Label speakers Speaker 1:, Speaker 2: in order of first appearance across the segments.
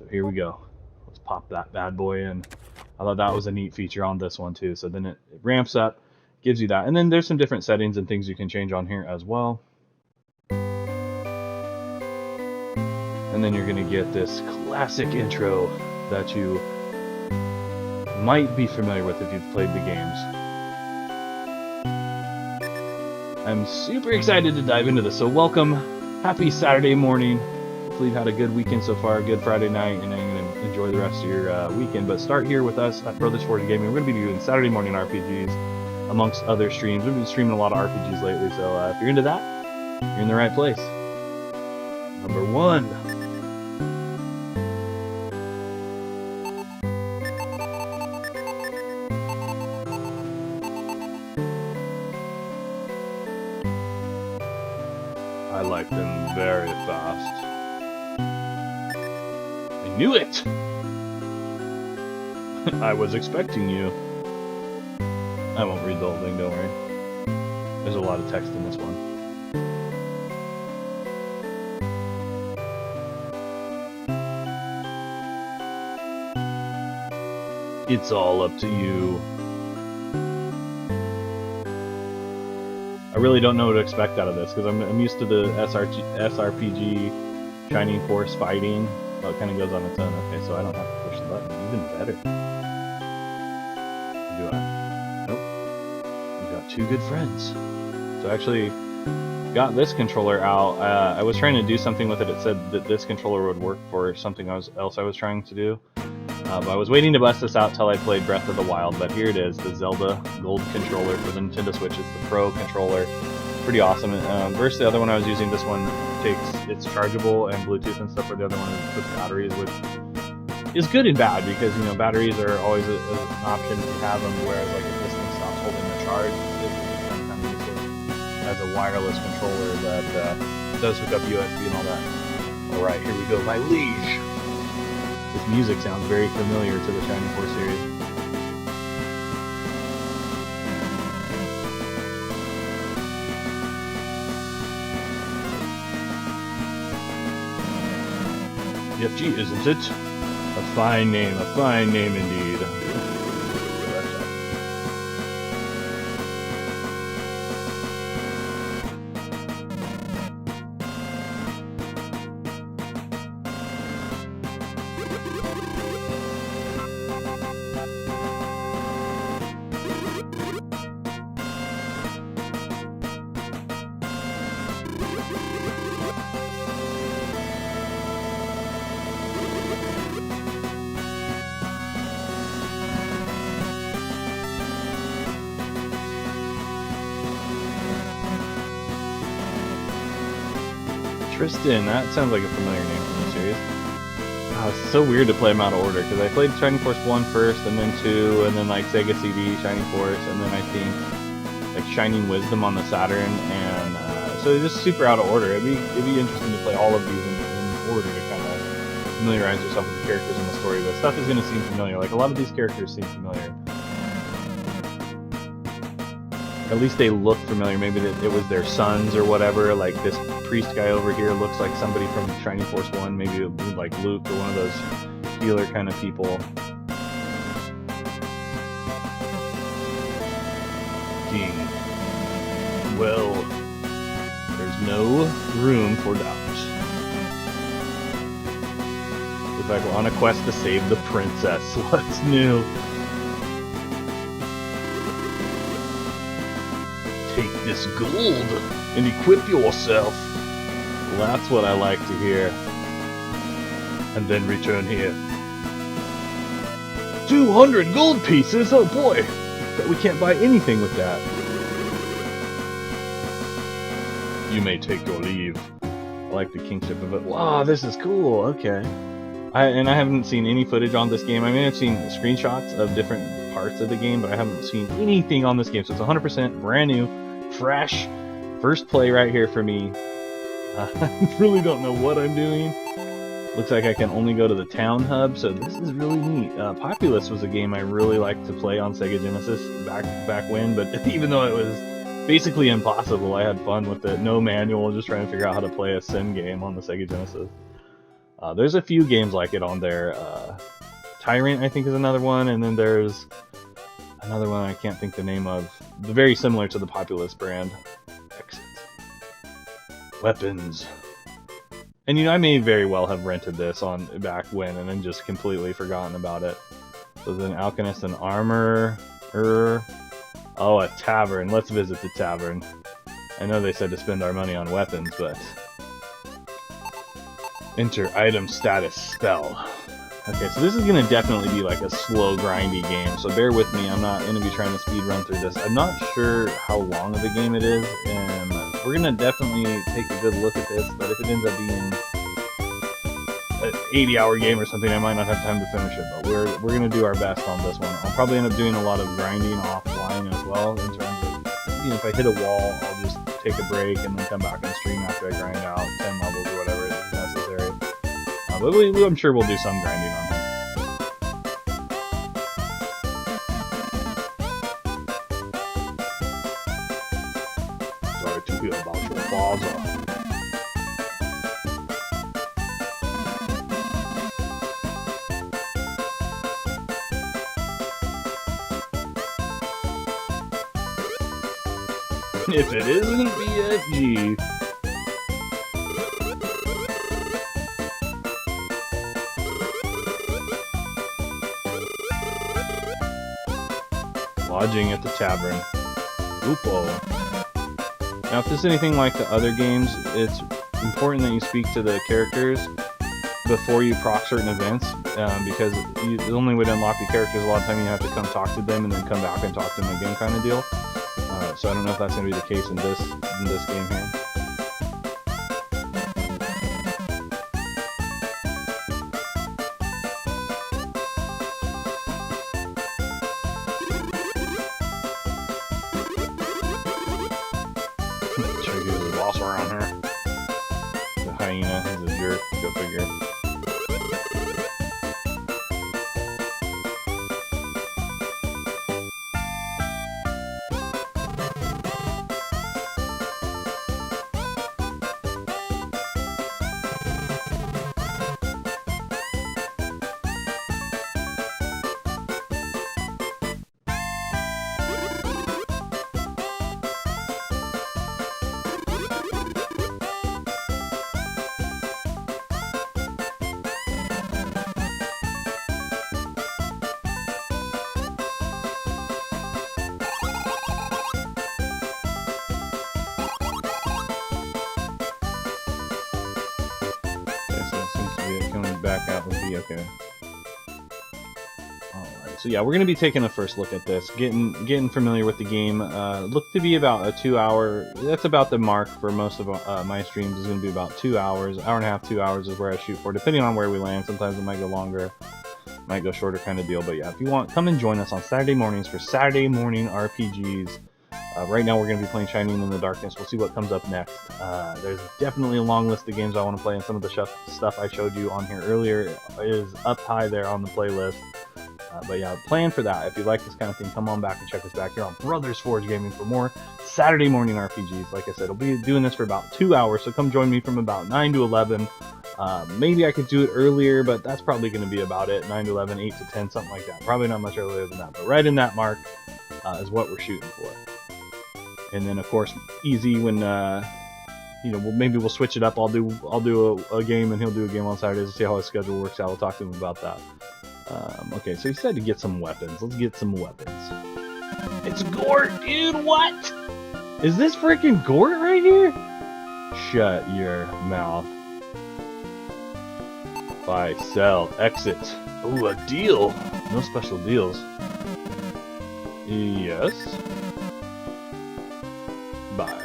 Speaker 1: So here we go. Let's pop that bad boy in. I thought that was a neat feature on this one too. So then it ramps up, gives you that. And then there's some different settings and things you can change on here as well. And then you're going to get this classic intro that you might be familiar with if you've played the games. I'm super excited to dive into this. So welcome, happy Saturday morning. Hopefully you've had a good weekend so far, a good Friday night, and I'm going to enjoy the rest of your weekend. But start here with us at Brothers Forge Gaming. We're going to be doing Saturday morning RPGs amongst other streams. We've been streaming a lot of RPGs lately, so if you're into that, you're in the right place. Number 1. I like them very fast. I knew it! I was expecting you. I won't read the whole thing, don't worry. There's a lot of text in this one. It's all up to you. I really don't know what to expect out of this, because I'm used to the SRPG Shining Force fighting. Oh, it kind of goes on its own. Okay, so I don't have to push the button. Even better. Or do I? Nope. You got 2 good friends. So I actually got this controller out. I was trying to do something with it. It said that this controller would work for something else I was trying to do. But I was waiting to bust this out till I played Breath of the Wild, but here it is, the Zelda Gold controller for the Nintendo Switch. It's the Pro controller. Pretty awesome. Versus the other one I was using, this one it's chargeable and Bluetooth and stuff, where the other one is with batteries, which is good and bad, because, you know, batteries are always an option if you have them, whereas like if this thing stops holding the charge, it's kind of useful as a wireless controller that does hook up USB and all that. Alright, here we go, my liege! This music sounds very familiar to the Shining Force series. BFG, isn't it? A fine name indeed. Tristan, that sounds like a familiar name from the series. Oh, it's so weird to play them out of order, because I played Shining Force 1 first, and then 2, and then like Sega CD, Shining Force, and then I think like Shining Wisdom on the Saturn, and so they're just super out of order. It'd be interesting to play all of these in order to kind of familiarize yourself with the characters and the story, but stuff is going to seem familiar. Like, a lot of these characters seem familiar. At least they look familiar. Maybe it was their sons or whatever. Like this priest guy over here looks like somebody from Shining Force 1. Maybe like Luke or one of those healer kind of people. King. Well, there's no room for doubt. Looks like we're on a quest to save the princess. What's new? Take this gold and equip yourself. Well, that's what I like to hear. And then return here. 200 gold pieces? Oh boy! Bet we can't buy anything with that. You may take your leave. I like the kingship of it. Wow, this is cool. Okay. I haven't seen any footage on this game. I mean, I've seen screenshots of different parts of the game, but I haven't seen anything on this game. So it's 100% brand new, fresh, first play right here for me. I really don't know what I'm doing. Looks like I can only go to the town hub, so this is really neat. Populous was a game I really liked to play on Sega Genesis back when, but even though it was basically impossible, I had fun with it. No manual, just trying to figure out how to play a sim game on the Sega Genesis. There's a few games like it on there. Tyrant, I think, is another one, and then there's another one I can't think the name of. Very similar to the Populous brand. Exit. Weapons. And you know, I may very well have rented this on back when and then just completely forgotten about it. So there's an alchemist and armor. Oh, a tavern. Let's visit the tavern. I know they said to spend our money on weapons, but... Enter item status spell. Okay, so this is going to definitely be like a slow, grindy game, so bear with me. I'm not going to be trying to speed run through this. I'm not sure how long of a game it is, and we're going to definitely take a good look at this, but if it ends up being an 80-hour game or something, I might not have time to finish it, but we're going to do our best on this one. I'll probably end up doing a lot of grinding offline as well, in terms of, you know, if I hit a wall, I'll just take a break and then come back and stream after I grind out 10 levels or whatever is necessary. But I'm sure we'll do some grinding on here. Sorry to hear about your father. If it isn't BFG. Lodging at the tavern. Lupo. Now, if this is anything like the other games, it's important that you speak to the characters before you proc certain events, because the only way to unlock the characters, a lot of time you have to come talk to them and then come back and talk to them again, kind of deal. So I don't know if that's going to be the case in this game here. Check who's the boss around here. The hyena is a jerk. Go figure. Back out with the okay. Alright, so yeah, we're gonna be taking a first look at this, getting familiar with the game. Look to be about a 2 hour. That's about the mark for most of my streams. Is gonna be about 2 hours, hour and a half, 2 hours is where I shoot for, depending on where we land. Sometimes it might go longer, might go shorter, kind of deal. But yeah, if you want, come and join us on Saturday mornings for Saturday morning RPGs. Right now we're going to be playing Shining in the Darkness. We'll see what comes up next. There's definitely a long list of games I want to play, and some of the stuff I showed you on here earlier is up high there on the playlist. But yeah, plan for that. If you like this kind of thing, come on back and check us back here on Brothers Forge Gaming for more Saturday morning RPGs. Like I said, I'll be doing this for about 2 hours, so come join me from about 9 to 11. Maybe I could do it earlier, but that's probably going to be about it. 9 to 11, 8 to 10, something like that. Probably not much earlier than that, but right in that mark is what we're shooting for. And then, of course, easy when you know, maybe we'll switch it up. I'll do a game and he'll do a game on Saturdays to see how his schedule works out. We'll talk to him about that. Okay, so he said to get some weapons. Let's get some weapons. It's Gort, dude. What? Is this freaking Gort right here? Shut your mouth. Buy, sell, exit. Ooh, a deal. No special deals. Yes. Buy.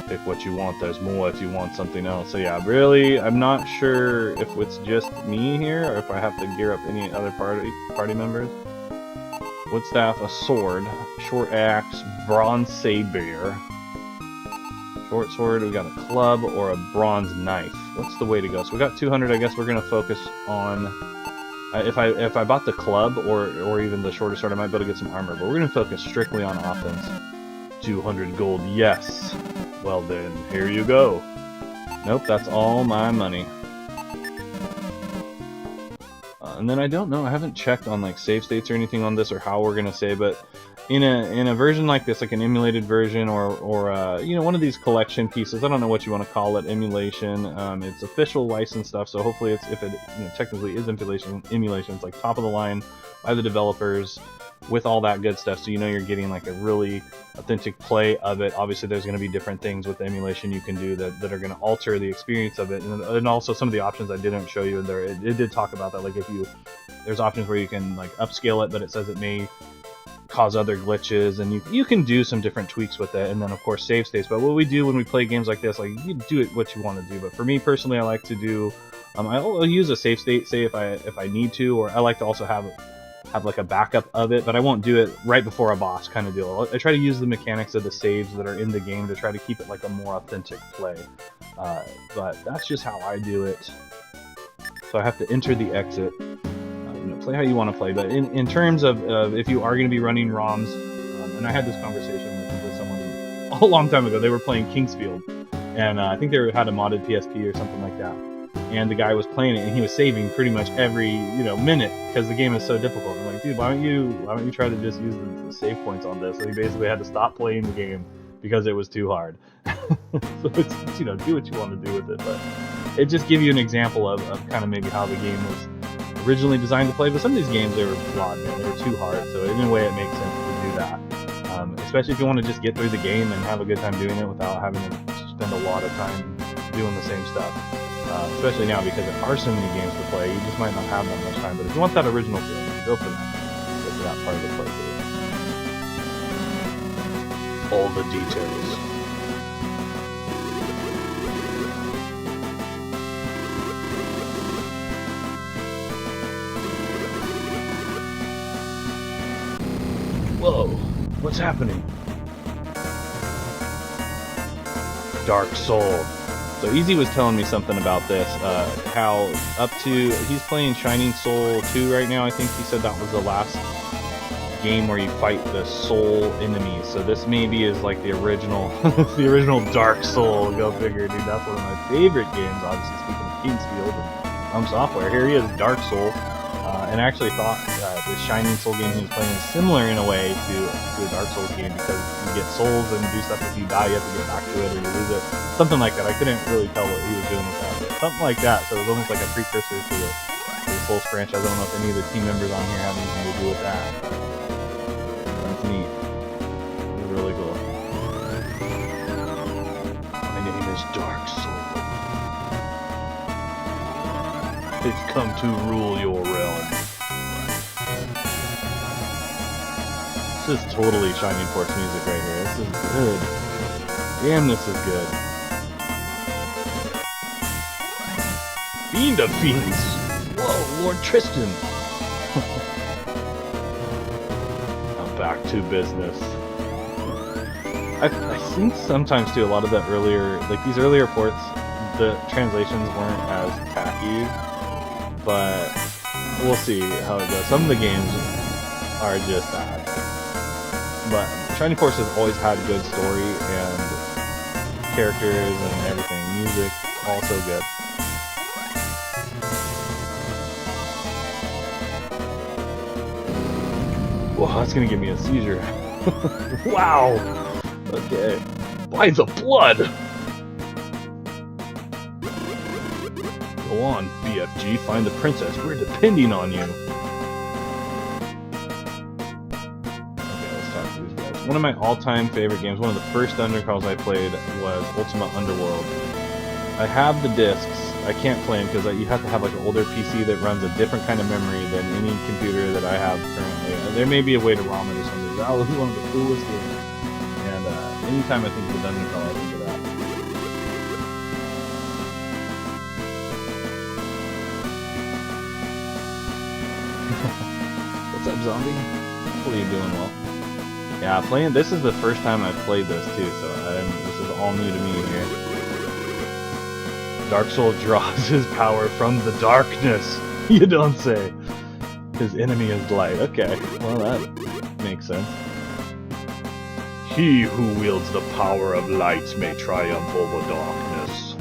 Speaker 1: Pick what you want. There's more if you want something else. So yeah, really, I'm not sure if it's just me here or if I have to gear up any other party members. Wood staff, a sword, short axe, bronze saber, short sword. We got a club or a bronze knife. What's the way to go? So we got 200. I guess we're gonna focus on. If I bought the club or even the shorter sword, I might be able to get some armor. But we're gonna focus strictly on offense. 200 gold, yes. Well then, here you go. Nope, that's all my money. And then I don't know, I haven't checked on like save states or anything on this or how we're gonna save, but in a version like this, like an emulated version or you know, one of these collection pieces, I don't know what you want to call it, emulation. It's official license stuff, so hopefully it's, if it, you know, technically is emulation, it's like top of the line by the developers with all that good stuff, so you know you're getting like a really authentic play of it. Obviously there's going to be different things with emulation you can do that are going to alter the experience of it, and also some of the options I didn't show you in there, it did talk about that, like if you, there's options where you can like upscale it, but it says it may cause other glitches, and you can do some different tweaks with it, and then of course save states. But what we do when we play games like this, like you do it what you want to do, but for me personally, I like to do I'll use a save state, say if I need to, or I like to also have like a backup of it, but I won't do it right before a boss kind of deal. I try to use the mechanics of the saves that are in the game to try to keep it like a more authentic play, but that's just how I do it. So I have to enter the exit. You know, play how you want to play, but in terms of if you are going to be running ROMs, and I had this conversation with someone a long time ago. They were playing Kingsfield, and I think they had a modded PSP or something like that, and the guy was playing it and he was saving pretty much every, you know, minute because the game is so difficult. I'm like, dude, why don't you try to just use the save points on this? So he basically had to stop playing the game because it was too hard. So it's, you know, do what you want to do with it, but it just gives you an example of kind of maybe how the game was originally designed to play. But some of these games, they were flawed, man. They were too hard, so in a way it makes sense to do that, especially if you want to just get through the game and have a good time doing it without having to spend a lot of time doing the same stuff. Especially now, because there are so many games to play, you just might not have that much time. But if you want that original feeling, go for that. Go for that part of the playthrough. All the details. Whoa, what's happening? Dark Soul. So Easy was telling me something about this, how up to, he's playing Shining Soul 2 right now. I think he said that was the last game where you fight the soul enemies. So this maybe is like the original, the original Dark Soul. Go figure, dude. That's one of my favorite games, obviously, speaking of Kingsfield and Software. Here he is, Dark Soul. And I actually thought the Shining Soul game he was playing is similar in a way to a Dark Souls game, because you get souls and do stuff. If you die, you have to get back to it, or you lose it. Something like that. I couldn't really tell what he was doing with that, but something like that. So it was almost like a precursor to the Souls franchise. I don't know if any of the team members on here have anything to do with that. That's neat. It's really cool. My name is Dark Soul. It's come to rule your realm. This is totally Shining Force music right here. This is good. Damn, this is good. Fiend of Fiends! Whoa, Lord Tristan! Now back to business. I think sometimes too, a lot of the earlier, like these earlier ports, the translations weren't as tacky, but we'll see how it goes. Some of the games are just bad. But Shining Force has always had good story and characters and everything. Music, also good. Whoa, that's gonna give me a seizure. Wow! Okay. By the blood! Go on, BFG, find the princess. We're depending on you. One of my all-time favorite games, one of the first Undercalls I played, was Ultima Underworld. I have the discs. I can't play them because you have to have like an older PC that runs a different kind of memory than any computer that I have currently. There may be a way to ROM it or something. That was one of the coolest games. And anytime I think of Undercall, I think of that. What's up, zombie? Hopefully you're doing well. Yeah, this is the first time I've played this too, so this is all new to me here. Dark Soul draws his power from the darkness, you don't say. His enemy is light. Okay, well that makes sense. He who wields the power of light may triumph over darkness.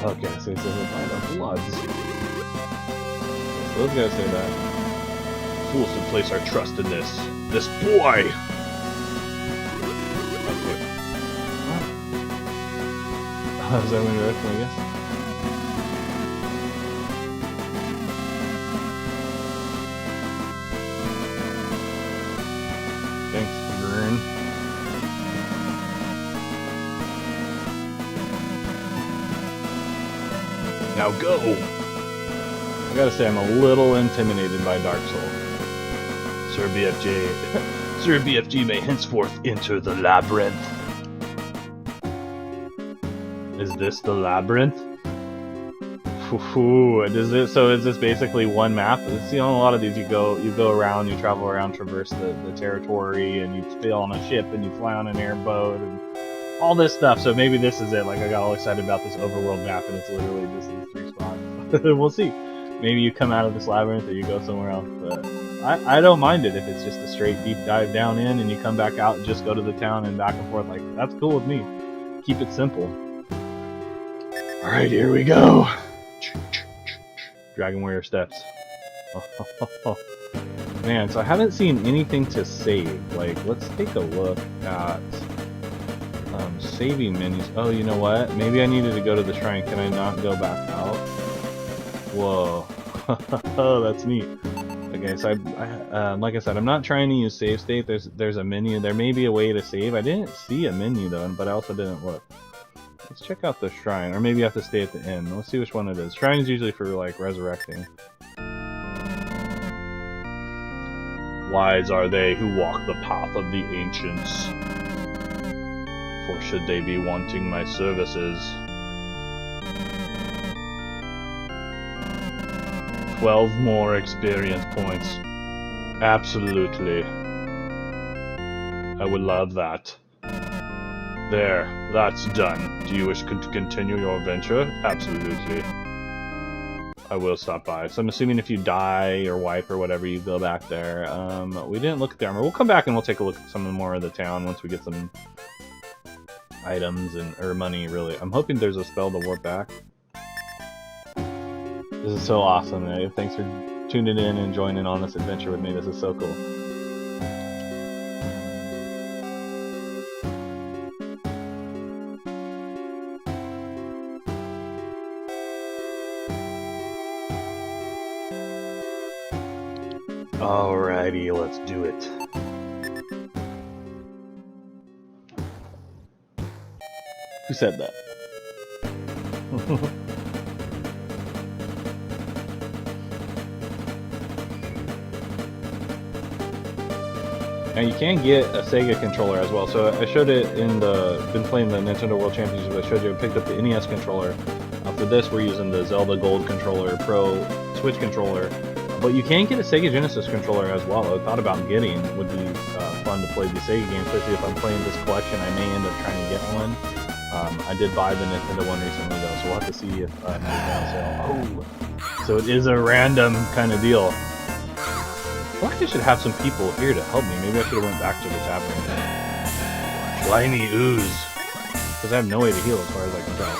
Speaker 1: Okay, so it says by the Bloods. So those guys say that. Fools to place our trust in this boy! Okay. Is that when you're I guess? Thanks, Vern. Now go! I gotta say, I'm a little intimidated by Dark Soul. Sir BFG. Sir BFG may henceforth enter the labyrinth. Is this the labyrinth? Is it, so is this basically one map? It's, you know, a lot of these you go around, you travel around, traverse the territory, and you stay on a ship, and you fly on an airboat, and all this stuff. So maybe this is it. Like, I got all excited about this overworld map, and it's literally just these 3 spots. We'll see. Maybe you come out of this labyrinth, or you go somewhere else. But I don't mind it if it's just a straight deep dive down in, and you come back out and just go to the town and back and forth. Like, that's cool with me. Keep it simple. All right, here we go. Dragon Warrior steps. Man, so I haven't seen anything to save. Like, let's take a look at saving menus. Oh, you know what? Maybe I needed to go to the shrine. Can I not go back out? Whoa. Oh, that's neat. Okay, so I like I said, I'm not trying to use save state. There's a menu. There may be a way to save. I didn't see a menu though, but I also didn't look. Let's check out the shrine, or maybe I have to stay at the inn. Let's see which one it is. Shrine is usually for like resurrecting. Wise are they who walk the path of the ancients. For should they be wanting my services, 12 more experience points. Absolutely. I would love that. There, that's done. Do you wish to continue your adventure? Absolutely. I will stop by. So I'm assuming if you die or wipe or whatever, you go back there. We didn't look at the armor. We'll come back and we'll take a look at some more of the town once we get some items or money, really. I'm hoping there's a spell to warp back. This is so awesome, man. Thanks for tuning in and joining on this adventure with me. This is so cool. Alrighty, let's do it. Who said that? Now you can get a Sega controller as well. So I showed it in been playing the Nintendo World Championship. I showed you I picked up the NES controller. For this, we're using the Zelda Gold controller, Pro Switch controller. But you can get a Sega Genesis controller as well. I thought about getting. Would be fun to play the Sega games, especially if I'm playing this collection. I may end up trying to get one. I did buy the Nintendo one recently though, so we'll have to see if it's on sale. Oh, so it is a random kind of deal. I feel like I should have some people here to help me. Maybe I should have went back to the tavern. Slimy ooze. Because I have no way to heal as far as I can tell.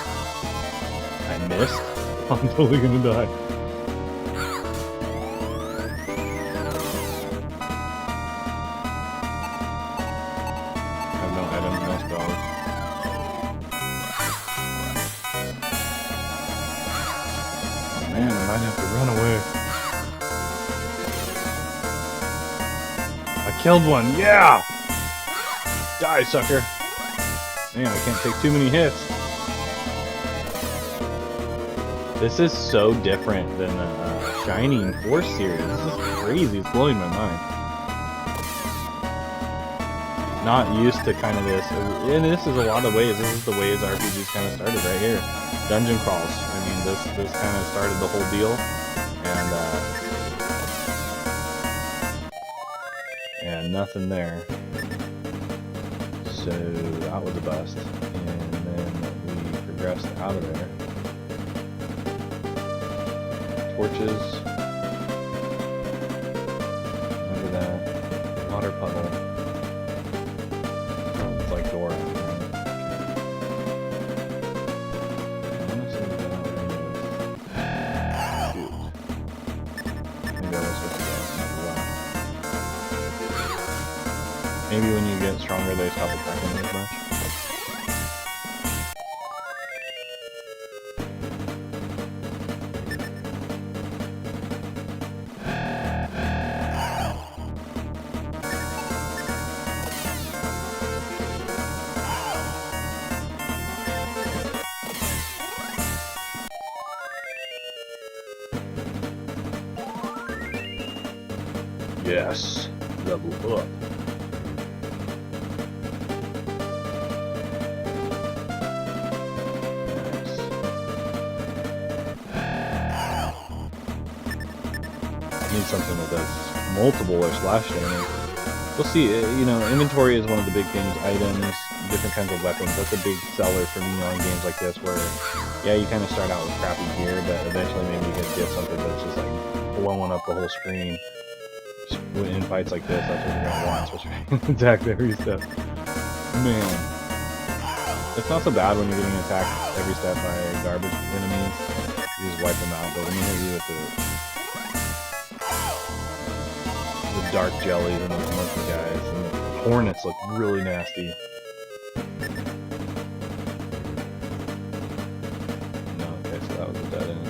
Speaker 1: I missed? I'm totally gonna die. I have no items, no spells. Oh man, I might have to run away. I killed one, yeah! Die, sucker! Man, I can't take too many hits. This is so different than the Shining Force series. This is crazy, it's blowing my mind. Not used to kind of this, and this is a lot of ways. This is the ways RPGs kind of started right here. Dungeon crawls. I mean, this kind of started the whole deal, and nothing there. So that was a bust, and then we progressed out of there. Torches. Remember that. Water puddle. Oh, it's like Dora. Honestly, Maybe when you get stronger, they stop attacking you as much. Yes, level up. Need something that does multiple or slash damage. We'll see. You know, inventory is one of the big things. Items, different kinds of weapons. That's a big seller for me on games like this, where yeah, you kind of start out with crappy gear, but eventually maybe you can get something that's just like blowing up the whole screen. In fights like this, that's what you're gonna want, especially attack every step. Man, it's not so bad when you're getting attacked every step by garbage enemies. You just wipe them out, but when you hit you with the dark jellies and those monkey guys, and the hornets look really nasty. No, okay, so that was a dead end.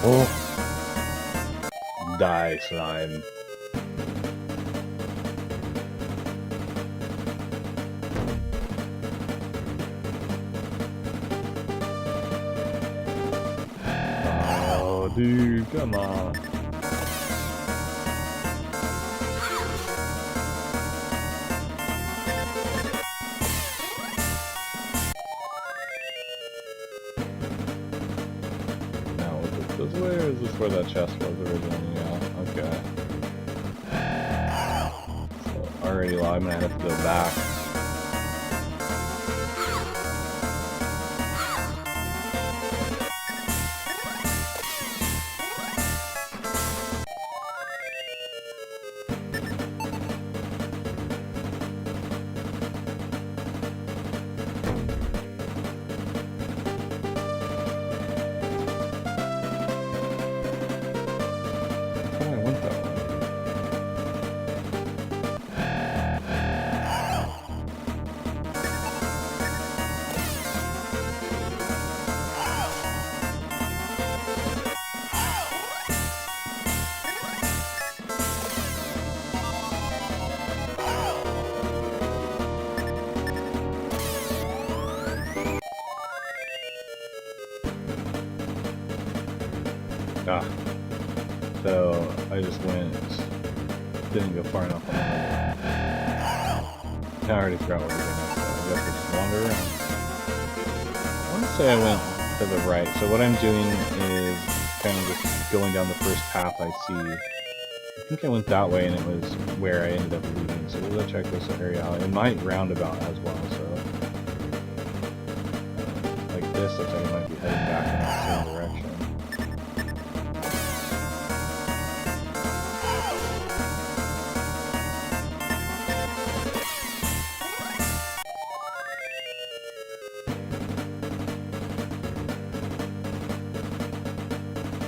Speaker 1: Oh, die, slime. Oh, dude, come on. This way, or is this where that chest was originally? Yeah, okay. So, already, well, I'm gonna have to go back. Ah, so I just didn't go far enough on that. I already forgot what we're doing next, so I guess we just wander around. I want to say I went to the right, so what I'm doing is kind of just going down the first path I see. I think I went that way and it was where I ended up leaving, so we'll go check this area out. It might roundabout as well, so like this looks like it might be heading back in that same direction.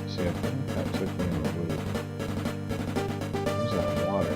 Speaker 1: See, I think that took me in the loop. There's that water.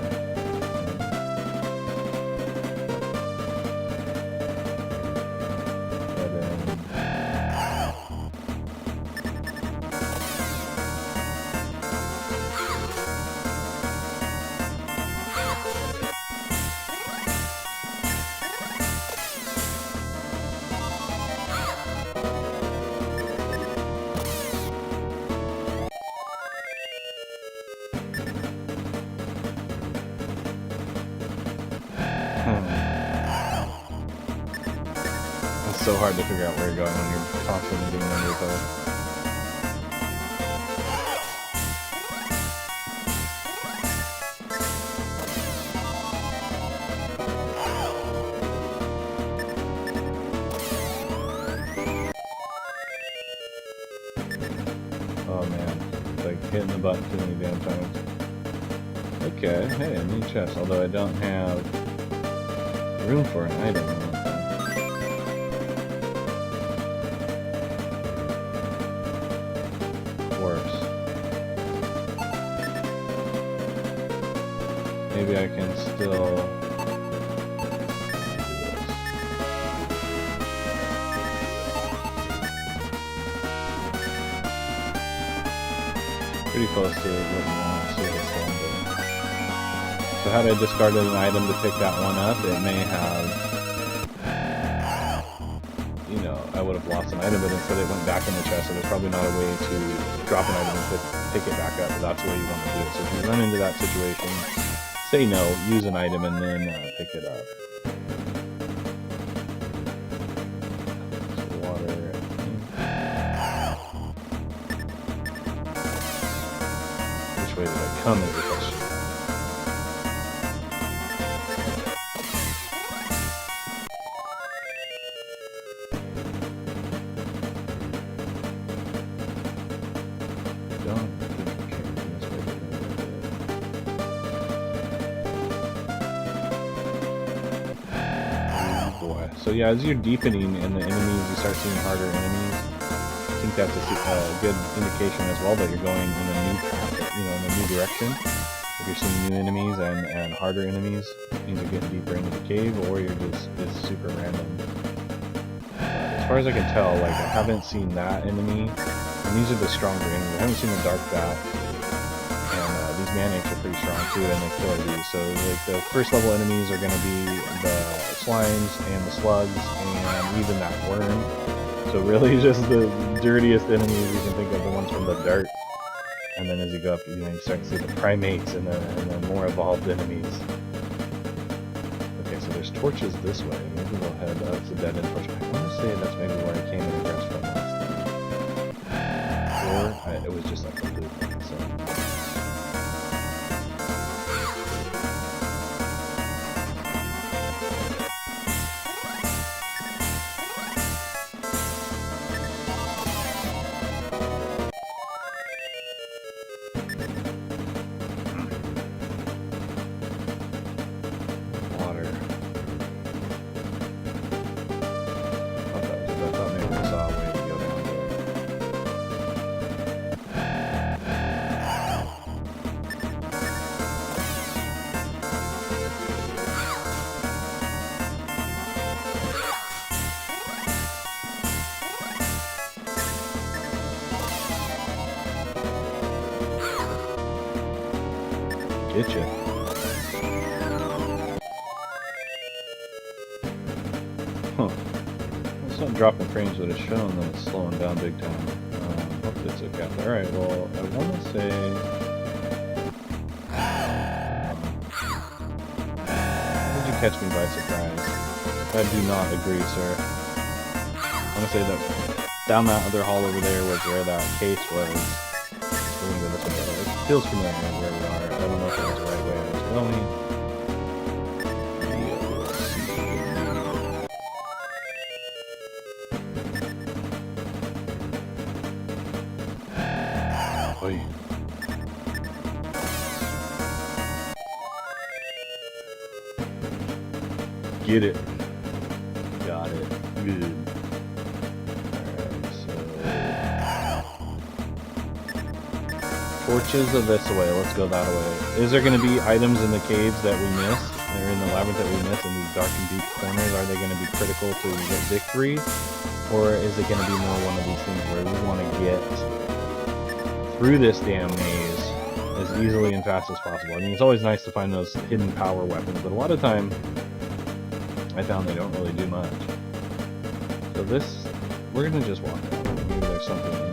Speaker 1: It's so hard to figure out where you're going when you're constantly being undercover. hitting the button too many damn times. Okay, hey, a new chest, although I don't have room for an item. Worse. Maybe I can still do this. Pretty close to what you want to see this one do. So had I discarded an item to pick that one up, it may have, you know, I would have lost an item, but instead it went back in the chest, so there's probably not a way to drop an item and pick it back up, but that's the way you want to do it. So if you run into that situation, say no, use an item, and then pick it up. Water. Which way did I come is the question. So yeah, as you're deepening in the enemies, you start seeing harder enemies. I think that's a good indication as well that you're going in a new path, you know, in a new direction. If you're seeing new enemies and harder enemies, it means you're getting deeper into the cave, or you're just it's super random. As far as I can tell, like I haven't seen that enemy, and these are the stronger enemies. I haven't seen the dark bat. These Maniacs are pretty strong too, and they kill these. So like the first level enemies are going to be the slimes and the slugs and even that worm. So really just the dirtiest enemies you can think of, the ones from the dirt. And then as you go up, you know, you start to see the primates and then more evolved enemies. Okay, so there's torches this way. Maybe we'll head up to dead end torch. I want to say that's maybe where I came in and grasped from last time. Or it was just like a loop. So. Get you. Huh. It's not dropping frames, but it's showing that it's slowing down big time. Hopefully it's okay. Alright, well, I want to say... Did you catch me by surprise? I do not agree, sir. I want to say that down that other hall over there was where that case was. We're going to go this way. It feels familiar where we are. I don't know if that's the right way I was going. Oy. Get it. Got it. Good. Torches are this way, let's go that way. Is there going to be items in the caves that we missed, or in the labyrinth that we missed, in these dark and deep corners? Are they going to be critical to get victory? Or is it going to be more one of these things where we want to get through this damn maze as easily and fast as possible? I mean, it's always nice to find those hidden power weapons, but a lot of time I found they don't really do much. So this, we're going to just walk out. Maybe there's something in here.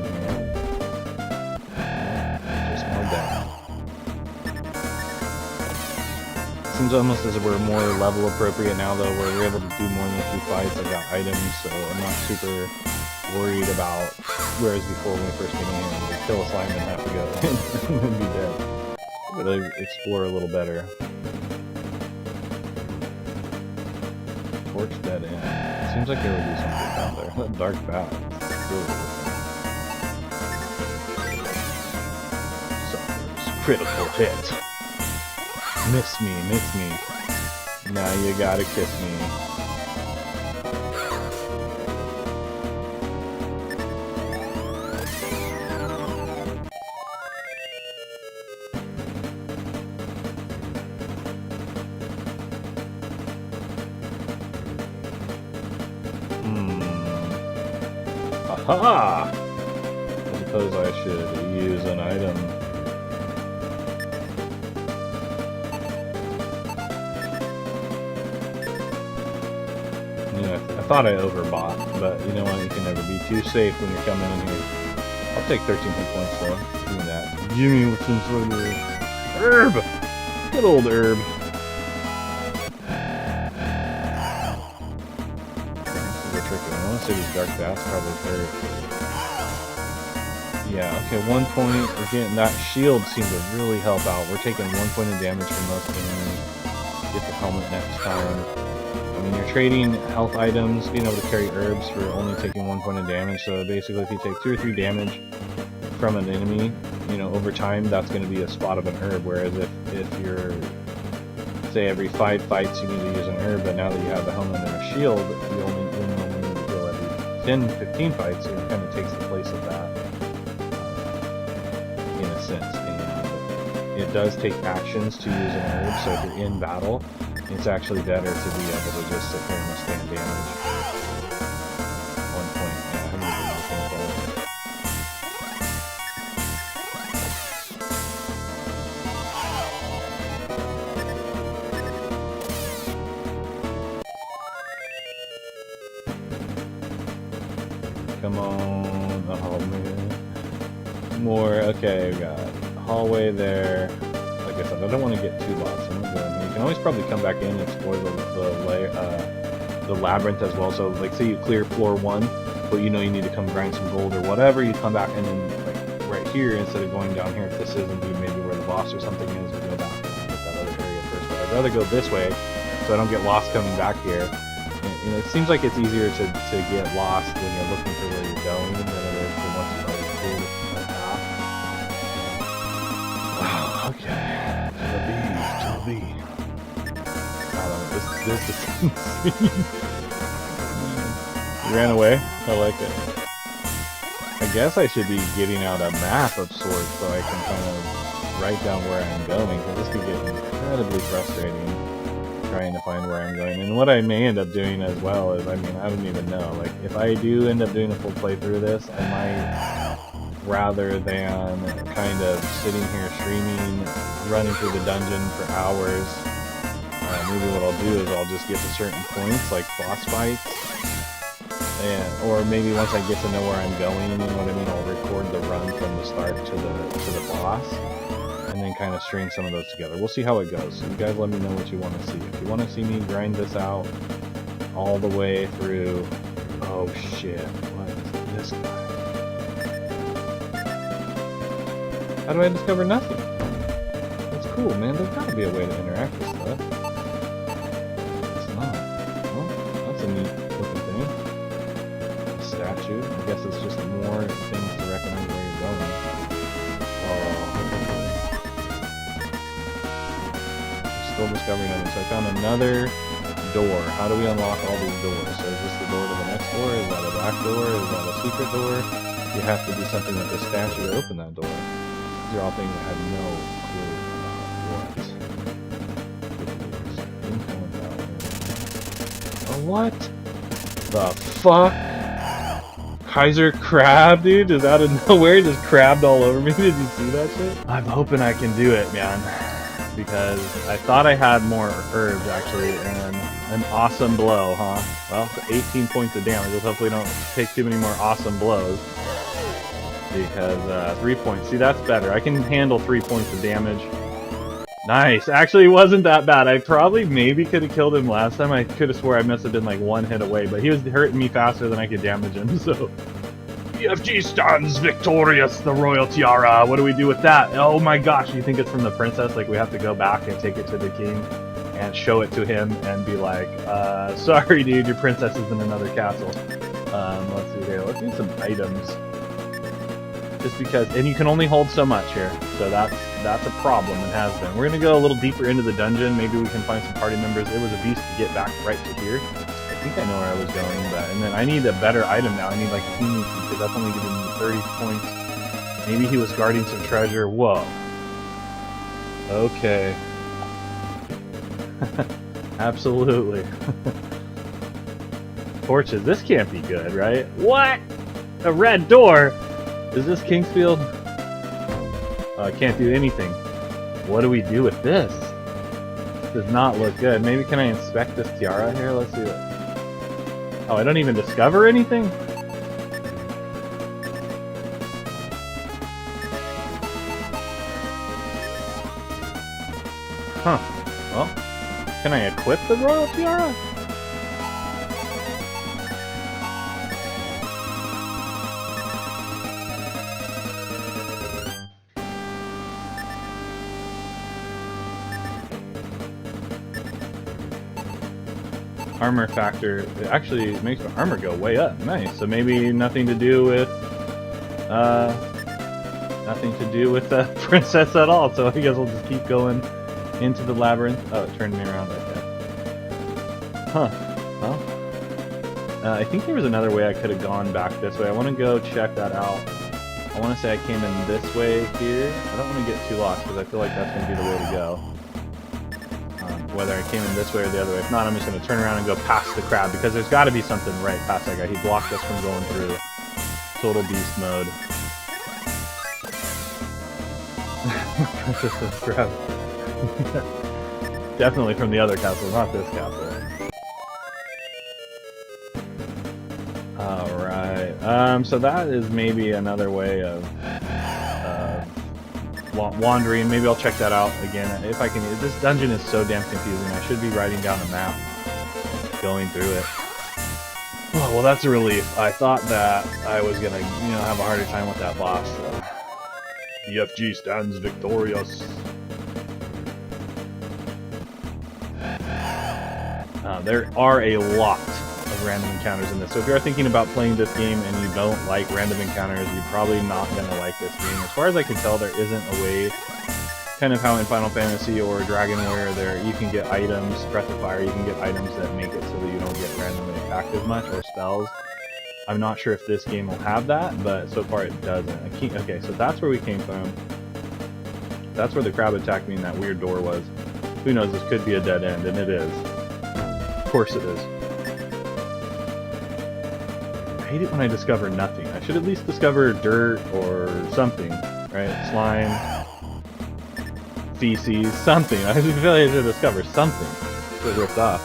Speaker 1: Seems almost as if we're more level appropriate now, though, where we're able to do more than a few fights. I've got items, so I'm not super worried about, whereas before when we first came in here, we'd kill a slime and have to go and then be dead. But I explore a little better. Torch dead end. Seems like there would be something down there. That dark bat. Really Critical hit. Miss me, miss me. Now you gotta kiss me. Aha! I suppose I should use an item. I thought I overbought, but you know what? You can never be too safe when you're coming in here. I'll take 13 hit points though. Give me that. Give me some sort of herb! Good old herb. This is a tricky one. I want to say these dark bats probably hurt. Yeah, okay, 1 point. We're getting that shield seems to really help out. We're taking 1 point of damage from most enemies. Get the helmet next time. I mean, you're trading health items, being able to carry herbs for only taking 1 point of damage, so basically if you take 2 or 3 damage from an enemy, you know, over time, that's going to be a spot of an herb, whereas if you're, say, every 5 fights you need to use an herb, but now that you have a helmet and a shield, you only need to go every 10, 15 fights, so it kind of takes the place of that, in a sense, and it does take actions to use an herb, so if you're in battle, it's actually better to be able to just sit here and withstand damage. 1 point, yeah, I'm gonna do this one. Come on, oh man. More, okay, we got hallway there. Like I said, I don't want to get too lost. I'm gonna go in. You can always probably come back in and explore the labyrinth as well. So, like, say you clear floor 1, but you know you need to come grind some gold or whatever, you come back and then, like, right here, instead of going down here, if this isn't maybe where the boss or something is, we go back and hit that other area first. But I'd rather go this way, so I don't get lost coming back here. And it seems like it's easier to get lost when you're looking for where you're going than it is for once you've already cleared the path. Wow, okay. To be. I don't know, this is insane. You ran away? I like it. I guess I should be getting out a map of sorts so I can kind of write down where I'm going, because this could get incredibly frustrating trying to find where I'm going. And what I may end up doing as well is, I mean, I don't even know, like, if I do end up doing a full playthrough of this, I might, rather than kind of sitting here streaming, running through the dungeon for hours, maybe what I'll do is I'll just get to certain points, like boss fights, or maybe once I get to know where I'm going, you know what I mean, I'll record the run from the start to the boss, and then kind of string some of those together. We'll see how it goes. So you guys let me know what you want to see. If you want to see me grind this out all the way through... Oh shit, what is this guy? How do I discover nothing? That's cool, man. There's gotta be a way to interact with stuff. It's not. Well, that's a neat looking thing. A statue. I guess it's just more things to recognize where you're going. Still discovering nothing. So I found another door. How do we unlock all these doors? So is this the door to the next door? Is that a back door? Is that a secret door? You have to do something with the statue to open that door. These are all things I had no clue about what. Oh, what the fuck? Kaiser Crab, dude? Just out of nowhere, just crabbed all over me. Did you see that shit? I'm hoping I can do it, man. Because I thought I had more herbs, actually, and an awesome blow, huh? Well, 18 points of damage. Let's hopefully don't take too many more awesome blows. Because 3 points. See, that's better. I can handle 3 points of damage. Nice. Actually, it wasn't that bad. I probably maybe could have killed him last time. I could have swore I must have been like 1 hit away, but he was hurting me faster than I could damage him, so... BFG stands victorious, the royal tiara. What do we do with that? Oh my gosh, you think it's from the princess? Like, we have to go back and take it to the king and show it to him and be like, sorry dude, your princess is in another castle. Let's see here. Let's do some items. Just because, and you can only hold so much here, so that's that's a problem and has been. We're gonna go a little deeper into the dungeon. Maybe we can find some party members. It was a beast to get back right to here. I think I know where I was going, but and then I need a better item now. I need like a healing key because that's only giving me 30 points. Maybe he was guarding some treasure. Whoa. Okay. Absolutely. Torches. This can't be good, right? What? A red door? Is this Kingsfield? I can't do anything. What do we do with this? Does not look good. Maybe can I inspect this tiara here? Let's see what... Oh, I don't even discover anything? Huh. Well, can I equip the royal tiara? Armor factor, it actually makes my armor go way up. Nice. So maybe nothing to do with the princess at all. So I guess we'll just keep going into the labyrinth. Oh, it turned me around like that. Huh. Well, I think there was another way I could have gone back this way. I want to go check that out. I want to say I came in this way here. I don't want to get too lost because I feel like that's going to be the way to go. Whether I came in this way or the other way. If not, I'm just going to turn around and go past the crab because there's got to be something right past that guy. He blocked us from going through total beast mode. Princess crab. Definitely from the other castle, not this castle. Alright, so that is maybe another way of wandering. Maybe I'll check that out again if I can. This dungeon is so damn confusing. I should be writing down a map, going through it. Oh, well, that's a relief. I thought that I was gonna, have a harder time with that boss. So. BFG stands victorious. There are a lot of random encounters in this. So if you're thinking about playing this game and you don't like random encounters, you're probably not going to like this game. As far as I can tell, there isn't a way, kind of how in Final Fantasy or Dragon Warrior, there you can get items, Breath of Fire, you can get items that make it so that you don't get randomly attacked as much, or spells. I'm not sure if this game will have that, but so far it doesn't. Okay, so that's where we came from. That's where the crab attacked me and that weird door was. Who knows, this could be a dead end, and it is. Of course it is. I hate it when I discover nothing. I should at least discover dirt or something, right? Slime, feces, something. I feel like I should discover something. Get ripped off.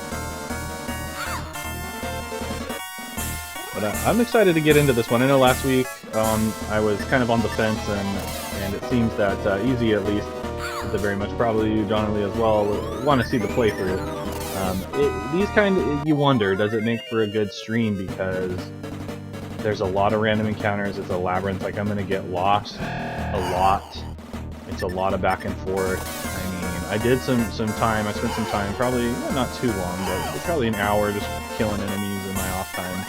Speaker 1: But I'm excited to get into this one. I know last week I was kind of on the fence, and it seems that Easy, at least, at the very much, probably you, John Lee, as well, want to see the playthrough. These kind of, you wonder, does it make for a good stream, because there's a lot of random encounters. It's a labyrinth. Like, I'm going to get lost a lot. It's a lot of back and forth. I mean, I did some time. I spent some time, probably not too long, but probably an hour just killing enemies in my off time.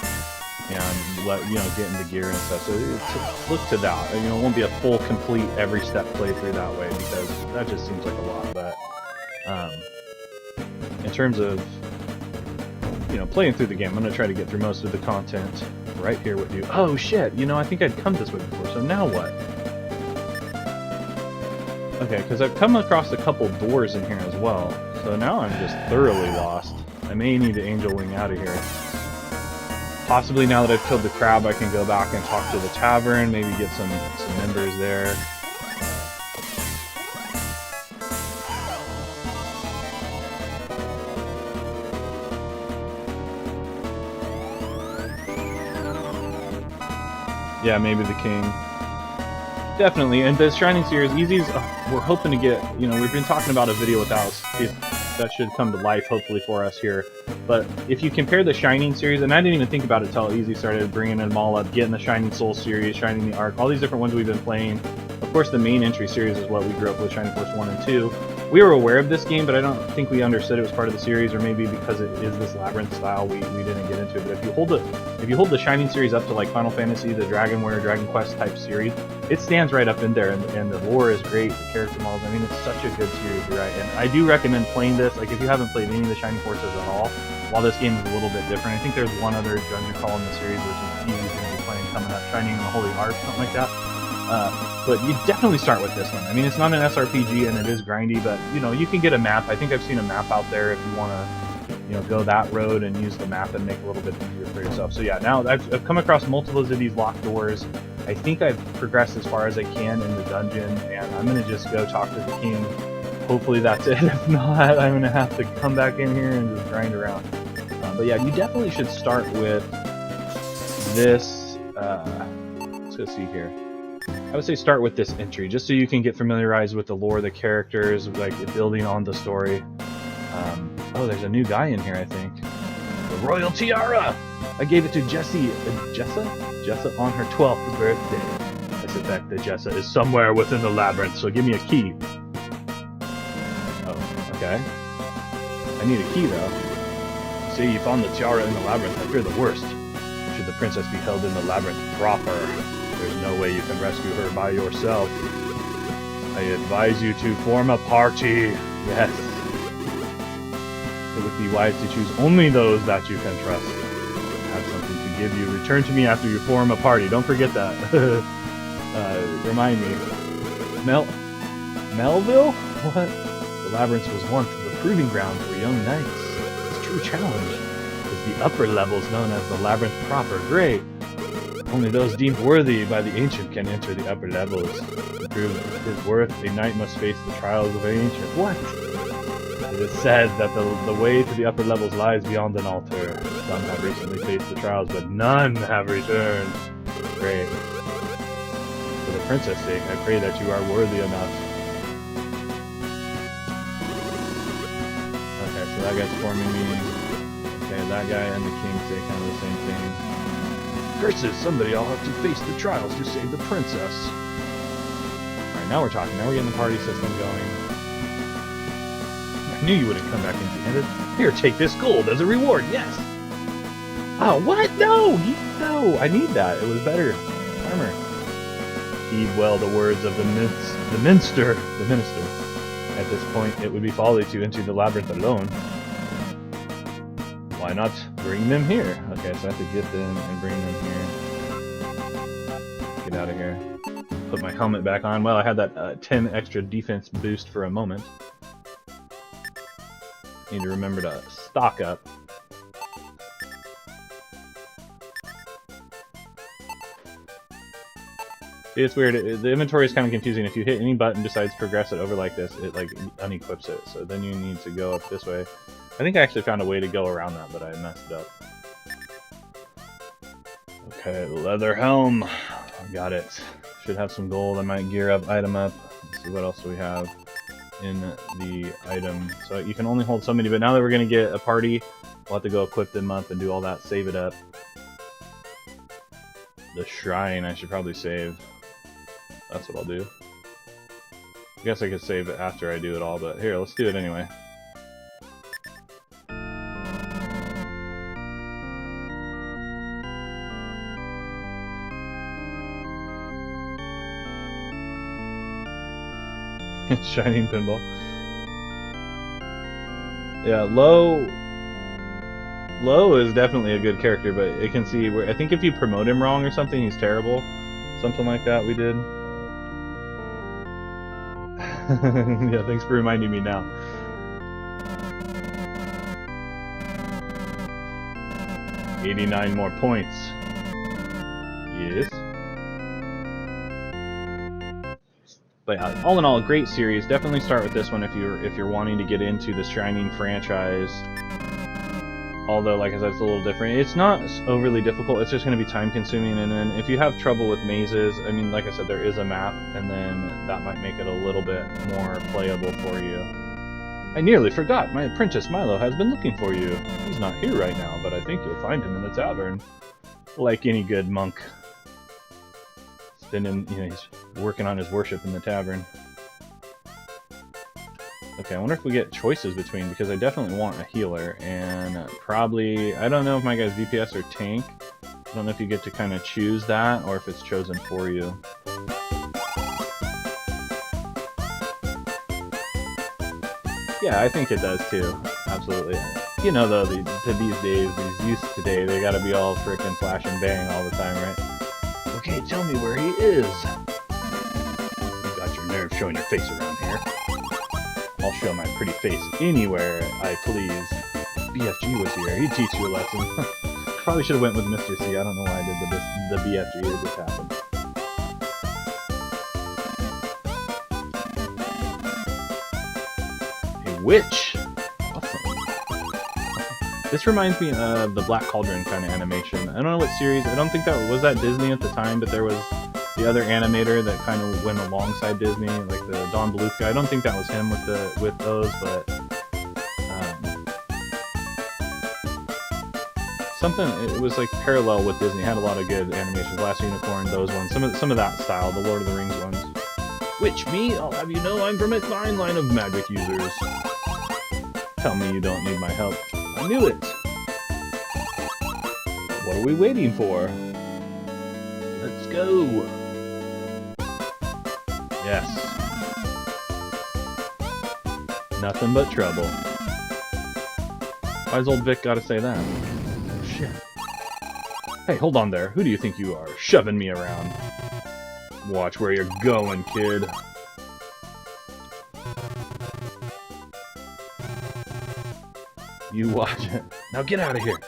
Speaker 1: And get into gear and stuff. So look to that. It won't be a full, complete, every step playthrough that way, because that just seems like a lot. But in terms of playing through the game, I'm gonna try to get through most of the content right here with you. Oh shit! I think I'd come this way before. So now what? Okay, because I've come across a couple doors in here as well. So now I'm just thoroughly lost. I may need to angel wing out of here. Possibly now that I've killed the crab, I can go back and talk to the tavern, maybe get some members there. Yeah, maybe the king. Definitely, and the Shining Series, Easy's, we're hoping to get, we've been talking about a video with Alice. That should come to life, hopefully, for us here. But if you compare the Shining series, and I didn't even think about it until Easy started bringing them all up, getting the Shining Soul series, Shining the Ark, all these different ones we've been playing. Of course, the main entry series is what we grew up with, Shining Force 1 and 2. We were aware of this game, but I don't think we understood it was part of the series, or maybe because it is this labyrinth style, we didn't get into it. But if you hold it if you hold the Shining series up to like Final Fantasy, the Dragon Warrior, Dragon Quest type series, it stands right up in there, and the lore is great, the character models, I mean, it's such a good series, right? And I do recommend playing this, like if you haven't played any of the Shining Forces at all, while this game is a little bit different, I think there's one other dungeon crawl in the series, which is easy to be playing coming up, Shining in the Holy Ark, something like that. But you definitely start with this one. I mean, it's not an SRPG and it is grindy, but you know, you can get a map. I think I've seen a map out there if you want to, you know, go that road and use the map and make it a little bit easier for yourself. So yeah, now I've come across multiple of these locked doors. I think I've progressed as far as I can in the dungeon, and I'm gonna just go talk to the king. Hopefully that's it. If not, I'm gonna have to come back in here and just grind around. But yeah, you definitely should start with this. Let's go see here. I would say start with this entry, just so you can get familiarized with the lore, the characters, like building on the story. Oh, there's a new guy in here, I think. The Royal Tiara! I gave it to Jessa on her 12th birthday. I suspect that Jessa is somewhere within the labyrinth, so give me a key. Oh, okay. I need a key, though. You say you found the tiara in the labyrinth. I fear the worst. Should the princess be held in the labyrinth proper, there's no way you can rescue her by yourself. I advise you to form a party. Yes. It would be wise to choose only those that you can trust. I have something to give you. Return to me after you form a party. Don't forget that. Remind me. Melville? What? The labyrinth was once the proving ground for young knights. Its true challenge is the upper levels known as the labyrinth proper. Great. Only those deemed worthy by the ancient can enter the upper levels. To prove his worth, a knight must face the trials of an ancient. What? It is said that the way to the upper levels lies beyond an altar. Some have recently faced the trials, but none have returned. Great. For the princess' sake, I pray that you are worthy enough. Okay, so that guy's forming me. Okay, that guy and the king say kind of the same thing. Curses! Somebody all have to face the trials to save the princess. Alright, now we're talking. Now we're getting the party system going. I knew you wouldn't come back empty-handed. Here, take this gold as a reward, yes! Oh, what? No! No! I need that. It was better. Armor. Heed well the words of the minister. At this point, it would be folly to enter the labyrinth alone. Why not bring them here? Okay, so I have to get them and bring them here. Get out of here. Put my helmet back on. Well, I had that 10 extra defense boost for a moment. Need to remember to stock up. See, it's weird. The inventory is kind of confusing. If you hit any button besides progress it over like this, it like unequips it. So then you need to go up this way. I think I actually found a way to go around that, but I messed it up. Okay, leather helm. Got it. Should have some gold. I might gear up, item up. Let's see what else do we have in the item. So you can only hold so many, but now that we're going to get a party, we'll have to go equip them up and do all that, save it up. The shrine I should probably save. That's what I'll do. I guess I could save it after I do it all, but here, let's do it anyway. Shining pinball. Yeah, Low is definitely a good character, but it can see where I think if you promote him wrong or something, he's terrible. Something like that we did. Yeah, thanks for reminding me now. $89 more points. Yes. But yeah, all in all, a great series. Definitely start with this one if you're wanting to get into the Shining franchise. Although, like I said, it's a little different. It's not overly difficult. It's just going to be time consuming. And then if you have trouble with mazes, I mean, like I said, there is a map, and then that might make it a little bit more playable for you. I nearly forgot. My apprentice Milo has been looking for you. He's not here right now, but I think you'll find him in the tavern. Like any good monk. He's working on his worship in the tavern. Okay, I wonder if we get choices between, because I definitely want a healer, and probably, I don't know if my guy's DPS or tank. don't know if you get to kind of choose that or if it's chosen for you. Yeah, I think it does too. Absolutely. You know, though, these days, these youths today, they gotta be all frickin' flash and bang all the time, right? Okay, tell me where he is. You got your nerve showing your face around here. I'll show my pretty face anywhere I please. If BFG was here, he'd teach you a lesson. Probably should have went with Mr. C. I don't know why I did the BFG. It just happened. A witch. Awesome. This reminds me of the Black Cauldron kind of animation. I don't know what series. I don't think that was Disney at the time, but there was the other animator that kind of went alongside Disney, like the Don Bluth guy. I don't think that was him with those, but something. It was like parallel with Disney. Had a lot of good animations. Last Unicorn, those ones. Some of that style. The Lord of the Rings ones. Which me? I'll have you know, I'm from a fine line of magic users. Tell me you don't need my help. I knew it. What are we waiting for? Let's go. Yes. Nothing but trouble. Why's old Vic gotta say that? Oh, shit. Hey, hold on there. Who do you think you are? Shoving me around. Watch where you're going, kid. You watch it. Now get out of here.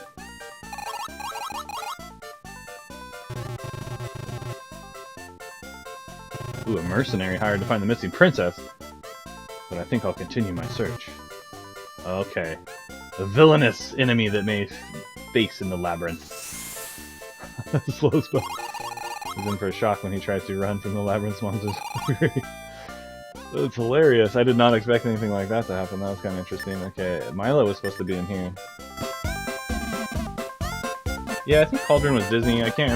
Speaker 1: Ooh, a mercenary hired to find the missing princess. But I think I'll continue my search. Okay. A villainous enemy that may face in the labyrinth. Slow spell. He's in for a shock when he tries to run from the labyrinth monsters. It's hilarious. I did not expect anything like that to happen. That was kind of interesting. Okay, Milo was supposed to be in here. Yeah, I think Cauldron was Disney. I can't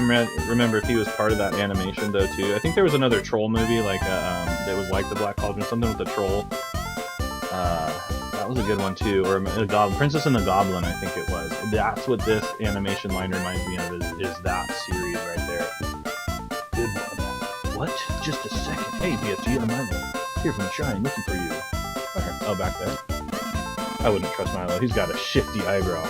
Speaker 1: remember if he was part of that animation, though, too. I think there was another troll movie like that was like the Black Cauldron, something with the troll. That was a good one, too. Or Princess and the Goblin, I think it was. That's what this animation line reminds me of, is that series right there. Good one. What? Just a second. Hey, BFG, I'm Milo. Here from the shrine, looking for you. Where? Oh, back there. I wouldn't trust Milo. He's got a shifty eyebrow.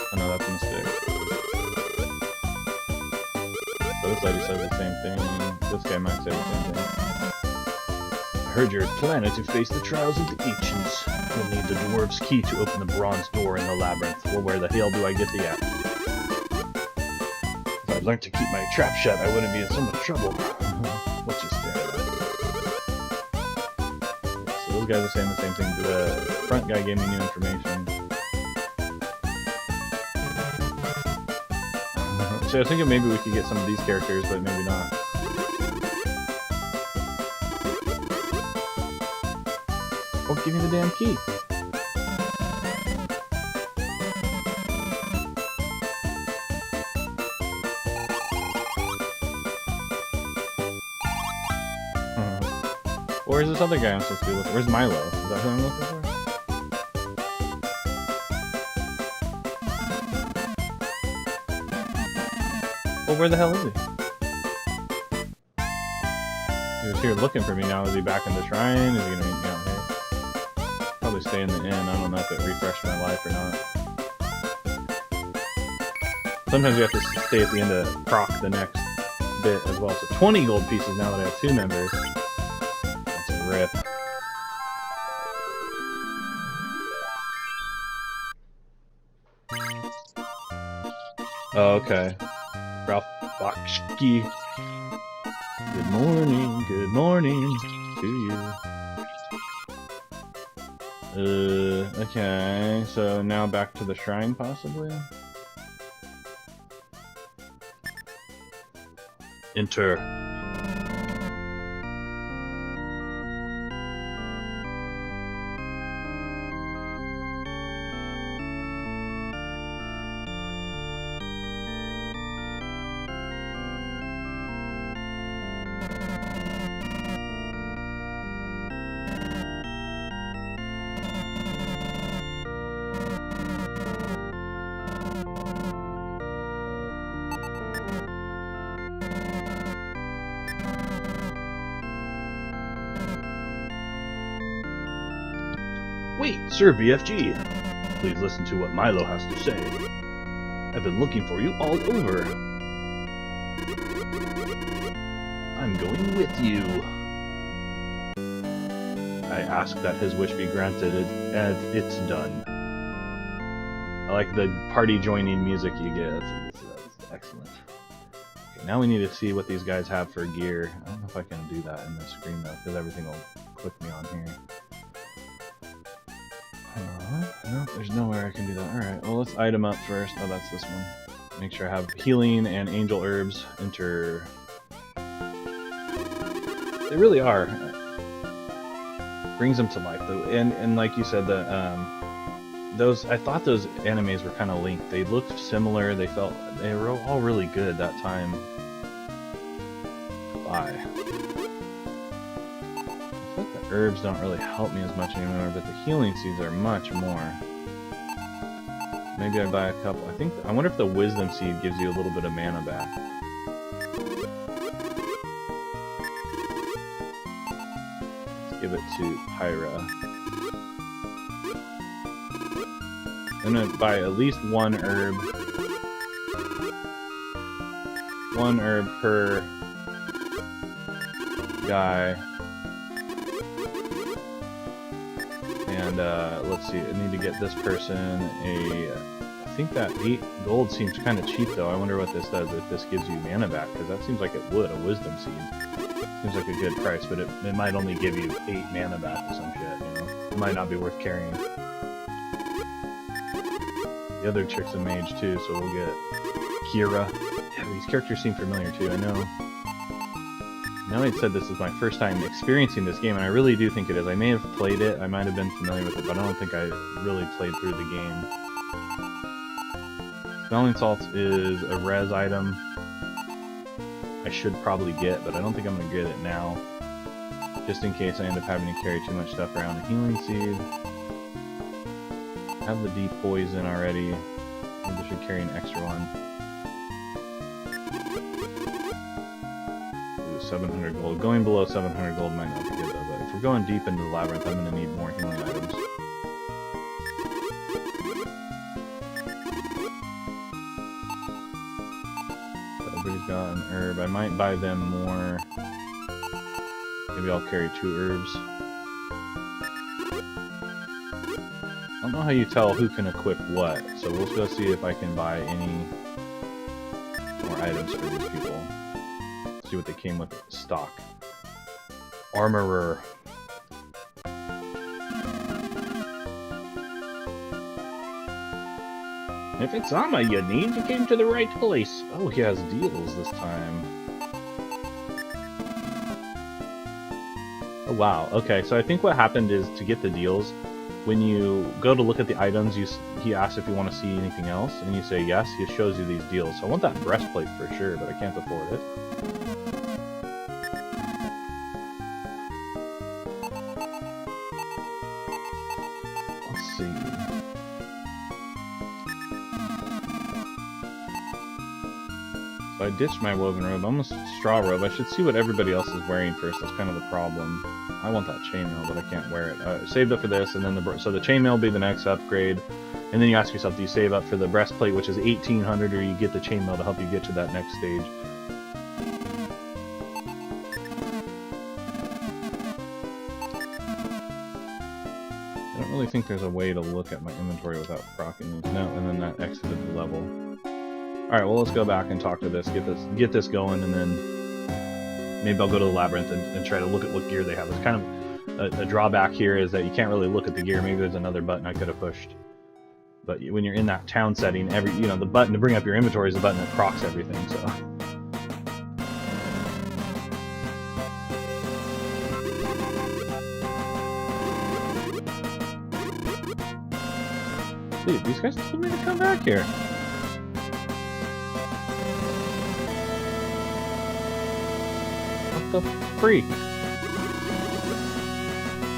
Speaker 1: Oh no, that's a mistake. So this lady says the same thing. This guy might say the same thing. I heard you're planning to face the trials of the ancients. You'll need the dwarf's key to open the bronze door in the labyrinth. Well, where the hell do I get the app? If I learned to keep my trap shut, I wouldn't be in so much trouble. What's you staring at? So those guys are saying the same thing. The front guy gave me new information. So I was thinking maybe we could get some of these characters, but maybe not. Oh, give me the damn key. Or is this other guy I'm supposed to be looking for? Where's Milo? Is that who I'm looking for? Well, where the hell is he? He was here looking for me now. Is he back in the shrine? Is he gonna meet me out here? Probably stay in the inn. I don't know if it refreshed my life or not. Sometimes you have to stay at the end to proc the next bit as well. So 20 gold pieces now that I have 2 members. That's a rip. Oh, okay. Ralph Bakshi. Good morning to you. Okay, so now back to the shrine, possibly? Enter. Wait, Sir BFG! Please listen to what Milo has to say. I've been looking for you all over. I'm going with you. I ask that his wish be granted, and it's done. I like the party joining music you get. That's excellent. Okay, now we need to see what these guys have for gear. I don't know if I can do that in the screen though, because everything will click me on here. No, there's nowhere I can do that. Alright, well let's item up first. Oh, that's this one. Make sure I have healing and angel herbs. Enter. They really are. Brings them to life though, and like you said, the I thought those animes were kind of linked. They looked similar. They were all really good that time. Bye. I thought the herbs don't really help me as much anymore, but the healing seeds are much more. Maybe I buy a couple. I wonder if the wisdom seed gives you a little bit of mana back. Let's give it to Pyra. I'm gonna buy at least one herb. One herb per guy. And let's see, I need to get this person a... I think that 8 gold seems kind of cheap though. I wonder what this does, if this gives you mana back, because that seems like it would, a wisdom seed. Seems like a good price, but it might only give you 8 mana back or some shit, you know? It might not be worth carrying. The other chick's a mage too, so we'll get Kira. Yeah, these characters seem familiar too, I know. Now I said this is my first time experiencing this game, and I really do think it is. I may have played it, I might have been familiar with it, but I don't think I really played through the game. Smelling salts is a res item I should probably get, but I don't think I'm going to get it now. Just in case I end up having to carry too much stuff around. A healing seed. I have the deep poison already. Maybe I should carry an extra one. Ooh, 700 gold. Going below 700 gold might not be good though, but if we're going deep into the labyrinth, I'm going to need more healing items. Everybody's got an herb. I might buy them more. Maybe I'll carry 2 herbs. I don't know how you tell who can equip what, so we'll go see if I can buy any more items for these people. See what they came with stock. Armorer. If it's armor you need, you came to the right place. Oh, he has deals this time. Oh wow, okay, so I think what happened is, to get the deals, when you go to look at the items, he asks if you want to see anything else, and you say yes, he shows you these deals. So I want that breastplate for sure, but I can't afford it. Let's see. So I ditched my woven robe, almost straw robe. I should see what everybody else is wearing first, that's kind of the problem. I want that chainmail, but I can't wear it. Saved up for this, and then so the chainmail will be the next upgrade. And then you ask yourself, do you save up for the breastplate, which is 1800, or you get the chainmail to help you get to that next stage? I don't really think there's a way to look at my inventory without proccing these. No, and then that exited the level. Alright, well let's go back and talk to this, get this going, and then maybe I'll go to the labyrinth and try to look at what gear they have. It's kind of a drawback here is that you can't really look at the gear. Maybe there's another button I could have pushed. But when you're in that town setting, the button to bring up your inventory is the button that procs everything, so. Dude, these guys told me to come back here. What the freak?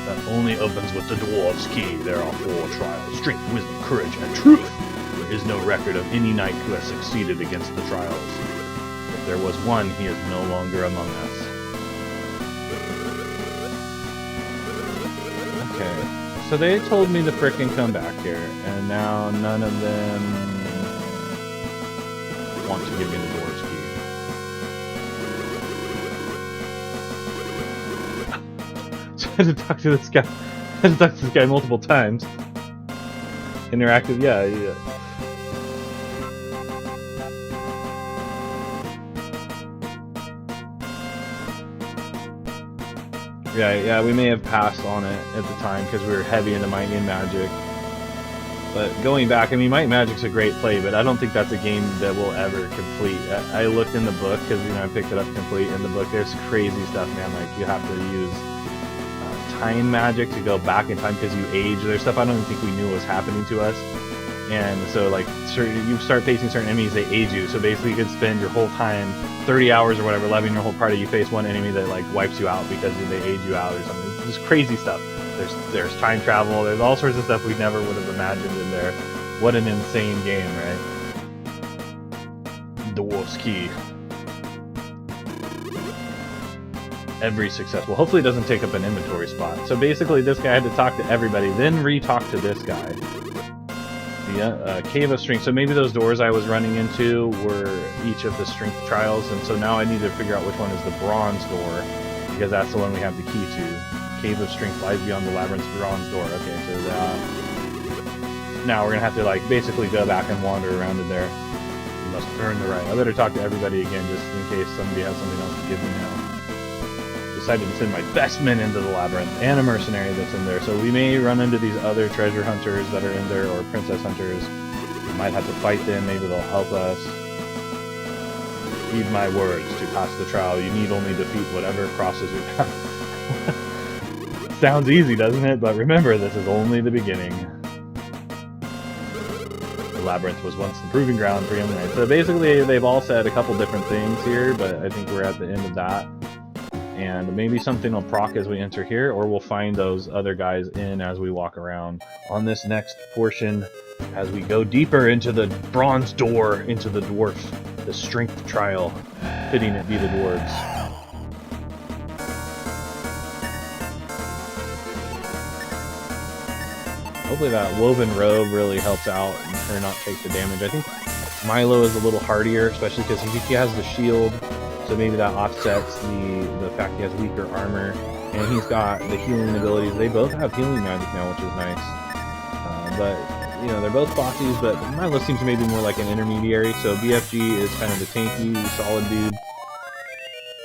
Speaker 1: That only opens with the dwarf's key. There are 4 trials: strength, wisdom, courage, and truth. There is no record of any knight who has succeeded against the trials. If there was one, he is no longer among us. Okay, So they told me to frickin' come back here, and now none of them want to give me the door's key. So I had to talk to this guy. I had to talk to this guy multiple times. Interactive, yeah. Yeah, we may have passed on it at the time because we were heavy into Might and Magic. But going back, I mean, Might and Magic's a great play, but I don't think that's a game that we'll ever complete. I looked in the book because, you know, I picked it up complete in the book. There's crazy stuff, man. Like, you have to use time magic to go back in time because you age. There's stuff I don't even think we knew was happening to us. And so, like, you start facing certain enemies, they age you. So basically, you could spend your whole time, 30 hours or whatever, leveling your whole party. You face one enemy that, like, wipes you out because they age you out or something. It's just crazy stuff. There's time travel. There's all sorts of stuff we never would have imagined in there. What an insane game, right? Dwarf's Key. Every successful. Hopefully, it doesn't take up an inventory spot. So basically, this guy had to talk to everybody, then re-talk to this guy. The Cave of Strength. So maybe those doors I was running into were each of the strength trials, and so now I need to figure out which one is the bronze door, because that's the one we have the key to. Cave of Strength lies beyond the labyrinth's bronze door. Okay, so now we're gonna have to, like, basically go back and wander around in there. You must earn the right. I better talk to everybody again just in case somebody has something else to give me now. Decided to send my best men into the labyrinth and a mercenary that's in there, so we may run into these other treasure hunters that are in there, or princess hunters. We might have to fight them. Maybe they'll help us. Heed my words. To pass the trial, you need only defeat whatever crosses your path. Sounds easy, doesn't it? But remember, this is only the beginning. The labyrinth was once the proving ground for young knights. So basically, they've all said a couple different things here, but I think we're at the end of that. And maybe something will proc as we enter here, or we'll find those other guys in as we walk around on this next portion as we go deeper into the bronze door, into the dwarf, the strength trial, fitting it be the dwarves. Hopefully that woven robe really helps out and her not take the damage. I think Milo is a little hardier, especially because he has the shield. So maybe that offsets the fact he has weaker armor, and he's got the healing abilities. They both have healing magic now, which is nice. But you know, they're both bosses, but Milo seems maybe more like an intermediary. So BFG is kind of the tanky, solid dude.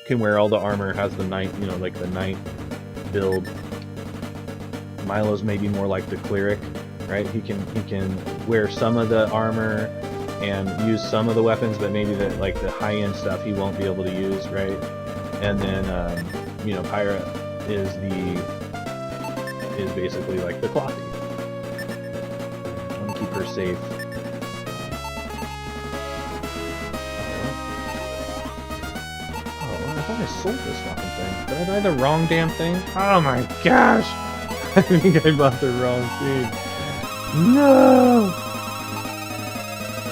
Speaker 1: Can wear all the armor, has the knight, you know, like the knight build. Milo's maybe more like the cleric, right? He can wear some of the armor and use some of the weapons, but maybe the high-end stuff he won't be able to use, right? And then you know, Pyra is basically like the clothy. I want to keep her safe. Oh, I thought I sold this fucking thing. Did I buy the wrong damn thing? Oh my gosh! I think I bought the wrong thing. No!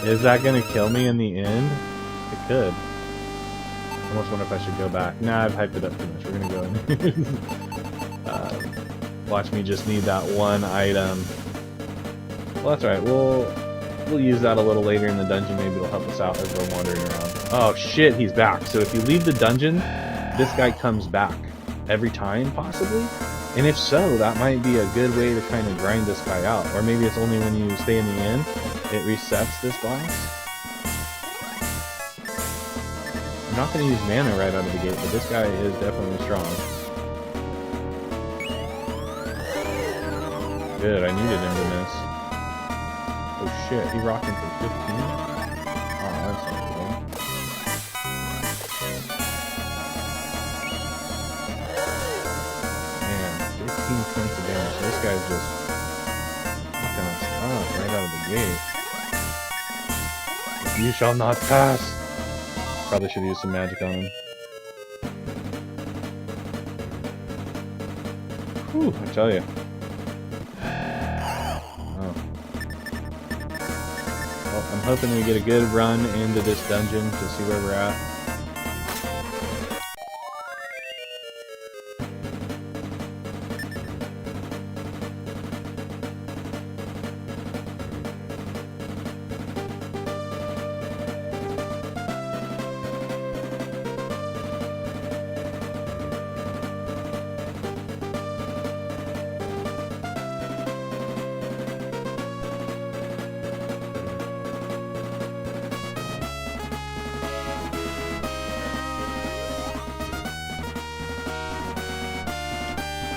Speaker 1: Is that gonna kill me in the end? It could. I almost wonder if I should go back. Nah, I've hyped it up too much. We're gonna go in. Watch me just need that one item. Well, that's alright. We'll use that a little later in the dungeon. Maybe it'll help us out as we're wandering around. Oh shit, he's back. So if you leave the dungeon, this guy comes back every time, possibly? And if so, that might be a good way to kind of grind this guy out. Or maybe it's only when you stay in the inn, it resets this boss. I'm not going to use mana right out of the gate, but this guy is definitely strong. Good, I needed him to miss. Oh shit, he rocked him for 15? Oh, that's not cool. Man, 15 points of damage. This guy's just fucking us up right out of the gate. You shall not pass! Probably should use some magic on him. Whew, I tell you. I'm hoping we get a good run into this dungeon to see where we're at.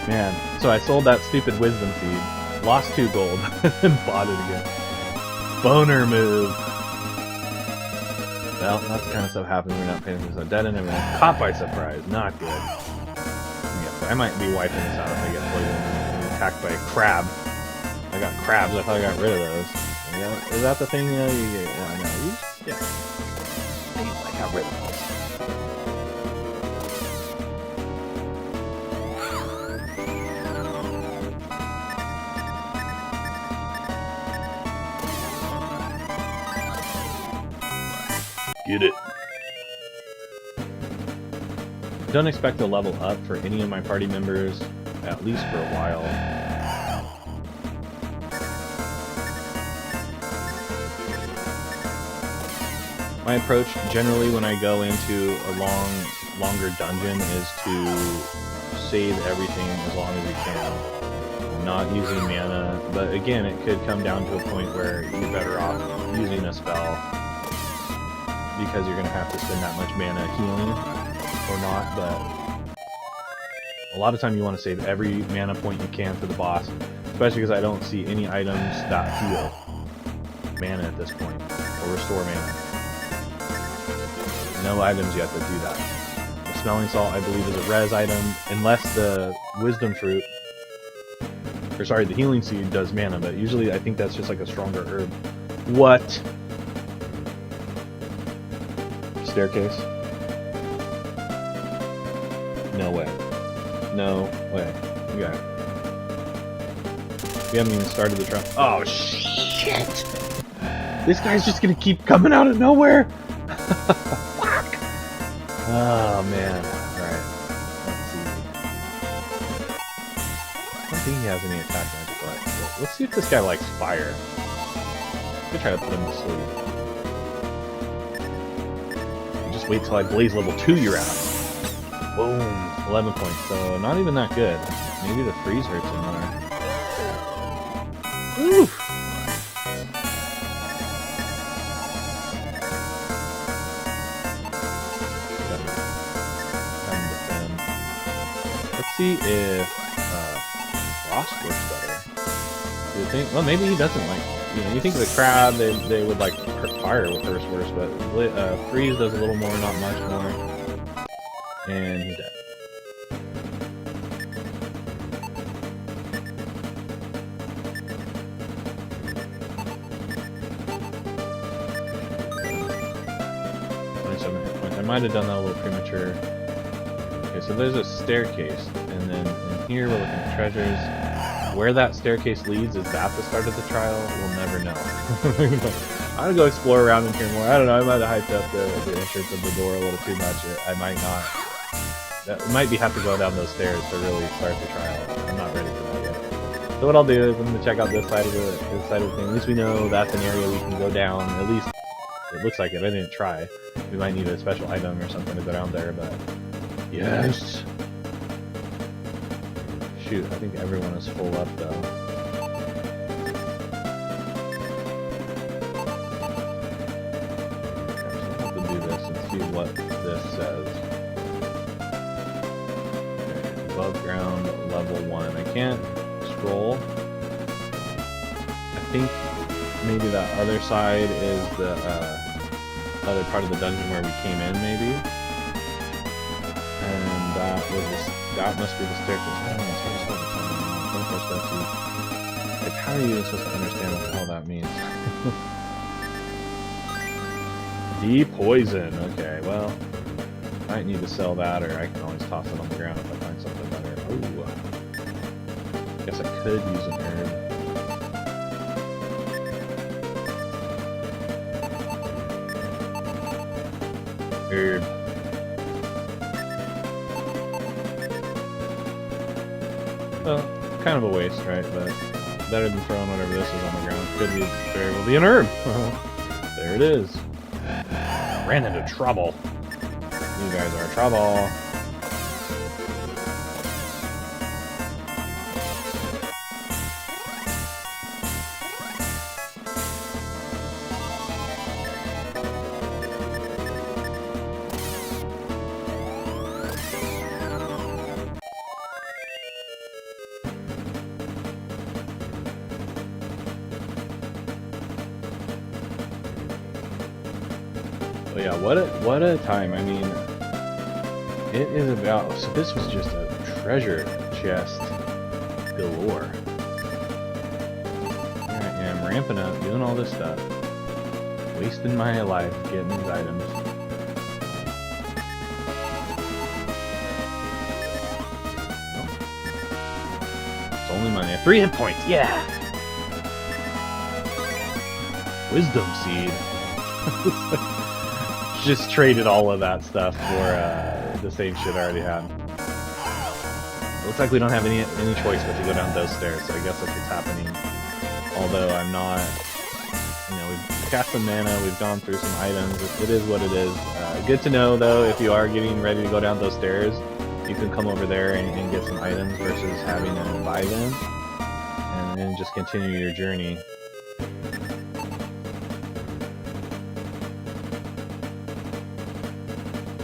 Speaker 1: Man, so I sold that stupid wisdom seed, lost 2 gold, and bought it again. Boner move. Well, that's the kind of stuff happens when you're not paying attention. Dead and everyone caught by surprise. Not good. Yeah, I might be wiping this out if I get poisoned and attacked by a crab. I got crabs. I thought I got rid of those. Yeah, is that the thing? Yeah, I know. Yeah. I got rid of those. Get it. Don't expect to level up for any of my party members, at least for a while. My approach generally when I go into a longer dungeon is to save everything as long as you can. I'm not using mana, but again, it could come down to a point where you're better off using a spell because you're going to have to spend that much mana healing or not, but a lot of time you want to save every mana point you can for the boss, especially because I don't see any items that heal mana at this point, or restore mana. No items yet that do that. The smelling salt, I believe, is a res item, unless the wisdom fruit, or sorry, the healing seed does mana, but usually I think that's just like a stronger herb. What? Staircase? No way. No way. Okay. We haven't even started the trial. Oh, shit! This guy's just gonna keep coming out of nowhere! Fuck! Oh, man. Alright. Let's see. I don't think he has any attack magic, but let's see if this guy likes fire. I'm gonna try to put him to sleep. Just wait till I blaze level 2 your ass. Boom. 11 points, so not even that good. Maybe the freeze hurts him more. Oof! Let's see if Frost works better. Do you think? Well, maybe he doesn't like. You know, you think of the crab, they would like fire with first worse, but freeze does a little more, not much more. And he's dead. I might have done that a little premature. Okay, so there's a staircase, and then in here we're looking at treasures. Where that staircase leads, is that the start of the trial? We'll never know. I'm gonna go explore around in here more. I don't know, I might have hyped up the entrance of the door a little too much. I might not. That might have to go down those stairs to really start the trial. I'm not ready for that yet. So what I'll do is I'm gonna check out this side of the thing. At least we know that's an area we can go down. At least it looks like it. I didn't try. We might need a special item or something to go down there, but yes. Shoot, I think everyone is full up though. Okay, so I'll have to do this and see what this says. Okay, above ground, level 1. I can't scroll. I think maybe that other side is the other part of the dungeon where we came in, maybe. And that must be the staircase. Like, how are you even supposed to understand what the hell that means? De-poison. Okay, well, I might need to sell that, or I can always toss it on the ground if I find something better. Ooh. Guess I could use an herb. Herb. Well, kind of a waste, right? But better than throwing whatever this is on the ground. Could be very well be an herb. There it is. Ran into trouble. You guys are trouble. But yeah, what a time. I mean, it is about. So this was just a treasure chest galore. Here I am ramping up, doing all this stuff, wasting my life getting these items. It's only money. 3 hit points. Yeah. Wisdom seed. Just traded all of that stuff for the same shit I already had. Looks like we don't have any choice but to go down those stairs, so I guess that's what's happening. Although I'm not, you know, we've cast some mana, we've gone through some items, it is what it is. Good to know though, if you are getting ready to go down those stairs, you can come over there and get some items versus having to buy them, and then just continue your journey.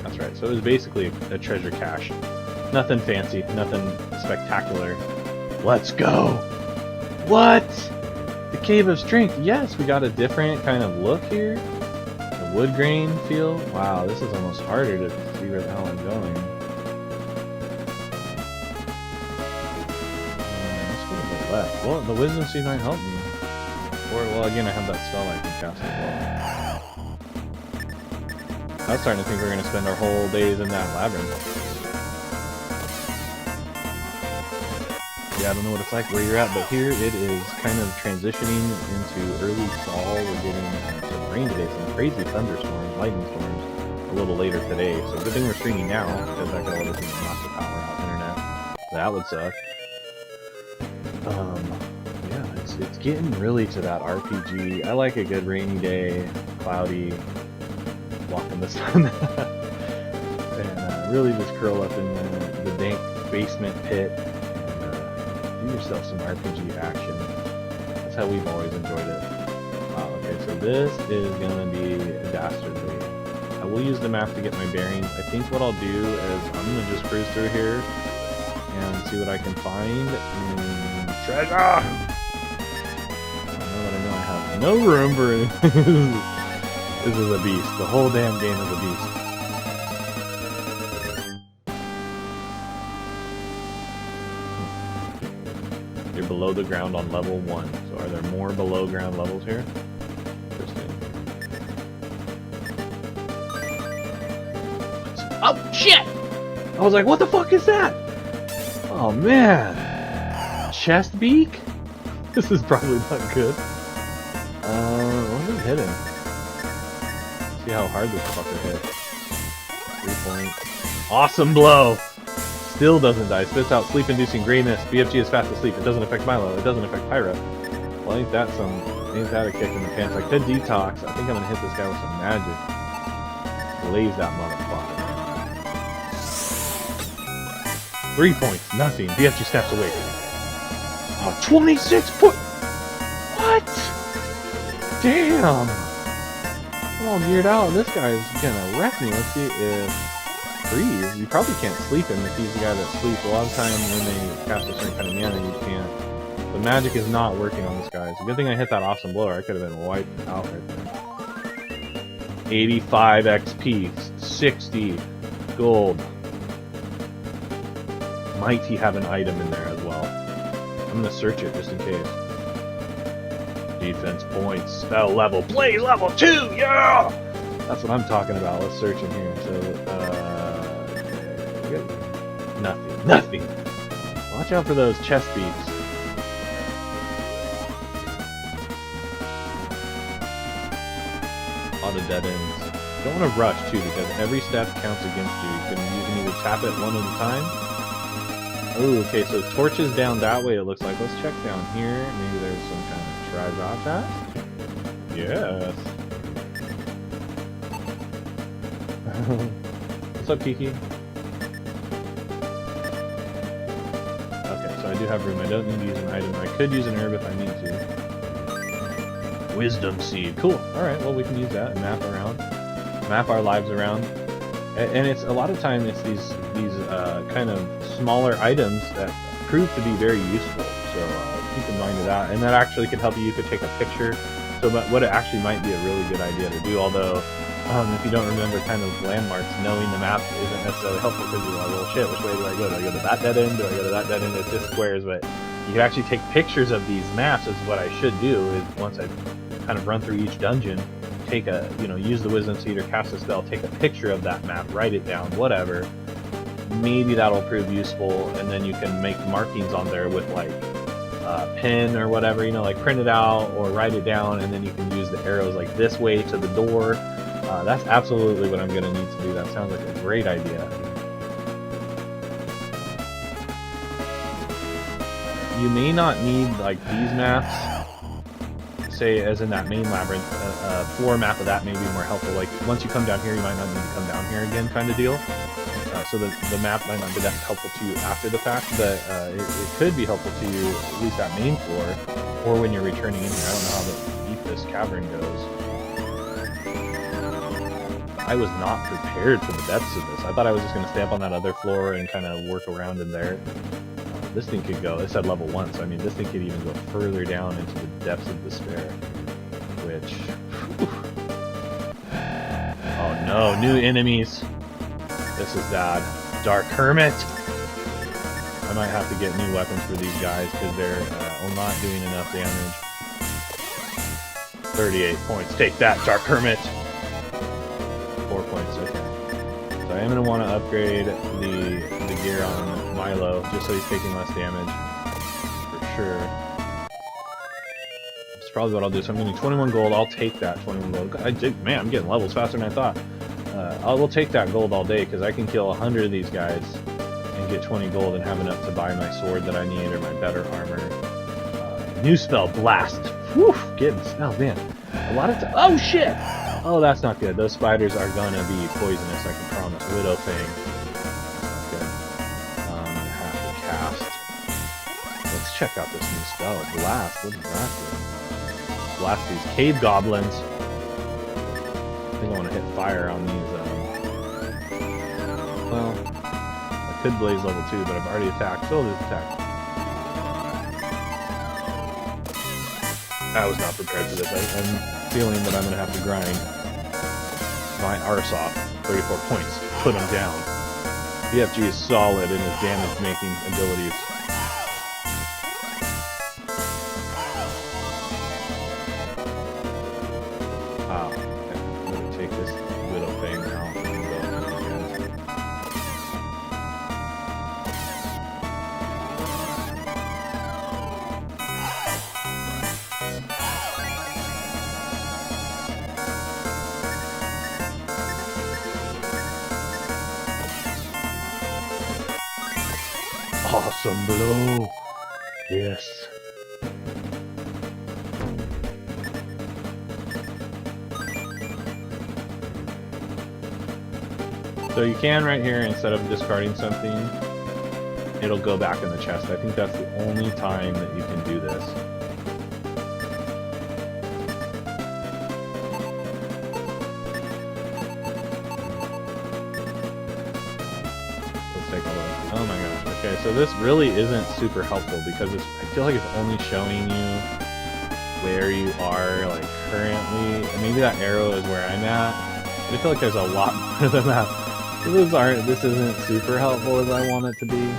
Speaker 1: That's right, so it was basically a treasure cache. Nothing fancy, nothing spectacular. Let's go! What? The Cave of Strength. Yes, we got a different kind of look here. The wood grain feel. Wow, this is almost harder to see where the hell I'm going. Let's go to the left. Well, the Wisdom Seed might help me. Or, well, again, I have that spell I can cast as well. I was starting to think we were going to spend our whole days in that labyrinth. Yeah, I don't know what it's like where you're at, but here it is kind of transitioning into early fall. We're getting some rain today, some crazy thunderstorms, lightning storms a little later today. So good thing we're streaming now, because I could always knock the power out internet. That would suck. Yeah, it's getting really to that RPG. I like a good rainy day, cloudy, walk in the sun, and really just curl up in the dank basement pit. Do yourself some RPG action. That's how we've always enjoyed it. Wow, okay, so this is gonna be dastardly. I will use the map to get my bearings. I think what I'll do is I'm gonna just cruise through here and see what I can find in treasure! I know I have no room for it. This is a beast. The whole damn game is a beast. You're below the ground on level 1. So are there more below ground levels here? Interesting. Oh shit! I was like, what the fuck is that? Oh man! Chest beak? This is probably not good. What is it hitting? See how hard this fucker hits. 3 points. Awesome blow! Still doesn't die. Spits out sleep-inducing grayness. BFG is fast asleep. It doesn't affect Milo. It doesn't affect Pyra. Well, ain't that a kick in the pants? I could detox. I think I'm gonna hit this guy with some magic. Blaze that motherfucker. 3 points. Nothing. BFG snaps awake. Oh, 26 points. What? Damn. I'm all geared out. This guy's gonna wreck me. Let's see if freeze. You probably can't sleep him if he's the guy that sleeps. A lot of times when they cast a certain kind of mana, you can't. The magic is not working on this guy. It's a good thing I hit that awesome blower. I could have been wiped out right there. 85 XP, 60 gold. Might he have an item in there as well? I'm gonna search it just in case. Defense points, spell level, play level 2, yeah! That's what I'm talking about. Let's search in here. So, Nothing. Watch out for those chest beaks. A lot of dead ends. You don't want to rush too, because every step counts against you. You can either tap it one at a time. Oh, okay, so torches down that way it looks like. Let's check down here. Maybe there's some kind of treasure chest. Yes. What's up, Kiki? I do have room. I don't need to use an item. I could use an herb if I need to. Wisdom seed. Cool. Alright, well we can use that and map our lives around. And it's a lot of time it's these kind of smaller items that prove to be very useful. So keep in mind of that. And that actually could help you. You could take a picture. So what it actually might be a really good idea to do, although If you don't remember kind of landmarks, knowing the map isn't necessarily helpful because you're like, well, shit, which way do I go? Do I go to that dead end? Do I go to that dead end? It's just squares, but you can actually take pictures of these maps. Is what I should do. Is once I kind of run through each dungeon, take a, use the wisdom seed or cast a spell, take a picture of that map, write it down, whatever. Maybe that'll prove useful, and then you can make markings on there with like pen or whatever, like print it out or write it down, and then you can use the arrows like this way to the door. That's absolutely what I'm going to need to do. That sounds like a great idea. You may not need like these maps, say as in that main labyrinth. Floor map of that may be more helpful. Like once you come down here, you might not need to come down here again, kind of deal. So the map might not be that helpful to you after the fact, but it could be helpful to you at least that main floor, or when you're returning in here. I don't know how deep this cavern goes. I was not prepared for the depths of this. I thought I was just going to stay up on that other floor and kind of work around in there. This thing could go, it said level 1, so I mean this thing could even go further down into the depths of despair. Which, whew. Oh no, new enemies. This is bad. Dark Hermit! I might have to get new weapons for these guys because they're not doing enough damage. 38 points. Take that, Dark Hermit! 4 points, okay. So I am going to want to upgrade the gear on Milo just so he's taking less damage. For sure. That's probably what I'll do. So I'm getting 21 gold. I'll take that 21 gold. Man, I'm getting levels faster than I thought. I will take that gold all day because I can kill 100 of these guys and get 20 gold and have enough to buy my sword that I need or my better armor. New spell, Blast. Whew, getting spells, man. A lot of time. Oh shit! Oh, that's not good. Those spiders are gonna be poisonous, I can promise. Widow Fang. Good. I'm gonna have to cast. Let's check out this new spell, Blast. What does that do? Blast these cave goblins. I think I want to hit fire on these, well, I could blaze level 2, but I've already attacked, so I'll just attack. I was not prepared for this. I'm feeling that I'm going to have to grind my arse off. 34 points. Put him down. BFG is solid in his damage-making abilities. Awesome blow. Yes. So you can right here, instead of discarding something, it'll go back in the chest. I think that's the only time that you can do this. Let's take a look. Oh my gosh. Okay, so this really isn't super helpful because I feel like it's only showing you where you are, like, currently. And maybe that arrow is where I'm at. But I feel like there's a lot more than that. This isn't super helpful as I want it to be.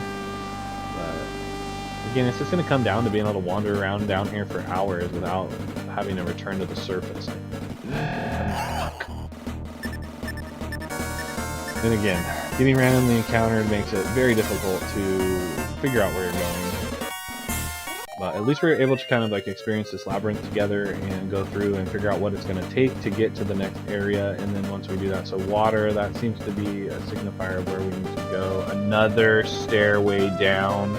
Speaker 1: But again, it's just going to come down to being able to wander around down here for hours without having to return to the surface. And again, getting randomly encountered makes it very difficult to figure out where you're going. But at least we're able to kind of like experience this labyrinth together and go through and figure out what it's going to take to get to the next area. And then once we do that, so water, that seems to be a signifier of where we need to go. Another stairway down.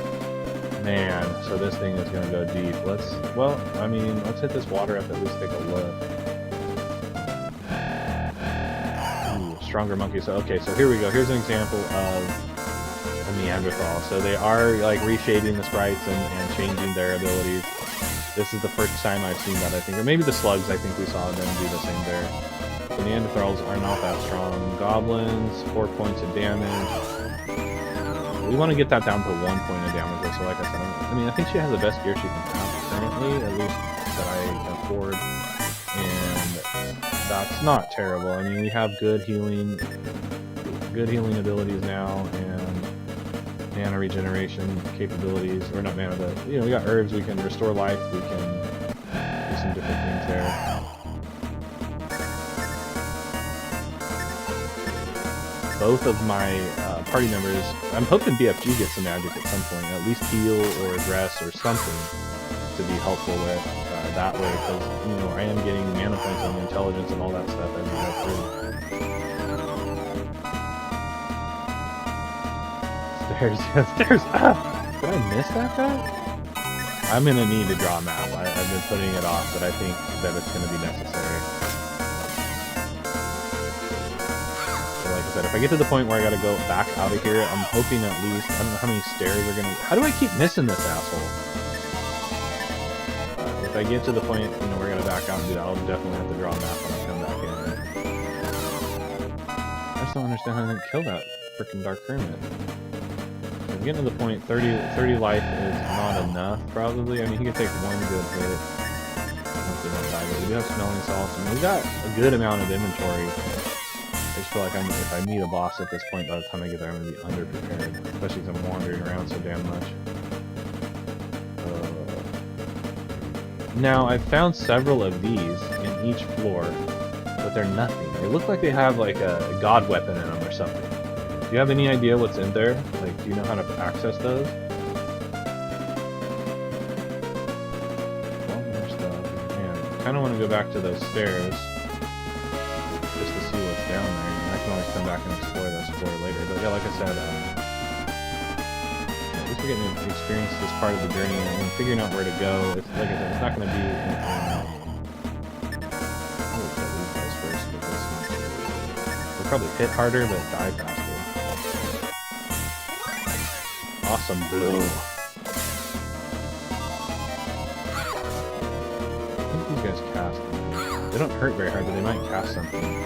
Speaker 1: Man, so this thing is going to go deep. Let's hit this water up, at least take a look. Stronger monkey. So okay, so here we go. Here's an example of a Neanderthal. So they are like reshading the sprites and changing their abilities. This is the first time I've seen that, I think, or maybe the slugs. I think we saw them do the same there. The Neanderthals are not that strong. Goblins, 4 points of damage. We want to get that down to 1 point of damage. So like I said, I think she has the best gear she can have currently, at least that I can afford. And that's not terrible. I mean, we have good healing abilities now, and mana regeneration capabilities, or not mana, but you know, we got herbs, we can restore life, we can do some different things there. Both of my party members, I'm hoping BFG gets some magic at some point, at least heal or address or something to be helpful with that way, because you know, I am getting mana points on intelligence and all that stuff as we go through. Stairs, yeah, stairs. Ah! Did I miss that guy? I'm gonna need to draw a map. I've been putting it off, but I think that it's gonna be necessary. Like I said, if I get to the point where I gotta go back out of here, I'm hoping at least, I don't know how many stairs are gonna... How do I keep missing this asshole? If I get to the point, you know, we're gonna back out and do that, I'll definitely have to draw a map when I come back in. I just don't understand how I didn't kill that freaking Dark Hermit. I'm getting to the point, 30 life is not enough, probably. I mean, he could take one good hit. Hopefully not die, but we do have smelling salts, and we got a good amount of inventory. I just feel like if I meet a boss at this point, by the time I get there, I'm going to be underprepared. Especially because I'm wandering around so damn much. Now, I've found several of these in each floor, but they're nothing. They look like they have like a god weapon in them or something. Do you have any idea what's in there? Like, do you know how to access those? Well, there's stuff. Man, I kind of want to go back to those stairs. Just to see what's down there. And I can always come back and explore those floor later. But yeah, like I said, at least we're getting to experience this part of the journey and figuring out where to go. It's, like I said, it's not going to be I'll kill these guys first, because they'll probably hit harder, but die faster. Awesome blue. I think these guys cast. They don't hurt very hard, but they might cast something.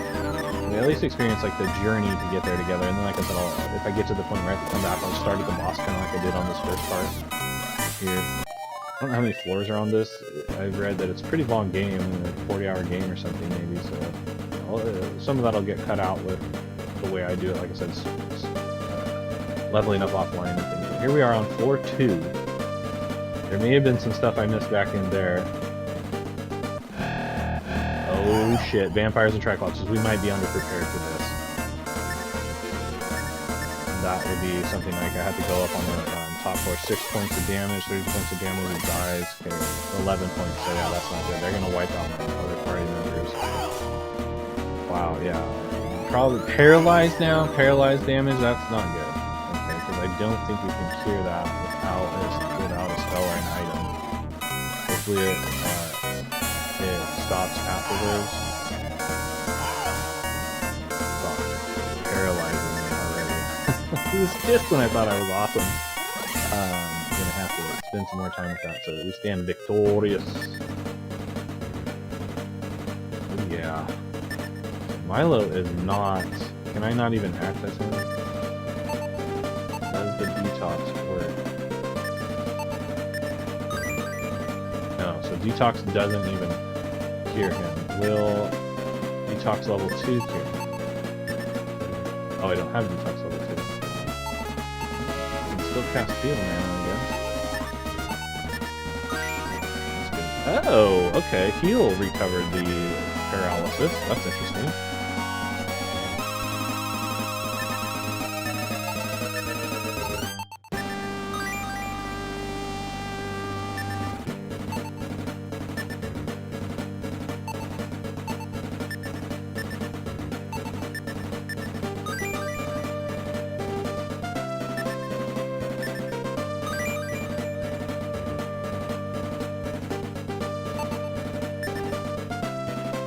Speaker 1: We at least experience like the journey to get there together, and then like I said, if I get to the point where I have to come back, I'll start at the boss, kind of like I did on this first part here. I don't know how many floors are on this. I've read that it's a pretty long game, a 40-hour game or something maybe, so some of that will get cut out with the way I do it. Like I said, leveling up offline and things. Here we are on floor 2. There may have been some stuff I missed back in there. Oh shit, vampires and Triclopses. We might be underprepared for this. That would be something like I have to go up on the top floor. 6 points of damage, 30 points of damage, it dies. Okay, 11 points, so yeah, that's not good. They're gonna wipe out my other party members. Wow, yeah. Probably paralyzed now, paralyzed damage, that's not good. I don't think we can clear that without a spell or an item. Hopefully it stops afterwards. Stop paralyzing me already. It was just when I thought I was awesome. I'm gonna have to spend some more time with that so that we stand victorious. Oh yeah. Milo is not... Can I not even access him? The detox work. No, so detox doesn't even cure him. Will detox level 2 cure him? Oh, I don't have detox level 2. I can still cast Heal Mana, I guess. Oh, okay. Heal recovered the paralysis. That's interesting.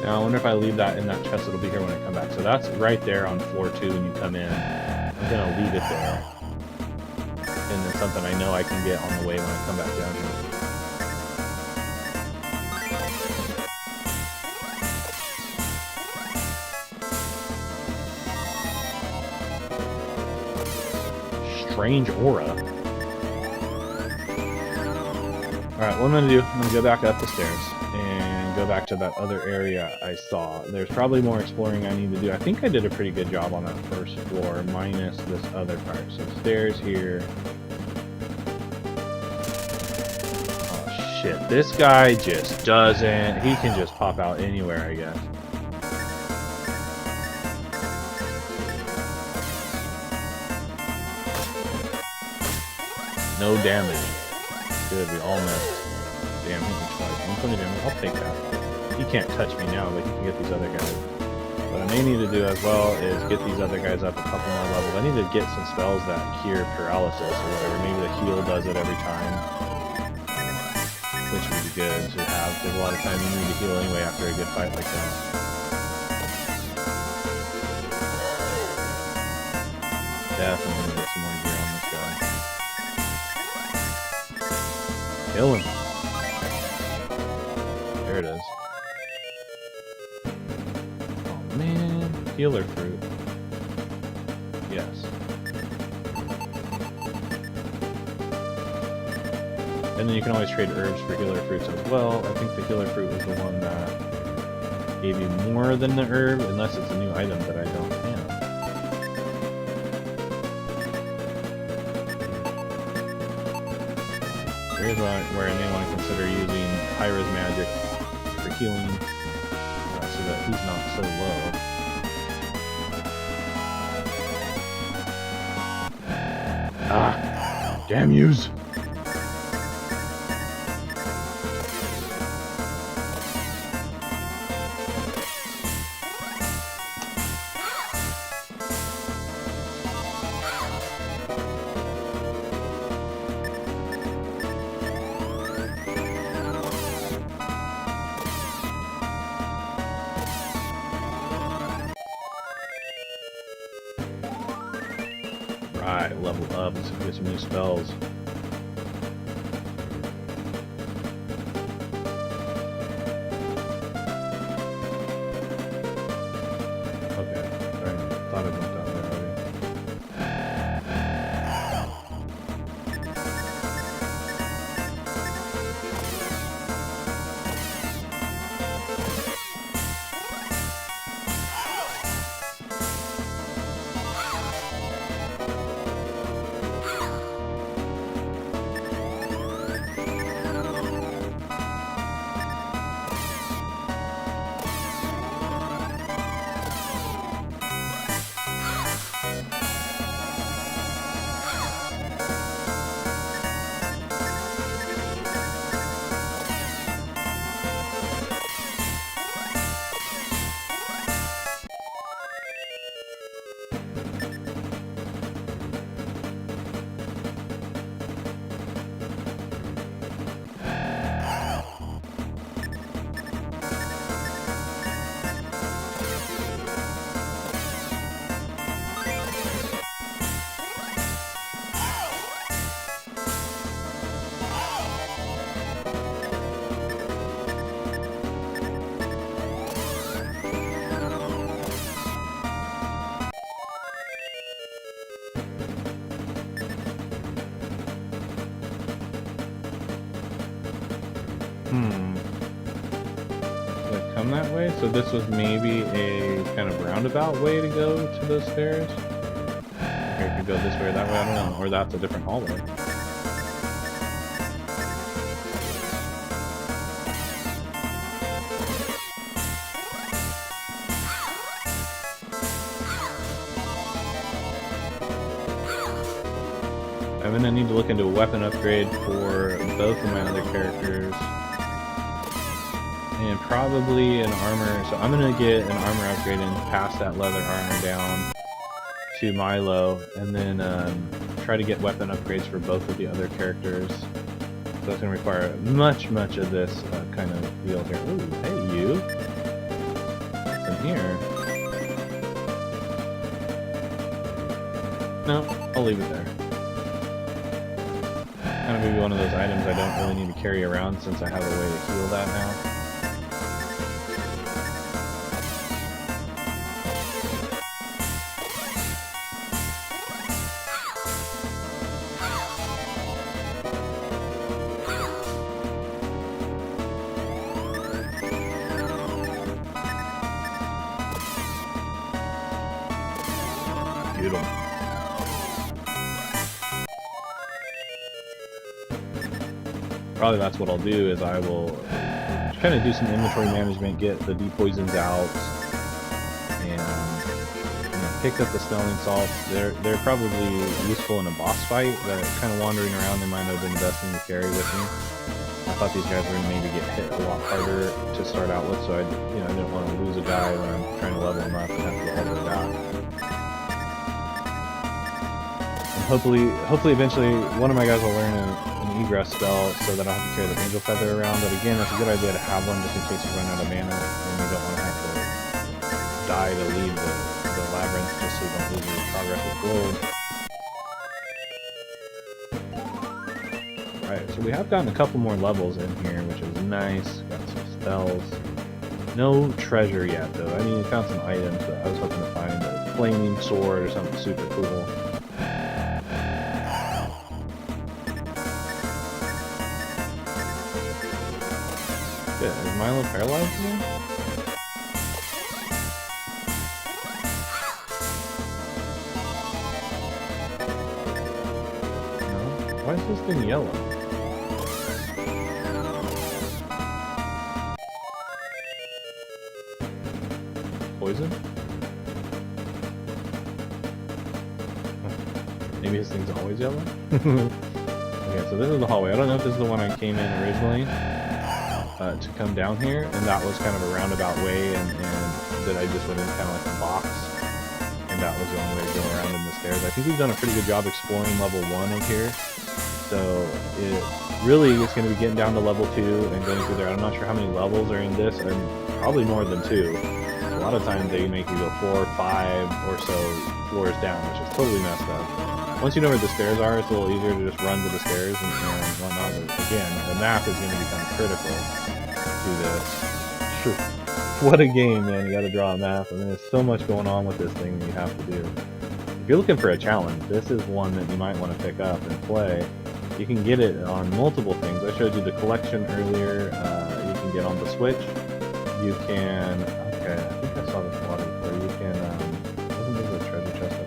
Speaker 1: Now, I wonder if I leave that in that chest, it'll be here when I come back. So that's right there on floor 2 when you come in. I'm going to leave it there. And then something I know I can get on the way when I come back down here. Strange aura. Alright, what I'm going to do, I'm going to go back up the stairs and go go back to that other area I saw. There's probably more exploring I need to do. I think I did a pretty good job on that first floor, minus this other part. So stairs here. Oh shit, this guy just doesn't... He can just pop out anywhere, I guess. No damage. Good, we all missed. Damn, hit me twice. 120 damage, I'll take that. He can't touch me now, but he can get these other guys. What I may need to do as well is get these other guys up a couple more levels. I need to get some spells that cure paralysis or whatever. Maybe the heal does it every time. Which would be good to have, because a lot of times you need to heal anyway after a good fight like that. Definitely get some more gear on this guy. Kill him. There it is. Oh man, healer fruit. Yes. And then you can always trade herbs for healer fruits as well. I think the healer fruit was the one that gave you more than the herb, unless it's a new item that I don't have. Here's where I may want to consider using high-res magic for healing, so that he's not so low. Ah! Damn yous! Right, level up, let's get some new spells. Okay, I thought I went down there already. Did I come that way? So this was maybe a kind of roundabout way to go to those stairs? Okay, I could go this way or that way, I don't know. Or that's a different hallway. I'm gonna need to look into a weapon upgrade for both of my other characters. And probably an armor, so I'm gonna get an armor upgrade and pass that leather armor down to Milo, and then try to get weapon upgrades for both of the other characters. So that's gonna require much of this kind of deal here. Ooh, hey you! What's in here? No, I'll leave it there. Kind of maybe one of those items I don't really need to carry around since I have a way to heal that now. shoot them. Probably that's what I'll do, is I will kind of do some inventory management, get the depoisons out, and pick up the smelling salts. They're probably useful in a boss fight, but kind of wandering around, they might not have been the best thing to carry with me. I thought these guys were going to maybe get hit a lot harder to start out with, so I didn't want to lose a guy when I'm trying to level him up and have to go all the way back. And hopefully eventually one of my guys will learn an egress spell so that I don't have to carry the angel feather around, but again, it's a good idea to have one just in case you run out of mana and you don't want to have to die to leave the labyrinth, just so you don't lose your progress with gold. Alright, so we have gotten a couple more levels in here, which is nice. Got some spells. No treasure yet, though. I mean, we found some items, but I was hoping to find a flaming sword or something super cool. Is Milo paralyzed again? No? Why is this thing yellow? Poison? Maybe this thing's always yellow? Okay, so this is the hallway. I don't know if this is the one I came in originally. To come down here, and that was kind of a roundabout way, and that I just went in kind of like a box, and that was the only way to go around in the stairs. I think we've done a pretty good job exploring level 1 of here, so it really is going to be getting down to level 2 and going through there. I'm not sure how many levels are in this, and probably more than 2. A lot of times they make you go 4 or 5 or so floors down, which is totally messed up. Once you know where the stairs are, it's a little easier to just run to the stairs and whatnot. But again, the map is going to become critical to this. What a game, man. You got to draw a map. I mean, there's so much going on with this thing that you have to do. If you're looking for a challenge, this is one that you might want to pick up and play. You can get it on multiple things. I showed you the collection earlier. You can get on the Switch. You can... Okay, I think I saw this water before. You can... wasn't this a treasure chest?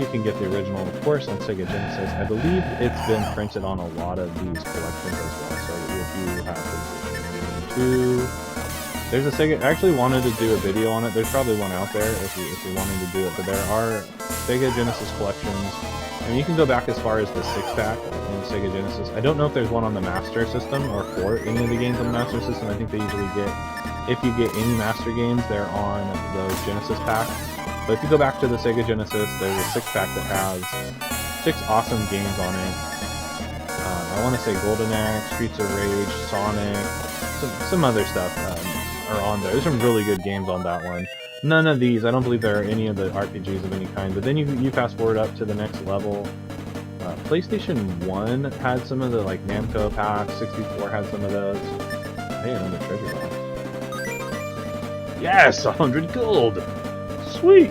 Speaker 1: You can get the original, of course, on Sega Genesis. I believe it's been printed on a lot of these collections as well. So if you have PlayStation 2, there's a Sega. I actually wanted to do a video on it. There's probably one out there if you're wanting to do it. But there are Sega Genesis collections. I mean, you can go back as far as the 6-pack in Sega Genesis. I don't know if there's one on the Master System or for any of the games on the Master System. I think they usually get, if you get any Master games, they're on those Genesis packs. But if you go back to the Sega Genesis, there's a 6-pack that has 6 awesome games on it. I want to say Golden Axe, Streets of Rage, Sonic, some other stuff are on there. There's some really good games on that one. None of these, I don't believe there are any of the RPGs of any kind. But then you fast forward up to the next level. PlayStation 1 had some of the like Namco packs, 64 had some of those. Hey, another treasure box. Yes, 100 gold! Sweet!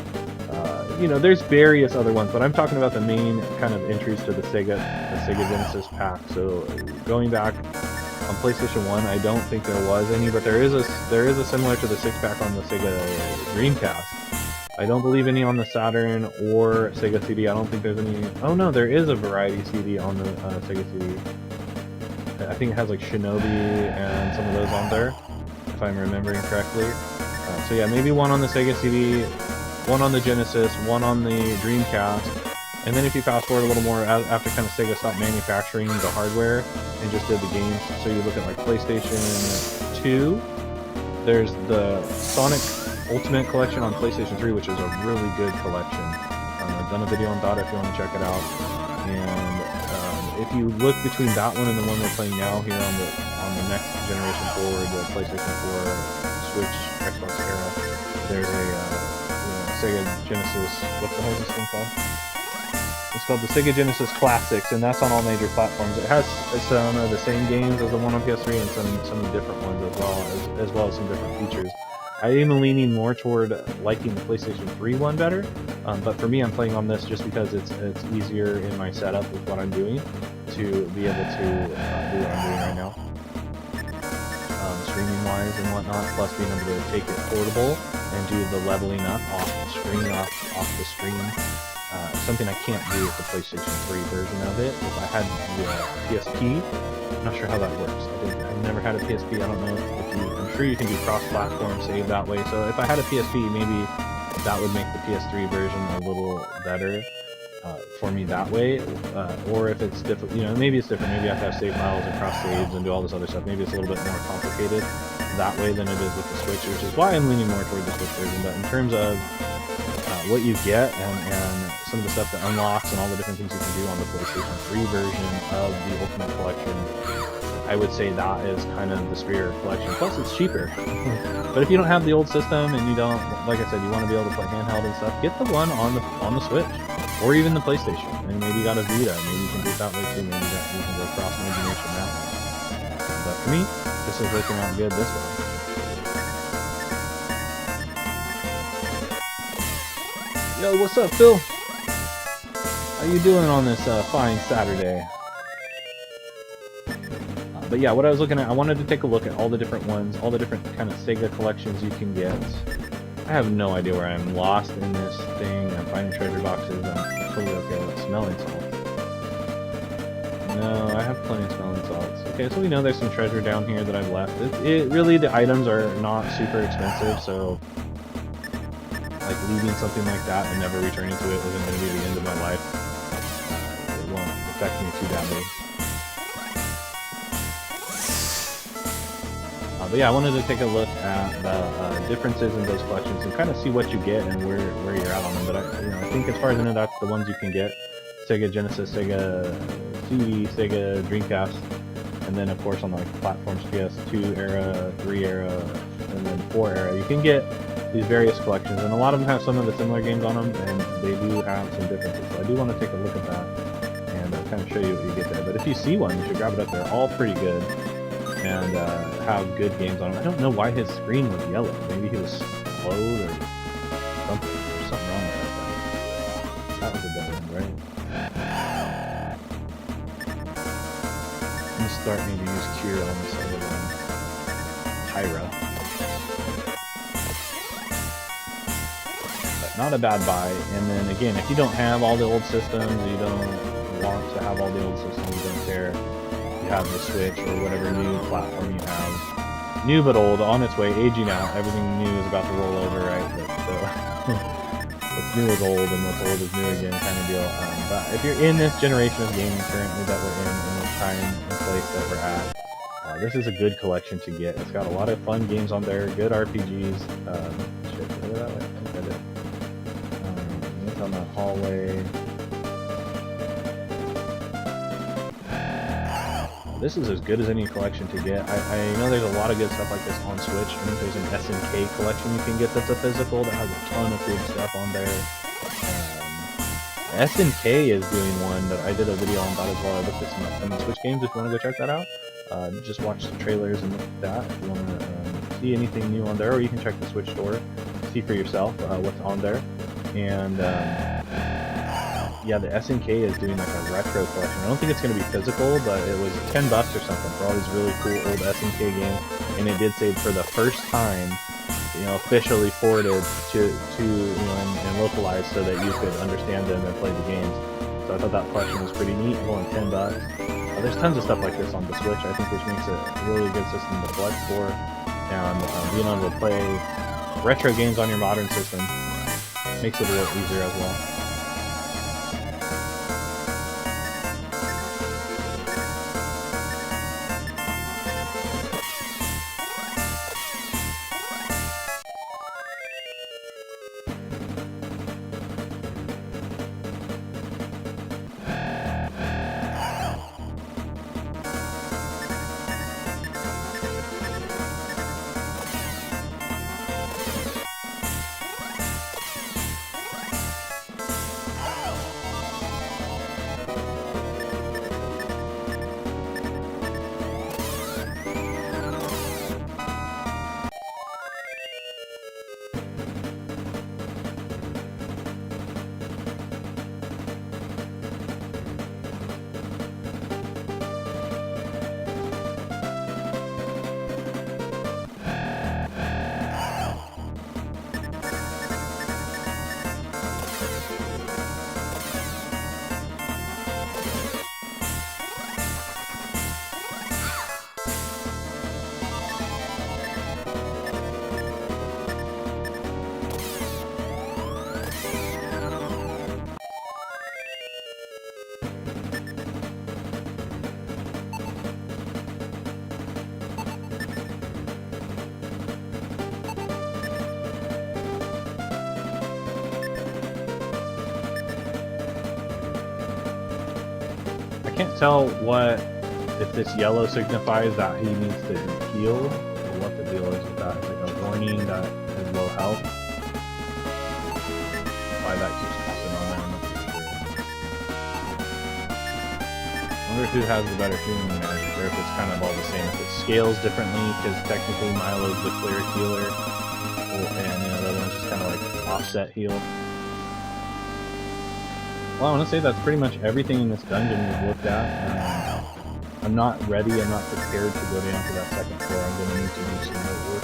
Speaker 1: There's various other ones, but I'm talking about the main kind of entries to the Sega Genesis pack. So going back on PlayStation 1, I don't think there was any, but there is a similar to the 6-pack on the Sega Dreamcast. I don't believe any on the Saturn or Sega CD. I don't think there's any. Oh no, there is a variety CD on the Sega CD. I think it has like Shinobi and some of those on there, if I'm remembering correctly. So yeah, maybe one on the Sega CD, one on the Genesis, one on the Dreamcast, and then if you fast forward a little more, after kind of Sega stopped manufacturing the hardware and just did the games, so you look at like PlayStation 2, there's the Sonic Ultimate Collection on PlayStation 3, which is a really good collection. I've done a video on Dota if you want to check it out, and if you look between that one and the one we're playing now here on the next generation forward, the PlayStation 4, Switch, Xbox era, there's a Sega Genesis, what the hell is this thing called? It's called the Sega Genesis Classics, and that's on all major platforms. It has some of the same games as the one on PS3 and some different ones as well as some different features. I am leaning more toward liking the PlayStation 3 one better, but for me I'm playing on this just because it's easier in my setup with what I'm doing to be able to do what I'm doing right now. Streaming wise and whatnot, plus being able to take it portable and do the leveling up off the screen. Something I can't do with the PlayStation 3 version of it. If I had the PSP, I'm not sure how that works. I've never had a PSP. I don't know if you. I'm sure you can do cross-platform save that way. So if I had a PSP, maybe that would make the PS3 version a little better for me that way. Or if it's different, maybe it's different. Maybe I have to have save files and cross saves and do all this other stuff. Maybe it's a little bit more complicated that way than it is with the Switch, which is why I'm leaning more toward the Switch version. But in terms of what you get and some of the stuff that unlocks and all the different things you can do on the PlayStation 3 version of the Ultimate Collection, I would say that is kind of the superior collection. Plus, it's cheaper. But if you don't have the old system and you don't, like I said, you want to be able to play handheld and stuff, get the one on the Switch or even the PlayStation. And maybe you got a Vita. Maybe you can do it that way too. Maybe you can go cross imagination that way. But for me, this is working out good this way. Yo, what's up, Phil? How you doing on this fine Saturday? But yeah, what I was looking at, I wanted to take a look at all the different ones, all the different kind of Sega collections you can get. I have no idea where I'm lost in this thing. I'm finding treasure boxes. I'm totally okay with smelling salts. No, I have plenty of smelling salts. Okay, so we know there's some treasure down here that I've left. It really, the items are not super expensive, so like leaving something like that and never returning to it isn't going to be the end of my life. It won't affect me too badly. But yeah, I wanted to take a look at the differences in those collections and kind of see what you get and where you're at on them. But I think as far as I know, that's the ones you can get: Sega Genesis, Sega CD, Sega Dreamcast, and then of course on the platforms PS2 era, 3 era, and then 4 era, you can get these various collections, and a lot of them have some of the similar games on them, and they do have some differences. So I do want to take a look at that and kind of show you what you get there. But if you see one, you should grab it up. They're all pretty good and have good games on them. I don't know why his screen was yellow. Maybe he was slowed or something. There's something wrong with that. That was a dead end, right? I'm gonna start maybe use Cure on this other one. Tyra. But not a bad buy. And then again, if you don't have all the old systems, you don't want to have all the old systems, you don't care, have the Switch or whatever new platform you have. New but old, on its way, aging out. Everything new is about to roll over, right? What's new is old and what's old is new again kind of deal. But if you're in this generation of gaming currently that we're in this time and place that we're at, this is a good collection to get. It's got a lot of fun games on there, good RPGs. Shit, go that way? I think I did. Look on the hallway. This is as good as any collection to get. I know there's a lot of good stuff like this on Switch. I think there's an SNK collection you can get that's a physical that has a ton of good stuff on there. SNK is doing one that I did a video on that as well. I looked at some upcoming Switch games if you want to go check that out. Just watch the trailers and look at that if you want to see anything new on there, or you can check the Switch store, see for yourself what's on there. And yeah, the SNK is doing like a retro collection. I don't think it's going to be physical, but it was $10 or something for all these really cool old SNK games, and it did say for the first time, officially ported to and localized so that you could understand them and play the games. So I thought that collection was pretty neat. Going $10. There's tons of stuff like this on the Switch, I think, which makes it a really good system to collect for, and being able to play retro games on your modern system makes it a little easier as well. can't tell if this yellow signifies that he needs to heal, or what the deal is with that. It's like a warning that is low health. Why that keeps popping on there, I'm not too sure. I wonder who has the better healing magic, or if it's kind of all the same. If it scales differently, because technically Milo's the clear healer, and the other one's just kind of like offset heal. Well, I want to say that's pretty much everything in this dungeon we've looked at. I'm not ready, I'm not prepared to go down to that second floor. I'm going to need to do some more work.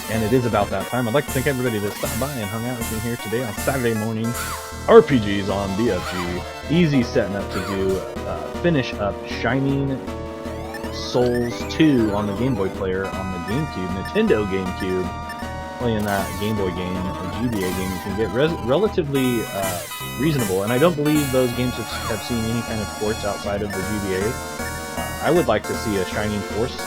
Speaker 1: And it is about that time. I'd like to thank everybody that stopped by and hung out with me here today on Saturday morning. RPGs on BFG. Easy setting up to do. Finish up Shining Souls 2 on the Game Boy player on the GameCube, Nintendo GameCube. Playing that Game Boy game, or GBA game, you can get relatively reasonable, and I don't believe those games have seen any kind of ports outside of the GBA. I would like to see a Shining Force,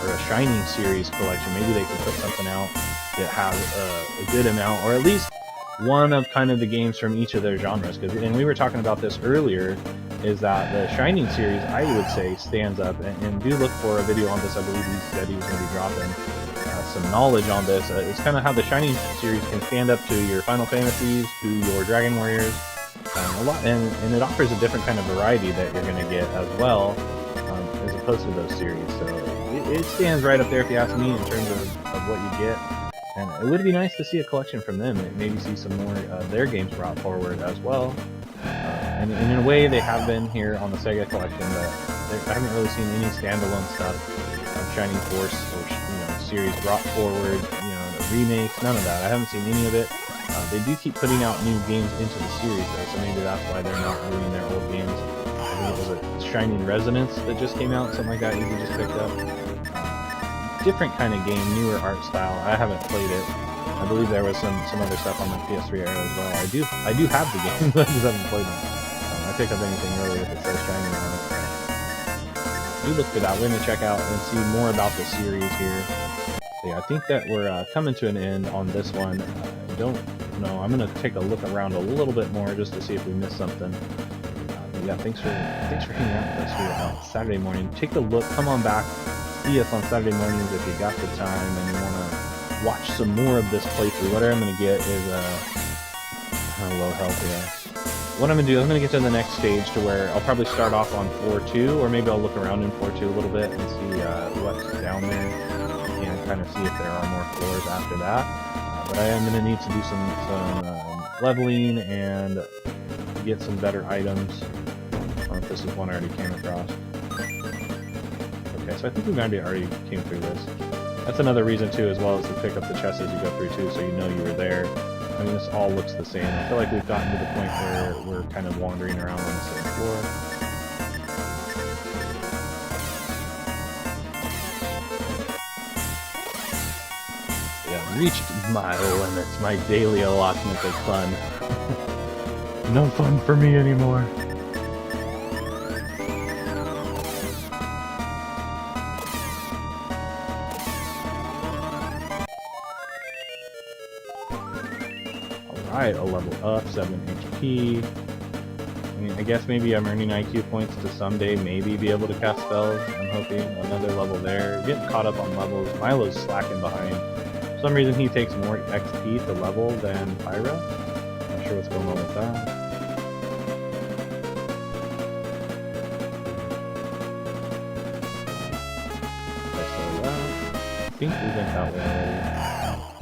Speaker 1: or a Shining series collection. Maybe they could put something out that has a good amount, or at least one of kind of the games from each of their genres, and we were talking about this earlier, is that the Shining series, I would say, stands up, and do look for a video on this. I believe he said he was going to be dropping some knowledge on this. It's kind of how the Shining series can stand up to your Final Fantasies, to your Dragon Warriors, a lot, and it offers a different kind of variety that you're going to get as well, as opposed to those series. So it stands right up there, if you ask me, in terms of what you get. And it would be nice to see a collection from them, and maybe see some more their games brought forward as well. And in a way, they have been here on the Sega collection, but I haven't really seen any standalone stuff of Shining Force or series brought forward, remakes, none of that. I haven't seen any of it. They do keep putting out new games into the series though, so maybe that's why they're not ruining their old games. I think it was a Shining Resonance that just came out, something like that you just picked up. Different kind of game, newer art style. I haven't played it. I believe there was some other stuff on the PS3 era as well. I do have the game, but I just haven't played it. I pick up anything really if it says Shining on it. Do look for that. We're going to check out and see more about the series here. Yeah, I think that we're coming to an end on this one. I don't know. I'm going to take a look around a little bit more just to see if we missed something. Yeah, thanks for hanging out with us here on Saturday morning. Take a look. Come on back. See us on Saturday mornings if you got the time and you want to watch some more of this playthrough. What I'm going to get is low health. Yeah. What I'm going to do, I'm going to get to the next stage to where I'll probably start off on floor 2, or maybe I'll look around in floor 2 a little bit and see what's down there, and kind of see if there are more floors after that. But I am going to need to do some leveling and get some better items. I don't know if this is one I already came across. Okay, so I think we maybe already came through this. That's another reason too, as well, as to pick up the chests as you go through too, so you know you were there. I mean, this all looks the same. I feel like we've gotten to the point where we're kind of wandering around on the same floor. Yeah, reached my limits, my daily allotment of fun. No fun for me anymore. Alright, a level up, 7 HP. I mean, I guess maybe I'm earning IQ points to someday maybe be able to cast spells. I'm hoping. Another level there. Getting caught up on levels. Milo's slacking behind. For some reason he takes more XP to level than Pyra. Not sure what's going on with that. I think we went that way already.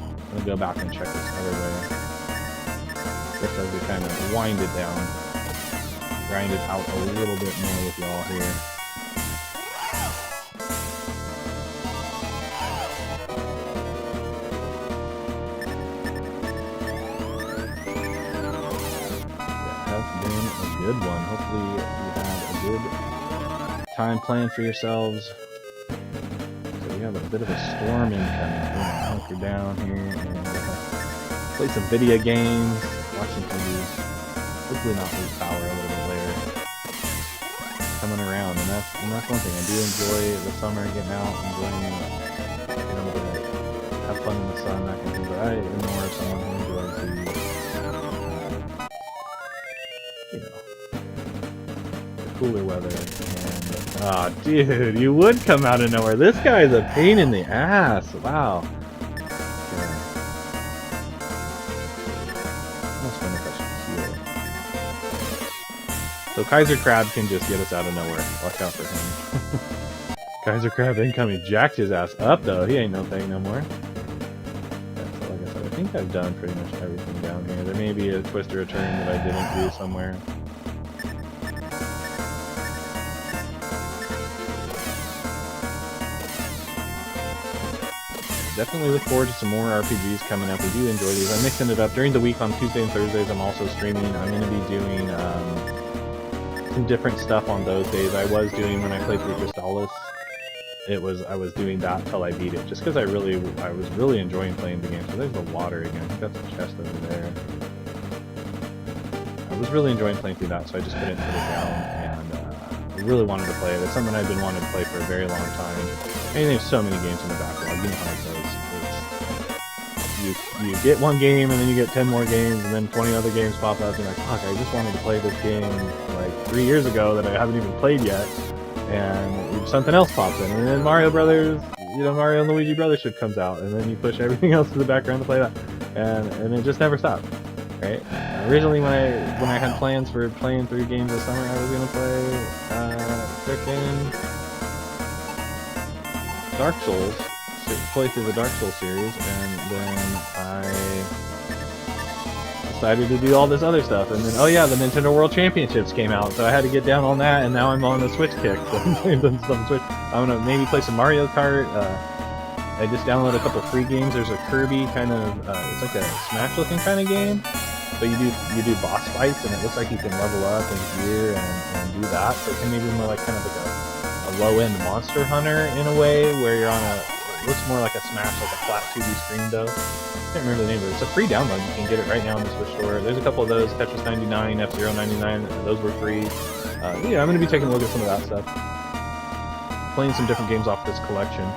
Speaker 1: I'm gonna go back and check this other way. Just as we kind of wind it down, grind it out a little bit more with y'all here. That has been a good one. Hopefully you had a good time planned for yourselves. So we have a bit of a storm incoming. We're gonna hunker down here and play some video games. Watching TV, hopefully not lose power a little bit later. Coming around, and that's one thing. I do enjoy the summer, getting out, enjoying being able to have fun in the sun, that kind of thing. But I am more of someone who enjoys the cooler weather. And oh, dude, you would come out of nowhere. This guy's a pain in the ass. Wow. So Kaiser Crab can just get us out of nowhere. Watch out for him. Kaiser Crab incoming. Jacked his ass up though. He ain't no thing no more. So like I said, I think I've done pretty much everything down here. There may be a twist or a turn that I didn't do somewhere. Definitely look forward to some more RPGs coming up. We do enjoy these. I'm mixing it up during the week on Tuesday and Thursdays. I'm also streaming. I'm going to be doing some different stuff on those days. I was doing when I played through Crystallis. I was doing that till I beat it, just because I was really enjoying playing the game. So there's the water again. I think that's a chest over there. I was really enjoying playing through that, so I just couldn't put it down, and I really wanted to play it. It's something I've been wanting to play for a very long time. I mean, there's so many games in the backlog. You know how it goes. You get one game, and then you get 10 more games, and then 20 other games pop up, and you're like, fuck, I just wanted to play this game like 3 years ago that I haven't even played yet, and something else pops in, and then Mario Brothers, Mario and Luigi Brothership comes out, and then you push everything else to the background to play that, and it just never stopped, right? Originally, when I had plans for playing 3 games this summer, I was gonna play frickin' Dark Souls. Play through the Dark Souls series, and then I decided to do all this other stuff, and then oh yeah, the Nintendo World Championships came out, so I had to get down on that, and now I'm on the Switch kick. So I'm playing some stuff on Switch. I'm gonna maybe play some Mario Kart. I just downloaded a couple free games. There's a Kirby kind of it's like a Smash looking kind of game, but you do boss fights, and it looks like you can level up and gear and do that. So it can maybe be more like kind of like a low end Monster Hunter in a way, where you're on a looks more like a Smash, like a flat 2D screen though. I can't remember the name of it. It's a free download. You can get it right now on the Switch store. There's a couple of those, Tetris 99, F-Zero 99, those were free. Yeah, I'm going to be taking a look at some of that stuff. Playing some different games off this collection.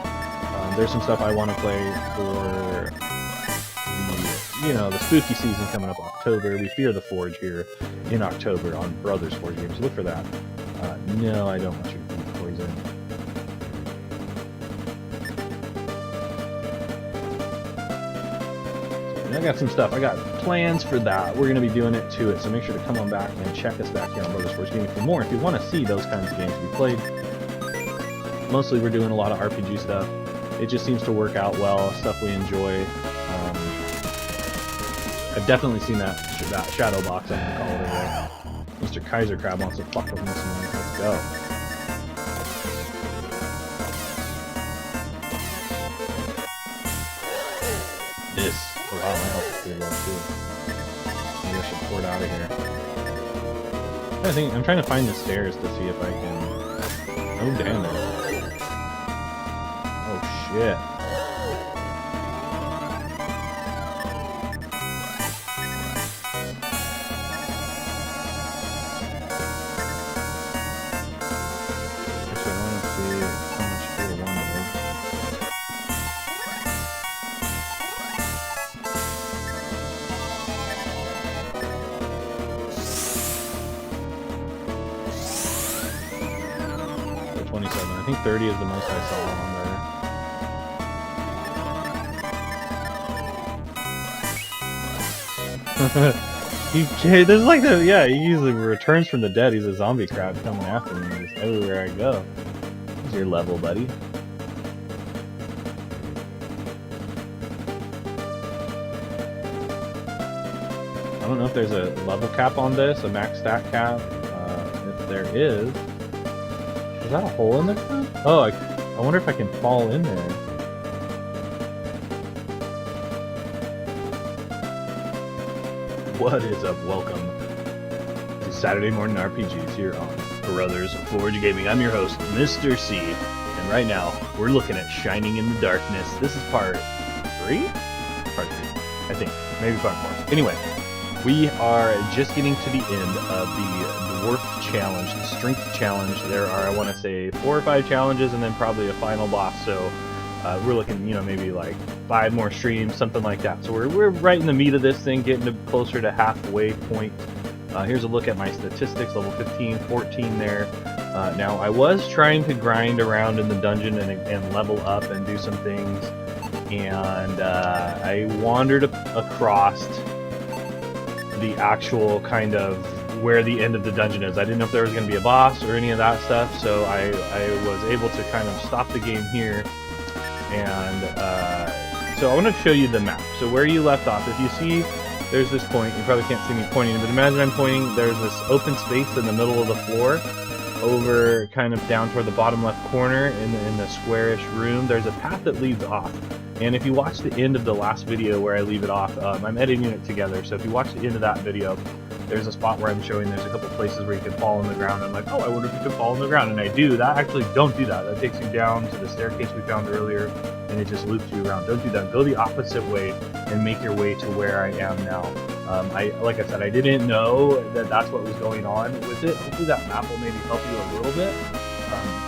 Speaker 1: There's some stuff I want to play for the spooky season coming up October. We Fear the Forge here in October on Brothers Forge Games. Look for that. No, I don't want you to eat poison. I got some stuff. I got plans for that. We're going to be doing it to it, so make sure to come on back and check us back here on Brothers Forge Gaming for more. If you want to see those kinds of games we played, mostly we're doing a lot of RPG stuff. It just seems to work out well, stuff we enjoy. I've definitely seen that shadow box, I'm going to call it over. Mr. Kaiser Crab wants to fuck with me some more. Let's go. This. Oh, wow, my health is pretty low too. Maybe I should port out of here. I'm trying to find the stairs to see if I can... Oh, damn it. Oh, shit. Actually, I want to see how much fuel one is. I think 30 is the most I saw on there. There's like the, yeah, he usually returns from the dead. He's a zombie crab coming after me just everywhere I go. Here's your level, buddy. I don't know if there's a level cap on this, a max stat cap. If there is that a hole in there? Oh, I wonder if I can fall in there. What is up? Welcome to Saturday Morning RPGs here on Brothers Forge Gaming. I'm your host, Mr. C, and right now we're looking at Shining in the Darkness. This is part 3? Part 3, I think. Maybe part 4. Anyway, we are just getting to the end of the Dwarf Challenge, the Strength Challenge. There are, I want to say, 4 or 5 challenges and then probably a final boss. So we're looking, maybe like 5 more streams, something like that. So we're right in the meat of this thing, getting closer to halfway point. Here's a look at my statistics, level 15, 14 there. Now, I was trying to grind around in the dungeon and level up and do some things, and I wandered across the actual kind of where the end of the dungeon is. I didn't know if there was going to be a boss or any of that stuff, so I was able to kind of stop the game here, and so I want to show you the map. So where you left off, if you see, there's this point, you probably can't see me pointing, but imagine I'm pointing, there's this open space in the middle of the floor, over kind of down toward the bottom left corner in the squarish room. There's a path that leads off, and if you watch the end of the last video where I leave it off, I'm editing it together, so if you watch the end of that video, there's a spot where I'm showing there's a couple places where you can fall on the ground. I'm like, oh, I wonder if you could fall on the ground, and I do. That actually, don't do that. That takes you down to the staircase we found earlier, and it just loops you around. Don't do that. Go the opposite way and make your way to where I am now. Like I said, I didn't know that that's what was going on with it. Hopefully that map will maybe help you a little bit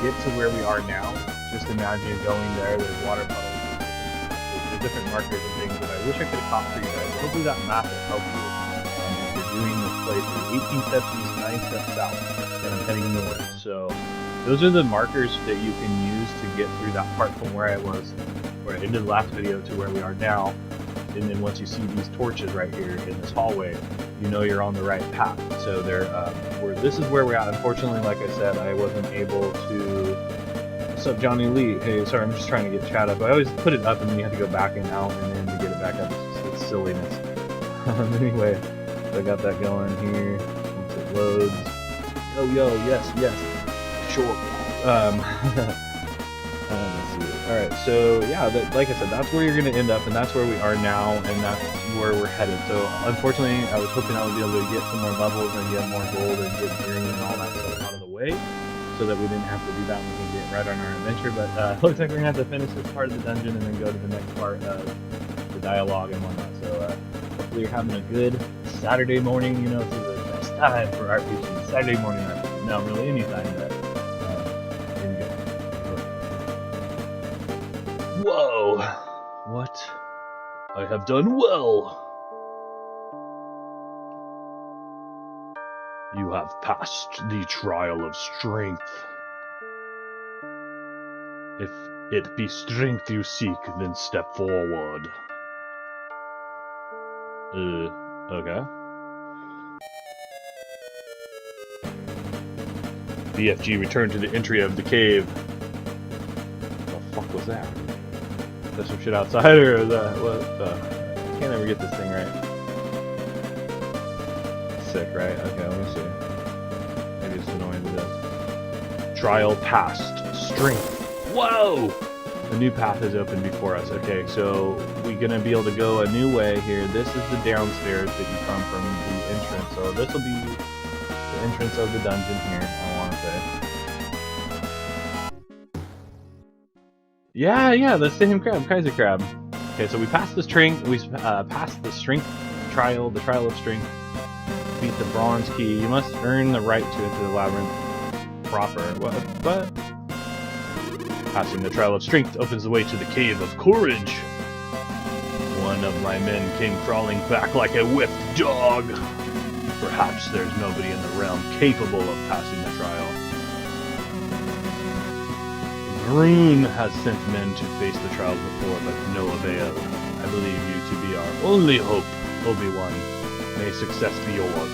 Speaker 1: get to where we are now. Just imagine going there. There's water puddles, there's different markers and things that I wish I could have caught for you guys. But hopefully that map will help you if you're doing this playthrough. 18 steps east, 9 steps south, and I'm heading north. So those are the markers that you can use to get through that part from where I was, where I ended the last video, to where we are now. And then once you see these torches right here in this hallway, you know you're on the right path. So this is where we're at. Unfortunately, like I said, I wasn't able to... What's up, Johnny Lee? Hey, sorry, I'm just trying to get chat up. I always put it up and then you have to go back and out and then to get it back up. It's silliness. Anyway, so I got that going here. Once it loads. Yo, yes. Sure. Let's see. Alright, so yeah, like I said, that's where you're going to end up, and that's where we are now, and that's where we're headed. So unfortunately, I was hoping I would be able to get some more levels and get more gold and get green and all that stuff out of the way, so that we didn't have to do that and we can get right on our adventure. But looks like we're going to have to finish this part of the dungeon and then go to the next part of the dialogue and whatnot. So hopefully you're having a good Saturday morning. You know, it's the best time for RPG. Saturday morning RPG. No, really any time, but whoa! What? I have done well! You have passed the trial of strength. If it be strength you seek, then step forward. Okay. BFG returned to the entry of the cave. What the fuck was that? Is there some shit outside, or is that what the... I can't ever get this thing right. Sick, right? Okay, let me see. Maybe it's annoying to this. Trial passed. Strength. Whoa! A new path is open before us. Okay, so we're gonna be able to go a new way here. This is the downstairs that you come from the entrance. So this will be the entrance of the dungeon here, I want to say. Yeah, the same crab, Kaiser crab. Okay, so we passed the strength. We passed the strength trial, the trial of strength. Beat the bronze key. You must earn the right to enter the labyrinth proper. What? Passing the trial of strength opens the way to the cave of courage. One of my men came crawling back like a whipped dog. Perhaps there's nobody in the realm capable of passing the trial. Grun has sent men to face the trials before, but no avail. I believe you to be our only hope, Obi-Wan. May success be yours.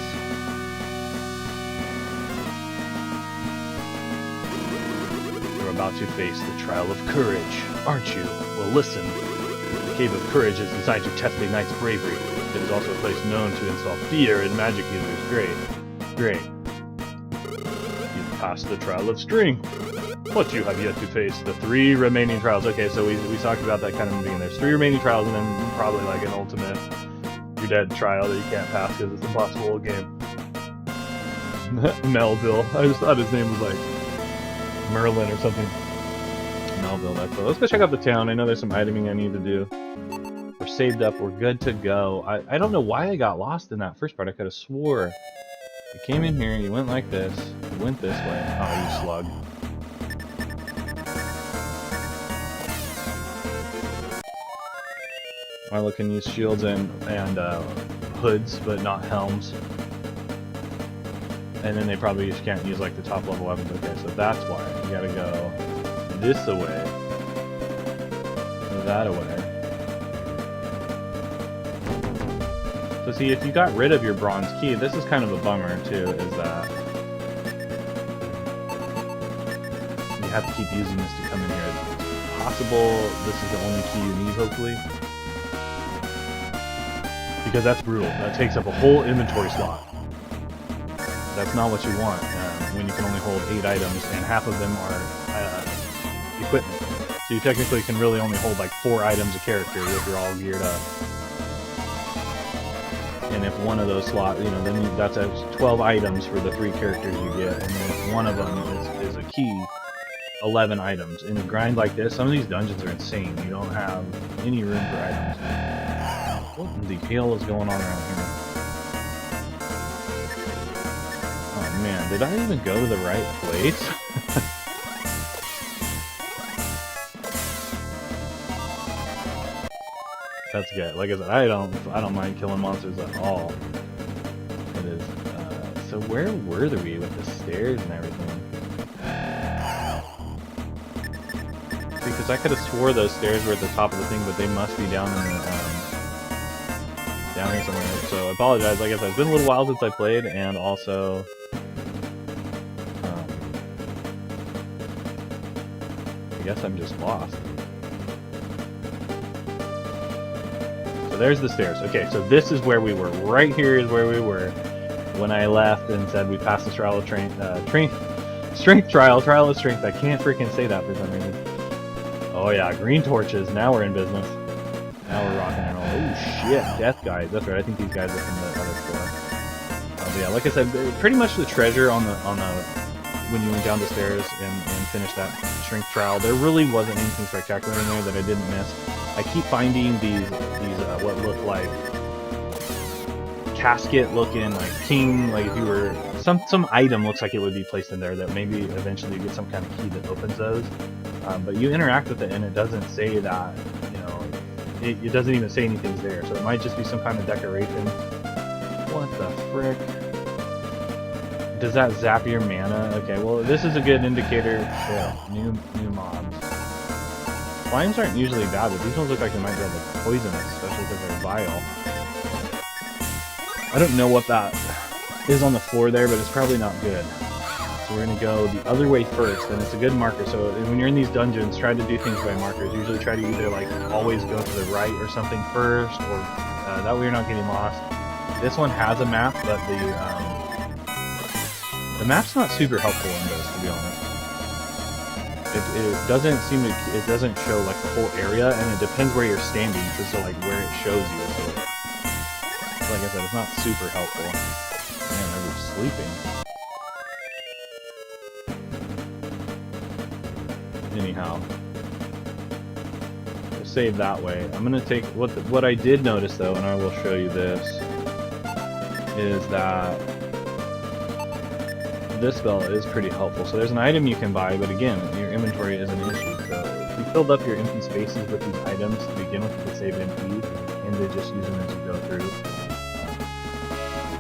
Speaker 1: You're about to face the trial of courage, aren't you? Well, listen. The Cave of Courage is designed to test a knight's bravery. It is also a place known to install fear in magic users. Great. You've passed the trial of strength. But you have yet to face the 3 remaining trials. Okay, so we talked about that kind of in the beginning. There's 3 remaining trials, and then probably like an ultimate you're dead trial that you can't pass because it's an impossible game. Melville. I just thought his name was like Merlin or something. Melville, that's cool. Let's go check out the town. I know there's some iteming I need to do. We're saved up. We're good to go. I don't know why I got lost in that first part. I could have swore. You came in here, you went like this, you went this way. Oh, you slug. Milo can use shields and hoods, but not helms. And then they probably just can't use like the top level weapons. Okay, so that's why. You gotta go this away. That away. So see, if you got rid of your bronze key, this is kind of a bummer too, is that you have to keep using this to come in here. It's possible this is the only key you need, hopefully. Because that's brutal. That takes up a whole inventory slot. That's not what you want when you can only hold 8 items and half of them are equipment. So you technically can really only hold like 4 items a character if you're all geared up. And if one of those slots, you know, then that's 12 items for the 3 characters you get, and then if one of them is a key, 11 items. In a grind like this, some of these dungeons are insane. You don't have any room for items. What in the hell is going on around here? Oh man, did I even go to the right place? That's good. Like I said, I don't mind killing monsters at all. It is. So where were we with the stairs and everything? Because I could have swore those stairs were at the top of the thing, but they must be down in the down here somewhere. So I apologize. Like I said, it's been a little while since I played, and also I guess I'm just lost. So there's the stairs. Okay, so this is where we were. Right here is where we were when I left and said we passed the trial of strength trial of strength. I can't freaking say that for some reason. Oh yeah, green torches. Now we're in business. Now we're rocking and rolling. Oh shit, death guys. That's right. I think these guys are from the other floor. But yeah, like I said, pretty much the treasure on the when you went down the stairs and finished that strength trial. There really wasn't anything spectacular in there that I didn't miss. I keep finding these what look like casket looking, like king, like if you were some item looks like it would be placed in there that maybe eventually you get some kind of key that opens those. But you interact with it and it doesn't say that, you know, it doesn't even say anything's there. So it might just be some kind of decoration. What the frick? Does that zap your mana? Okay, well this is a good indicator. Yeah, new mobs. Slimes aren't usually bad, but these ones look like they might be able to poison us, especially because they're vile. I don't know what that is on the floor there, but it's probably not good. So we're going to go the other way first, and it's a good marker. So when you're in these dungeons, try to do things by markers. Usually try to either like always go to the right or something first, or that way you're not getting lost. This one has a map, but the map's not super helpful in this, to be honest. It doesn't seem to, it doesn't show like the whole area, and it depends where you're standing, so like where it shows you. So, like I said, it's not super helpful. Man, they're sleeping. Anyhow, we'll save that way. I'm gonna take what I did notice though, and I will show you this, is that this spell is pretty helpful. So there's an item you can buy, but again, your inventory is an issue. So if you filled up your empty spaces with these items to begin with, you could save empty, and then just use them as you go through.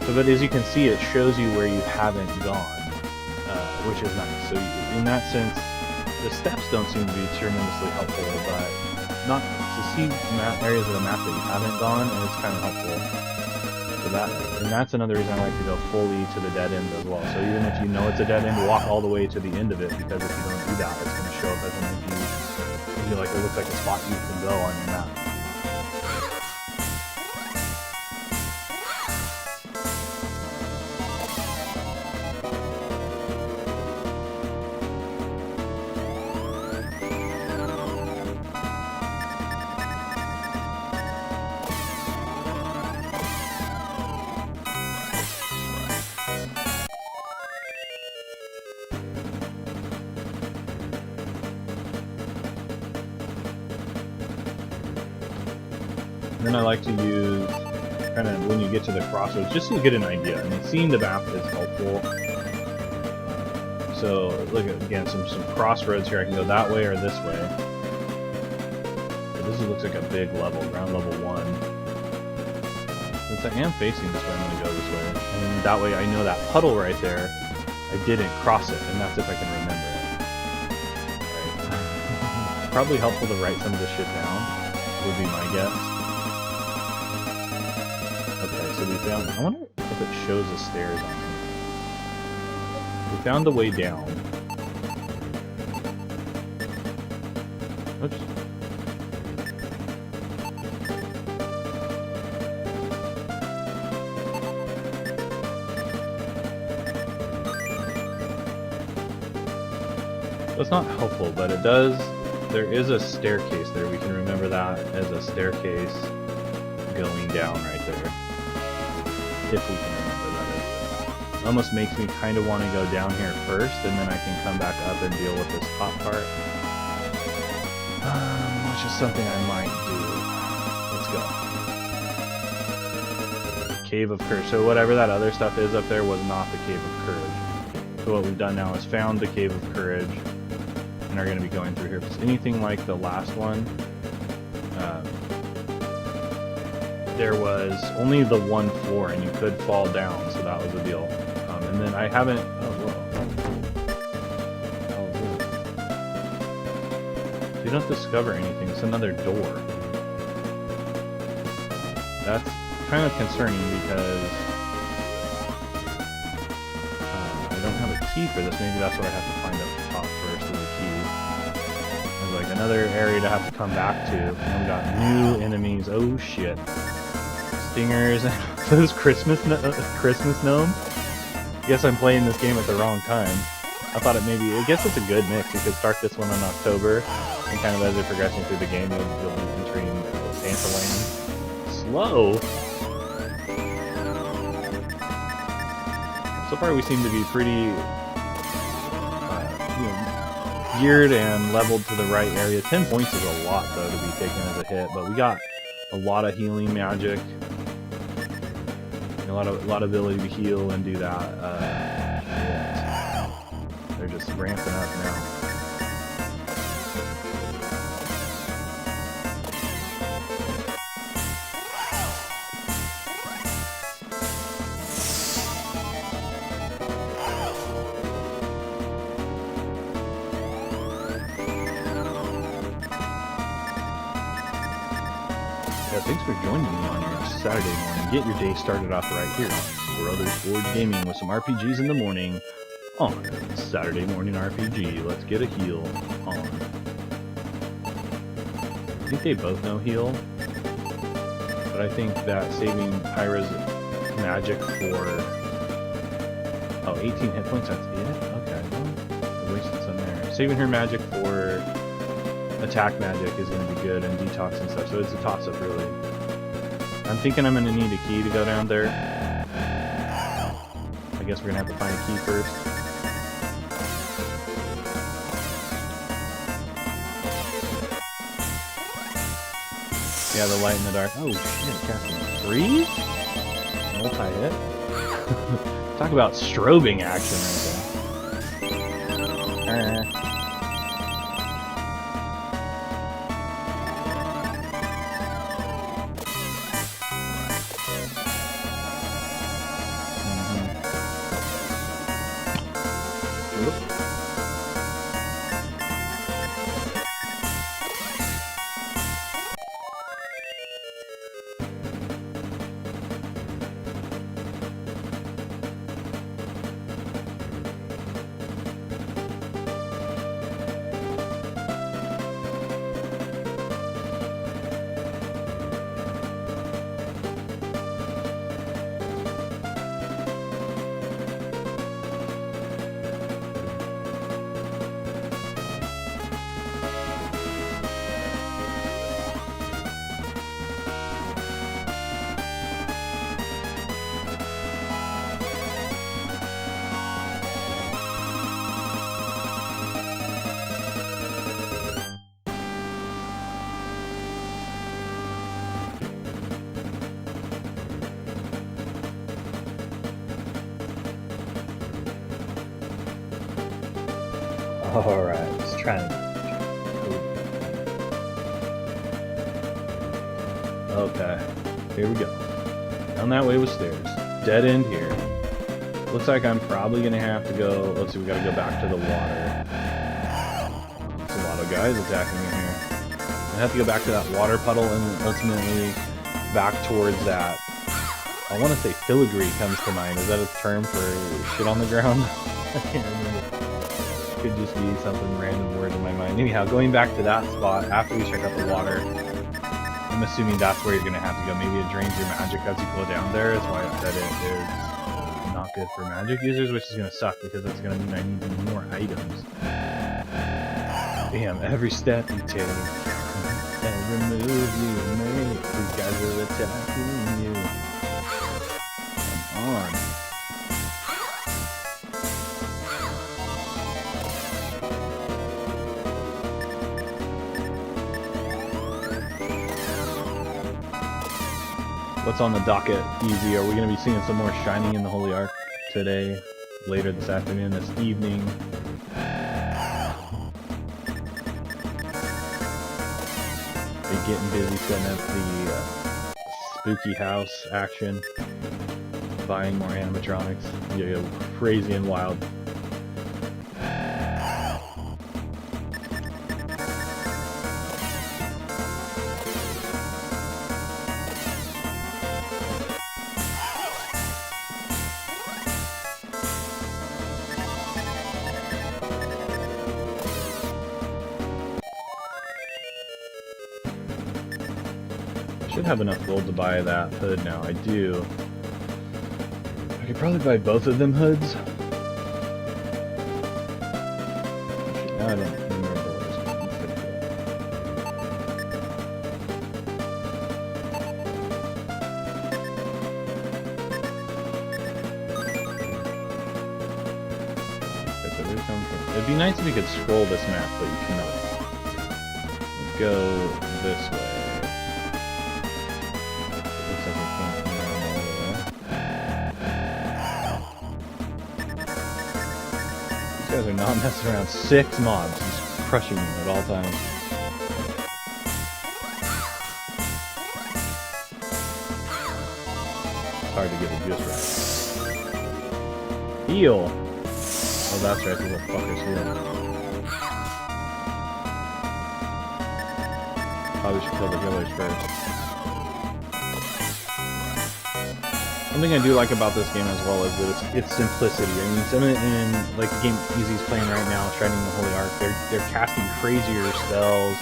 Speaker 1: So, but as you can see, it shows you where you haven't gone, which is nice. So in that sense, the steps don't seem to be tremendously helpful, but not to see areas of the map that you haven't gone, and it's kind of helpful. So that's another reason I like to go fully to the dead end as well. So even if you know it's a dead end, walk all the way to the end of it, because if you don't do that, it's going to show up as an empty, like it looks like a spot you can go on your map. And then I like to use, kind of when you get to the crossroads, just to get an idea. I mean, seeing the map is helpful. So look at, again, some crossroads here. I can go that way or this way. But this looks like a big level, ground level 1. Since I am facing this way, I'm going to go this way. And that way I know that puddle right there, I didn't cross it, and that's if I can remember it. Right. Probably helpful to write some of this shit down, would be my guess. Okay, so we found... I wonder if it shows the stairs on here. We found the way down. Oops. It's not helpful, but it does. There is a staircase there. We can remember that as a staircase going down right there. If we can remember that. It almost makes me kind of want to go down here first, and then I can come back up and deal with this top part. Which is something I might do. Let's go. Cave of Courage. So whatever that other stuff is up there was not the Cave of Courage. So what we've done now is found the Cave of Courage, and are going to be going through here. If it's anything like the last one, there was only the one floor, and you could fall down, so that was the deal. And then I haven't... Oh, whoa. So you don't discover anything. It's another door. That's kind of concerning because I don't have a key for this. Maybe that's what I have to find up top first as a key. There's like another area to have to come back to. And we got new enemies. Oh shit. Stingers and those Christmas gnome. I guess I'm playing this game at the wrong time. I thought it maybe... I guess it's a good mix. You could start this one in October, and kind of as you're progressing through the game, you'll be entering Santa Lane. Slow? So far we seem to be pretty geared and leveled to the right area. 10 points is a lot, though, to be taken as a hit, but we got a lot of healing magic. A lot of ability to heal and do that. They're just ramping up now. Thanks for joining me on your Saturday morning. Get your day started off right here on Brothers Forge Gaming with some RPGs in the morning on Saturday Morning RPG. Let's get a heal on. I think they both know heal, but I think that saving Pyra's magic for 18 hit points, that's it? Okay, I wasted some there. Saving her magic for attack magic is going to be good, and detox and stuff, so it's a toss-up really. I'm thinking I'm going to need a key to go down there. I guess we're going to have to find a key first. Yeah, the light in the dark. Oh shit, casting freeze? Multi-hit? Talk about strobing action right there. Alright, let's try and... Okay, here we go. Down that way with stairs. Dead end here. Looks like I'm probably gonna have to go. Let's see, we gotta go back to the water. There's a lot of guys attacking me here. I have to go back to that water puddle and then ultimately back towards that. I want to say filigree comes to mind. Is that a term for shit on the ground? I can't remember. Could just be something random word in my mind. Anyhow, going back to that spot after we check out the water, I'm assuming that's where you're gonna have to go. Maybe it drains your magic as you go down there. That's why I said it is not good for magic users, which is gonna suck because that's gonna mean I need more items. Damn, every step you take, every move you make, these guys are attacking you. Come on. What's on the docket? Easy. Are we going to be seeing some more Shining in the Holy Ark today, later this afternoon, this evening? They're getting busy setting up the spooky house action, buying more animatronics. You go crazy and wild. Should have enough gold to buy that hood now. I do. I could probably buy both of them hoods. Now I don't remember what I was going to pick. Okay, so where come from? It'd be nice if you could scroll this map, but you cannot. Go this way. These guys are not messing around. 6 mobs, just crushing you at all times. It's hard to get a just right. Heal! Oh, that's right, these little fuckers heal. Probably should kill the healers first. Something I do like about this game as well is that it's simplicity. I mean, some in like the game Easy's playing right now, Shining the Holy Ark, they're casting crazier spells.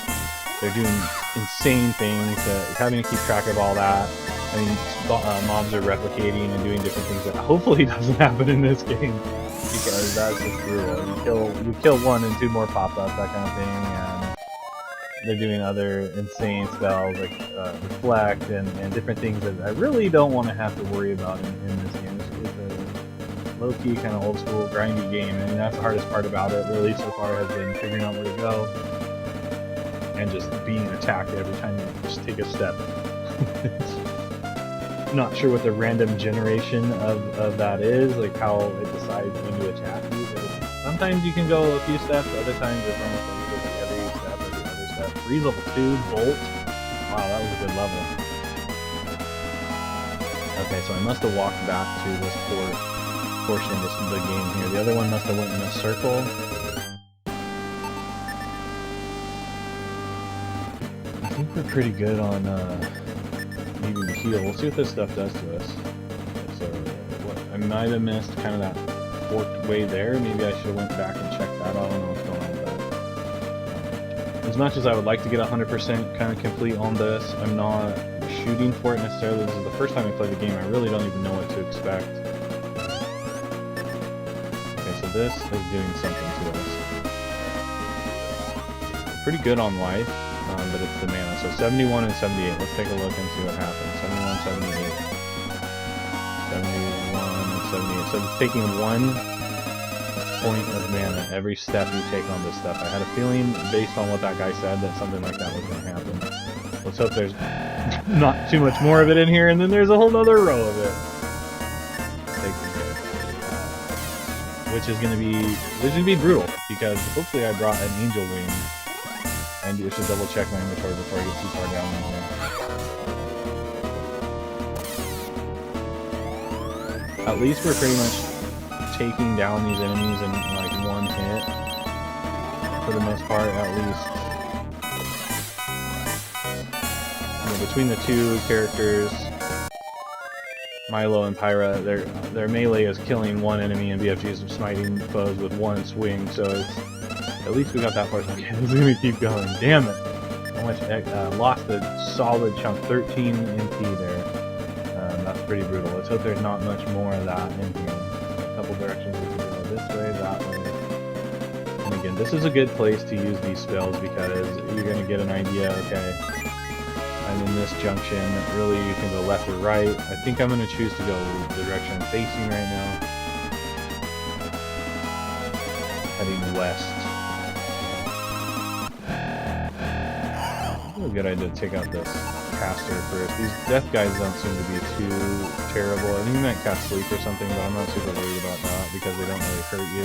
Speaker 1: They're doing insane things. Having to keep track of all that. I mean, mobs are replicating and doing different things that hopefully doesn't happen in this game because that's just brutal. You kill one and 2 more pop up, that kind of thing. And they're doing other insane spells like reflect and different things that I really don't want to have to worry about in this game. It's a low-key kind of old-school grindy game, and that's the hardest part about it really so far has been figuring out where to go and just being attacked every time you just take a step. Not sure what the random generation of that is, like how it decides when to attack you, but sometimes you can go a few steps, other times it's almost like every step. Freeze level 2, Bolt. Wow, that was a good level. Okay, so I must have walked back to this portion of the game here. The other one must have went in a circle. I think we're pretty good on needing to heal. We'll see what this stuff does to us. Okay, so I might have missed kind of that forked way there. Maybe I should have went back and checked that out. I don't know what's going on with that. As much as I would like to get 100% kind of complete on this, I'm not shooting for it necessarily. This is the first time I play the game. I really don't even know what to expect. Okay, so this is doing something to us. Pretty good on life, but it's the mana. So 71 and 78. Let's take a look and see what happens. 71, 78. 71 and 78. So it's taking 1 point of mana every step you take on this stuff. I had a feeling, based on what that guy said, that something like that was going to happen. Let's hope there's not too much more of it in here, and then there's a whole other row of it. Which is going to be brutal, because hopefully I brought an angel wing. And I should double check my inventory before I get too far down in here. at least we're pretty much taking down these enemies in like one hit for the most part, at least. You know, between the two characters, Milo and Pyra, their melee is killing one enemy and BFG is smiting foes with one swing, so it's, at least we got that part. Okay, this is gonna keep going. Damn it! How much? Lost a solid chunk, 13 MP there. That's pretty brutal. Let's hope there's not much more of that in here. A couple directions we can go this way, that way. And again, this is a good place to use these spells because you're gonna get an idea. Okay, I'm in this junction. Really, you can go left or right. I think I'm gonna choose to go the direction I'm facing right now. Heading west. A good idea to take out this caster first. These death guys don't seem to be too terrible. I think you might cast sleep or something, but I'm not super worried about that because they don't really hurt you.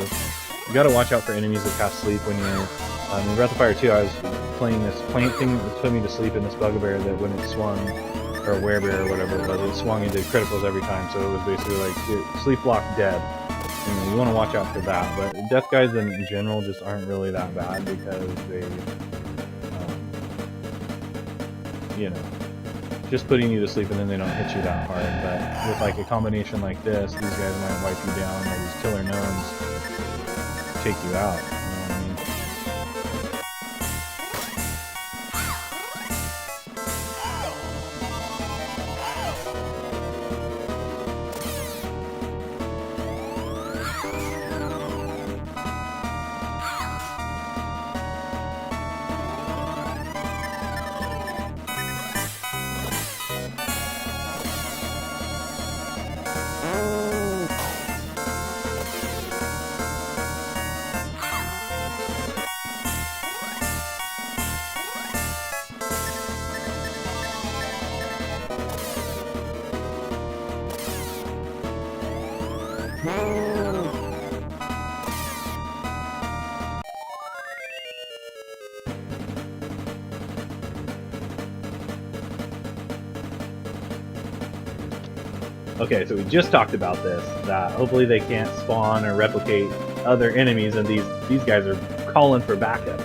Speaker 1: You gotta watch out for enemies that cast sleep when you're... in Breath of Fire 2, I was playing this plant thing that put me to sleep in this bugbear that when it swung, or werebear or whatever it was, it swung and did criticals every time, so it was basically like, sleep block dead. You want to watch out for that, but death guys in general just aren't really that bad because they... you know, just putting you to sleep and then they don't hit you that hard. But with like a combination like this, these guys might wipe you down, or these killer gnomes take you out. You know what I mean? Okay, so we just talked about this, that hopefully they can't spawn or replicate other enemies, and these guys are calling for backup.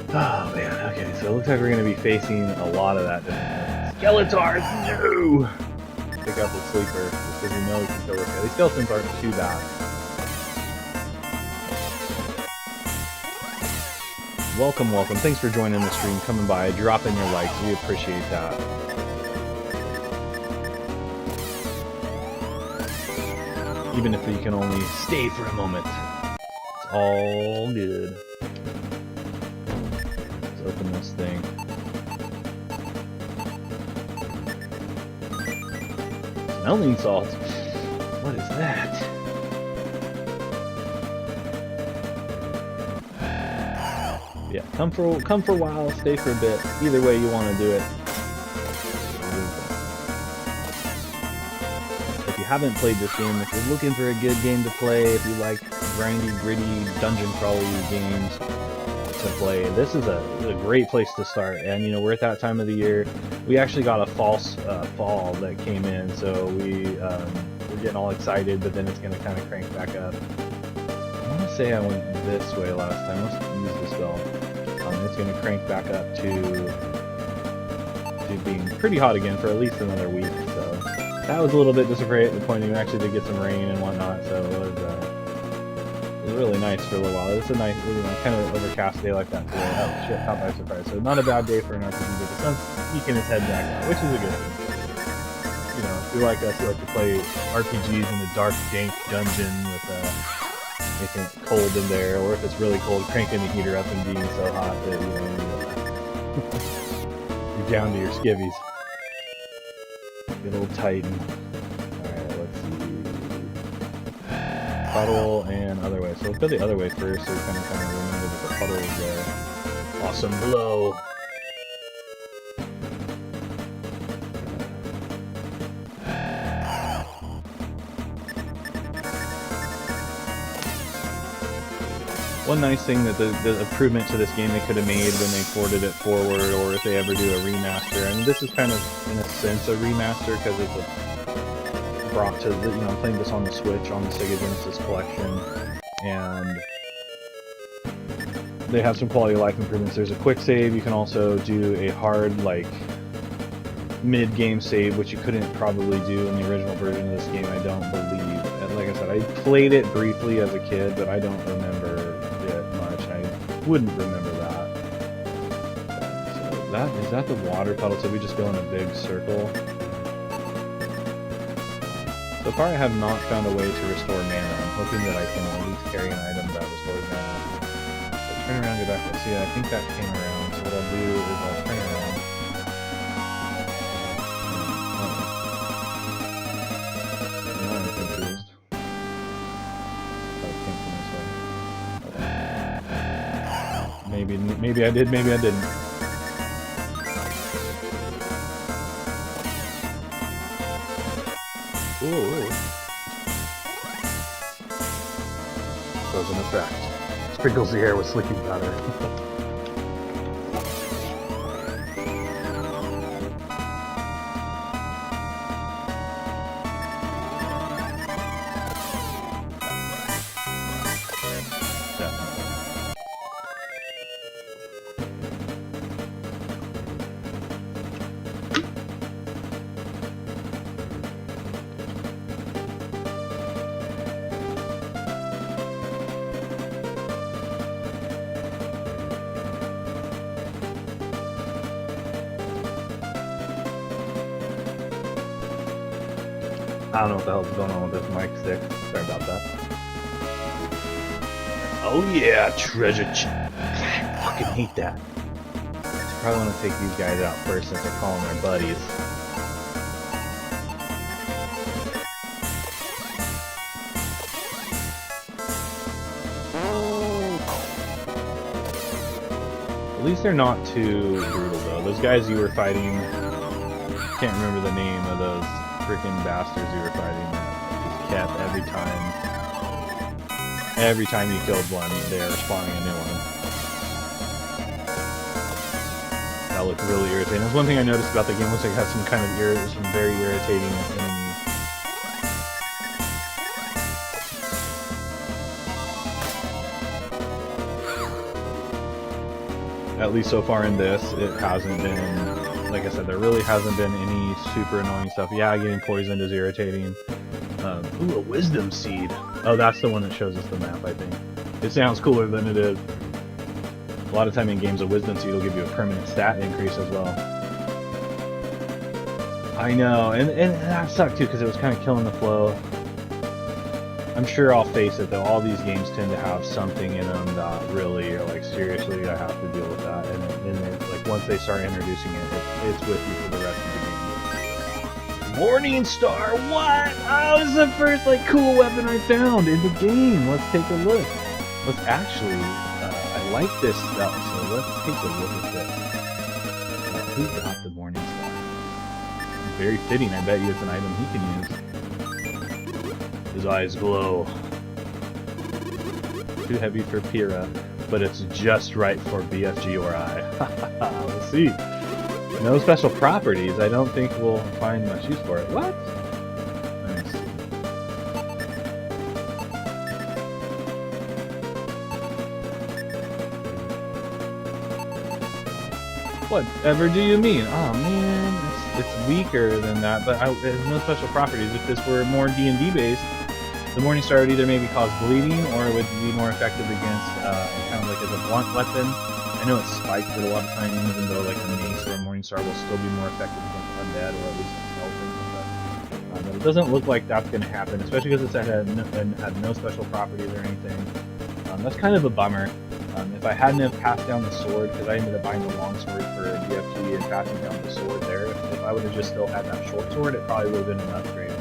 Speaker 1: Oh man, okay, so it looks like we're going to be facing a lot of that. Skeletars, no! Pick up the sleeper, because we know we can kill this guy. These skeletons aren't too bad. Welcome, welcome. Thanks for joining the stream, coming by, dropping your likes. We appreciate that. Even if you can only stay for a moment. It's all good. Let's open this thing. Smelling salt. What is that? Yeah, come for a while, stay for a bit. Either way you want to do it. If you haven't played this game, if you're looking for a good game to play, if you like grindy, gritty, dungeon crawly games to play, this is a great place to start. And you know, we're at that time of the year. We actually got a false fall that came in, so we're getting all excited, but then it's going to kind of crank back up. I want to say I went this way last time. Let's use the spell. It's going to crank back up to being pretty hot again for at least another week. So that was a little bit disappointing. We actually did get some rain and whatnot, so it was really nice for a little while. It's a nice, kind of overcast day like that today. Oh shit, caught by surprise. So not a bad day for an RPG, but the sun's peeking its head back out, which is a good thing. You know, if you're like us, you like to play RPGs in a dark, dank dungeon with anything cold in there, or if it's really cold, cranking the heater up and being so hot that you know you're down to your skivvies. Good old Titan. Alright, let's see. Puddle and other way. So let's go the other way first, so we kind of remember that the puddle is there. Awesome blow! One nice thing that the improvement to this game they could have made when they ported it forward, or if they ever do a remaster, and this is kind of, in a sense, a remaster, because it's brought to the, I'm playing this on the Switch on the Sega Genesis collection, and they have some quality of life improvements. There's a quick save. You can also do a hard, like, mid-game save, which you couldn't probably do in the original version of this game, I don't believe. And like I said, I played it briefly as a kid, but I don't remember it much. I wouldn't remember that. So is that the water puddle? So we just go in a big circle. So far I have not found a way to restore mana. I'm hoping that I can at least carry an item that restores mana. So turn around, go back. See, I think that came around. So what I'll do is I'll turn around. Now I'm confused. I came from this way. Maybe I did, maybe I didn't. Ooh. Doesn't affect. Sprinkles the air with sleeping powder. I don't know what the hell's going on with this mic stick. Sorry about that. Oh yeah, treasure chest. I fucking hate that. I probably want to take these guys out first since they're calling their buddies. At least they're not too brutal though. Those guys you were fighting, can't remember the name of those freaking bastards you were fighting that just kept every time you killed one, they were spawning a new one. That looked really irritating. That's one thing I noticed about the game. It looks like it has some kind of some very irritating enemies. At least so far in this, it hasn't been. Like I said, there really hasn't been any super annoying stuff. Yeah, getting poisoned is irritating. Ooh, a wisdom seed. Oh, that's the one that shows us the map, I think. It sounds cooler than it is. A lot of time in games, a wisdom seed will give you a permanent stat increase as well. I know, and that sucked too, because it was kind of killing the flow. I'm sure I'll face it though, all these games tend to have something in them that really, or like seriously, I have to deal with that. And then, like once they start introducing it, it's with you for the rest of the game. Morningstar, what? Oh, this is the first like cool weapon I found in the game. Let's take a look. Let's actually, I like this stuff, so let's take a look at this. Who got the Morningstar? Very fitting, I bet you it's an item he can use. His eyes glow. Too heavy for Pyrrha, but it's just right for BFG or I. We'll see. No special properties. I don't think we'll find much use for it. What? Nice. Whatever do you mean? Oh man, it's weaker than that, but there's no special properties. If this were more D&D based, the Morningstar would either maybe cause bleeding or it would be more effective against kind of like as a blunt weapon. I know it's spiked, but a lot of times, even though like a mace or a Morningstar will still be more effective against undead or at least skeletons. But it doesn't look like that's going to happen, especially because it's had no special properties or anything. That's kind of a bummer. If I hadn't have passed down the sword, because I ended up buying the long sword for BFG and passing down the sword there, if I would have just still had that short sword, it probably would have been an upgrade.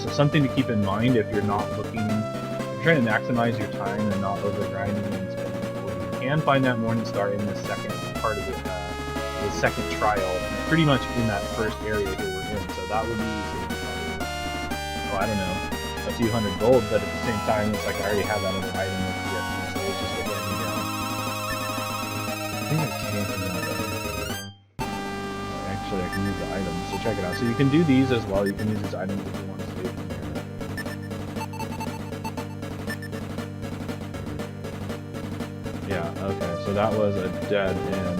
Speaker 1: So something to keep in mind if you're not looking, if you're trying to maximize your time and not over-grinding and spending gold, you can find that Morningstar in the second part of the second trial, pretty much in that first area here we're in. So that would be, I don't know, a few hundred gold, but at the same time, it's like I already have that other item with BFG, so it's just a getting me down. I think I came from that one. Actually, I can use the items, so check it out. So you can do these as well. You can use these items if you want to save them. that was a dead end,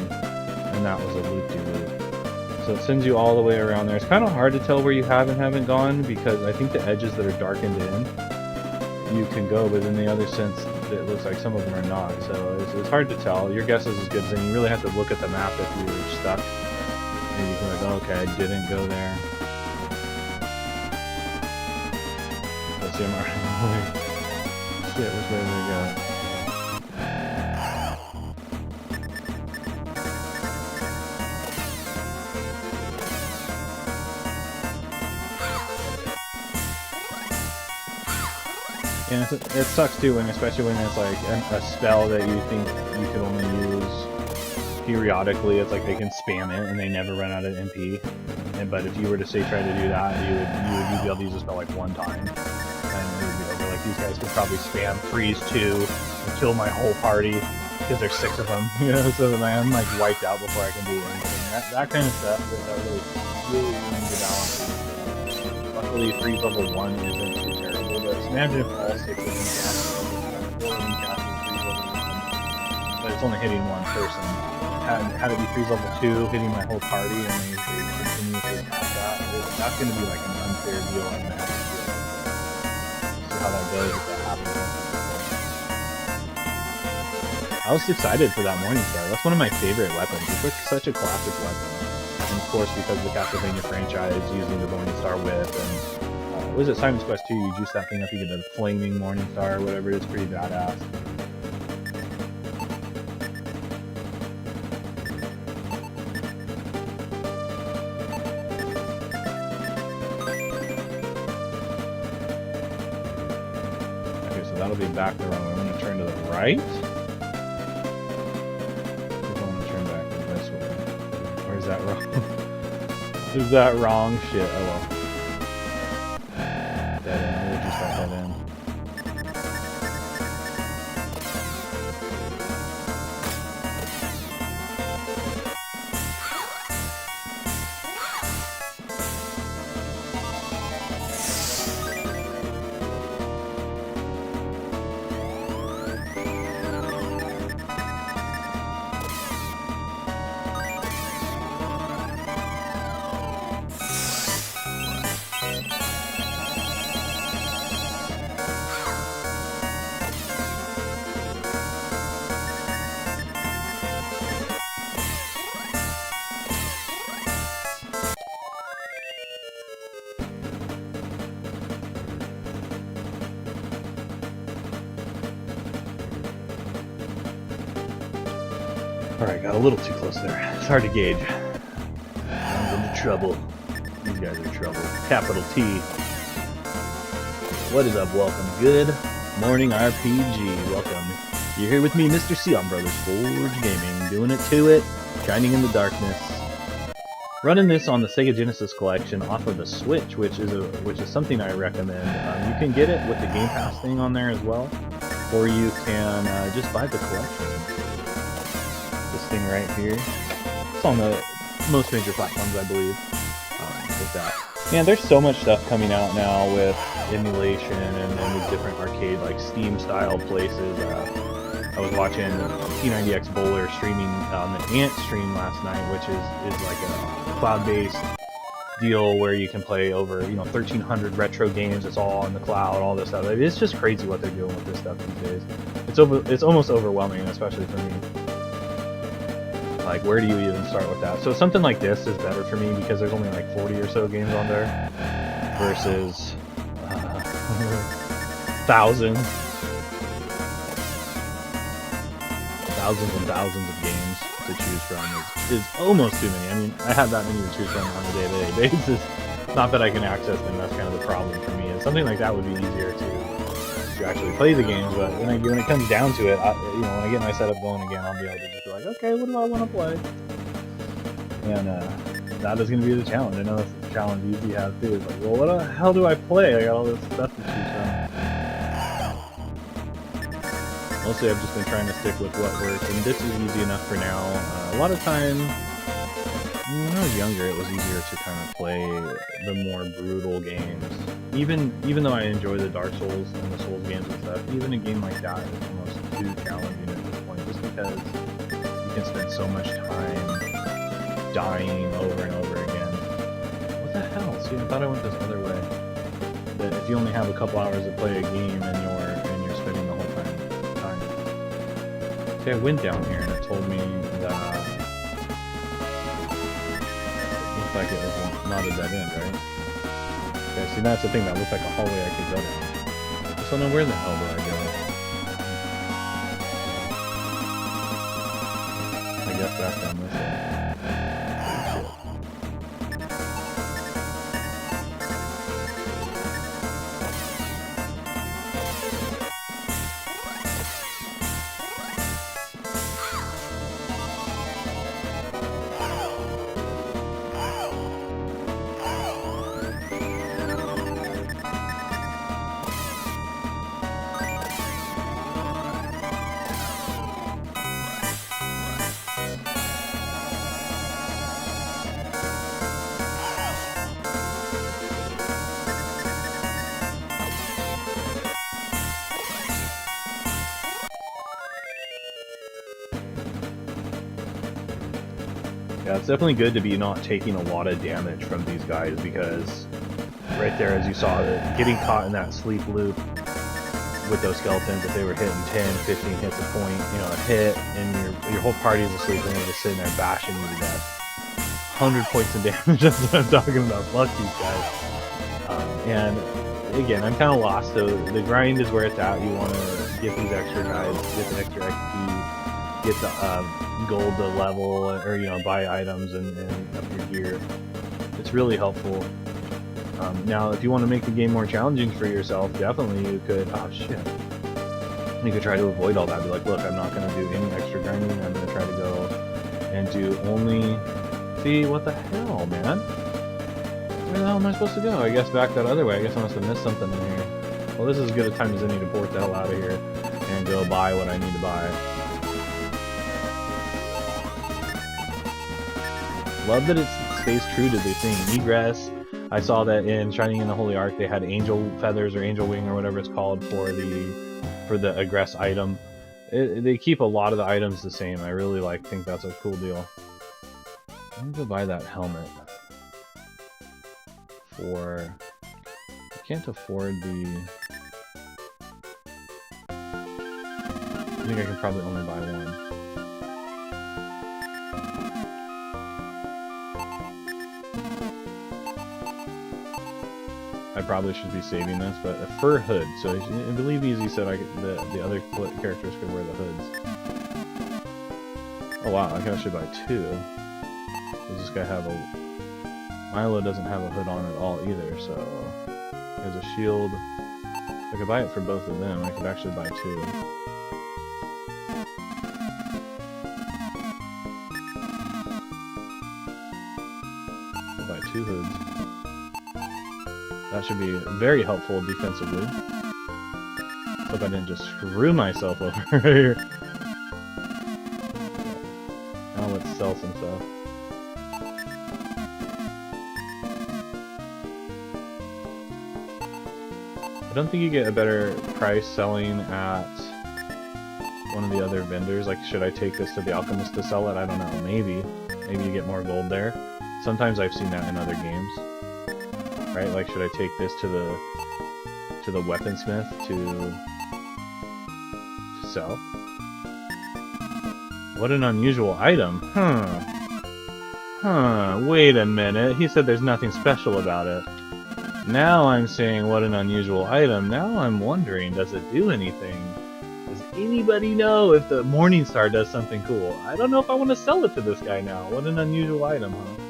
Speaker 1: and that was a loop-de-loop. So it sends you all the way around there. It's kind of hard to tell where you have and haven't gone, because I think the edges that are darkened in, you can go, but in the other sense, it looks like some of them are not. So it's hard to tell. Your guess is as good as any. You really have to look at the map if you were stuck. And you can be like, oh, okay, I didn't go there. Let's see, I'm already shit, which way did we go? And it sucks too, especially when it's like a spell that you think you can only use periodically. It's like they can spam it and they never run out of MP. But if you were to say try to do that, you'd be able to use a spell like one time, and it would be over. Like these guys could probably spam freeze 2 and kill my whole party because there's 6 of them. You know, so then I'm like wiped out before I can do anything. That kind of stuff that really ruins the balance. Luckily, freeze level 1 isn't too terrible. Imagine if all 6 of them cast 4 of them casting freeze level 1, but it's only hitting one person. Had to be freeze level 2, hitting my whole party, and they continuously cast that. That's going to be like an unfair deal on that. See how that goes if that happens. I was excited for that Morningstar. That's one of my favorite weapons. It's like such a classic weapon. And of course, because the Castlevania franchise using the Morningstar whip, and was it Simon's Quest 2? You juice that thing up, you get the flaming Morningstar or whatever. It's pretty badass. Okay, so that'll be back the wrong way. I'm going to turn to the right. I want to turn back this way. Or is that wrong? Is that wrong? Shit, oh well. Dead end. We'll just got dead end. Alright, got a little too close there. It's hard to gauge. I'm into trouble. These guys are trouble. Capital T. What is up? Welcome. Good morning, RPG. Welcome. You're here with me, Mr. Sion Brothers Forge Gaming. Doing it to it. Shining in the darkness. Running this on the Sega Genesis collection off of the Switch, which is something I recommend. You can get it with the Game Pass thing on there as well, or you can just buy the collection. This thing right here. It's on the most major platforms, I believe. With that. Man, there's so much stuff coming out now with emulation and then with different arcade, like Steam-style places. I was watching P90X Bowler streaming on the Ant stream last night, which is like a cloud-based deal where you can play over 1,300 retro games. It's all on the cloud, all this stuff. It's just crazy what they're doing with this stuff these days. It's almost overwhelming, especially for me. Like, where do you even start with that? So something like this is better for me because there's only like 40 or so games on there versus thousands and thousands of games to choose from is almost too many. I mean, I have that many to choose from on a day-to-day basis. Not that I can access them, that's kind of the problem for me. And something like that would be easier to actually play the games, but when it comes down to it, when I get my setup going again, I'll be able to just be like, okay, what do I want to play? And that is going to be the challenge. I know that's the challenge you have too. It's like, well, what the hell do I play? I got all this stuff to choose from. Mostly I've just been trying to stick with what works, and this is easy enough for now. A lot of time, when I was younger, it was easier to kind of play the more brutal games. Even though I enjoy the Dark Souls and the Souls games and stuff, even a game like that is almost too challenging at this point, just because can spend so much time dying over and over again. What the hell? See, I thought I went this other way. That if you only have a couple hours to play a game and you're spending the whole time. See, I went down here and it told me that it looked like it was not a dead end, right? Okay, see, that's the thing. That looked like a hallway I could go down. So now where the hell do I go? I guess that's down this way. Yeah, it's definitely good to be not taking a lot of damage from these guys, because right there, as you saw, getting caught in that sleep loop with those skeletons, if they were hitting 10, 15 hits a point, you know, a hit, and your whole party is asleep, and they're just sitting there bashing you to death. 100 points of damage, that's what I'm talking about. Fuck these guys. And again, I'm kind of lost, so the grind is where it's at. You want to get these extra guys, get the extra XP, get the gold to level, or you know, buy items and up your gear. It's really helpful. Now, if you want to make the game more challenging for yourself, definitely you could. Oh shit! You could try to avoid all that. Be like, look, I'm not going to do any extra grinding. I'm going to try to go and do only. See, what the hell, man? Where the hell am I supposed to go? I guess back that other way. I guess I must have missed something in here. Well, this is as good a time as any to port the hell out of here and go buy what I need to buy. Love that it stays true to the thing. Egress. I saw that in Shining in the Holy Ark they had angel feathers or angel wing or whatever it's called for the egress item. They keep a lot of the items the same. I really think that's a cool deal. I'm gonna go buy that helmet for. I can't afford the. I think I can probably only buy one. I probably should be saving this, but a fur hood. So I believe Easy said the other characters could wear the hoods. Oh wow, I can actually buy two. Does this guy have a... Milo doesn't have a hood on at all either, so... He has a shield. I could buy it for both of them. I could actually buy two. I'll buy two hoods. That should be very helpful defensively. Hope I didn't just screw myself over here. Now let's sell some stuff. I don't think you get a better price selling at one of the other vendors. Like, should I take this to the alchemist to sell it? I don't know. Maybe. Maybe you get more gold there. Sometimes I've seen that in other games. Right? Like, should I take this to the weaponsmith to sell? What an unusual item. Wait a minute. He said there's nothing special about it. Now I'm saying what an unusual item. Now I'm wondering, does it do anything? Does anybody know if the Morningstar does something cool? I don't know if I want to sell it to this guy now. What an unusual item, huh?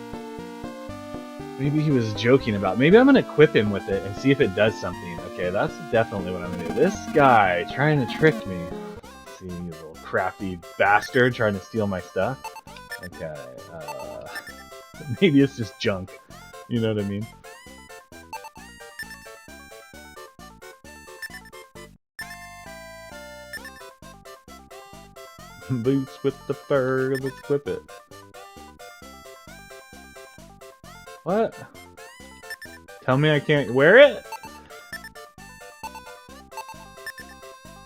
Speaker 1: Maybe he was joking about. Maybe I'm going to equip him with it and see if it does something. Okay, that's definitely what I'm going to do. This guy trying to trick me. See, you little crafty bastard trying to steal my stuff. Okay, maybe it's just junk. You know what I mean? Boots with the fur, let's equip it. What? Tell me I can't wear it?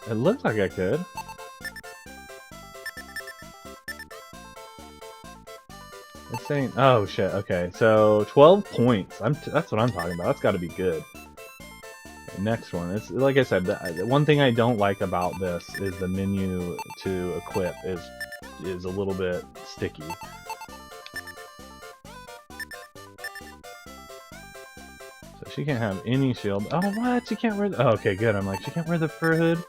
Speaker 1: It looks like I could. saying? Oh shit. Okay, so 12 points. That's what I'm talking about. That's got to be good. Okay, next one. It's like I said. The one thing I don't like about this is the menu to equip is a little bit sticky. So she can't have any shield. Oh, what? She can't wear. Oh, okay, good. I'm like, she can't wear the fur hood.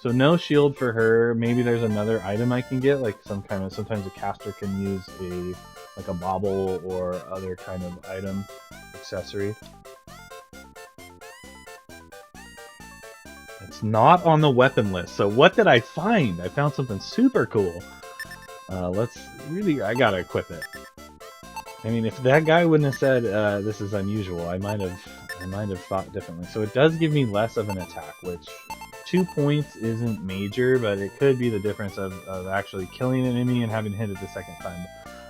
Speaker 1: So no shield for her. Maybe there's another item I can get, like some kind of. Sometimes a caster can use like a bauble or other kind of item accessory. It's not on the weapon list. So what did I find? I found something super cool. I gotta equip it. I mean, if that guy wouldn't have said this is unusual, I might have thought differently. So it does give me less of an attack, which 2 points isn't major, but it could be the difference of actually killing an enemy and having hit it the second time.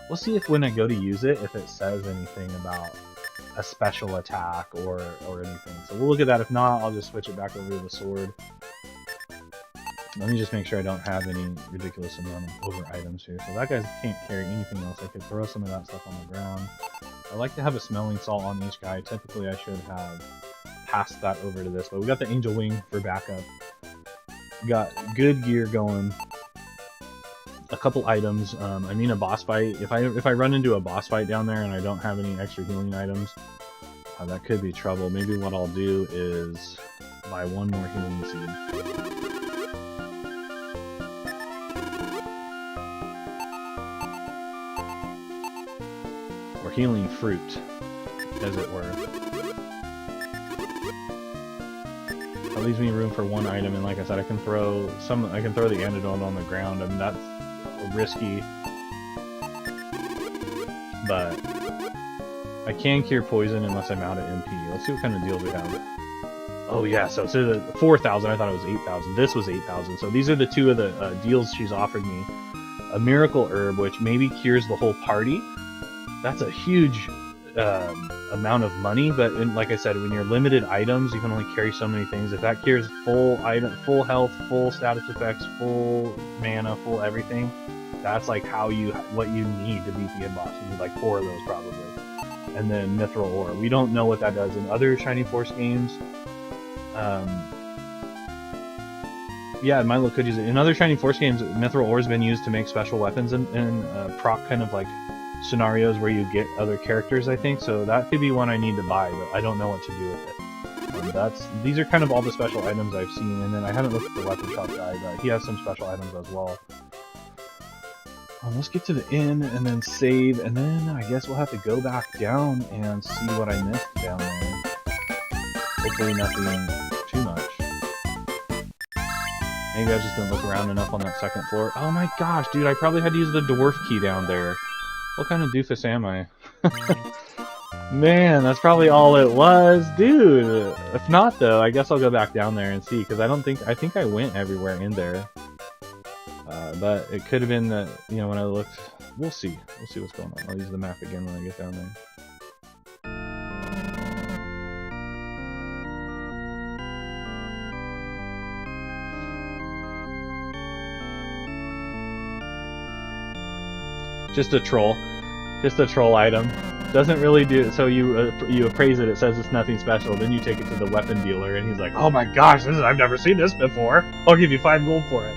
Speaker 1: We'll see if when I go to use it, if it says anything about a special attack or anything. So we'll look at that. If not, I'll just switch it back over to the sword. Let me just make sure I don't have any ridiculous amount of over items here. So that guy can't carry anything else. I could throw some of that stuff on the ground. I like to have a smelling salt on each guy. Typically I should have passed that over to this, but we got the angel wing for backup. Got good gear going. A couple items. I mean a boss fight. If I run into a boss fight down there and I don't have any extra healing items, that could be trouble. Maybe what I'll do is buy one more healing seed. Or healing fruit, as it were. That leaves me room for one item, and like I said, I can throw the antidote on the ground. I mean, that's risky, but I can cure poison unless I'm out of MP. Let's see what kind of deals we have. Oh yeah, so instead of 4,000, I thought it was 8,000. This was 8,000. So these are the two of the deals she's offered me. A miracle herb, which maybe cures the whole party. That's a huge amount of money, but like I said, when you're limited items, you can only carry so many things. If that cures full full health, full status effects, full mana, full everything, that's like what you need to beat the end boss. You need like 4 of those probably. And then mithril ore. We don't know what that does in other Shining Force games. Yeah, Milo could use it. In other Shining Force games, mithril ore has been used to make special weapons in proc kind of like scenarios where you get other characters, I think. So that could be one I need to buy, but I don't know what to do with it. These are kind of all the special items I've seen, and then I haven't looked at the weapon shop guy, but he has some special items as well. Let's get to the inn and then save, and then I guess we'll have to go back down and see what I missed down there. Hopefully nothing too much. Maybe I just didn't look around enough on that second floor. Oh my gosh, dude, I probably had to use the dwarf key down there. What kind of doofus am I? Man, that's probably all it was. Dude, if not though, I guess I'll go back down there and see, because I think I went everywhere in there. But it could have been that, you know, when I looked, we'll see what's going on. I'll use the map again when I get down there. Just a troll item. Doesn't really do, so you appraise it, it says it's nothing special, then you take it to the weapon dealer and he's like, oh my gosh, I've never seen this before, I'll give you 5 gold for it.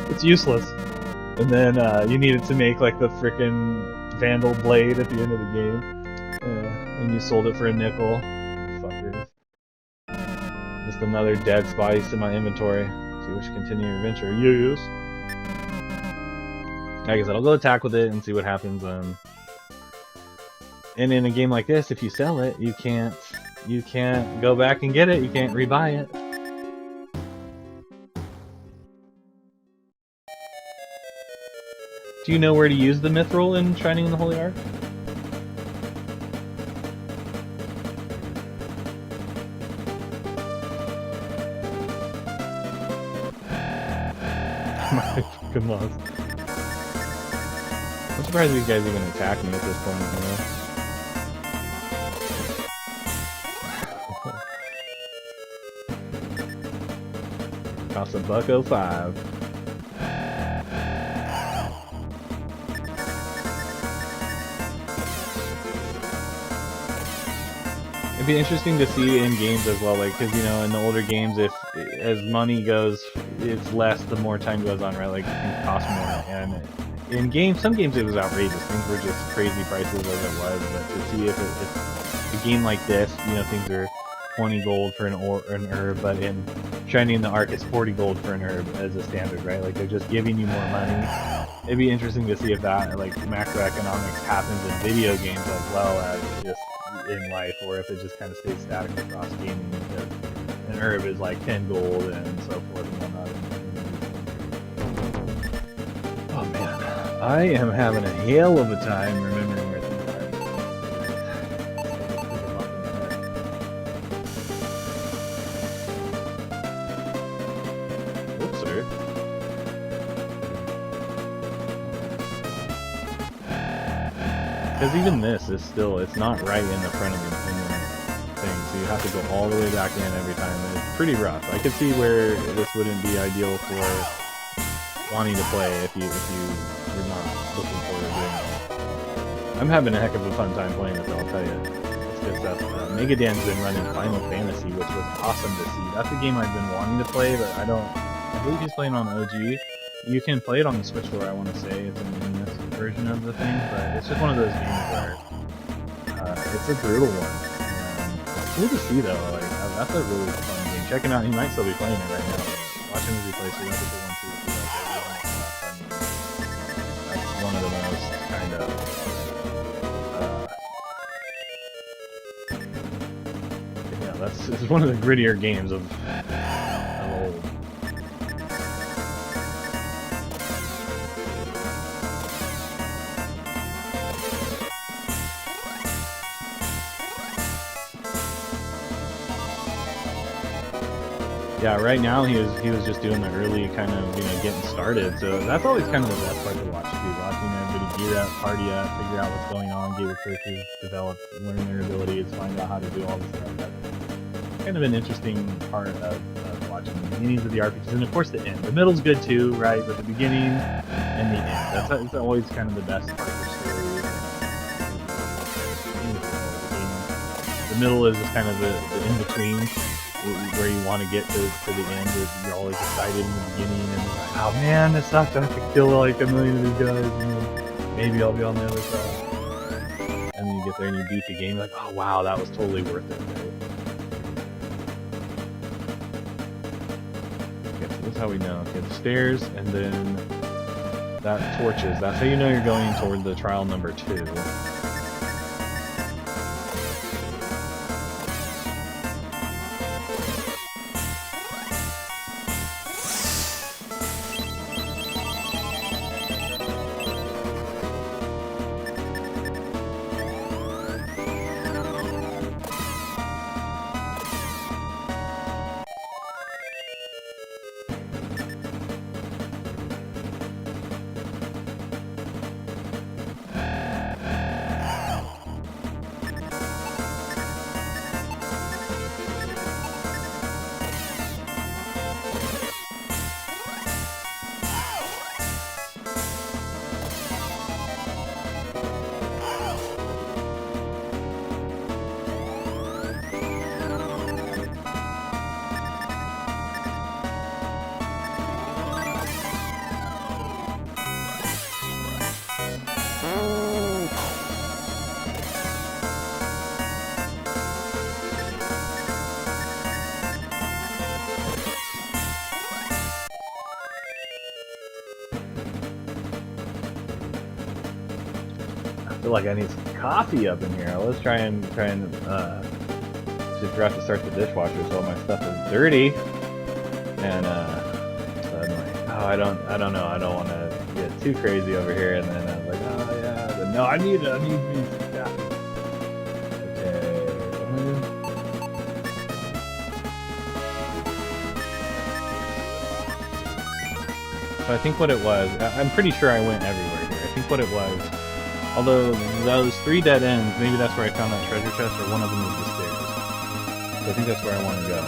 Speaker 1: It's useless. And then you need it to make like the frickin' Vandal blade at the end of the game. And you sold it for a nickel. Fuckers. Just another dead spice in my inventory. So you wish to continue your adventure. Yes. Like I said, I'll go attack with it and see what happens. And in a game like this, if you sell it, you can't go back and get it. You can't rebuy it. Do you know where to use the mithril in Shining in the Holy Ark? My fucking lost. I'm surprised these guys even attack me at this point, you know? Cost $1.05. It'd be interesting to see in games as well, like, because, you know, in the older games, if as money goes, it's less the more time goes on, right? Like, things cost more. And in games, some games it was outrageous. Things were just crazy prices as it was. But to see if a game like this, you know, things are 20 gold for an herb, but in Shining in the Ark, it's 40 gold for an herb as a standard, right? Like, they're just giving you more money. It'd be interesting to see if that, like, macroeconomics happens in video games as well as just in life, or if it just kind of stays static across gaming, because an herb is like 10 gold and so forth and whatnot. Oh man, I am having a hell of a time remembering where things are. Whoops, sir. Because even this is still, it's not right in the front of the thing, so you have to go all the way back in every time, and it's pretty rough. I could see where this wouldn't be ideal for wanting to play if you're not looking forward to doing it. I'm having a heck of a fun time playing this, I'll tell you. It's good stuff. Megadan's been running Final Fantasy, which was awesome to see. That's a game I've been wanting to play, but I believe he's playing on OG. You can play it on the Switch store, I want to say. It's in this version of the thing, but it's just one of those games where it's a brutal one. It's cool to see though. Like, that's a really fun game. Check it out. He might still be playing it right now. Watch him as he plays. So that's one of the most kind of it's one of the grittier games of old. Yeah, right now he was just doing the early kind of, you know, getting started. So that's always kind of the best part to watch too. Watching everybody gear up, party up, figure out what's going on, get your characters developed, learn their abilities, find out how to do all this stuff. That's kind of an interesting part of watching the beginnings of the RPGs, and of course the end. The middle's good too, right? But the beginning and the end, that's always kind of the best part of the story. The middle is just kind of the in-between, where you want to get to the end, where you're always excited in the beginning, and you're like, oh man, this sucks, I have to kill like a million of these guys, and then maybe I'll be on the other side. And then you get there and you beat the game, like, oh wow, that was totally worth it, right? Okay, so this is how we know. Okay, the stairs, and then that torches. That's how you know you're going toward the trial number 2. I feel like I need some coffee up in here. Let's try and just forgot to start the dishwasher, so all my stuff is dirty. And so I'm like, oh, I don't know, I don't want to get too crazy over here. And then I was like, oh yeah, but no, I need me some coffee. Okay. So I think what it was, I'm pretty sure I went everywhere here. I think what it was, although those 3 dead ends, maybe that's where I found that treasure chest, or one of them is the stairs. So I think that's where I want to go.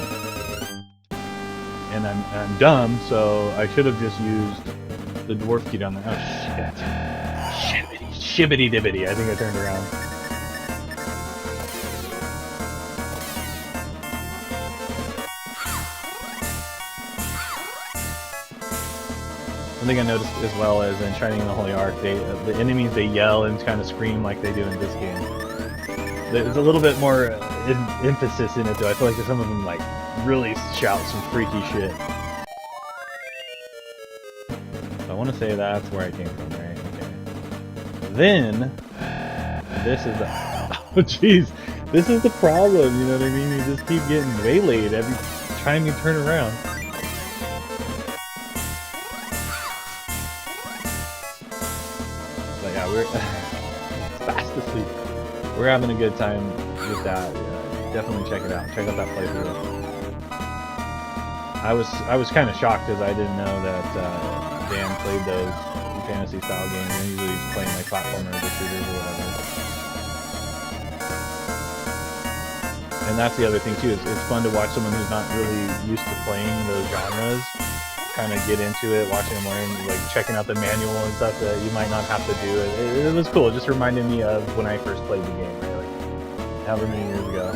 Speaker 1: And I'm dumb, so I should have just used the dwarf key down there. Oh shit! Shibbity dibbity! I think I turned around. one thing I noticed as well is in Shining in the Holy Ark, the enemies, they yell and kind of scream like they do in this game. There's a little bit more emphasis in it, though. I feel like some of them like really shout some freaky shit. So I want to say that's where I came from, right? Okay. Then this is the oh jeez, this is the problem. You know what I mean? You just keep getting waylaid every time you turn around. But yeah, we're fast asleep. We're having a good time with that. Definitely check it out. Check out that playthrough. I was kind of shocked because I didn't know that Dan played those fantasy style games. And usually he's playing like platformers or shooters or whatever. And that's the other thing too. It's fun to watch someone who's not really used to playing those genres kind of get into it, watching them learn, like checking out the manual and stuff that you might not have to do. It was cool. It just reminded me of when I first played the game, right? Like however many years ago.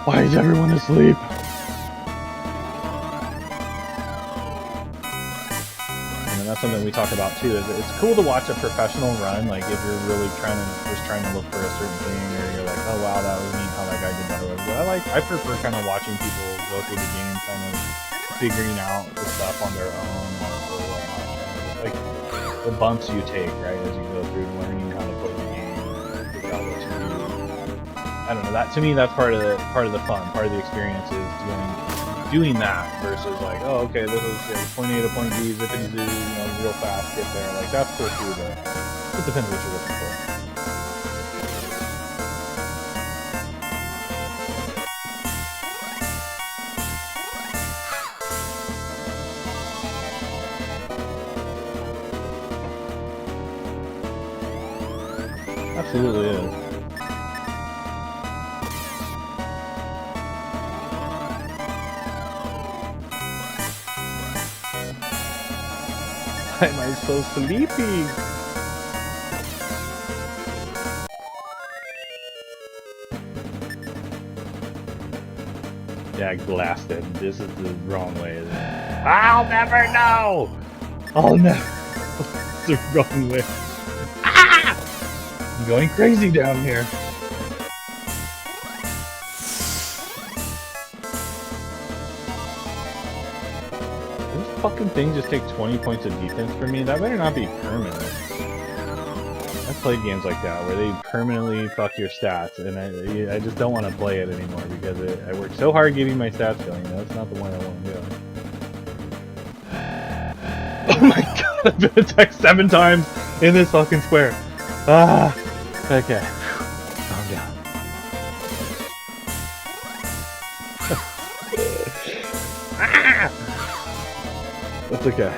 Speaker 1: Why is everyone asleep? And that's something we talk about too. Is it's cool to watch a professional run. Like if you're really trying to look for a certain thing, or you're like, oh wow, that was neat how that guy did that. Or whatever. But I prefer kind of watching people go through the game, kind of figuring out the stuff on their own, or whatnot. Like the bumps you take, right, as you go through learning how to play the game, figure out what to do. I don't know. That to me, that's part of the fun, part of the experience is doing that versus like, oh, okay, this is point A to point B, zippity zoo, real fast, get there. Like that's cool too, but it depends what you're looking for. Absolutely is. Why am I so sleepy? Yeah, blasted. This is the wrong way, isn't it? I'll never know! I'll never... It's the wrong way. Ah! I'm going crazy down here. This fucking thing just take 20 points of defense for me? That better not be permanent. I've played games like that where they permanently fuck your stats, and I just don't want to play it anymore because I worked so hard getting my stats going. That's not the one I want to do. Oh my god, I've been attacked 7 times in this fucking square. Ah, okay. Calm down. Ah! That's okay.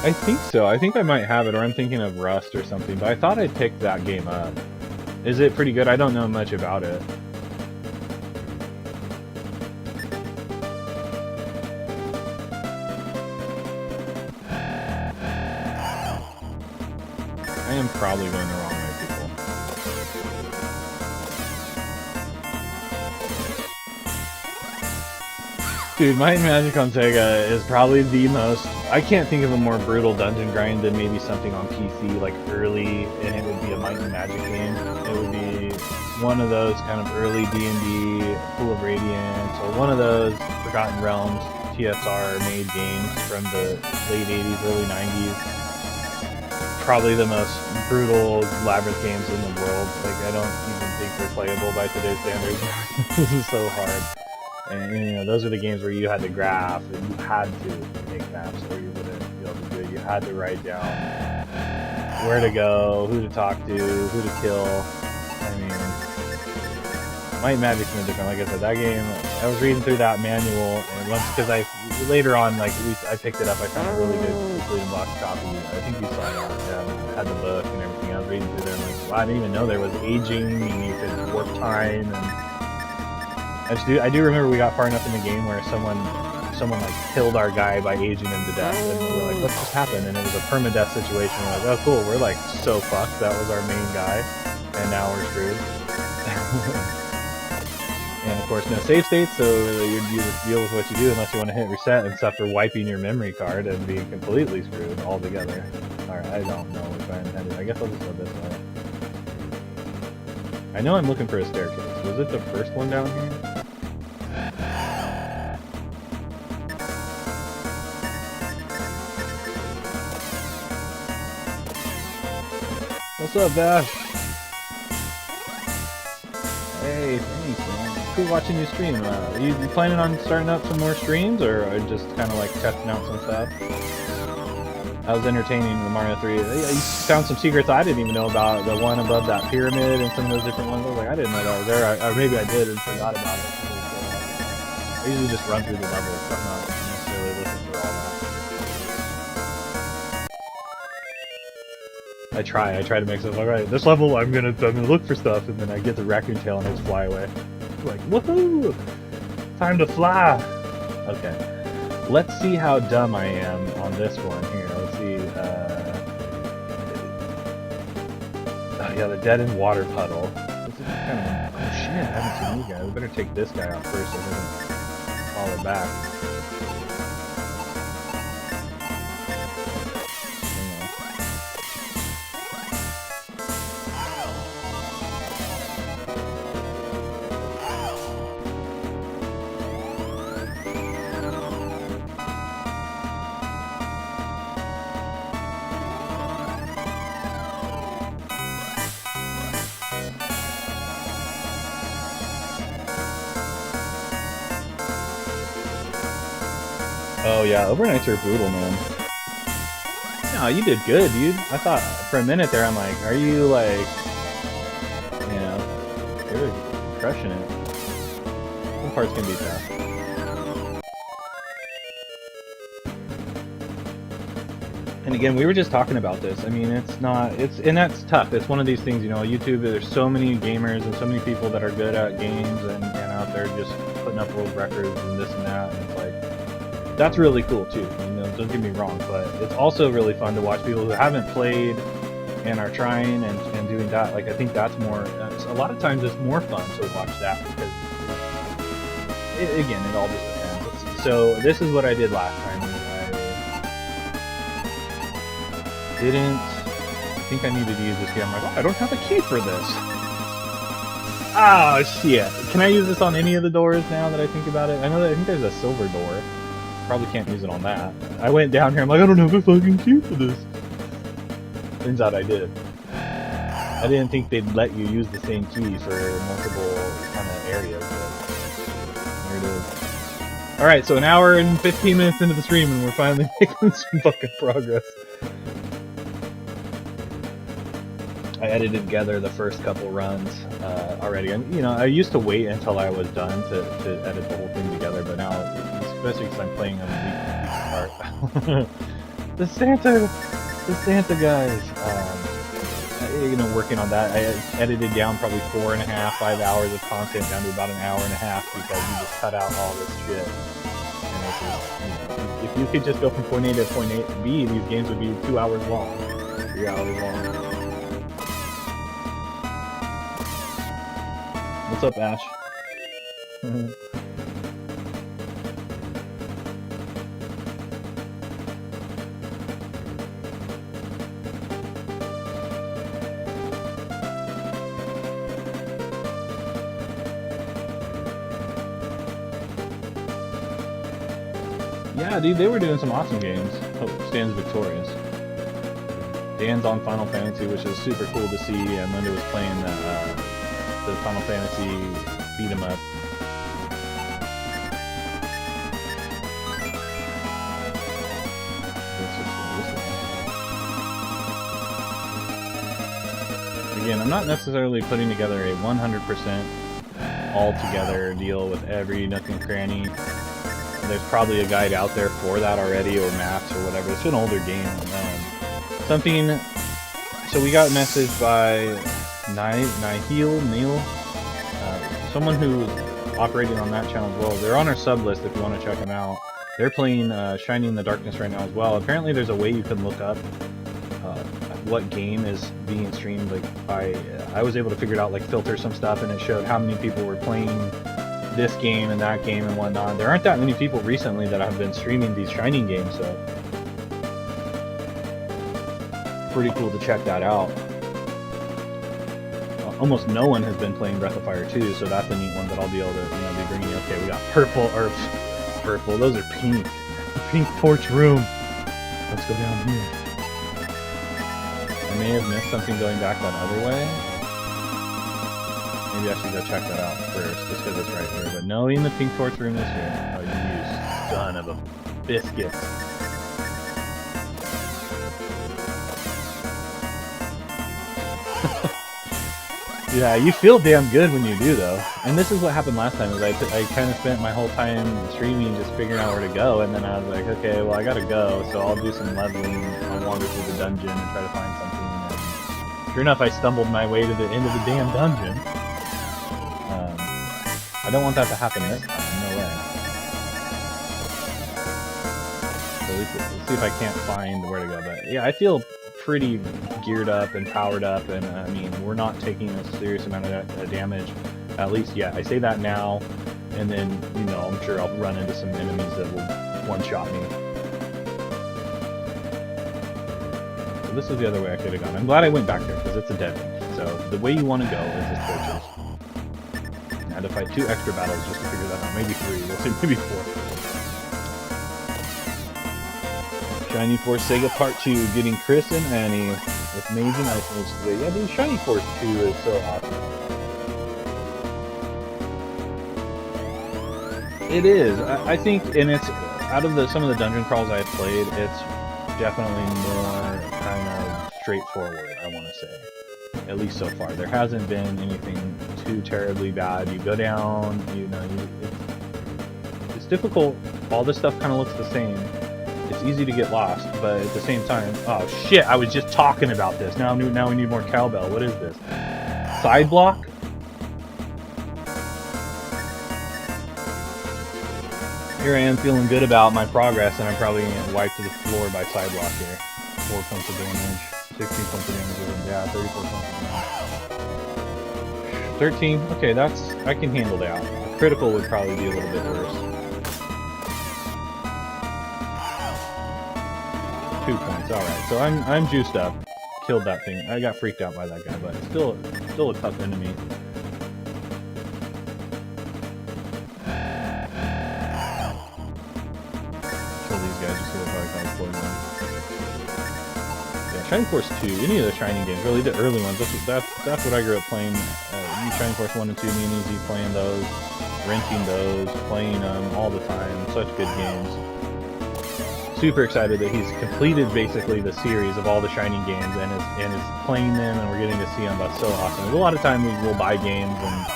Speaker 1: I think so. I think I might have it, or I'm thinking of Rust or something, but I thought I picked that game up. Is it pretty good? I don't know much about it. I am probably going the wrong way, people. Dude, Might and Magic on Sega is probably the most... I can't think of a more brutal dungeon grind than maybe something on PC, like early, and it would be a Might and Magic game. It would be one of those kind of early D&D, Pool of Radiance, or one of those Forgotten Realms TSR-made games from the late 80s, early 90s. Probably the most brutal Labyrinth games in the world. Like, I don't even think they're playable by today's standards. This is so hard. And those are the games where you had to graph, and you had to make maps, or you wouldn't be able to do it. You had to write down where to go, who to talk to, who to kill. I mean, Might and Magic's no different. Like I said, that game, I was reading through that manual, and once, because later on, like, at least I picked it up, I found a really good Bleeding Box copy. I think you saw that, yeah, had the book and everything. I was reading through there, and like, wow, I didn't even know there was aging, and you could warp time, and I do remember we got far enough in the game where someone someone like killed our guy by aging him to death, and we're like, what just happened? And it was a permadeath situation. We're like, oh cool, we're like so fucked. That was our main guy, and now we're screwed. And of course, no save states, so you just deal with what you do unless you want to hit reset and suffer wiping your memory card and being completely screwed altogether. Alright, I don't know if I intended. I guess I'll just go this way. I know I'm looking for a staircase. Was it the first one down here? What's up, Bash? Hey, thanks, man. Cool watching you stream. You planning on starting up some more streams, or just kind of like testing out some stuff? I was entertaining the Mario 3. You found some secrets I didn't even know about. The one above that pyramid and some of those different ones. I was like, I didn't know that was there. Or maybe I did and forgot about it. I usually just run through the levels, so I'm not necessarily looking for all that. I try to make stuff. Alright, this level I'm gonna look for stuff, and then I get the raccoon tail and I just fly away. Like, woohoo! Time to fly! Okay. Let's see how dumb I am on this one here. Let's see, oh yeah, the dead end water puddle. This is kind of, oh shit, I haven't seen you guys. We better take this guy out first so he doesn't follow back. Oh yeah, overnights are brutal, man. No, you did good, dude. I thought for a minute there, I'm like, are you like, you know, you're crushing it. Some parts can be tough. And again, we were just talking about this. I mean, and that's tough. It's one of these things, you know, YouTube, there's so many gamers and so many people that are good at games and out there just putting up world records and this and that, and it's like, that's really cool too, you know, don't get me wrong, but it's also really fun to watch people who haven't played and are trying and doing that. Like, I think that's more, a lot of times it's more fun to watch that because, again, it all just depends. So this is what I did last time. I think I needed to use this here. I'm like, oh, I don't have a key for this. Oh shit. Can I use this on any of the doors now that I think about it? I think there's a silver door. Probably can't use it on that. I went down here, I'm like, I don't have a fucking key for this. Turns out I did. I didn't think they'd let you use the same key for multiple kind of areas, but here it is. Alright, so an hour and 15 minutes into the stream and we're finally making some fucking progress. I edited together the first couple runs already, and you know, I used to wait until I was done to edit the whole thing together, but now, especially because I'm playing on the week part. the Santa guys, you know, working on that. I edited down probably 4.5, 5 hours of content down to about an hour and a half because you just cut out all this shit. And this is, you know, if you could just go from point A to point B, these games would be 2 hours long, 3 hours long. What's up, Ash? Yeah, dude, they were doing some awesome games. Hope Stan's victorious. Dan's on Final Fantasy, which is super cool to see, and Linda was playing the Final Fantasy beat 'em up. Again, I'm not necessarily putting together a 100% all-together deal with every nook and cranny. There's probably a guide out there for that already, or maps or whatever. It's an older game. So we got messaged by Neil, someone who's operating on that channel as well. They're on our sub list if you want to check them out. They're playing Shining in the Darkness right now as well. Apparently there's a way you can look up what game is being streamed. Like I was able to figure it out, like filter some stuff, and it showed how many people were playing this game and that game and whatnot. There aren't that many people recently that have been streaming these Shining games, so pretty cool to check that out. Almost no one has been playing Breath of Fire 2, so that's a neat one that I'll be able to, be bringing you. Okay, we got purple, those are pink. Pink torch room. Let's go down here. I may have missed something going back that other way. Maybe I should go check that out first, just because it's right here. But knowing the pink torch room is here. Oh, you son of a biscuit. Yeah, you feel damn good when you do, though. And this is what happened last time, is I kind of spent my whole time streaming just figuring out where to go, and then I was like, okay, well, I gotta go, so I'll do some leveling. I'll wander through the dungeon and try to find something. And sure enough, I stumbled my way to the end of the damn dungeon. I don't want that to happen this time, no way. So let's see if I can't find where to go. But yeah, I feel pretty geared up and powered up, and I mean, we're not taking a serious amount of damage, at least yet. I say that now, and then, I'm sure I'll run into some enemies that will one-shot me. So this is the other way I could have gone. I'm glad I went back there, because it's a dead end. So the way you want to go is the torches. I had to fight 2 extra battles just to figure that out. Maybe 3, we'll see, maybe 4. Shining Force Sega Part 2, getting Chris and Annie with amazing items today. Yeah, dude, Shining Force 2 is so awesome. It is. I think, and it's, out of some of the dungeon crawls I've played, it's definitely more kind of straightforward, I want to say. At least so far. There hasn't been anything too terribly bad. You go down, it's difficult. All this stuff kind of looks the same. It's easy to get lost, but at the same time, oh shit, I was just talking about this. Now we need more cowbell. What is this? Side block? Here I am feeling good about my progress, and I'm probably going to get wiped to the floor by side block here. 4 points of damage, 16 points of damage, yeah, 34 points of damage. 13, okay, I can handle that. A critical would probably be a little bit worse. 2 points, alright, so I'm juiced up. Killed that thing. I got freaked out by that guy, but still a tough enemy. Kill these guys just so they're probably kind of exploiting them. Yeah, Shining Force 2, any of the Shining games, really the early ones, that's what I grew up playing. Shining Force 1 and 2, me and Easy playing those, renting those, playing them all the time. Such good games. Super excited that he's completed basically the series of all the Shining games and is playing them, and we're getting to see them. That's so awesome. A lot of time we'll buy games and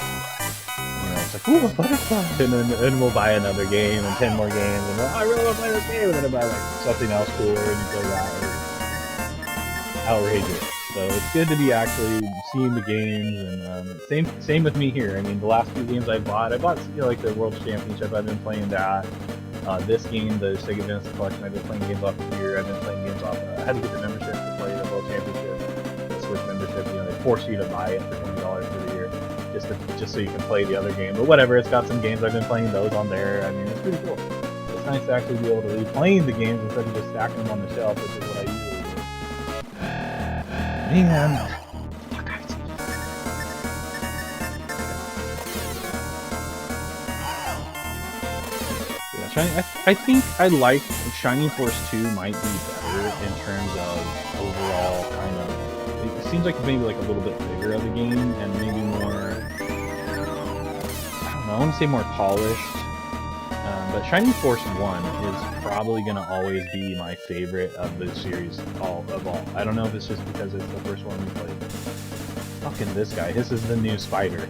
Speaker 1: it's like, ooh, a butterfly, and we'll buy another game and 10 more games, and I really want to play this game, and then I buy like something else cooler and you play that. Outrageous. So it's good to be actually seeing the games, and same with me here. I mean, the last few games I bought like the World Championship. I've been playing that. This game, the Sega Genesis Collection, I've been playing games off of here. I've been playing games off. I had to get the membership to play the World Championship, the Switch membership. They force you to buy it for $20 for the year, just so you can play the other game. But whatever, it's got some games. I've been playing those on there. I mean, it's pretty cool. It's nice to actually be able to be playing the games instead of just stacking them on the shelf, which is what I usually do. Man. I think I like Shining Force 2 might be better in terms of overall kind of. It seems like maybe like a little bit bigger of a game and maybe more. I don't know. I want to say more polished. But Shining Force 1 is probably gonna always be my favorite of the series of all. I don't know if it's just because it's the first one we played. Fucking this guy. This is the new spider.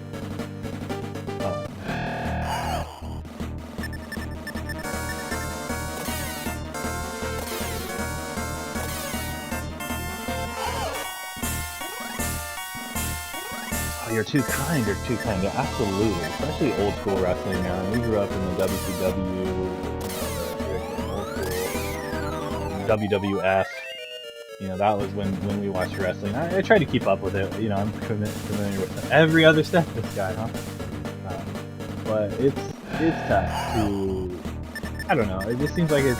Speaker 1: You're too kind, yeah, absolutely. Especially old school wrestling now. We grew up in the WCW, the WWF. You know, that was when we watched wrestling. I tried to keep up with it. You know, I'm familiar with every other step this guy, huh? But it's tough to, I don't know, it just seems like it's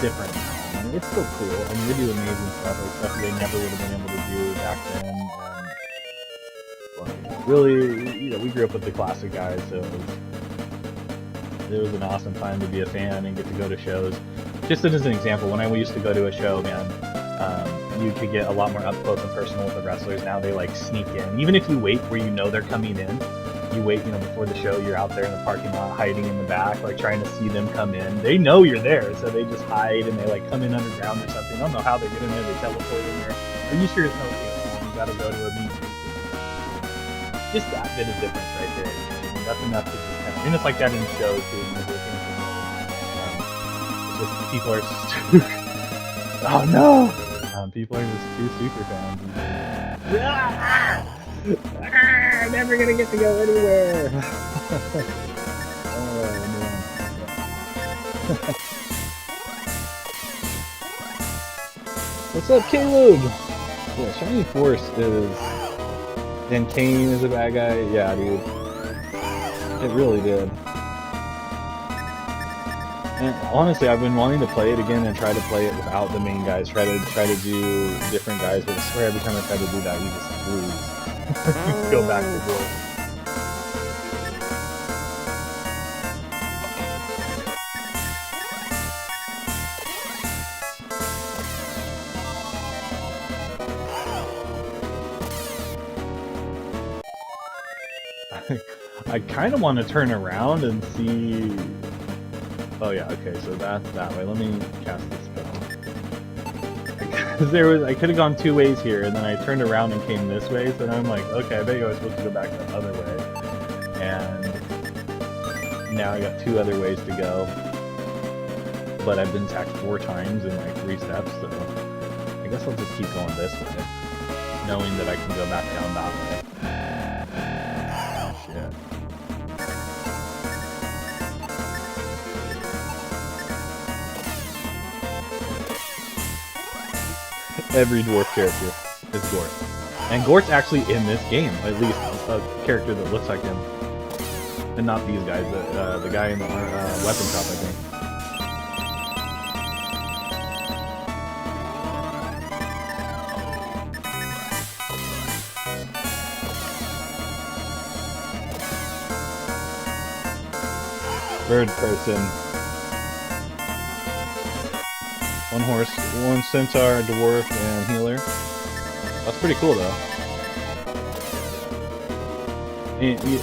Speaker 1: different now. I mean, it's still cool. I mean, they do amazing stuff, like stuff they never would have been able to do back then. But really, you know, we grew up with the classic guys, so it was an awesome time to be a fan and get to go to shows. Just as an example, when I used to go to a show, man, you could get a lot more up close and personal with the wrestlers. Now they like sneak in. Even if you wait where you know they're coming in, you wait, you know, before the show, you're out there in the parking lot hiding in the back, like trying to see them come in. They know you're there, so they just hide and they like come in underground or something. I don't know how they get in there, they teleport in there. Are you sure it's no deal? You gotta go to a meeting. Just that bit of difference right there. I mean, that's enough to just kind of, and it's like that in shows too. It's just people are just oh no! People are just too super fans. I'm never gonna get to go anywhere. Oh man. What's up, Caleb? Yeah, Shining Force is. And Kane is a bad guy. Yeah, dude. It really did. And honestly, I've been wanting to play it again and try to play it without the main guys. Try to do different guys, but I swear every time I try to do that, you just lose. Go back to goal. I kind of want to turn around and see. Oh yeah, okay, so that's that way. Let me cast this spell. I could have gone two ways here, and then I turned around and came this way. So now I'm like, okay, I bet you I was supposed to go back the other way. And now I got two other ways to go. But I've been attacked 4 times in like 3 steps, so I guess I'll just keep going this way, knowing that I can go back down that way. Shit. Every dwarf character is Gort. And Gort's actually in this game, at least a character that looks like him. And not these guys, the guy in the weapon shop, I think. Bird person. 1 horse, 1 centaur, dwarf, and healer. That's pretty cool, though.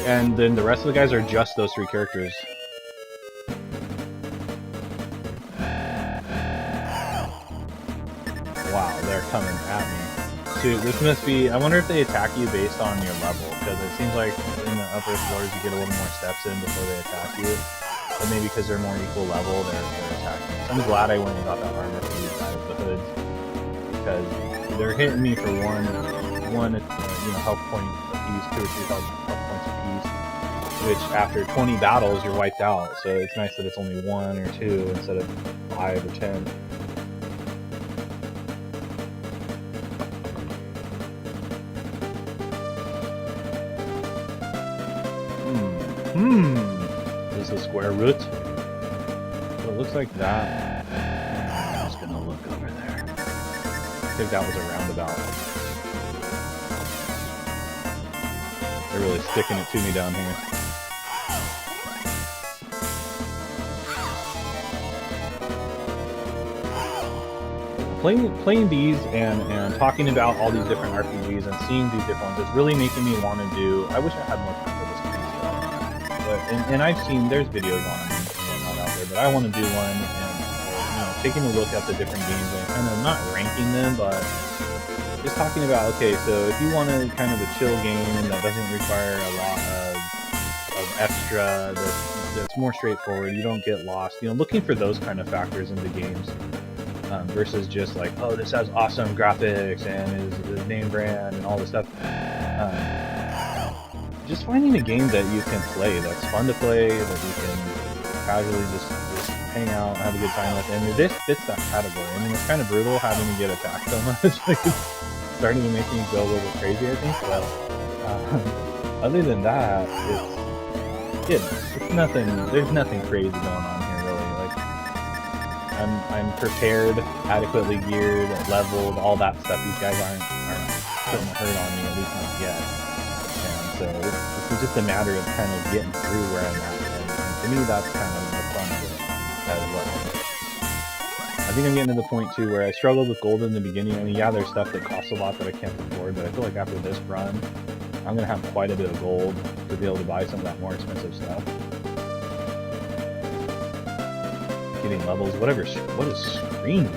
Speaker 1: And then the rest of the guys are just those 3 characters. Wow, they're coming at me. Dude, this must be... I wonder if they attack you based on your level, because it seems like in the upper floors you get a little more steps in before they attack you. But maybe because they're more equal level, they're attacking. So I'm glad I went and got that armor for these guys, the hoods, because they're hitting me for one health point apiece, 2 or 3 health points apiece. Which after 20 battles, you're wiped out. So it's nice that it's only 1 or 2 instead of 5 or 10. Is this the square root? So it looks like that. I'm just gonna look over there. I think that was a roundabout. They're really sticking it to me down here. Playing these and talking about all these different RPGs and seeing these different ones is really making me want to do. I wish I had more time for this kind of stuff. But and I've seen there's videos on them and whatnot out there, but I want to do one and taking a look at the different games and kind of not ranking them, but just talking about, okay, so if you want a kind of a chill game that doesn't require a lot of extra, that's more straightforward, you don't get lost, looking for those kind of factors in the games. Versus just like, oh, this has awesome graphics and is name brand and all this stuff. Just finding a game that you can play, that's fun to play, that you can casually just hang out, have a good time with, and this fits that category. I mean, it's kind of brutal having to get attacked so much. Like, it's starting to make me go a little bit crazy, I think. But other than that, it's nothing. There's nothing crazy going on here, really. Like, I'm prepared, adequately geared, leveled, all that stuff. These guys aren't putting a hurt on me, at least not yet. And so this is just a matter of kind of getting through where I'm at. And to me, that's kind of the fun of it as well. I think I'm getting to the point too where I struggled with gold in the beginning. I mean, yeah, there's stuff that costs a lot that I can't afford, but I feel like after this run, I'm gonna have quite a bit of gold to be able to buy some of that more expensive stuff. Getting levels, whatever. What is screen do? Is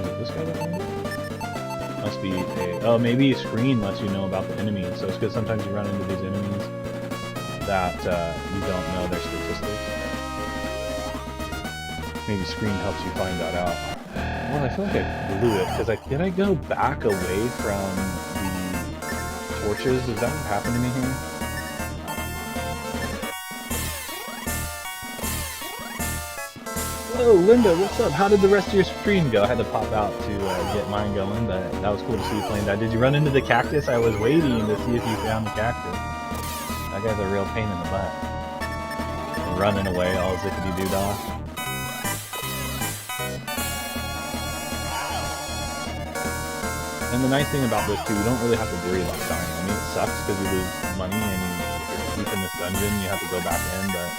Speaker 1: it this guy that way? Must be a. Oh, maybe screen lets you know about the enemies. So it's because sometimes you run into these enemies that you don't know their statistics. Maybe screen helps you find that out. Well, I feel like I blew it because did I go back away from the torches? Is that what happened to me here? Whoa, Linda, what's up? How did the rest of your stream go? I had to pop out to get mine going, but that was cool to see you playing that. Did you run into the cactus? I was waiting to see if you found the cactus. That guy's a real pain in the butt. Running away, all zippity-doo-dah. And the nice thing about this too, you don't really have to worry about dying. I mean, it sucks because you lose money and if you're deep in this dungeon, you have to go back in, but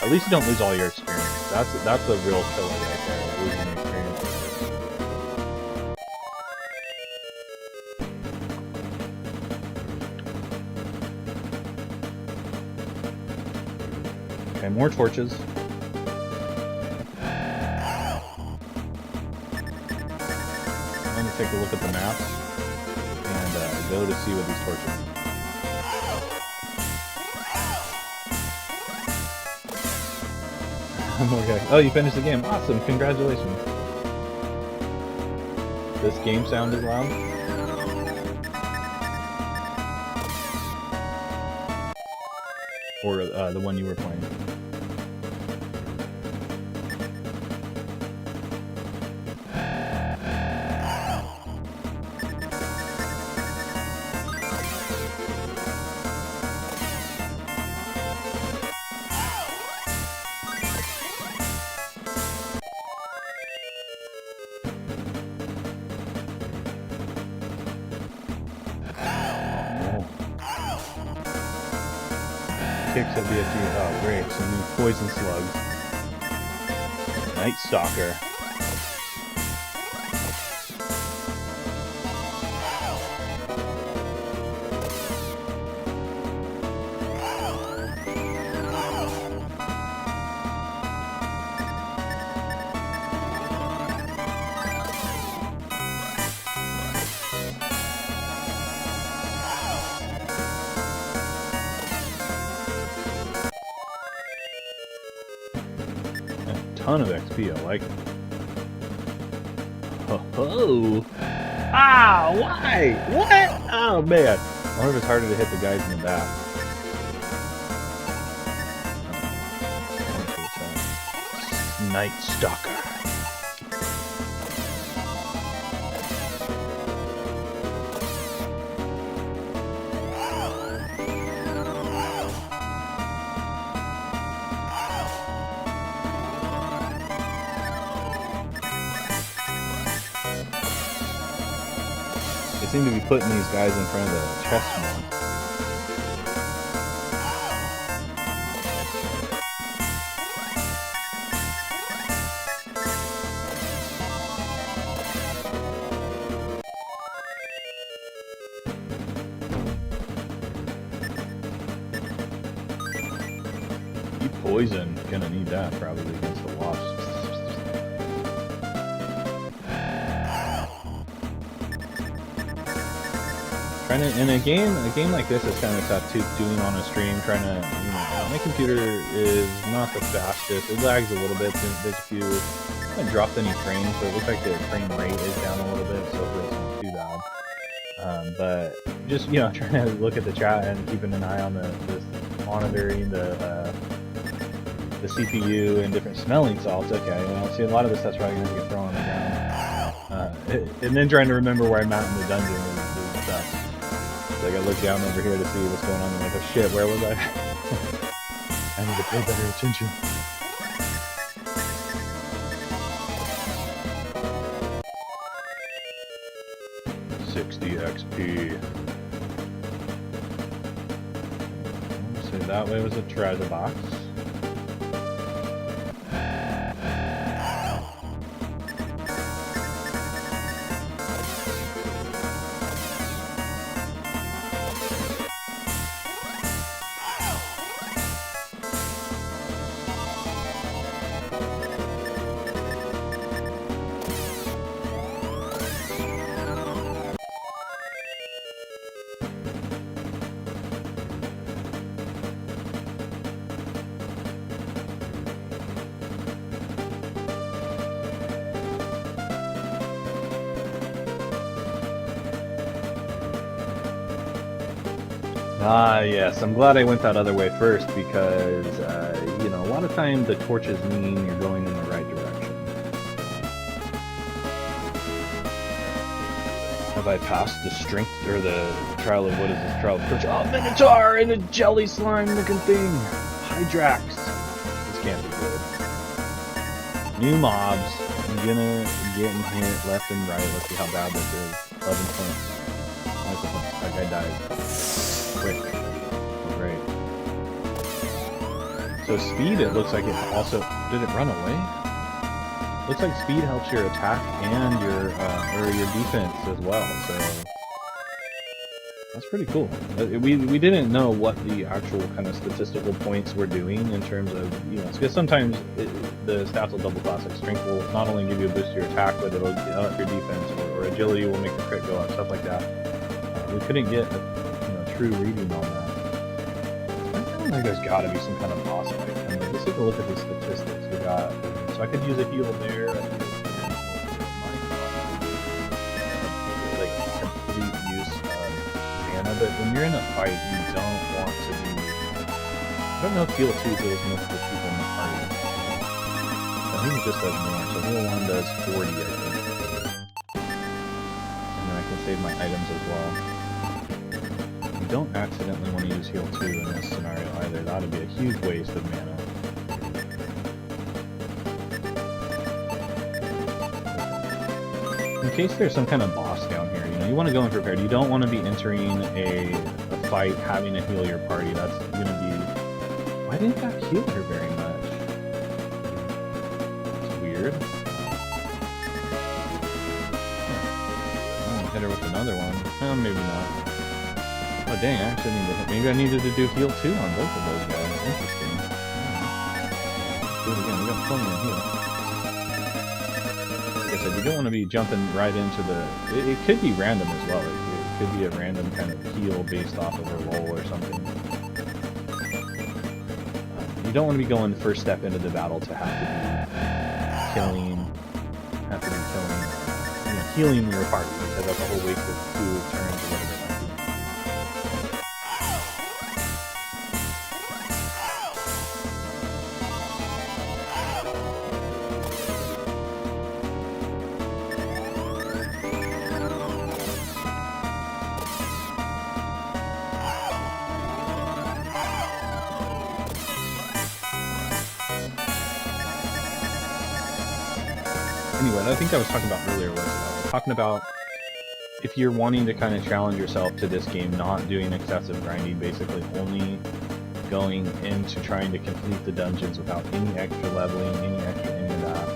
Speaker 1: at least you don't lose all your experience. That's a real killer right there, losing experience. Okay, more torches. I'm going to take a look at the map and go to see what these torches are. Okay. Oh, you finished the game. Awesome. Congratulations. This game sounded loud. Or the one you were playing. Kicks at BFG. Oh, great. Some new poison slugs. Night Stalker. Ton of XP, I like it. Ho-ho! Ah, why? What? Oh, man. I wonder if it's harder to hit the guys in the back. Night Stalker. Seem to be putting these guys in front of the chest more. Keep poison, gonna need that probably against the wasps. In a game like this, it's kind of tough too, doing on a stream, trying to, my computer is not the fastest, it lags a little bit, there's a few, I haven't dropped any frames, so it looks like the frame rate is down a little bit, so hopefully it's not too bad. But just, trying to look at the chat and keeping an eye on this monitoring the CPU and different smelling salts. Okay, well, see, a lot of this stuff's probably going to get thrown on the ground. And then trying to remember where I'm at in the dungeon and stuff. So I gotta look down over here to see what's going on. I'm like, oh shit, where was I? I need to pay better attention. XP. So that way was a treasure box. Ah, yes. I'm glad I went that other way first because, you know, a lot of times the torches mean you're going in the right direction. Have I passed the strength or the trial of what is this trial of courage? Oh, Minotaur and a jelly slime looking thing. Hydrax. This can't be good. New mobs. I'm gonna get hit left and right. Let's see how bad this is. 11 points. That guy died. Quick. Great. So speed, it looks like it also... Did it run away? Looks like speed helps your attack and your defense as well, so... That's pretty cool. We didn't know what the actual kind of statistical points were doing in terms of, you know, because sometimes the stats will double class, like strength will not only give you a boost to your attack, but it'll up your defense, or agility will make the crit go up, stuff like that. We couldn't get a true reading on that. I feel like there's gotta be some kind of boss fight. I mean, let's take a look at the statistics. We got, so I could use a heal there, I could use like complete use of mana, but when you're in a fight, you don't want to be, I don't know if heal 2 heals multiple people in the party. I think it just does more, so heal 1 does 40, I think. And then I can save my items as well. You don't accidentally want to use heal 2 in this scenario either. That would be a huge waste of mana. In case there's some kind of boss down here, you know, you want to go in prepared. You don't want to be entering a fight having to heal your party. That's going to be... Why didn't that heal her very much? It's weird. I'm going to hit her with another one. Oh, maybe not. Oh dang, I actually need to hit. Maybe I needed to do heal 2 on both of those guys. Interesting. Do it again, we got plenty of heal. Like I said, you don't want to be jumping right into the... It could be random as well. It could be a random kind of heal based off of a roll or something. You don't want to be going the first step into the battle to have to be killing... you know, healing your party, because that's a whole waste of 2 turns or whatever. Anyway, I think I was talking about earlier was talking about if you're wanting to kind of challenge yourself to this game, not doing excessive grinding, basically only going into trying to complete the dungeons without any extra leveling, any of that.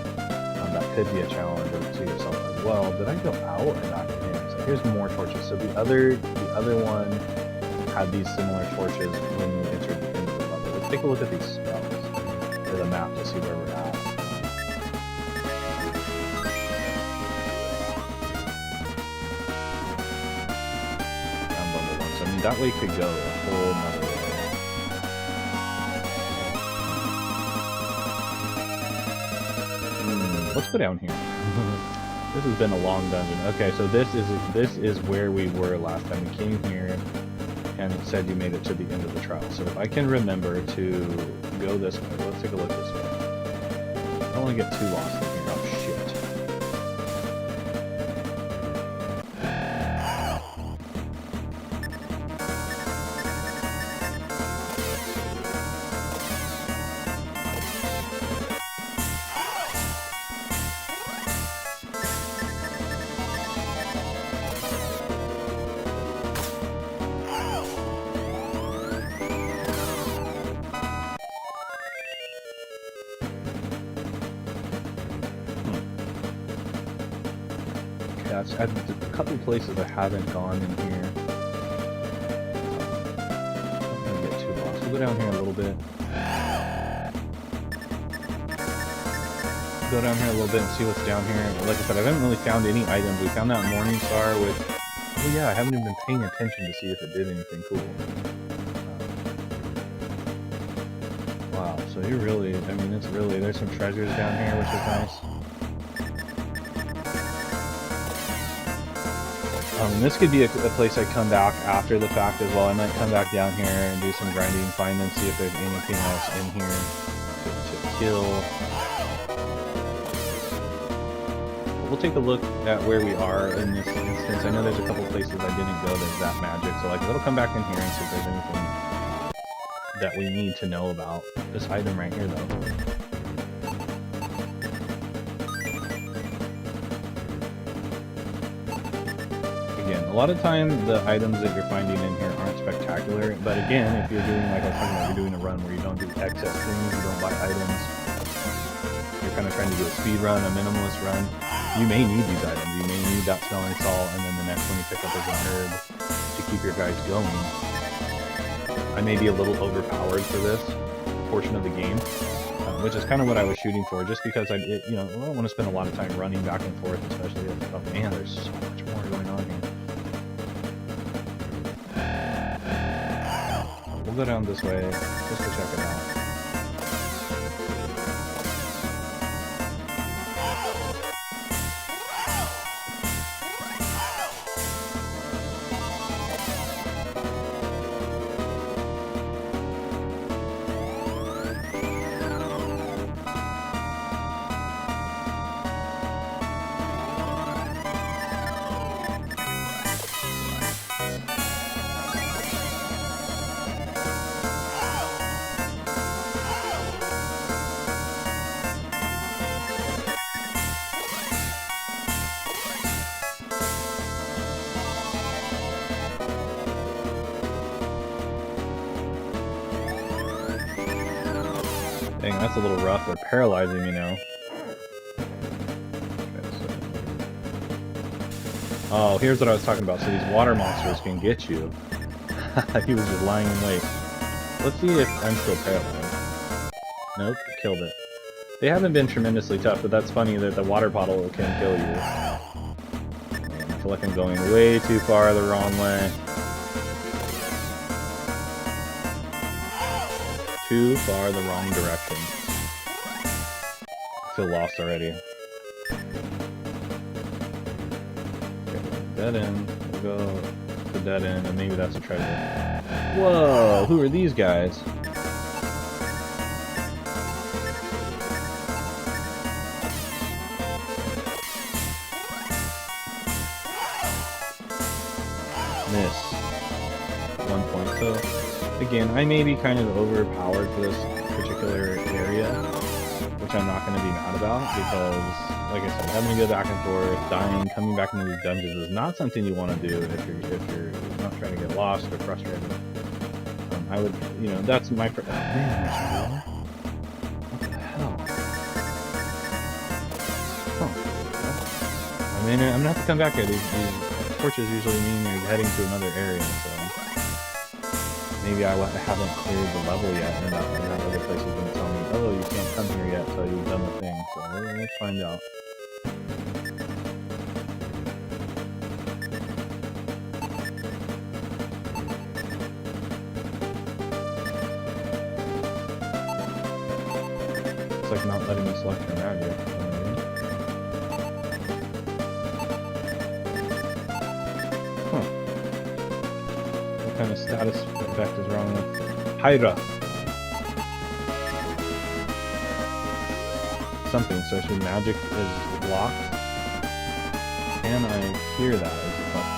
Speaker 1: That could be a challenge to yourself as well. But I go out and back in. So here's more torches. So the other one had these similar torches when you entered into the level. Let's take a look at these spells or the map to see where we're at. That way could go a whole nother way. Let's go down here. This has been a long dungeon. Okay, so this is where we were last time. We came here, and it said you made it to the end of the trial. So if I can remember to go this way, let's take a look this way. I don't want to get too lost in here. Oh shit. A couple places I haven't gone in here. I'm gonna get too lost. We'll go down here a little bit. Go down here a little bit and see what's down here. Like I said, I haven't really found any items. We found that Morning Star, which, oh yeah, I haven't even been paying attention to see if it did anything cool. Wow, so you really, I mean, it's really, there's some treasures down here, which is nice. This could be a place I come back after the fact as well. I might come back down here and do some grinding, find and see if there's anything else in here to kill. We'll take a look at where we are in this instance. I know there's a couple places I didn't go there's that magic, so like it'll come back in here and see if there's anything that we need to know about. This item right here though. A lot of time the items that you're finding in here aren't spectacular, but again, if you're doing, like I was talking about, you're doing a run where you don't do excess things, you don't buy items, you're kind of trying to do a speed run, a minimalist run, you may need these items. You may need that smelling salt, and then the next one you pick up is an herb to keep your guys going. I may be a little overpowered for this portion of the game, which is kind of what I was shooting for, just because I don't want to spend a lot of time running back and forth, especially if, oh man, there's so much more going on here. We'll go down this way just to check it out. Dang, that's a little rough. They're paralyzing me now. Okay, so... Oh, here's what I was talking about. So these water monsters can get you. He was just lying in wait. Let's see if I'm still paralyzed. Nope, killed it. They haven't been tremendously tough, but that's funny that the water bottle can kill you. Man, I feel like I'm going way too far the wrong way. Too far the wrong direction. I feel lost already. Okay, dead end. We'll go to dead end, and maybe that's a treasure. Whoa, who are these guys? Miss. 1 point. So, again, I may be kind of overpowered for this particular area, which I'm not going to be mad about, because, like I said, having to go back and forth, dying, coming back into these dungeons is not something you want to do if you're not trying to get lost or frustrated. I would, that's my... Oh, man, what the hell? Huh. I mean, I'm going to have to come back here. These torches usually mean you're heading to another area, so... Maybe I haven't cleared the level yet, and that other place is going to tell me, oh, you can't come here yet until you've done the thing, so let's find out. It's like not letting me select your magic. Huh. What kind of status effect is wrong with Hydra. Something, so actually magic is locked. Can I hear that is the question.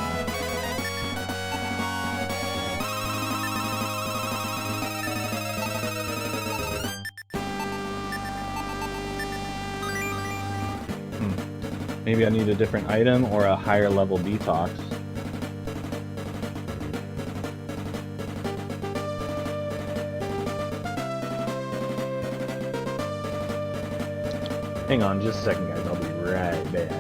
Speaker 1: Maybe I need a different item or a higher level detox. Hang on just a second, guys. I'll be right back.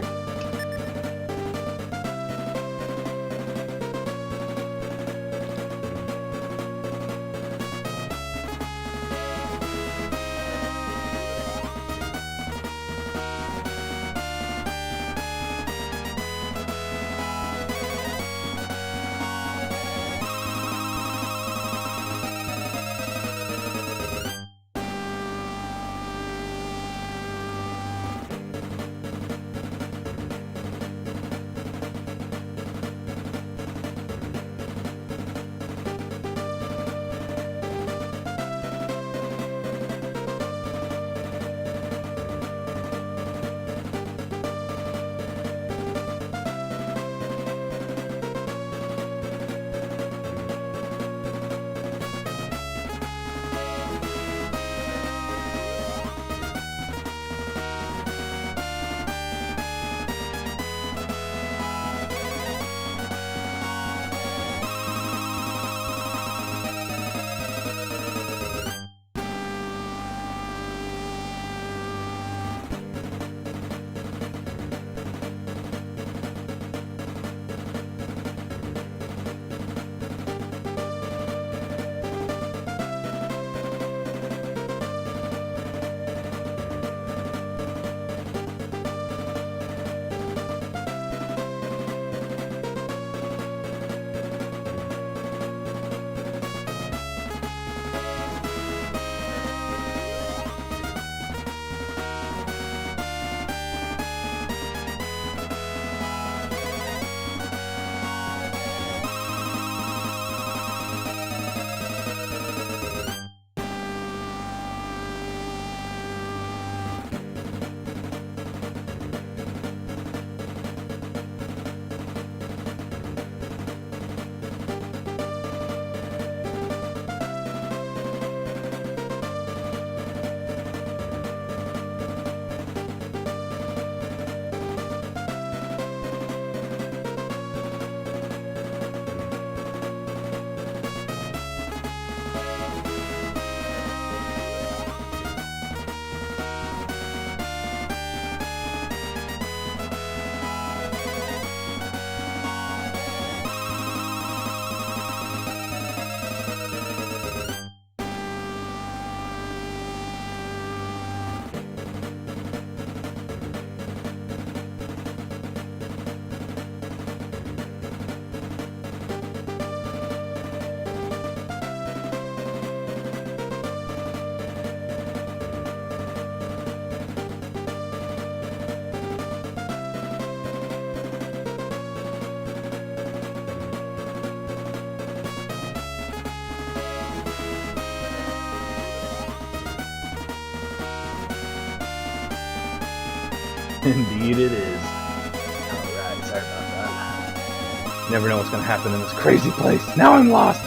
Speaker 1: Indeed it is. Alright, sorry about that. Never know what's going to happen in this crazy place. Now I'm lost!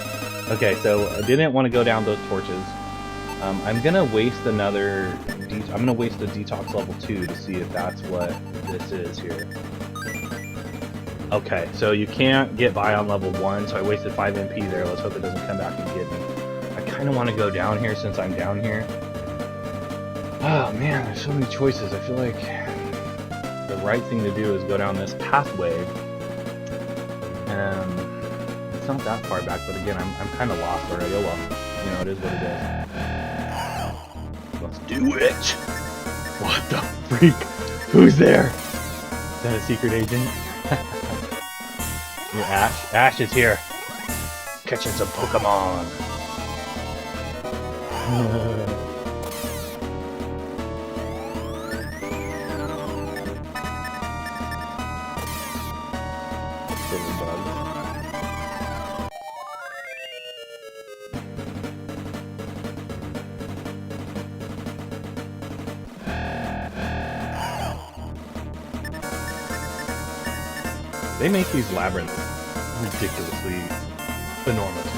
Speaker 1: Okay, so I didn't want to go down those torches. I'm going to waste another... I'm going to waste a detox level 2 to see if that's what this is here. Okay, so you can't get by on level 1, so I wasted 5 MP there. Let's hope it doesn't come back and get me. I kind of want to go down here since I'm down here. Oh man, there's so many choices. I feel like the right thing to do is go down this pathway. It's not that far back, but again, I'm kind of lost already. Oh well, you know, it is what it is. Let's do it! What the freak? Who's there? Is that a secret agent? You're Ash? Ash is here. Catching some Pokemon. They make these labyrinths ridiculously enormous.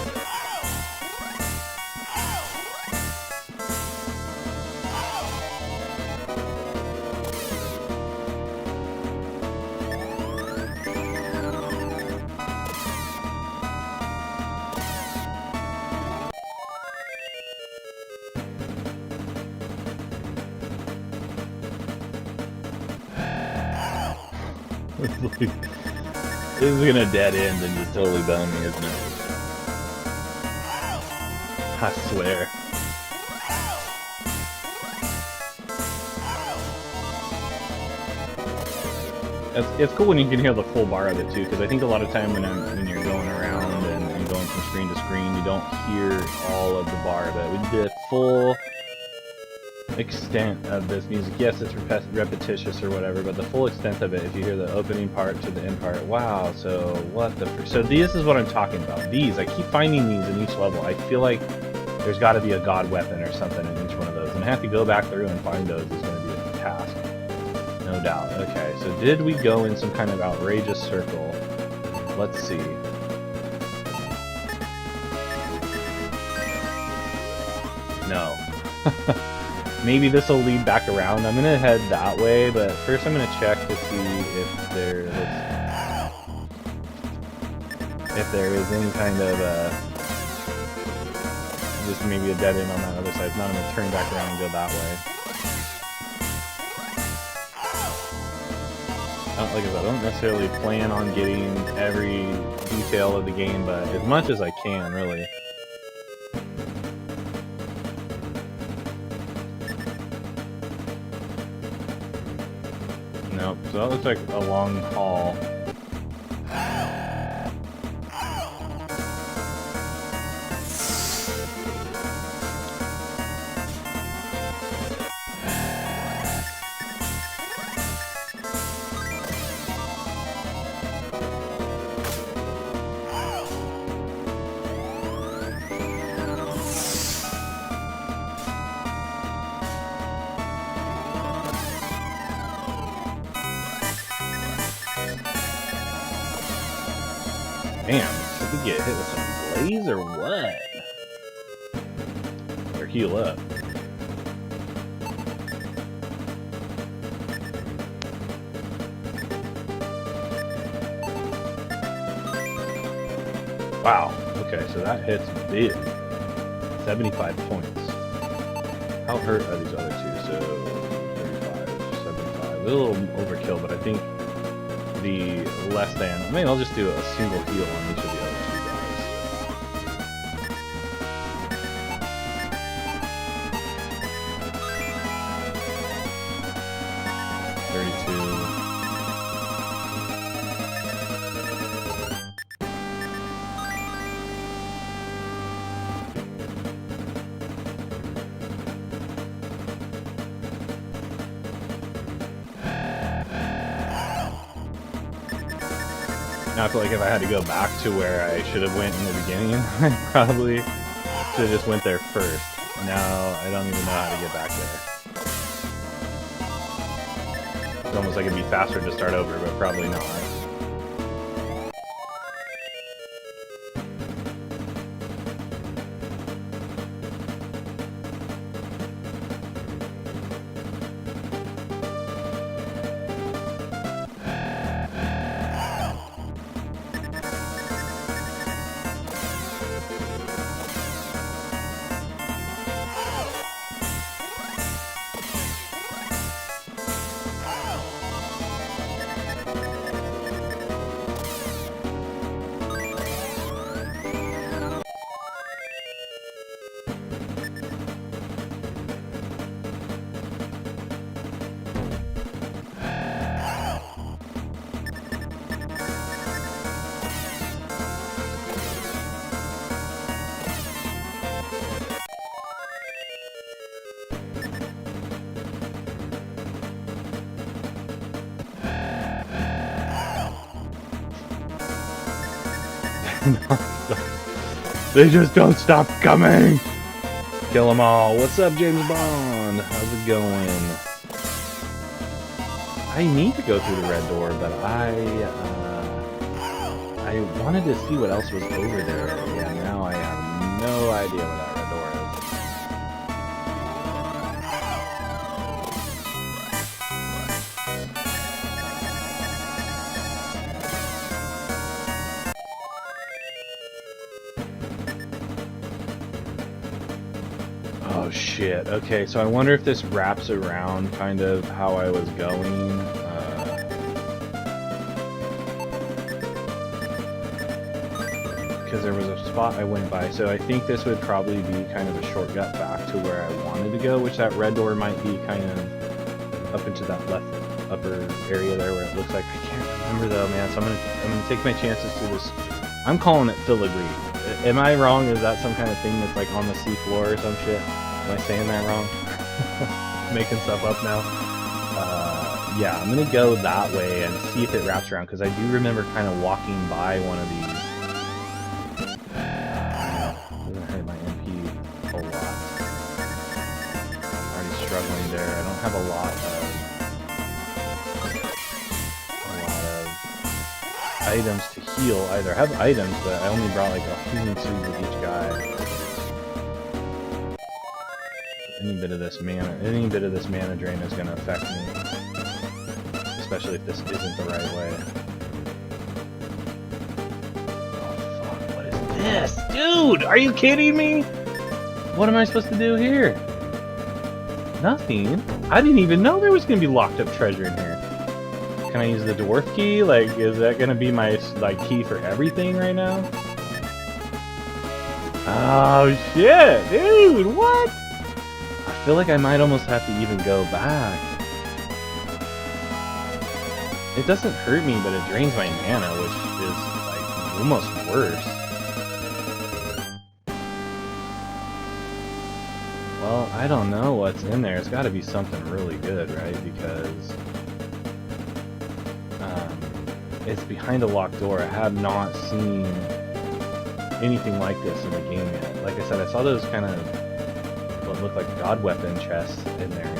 Speaker 1: This is gonna dead end and just totally bone me, isn't it? I swear. It's cool when you can hear the full bar of it too, because I think a lot of time when you're going around and going from screen to screen, you don't hear all of the bar of it. We did a full extent of this music. Yes, it's repetitious or whatever, but the full extent of it, if you hear the opening part to the end part, wow, so what the so this is what I'm talking about. These, I keep finding these in each level. I feel like there's got to be a god weapon or something in each one of those, and I have to go back through and find those is going to be a task, no doubt. Okay, so did we go in some kind of outrageous circle? Let's see. No. Maybe this will lead back around. I'm gonna head that way, but first I'm gonna check to see if there is any kind of just maybe a dead end on that other side. If not, I'm gonna turn back around and go that way. Like I said, I don't necessarily plan on getting every detail of the game, but as much as I can, really. Nope, so that looks like a long haul. Damn, did we get hit with some blaze or what? Or heal up. Wow, okay, so that hits big. 75 points. How hurt are these other two? So, 35, 75. A little overkill, but I think the less than, maybe I'll just do a single heal on each of the other two guys. Now I feel like if I had to go back to where I should have went in the beginning, I probably should have just went there first. Now I don't even know how to get back there. It's almost like it'd be faster to start over, but probably not. They just don't stop coming! Kill them all. What's up, James Bond? How's it going? I need to go through the red door, but I I wanted to see what else was over there. Yeah, now I have no idea where that red door is. Oh shit. Okay, so I wonder if this wraps around kind of how I was going. Because there was a spot I went by, so I think this would probably be kind of a shortcut back to where I wanted to go, which that red door might be kind of up into that left upper area there where it looks like. I can't remember though, man, so I'm gonna take my chances through this. I'm calling it filigree. Am I wrong? Is that some kind of thing that's like on the sea floor or some shit? Am I saying that wrong? Making stuff up now. Yeah, I'm gonna go that way and see if it wraps around, because I do remember kind of walking by one of these. There, I don't have a lot of items to heal either. I have items, but I only brought like a healing suit with each guy. Any bit of this mana drain is going to affect me, especially if this isn't the right way. Oh fuck! What is this, dude? Are you kidding me? What am I supposed to do here? Nothing? I didn't even know there was going to be locked up treasure in here. Can I use the dwarf key? Like, is that going to be my, like, key for everything right now? Oh, shit! Dude, what? I feel like I might almost have to even go back. It doesn't hurt me, but it drains my mana, which is, like, almost worse. Well, I don't know what's in there. It's got to be something really good, right? Because it's behind a locked door. I have not seen anything like this in the game yet. Like I said, I saw those kind of what looked like god weapon chests in there.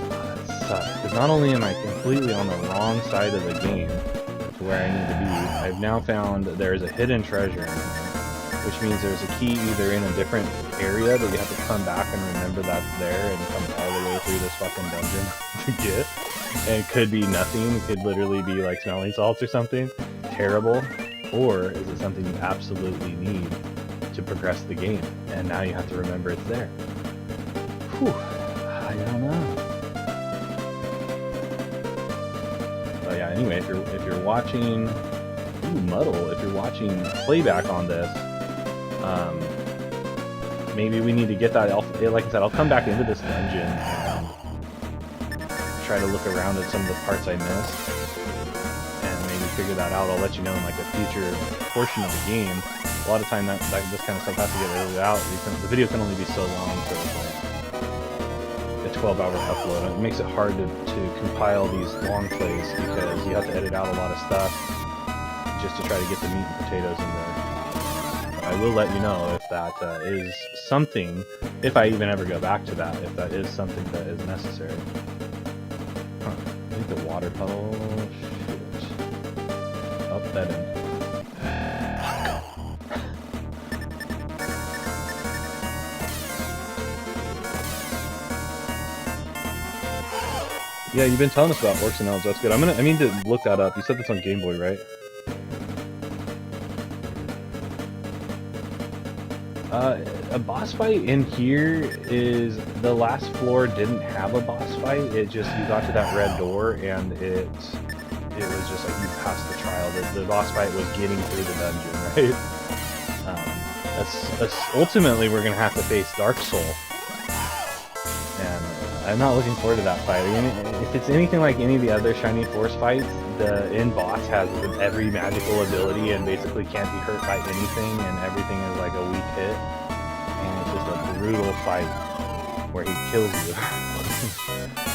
Speaker 1: Oh, that sucks. Because not only am I completely on the wrong side of the game to where I need to be, I've now found that there's a hidden treasure in there. Which means there's a key either in a different area that you have to come back and remember that's there and come all the way through this fucking dungeon to get. And it could be nothing. It could literally be like smelling salts or something terrible. Or is it something you absolutely need to progress the game? And now you have to remember it's there. Whew. I don't know. But yeah, anyway, if you're watching... Ooh, Muddle. If you're watching playback on this, maybe we need to get that. Like I said, I'll come back into this dungeon and try to look around at some of the parts I missed and maybe figure that out. I'll let you know in like a future portion of the game. A lot of time that this kind of stuff has to get edited out. The video can only be so long, so it's like a 12-hour upload. It makes it hard to compile these long plays because you have to edit out a lot of stuff just to try to get the meat and potatoes in there. I will let you know if that is something, if I even ever go back to that, if that is something that is necessary. Huh. I think the water puddle... Shoot. Up that in. Yeah, you've been telling us about Orcs and Elves, that's good. I need to look that up. You said that's on Game Boy, right? A boss fight in here is, the last floor didn't have a boss fight. It just, you got to that red door and it was just like you passed the trial. The boss fight was getting through the dungeon, right? That's ultimately we're gonna have to face Dark Soul, and I'm not looking forward to that fight. If it's anything like any of the other Shiny Force fights, the end boss has every magical ability and basically can't be hurt by anything, and everything is like a weak hit. And it's just a brutal fight where he kills you.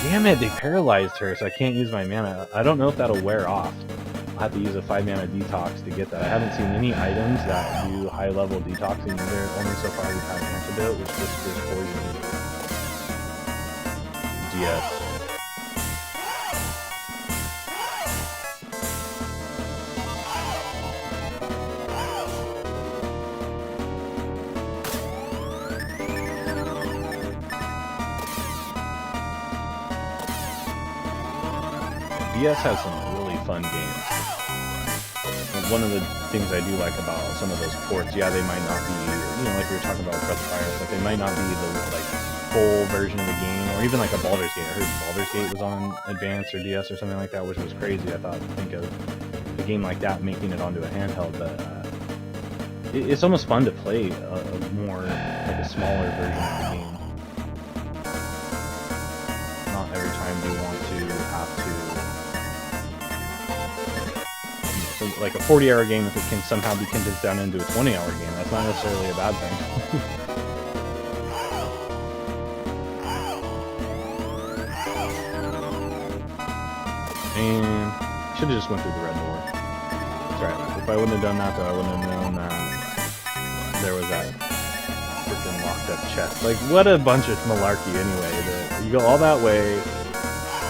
Speaker 1: Damn it, they paralyzed her, so I can't use my mana. I don't know if that'll wear off. I'll have to use a 5 mana detox to get that. I haven't seen any items that do high level detoxing either. Only so far we've had an antidote, which just is poison. Yes. DS has some really fun games. And one of the things I do like about some of those ports, yeah, they might not be, you know, like we were talking about Breath of Fire, but they might not be the like full version of the game, or even like a Baldur's Gate. I heard Baldur's Gate was on Advance or DS or something like that, which was crazy. I think of a game like that making it onto a handheld, but it's almost fun to play a more like a smaller version of the game. Not every time you want to have to, so like a 40-hour game, if it can somehow be condensed down into a 20-hour game, that's not necessarily a bad thing. And should have just went through the red door. That's right. If I wouldn't have done that, though, I wouldn't have known that there was that freaking locked up chest. Like, what a bunch of malarkey anyway. You go all that way,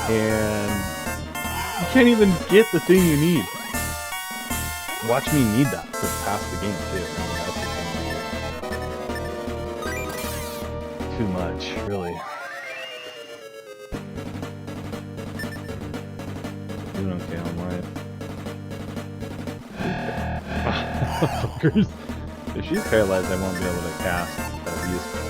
Speaker 1: and you can't even get the thing you need. Watch me need that to pass the game, too. I mean, that's just too much, really. Doing okay on life. Fuckers. If she's paralyzed, I won't be able to cast. That'll be useful.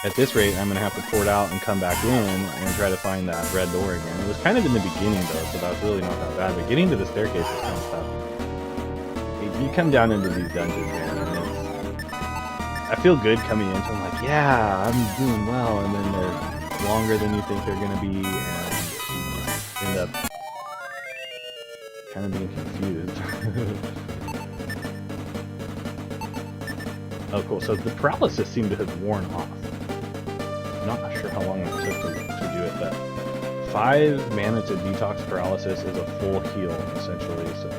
Speaker 1: At this rate, I'm gonna have to port out and come back in and try to find that red door again. It was kind of in the beginning though, so that was really not that bad. But getting to the staircase is kind of tough. You come down into these dungeons, man, and I feel good coming into them. Like, yeah, I'm doing well, and then they're longer than you think they're gonna be, and you just end up kind of being confused. Oh, cool. So the paralysis seemed to have worn off. Not sure how long it took to do it, but 5 mana to detox paralysis is a full heal, essentially, so I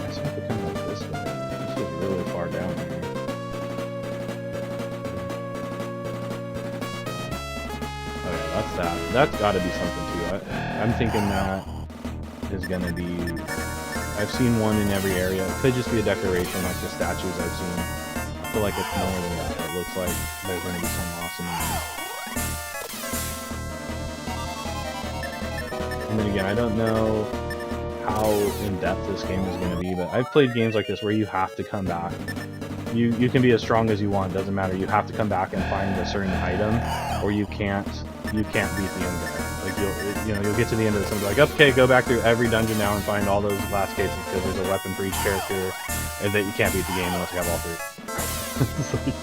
Speaker 1: guess I have to come like this way. This is really far down here. Okay, that's that. That's gotta be something too. I'm thinking that is gonna be... I've seen one in every area. It could just be a decoration like the statues I've seen. I feel like it's more than that. It looks like there's going to be some awesome one. And then again, I don't know how in-depth this game is going to be, but I've played games like this where you have to come back. You can be as strong as you want, doesn't matter. You have to come back and find a certain item, or you can't beat the end guy. Like you'll get to the end of this and be like, okay, go back through every dungeon now and find all those last cases because there's a weapon for each character, and that you can't beat the game unless you have all 3. It's like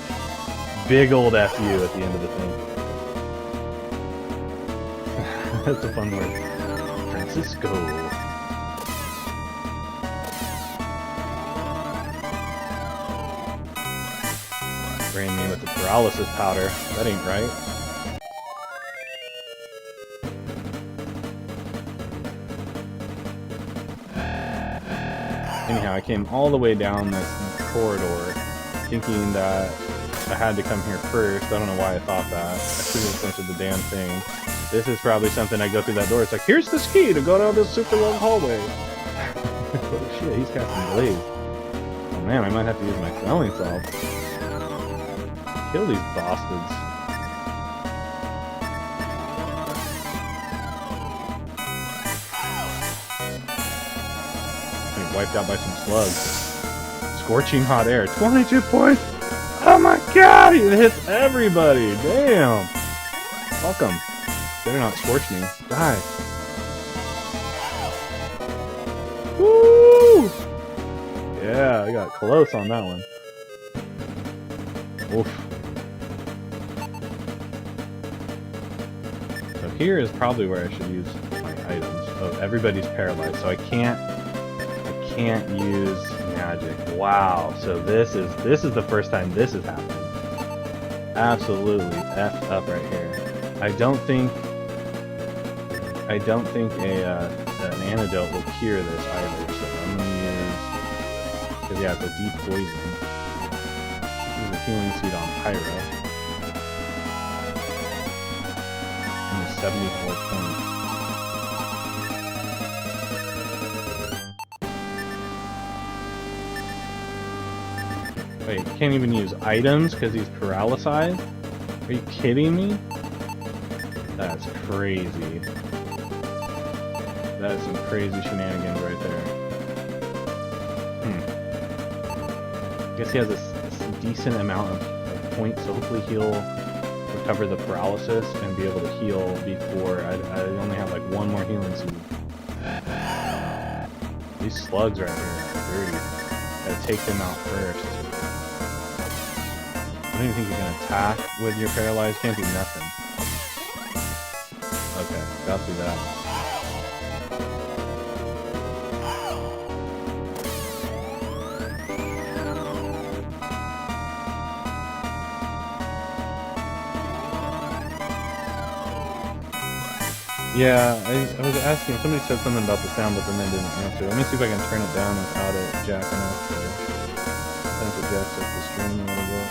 Speaker 1: big old FU at the end of the thing. That's a fun word. Francisco. Ran me with the paralysis powder. That ain't right. Anyhow, I came all the way down this corridor thinking that I had to come here first. I don't know why I thought that. I should have entered the damn thing. This is probably something I go through that door. It's like, here's this key to go down this super long hallway. Oh shit, he's casting Blaze. Oh man, I might have to use my Quelling Salve. Kill these bastards. Wiped out by some slugs. Scorching hot air. 22 points! Oh my god! He hits everybody! Damn! Fuck him. Better not scorch me. Die. Woo! Yeah, I got close on that one. Oof. So here is probably where I should use my items. Oh, everybody's paralyzed, so I can't use magic. Wow, so this is the first time this has happened. Absolutely effed up right here. I don't think an antidote will cure this either, so I'm gonna use, because yeah, it's a deep poison. Use a healing seed on Pyra. And 74 points. Wait, can't even use items because he's paralyzed? Are you kidding me? That's crazy. That is some crazy shenanigans right there. I guess he has a decent amount of points, so hopefully he'll recover the paralysis and be able to heal before I only have like one more healing seed. These slugs right here are dirty. Gotta take them out first. I don't even think you can attack with your paralyzed. Can't do nothing. Okay, got through that. Yeah, I was asking, somebody said something about the sound, but then they didn't answer. Let me see if I can turn it down without it jacking up. Sometimes it jacks up the stream a little bit.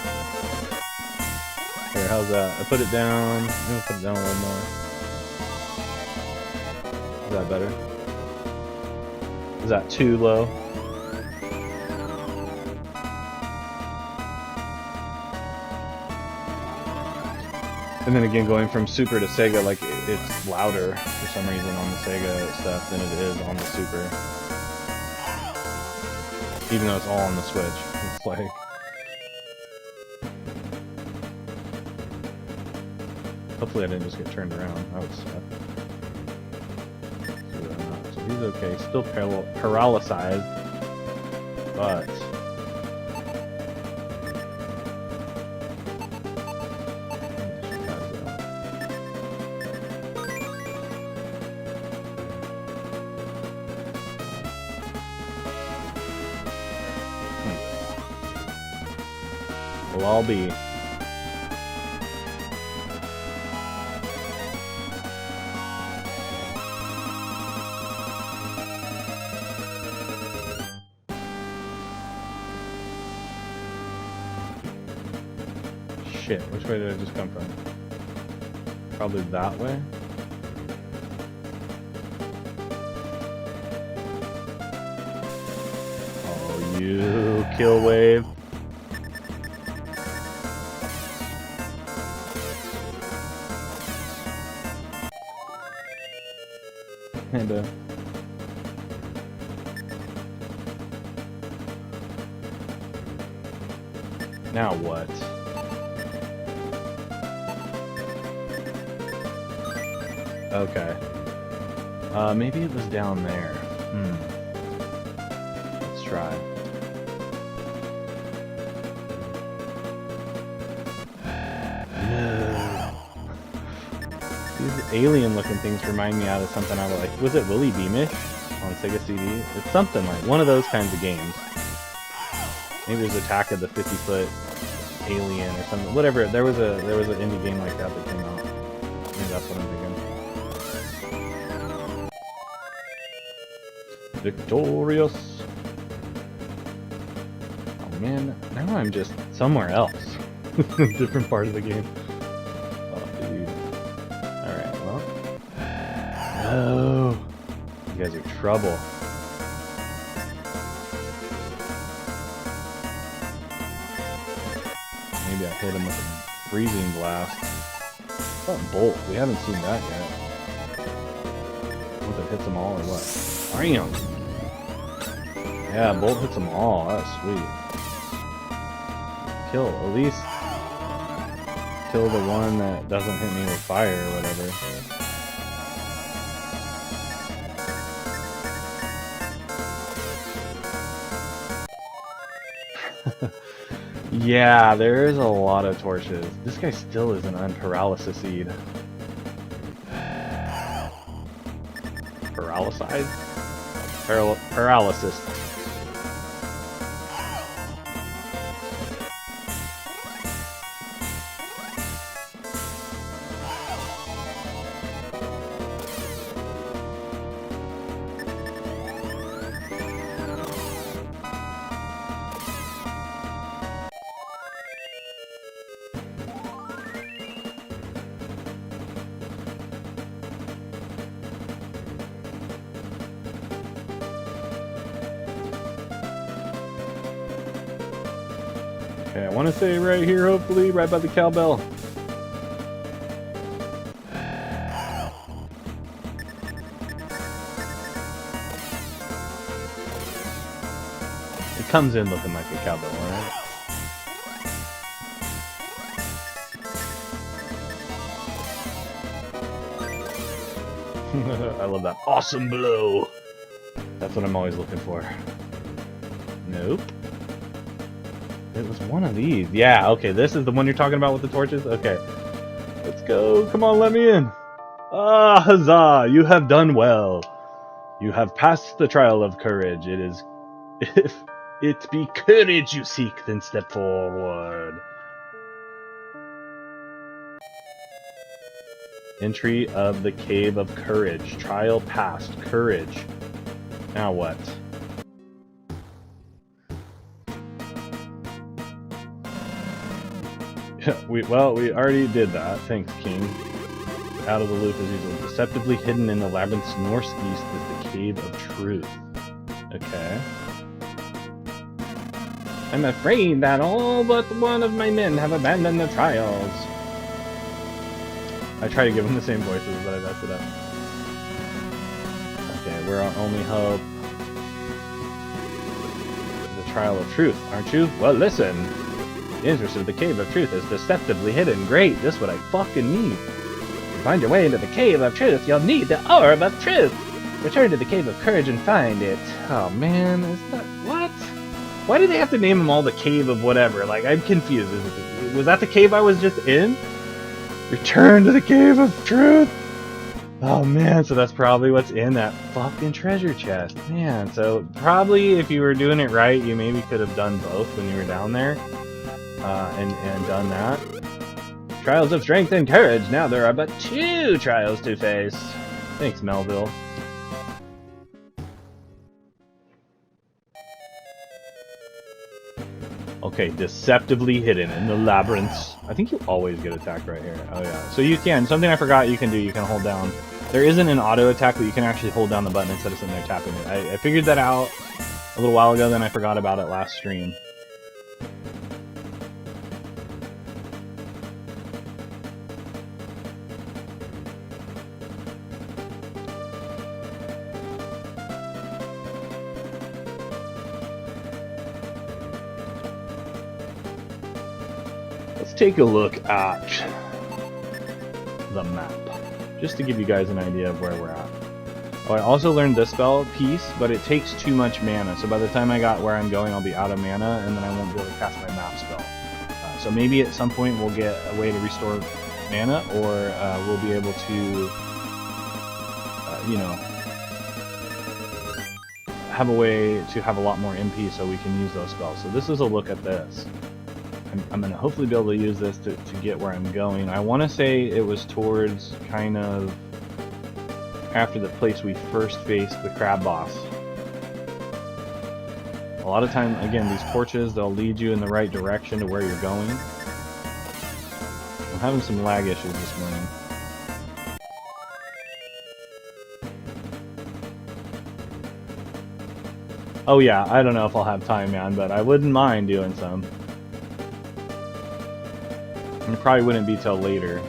Speaker 1: Here, how's that? I put it down. I'm gonna put it down a little more. Is that better? Is that too low? And then again, going from Super to Sega, like, it's louder for some reason on the Sega stuff than it is on the Super. Even though it's all on the Switch. It's like... Hopefully I didn't just get turned around. That would suck. So he's okay. Still paralyzed. But... Well, I'll be. Shit, which way did I just come from? Probably that way? Oh, you kill wave. And now what? Okay. Maybe it was down there. Let's try. No. These alien-looking things remind me out of something I like. Was it Willy Beamish on Sega CD? It's something like one of those kinds of games. Maybe it was Attack of the 50-Foot Alien or something. Whatever. There was an indie game like that came out. Maybe that's what I'm thinking. Victorious. Oh man, now I'm just somewhere else. Different part of the game. No! You guys are trouble. Maybe I hit him with a freezing blast. What about Bolt? We haven't seen that yet. What, that hits them all or what? Bam! Yeah, Bolt hits them all. That's sweet. Kill, at least kill the one that doesn't hit me with fire or whatever. Yeah, there's a lot of torches. This guy still isn't on paralysis seed. Paralyzed? Paralysis. Okay, I want to say right here, hopefully, right by the cowbell. It comes in looking like a cowbell, alright? I love that. Awesome blow! That's what I'm always looking for. Nope. It was one of these. Yeah, okay, this is the one you're talking about with the torches? Okay. Let's go. Come on, let me in. Ah, huzzah! You have done well. You have passed the trial of courage. It is... If it be courage you seek, then step forward. Entry of the Cave of Courage. Trial passed. Courage. Now what? we already did that. Thanks, King. Out of the loop as usual. Deceptively hidden in the labyrinth's northeast is the Cave of Truth. Okay. I'm afraid that all but one of my men have abandoned the trials. I try to give them the same voices, but I messed it up. Okay, we're our only hope. The Trial of Truth, aren't you? Well, listen. The entrance of the Cave of Truth is deceptively hidden. Great, this is what I fucking need. To find your way into the Cave of Truth, you'll need the Orb of Truth. Return to the Cave of Courage and find it. Oh man, is that... what? Why do they have to name them all the Cave of whatever? Like, I'm confused. Was that the cave I was just in? Return to the Cave of Truth! Oh man, so that's probably what's in that fucking treasure chest. Man, so probably if you were doing it right, you maybe could have done both when you were down there. And done that. Trials of Strength and Courage. Now there are but 2 trials to face. Thanks, Melville. Okay, deceptively hidden in the labyrinths. I think you always get attacked right here. Oh yeah. So you can. Something I forgot you can do, you can hold down. There isn't an auto attack, but you can actually hold down the button instead of sitting there tapping it. I figured that out a little while ago, then I forgot about it last stream. Take a look at the map, just to give you guys an idea of where we're at. Oh, I also learned this spell piece, but it takes too much mana, so by the time I got where I'm going, I'll be out of mana, and then I won't be able to cast my map spell. So maybe at some point we'll get a way to restore mana, or we'll be able to, you know, have a way to have a lot more MP so we can use those spells. So this is a look at this. I'm going to hopefully be able to use this to get where I'm going. I want to say it was towards kind of after the place we first faced the crab boss. A lot of time, again, these torches, they'll lead you in the right direction to where you're going. I'm having some lag issues this morning. Oh yeah, I don't know if I'll have time, man, but I wouldn't mind doing some. It probably wouldn't be till later.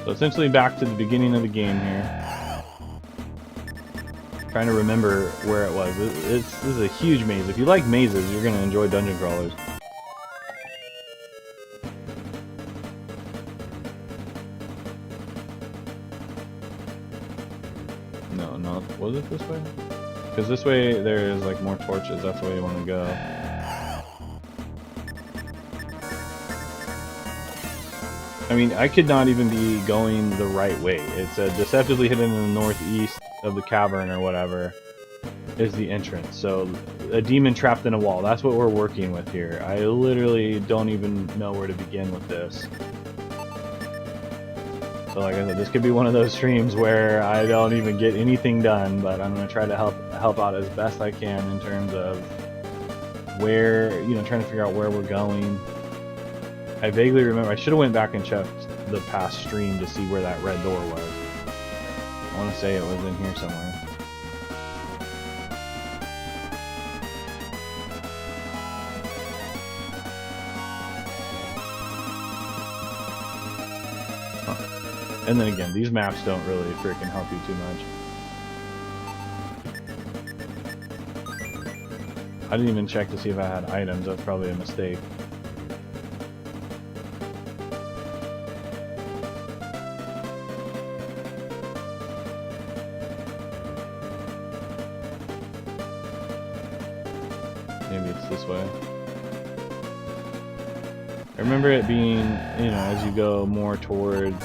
Speaker 1: So essentially back to the beginning of the game here. Trying to remember where it was. This is a huge maze. If you like mazes, you're going to enjoy Dungeon Crawlers. No, was it this way? Because this way there's like more torches, that's the way you want to go. I mean, I could not even be going the right way. It's deceptively hidden in the northeast of the cavern or whatever is the entrance. So a demon trapped in a wall, that's what we're working with here. I literally don't even know where to begin with this. So like I said, this could be one of those streams where I don't even get anything done, but I'm going to try to help out as best I can in terms of where, you know, trying to figure out where we're going. I vaguely remember, I should have went back and checked the past stream to see where that red door was. I want to say it was in here somewhere. And then again, these maps don't really freaking help you too much. I didn't even check to see if I had items. That's probably a mistake. Maybe it's this way. I remember it being, you know, as you go more towards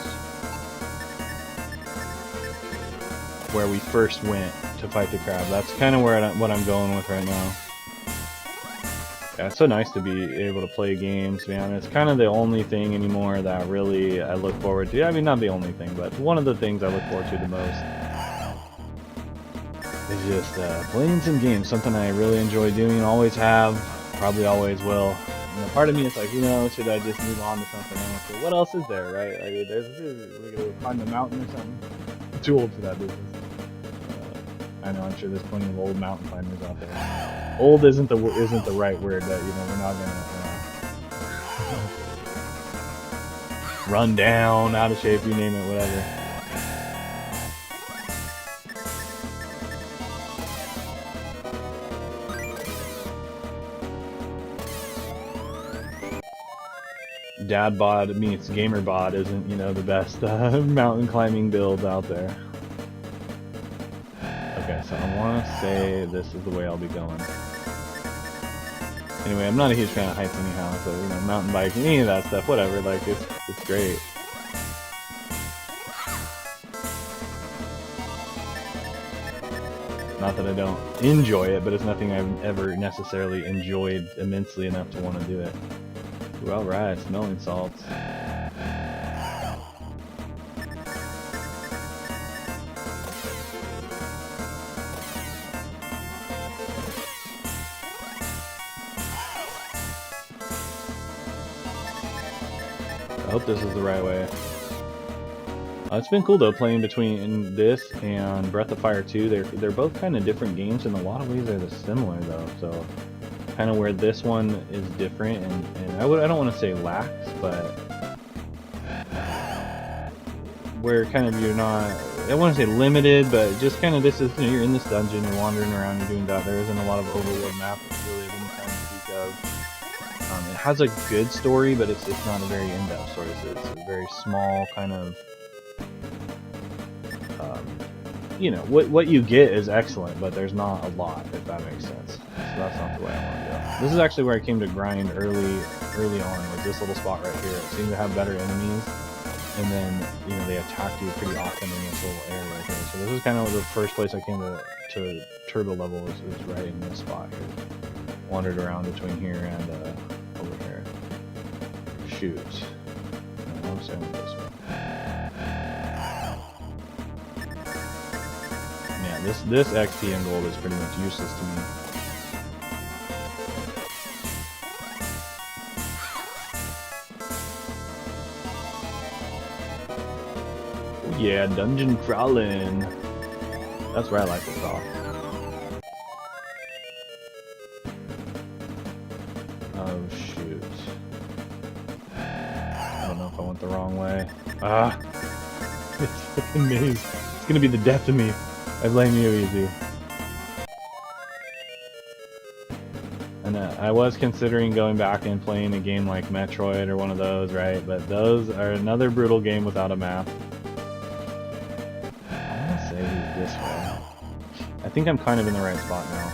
Speaker 1: where we first went to fight the crab. That's kind of where what I'm going with right now. Yeah, it's so nice to be able to play games, man. It's kind of the only thing anymore that really I look forward to. I mean, not the only thing, but one of the things I look forward to the most is just playing some games. Something I really enjoy doing, always have, probably always will. And a part of me is like, you know, should I just move on to something else? But what else is there, right? I mean, we're gonna climb a mountain or something. I'm too old for that business. I know, I'm sure there's plenty of old mountain climbers out there. Old isn't the right word, but you know, we're not gonna run down, out of shape, you name it, whatever. Dad bod meets gamer bod isn't, you know, the best mountain climbing build out there. Okay, so I want to say this is the way I'll be going. Anyway, I'm not a huge fan of heights anyhow, so, you know, mountain biking, any of that stuff, whatever, like, it's great. Not that I don't enjoy it, but it's nothing I've ever necessarily enjoyed immensely enough to want to do it. Ooh, alright, smelling salts. I hope this is the right way. It's been cool though, playing between this and Breath of Fire 2. They're both kind of different games. In a lot of ways they're similar though, so kind of where this one is different, and I don't want to say lax, but where kind of you're not, I don't want to say limited, but just kind of this is, you know, you're in this dungeon, you're wandering around, you're doing that. There isn't a lot of overworld map really of any kind to speak of. It has a good story, but it's not a very in-depth story. So it's a very small kind of, you know, what you get is excellent, but there's not a lot, if that makes sense. So that's not the way I want to go. This is actually where I came to grind early on, was this little spot right here. It seemed to have better enemies, and then, you know, they attack you pretty often in this little area right here. So this is kind of the first place I came to turbo level, is right in this spot here. Wandered around between here and over here. Shoot. No, I'm saying this one. Yeah, this XP and gold is pretty much useless to me. Oh yeah, dungeon crawling. That's where I like to crawl. Oh shoot. I don't know if I went the wrong way. Ah! This fucking maze. It's gonna be the death of me. I blame you, Easy. And I was considering going back and playing a game like Metroid or one of those, right? But those are another brutal game without a map. I want to say this way. I think I'm kind of in the right spot now.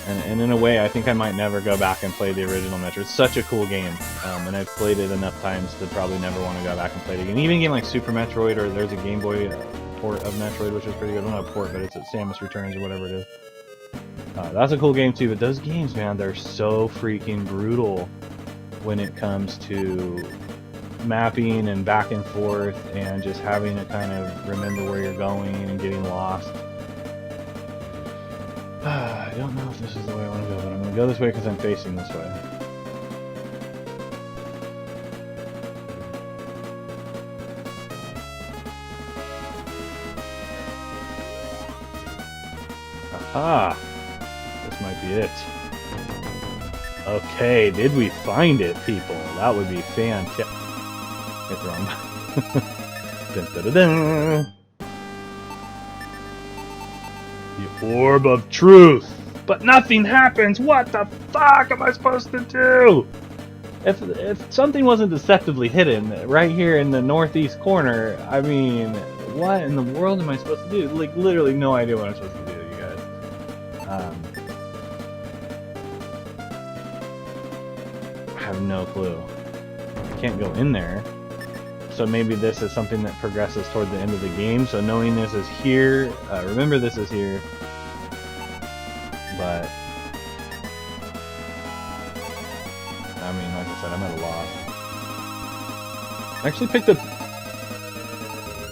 Speaker 1: And in a way, I think I might never go back and play the original Metroid. It's such a cool game, and I've played it enough times to probably never want to go back and play it again. Even a game like Super Metroid, or there's a Game Boy port of Metroid, which is pretty good. Well, not a port, but it's at Samus Returns or whatever it is. That's a cool game too, but those games, man, they're so freaking brutal when it comes to mapping and back and forth and just having to kind of remember where you're going and getting lost. I don't know if this is the way I want to go, but I'm going to go this way because I'm facing this way. Aha! This might be it. Okay, did we find it, people? That would be fantastic. Hit the wrong button. Dun, dun, dun, dun. The Orb of Truth! But nothing happens! What the fuck am I supposed to do? If something wasn't deceptively hidden right here in the northeast corner, I mean, what in the world am I supposed to do? Like, literally no idea what I'm supposed to do, you guys. I have no clue. I can't go in there. So maybe this is something that progresses toward the end of the game. So knowing this is here, remember this is here. But I mean, like I said, I'm at a loss. I actually picked up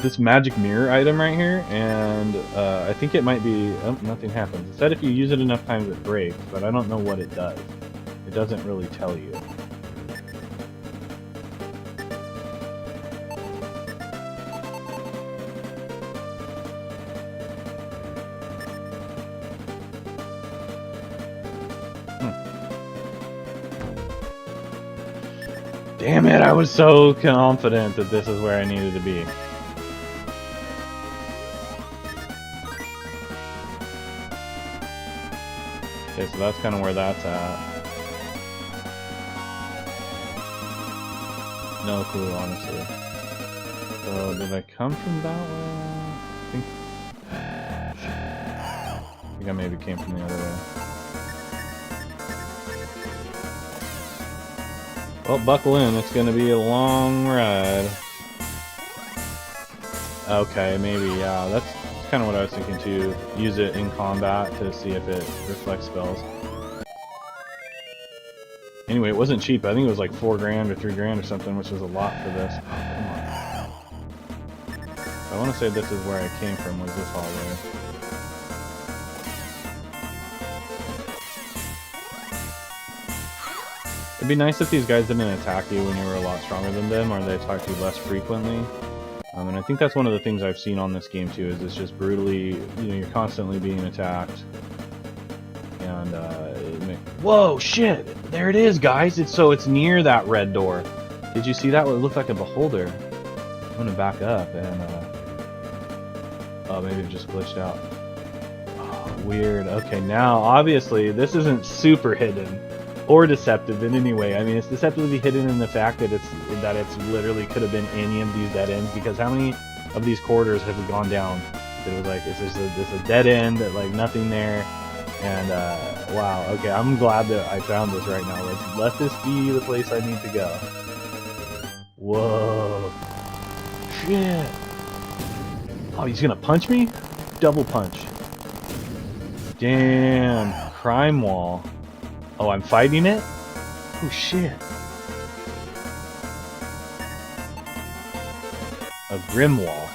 Speaker 1: this magic mirror item right here, and I think it might be... Oh, nothing happens. It said if you use it enough times it breaks, but I don't know what it does. It doesn't really tell you. Damn it, I was so confident that this is where I needed to be. Okay, so that's kind of where that's at. No clue, honestly. So, did I come from that way? I think I maybe came from the other way. Well, buckle in, it's gonna be a long ride. Okay, maybe, yeah, that's kind of what I was thinking too. Use it in combat to see if it reflects spells. Anyway, it wasn't cheap. I think it was like $4 grand or $3 grand or something, which is a lot for this. Oh, come on. I want to say this is where I came from, was this hallway. It'd be nice if these guys didn't attack you when you were a lot stronger than them, or they attacked you less frequently. And I think that's one of the things I've seen on this game too, is it's just brutally, you know, you're constantly being attacked. And, whoa, shit! There it is, guys! It's near that red door. Did you see that? Well, it looked like a beholder. I'm gonna back up and, oh, maybe it just glitched out. Oh, weird. Okay, now, obviously, this isn't super hidden. Or deceptive in any way. I mean, it's deceptively hidden in the fact that it's literally could have been any of these dead ends, because how many of these corridors have we gone down? It was like, it's just a dead end, like nothing there, and wow, okay, I'm glad that I found this right now. Let's let this be the place I need to go. Whoa. Shit. Oh, he's gonna punch me? Double punch. Damn, crime wall. Oh, I'm fighting it? Oh, shit. A grim wall.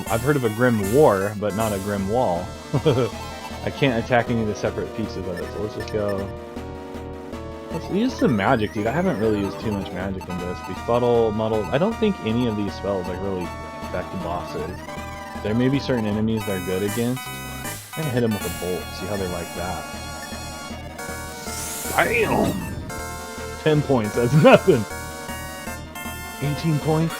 Speaker 1: I've heard of a grim war, but not a grim wall. I can't attack any of the separate pieces of it, so let's just go. Let's use some magic, dude. I haven't really used too much magic in this. Befuddle, muddle. I don't think any of these spells like really affect the bosses. There may be certain enemies they're good against. I'm gonna hit them with a bolt, see how they like that. Bam! 10 points, that's nothing. 18 points.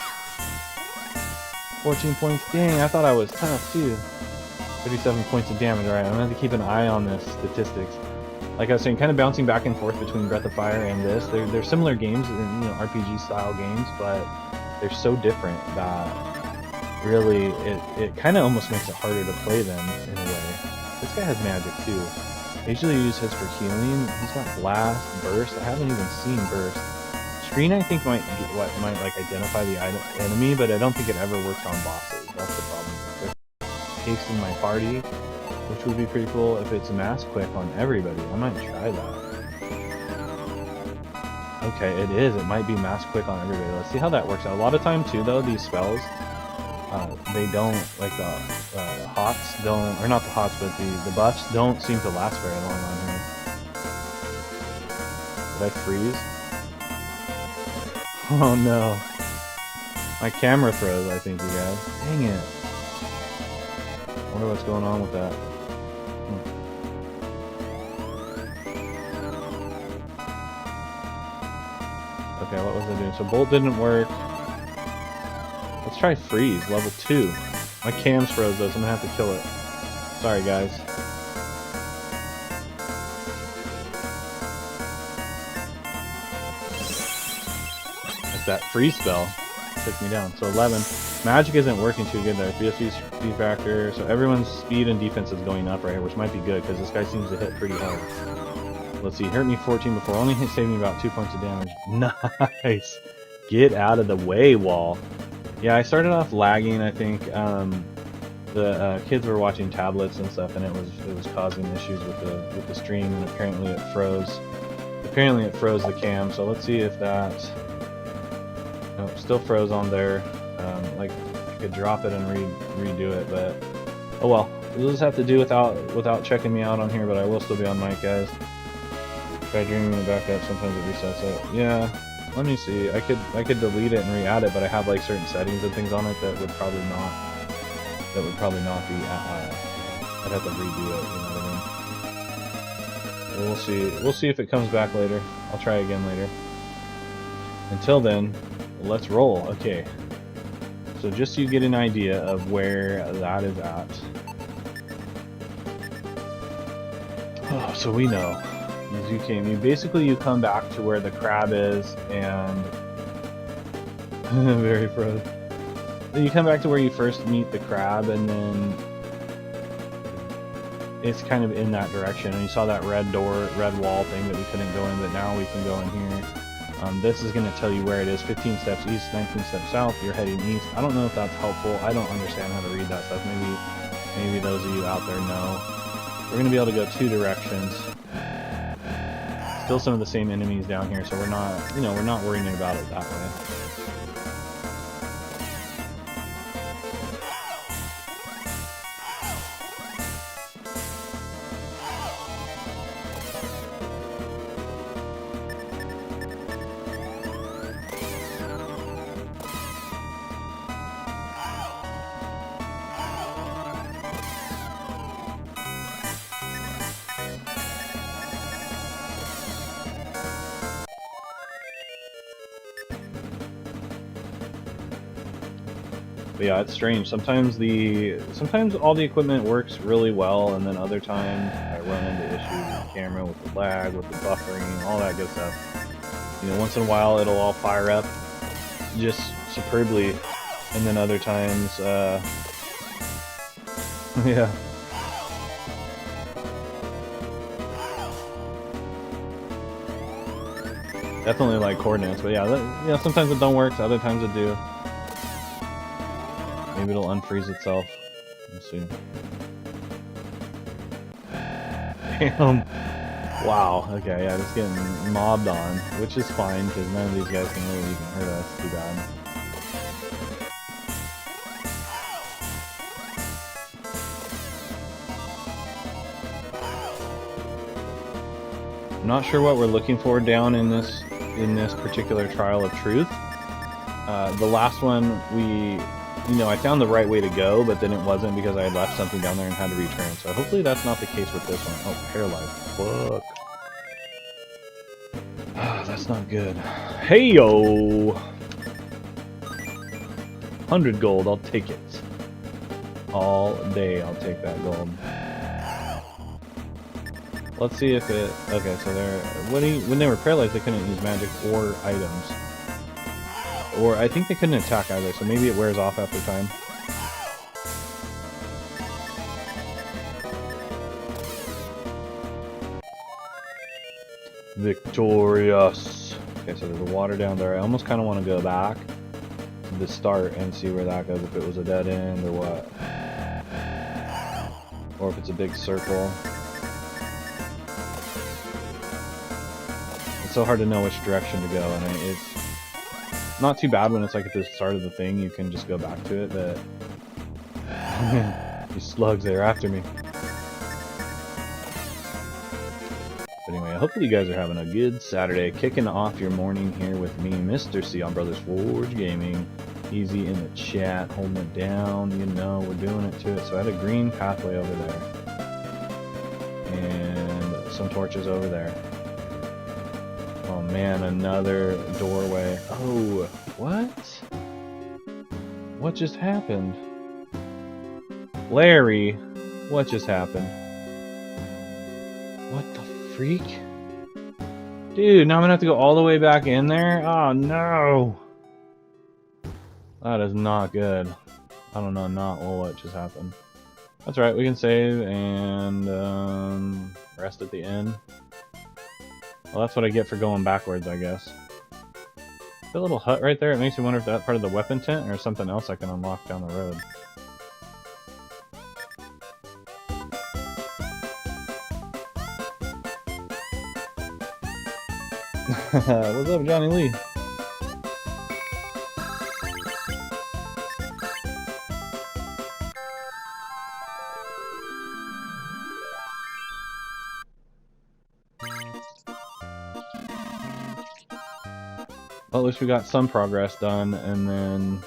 Speaker 1: 14 points. Dang, I thought I was tough too. 37 points of damage. Alright, I'm gonna have to keep an eye on this statistics. Like I was saying, kind of bouncing back and forth between Breath of Fire and this. They're similar games, you know, RPG style games, but they're so different that really it kind of almost makes it harder to play them in a way. This guy has magic too. I usually use his for healing. He's got Blast, Burst. I haven't even seen Burst. Screen, I think, might like identify the enemy, but I don't think it ever works on bosses. That's the problem. There's haste in my party, which would be pretty cool if it's Mass Quick on everybody. I might try that. Okay, it is. It might be Mass Quick on everybody. Let's see how that works out. A lot of time too, though, these spells, they don't, like the hots don't, or not the hots, but the buffs don't seem to last very long on here. Did I freeze? Oh no. My camera froze, I think, you guys. Dang it. I wonder what's going on with that. Okay, what was I doing? So bolt didn't work. Let's try freeze, level 2. My cam's froze though, so I'm gonna have to kill it. Sorry guys. That's that freeze spell. Took me down. So 11. Magic isn't working too good there. BSV speed factor. So everyone's speed and defense is going up right here, which might be good because this guy seems to hit pretty hard. Let's see. Hurt me 14 before. Only saved me about 2 points of damage. Nice. Get out of the way, wall. Yeah, I started off lagging. I think the kids were watching tablets and stuff, and it was causing issues with the stream, and apparently it froze. Apparently it froze the cam. So let's see if that. Nope, still froze on there. Like I could drop it and redo it, but oh well. We'll just have to do without checking me out on here, but I will still be on mic, guys. Try dreaming it back up. Sometimes it resets it. Yeah. Let me see. I could delete it and re-add it, but I have like certain settings and things on it that would probably not be. I'd have to redo it. You know what I mean? We'll see. We'll see if it comes back later. I'll try again later. Until then, let's roll. Okay. So just so you get an idea of where that is at. Oh, so we know. As you basically you come back to where the crab is and very froze. You come back to where you first meet the crab, and then it's kind of in that direction. And you saw that red wall thing that we couldn't go in, but now we can go in here. This is going to tell you where it is. 15 steps east, 19 steps south. You're heading east. I don't know if that's helpful. I don't understand how to read that stuff. Maybe those of you out there know. We're going to be able to go 2 directions. Still some of the same enemies down here, so we're not worrying about it that way. But yeah, it's strange. Sometimes all the equipment works really well, and then other times I run into issues with the camera, with the lag, with the buffering, all that good stuff. You know, once in a while it'll all fire up just superbly, and then other times, yeah. Definitely like coordinates, but yeah, sometimes it don't work, other times it do. Maybe it'll unfreeze itself. Let's see. Damn. Wow. Okay, yeah, just getting mobbed on, which is fine because none of these guys can really even hurt us too bad. I'm not sure what we're looking for down in this particular Trial of Truth. The last one I found the right way to go, but then it wasn't because I had left something down there and had to return. So hopefully that's not the case with this one. Oh, paralyzed. Fuck. Ah, that's not good. Hey yo! 100 gold, I'll take it. All day, I'll take that gold. Let's see if it. Okay, so when they were paralyzed, they couldn't use magic or items. Or I think they couldn't attack either, so maybe it wears off after time. Victorious! Okay, so there's a water down there. I almost kind of want to go back to the start and see where that goes, if it was a dead end or what. Or if it's a big circle. It's so hard to know which direction to go, and it's not too bad when it's like at the start of the thing, you can just go back to it, but these slugs, they're after me. But anyway, hopefully you guys are having a good Saturday, kicking off your morning here with me, Mr. C on Brothers Forge Gaming. Easy in the chat, holding it down, we're doing it to it. So I had a green pathway over there. And some torches over there. Oh man, another doorway. Oh, what? What just happened? Larry, what just happened? What the freak? Dude, now I'm gonna have to go all the way back in there? Oh no! That is not good. I don't know, not what just happened. That's right, we can save and rest at the end. Well, that's what I get for going backwards, I guess. The little hut right there, it makes me wonder if that's part of the weapon tent or something else I can unlock down the road. What's up, Johnny Lee? Well, at least we got some progress done, and then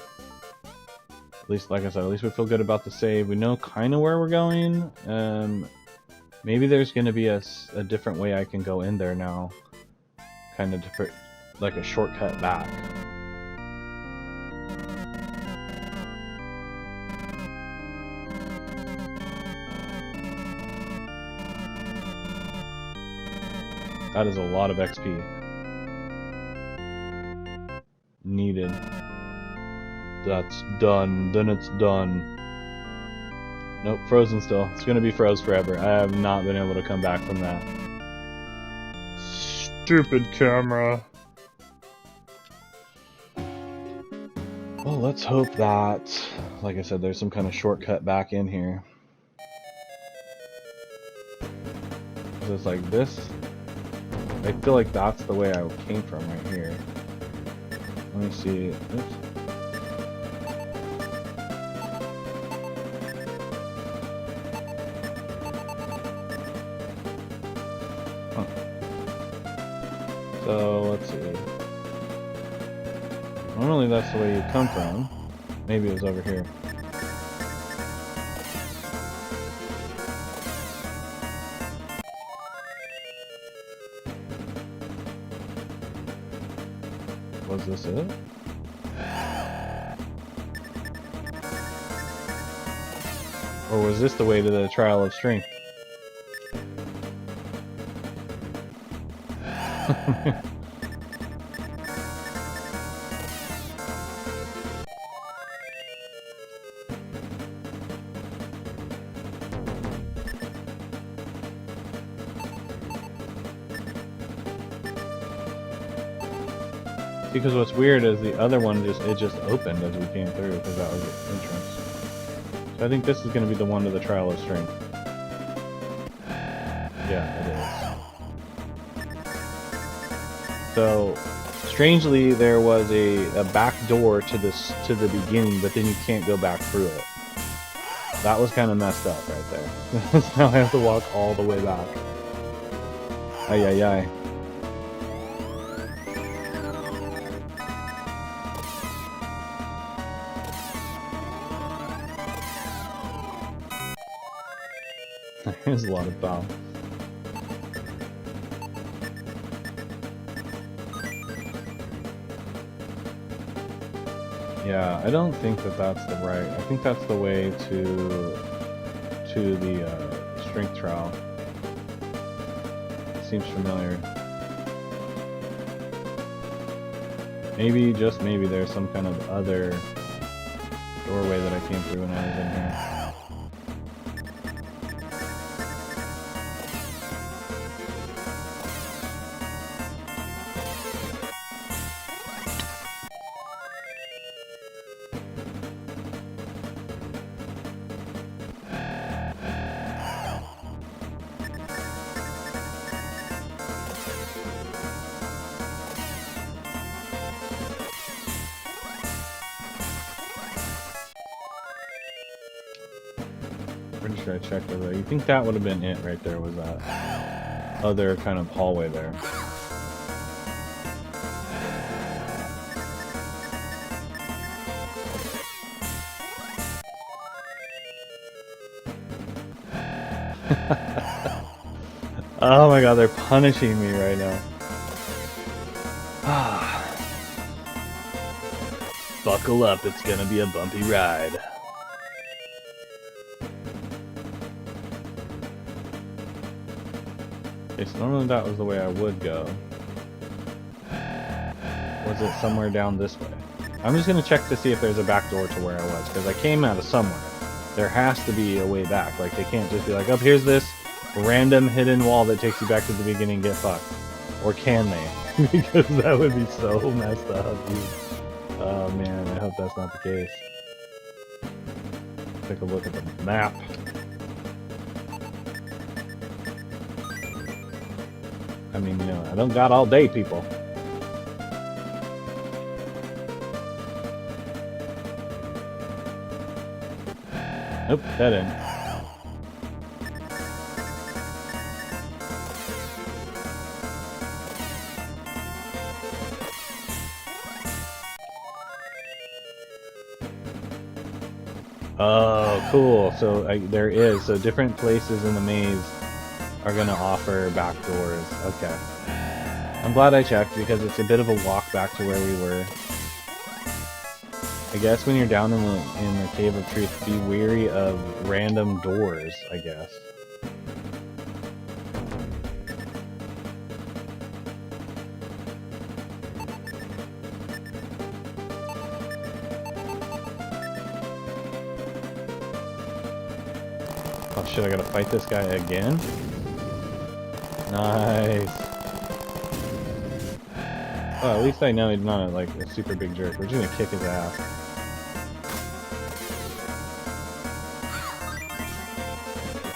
Speaker 1: at least, like I said, at least we feel good about the save. We know kind of where we're going. Maybe there's going to be a different way I can go in there now, kind of different, like a shortcut back. That is a lot of XP. Needed. That's done. Then it's done. Nope, frozen still. It's gonna be froze forever. I have not been able to come back from that. Stupid camera. Well, let's hope that, like I said, there's some kind of shortcut back in here. It's like this. I feel like that's the way I came from right here. Let me see. Oops. Huh. So let's see. Normally that's the way you come from. Maybe it was over here. Was this it? Or was this the way to the Trial of Strength? Because what's weird is the other one just opened as we came through because that was the entrance. So I think this is going to be the one to the Trial of Strength. Yeah, it is. So strangely, there was a back door to the beginning, but then you can't go back through it. That was kind of messed up right there. So now I have to walk all the way back. Ay ay ay. There's a lot of bow. Yeah, I don't think that that's the right. I think that's the way to the strength trial. It seems familiar. Maybe, just maybe, there's some kind of other doorway that I came through when I was in here. Pretty sure I checked over there. You think that would have been it right there, was that other kind of hallway there. Oh my god, they're punishing me right now. Buckle up, it's gonna be a bumpy ride. Okay, so normally that was the way I would go. Was it somewhere down this way? I'm just gonna check to see if there's a back door to where I was, because I came out of somewhere. There has to be a way back. Like, they can't just be like, oh, here's this random hidden wall that takes you back to the beginning, get fucked. Or can they? Because that would be so messed up, dude. Oh man, I hope that's not the case. Take a look at the map. I mean, you know, I don't got all day, people. Nope, dead end. Oh, cool. So there is. So different places in the maze are going to offer back doors. Okay. I'm glad I checked because it's a bit of a walk back to where we were. I guess when you're down in the Cave of Truth, be wary of random doors, I guess. Oh shit, I gotta fight this guy again? Nice. Oh, at least I know he's not like a super big jerk. We're just gonna kick his ass.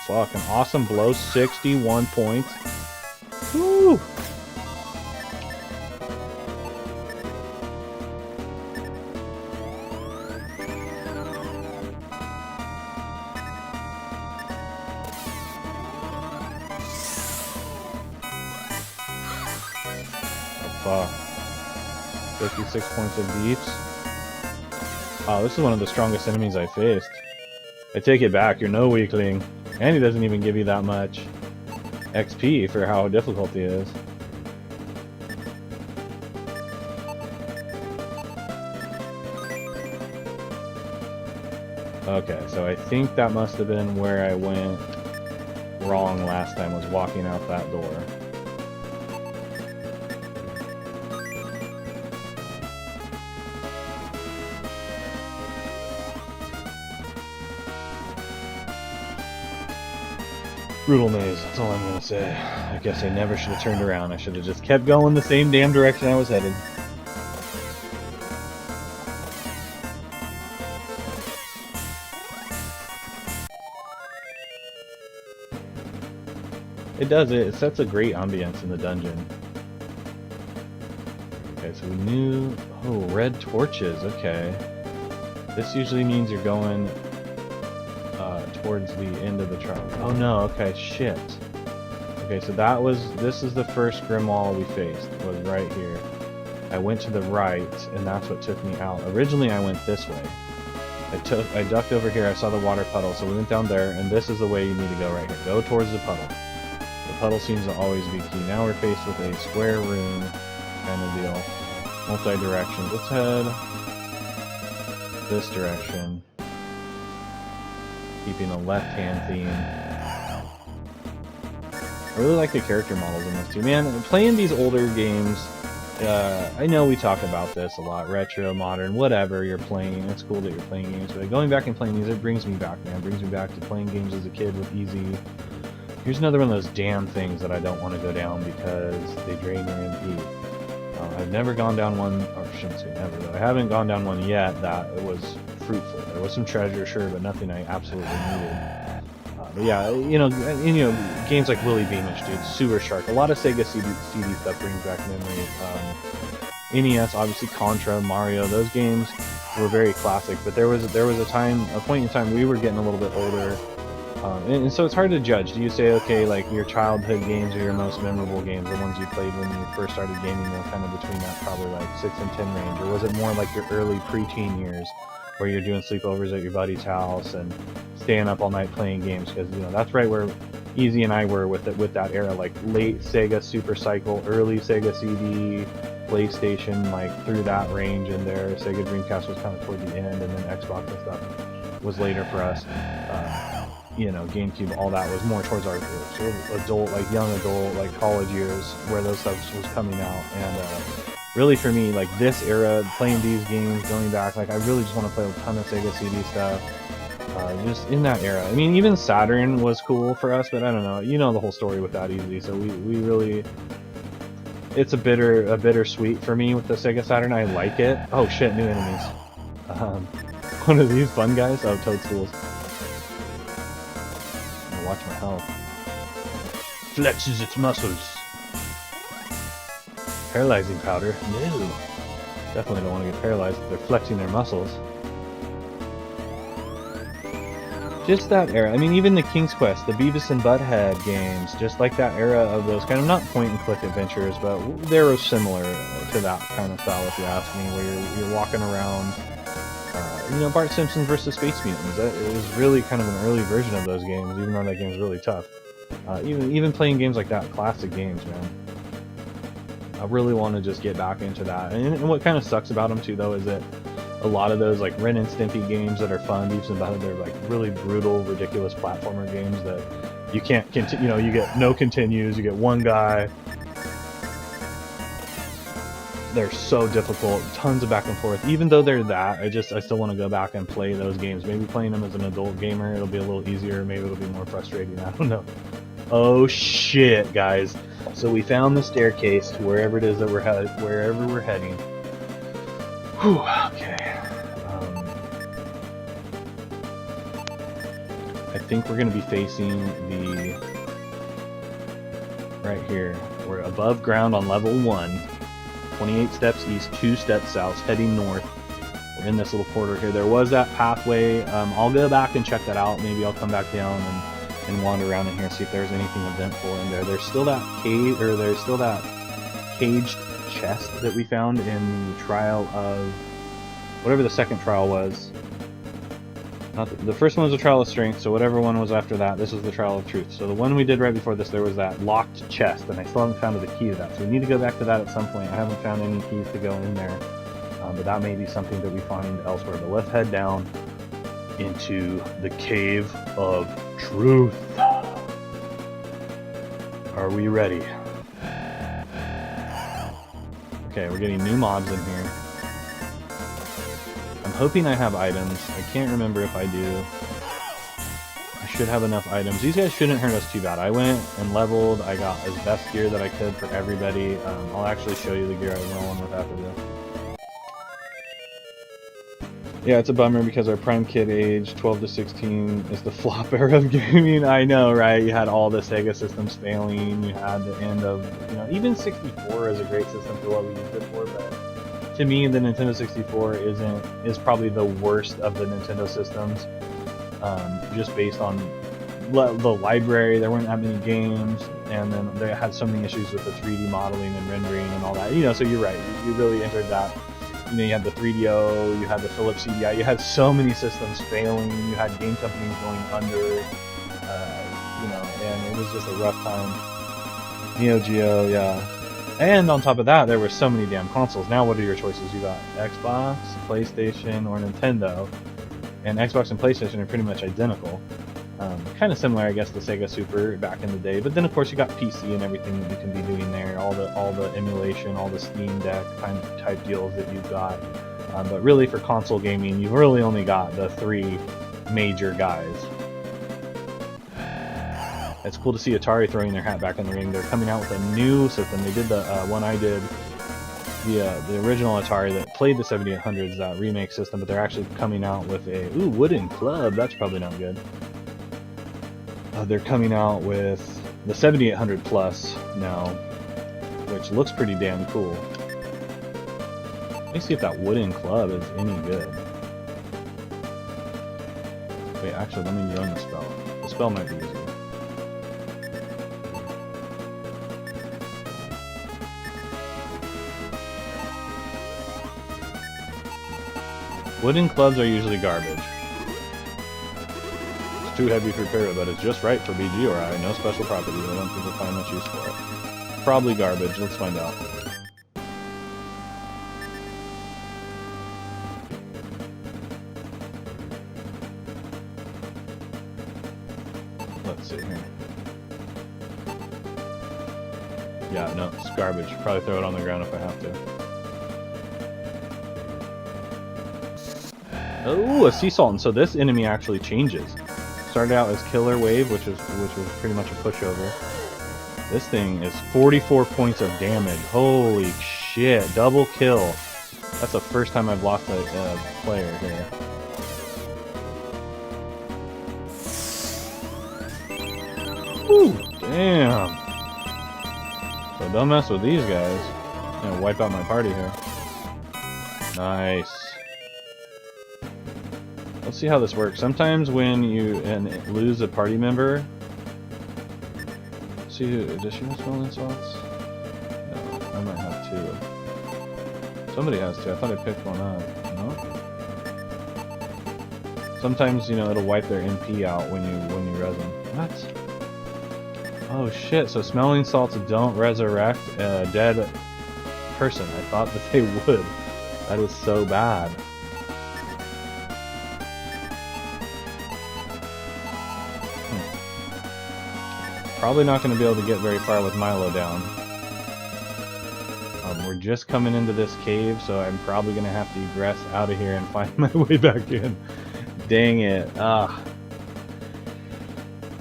Speaker 1: Fuck, an awesome blow, 61 points. Woo! Oh, fuck. 56 points of beeps. Oh, this is one of the strongest enemies I faced. I take it back, you're no weakling. And he doesn't even give you that much XP for how difficult he is. Okay, so I think that must have been where I went wrong last time, was walking out that door. Brutal maze, that's all I'm gonna say. I guess I never should have turned around. I should have just kept going the same damn direction I was headed. It does, it sets a great ambience in the dungeon. Okay, so we knew... Oh, red torches, okay. This usually means you're going towards the end of the track. Oh no, okay, shit. Okay, so that was... This is the first Grimwall we faced, was right here. I went to the right, and that's what took me out. Originally I went this way. I ducked over here, I saw the water puddle, so we went down there, and this is the way you need to go right here. Go towards the puddle. The puddle seems to always be key. Now we're faced with a square room kind of deal. Multi-directions. Let's head this direction. Keeping a left-hand theme. I really like the character models in this too. Man, playing these older games, I know we talk about this a lot. Retro, modern, whatever you're playing. It's cool that you're playing games. But going back and playing these, it brings me back, man. It brings me back to playing games as a kid with easy... Here's another one of those damn things that I don't want to go down because they drain your MP. I've never gone down one, or I shouldn't say never, though. I haven't gone down one yet that was fruitful. There was some treasure, sure, but nothing I absolutely needed. But yeah, you know, games like Willy Beamish, dude, Sewer Shark, a lot of Sega CD stuff brings back memories. NES, obviously Contra, Mario, those games were very classic. But there was a point in time we were getting a little bit older. And so it's hard to judge. Do you say, okay, like your childhood games are your most memorable games, the ones you played when you first started gaming, they're kind of between that probably like 6 and 10 range, or was it more like your early preteen years where you're doing sleepovers at your buddy's house and staying up all night playing games? Because you know that's right where Easy and I were with that era, like late Sega Super Cycle, early Sega CD, PlayStation, like through that range in there. Sega Dreamcast was kind of toward the end, and then Xbox and stuff was later for us. You know, GameCube, all that was more towards our sort of adult, like young adult, like college years, where those stuff was coming out. And really for me, like this era, playing these games, going back, like I really just want to play a ton of Sega CD stuff. Just in that era. I mean, even Saturn was cool for us, but I don't know. You know the whole story with that easily. So we really, it's a bittersweet for me with the Sega Saturn. I like it. Oh shit, new enemies. One of these fun guys. Oh, Toadstools. Watch my health. Flexes its muscles. Paralyzing powder? No. Definitely don't want to get paralyzed if they're flexing their muscles. Just that era. I mean, even the King's Quest, the Beavis and Butthead games, just like that era of those kind of, not point-and-click adventures, but they were similar to that kind of style, if you ask me, where you're walking around. You know, Bart Simpson versus Space Mutants. That is really kind of an early version of those games, even though that game's really tough. Even playing games like that, classic games, man. I really want to just get back into that. And what kind of sucks about them too, though, is that a lot of those like Ren and Stimpy games that are fun, Beavis and Butthead, they're like really brutal, ridiculous platformer games that you can't continue. You know, you get no continues. You get one guy. They're so difficult, tons of back and forth. Even though they're that, I still want to go back and play those games. Maybe playing them as an adult gamer, it'll be a little easier. Maybe it'll be more frustrating. I don't know. Oh shit, guys! So we found the staircase to wherever it is that wherever we're heading. Whew. Okay. I think we're gonna be facing the right here. We're above ground on level 1. 28 steps east, 2 steps south, heading north. We're in this little corridor here. There was that pathway. I'll go back and check that out. Maybe I'll come back down and wander around in here, see if there's anything eventful in there. There's still that cage, or there's still that caged chest that we found in the trial of whatever the second trial was. Not the first one was the trial of strength, so whatever one was after that, this was the trial of truth. So the one we did right before this, there was that locked chest, and I still haven't found the key to that. So we need to go back to that at some point. I haven't found any keys to go in there, but that may be something that we find elsewhere. But let's head down into the Cave of Truth. Are we ready? Okay, we're getting new mobs in here. I'm hoping I have items. I can't remember if I do. I should have enough items. These guys shouldn't hurt us too bad. I went and leveled. I got as best gear that I could for everybody. I'll actually show you the gear I went on with after this. Yeah, it's a bummer because our prime kid age, 12 to 16, is the flop era of gaming. I know, right? You had all the Sega systems failing. You had the end of, you know, even 64 is a great system for what we used it for, but to me, the Nintendo 64 is probably the worst of the Nintendo systems. Just based on the library, there weren't that many games, and then they had so many issues with the 3D modeling and rendering and all that. You know, so you're right. You really entered that. You know, you had the 3DO, you had the Philips CDI, you had so many systems failing, you had game companies going under, you know, and it was just a rough time. Neo Geo, yeah. And on top of that, there were so many damn consoles. Now what are your choices? You got Xbox, PlayStation, or Nintendo. And Xbox and PlayStation are pretty much identical. Kind of similar, I guess, to Sega Super back in the day. But then, of course, you got PC and everything that you can be doing there. All the emulation, all the Steam Deck type deals that you've got. But really, for console gaming, you've really only got the 3 major guys. It's cool to see Atari throwing their hat back in the ring. They're coming out with a new system. They did the one I did, the original Atari that played the 7800s, that remake system, but they're actually coming out with a wooden club. That's probably not good. They're coming out with the 7800 Plus now, which looks pretty damn cool. Let me see if that wooden club is any good. Wait, actually, let me run the spell. The spell might be easier. Wooden clubs are usually garbage. It's too heavy for repair, but it's just right for BG or I. No special properties. I don't think we'll find much use for it. Probably garbage. Let's find out. Let's see here. Yeah, no, it's garbage. Probably throw it on the ground if I have to. Oh, a sea sultan. So this enemy actually changes. Started out as Killer Wave, which was pretty much a pushover. This thing is 44 points of damage. Holy shit! Double kill. That's the first time I've lost a player here. Woo! Damn. So don't mess with these guys. I'm gonna wipe out my party here. Nice. Let's see how this works. Sometimes when you lose a party member, does she have smelling salts? No, I might have two. Somebody has two. I thought I picked one up. No. Sometimes it'll wipe their NP out when you res them. What? Oh shit! So smelling salts don't resurrect a dead person. I thought that they would. That is so bad. Probably not going to be able to get very far with Milo down. We're just coming into this cave, so I'm probably going to have to egress out of here and find my way back in. Dang it.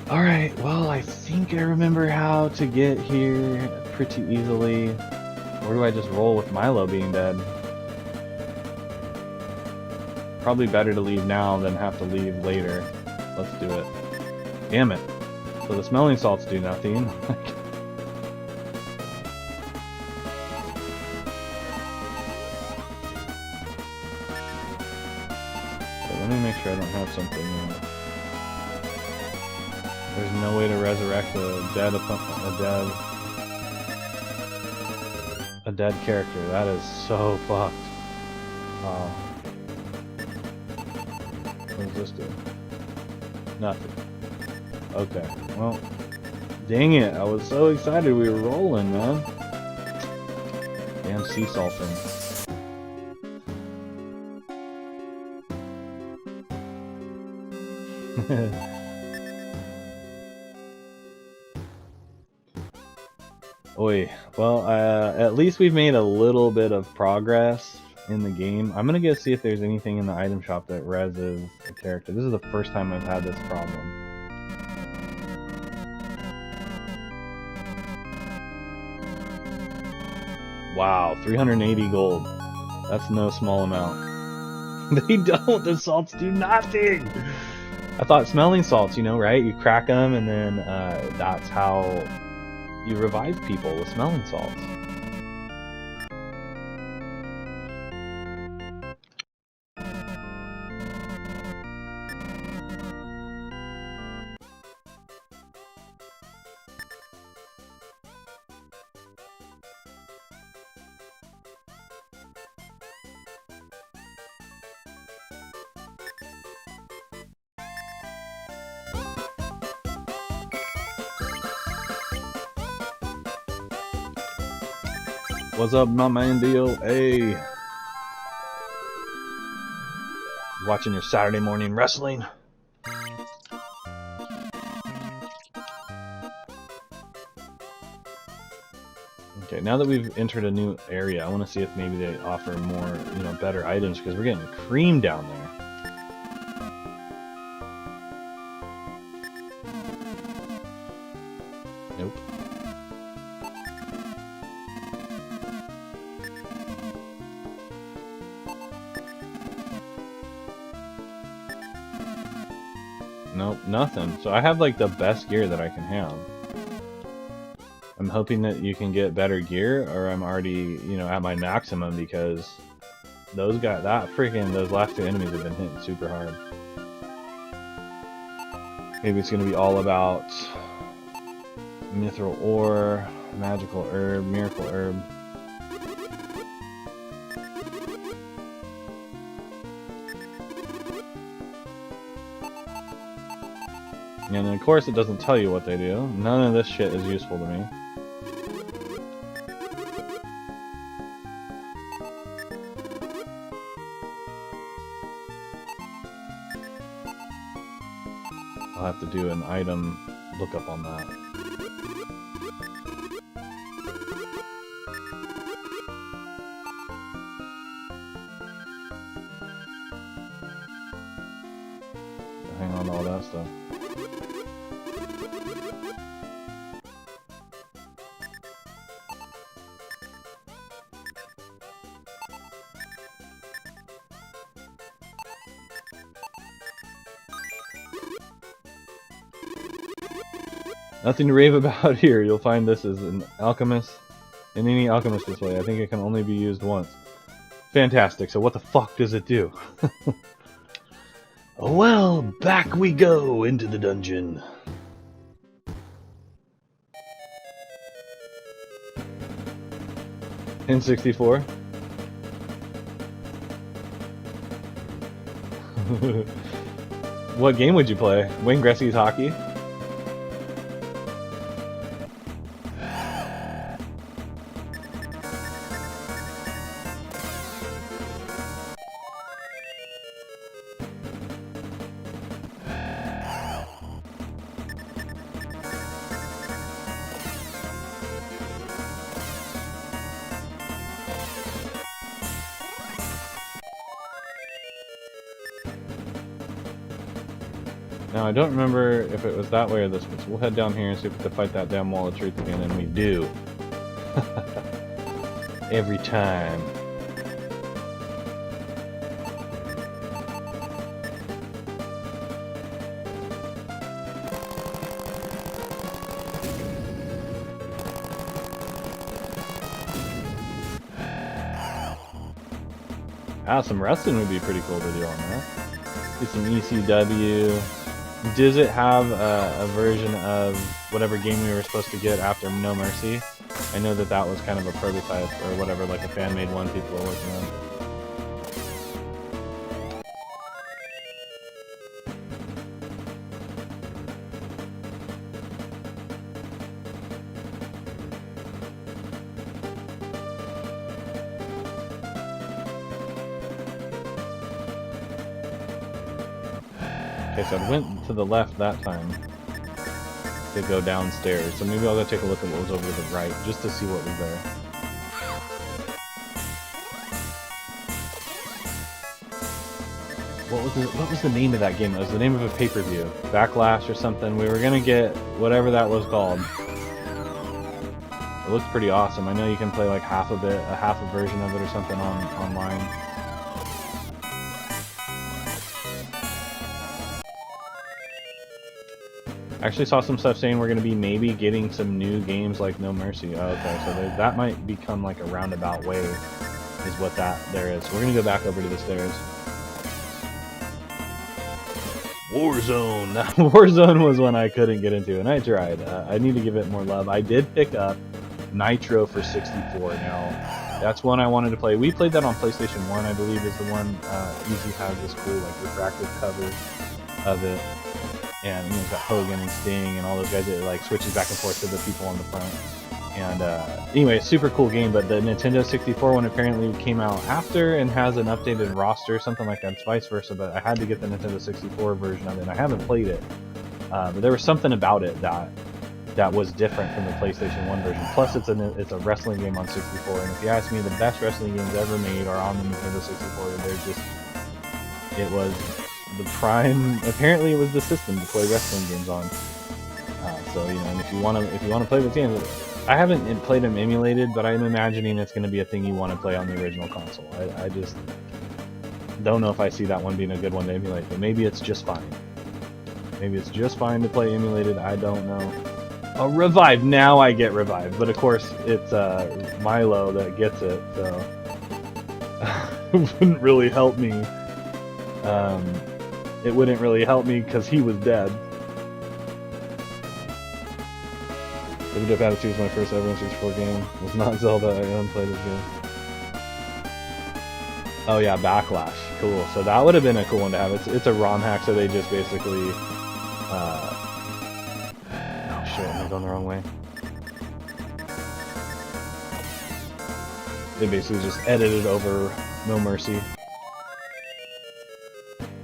Speaker 1: Alright, well, I think I remember how to get here pretty easily. Or do I just roll with Milo being dead? Probably better to leave now than have to leave later. Let's do it. Damn it. So the smelling salts do nothing. So let me make sure I don't have something. There's no way to resurrect a dead character. That is so fucked. Wow. What does this do? Nothing. Okay, well, dang it, I was so excited we were rolling, man. Damn sea sultan. Oi, well, at least we've made a little bit of progress in the game. I'm gonna go see if there's anything in the item shop that reses a character. This is the first time I've had this problem. Wow, 380 gold. That's no small amount. They don't! The salts do nothing! I thought smelling salts, right? You crack them and then that's how you revive people with smelling salts. What's up, my man Dio? Hey. Watching your Saturday morning wrestling? Okay, now that we've entered a new area, I want to see if maybe they offer more, better items, because we're getting cream down there. Nope. Nope, nothing. So I have like the best gear that I can have. I'm hoping that you can get better gear, or I'm already, at my maximum, because those last two enemies have been hitting super hard. Maybe it's gonna be all about mithril ore, magical herb, miracle herb. And of course it doesn't tell you what they do. None of this shit is useful to me. I'll have to do an item look up on that. Hang on to all that stuff. Nothing to rave about here. You'll find this is an alchemist in any alchemist display. I think it can only be used once. Fantastic. So what the fuck does it do? Well, back we go into the dungeon. N64. What game would you play? Wayne Gretzky's hockey? Now, I don't remember if it was that way or this way, so we'll head down here and see if we can fight that damn wall of truth again, and we do. Every time. Ah, some wrestling would be pretty cool to do on that. Get some ECW. Does it have a version of whatever game we were supposed to get after No Mercy? I know that that was kind of a prototype or whatever, like a fan-made one people were working on. Okay, so I went to the left that time to go downstairs, so maybe I'll go take a look at what was over to the right, just to see what was there. What was the name of that game? It was the name of a pay-per-view. Backlash or something. We were gonna get whatever that was called. It looks pretty awesome. I know you can play like half of it, half a version of it or something online. I actually saw some stuff saying we're going to be maybe getting some new games like No Mercy. Oh, okay, so that might become like a roundabout way, is what that there is. So we're going to go back over to the stairs. Warzone! Warzone was one I couldn't get into, and I tried. I need to give it more love. I did pick up Nitro for 64 now. That's one I wanted to play. We played that on PlayStation 1, I believe, is the one. Easy has this cool like refractive cover of it. And you know, it's got Hogan and Sting and all those guys. It like switches back and forth to the people on the front. And anyway, super cool game. But the Nintendo 64 one apparently came out after and has an updated roster, something like that. It's vice versa. But I had to get the Nintendo 64 version of it, and I haven't played it. But there was something about it that was different from the PlayStation 1 version. Plus, it's a wrestling game on 64. And if you ask me, the best wrestling games ever made are on the Nintendo 64. It was the prime. Apparently, it was the system to play wrestling games on. So you know, and if you want to play the games, I haven't played them emulated, but I'm imagining it's going to be a thing you want to play on the original console. I just don't know if I see that one being a good one to emulate, but maybe it's just fine. Maybe it's just fine to play emulated. I don't know. Oh, Revive! Now I get Revive, but of course it's Milo that gets it, so it wouldn't really help me. It wouldn't really help me because he was dead. Living Up Attitude was my first ever N64 game. It was not Zelda. I unplayed this game. Oh yeah, Backlash. Cool. So that would have been a cool one to have. It's a ROM hack, so they just basically. Oh shit! Am I going the wrong way? They basically just edited over No Mercy.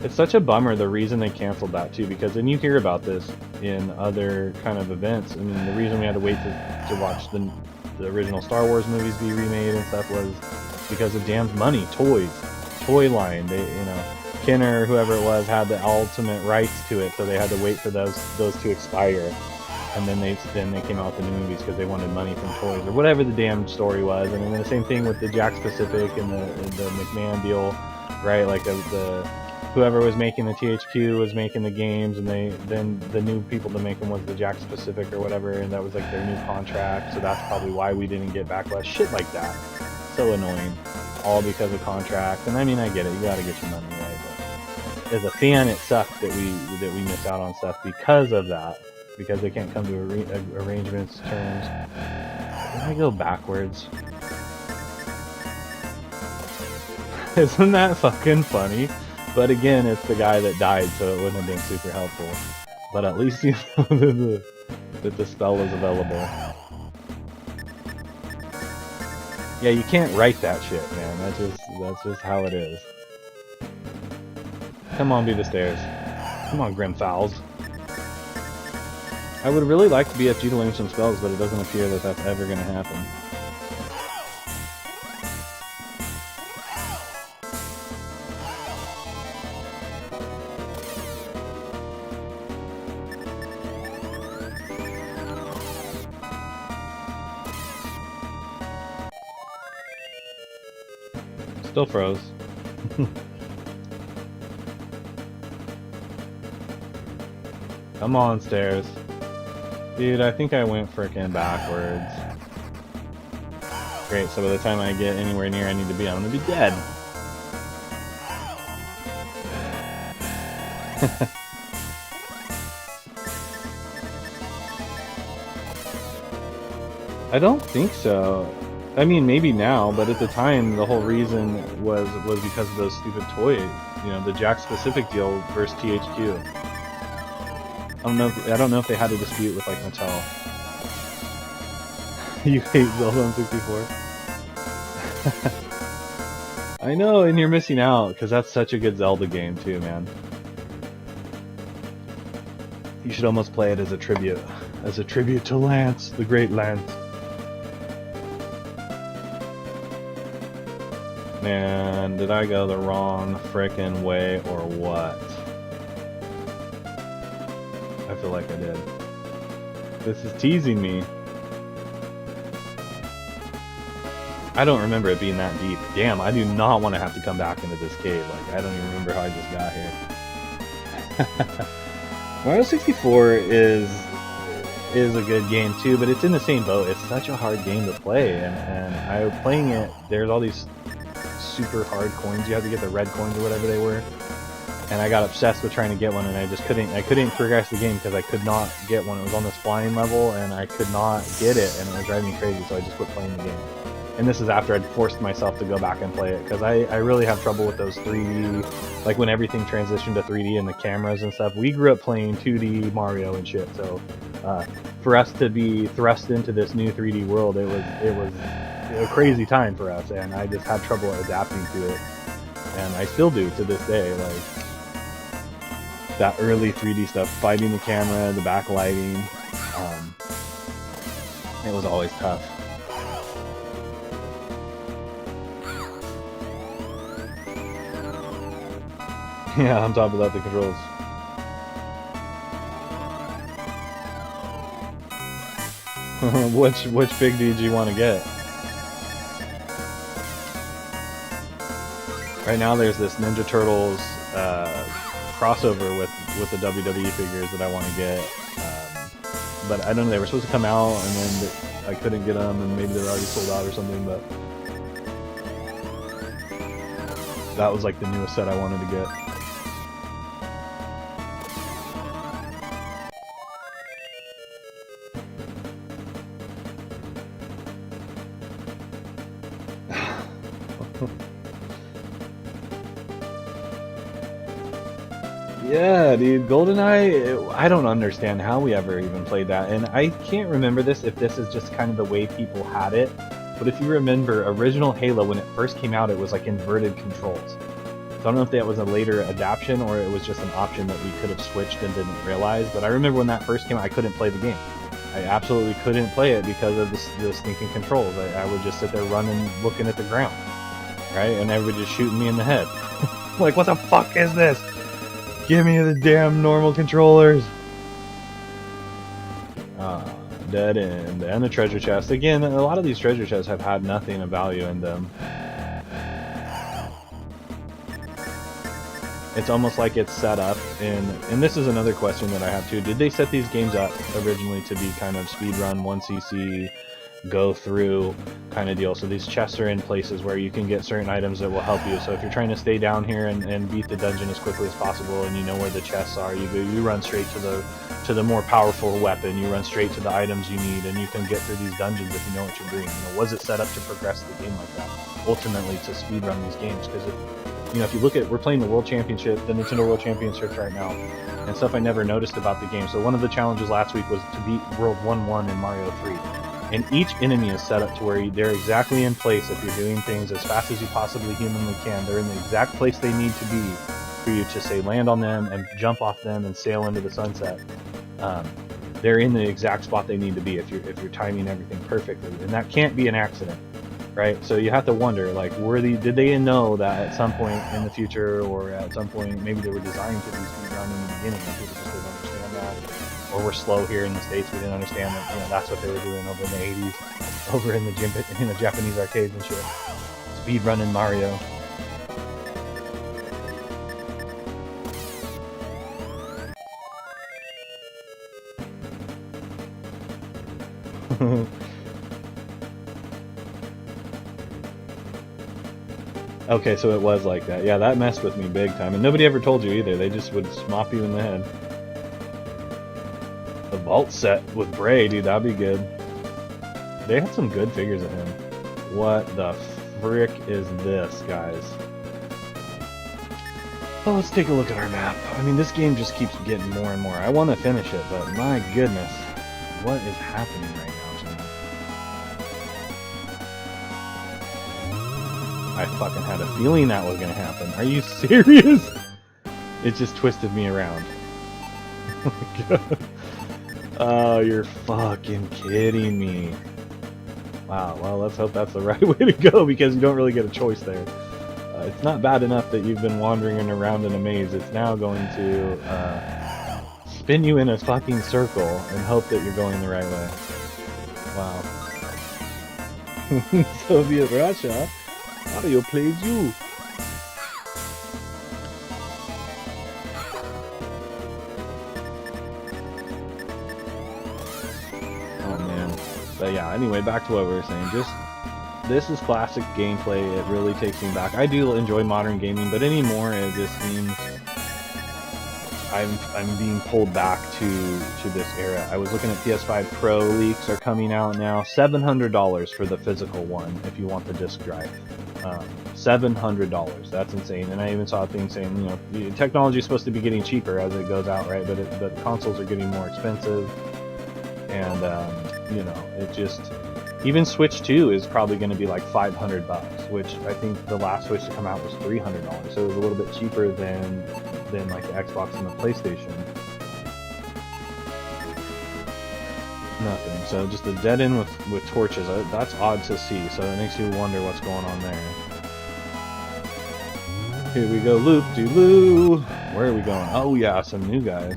Speaker 1: It's such a bummer the reason they canceled that too, because then you hear about this in other kind of events. I mean, the reason we had to wait to watch the original Star Wars movies be remade and stuff was because of damn money, toy line. They, you know, Kenner, whoever it was, had the ultimate rights to it, so they had to wait for those to expire, and then they came out with the new movies because they wanted money from toys or whatever the damn story was. And then the same thing with the Jakks Pacific and the McMahon deal, right? Like the whoever was making the THQ was making the games, and then the new people to make them was the Jakks Pacific or whatever, and that was like their new contract. So that's probably why we didn't get backlash. Shit like that. So annoying. All because of contract. And I mean, I get it. You gotta get your money right. But as a fan, it sucks that we miss out on stuff because of that. Because they can't come to arrangements, terms. Did I go backwards? Isn't that fucking funny? But again, it's the guy that died, so it wouldn't have been super helpful. But at least you know that the spell is available. Yeah, you can't write that shit, man. That's just how it is. Come on, be the stairs. Come on, Grim Fowls. I would really like to BFG to learn some spells, but it doesn't appear that that's ever going to happen. Still froze. Come on, stairs. Dude, I think I went frickin' backwards. Great, so by the time I get anywhere near I need to be, I'm gonna be dead. I don't think so. I mean, maybe now, but at the time, the whole reason was because of those stupid toys. You know, the Jakks Pacific deal versus THQ. I don't know if they had a dispute with like Mattel. You hate Zelda on 64? I know, and you're missing out because that's such a good Zelda game too, man. You should almost play it as a tribute to Lance, the great Lance. Man, did I go the wrong frickin' way or what? I feel like I did. This is teasing me. I don't remember it being that deep. Damn, I do not want to have to come back into this cave. Like, I don't even remember how I just got here. Mario 64 is a good game too, but it's in the same boat. It's such a hard game to play, and I was playing it. There's all these super hard coins. You have to get the red coins or whatever they were, and I got obsessed with trying to get one, and I couldn't progress the game because I could not get one. It was on this flying level, and I could not get it, and it was driving me crazy. So I just quit playing the game. And this is after I'd forced myself to go back and play it, because I really have trouble with those 3D, like when everything transitioned to 3D and the cameras and stuff. We grew up playing 2D Mario and shit, so for us to be thrust into this new 3D world, it was a crazy time for us, and I just had trouble adapting to it, and I still do to this day. Like that early 3D stuff, fighting the camera, the backlighting, it was always tough. Yeah, on top of that, the controls. Which big dude do you want to get? Right now there's this Ninja Turtles crossover with the WWE figures that I want to get, but I don't know, they were supposed to come out and then I couldn't get them, and maybe they're already sold out or something, but that was like the newest set I wanted to get. Yeah, dude, GoldenEye, I don't understand how we ever even played that, and I can't remember if this is just kind of the way people had it, but if you remember original Halo, when it first came out, it was like inverted controls. So I don't know if that was a later adaptation or it was just an option that we could have switched and didn't realize. But I remember when that first came out, I couldn't play the game. I absolutely couldn't play it because of the stinking controls. I would just sit there running, looking at the ground, right? And everybody just shooting me in the head. Like, what the fuck is this? Give me the damn normal controllers. Dead end. And the treasure chest. Again, a lot of these treasure chests have had nothing of value in them. It's almost like it's set up in, and this is another question that I have too. Did they set these games up originally to be kind of speedrun, 1cc, go through kind of deal? So these chests are in places where you can get certain items that will help you. So if you're trying to stay down here and beat the dungeon as quickly as possible, and you know where the chests are, you run straight to the more powerful weapon. You run straight to the items you need, and you can get through these dungeons if you know what you're doing. You know, was it set up to progress the game like that? Ultimately, to speedrun these games, because if you look at, we're playing the World Championship, the Nintendo World Championships right now, and stuff I never noticed about the game. So one of the challenges last week was to beat World 1-1 in Mario 3. And each enemy is set up to where they're exactly in place. If you're doing things as fast as you possibly humanly can, they're in the exact place they need to be for you to, say, land on them and jump off them and sail into the sunset. They're in the exact spot they need to be if you're timing everything perfectly. And that can't be an accident. Right, so you have to wonder, like, did they know that at some point in the future, or at some point maybe they were designed to be speedrun in the beginning, and people just didn't understand that, or we're slow here in the States, we didn't understand that, that's what they were doing over in the 80s, over in the Japanese arcades and shit, speedrunning Mario. Okay, so it was like that. Yeah, that messed with me big time. And nobody ever told you either. They just would smop you in the head. The vault set with Bray, dude, that'd be good. They had some good figures of him. What the frick is this, guys? Well, let's take a look at our map. I mean, this game just keeps getting more and more. I want to finish it, but my goodness. What is happening right now? I fucking had a feeling that was gonna happen. Are you serious? It just twisted me around. Oh my god. Oh, you're fucking kidding me. Wow, well, let's hope that's the right way to go, because you don't really get a choice there. It's not bad enough that you've been wandering around in a maze. It's now going to spin you in a fucking circle and hope that you're going the right way. Wow. Soviet Russia? Mario plays you. Oh man. But yeah, anyway, back to what we were saying. This is classic gameplay. It really takes me back. I do enjoy modern gaming, but anymore it just seems I'm being pulled back to this era. I was looking at PS5 Pro leaks are coming out now. $700 for the physical one if you want the disc drive. $700. That's insane. And I even saw a thing saying, technology is supposed to be getting cheaper as it goes out, right? But the consoles are getting more expensive, and it just, even Switch 2 is probably going to be like $500, which I think the last Switch to come out was $300. So it was a little bit cheaper than like the Xbox and the PlayStation. Nothing. So just a dead end with torches. That's odd to see. So it makes you wonder what's going on there. Here we go, loop-de-loo. Where are we going? Oh yeah, some new guys.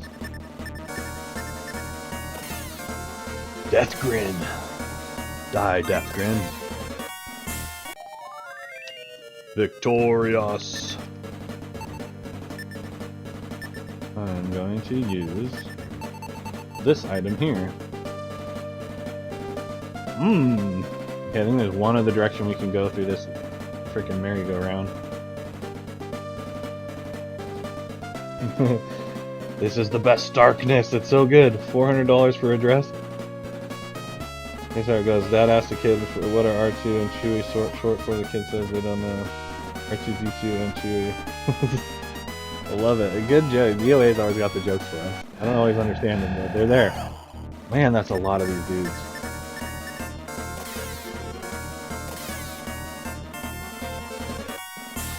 Speaker 1: Deathgrin. Die, Deathgrin. Victorious. I'm going to use this item here. Okay, I think there's one other direction we can go through this freaking merry-go-round. This is the best darkness. It's so good. $400 for a dress. Here's how it goes. Dad asked the kid what are R2 and Chewie short for. The kid says they don't know. R2D2 and Chewie. I love it. A good joke. DOA's always got the jokes for us. I don't always understand them, but they're there. Man, that's a lot of these dudes.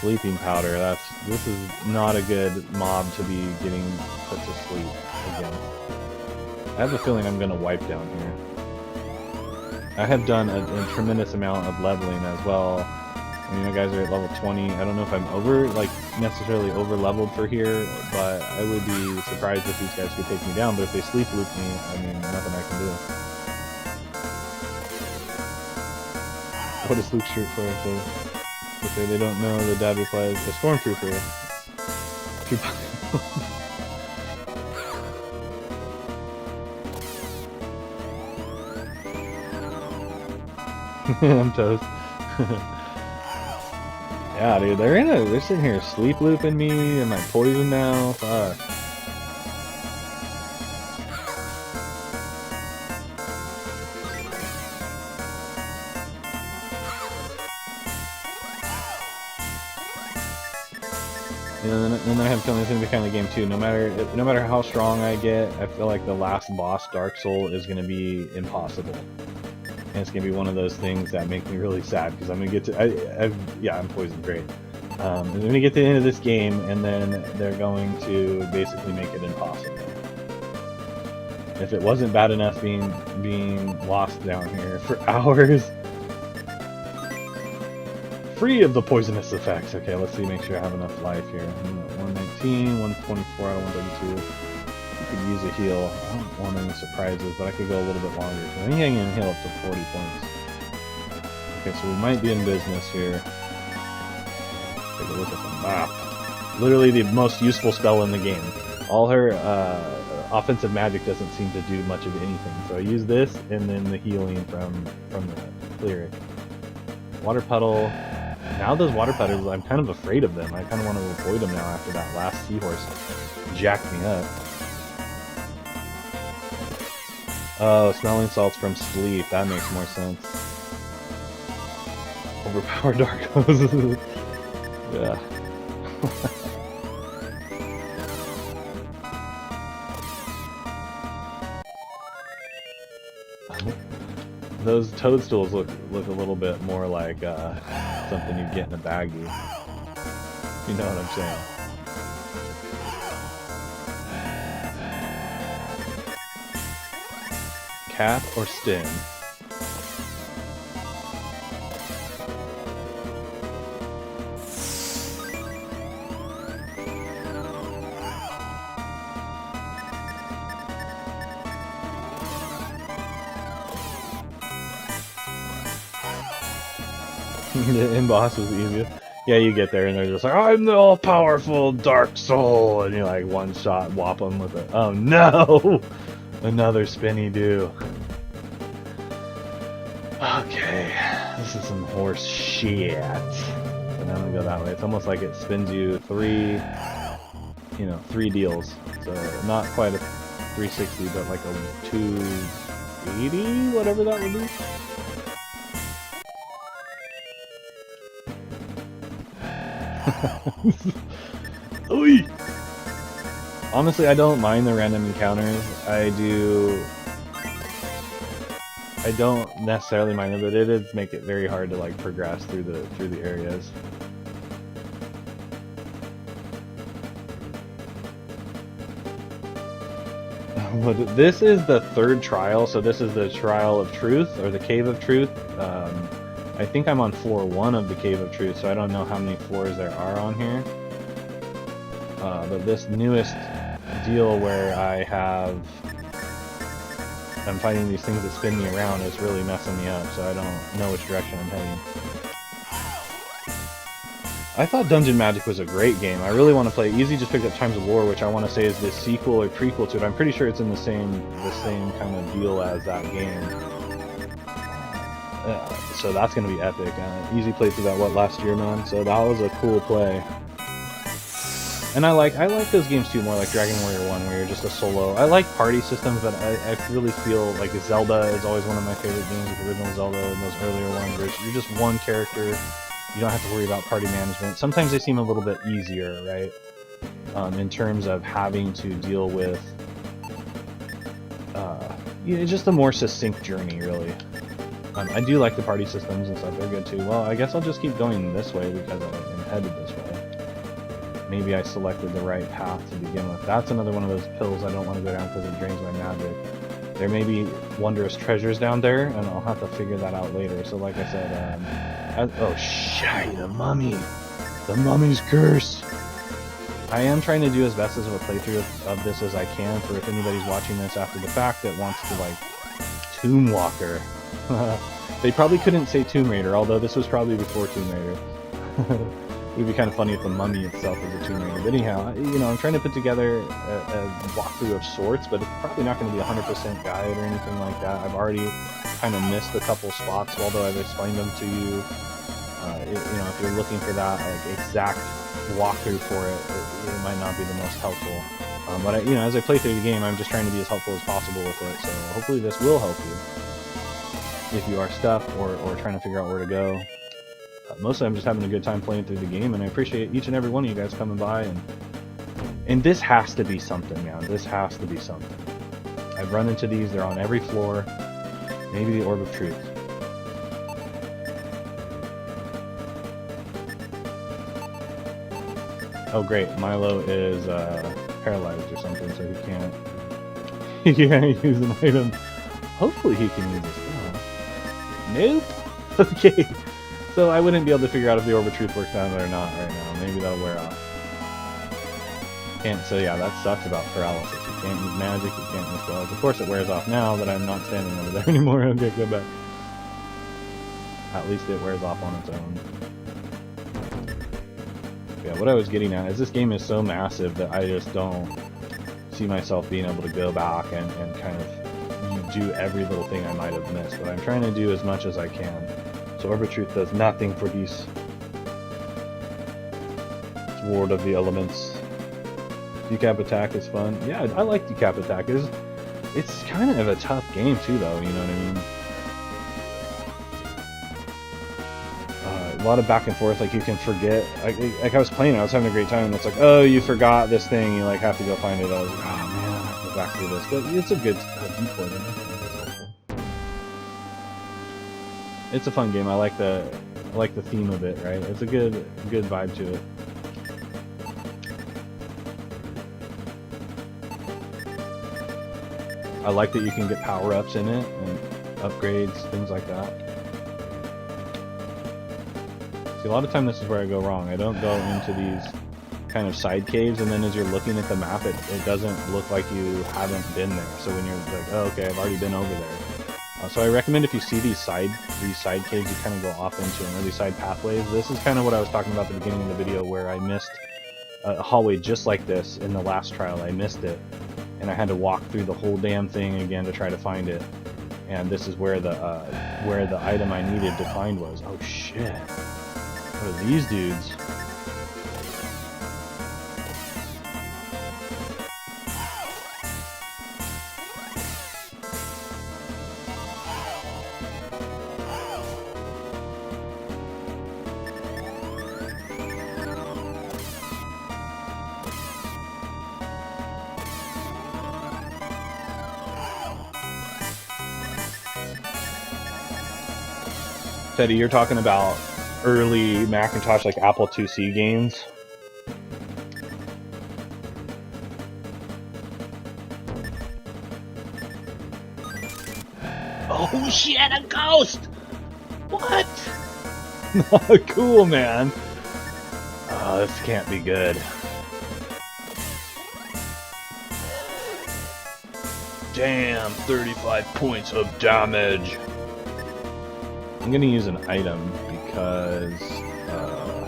Speaker 1: Sleeping powder. This is not a good mob to be getting put to sleep against. I have a feeling I'm gonna wipe down here. I have done a tremendous amount of leveling as well. I mean, my guys are at level 20. I don't know if I'm necessarily over leveled for here, but I would be surprised if these guys could take me down. But if they sleep loop me, I mean, nothing I can do. What is Luke shirt for? If they don't know, the dad replies, a stormtrooper. I'm toast. Yeah, dude, they're sitting here sleep looping me and my poison now. Fuck. And then I have a feeling it's gonna be kind of game too. No matter how strong I get, I feel like the last boss, Dark Soul, is gonna be impossible. And it's gonna be one of those things that make me really sad because I'm gonna get to I'm poisoned, great. I'm gonna get to the end of this game and then they're going to basically make it impossible. If it wasn't bad enough being lost down here for hours, free of the poisonous effects. Okay, let's see, make sure I have enough life here. I'm at 119, 124 out of 132. I could use a heal. I don't want any surprises, but I could go a little bit longer. I think I can heal up to 40 points. Okay, so we might be in business here. Take a look at the map. Literally the most useful spell in the game. All her offensive magic doesn't seem to do much of anything. So I use this and then the healing from the cleric. Water puddle. Now those water puddles, I'm kind of afraid of them. I kind of want to avoid them now after that last seahorse jacked me up. Oh, smelling salts from sleep. That makes more sense. Overpowered dark hoses. Yeah. Those toadstools look a little bit more like something you'd get in a baggie. You know what I'm saying? Cap or stem? The in-boss was easiest. Yeah, you get there and they're just like, I'm the all-powerful Dark Soul, and you like one-shot whop them with it. Oh no! Another spinny do. Okay, this is some horse shit. So now I'm gonna go that way. It's almost like it spins you three deals. So not quite a 360, but like a 280, whatever that would be. Honestly, I don't mind the random encounters. I don't necessarily mind it, but it does make it very hard to like progress through the areas. This is the third trial, so this is the Trial of Truth, or the Cave of Truth. I think I'm on floor 1 of the Cave of Truth, so I don't know how many floors there are on here. But this newest deal where I'm fighting these things that spin me around is really messing me up, so I don't know which direction I'm heading. I thought Dungeon Magic was a great game. I really want to play it. Easy just picked up Times of War, which I want to say is the sequel or prequel to it. I'm pretty sure it's in the same kind of deal as that game. So that's going to be epic. Easy played through that, last year, man? So that was a cool play. And I like those games too, more like Dragon Warrior 1, where you're just a solo. I like party systems, but I really feel like Zelda is always one of my favorite games, like the original Zelda and those earlier ones, where you're just one character. You don't have to worry about party management. Sometimes they seem a little bit easier, right? In terms of having to deal with just a more succinct journey, really. I do like the party systems and stuff, they're good too. Well, I guess I'll just keep going this way because I'm headed this way. maybe I selected the right path to begin with. That's another one of those pills I don't want to go down because it drains my magic. There may be wondrous treasures down there, and I'll have to figure that out later. So like I said, oh shit, the mummy! The mummy's curse! I am trying to do as best as of a playthrough of this as I can for if anybody's watching this after the fact that wants to, like, Tomb Walker. They probably couldn't say Tomb Raider, although this was probably before Tomb Raider. It would be kind of funny if the mummy itself was a Tomb Raider. But anyhow, you know, I'm trying to put together a walkthrough of sorts, but it's probably not going to be a 100% guide or anything like that. I've already kind of missed a couple spots, although I've explained them to you. You know, if you're looking for that like exact walkthrough for it, it might not be the most helpful. But you know, as I play through the game, I'm just trying to be as helpful as possible with it. So hopefully this will help you if you are stuck or trying to figure out where to go. Mostly I'm just having a good time playing through the game, and I appreciate each and every one of you guys coming by. And this has to be something, man. This has to be something. I've run into these. They're on every floor. Maybe the Orb of Truth. Oh great, Milo is paralyzed or something, so he can't use an item. Hopefully he can use a spell. Nope. Okay, so I wouldn't be able to figure out if the Orb of Truth works down there or not right now. Maybe that'll wear off. So yeah, that sucks about paralysis. You can't use magic, you can't use spells. Of course it wears off now that I'm not standing over there anymore. Okay, go back. At least it wears off on its own. Yeah, what I was getting at is this game is so massive that I just don't see myself being able to go back and kind of do every little thing I might have missed, but I'm trying to do as much as I can. So Orb of Truth does nothing for these. It's Ward of the Elements. Decap Attack is fun. Yeah, I like Decap Attack. It's kind of a tough game too, though, you know what I mean? A lot of back and forth, like you can forget. Like I was playing it, I was having a great time, and it's like, oh, you forgot this thing, you like have to go find it. I was like, oh man, I have to go back through this. But it's a good decoy. It's a fun game. I like the theme of it, right? It's a good vibe to it. I like that you can get power-ups in it and upgrades, things like that. See, a lot of time this is where I go wrong. I don't go into these kind of side caves, and then as you're looking at the map, it doesn't look like you haven't been there. So when you're like, oh, okay, I've already been over there. So I recommend if you see these side caves, you kind of go off into them, or these side pathways. This is kind of what I was talking about at the beginning of the video, where I missed a hallway just like this in the last trial. I missed it, and I had to walk through the whole damn thing again to try to find it. And this is where the item I needed to find was. Oh shit. What are these dudes? Teddy, you're talking about early Macintosh, like Apple IIc games. Oh shit, a ghost! What? Cool, man. Oh, this can't be good. Damn, 35 points of damage. I'm gonna use an item because, oh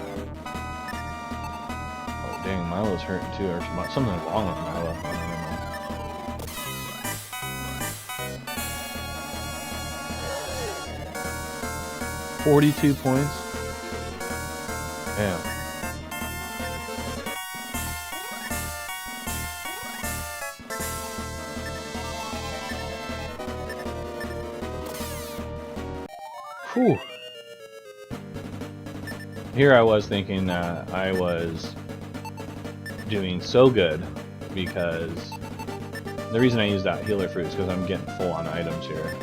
Speaker 1: dang, Milo's hurting too, or something's wrong with Milo. I don't know. 42 points? Damn. Whew. Here I was thinking that I was doing so good because the reason I use that healer fruit is because I'm getting full on items here.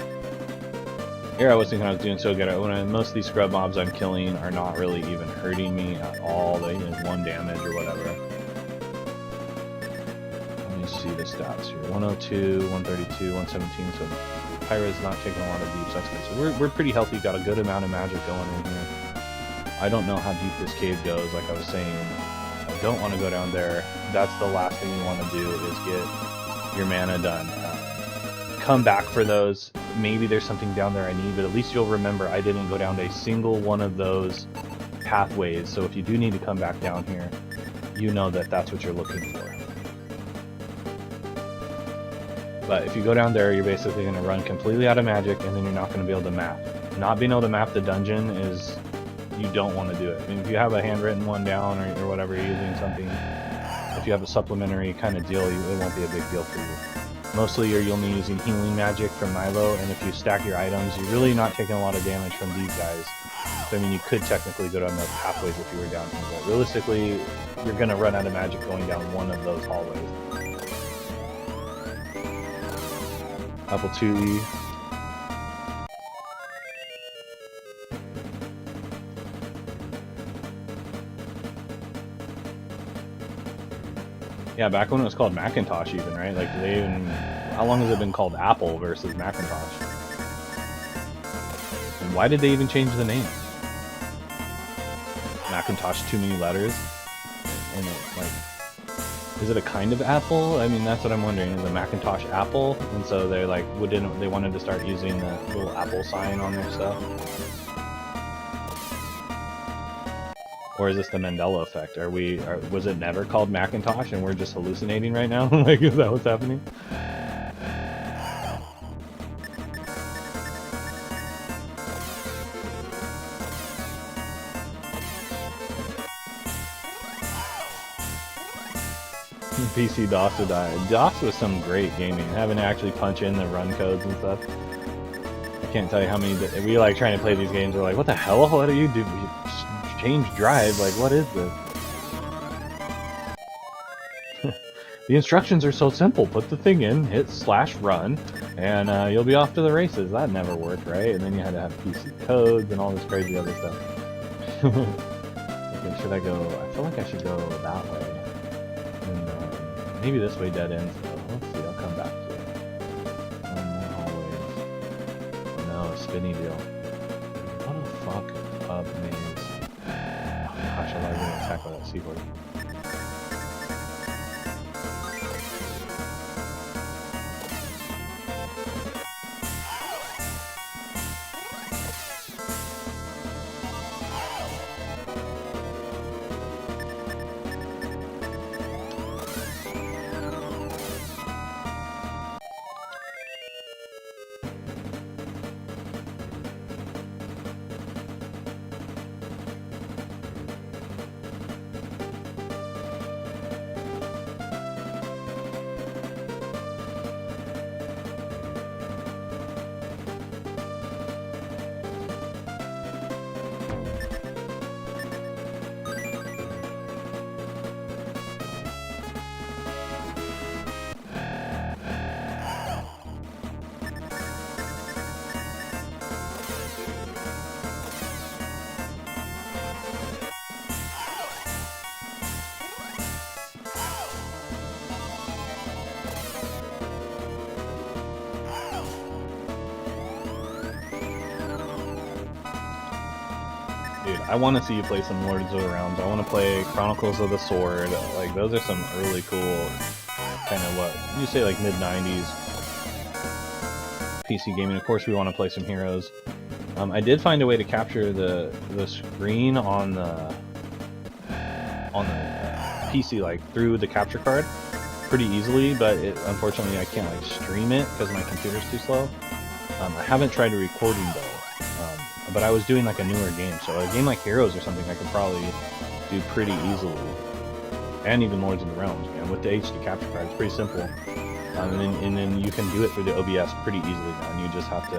Speaker 1: Here I was thinking I was doing so good. Most of these scrub mobs I'm killing are not really even hurting me at all. They get 1 damage or whatever. Let me see the stats here. 102, 132, 117. So Pyra's not taking a lot of deep. So that's good. So we're pretty healthy. Got a good amount of magic going in here. I don't know how deep this cave goes. Like I was saying, I don't want to go down there. That's the last thing you want to do is get your mana done. Come back for those. Maybe there's something down there I need, but at least you'll remember I didn't go down a single one of those pathways. So if you do need to come back down here, you know that that's what you're looking for. But if you go down there, you're basically going to run completely out of magic, and then you're not going to be able to map. Not being able to map the dungeon is, you don't want to do it. I mean, if you have a handwritten one down or whatever, you're using something, if you have a supplementary kind of deal, it won't be a big deal for you. Mostly you're only using healing magic from Milo, and if you stack your items, you're really not taking a lot of damage from these guys. So I mean, you could technically go down those pathways if you were down here, but realistically, you're going to run out of magic going down one of those hallways. Apple II. Yeah, back when it was called Macintosh even, right? Like, they even... How long has it been called Apple versus Macintosh? And why did they even change the name? Macintosh, too many letters? And it, like... Is it a kind of apple? I mean, that's what I'm wondering. Is a Macintosh apple? And so they like, they wanted to start using the little apple sign on their stuff? Or is this the Mandela effect? Was it never called Macintosh and we're just hallucinating right now? Like, is that what's happening? PC DOS would die. DOS was some great gaming. Having to actually punch in the run codes and stuff. I can't tell you how many... We like trying to play these games, we're like, what the hell? What do you do? Change drive, like what is this? The instructions are so simple. Put the thing in, hit /run, and you'll be off to the races. That never worked, right? And then you had to have PC codes and all this crazy other stuff. Okay, should I go? I feel like I should go that way. And, maybe this way dead ends though. Let's see, I'll come back to it. More hallways. Oh no, a spinny deal. What the fuck up maze? Gosh, I love getting attacked by that seahorse. Dude, I want to see you play some Lords of the Realms. I want to play Chronicles of the Sword. Like, those are some really cool, kind of what, you say like mid-90s PC gaming. Of course, we want to play some Heroes. I did find a way to capture the screen on the PC, like, through the capture card pretty easily, but unfortunately I can't, like, stream it because my computer's too slow. I haven't tried recording, though. But I was doing like a newer game, so a game like Heroes or something I could probably do pretty easily. And even Lords of the Realms, man. With the HD capture card, it's pretty simple. And then you can do it through the OBS pretty easily now, and you just have to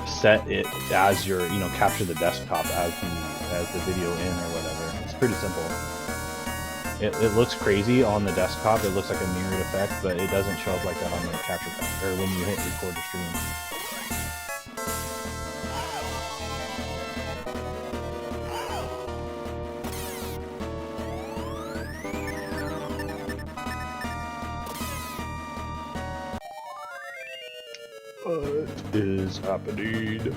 Speaker 1: set it as your, capture the desktop as the video in or whatever. It's pretty simple. It looks crazy on the desktop. It looks like a mirrored effect, but it doesn't show up like that on the capture card, or when you hit record to stream. What is happening?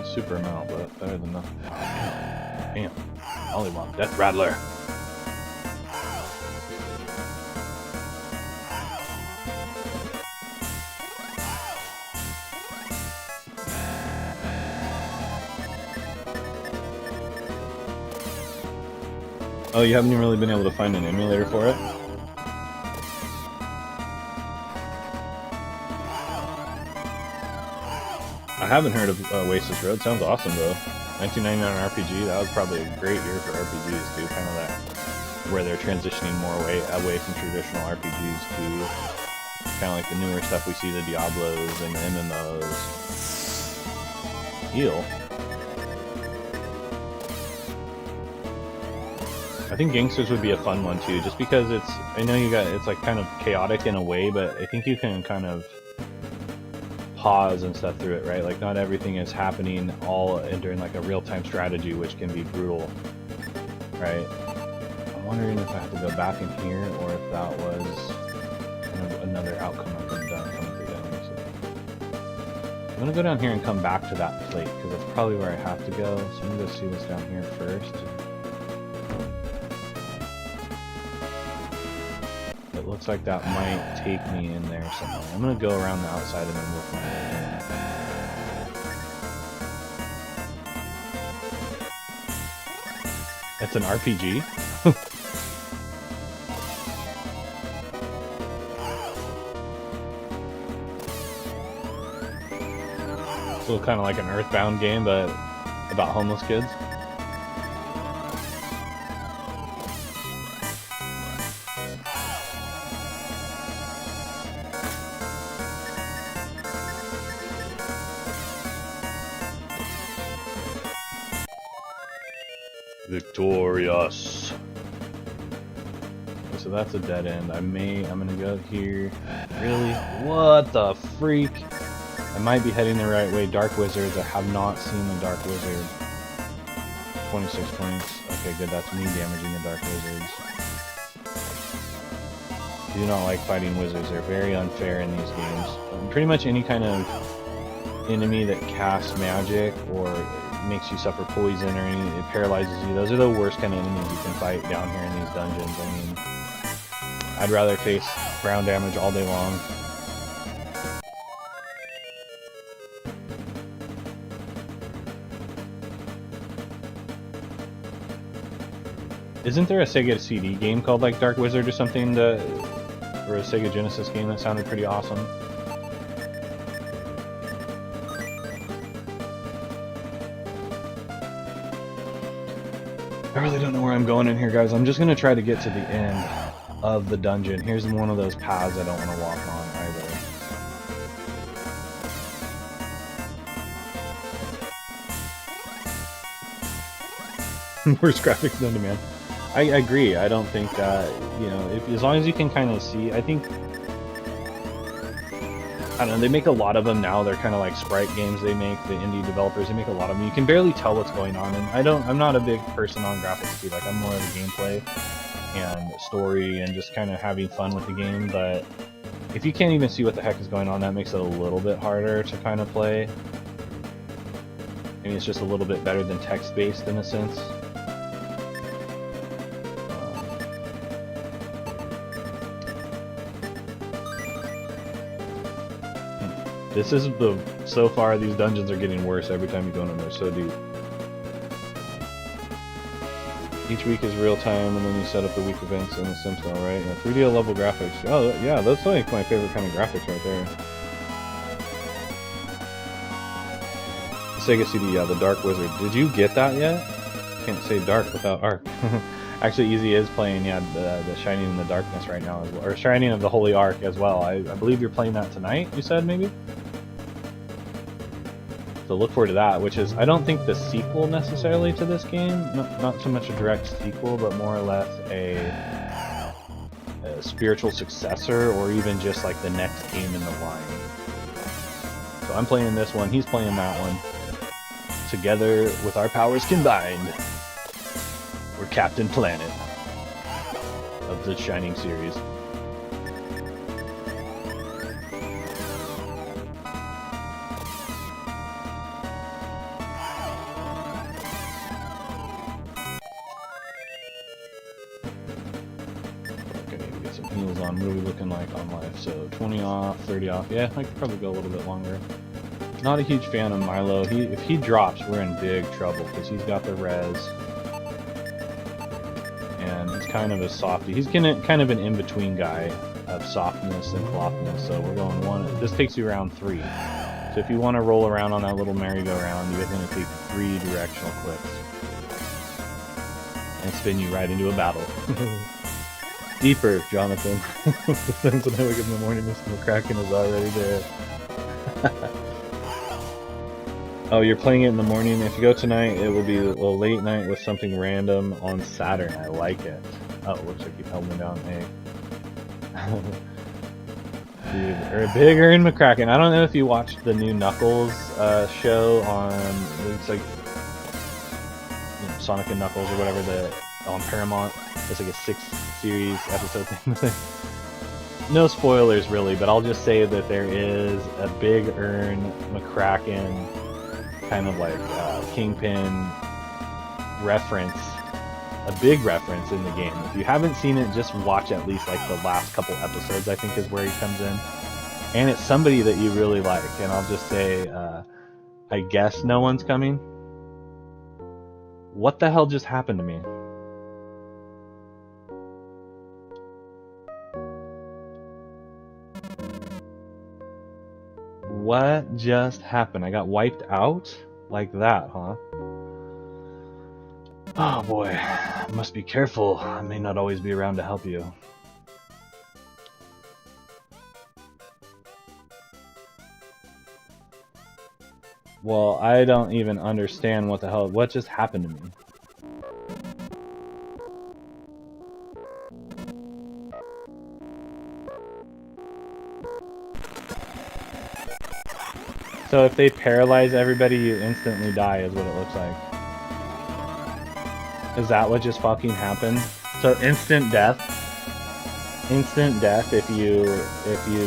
Speaker 1: Super amount, but better than nothing. Damn. Ollywop, Death Rattler. Oh, you haven't even really been able to find an emulator for it? I haven't heard of Oasis Road. Sounds awesome though. 1999 RPG. That was probably a great year for RPGs too. Kind of that where they're transitioning more away from traditional RPGs to kind of like the newer stuff we see, the Diablos and the MMOs. Heal. I think Gangsters would be a fun one too, just because I know it's like kind of chaotic in a way, but I think you can kind of pause and stuff through it, right? Like not everything is happening all during like a real-time strategy, which can be brutal, right? I'm wondering if I have to go back in here or if that was kind of another outcome I could have done coming through that. I'm gonna go down here and come back to that plate because that's probably where I have to go. So I'm gonna go see what's down here first. It looks like that might take me in there somewhere. I'm gonna go around the outside and then work my way in. It's an RPG? So kind of like an Earthbound game, but about homeless kids. Victorious. So that's a dead end. I'm gonna go here. Really? What the freak? I might be heading the right way. Dark Wizards. I have not seen the Dark Wizard. 26 points. Okay, good. That's me damaging the Dark Wizards. I do not like fighting wizards. They're very unfair in these games. Pretty much any kind of enemy that casts magic or makes you suffer poison or it paralyzes you. Those are the worst kind of enemies you can fight down here in these dungeons. I mean, I'd rather face ground damage all day long. Isn't there a Sega CD game called like Dark Wizard or something or a Sega Genesis game that sounded pretty awesome? I really don't know where I'm going in here, guys. I'm just going to try to get to the end of the dungeon. Here's one of those paths I don't want to walk on either. Worst graphics known to man. I agree. I don't think that, as long as you can kind of see, I think, I don't know, they make a lot of them now. They're kind of like sprite games they make, the indie developers, they make a lot of them. You can barely tell what's going on, and I'm not a big person on graphics too. Like, I'm more of a gameplay and story and just kind of having fun with the game, but if you can't even see what the heck is going on, that makes it a little bit harder to kind of play. I mean, it's just a little bit better than text-based in a sense. This is so far these dungeons are getting worse every time you go in them. They're so deep. Each week is real time, and then you set up the week events in the SimCell, right? Yeah, 3D level graphics. Oh yeah, that's like my favorite kind of graphics right there. The Sega CD, yeah, the Dark Wizard. Did you get that yet? Can't say dark without arc. Actually, Easy is playing, yeah, the Shining in the Darkness right now, as well, or Shining of the Holy Ark as well. I believe you're playing that tonight, you said, maybe? So look forward to that, which is, I don't think the sequel necessarily to this game, not so much a direct sequel, but more or less a spiritual successor, or even just like the next game in the line. So I'm playing this one, he's playing that one. Together, with our powers combined, we're Captain Planet of the Shining series. Heals on. What are we looking like on life? So 20 off, 30 off. Yeah, I could probably go a little bit longer. Not a huge fan of Milo. If he drops, we're in big trouble because he's got the res. And he's kind of a softie. He's kind of an in-between guy of softness and floppiness. So we're going one. This takes you around 3. So if you want to roll around on that little merry-go-round, you're going to take 3 directional clicks. And spin you right into a battle. Deeper, Jonathan. Depends when I wake up in the morning, Mr. McCracken is already there. Oh, you're playing it in the morning. If you go tonight, it will be a late night with something random on Saturn. I like it. Oh, it looks like you held me down. Hey. Dude, or bigger in McCracken. I don't know if you watched the new Knuckles show on, it's like, you know, Sonic and Knuckles or whatever, on Paramount. It's like a 6-series episode thing. No spoilers really, but I'll just say that there is a Big Earn McCracken kind of like Kingpin reference, a big reference in the game. If you haven't seen it, just watch at least like the last couple episodes, I think is where he comes in. And it's somebody that you really like, and I'll just say, I guess no one's coming. What the hell just happened to me? What just happened? I got wiped out? Like that, huh? Oh boy, I must be careful. I may not always be around to help you. Well, I don't even understand what the hell, what just happened to me? So if they paralyze everybody, you instantly die, is what it looks like. Is that what just fucking happened? So instant death? Instant death if you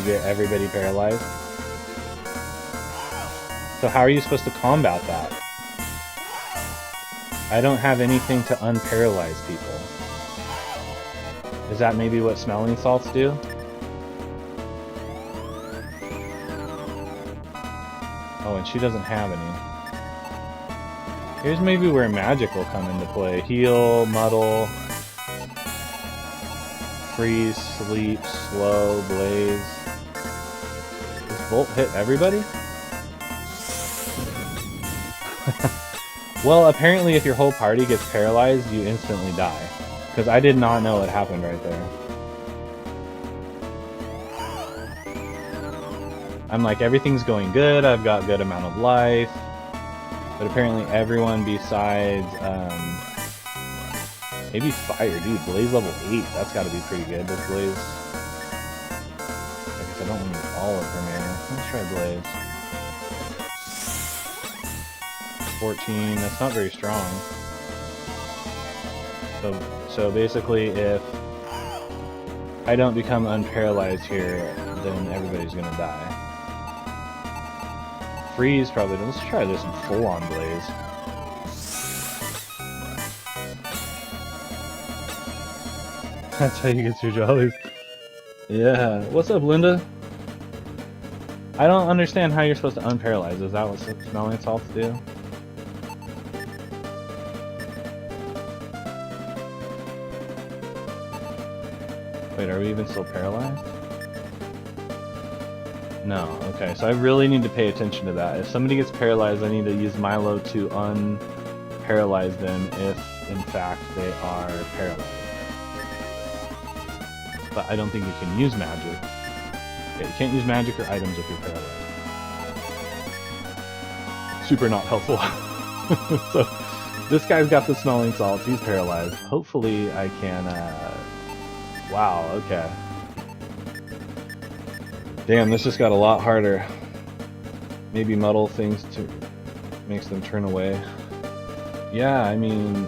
Speaker 1: get everybody paralyzed? So how are you supposed to combat that? I don't have anything to unparalyze people. Is that maybe what smelling salts do? Oh, and she doesn't have any. Here's maybe where magic will come into play. Heal, muddle, freeze, sleep, slow, blaze. Does Bolt hit everybody? Well, apparently if your whole party gets paralyzed, you instantly die. Because I did not know what happened right there. I'm like, everything's going good, I've got good amount of life. But apparently everyone besides, maybe Fire. Dude, Blaze level 8, that's gotta be pretty good. Does Blaze... I guess I don't want to use all of her mana. Let's try Blaze. 14, that's not very strong. So basically if I don't become unparalyzed here, then everybody's gonna die. Freeze probably. Let's try this in full-on Blaze. That's how you get your jollies. Yeah. What's up, Linda? I don't understand how you're supposed to unparalyze. Is that what smelling salts do? Wait, are we even still paralyzed? No, okay, so I really need to pay attention to that. If somebody gets paralyzed, I need to use Milo to unparalyze them in fact they are paralyzed. But I don't think you can use magic. Yeah, you can't use magic or items if you're paralyzed. Super not helpful. So this guy's got the smelling salts, he's paralyzed. Hopefully I can, wow, okay. Damn, this just got a lot harder. Maybe muddle things to makes them turn away. Yeah, I mean,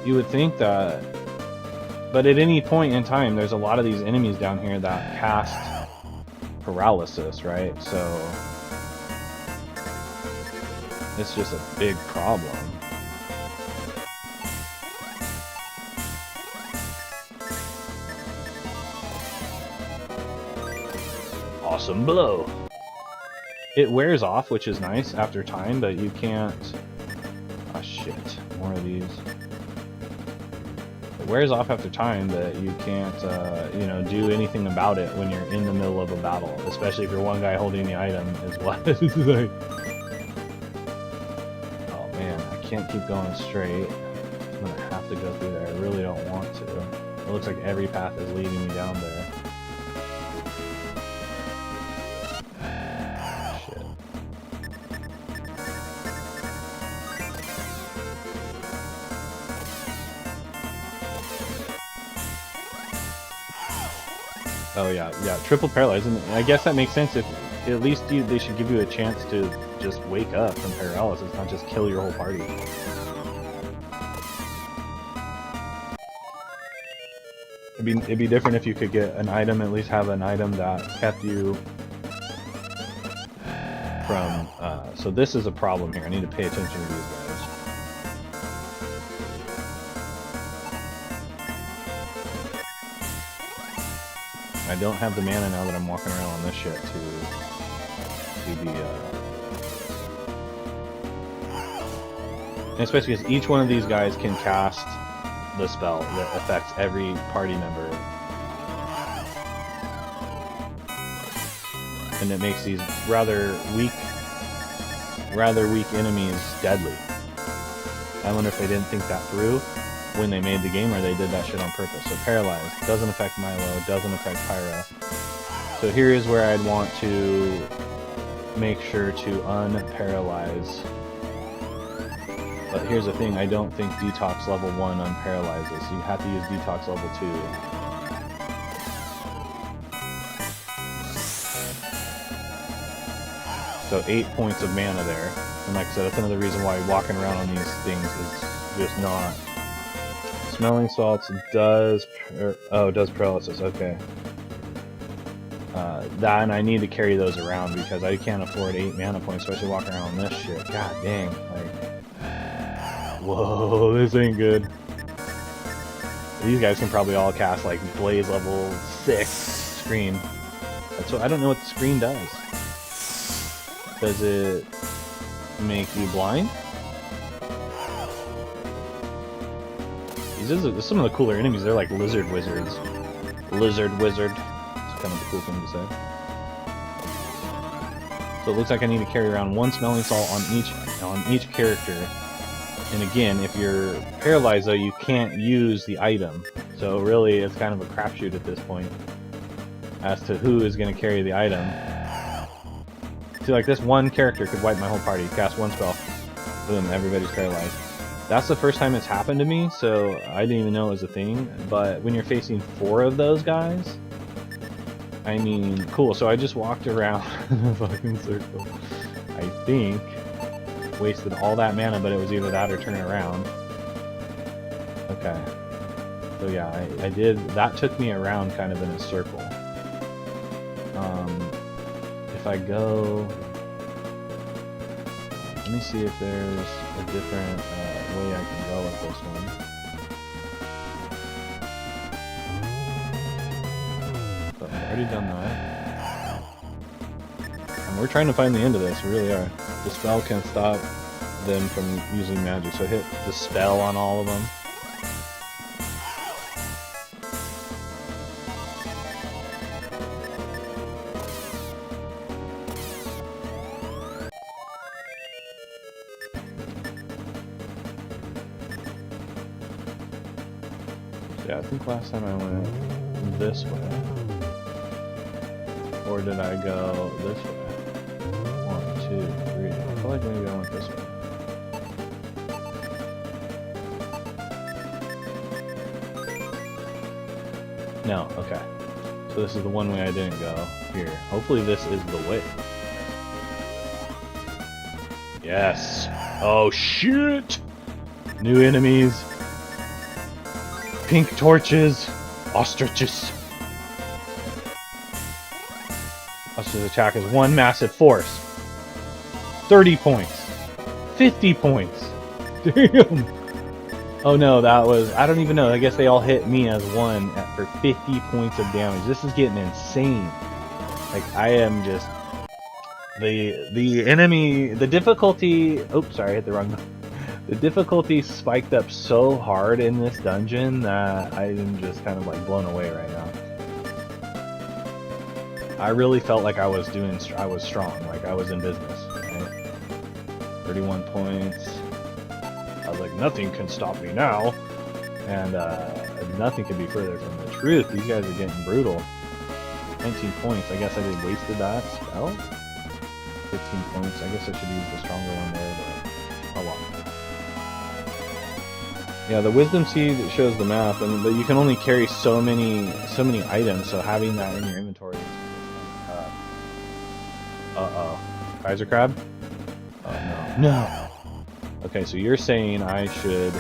Speaker 1: you would think that, but at any point in time, there's a lot of these enemies down here that cast paralysis, right? So it's just a big problem. Awesome blow. It wears off, which is nice after time, but you can't... Ah, shit. More of these. It wears off after time, but you can't, you know, do anything about it when you're in the middle of a battle. Especially if you're one guy holding the item, is what it's like. Oh man, I can't keep going straight. I'm gonna have to go through there. I really don't want to. It looks like every path is leading me down there. Oh yeah, triple paralyzed, and I guess that makes sense. If at least they should give you a chance to just wake up from paralysis, not just kill your whole party. It'd be different if you could get an item, at least have an item that kept you from. So this is a problem here. I need to pay attention to these guys. I don't have the mana now that I'm walking around on this shit to be, and especially because each one of these guys can cast the spell that affects every party member. And it makes these rather weak enemies deadly. I wonder if they didn't think that through when they made the game, or they did that shit on purpose. So paralyzed doesn't affect Milo, doesn't affect Pyra. So here is where I'd want to make sure to unparalyze. But here's the thing, I don't think Detox level 1 unparalyzes. You have to use Detox level 2. So 8 points of mana there. And like I said, that's another reason why walking around on these things is just not... Smelling salts does paralysis, okay. That, and I need to carry those around because I can't afford 8 mana points, especially walking around on this shit. God dang, like... Whoa, this ain't good. These guys can probably all cast like Blaze level 6 Screen. That's what, I don't know what the Screen does. Does it make you blind? These are some of the cooler enemies. They're like lizard wizards. Lizard wizard. It's kind of a cool thing to say. So it looks like I need to carry around 1 smelling salt on each character. And again, if you're paralyzed though, you can't use the item. So really, it's kind of a crapshoot at this point as to who is going to carry the item. See, like this one character could wipe my whole party. Cast 1 spell, boom, everybody's paralyzed. That's the first time it's happened to me, so I didn't even know it was a thing. But when you're facing 4 of those guys, I mean, cool. So I just walked around in a fucking circle. I think wasted all that mana, but it was either that or turn around. Okay. So yeah, I did. That took me around kind of in a circle. If I go, let me see if there's a different way I can go with this one. But I've already done that. And we're trying to find the end of this, we really are. The spell can stop them from using magic, so hit the spell on all of them. Yeah, I think last time I went this way. Or did I go this way? 1, 2, 3. I feel like maybe I went this way. No, okay. So this is the one way I didn't go here. Hopefully this is the way. Yes. Oh shit! New enemies. Pink torches. Ostriches. Ostrich attack is one massive force. 30 points. 50 points. Damn. Oh no, that was, I don't even know. I guess they all hit me as one for 50 points of damage. This is getting insane. Like, I am just, the enemy, the difficulty, oops, sorry, I hit the wrong button. The difficulty spiked up so hard in this dungeon that I am just kind of like blown away right now. I really felt like I was strong, like I was in business, right? 31 points. I was like, nothing can stop me now. And nothing could be further from the truth. These guys are getting brutal. 19 points. I guess I just wasted that spell. 15 points. I guess I should use the stronger one there, but oh well. Yeah, the wisdom seed shows the map, and but you can only carry so many items. So having that in your inventory is uh-oh. Kaiser crab? Oh no. No. Okay, so you're saying I should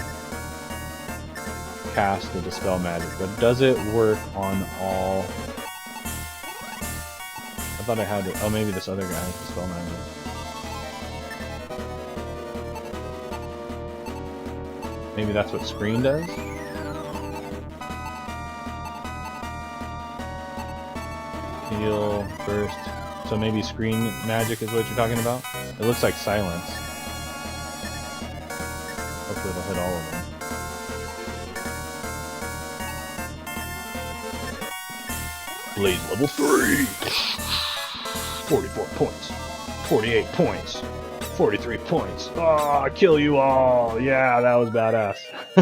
Speaker 1: cast the Dispel Magic, but does it work on all? I thought I had to, oh, maybe this other guy has Dispel Magic. Maybe that's what Screen does? Heal first. So maybe Screen Magic is what you're talking about? It looks like Silence. Hopefully it'll hit all of them. Blaze level 3! 44 points. 48 points. 43 points. Oh, kill you all! Yeah, that was badass.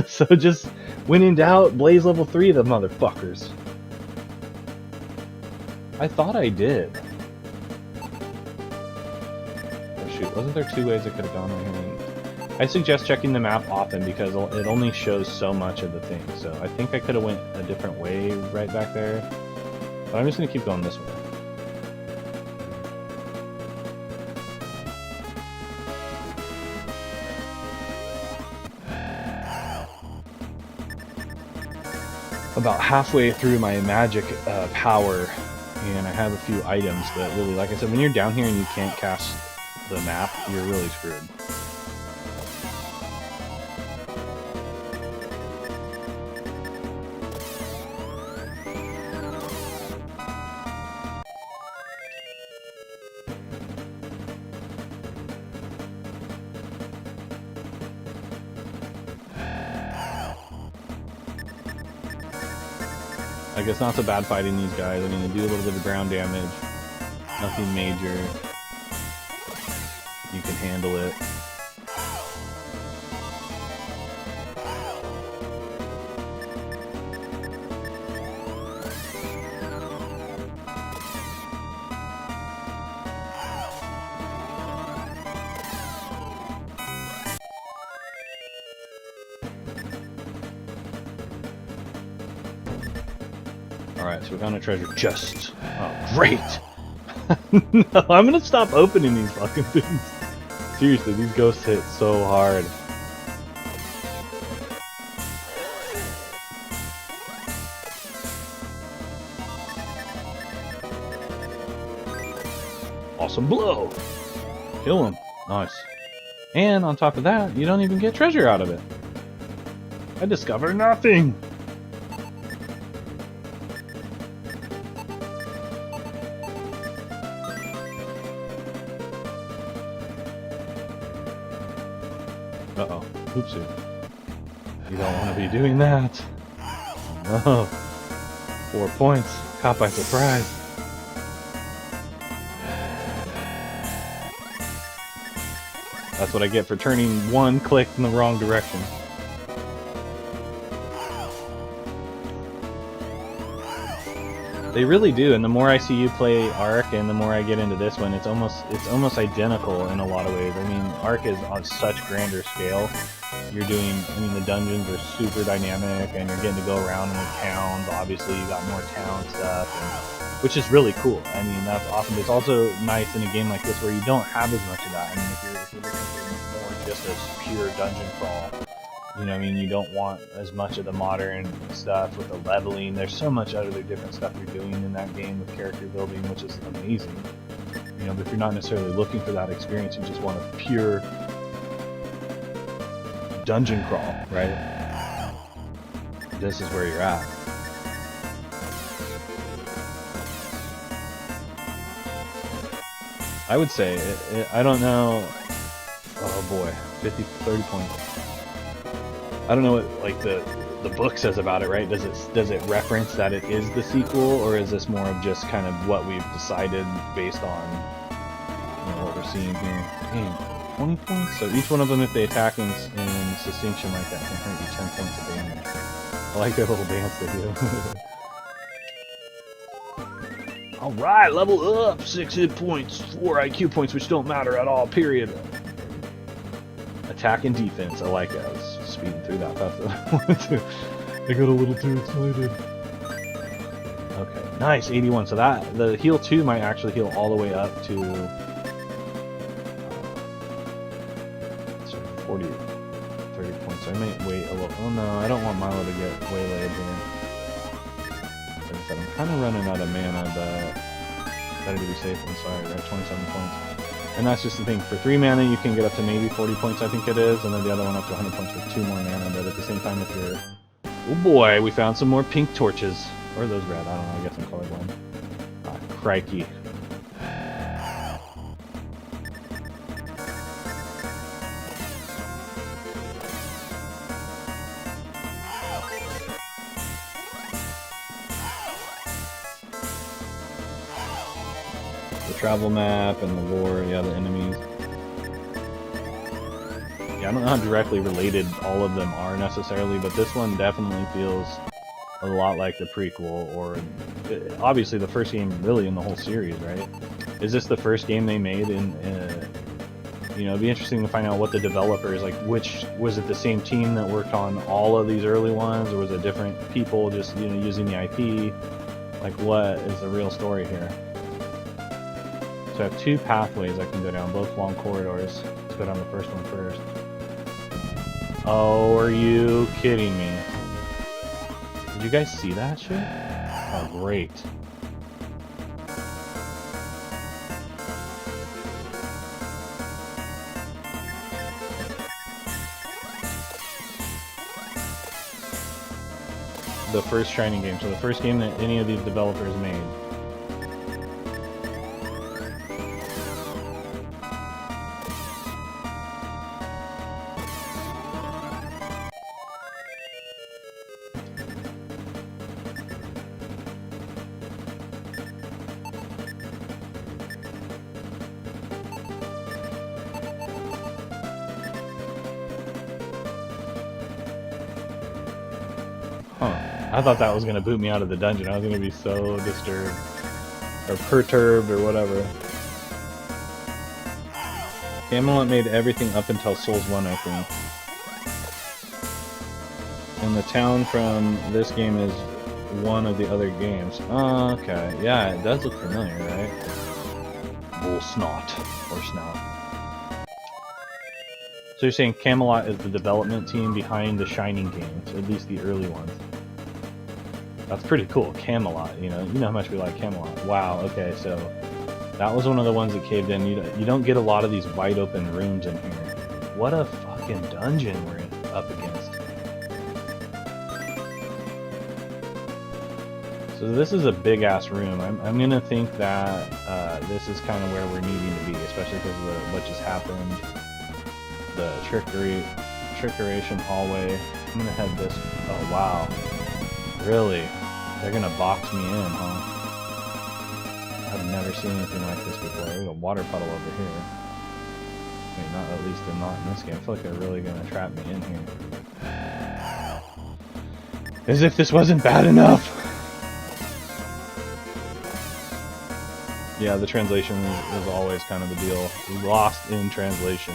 Speaker 1: So just, when in doubt, Blaze level 3 the motherfuckers. I thought I did. Oh shoot, wasn't there 2 ways I could have gone right here? I suggest checking the map often because it only shows so much of the thing. So I think I could have went a different way right back there. But I'm just going to keep going this way. About halfway through my magic power, and I have a few items, but really, like I said, when you're down here and you can't cast the map, you're really screwed. I guess not so bad fighting these guys. I mean, they do a little bit of ground damage. Nothing major. You can handle it. Alright, so we found a treasure chest. Oh, great! No, I'm gonna stop opening these fucking things. Seriously, these ghosts hit so hard. Awesome blow! Kill him. Nice. And on top of that, you don't even get treasure out of it. I discovered nothing! Uh-oh. Oopsie. You don't want to be doing that. No. 4 points. Caught by surprise. That's what I get for turning one click in the wrong direction. They really do, and the more I see you play Ark, and the more I get into this one, it's almost identical in a lot of ways. I mean, Ark is on such grander scale. You're doing, I mean, the dungeons are super dynamic, and you're getting to go around in the towns. Obviously, you got more town stuff, which is really cool. I mean, that's awesome. It's also nice in a game like this where you don't have as much of that. I mean, if you're looking for more just a pure dungeon crawl, you know what I mean? You don't want as much of the modern stuff with the leveling. There's so much other different stuff you're doing in that game with character building, which is amazing. You know, but if you're not necessarily looking for that experience, you just want a pure dungeon crawl, right? This is where you're at. I would say, I don't know, oh boy, 30 points. I don't know what like the book says about it, right? Does it reference that it is the sequel, or is this more of just kind of what we've decided based on, you know, what we're seeing here? Dang, 20 points? So each one of them, if they attack in succinction like that, can hurt you 10 points of damage. I like that little dance they do. Alright, level up! 6 hit points, 4 IQ points, which don't matter at all, period. Attack and defense, I like it. I was speeding through that fast. I got a little too excited. Okay, nice, 81. So that, the heal 2 might actually heal all the way up to 40, 30 points. So I might wait a little. Oh no, I don't want Milo to get waylaid here. Like I said, I'm kind of running out of mana, but better to be safe than sorry, right? 27 points. And that's just the thing, for 3 mana you can get up to maybe 40 points I think it is, and then the other one up to 100 points with 2 more mana, but at the same time if you're... Oh boy, we found some more pink torches. Or are those red? I don't know, I guess I'm colorblind. Ah, crikey. Travel map and the lore, yeah, the enemies. Yeah, I don't know how directly related all of them are necessarily, but this one definitely feels a lot like the prequel, or obviously the first game really in the whole series, right? Is this the first game they made in, you know, it'd be interesting to find out what the developers, like, which, was it the same team that worked on all of these early ones, or was it different people just, you know, using the IP? Like, what is the real story here? So I have 2 pathways I can go down, both long corridors. Let's go down the first one first. Oh, are you kidding me? Did you guys see that shit? Oh, great. The first Shining game, so the first game that any of these developers made. I thought that was going to boot me out of the dungeon. I was going to be so disturbed. Or perturbed, or whatever. Camelot made everything up until Souls 1, I think. And the town from this game is one of the other games. Oh, okay. Yeah, it does look familiar, right? Bull snot. Or snout. So you're saying Camelot is the development team behind the Shining games, at least the early ones. That's pretty cool, Camelot, you know how much we like Camelot. Wow, okay, so that was one of the ones that caved in. You don't get a lot of these wide open rooms in here. What a fucking dungeon we're up against. So this is a big ass room. I'm gonna think that this is kind of where we're needing to be, especially because of what just happened. The trickeration hallway. I'm gonna head this. Oh wow. Really? They're gonna box me in, huh? I've never seen anything like this before. There's a water puddle over here. Wait, not at least not in this game. I feel like they're really gonna trap me in here. As if this wasn't bad enough! Yeah, the translation is always kind of the deal. Lost in translation.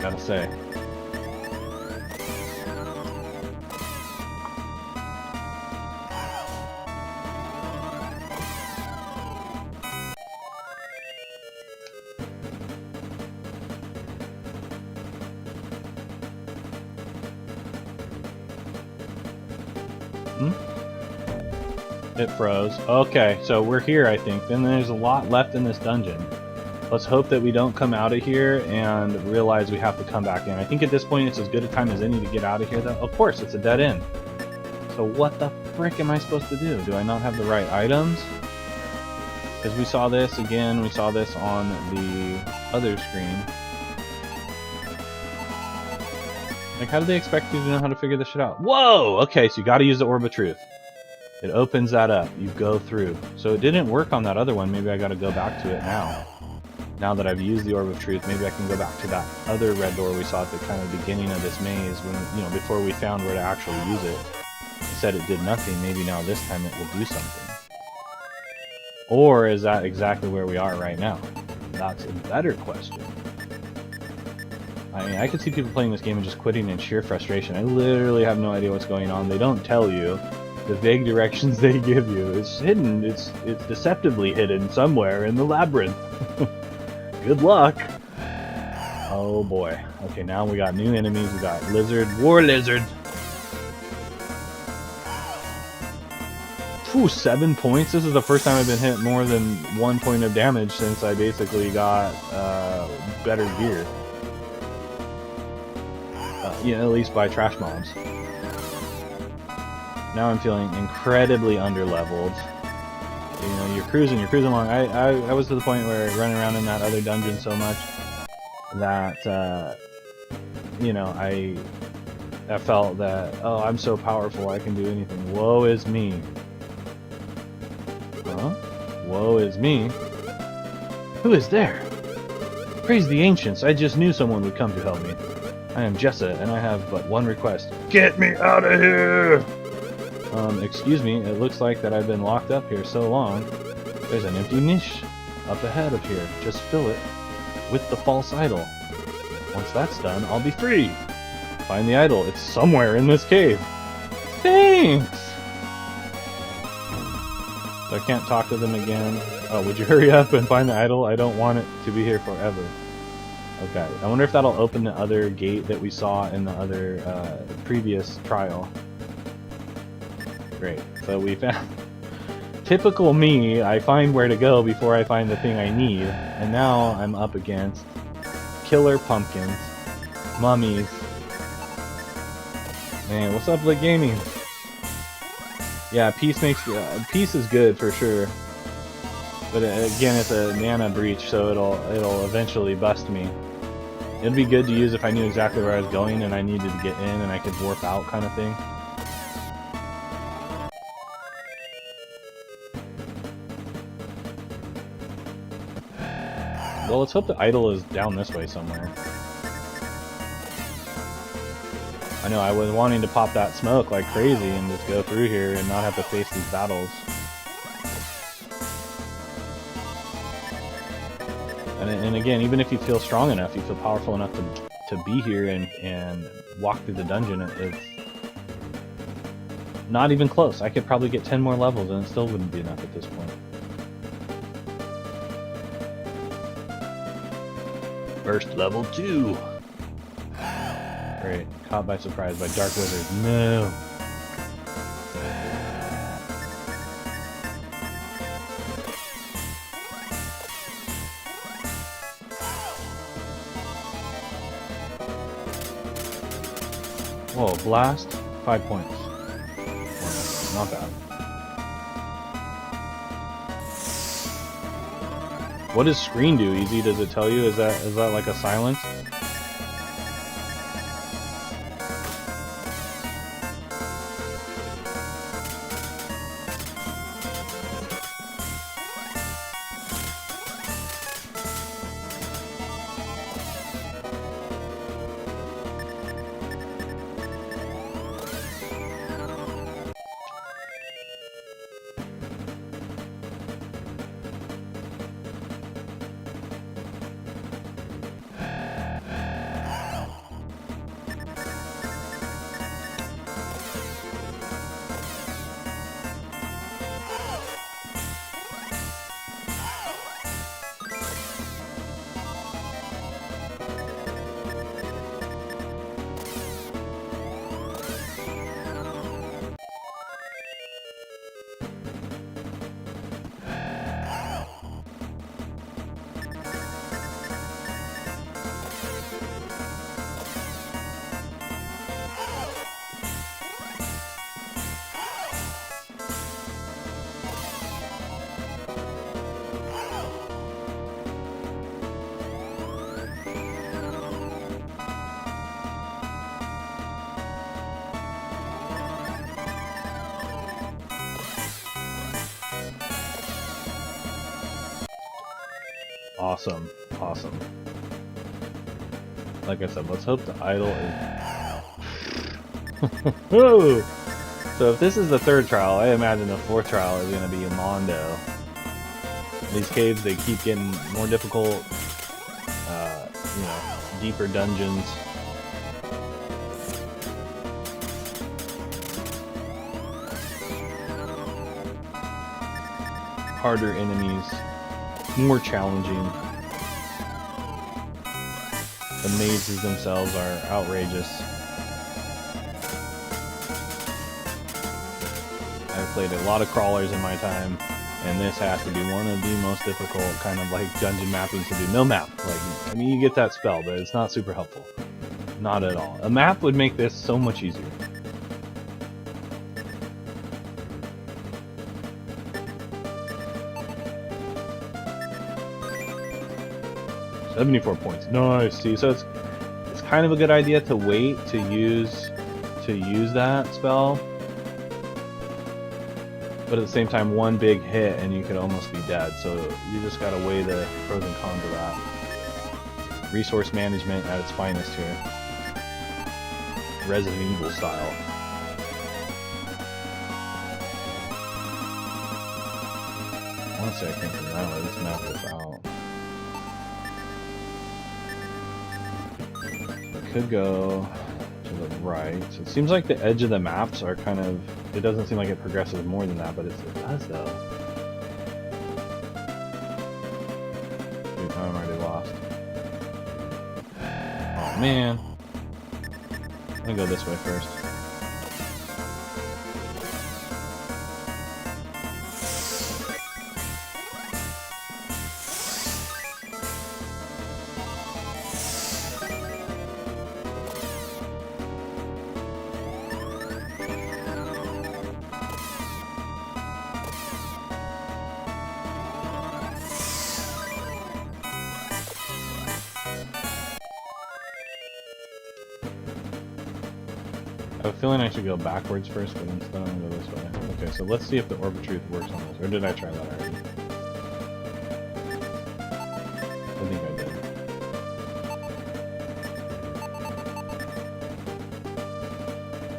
Speaker 1: Gotta say. It froze. Okay, so we're here, I think. Then there's a lot left in this dungeon. Let's hope that we don't come out of here and realize we have to come back in. I think at this point it's as good a time as any to get out of here, though. Of course, it's a dead end. So what the frick am I supposed to do? Do I not have the right items? Because we saw this again, we saw this on the other screen. Like, how do they expect you to know how to figure this shit out? Whoa! Okay, so you gotta use the Orb of Truth. It opens that up. You go through. So it didn't work on that other one. Maybe I gotta go back to it now. Now that I've used the Orb of Truth, maybe I can go back to that other red door we saw at the kind of beginning of this maze when, you know, before we found where to actually use it. It said it did nothing. Maybe now this time it will do something. Or is that exactly where we are right now? That's a better question. I mean, I could see people playing this game and just quitting in sheer frustration. I literally have no idea what's going on. They don't tell you. The vague directions they give you. It's hidden. It's deceptively hidden somewhere in the labyrinth. Good luck. Oh boy. Okay, now we got new enemies. We got lizard, war lizard. Ooh, 7 points. This is the first time I've been hit more than 1 point of damage since I basically got better gear. Yeah, at least by trash mobs. Now I'm feeling incredibly underleveled. You know, you're cruising along. I was to the point where running around in that other dungeon so much that, you know, I felt that, oh, I'm so powerful, I can do anything. Woe is me. Huh? Woe is me? Who is there? Praise the ancients, I just knew someone would come to help me. I am Jessa, and I have but one request. Get me out of here! Excuse me, it looks like that I've been locked up here so long. There's an empty niche up ahead of here. Just fill it with the false idol. Once that's done, I'll be free. Find the idol. It's somewhere in this cave. Thanks! So I can't talk to them again. Oh, would you hurry up and find the idol? I don't want it to be here forever. Okay, I wonder if that'll open the other gate that we saw in the other previous trial. Great. So we found... Typical me, I find where to go before I find the thing I need. And now I'm up against killer pumpkins, mummies. Man, what's up with gaming? Yeah, peace is good for sure. But again, it's a mana breach, so it'll eventually bust me. It'd be good to use if I knew exactly where I was going and I needed to get in and I could warp out kind of thing. Well, let's hope the idol is down this way somewhere. I know, I was wanting to pop that smoke like crazy and just go through here and not have to face these battles. And again, even if you feel strong enough, you feel powerful enough to be here and walk through the dungeon, it's not even close. I could probably get 10 more levels and it still wouldn't be enough at this point. First level 2. Great. Caught by surprise by Dark Wizard. No. Whoa, blast. 5 points. Not bad. What does screen do, Easy? Does it tell you? Is that like a silence? Awesome. Awesome. Like I said, let's hope the idol is... Woo! So if this is the third trial, I imagine the fourth trial is going to be Mondo. These caves, they keep getting more difficult, you know, deeper dungeons. Harder enemies, more challenging. The mazes themselves are outrageous. I've played a lot of crawlers in my time, and this has to be one of the most difficult kind of like dungeon mappings to do. No map, like, I mean, you get that spell, but it's not super helpful. Not at all. A map would make this so much easier. $74 points. Nice. See, so it's kind of a good idea to wait to use that spell. But at the same time, one big hit and you could almost be dead. So you just gotta weigh the pros and cons of that. Resource management at its finest here. Resident Evil style. Honestly, I think from that way, let's map this out. Could go to the right. So it seems like the edge of the maps are kind of... It doesn't seem like it progresses more than that, but it does though. Dude, I'm already lost. Oh man. I'm gonna go this way first. I have a feeling I should go backwards first, but instead I'm gonna go this way. Okay, so let's see if the Orb of Truth works on this. Or did I try that already? I think I did.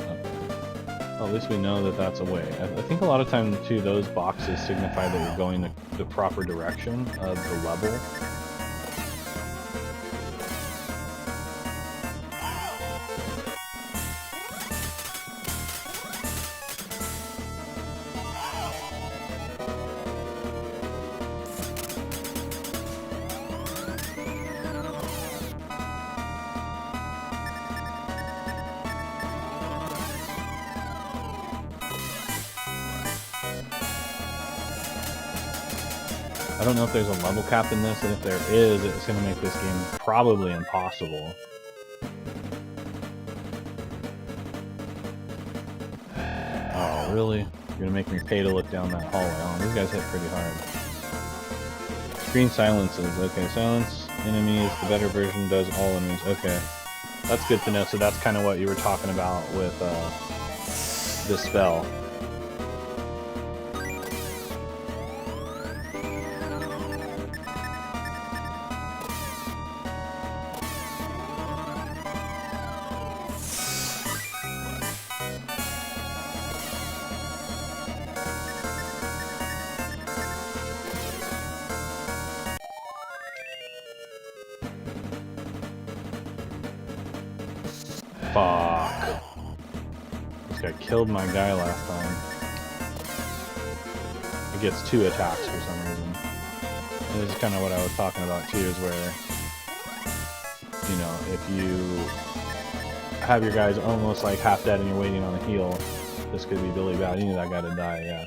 Speaker 1: Okay. Well, at least we know that that's a way. I think a lot of times, too, those boxes signify that you're going the proper direction of the level. I don't know if there's a level cap in this, and if there is, it's going to make this game probably impossible. Oh, really? You're going to make me pay to look down that hallway. Oh, these guys hit pretty hard. Screen silences. Okay, silence enemies. The better version does all enemies. Okay. That's good to know. So that's kind of what you were talking about with this spell. Fuck. This guy killed my guy last time. It gets 2 attacks for some reason. And this is kind of what I was talking about too, is where, you know, if you have your guys almost like half dead and you're waiting on a heal, this could be really bad. You need that guy to die, yeah.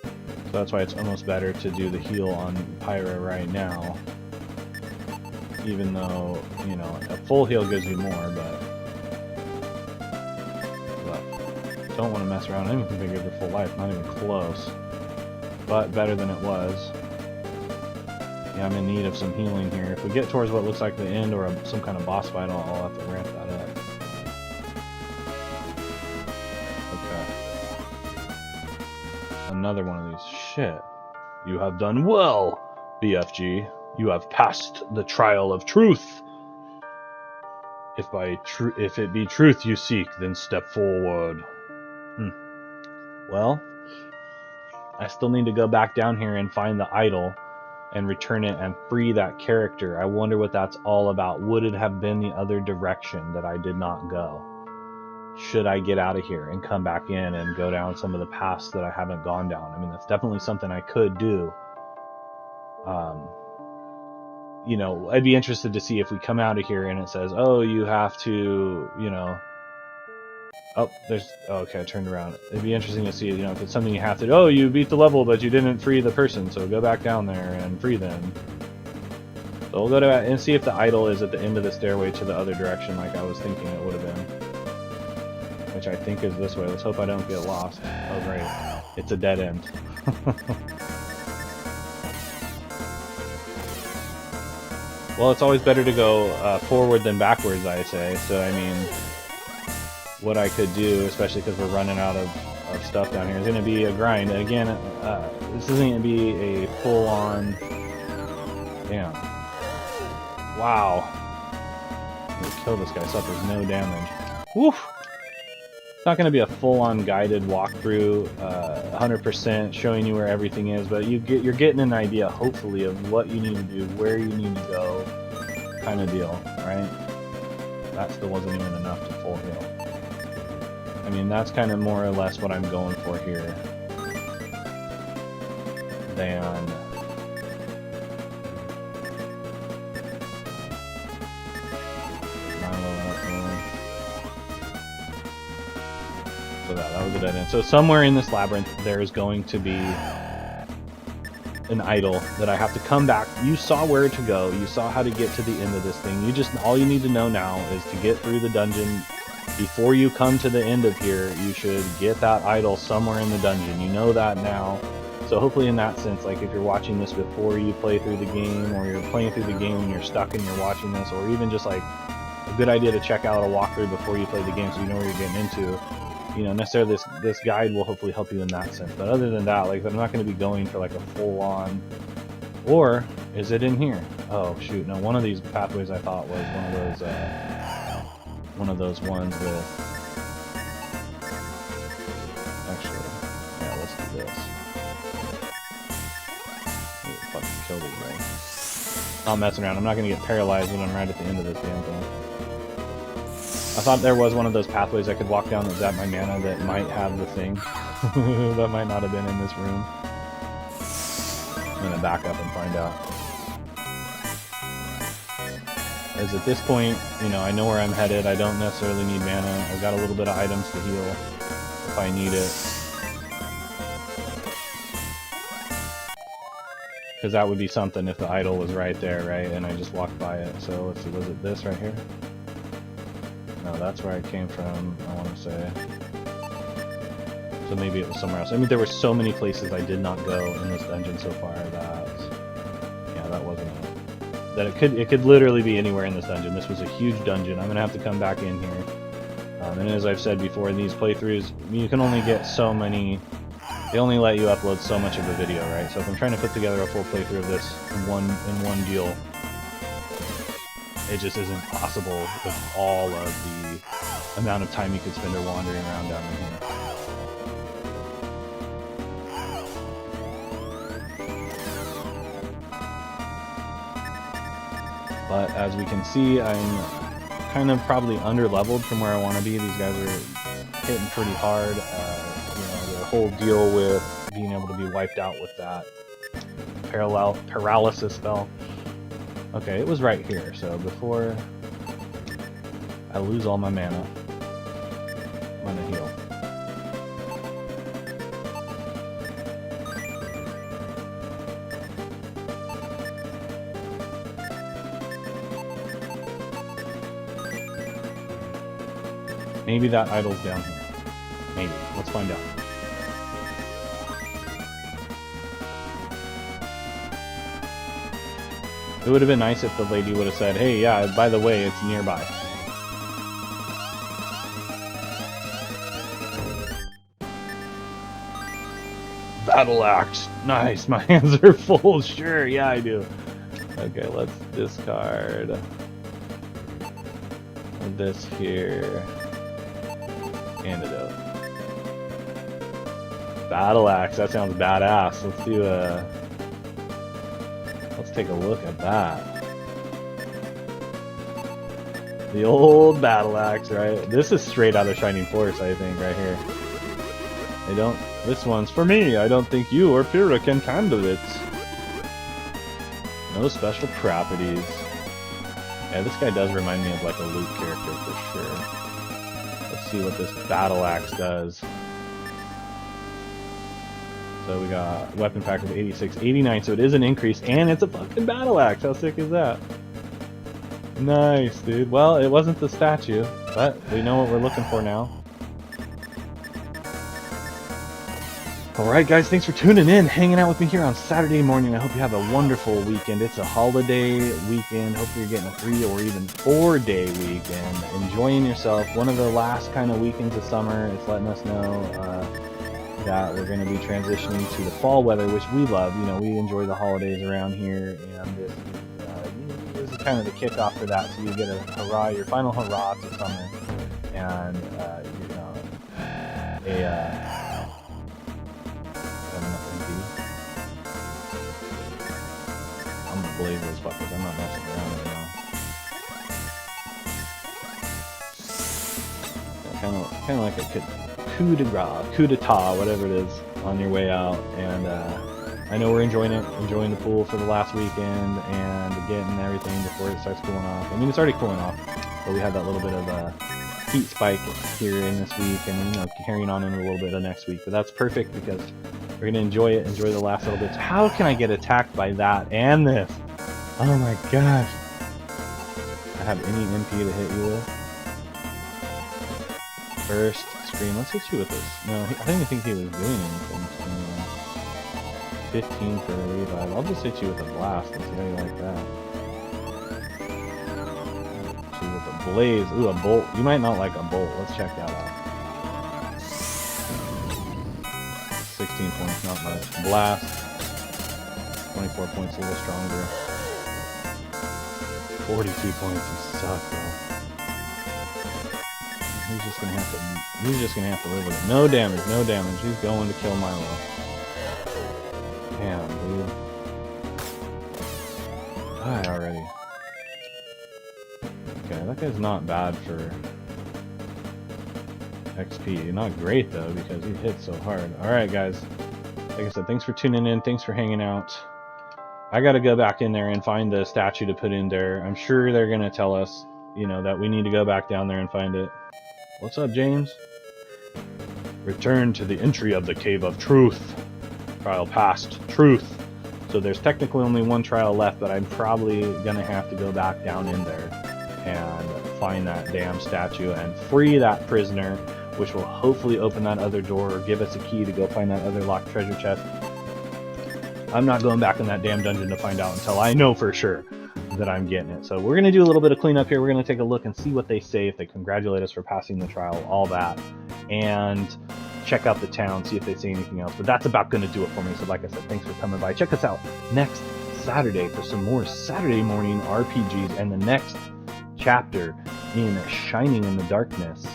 Speaker 1: So that's why it's almost better to do the heal on Pyra right now. Even though, you know, a full heal gives you more, but don't want to mess around. I didn't even configure for full life, not even close. But better than it was. Yeah, I'm in need of some healing here. If we get towards what looks like the end or some kind of boss fight, I'll have to ramp that up. Okay. Another one of these. Shit. You have done well, BFG. You have passed the trial of truth. If it be truth you seek, then step forward. Well, I still need to go back down here and find the idol and return it and free that character. I wonder what that's all about. Would it have been the other direction that I did not go? Should I get out of here and come back in and go down some of the paths that I haven't gone down? I mean, that's definitely something I could do. You know, I'd be interested to see if we come out of here and it says, oh, you have to, you know, okay, I turned around. It'd be interesting to see, you know, if it's something you have to do. Oh, you beat the level, but you didn't free the person, so go back down there and free them. So we'll go to and see if the idol is at the end of the stairway to the other direction, like I was thinking it would have been. Which I think is this way. Let's hope I don't get lost. Oh, great. It's a dead end. Well, it's always better to go forward than backwards, I say. So, I mean, what I could do, especially because we're running out of stuff down here, is going to be a grind. Again, this isn't going to be a full-on... Damn. Wow. I'm going to kill this guy, suffers no damage. Woof! It's not going to be a full-on guided walkthrough, 100% showing you where everything is, but you're getting an idea, hopefully, of what you need to do, where you need to go, kind of deal, right? That still wasn't even enough to full heal. I mean, that's kind of more or less what I'm going for here. Then... So that was a dead end. So somewhere in this labyrinth, there is going to be an idol that I have to come back. You saw where to go. You saw how to get to the end of this thing. All you need to know now is to get through the dungeon. Before you come to the end of here, you should get that idol somewhere in the dungeon. You know that now. So hopefully in that sense, like if you're watching this before you play through the game, or you're playing through the game and you're stuck and you're watching this, or even just like a good idea to check out a walkthrough before you play the game so you know where you're getting into. You know, necessarily this guide will hopefully help you in that sense. But other than that, like, I'm not going to be going for like a full-on... Or is it in here? Oh shoot! No, one of these pathways I thought was one of those ones with. Actually, yeah, let's do this. Fucking kill these guys. Not messing around. I'm not going to get paralyzed when I'm right at the end of this damn thing. I thought there was one of those pathways I could walk down that zapped my mana that might have the thing. That might not have been in this room. I'm gonna back up and find out. As at this point, you know, I know where I'm headed. I don't necessarily need mana. I've got a little bit of items to heal if I need it. Because that would be something if the idol was right there, right? And I just walked by it. So let's see, was it this right here? No, that's where I came from, I want to say. So maybe it was somewhere else. I mean, there were so many places I did not go in this dungeon so far that... Yeah, that wasn't it. That it could literally be anywhere in this dungeon. This was a huge dungeon. I'm going to have to come back in here. And as I've said before, in these playthroughs, you can only get so many... They only let you upload so much of a video, right? So if I'm trying to put together a full playthrough of this in one deal... It just isn't possible with all of the amount of time you could spend wandering around down in here. But as we can see, I'm kind of probably under-leveled from where I want to be. These guys are hitting pretty hard. You know, the whole deal with being able to be wiped out with that paralysis spell. Okay, it was right here, so before I lose all my mana, I'm gonna heal. Maybe that idol's down here. Maybe. Let's find out. It would have been nice if the lady would have said, hey, yeah, by the way, it's nearby. Battle axe. Nice, my hands are full. Sure, yeah, I do. Okay, let's discard this here. Antidote. Battle Axe, that sounds badass. Let's do a... Let's take a look at that. The old Battle Axe, right? This is straight out of Shining Force, I think, right here. They don't... This one's for me. I don't think you or Pyrrha can handle it. No special properties. Yeah, this guy does remind me of like a Luke character for sure. Let's see what this Battle Axe does. So we got weapon factor of 86, 89, so it is an increase, and it's a fucking Battle Axe. How sick is that? Nice, dude. Well, it wasn't the statue, but we know what we're looking for now. Alright guys, thanks for tuning in, hanging out with me here on Saturday morning. I hope you have a wonderful weekend. It's a holiday weekend. Hopefully you're getting a 3 or even 4-day weekend. Enjoying yourself. One of the last kind of weekends of summer. It's letting us know that we're going to be transitioning to the fall weather, which we love. You know, we enjoy the holidays around here, and this is kind of the kickoff for that. So you get a hurrah, your final hurrah to summer, and you know, I'm gonna blaze those fuckers. I'm not messing around right now. Kind of like a coup d'etat, whatever it is, on your way out. And I know we're enjoying the pool for the last weekend and getting everything before it starts cooling off. I mean, it's already cooling off, but we had that little bit of a heat spike here in this week, and you know, carrying on in a little bit of next week. But that's perfect because we're gonna enjoy the last little bits. How can I get attacked by that and this? Oh my gosh! I have any MP to hit you with? First screen. Let's hit you with this. No, I didn't think he was doing anything. 15 for a revive. I'll just hit you with a blast and see how you like that. Hit you with a blaze. Ooh, a bolt. You might not like a bolt. Let's check that out. 16 points, not much. Blast. 24 points, a little stronger. 42 points. You suck, bro. He's just gonna have to live with it. No damage, no damage. He's going to kill Milo. Damn, dude. Die already. Okay, that guy's not bad for XP. Not great though, because he hits so hard. Alright guys, like I said, thanks for tuning in, thanks for hanging out. I gotta go back in there and find the statue to put in there. I'm sure they're gonna tell us, you know, that we need to go back down there and find it. What's up, James? Return to the entry of the Cave of Truth. Trial passed. Truth. So there's technically only one trial left, but I'm probably gonna have to go back down in there and find that damn statue and free that prisoner, which will hopefully open that other door or give us a key to go find that other locked treasure chest. I'm not going back in that damn dungeon to find out until I know for sure that I'm getting it. So we're going to do a little bit of cleanup here. We're going to take a look and see what they say, if they congratulate us for passing the trial, all that, and check out the town, see if they say anything else. But that's about going to do it for me. So like I said, thanks for coming by. Check us out next Saturday for some more Saturday morning RPGs and the next chapter in Shining in the Darkness.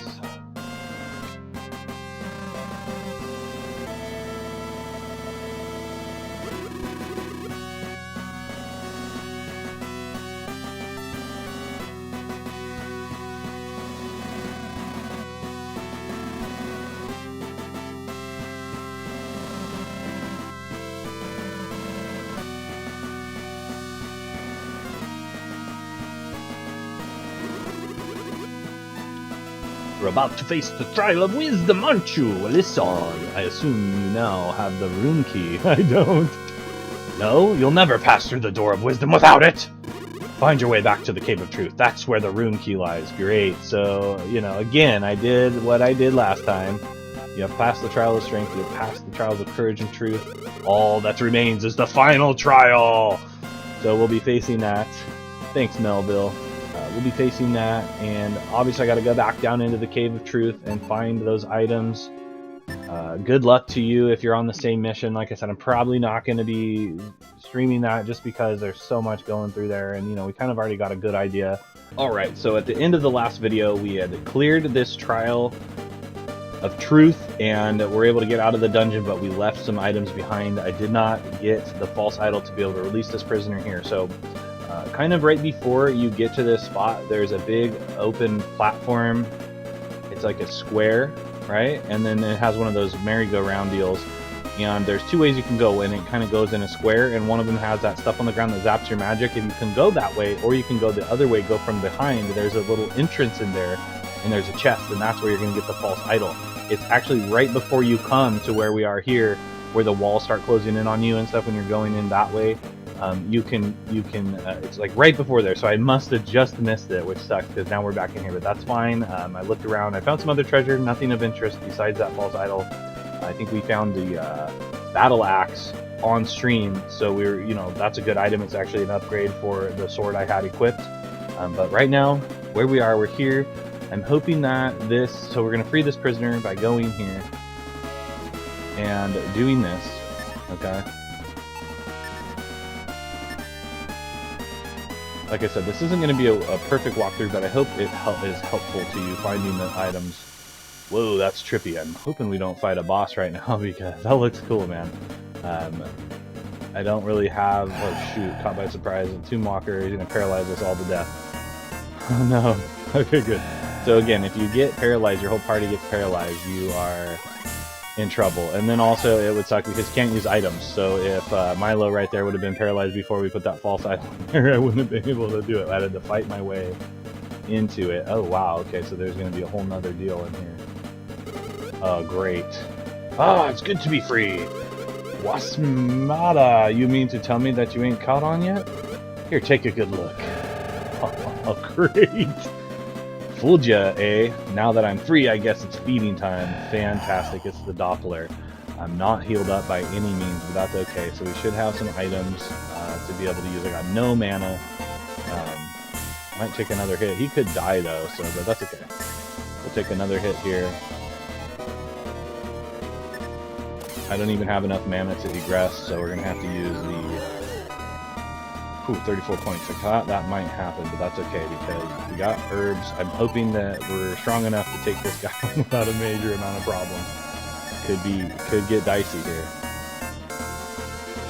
Speaker 1: We're about to face the trial of wisdom, aren't you? Listen, I assume you now have the rune key. I don't. No, you'll never pass through the door of wisdom without it! Find your way back to the Cave of Truth. That's where the rune key lies. Great. So, you know, again, I did what I did last time. You have passed the trial of strength, you have passed the trials of courage and truth. All that remains is the final trial! So we'll be facing that. Thanks, Melville. We'll be facing that, and obviously I got to go back down into the Cave of Truth and find those items Good luck to you if you're on the same mission. Like I said, I'm probably not going to be streaming that just because there's so much going through there, and we kind of already got a good idea. Alright, so at the end of the last video, we had cleared this trial of truth, and we're able to get out of the dungeon, but we left some items behind. I did not get the false idol to be able to release this prisoner here, so kind of right before you get to this spot, there's a big open platform. It's like a square, right? And then it has one of those merry-go-round deals, and there's two ways you can go, and it kind of goes in a square, and one of them has that stuff on the ground that zaps your magic, and you can go that way, or you can go the other way, go from behind. There's a little entrance in there, and there's a chest, and that's where you're going to get the false idol. It's actually right before you come to where we are here, where the walls start closing in on you and stuff when you're going in that way. It's like right before there, so I must have just missed it, which sucks because now we're back in here, but that's fine. I looked around, I found some other treasure, nothing of interest besides that false idol. I think we found the battle axe on stream, so that's a good item. It's actually an upgrade for the sword I had equipped. But right now, where we are, we're here. I'm hoping that so we're going to free this prisoner by going here and doing this, okay? Like I said, this isn't going to be a perfect walkthrough, but I hope it is helpful to you finding the items. Whoa, that's trippy. I'm hoping we don't fight a boss right now because that looks cool, man. I don't really have... Oh, shoot. Caught by surprise. A Tomb Walker is going to paralyze us all to death. Oh, no. Okay, good. So, again, if you get paralyzed, your whole party gets paralyzed, you are in trouble. And then also, it would suck because you can't use items. So, if Milo right there would have been paralyzed before we put that false idol there, I wouldn't have been able to do it. I had to fight my way into it. Oh, wow. Okay, so there's going to be a whole nother deal in here. Oh, great. Ah, it's good to be free. Wasmada, you mean to tell me that you ain't caught on yet? Here, take a good look. Oh, great. Fooled ya, eh? Now that I'm free, I guess it's feeding time. Fantastic, it's the Doppler. I'm not healed up by any means, but that's okay. So we should have some items to be able to use. I got no mana. Might take another hit. He could die though, but that's okay. We'll take another hit here. I don't even have enough mana to egress, so we're going to have to use the... 34 points. I thought that might happen, but that's okay because we got herbs. I'm hoping that we're strong enough to take this guy without a major amount of problems. Could get dicey here.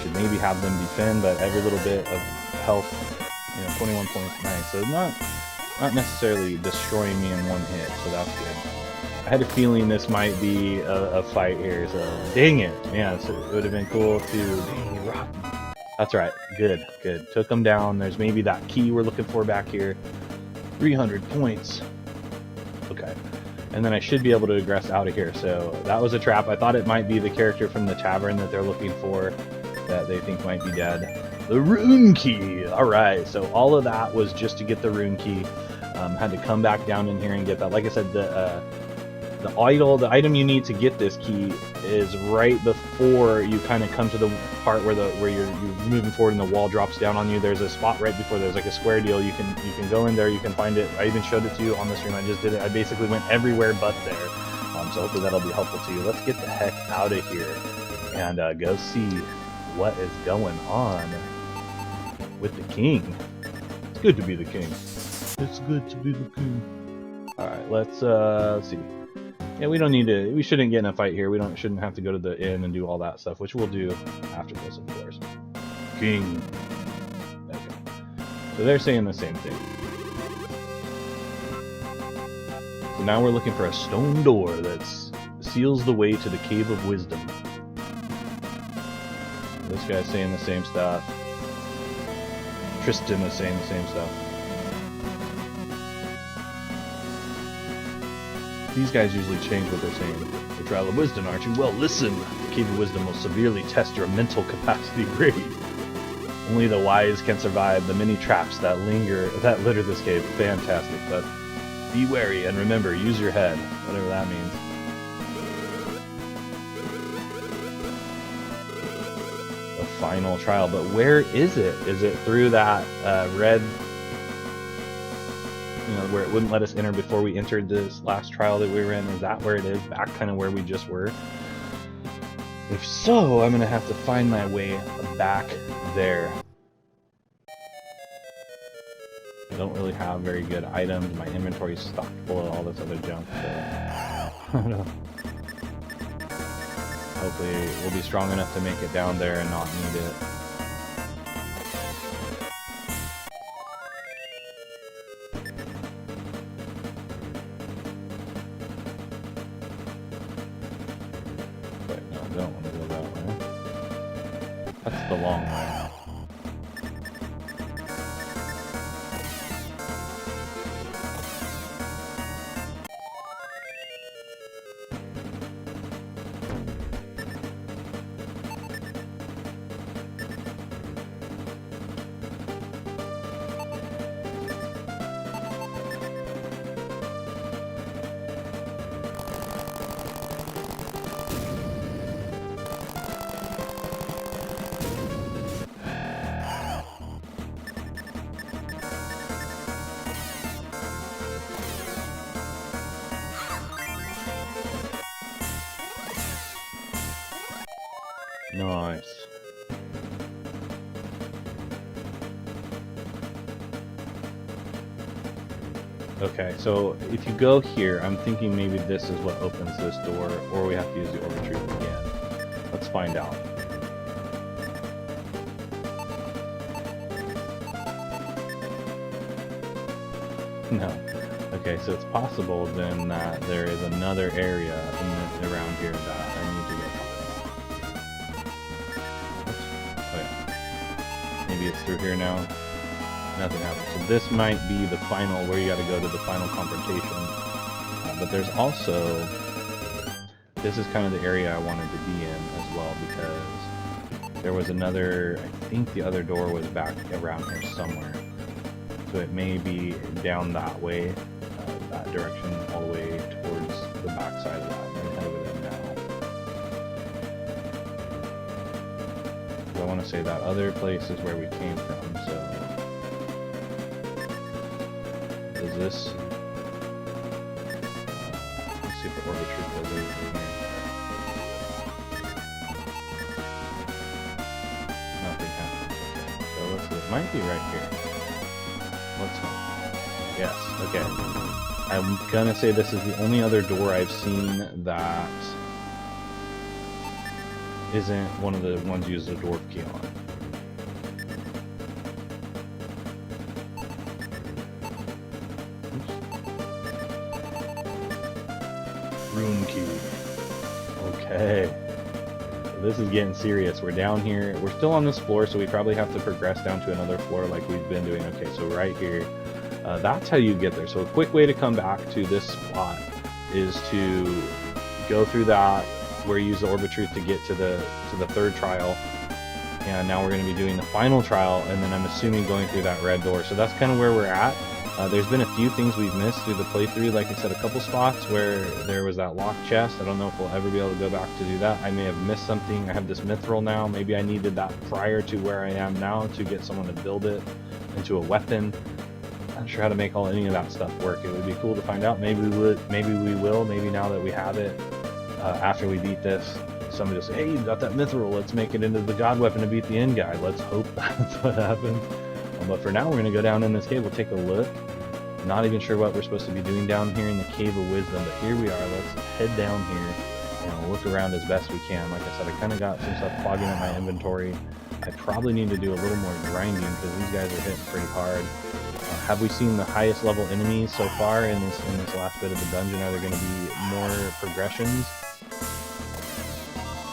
Speaker 1: Should maybe have them defend, but every little bit of health, 21 points, nice. So not necessarily destroying me in one hit, so that's good. I had a feeling this might be a fight here, so dang it. Yeah, so it would have been cool to... Dang, you rocked me. That's right. Good, good. Took them down. There's maybe that key we're looking for back here. 300 points. Okay. And then I should be able to egress out of here. So that was a trap. I thought it might be the character from the tavern that they're looking for that they think might be dead. The rune key. All right. So all of that was just to get the rune key. Had to come back down in here and get that. Like I said, the item you need to get this key is right before you kind of come to the part where you're moving forward and the wall drops down on you. There's a spot right before there's like a square deal. You can go in there, you can find it. I even showed it to you on the stream. I just did it. I basically went everywhere but there. So hopefully that'll be helpful to you. Let's get the heck out of here and go see what is going on with the king. It's good to be the king. It's good to be the king. Alright, let's see. Yeah, we shouldn't get in a fight here. Shouldn't have to go to the inn and do all that stuff, which we'll do after this, of course. King. Okay. So they're saying the same thing. So now we're looking for a stone door that seals the way to the Cave of Wisdom. This guy's saying the same stuff. Tristan is saying the same stuff. These guys usually change what they're saying. The Trial of Wisdom, aren't you? Well, listen! The Cave of Wisdom will severely test your mental capacity grade. Only the wise can survive the many traps that litter this cave. Fantastic, but be wary and remember, use your head, whatever that means. The final trial, but where is it? Is it through that red... where it wouldn't let us enter before we entered this last trial that we were in? Is that where it is? Back kind of where we just were? If so, I'm gonna have to find my way back there. I don't really have very good items. My inventory is stocked full of all this other junk, so hopefully we'll be strong enough to make it down there and not need it. But no, I don't want to go that way. That's the long way. Nice. Okay, so if you go here, I'm thinking maybe this is what opens this door, or we have to use the Orb of Truth again. Let's find out. No. Okay, so it's possible then that there is another area around here that I need to go. Oh yeah. Maybe it's through here now. Nothing happens. So this might be the final, where you gotta go to the final confrontation. But there's also, this is kind of the area I wanted to be in as well, because there was another, I think the other door was back around here somewhere. So it may be down that way, that direction, all the way towards the back side of that. I'm gonna head over there now. So I want to say that other place is where we came from, so... Is this... let's see if the Orb of Truth does anything here. Nothing happens. Okay. So let's see. It might be right here. Let's hope. Yes, okay. I'm gonna say this is the only other door I've seen that isn't one of the ones you use the dwarf key on. Room key. Okay. So this is getting serious. We're down here. We're still on this floor, so we probably have to progress down to another floor like we've been doing. Okay, so right here. That's how you get there. So a quick way to come back to this spot is to go through that, where you use the Orb of Truth to get to the third trial. And now we're going to be doing the final trial, and then I'm assuming going through that red door. So that's kind of where we're at. There's been a few things we've missed through the playthrough. Like I said, a couple spots where there was that locked chest. I don't know if we'll ever be able to go back to do that. I may have missed something. I have this mithril now. Maybe I needed that prior to where I am now to get someone to build it into a weapon. Not sure how to make any of that stuff work. It would be cool to find out. Maybe we will. Maybe now that we have it, after we beat this, somebody will say, "Hey, you got that mithril. Let's make it into the god weapon to beat the end guy." Let's hope that's what happens. But for now, we're going to go down in this cave. We'll take a look. Not even sure what we're supposed to be doing down here in the Cave of Wisdom, but here we are. Let's head down here and look around as best we can. Like I said, I kind of got some stuff clogging up my inventory. I probably need to do a little more grinding because these guys are hitting pretty hard. Have we seen the highest level enemies so far in this last bit of the dungeon? Are there going to be more progressions?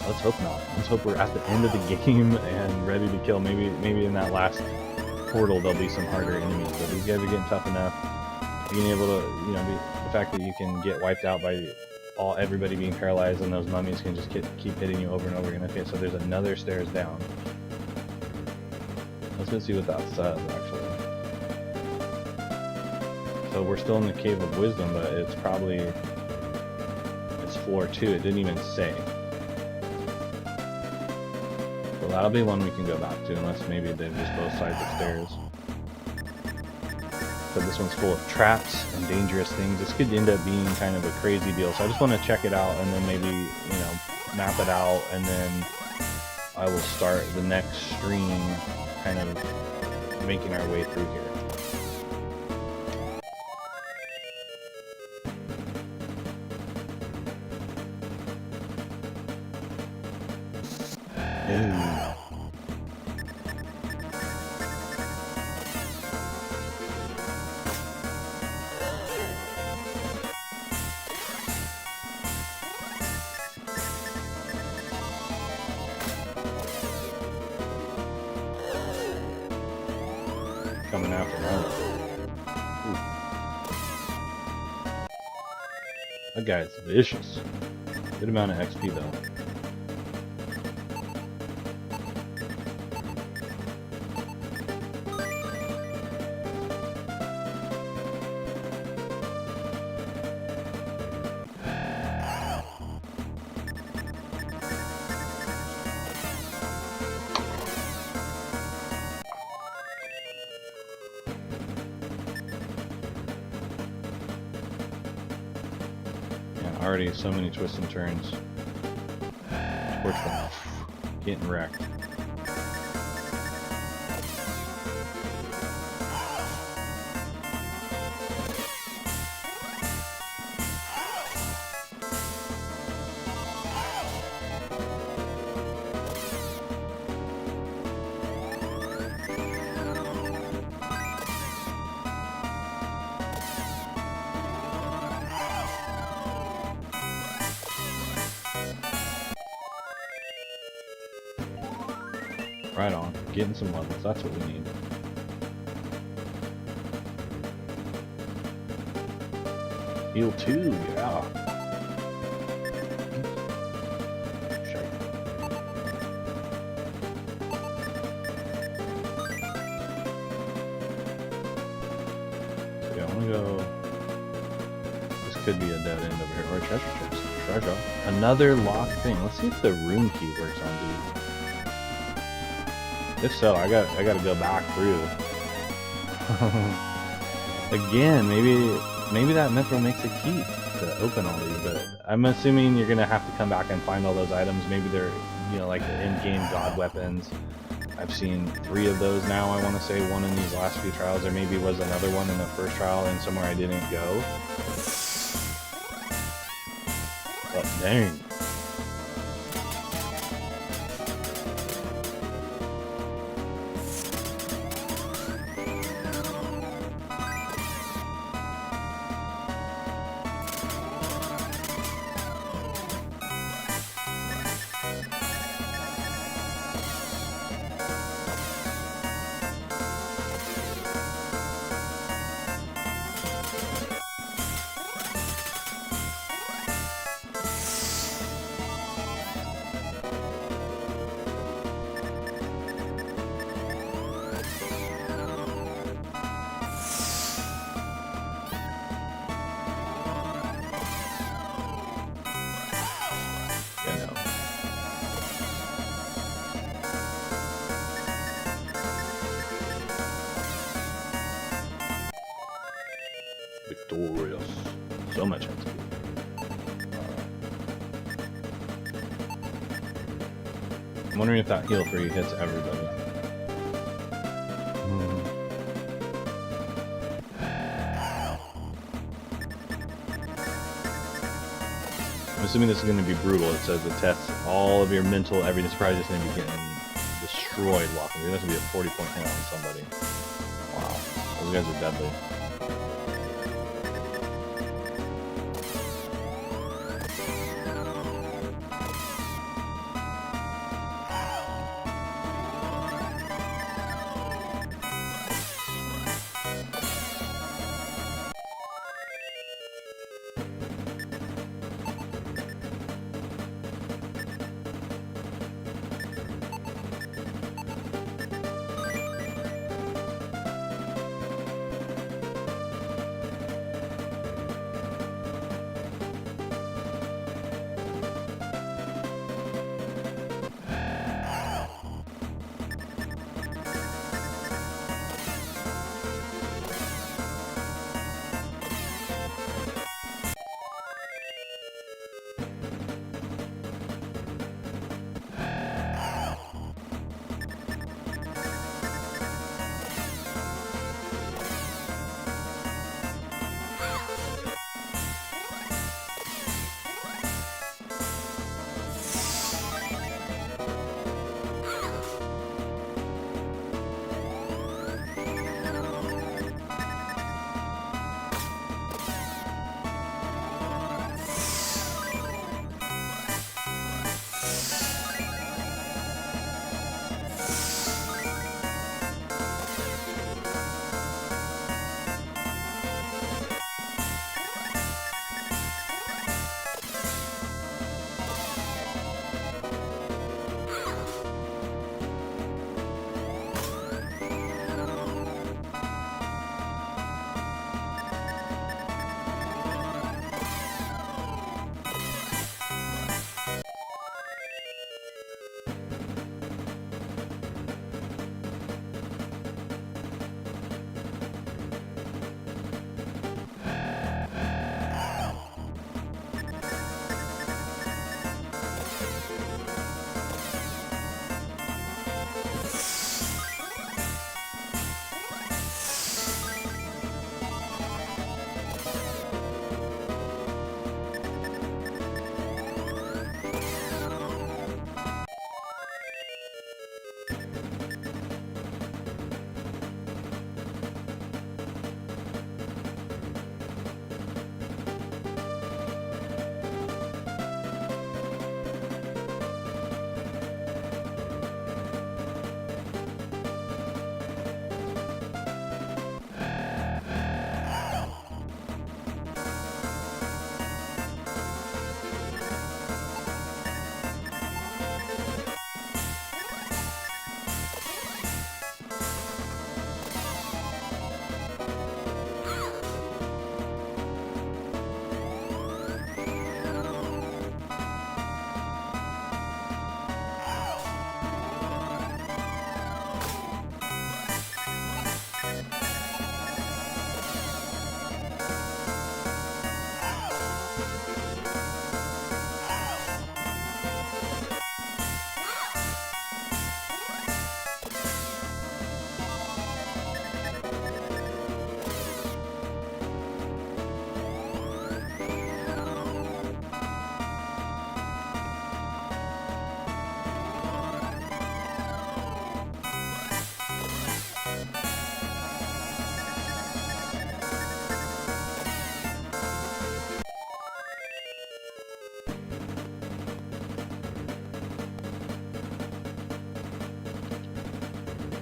Speaker 1: Let's hope not. Let's hope we're at the end of the game and ready to kill. Maybe in that last portal there'll be some harder enemies, but these guys are getting tough enough. Being able to, the fact that you can get wiped out by everybody being paralyzed, and those mummies can just keep hitting you over and over again. Okay, so there's another stairs down. Let's go see what that says, actually. So we're still in the Cave of Wisdom, but it's floor 2. It didn't even say. So that'll be one we can go back to, unless maybe they're just both sides of stairs. So this one's full of traps and dangerous things. This could end up being kind of a crazy deal. So I just want to check it out, and then maybe, map it out, and then I will start the next stream kind of making our way through here. Coming after that. That guy's vicious. Good amount of XP though. Already so many twists and turns. Torchlight. Getting wrecked. Right on. Getting some levels. That's what we need. Heal 2, yeah. Sure. So yeah, I want to go... This could be a dead end over here. Or treasure chest. Treasure. Another locked thing. Let's see if the room key works on these. If so, I gotta go back through. Again, maybe that Mithril makes a key to open all these, but I'm assuming you're gonna have to come back and find all those items. Maybe they're, you know, like the in-game god weapons. I've seen 3 of those now, I want to say, one in these last few trials, or maybe was another one in the first trial and somewhere I didn't go. But dang. Victorious. So much XP. I'm wondering if that heal 3 hits everybody. I'm assuming this is going to be brutal. It says it tests all of your mental, every surprise is going to be getting destroyed walking. That's going to be a 40-point hit on somebody. Wow. Those guys are deadly.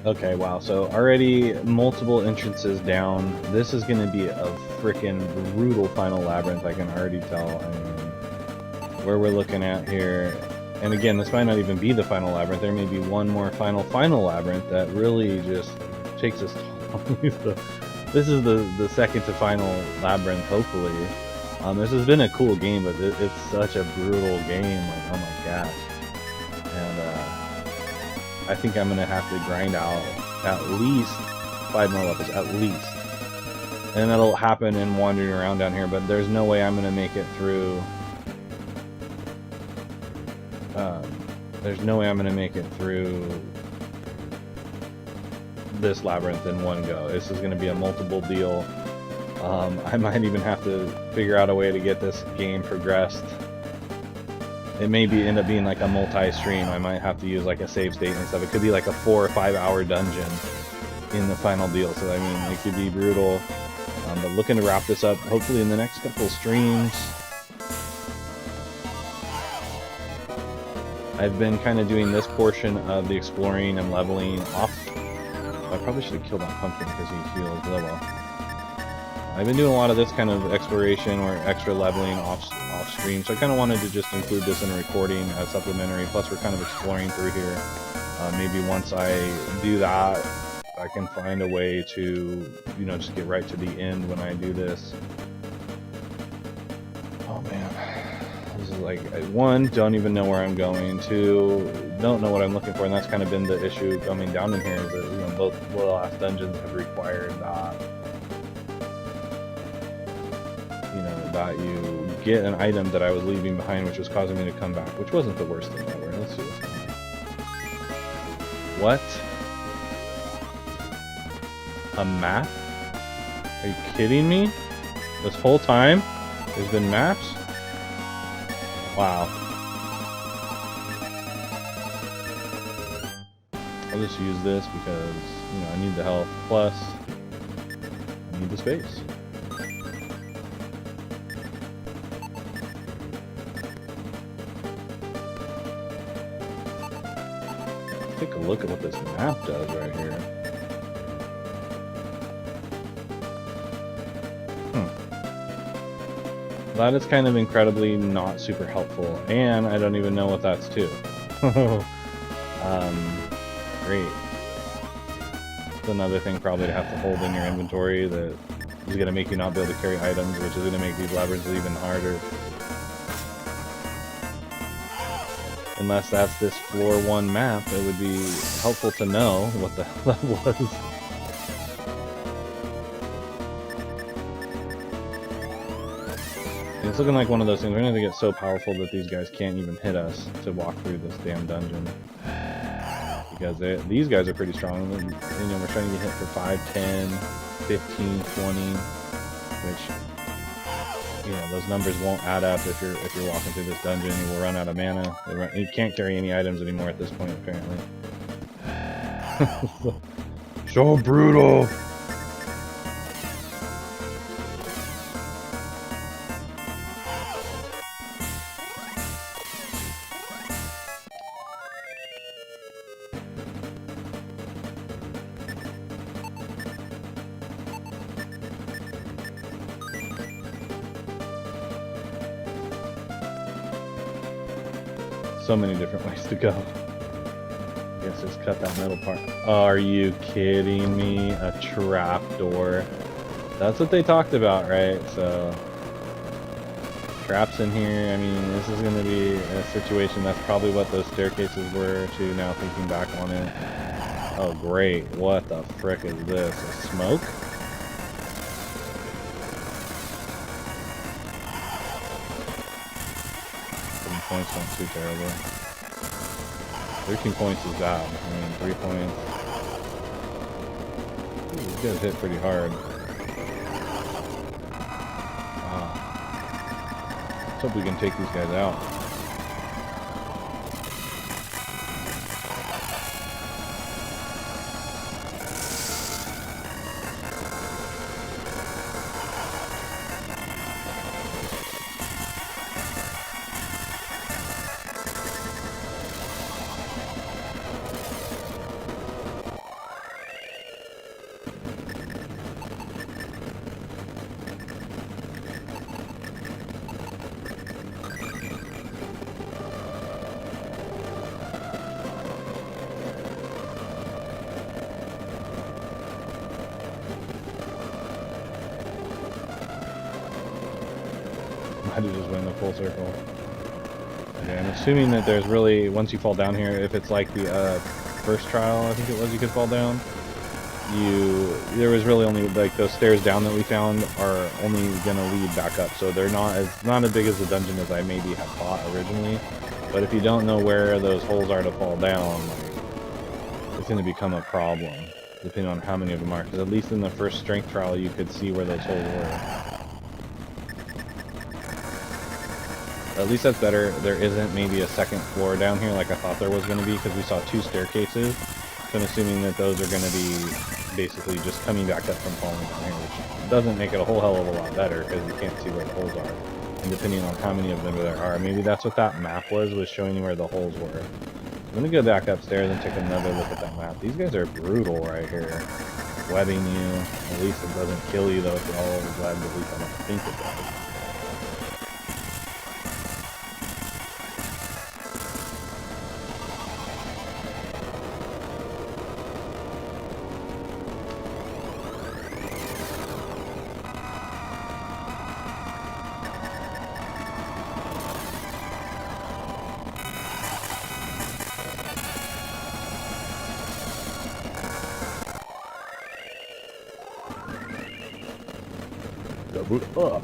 Speaker 1: Okay, wow. So already multiple entrances down. This is going to be a freaking brutal final labyrinth, I can already tell. I mean, where we're looking at here. And again, this might not even be the final labyrinth. There may be one more final labyrinth that really just takes us this is the second to final labyrinth, hopefully. This has been a cool game, but it's such a brutal game. Like, oh my gosh. And I think I'm gonna have to grind out at least 5 more levels, at least. And that'll happen in wandering around down here, but there's no way I'm gonna make it through. There's no way I'm gonna make it through this labyrinth in one go. This is gonna be a multiple deal. I might even have to figure out a way to get this game progressed. It may end up being like a multi-stream. I might have to use like a save state and stuff. It could be like a 4 or 5 hour dungeon in the final deal. So I mean, it could be brutal. But looking to wrap this up hopefully in the next couple streams. I've been kind of doing this portion of the exploring and leveling off. I probably should have killed that pumpkin because he heals level. I've been doing a lot of this kind of exploration or extra leveling off stream, so I kind of wanted to just include this in a recording as supplementary. Plus, we're kind of exploring through here. Maybe once I do that, I can find a way to, you know, just get right to the end when I do this. Oh man, this is like, one, don't even know where I'm going. Two, don't know what I'm looking for, and that's kind of been the issue coming down in here. Is that, you know, both the last dungeons have required that. You know, that you get an item that I was leaving behind, which was causing me to come back, which wasn't the worst thing ever. Let's see what's going on. What? A map? Are you kidding me? This whole time there's been maps? Wow. I'll just use this because, you know, I need the health, plus I need the space. Take a look at what this map does right here. That is kind of incredibly not super helpful, and I don't even know what that's to. Great. That's another thing probably to have to hold in your inventory that is going to make you not be able to carry items, which is going to make these labyrinths even harder. Unless that's this floor 1 map, it would be helpful to know what the hell that was. It's looking like one of those things. We're going to get so powerful that these guys can't even hit us to walk through this damn dungeon. Because these guys are pretty strong. You know, we're trying to get hit for 5, 10, 15, 20, which, you know, those numbers won't add up if you're walking through this dungeon. You will run out of mana. You can't carry any items anymore at this point, apparently. So brutal! So many different ways to go. I guess just cut that middle part. Are you kidding me? A trapdoor. That's what they talked about, right? So, traps in here. I mean, this is going to be a situation that's probably what those staircases were to now thinking back on it. Oh, great. What the frick is this? A smoke? Points not too terrible. 13 points is bad. I mean, 3 points. Ooh, these guys hit pretty hard. Wow. Let's hope we can take these guys out. I just went in a full circle. Okay, I'm assuming that there's really, once you fall down here, if it's like the first trial, I think it was, you could fall down. There was really only, like, those stairs down that we found are only gonna lead back up, so they're not as big as the dungeon as I maybe had thought originally. But if you don't know where those holes are to fall down, like, it's gonna become a problem, depending on how many of them are. Because at least in the first strength trial, you could see where those holes were. At least that's better. There isn't maybe a second floor down here like I thought there was going to be, because we saw 2 staircases. So I'm assuming that those are going to be basically just coming back up from falling down here, which doesn't make it a whole hell of a lot better because you can't see where the holes are. And depending on how many of them there are, maybe that's what that map was showing you where the holes were. I'm going to go back upstairs and take another look at that map. These guys are brutal right here. Webbing you. At least it doesn't kill you though, if you're all glad, at least I don't think it does. Boot up.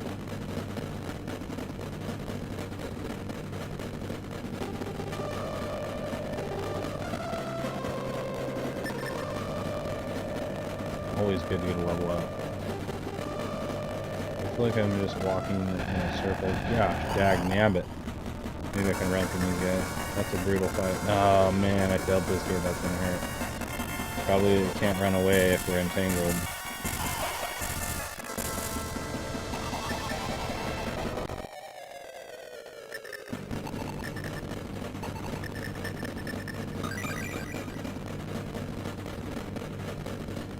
Speaker 1: Always good to get a level up. I feel like I'm just walking in a circle. Gosh, dag nabbit. Maybe I can run from these guys. That's a brutal fight. Oh man, I failed this game. That's gonna hurt. Probably can't run away if we're entangled.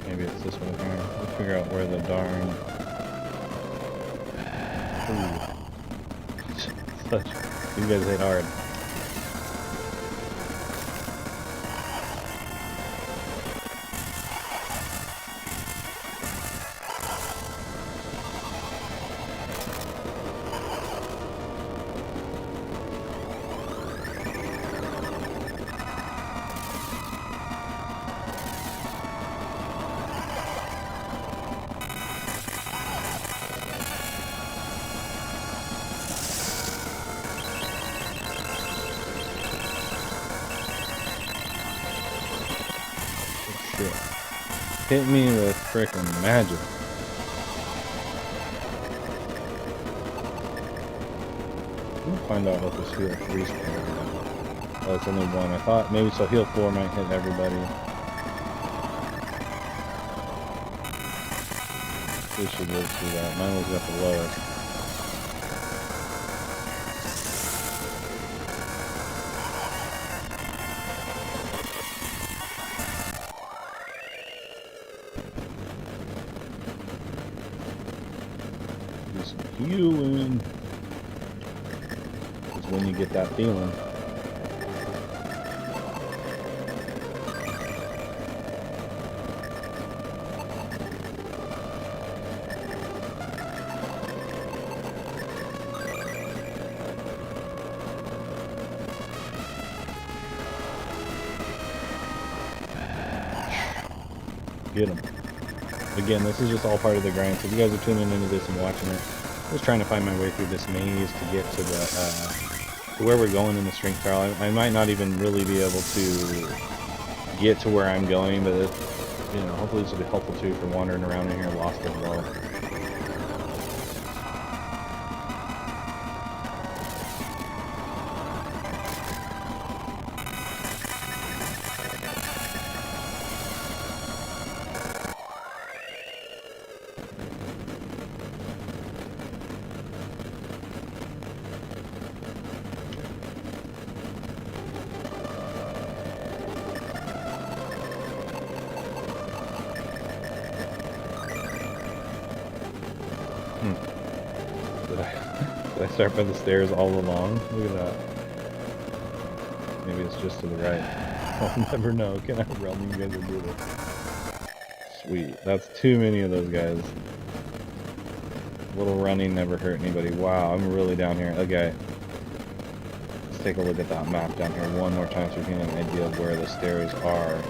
Speaker 1: Maybe it's this one here. Let's figure out where the darn... Ooh. You guys hit hard. Hit me with frickin' magic. We'll find out what this heal 3 spell is. Oh, it's only 1. I thought maybe so heal 4 might hit everybody. We should go through that. Mine was at the lowest. Healing is when you get that feeling. Get them. Again, this is just all part of the grind, so if you guys are tuning into this and watching it, just trying to find my way through this maze to get to the to where we're going in the strength trial. I might not even really be able to get to where I'm going, but you know, hopefully this will be helpful too for wandering around in here lost as well. Did I start by the stairs all along? Look at that. Maybe it's just to the right. I'll never know. Can I run you guys and do this? Sweet. That's too many of those guys. Little running never hurt anybody. Wow, I'm really down here. Okay. Let's take a look at that map down here one more time so we can get an idea of where the stairs are.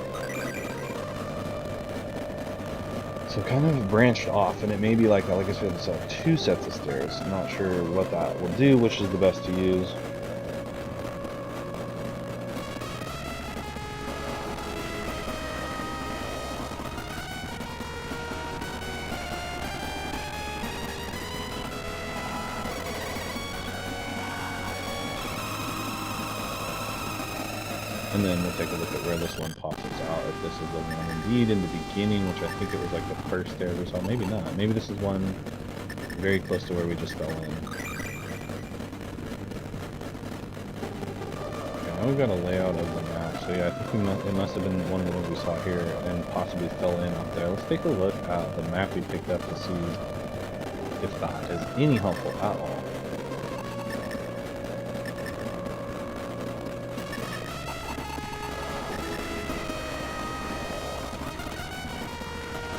Speaker 1: So kind of branched off, and it may be like I said, it's 2 sets of stairs. I'm not sure what that will do, which is the best to use. And then we'll take a look at where this one pops out, if this is the one indeed in the beginning, which I think it was like the first stairs or so. Maybe not. Maybe this is one very close to where we just fell in. Okay, now we've got a layout of the map. So yeah, I think it must have been one of the ones we saw here and possibly fell in up there. Let's take a look at the map we picked up to see if that is any helpful at all.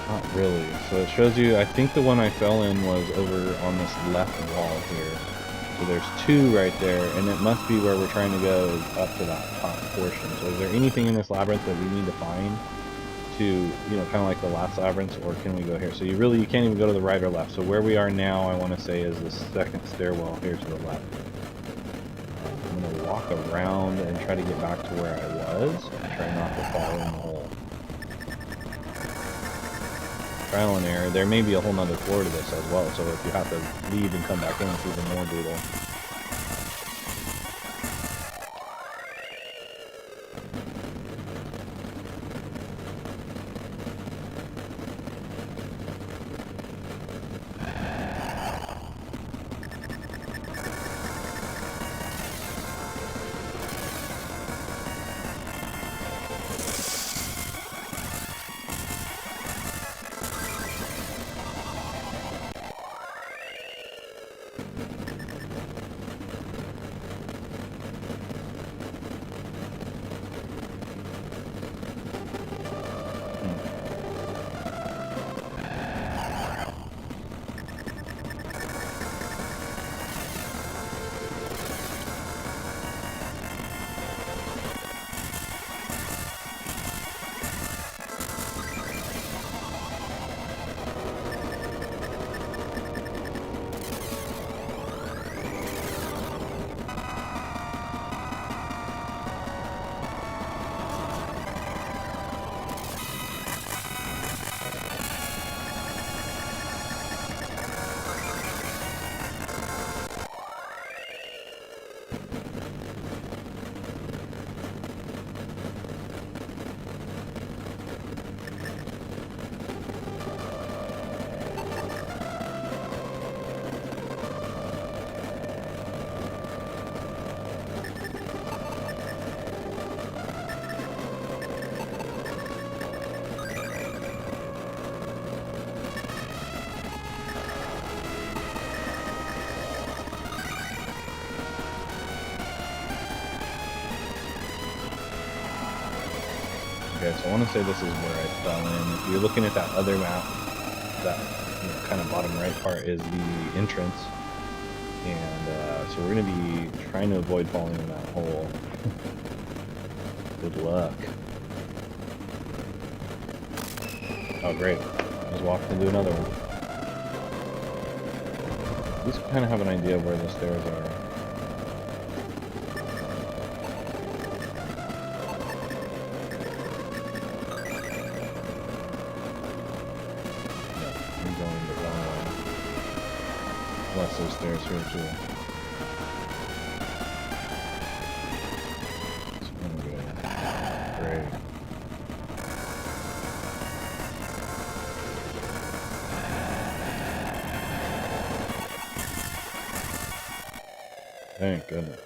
Speaker 1: Not really. So it shows you, I think the one I fell in was over on this left wall here. So there's 2 right there, and it must be where we're trying to go is up to that top portion. So is there anything in this labyrinth that we need to find to, you know, kind of like the last labyrinth, or can we go here? So you can't even go to the right or left. So where we are now, I want to say, is the second stairwell here to the left. I'm going to walk around and try to get back to where I was, and try not to fall in the hole. Trial and error. There may be a whole nother floor to this as well, so if you have to leave and come back in, it's even more brutal. Okay, so I want to say this is where I fell in. If you're looking at that other map, that kind of bottom right part is the entrance. And so we're going to be trying to avoid falling in that hole. Good luck. Oh great, I just walked into another one. At least kind of have an idea of where the stairs are. Unless there's stairs here too. Great. Thank goodness.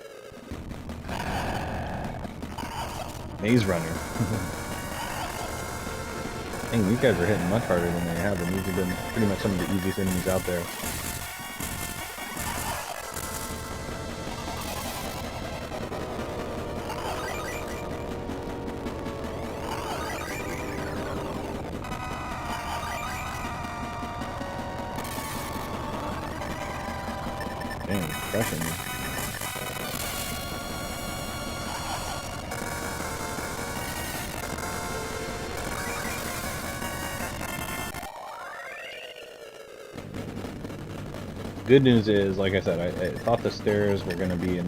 Speaker 1: Maze Runner. Dang, these guys are hitting much harder than they have, and these have been pretty much some of the easiest enemies out there. Dang, crushing me. Good news is, like I said, I thought the stairs were going to be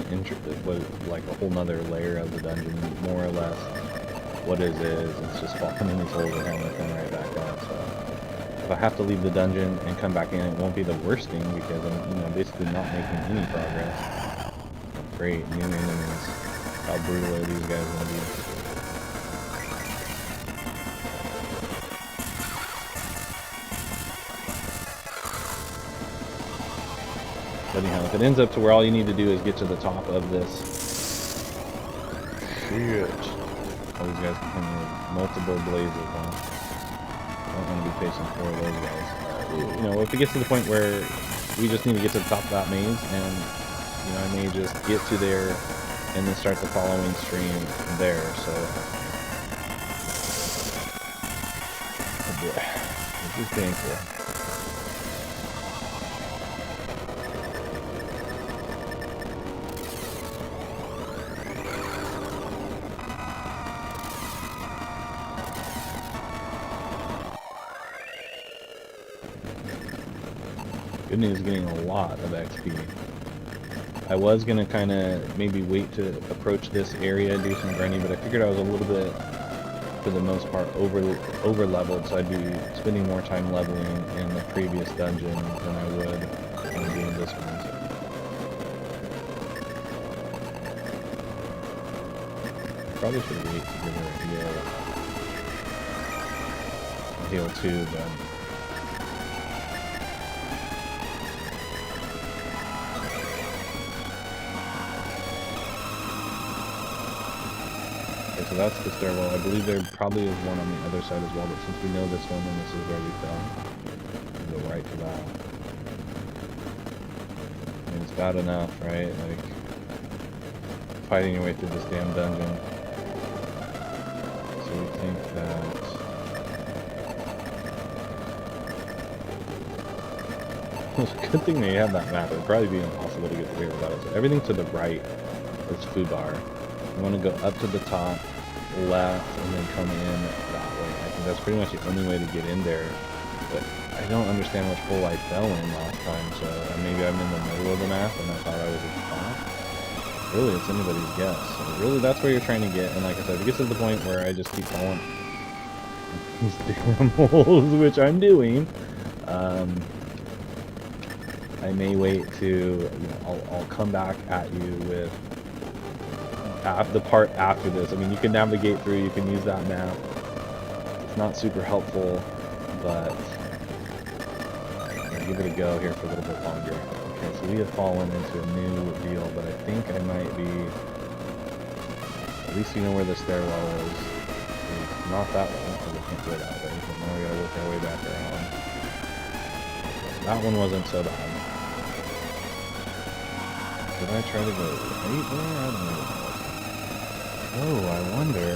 Speaker 1: like a whole nother layer of the dungeon, more or less. What it is, it's just falling in these holes and having to come right back up. So if I have to leave the dungeon and come back in, it won't be the worst thing because I'm, basically not making any progress. Great, new enemies. How brutal are these guys going to be? But anyhow, if it ends up to where all you need to do is get to the top of this, shit. All these guys come with multiple blazes, huh? I don't want to be facing 4 of those guys. If it gets to the point where we just need to get to the top of that maze, and, I may just get to there and then start the following stream there, so. Oh boy, this is painful. Good news, getting a lot of XP. I was gonna kind of maybe wait to approach this area, do some grinding, but I figured I was a little bit, for the most part, over leveled, so I'd be spending more time leveling in the previous dungeon than I would in doing this one. So. Probably should wait to give her a heal too, but. So that's the stairwell. I believe there probably is one on the other side as well, but since we know this one, then this is where we fell. We'll go right to that. I mean, it's bad enough, right? Like, fighting your way through this damn dungeon. So we think that... It's a good thing they have that map. It would probably be impossible to get through without it. So everything to the right is Fubar. You want to go up to the top, left, and then come in that way. I think that's pretty much the only way to get in there. But I don't understand which hole I fell in last time, so maybe I'm in the middle of the map and I thought I was at the top. Really, it's anybody's guess. So really, that's where you're trying to get. And like I said, if it gets to the point where I just keep falling these damn holes, which I'm doing, I may wait to, I'll come back at you with the part after this. I mean, you can navigate through, you can use that map. It's not super helpful, but I'll give it a go here for a little bit longer. Okay, so we have fallen into a new deal, but I think I might be, at least you know where the stairwell is. It's not that one, because we can't go that way, but now we gotta work our way back around. That one wasn't so bad. Did I try to go right there? I don't know. Oh, I wonder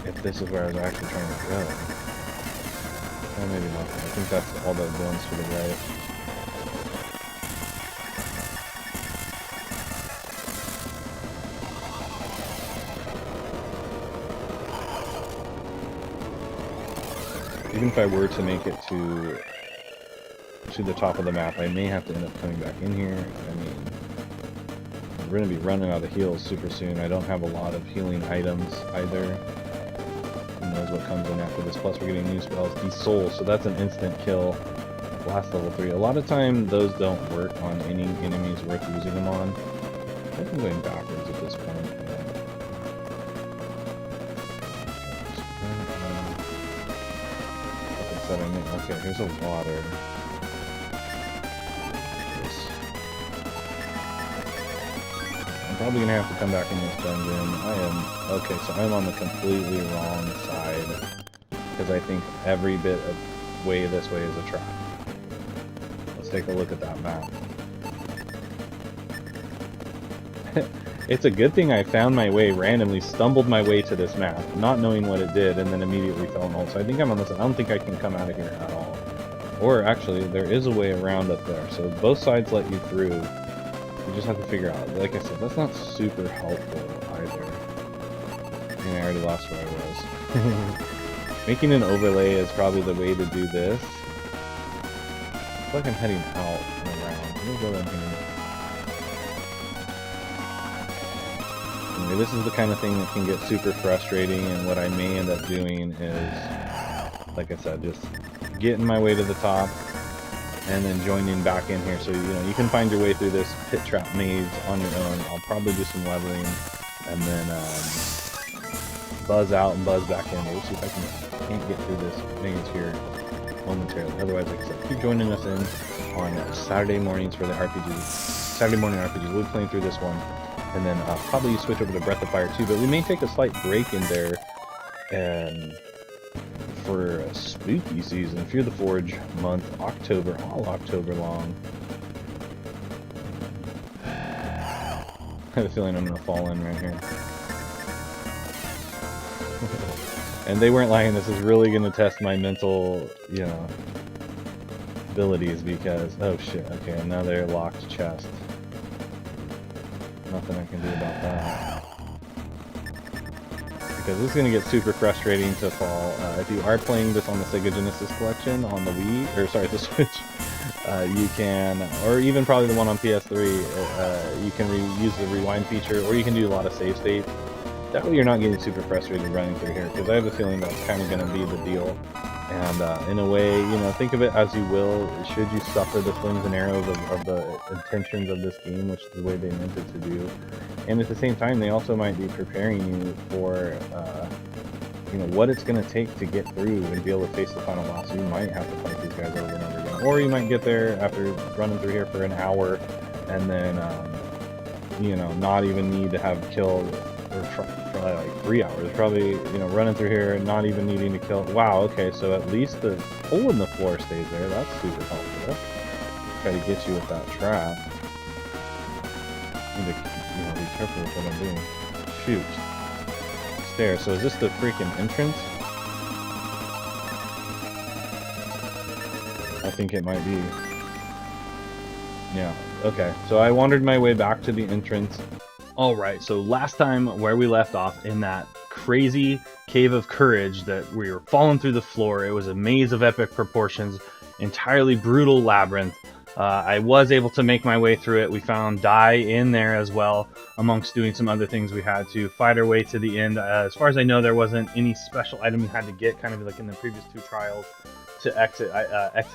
Speaker 1: if this is where I was actually trying to go. Oh, maybe not. I think that's all the ones to the right. Even if I were to make it to the top of the map, I may have to end up coming back in here. I mean, we're going to be running out of heals super soon. I don't have a lot of healing items either. Who knows what comes in after this. Plus, we're getting new spells. Desoul, so that's an instant kill. Blast level 3. A lot of time, those don't work on any enemies worth using them on. I think I'm going backwards at this point. Okay, here's a water. I'm probably gonna have to come back in this dungeon. Okay, so I'm on the completely wrong side, because I think every bit of way this way is a trap. Let's take a look at that map. It's a good thing I found my way randomly, stumbled my way to this map, not knowing what it did, and then immediately fell in hole. So I think I'm on this. I don't think I can come out of here at all. Or actually, there is a way around up there. So both sides let you through. You just have to figure out. Like I said, that's not super helpful either. And I already lost where I was. Making an overlay is probably the way to do this. I feel like I'm heading out and around. Let me go in here. Anyway, this is the kind of thing that can get super frustrating, and what I may end up doing is, like I said, just getting my way to the top and then joining back in here. So, you know, you can find your way through this pit trap maze on your own. I'll probably do some leveling and then buzz out and buzz back in. We'll see if I can't get through this maze here momentarily. Otherwise, like I said, keep joining us in on Saturday mornings for the RPGs. Saturday morning RPGs. We'll be playing through this one. And then probably switch over to Breath of Fire too, but we may take a slight break in there for a spooky season. Fear the Forge month, October, all October long. I have a feeling I'm going to fall in right here. And they weren't lying, this is really going to test my mental, you know, abilities because, oh shit, okay, another locked chest. Nothing I can do about that. Because this is going to get super frustrating to fall. If you are playing this on the Sega Genesis collection on the Wii, or sorry, the Switch, you can, or even probably the one on PS3, you can use the rewind feature, or you can do a lot of save states. That way you're not getting super frustrated running through here, because I have a feeling that's kind of going to be the deal. And in a way, you know, think of it as you will. Should you suffer the slings and arrows of the intentions of this game, which is the way they meant it to do, and at the same time, they also might be preparing you for, you know, what it's going to take to get through and be able to face the final boss. You might have to fight these guys over and over again, or you might get there after running through here for an hour, and then, you know, not even need to have killed. Or probably like 3 hours, probably, you know, running through here and not even needing to kill. Wow, okay, so at least the hole in the floor stays there. That's super helpful. Try to get you with that trap. Need to, you know, be careful with what I'm doing. Shoot. Stairs. So is this the freaking entrance? I think it might be. Yeah, okay. So I wandered my way back to the entrance. Alright, so last time where we left off in that crazy cave of courage that we were falling through the floor, it was a maze of epic proportions, entirely brutal labyrinth. I was able to make my way through it. We found Dai in there as well, amongst doing some other things we had to fight our way to the end. As far as I know, there wasn't any special item you had to get, kind of like in the previous two trials, to exit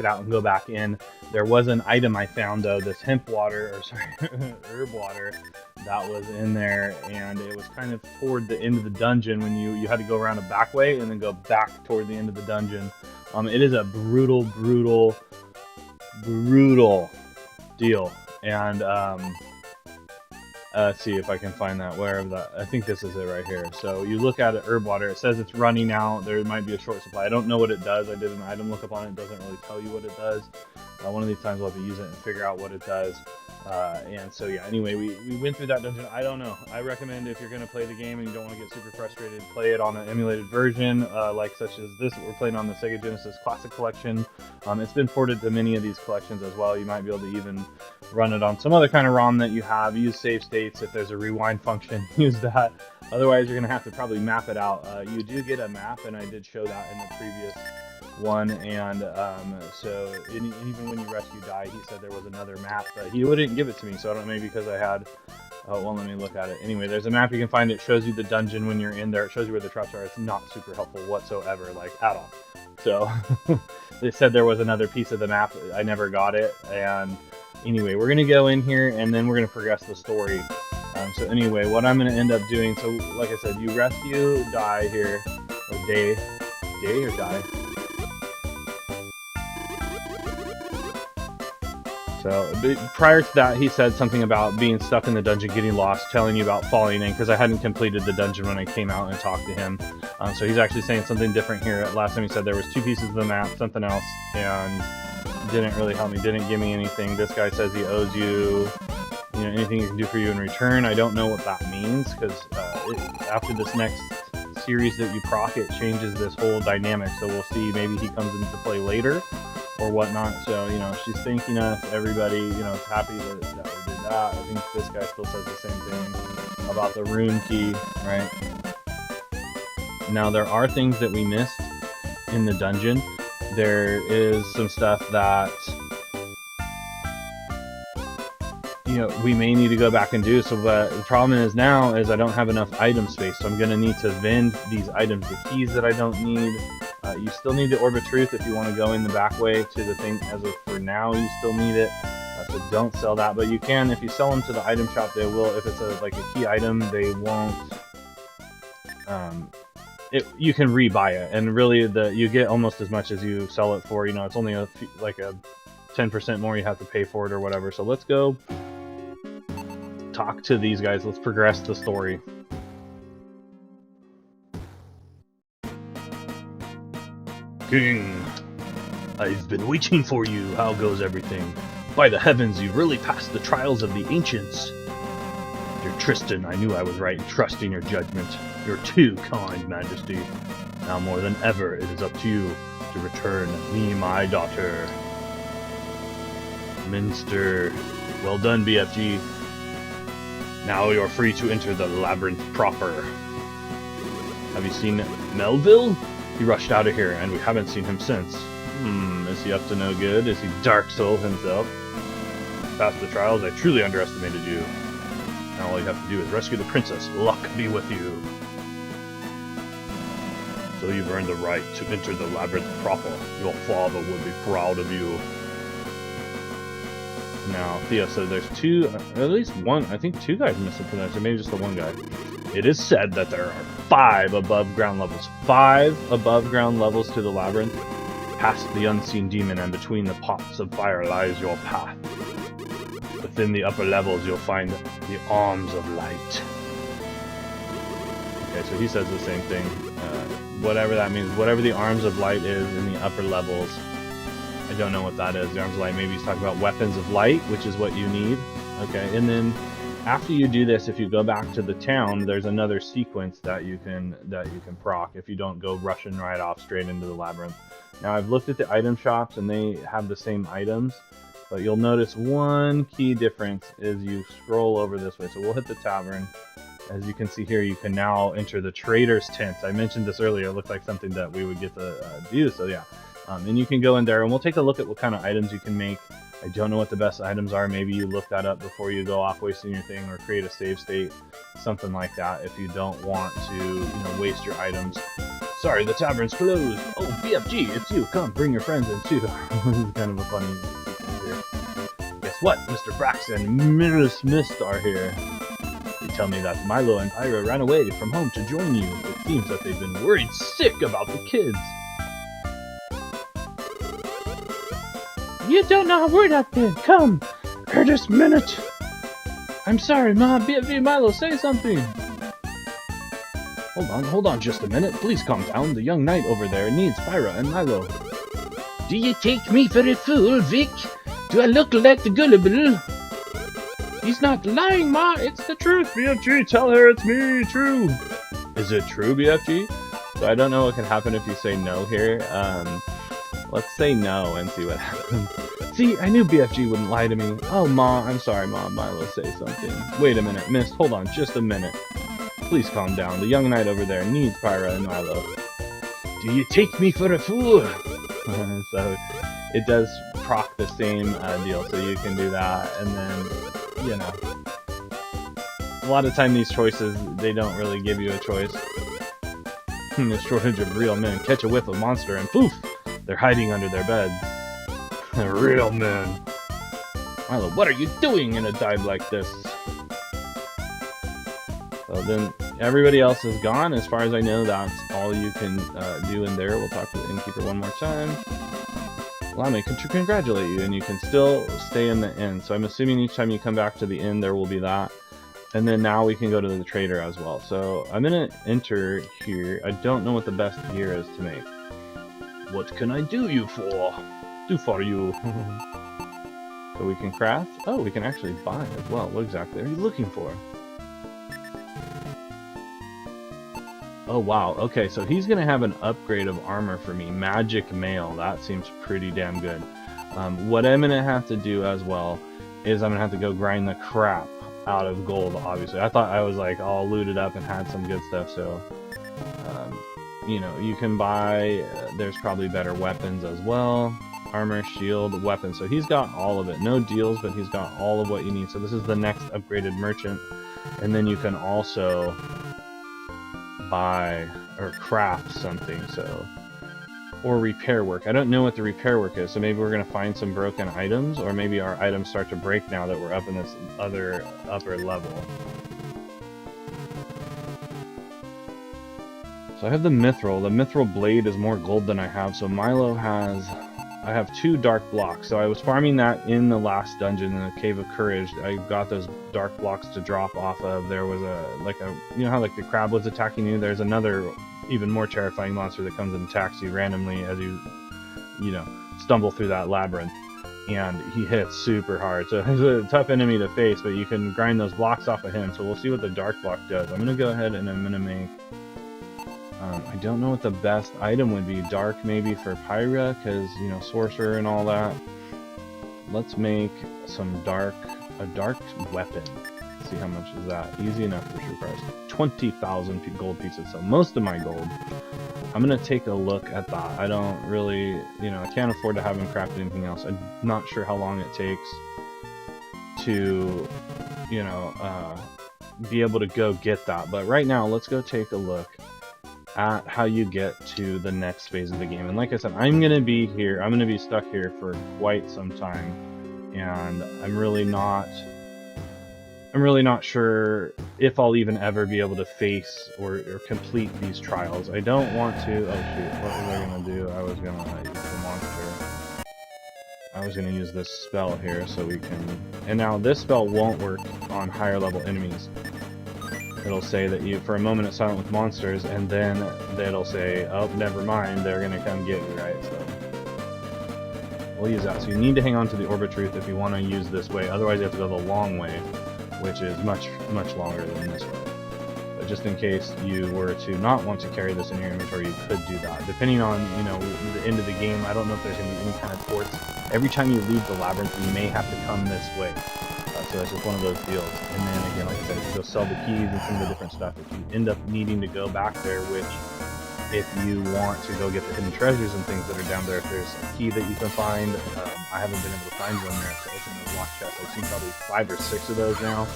Speaker 1: out and go back in. There was an item I found though, this hemp water, or sorry, herb water, that was in there, and it was kind of toward the end of the dungeon when you had to go around a back way and then go back toward the end of the dungeon. It is a brutal deal, and let's see if I can find that. Where that? I think this is it right here. So you look at it, herb water. It says it's running out. There might be a short supply. I don't know what it does. I did an item lookup on it. It doesn't really tell you what it does. One of these times we'll have to use it and figure out what it does. And so yeah, anyway, we went through that dungeon. I don't know. I recommend if you're going to play the game and you don't want to get super frustrated, play it on an emulated version, like such as this. We're playing on the Sega Genesis Classic Collection. It's been ported to many of these collections as well. You might be able to even run it on some other kind of ROM that you have. Use save states. If there's a rewind function, use that. Otherwise, you're going to have to probably map it out. You do get a map, and I did show that in the previous one, and so even when you rescue Dai, he said there was another map, but he wouldn't give it to me, so I don't know, maybe because I had, well, let me look at it. Anyway, there's a map you can find. It shows you the dungeon when you're in there. It shows you where the traps are. It's not super helpful whatsoever, like, at all. So, they said there was another piece of the map. I never got it, and anyway, we're going to go in here, and then we're going to progress the story. So anyway, what I'm going to end up doing, so like I said, you rescue Dai here, or Day or Dai? So, prior to that, he said something about being stuck in the dungeon, getting lost, telling you about falling in, because I hadn't completed the dungeon when I came out and talked to him. So he's actually saying something different here. Last time he said there was 2 pieces of the map, something else, and didn't really help me, didn't give me anything. This guy says he owes you, you know, anything he can do for you in return. I don't know what that means, because after this next series that you proc, it changes this whole dynamic, so we'll see. Maybe he comes into play later. or whatnot. So, you know, she's thanking us. Everybody, you know, is happy that we did that. I think this guy still says the same thing about the rune key, right? Now, there are things that we missed in the dungeon. There is some stuff that, you know, we may need to go back and do. So, but the problem is now is I don't have enough item space. So I'm going to need to vend these items, the keys that I don't need. You still need the Orb of Truth if you want to go in the back way to the thing. As of for now, you still need it. So don't sell that. But you can, if you sell them to the item shop, they will, if it's like a key item, they won't, you can rebuy it. And really, you get almost as much as you sell it for. You know, it's only like a 10% more you have to pay for it or whatever. So let's go talk to these guys. Let's progress the story. King, I've been waiting for you. How goes everything? By the heavens, you've really passed the trials of the ancients. Dear Tristan, I knew I was right in trusting your judgment. You're too kind, Majesty. Now more than ever, it is up to you to return me my daughter. Minster. Well done, BFG. Now you're free to enter the labyrinth proper. Have you seen Melville? He rushed out of here, and we haven't seen him since. Is he up to no good? Is he Dark Soul himself? Past the trials, I truly underestimated you. Now all you have to do is rescue the princess. Luck be with you. So you've earned the right to enter the labyrinth proper. Your father would be proud of you. Now, Theo said there's two, at least one, I think two guys missing from this, or maybe just the one guy. It is said that there are 5 above ground levels. 5 above ground levels to the labyrinth. Past the unseen demon and between the pots of fire lies your path. Within the upper levels you'll find the arms of light. Okay, so he says the same thing. Whatever that means, whatever the arms of light is in the upper levels. I don't know what that is. The arms of light, maybe he's talking about weapons of light, which is what you need. Okay, and then after you do this, if you go back to the town, there's another sequence that you can proc if you don't go rushing right off straight into the labyrinth. Now I've looked at the item shops and they have the same items, but you'll notice one key difference is you scroll over this way. So we'll hit the tavern. As you can see here, you can now enter the trader's tent. I mentioned this earlier. It looked like something that we would get to do. So yeah, and you can go in there and we'll take a look at what kind of items you can make. I don't know what the best items are. Maybe you look that up before you go off wasting your thing, or create a save state, something like that, if you don't want to, you know, waste your items. Sorry, the tavern's closed. Oh, BFG, it's you. Come, bring your friends in too. This is kind of a funny sequence here. Guess what? Mr. Braxton and Miss Mist are here. They tell me that Milo and Pyra ran away from home to join you. It seems that they've been worried sick about the kids. You don't know how worried I've been. Come, Curtis Minute. I'm sorry, Ma. BFG Milo, say something. Hold on just a minute. Please calm down. The young knight over there needs Pyra and Milo. Do you take me for a fool, Vic? Do I look like the gullible? He's not lying, Ma. It's the truth. BFG, tell her it's me. True. Is it true, BFG? So I don't know what can happen if you say no here. Let's say no and see what happens. See, I knew BFG wouldn't lie to me. Oh, Ma, I'm sorry, Ma. Milo, say something. Wait a minute, Mist. Hold on just a minute. Please calm down. The young knight over there needs Pyra and Milo. Do you take me for a fool? So it does proc the same deal, so you can do that, and then, you know, a lot of time these choices, they don't really give you a choice. The shortage of real men. Catch a whiff of monster and poof! They're hiding under their beds. Real men. Milo, what are you doing in a dive like this? So then everybody else is gone. As far as I know, that's all you can do in there. We'll talk to the innkeeper one more time. Allow me to congratulate you, and you can still stay in the inn. So I'm assuming each time you come back to the inn, there will be that. And then now we can go to the trader as well. So I'm going to enter here. I don't know what the best gear is to make. What can I do you for? Do for you. So we can craft. Oh, we can actually buy as well. What exactly are you looking for? Oh wow, okay, so he's gonna have an upgrade of armor for me. Magic Mail, that seems pretty damn good. What I'm gonna have to do as well is I'm gonna have to go grind the crap out of gold, obviously. I thought I was like all looted up and had some good stuff, so you know, you can buy, there's probably better weapons as well. Armor, shield, weapons. So he's got all of it. No deals, but he's got all of what you need. So this is the next upgraded merchant. And then you can also buy or craft something, so, or repair work. I don't know what the repair work is, so maybe we're going to find some broken items, or maybe our items start to break now that we're up in this upper level. So I have the mithril. The mithril blade is more gold than I have, so Milo has... I have 2 dark blocks, so I was farming that in the last dungeon, in the Cave of Courage. I got those dark blocks to drop off of. There was you know how like the crab was attacking you? There's another, even more terrifying monster that comes and attacks you randomly as you know, stumble through that labyrinth. And he hits super hard, so he's a tough enemy to face, but you can grind those blocks off of him, so we'll see what the dark block does. I'm going to go ahead and I'm going to make... I don't know what the best item would be. Dark maybe for Pyra, because, you know, sorcerer and all that. Let's make a dark weapon. Let's see how much is that. Easy enough, which requires 20,000 gold pieces, so most of my gold. I'm going to take a look at that. I don't really, you know, I can't afford to have him craft anything else. I'm not sure how long it takes to, you know, be able to go get that. But right now, let's go take a look at how you get to the next phase of the game. And like I said, I'm going to be here, I'm going to be stuck here for quite some time, and I'm really not sure if I'll even ever be able to face or complete these trials. I don't want to... Oh shoot, what was I going to do? I was going to use the monster. I was going to use this spell here so we can... And now this spell won't work on higher level enemies. It'll say that you, for a moment, it's silent with monsters, and then it'll say, oh, never mind, they're gonna come get you, right? So we'll use that. So you need to hang on to the Orb of Truth if you want to use this way. Otherwise, you have to go the long way, which is much, much longer than this way. But just in case you were to not want to carry this in your inventory, you could do that. Depending on, you know, the end of the game, I don't know if there's gonna be any kind of ports. Every time you leave the labyrinth, you may have to come this way. So that's just one of those deals. And then again, like I said, if you go sell the keys and some of the different stuff, if you end up needing to go back there, which if you want to go get the hidden treasures and things that are down there, if there's a key that you can find, I haven't been able to find one there to open those locked chests. I've seen probably 5 or 6 of those now.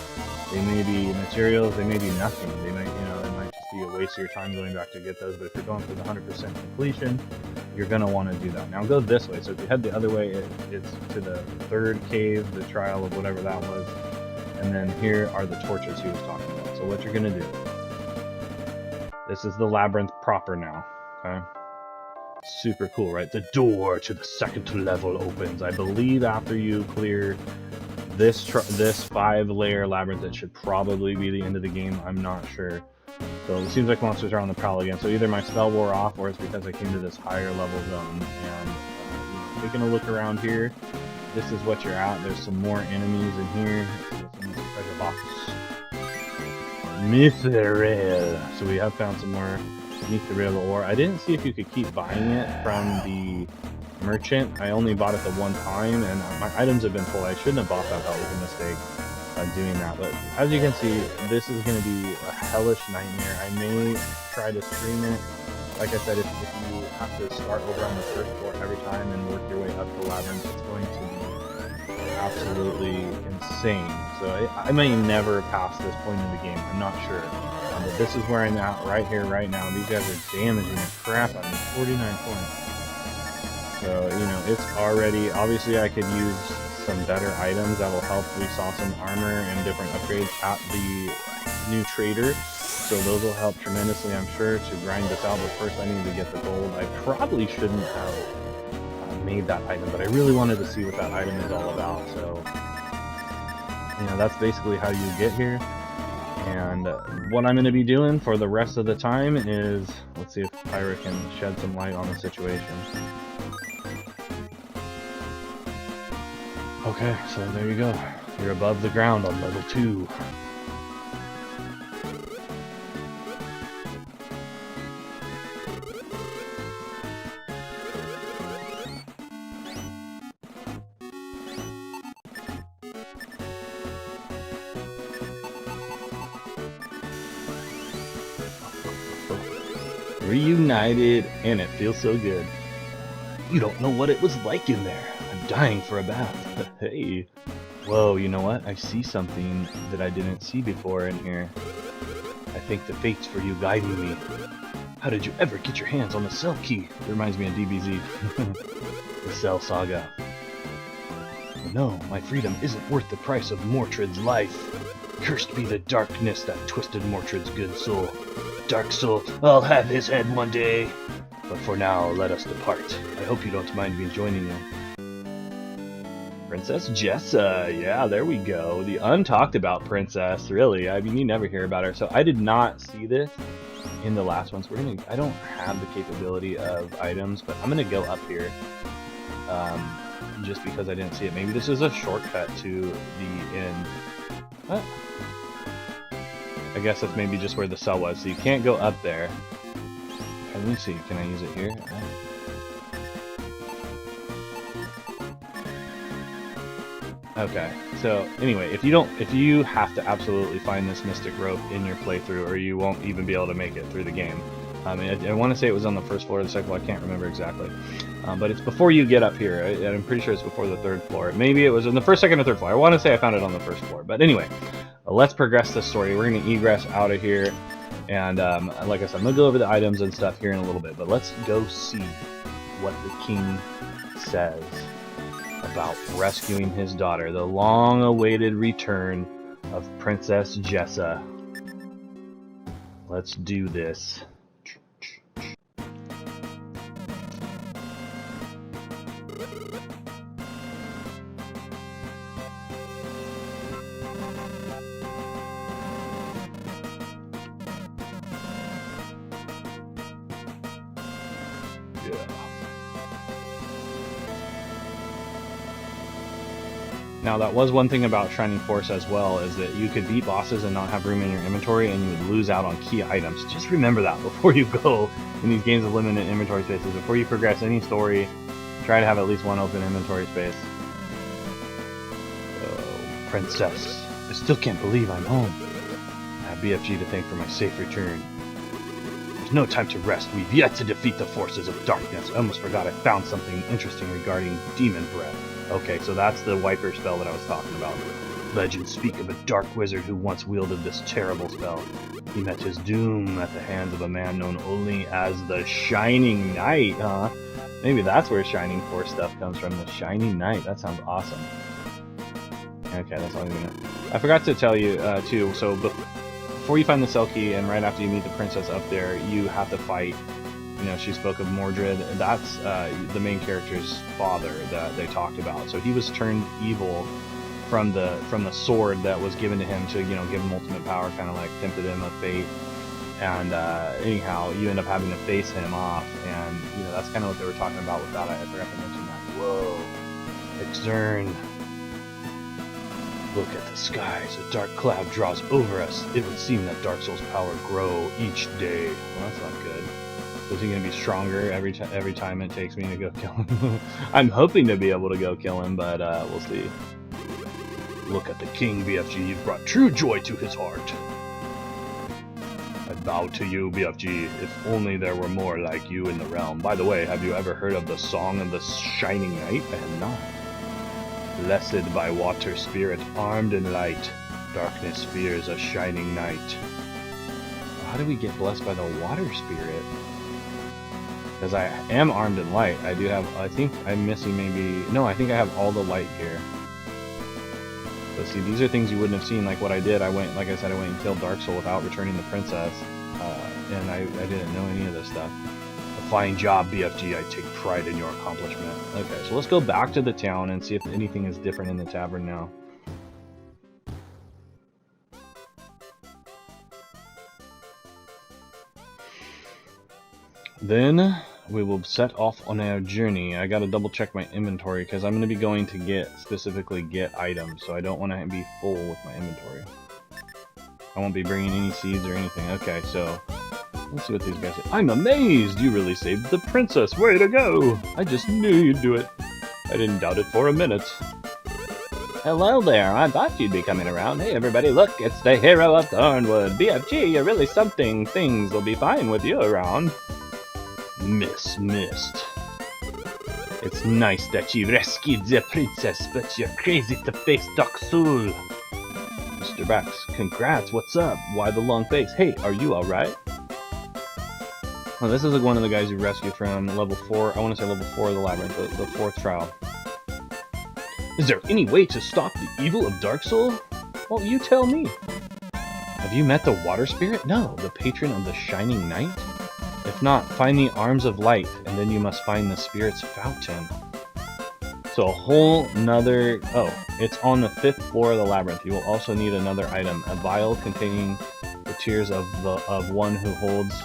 Speaker 1: They may be materials, they may be nothing. They might, you know, it might just be a waste of your time going back to get those. But if you're going for the 100% completion, you're going to want to do that. Now go this way. So if you head the other way, it's to the 3rd cave, the trial of whatever that was. And then here are the torches he was talking about. So what you're going to do, this is the labyrinth proper now, okay? Super cool, right? The door to the 2nd level opens. I believe after you clear this 5-layer labyrinth, it should probably be the end of the game. I'm not sure. So it seems like monsters are on the prowl again. So either my spell wore off, or it's because I came to this higher level zone. And taking a look around here, this is what you're at. There's some more enemies in here. There's some treasure box. Mithril. So we have found some more Mithril ore. I didn't see if you could keep buying it from the merchant. I only bought it the one time, and my items have been full. I shouldn't have bought that. That was a mistake. Doing that, but as you can see, this is going to be a hellish nightmare. I may try to stream it. Like I said, if you have to start over on the 1st floor every time and work your way up the labyrinth, it's going to be absolutely insane. So I may never pass this point in the game. I'm not sure. But this is where I'm at right here, right now. These guys are damaging the crap out of me. 49 points. So, you know, it's already... Obviously, I could use some better items that will help. We saw some armor and different upgrades at the new trader, so those will help tremendously, I'm sure, to grind this out. But first I need to get the gold. I probably shouldn't have made that item, but I really wanted to see what that item is all about. So, you know, that's basically how you get here. And what I'm going to be doing for the rest of the time is, let's see if Pyra can shed some light on the situation. Okay, so there you go. You're above the ground on level 2. reunited, and it feels so good. You don't know what it was like in there. I'm dying for a bath. Hey. Whoa, you know what? I see something that I didn't see before in here. I think the fate's for you guiding me. How did you ever get your hands on the cell key? It reminds me of DBZ. The Cell Saga. No, my freedom isn't worth the price of Mordred's life. Cursed be the darkness that twisted Mordred's good soul. Dark soul, I'll have his head one day. But for now, let us depart. I hope you don't mind me joining you. Princess Jessa, yeah, there we go. The untalked about princess, really. I mean, you never hear about her. So I did not see this in the last one. So I don't have the capability of items, but I'm gonna go up here, just because I didn't see it. Maybe this is a shortcut to the end. What? I guess that's maybe just where the cell was. So you can't go up there. Let me see. Can I use it here? Okay, so anyway, if you have to absolutely find this mystic rope in your playthrough, or you won't even be able to make it through the game. I want to say it was on the first floor of the second floor. I can't remember exactly, but it's before you get up here. I'm pretty sure it's before the third floor. Maybe it was in the first, second, or third floor. I want to say I found it on the first floor. But anyway, let's progress this story. We're going to egress out of here, and like I said, I'm going to go over the items and stuff here in a little bit. But let's go see what the king says about rescuing his daughter, the long-awaited return of Princess Jessa. Let's do this. Now that was one thing about Shining Force as well, is that you could beat bosses and not have room in your inventory, and you would lose out on key items. Just remember that before you go in these games of limited inventory spaces. Before you progress any story, try to have at least one open inventory space. Oh, Princess. I still can't believe I'm home. I have BFG to thank for my safe return. There's no time to rest. We've yet to defeat the forces of darkness. I almost forgot I found something interesting regarding demon breath. Okay, so that's the wiper spell that I was talking about. Legends speak of a dark wizard who once wielded this terrible spell. He met his doom at the hands of a man known only as the Shining Knight, huh? Maybe that's where Shining Force stuff comes from, the Shining Knight. That sounds awesome. Okay, that's all I'm gonna... I forgot to tell you, too, so before you find the cell key and right after you meet the princess up there, you have to fight. You know, she spoke of Mordred. That's the main character's father that they talked about. So he was turned evil from the sword that was given to him to, you know, give him ultimate power, kind of like tempted him of fate. And anyhow, you end up having to face him off, and you know that's kind of what they were talking about with that. I forgot to mention that. Whoa, Exern. Look at the skies. A dark cloud draws over us. It would seem that Dark Soul's power grow each day. Well, that's not good. Is he going to be stronger every time it takes me to go kill him? I'm hoping to be able to go kill him, but we'll see. Look at the king, BFG. You've brought true joy to his heart. I bow to you, BFG. If only there were more like you in the realm. By the way, have you ever heard of the Song of the Shining Knight? I have not. Blessed by water spirit, armed in light. Darkness fears a shining night. How do we get blessed by the water spirit? Because I am armed in light. I do have, I think I'm missing maybe, no, I think I have all the light gear. So see, these are things you wouldn't have seen, like what I did. I went, like I said, I went and killed Dark Soul without returning the princess. And I didn't know any of this stuff. A fine job, BFG. I take pride in your accomplishment. Okay, so let's go back to the town and see if anything is different in the tavern now. Then we will set off on our journey. I gotta double check my inventory because I'm gonna be going to specifically get items, so I don't want to be full with my inventory. I won't be bringing any seeds or anything. Okay, so let's see what these guys say. I'm amazed! You really saved the princess! Way to go! I just knew you'd do it. I didn't doubt it for a minute. Hello there, I thought you'd be coming around. Hey everybody, look, it's the hero of Thornwood. BFG, you're really something. Things will be fine with you around. Miss Mist. It's nice that you rescued the princess, but you're crazy to face Dark Soul. Mr. Bax, congrats, what's up? Why the long face? Hey, are you alright? Oh, this is like one of the guys you rescued from level 4, I want to say level 4 of the Labyrinth, the 4th trial. Is there any way to stop the evil of Dark Soul? Well, you tell me. Have you met the Water Spirit? No, the patron of the Shining Night? If not, find the Arms of Light, and then you must find the Spirit's Fountain. So a whole nother... Oh, it's on the 5th floor of the Labyrinth. You will also need another item, a vial containing the tears of one who holds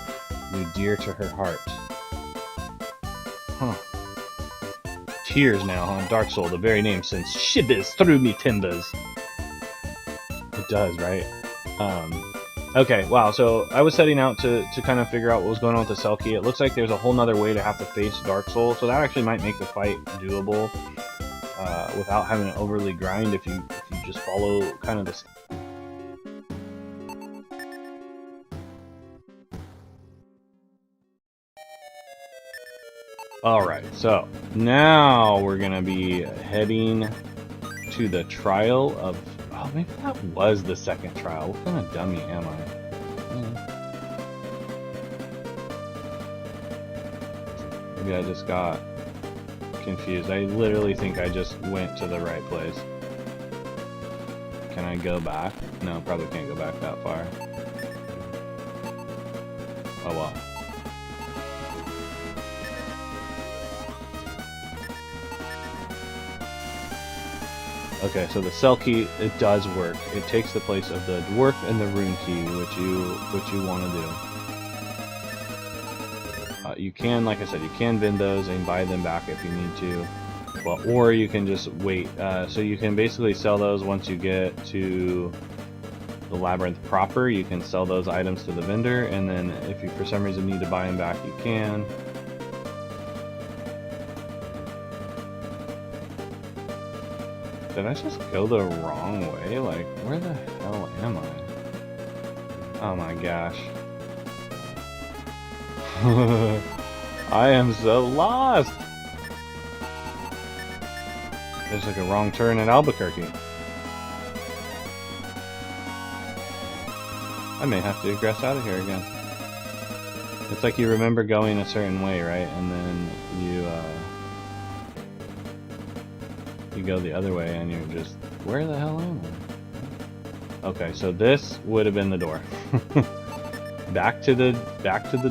Speaker 1: you dear to her heart. Huh. Tears now, huh? Dark Soul, the very name sends shivers through me timbers. It does, right? Okay, wow, so I was setting out to kind of figure out what was going on with the Cell Key. It looks like there's a whole nother way to have to face Dark Soul, so that actually might make the fight doable without having to overly grind if you just follow kind of this. Alright, so now we're gonna be heading to the trial of... Oh, maybe that was the second trial. What kind of dummy am I? Maybe I just got confused. I literally think I just went to the right place. Can I go back? No, probably can't go back that far. Oh well. Okay, so the Cell Key, it does work. It takes the place of the Dwarf and the Rune Key, which you want to do. You can, like I said, you can vend those and buy them back if you need to. Well, or you can just wait. So you can basically sell those once you get to the Labyrinth proper. You can sell those items to the vendor, and then if you for some reason need to buy them back, you can. Did I just go the wrong way? Like, where the hell am I? Oh my gosh. I am so lost! There's like a wrong turn at Albuquerque. I may have to egress out of here again. It's like you remember going a certain way, right? And then you go the other way and you're just, where the hell am I? Okay, so this would have been the door. back to the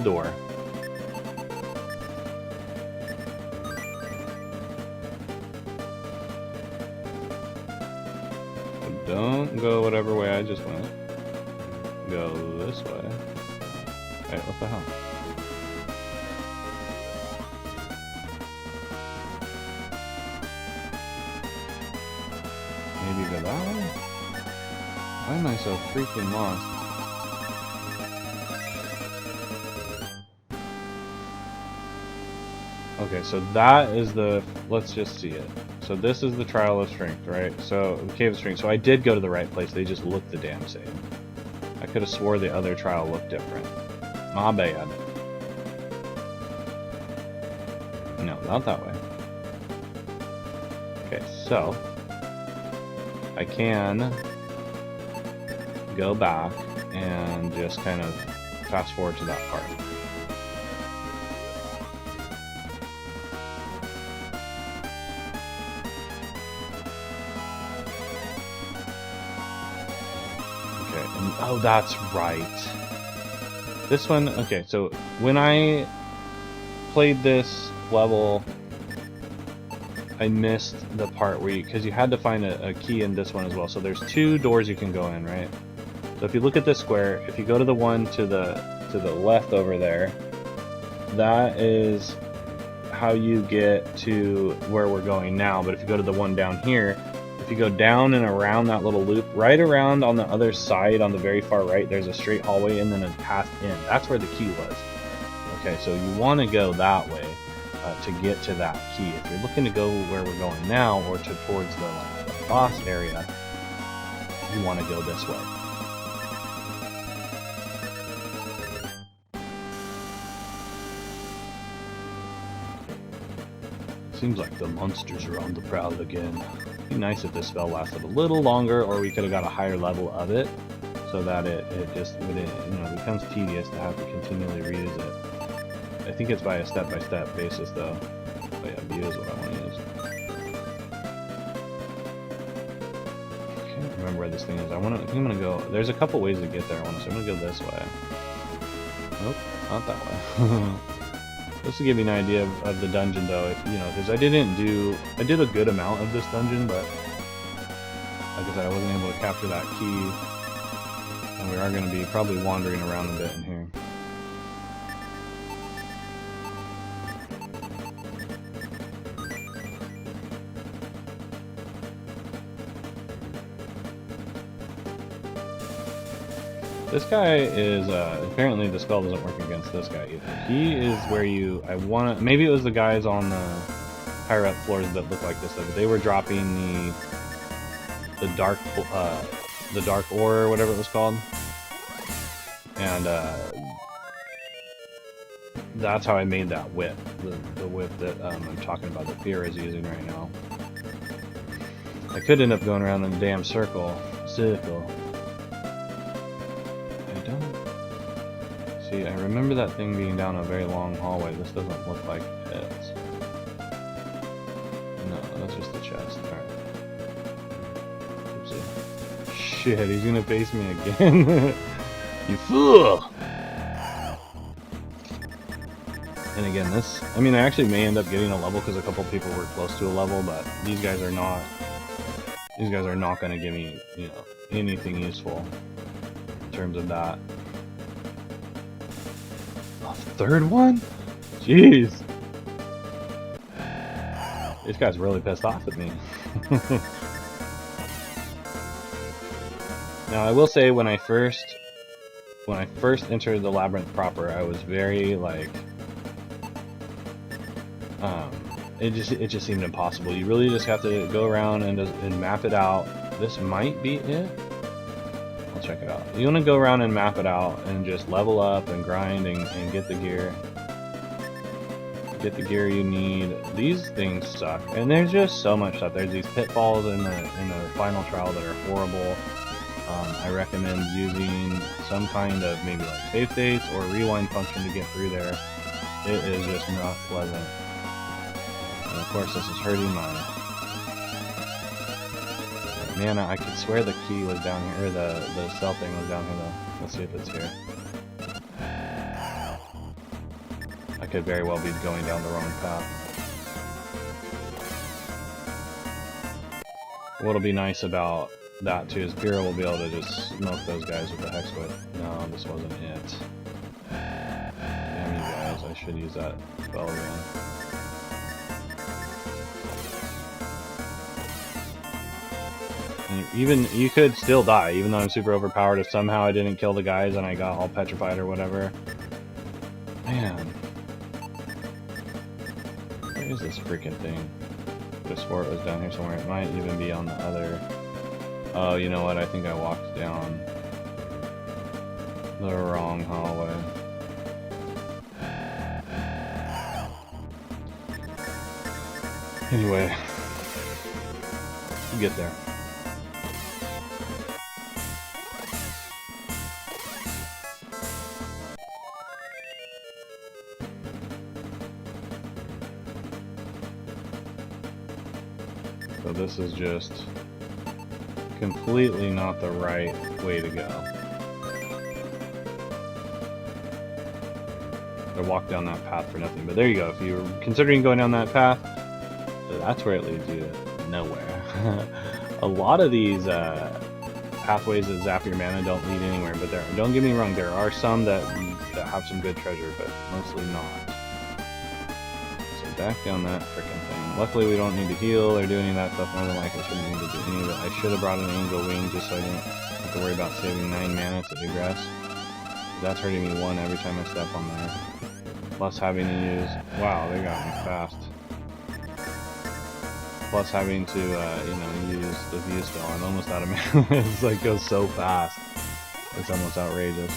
Speaker 1: door. So don't go whatever way I just went. Go this way. Hey, what the hell? Maybe go that way? Why am I so freaking lost? Okay, so that is the... Let's just see it. So this is the Trial of Strength, right? So, the Cave of Strength. So I did go to the right place, they just looked the damn same. I could have swore the other trial looked different. My bad. No, not that way. Okay, so... I can go back and just kind of fast forward to that part. Okay, and oh, that's right. This one, okay, so when I played this level, I missed the part where because you had to find a key in this one as well. So there's 2 doors you can go in, right? So if you look at this square, if you go to the one to the left over there, that is how you get to where we're going now. But if you go to the one down here, if you go down and around that little loop, right around on the other side, on the very far right, there's a straight hallway and then a path in. That's where the key was. Okay, so you want to go that way. To get to that key. If you're looking to go where we're going now, or towards the boss area, you want to go this way. Seems like the monsters are on the prowl again. It'd be nice if this spell lasted a little longer, or we could have got a higher level of it, so that it just wouldn't, you know, becomes tedious to have to continually reuse it. I think it's by a step-by-step basis, though. But yeah, view is what I want to use. I can't remember where this thing is. I think I'm gonna go. There's a couple ways to get there. So I'm gonna go this way. Nope, not that way. Just to give you an idea of the dungeon, though, you know, because I did a good amount of this dungeon, but like I said, I wasn't able to capture that key, and we are going to be probably wandering around a bit in here. This guy is, apparently the spell doesn't work against this guy either. He is where maybe it was the guys on the higher up floors that look like this, though, but they were dropping the dark ore, or whatever it was called. And, that's how I made that whip, the whip that, I'm talking about that Fira is using right now. I could end up going around in a damn circle. I remember that thing being down a very long hallway. This doesn't look like it. No, that's just the chest. Alright. Oopsie. Shit, he's gonna face me again. You fool! And again, I actually may end up getting a level because a couple people were close to a level, but these guys are not gonna give me, you know, anything useful in terms of that. Third one? Jeez. This guy's really pissed off at me. Now I will say when I first entered the labyrinth proper, I was very like it just seemed impossible. You really just have to go around and map it out. This might be it. I'll check it out. You want to go around and map it out and just level up and grind and get the gear. Get the gear you need. These things suck, and there's just so much stuff. There's these pitfalls in the final trial that are horrible. I recommend using some kind of maybe like save states or rewind function to get through there. It is just not pleasant. And of course, this is hurting my mana. I could swear the key was down here, or the cell thing was down here though. Let's see if it's here. I could very well be going down the wrong path. What'll be nice about that too is Fira will be able to just smoke those guys with the Hex Whip. No, this wasn't it. Damn you guys, I should use that spell again. And even, you could still die, even though I'm super overpowered if somehow I didn't kill the guys and I got all petrified or whatever. Man. Where is this freaking thing? I just swore it was down here somewhere. It might even be on the other... Oh, you know what? I think I walked down the wrong hallway. Anyway, we'll get there. So this is just completely not the right way to go. I walked down that path for nothing, but there you go. If you're considering going down that path, that's where it leads you to nowhere. A lot of these pathways that zap your mana don't lead anywhere, but don't get me wrong, there are some that have some good treasure, but mostly not. So back down that frickin' thing. Luckily we don't need to heal or do any of that stuff. More than likely I shouldn't need to do any of it. I should have brought an angel wing just so I didn't have to worry about saving 9 mana to egress. That's hurting me 1 every time I step on there. Plus having to use... Wow, they got me fast. Plus having to, use the view spell. I'm almost out of mana. It's like goes so fast. It's almost outrageous.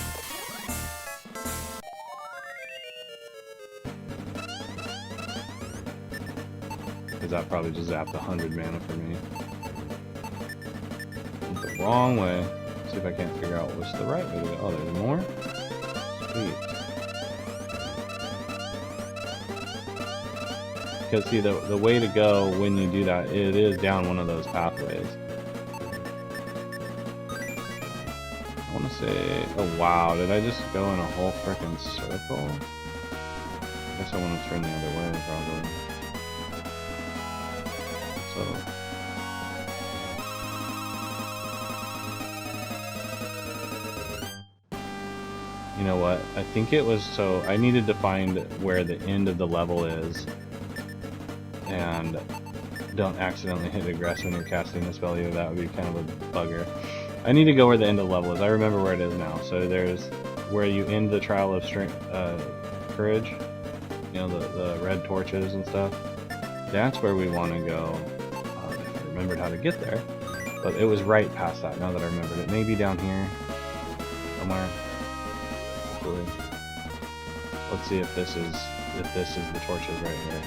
Speaker 1: Because that probably just zapped 100 mana for me. Went the wrong way. Let's see if I can't figure out what's the right way to go. Oh, there's more? Sweet. Because see, the way to go when you do that, it is down one of those pathways. I want to say, oh wow, did I just go in a whole frickin' circle? I guess I want to turn the other way, probably. So... you know what? I think it was, so I needed to find where the end of the level is. And don't accidentally hit aggress when you're casting a spell either. That would be kind of a bugger. I need to go where the end of the level is. I remember where it is now. So there's where you end the Trial of Courage. You know, the red torches and stuff. That's where we want to go. If I remembered how to get there. But it was right past that, now that I remembered it. Maybe down here. Somewhere. Hopefully. Let's see if this is the torches right here.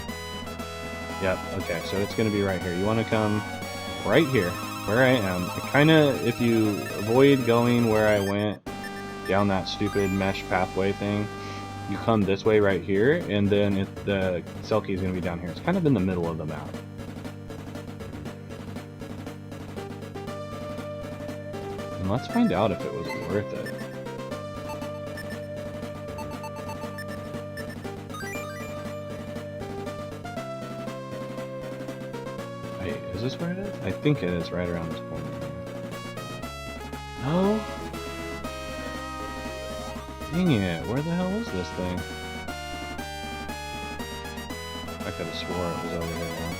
Speaker 1: Yep, okay, so it's going to be right here. You want to come right here, where I am. Kind of, if you avoid going where I went down that stupid mesh pathway thing, you come this way right here, and then the cell key is going to be down here. It's kind of in the middle of the map. And let's find out if it was worth it. Is this where it is? I think it is right around this corner. No? Dang it, where the hell is this thing? I could have swore it was over here now.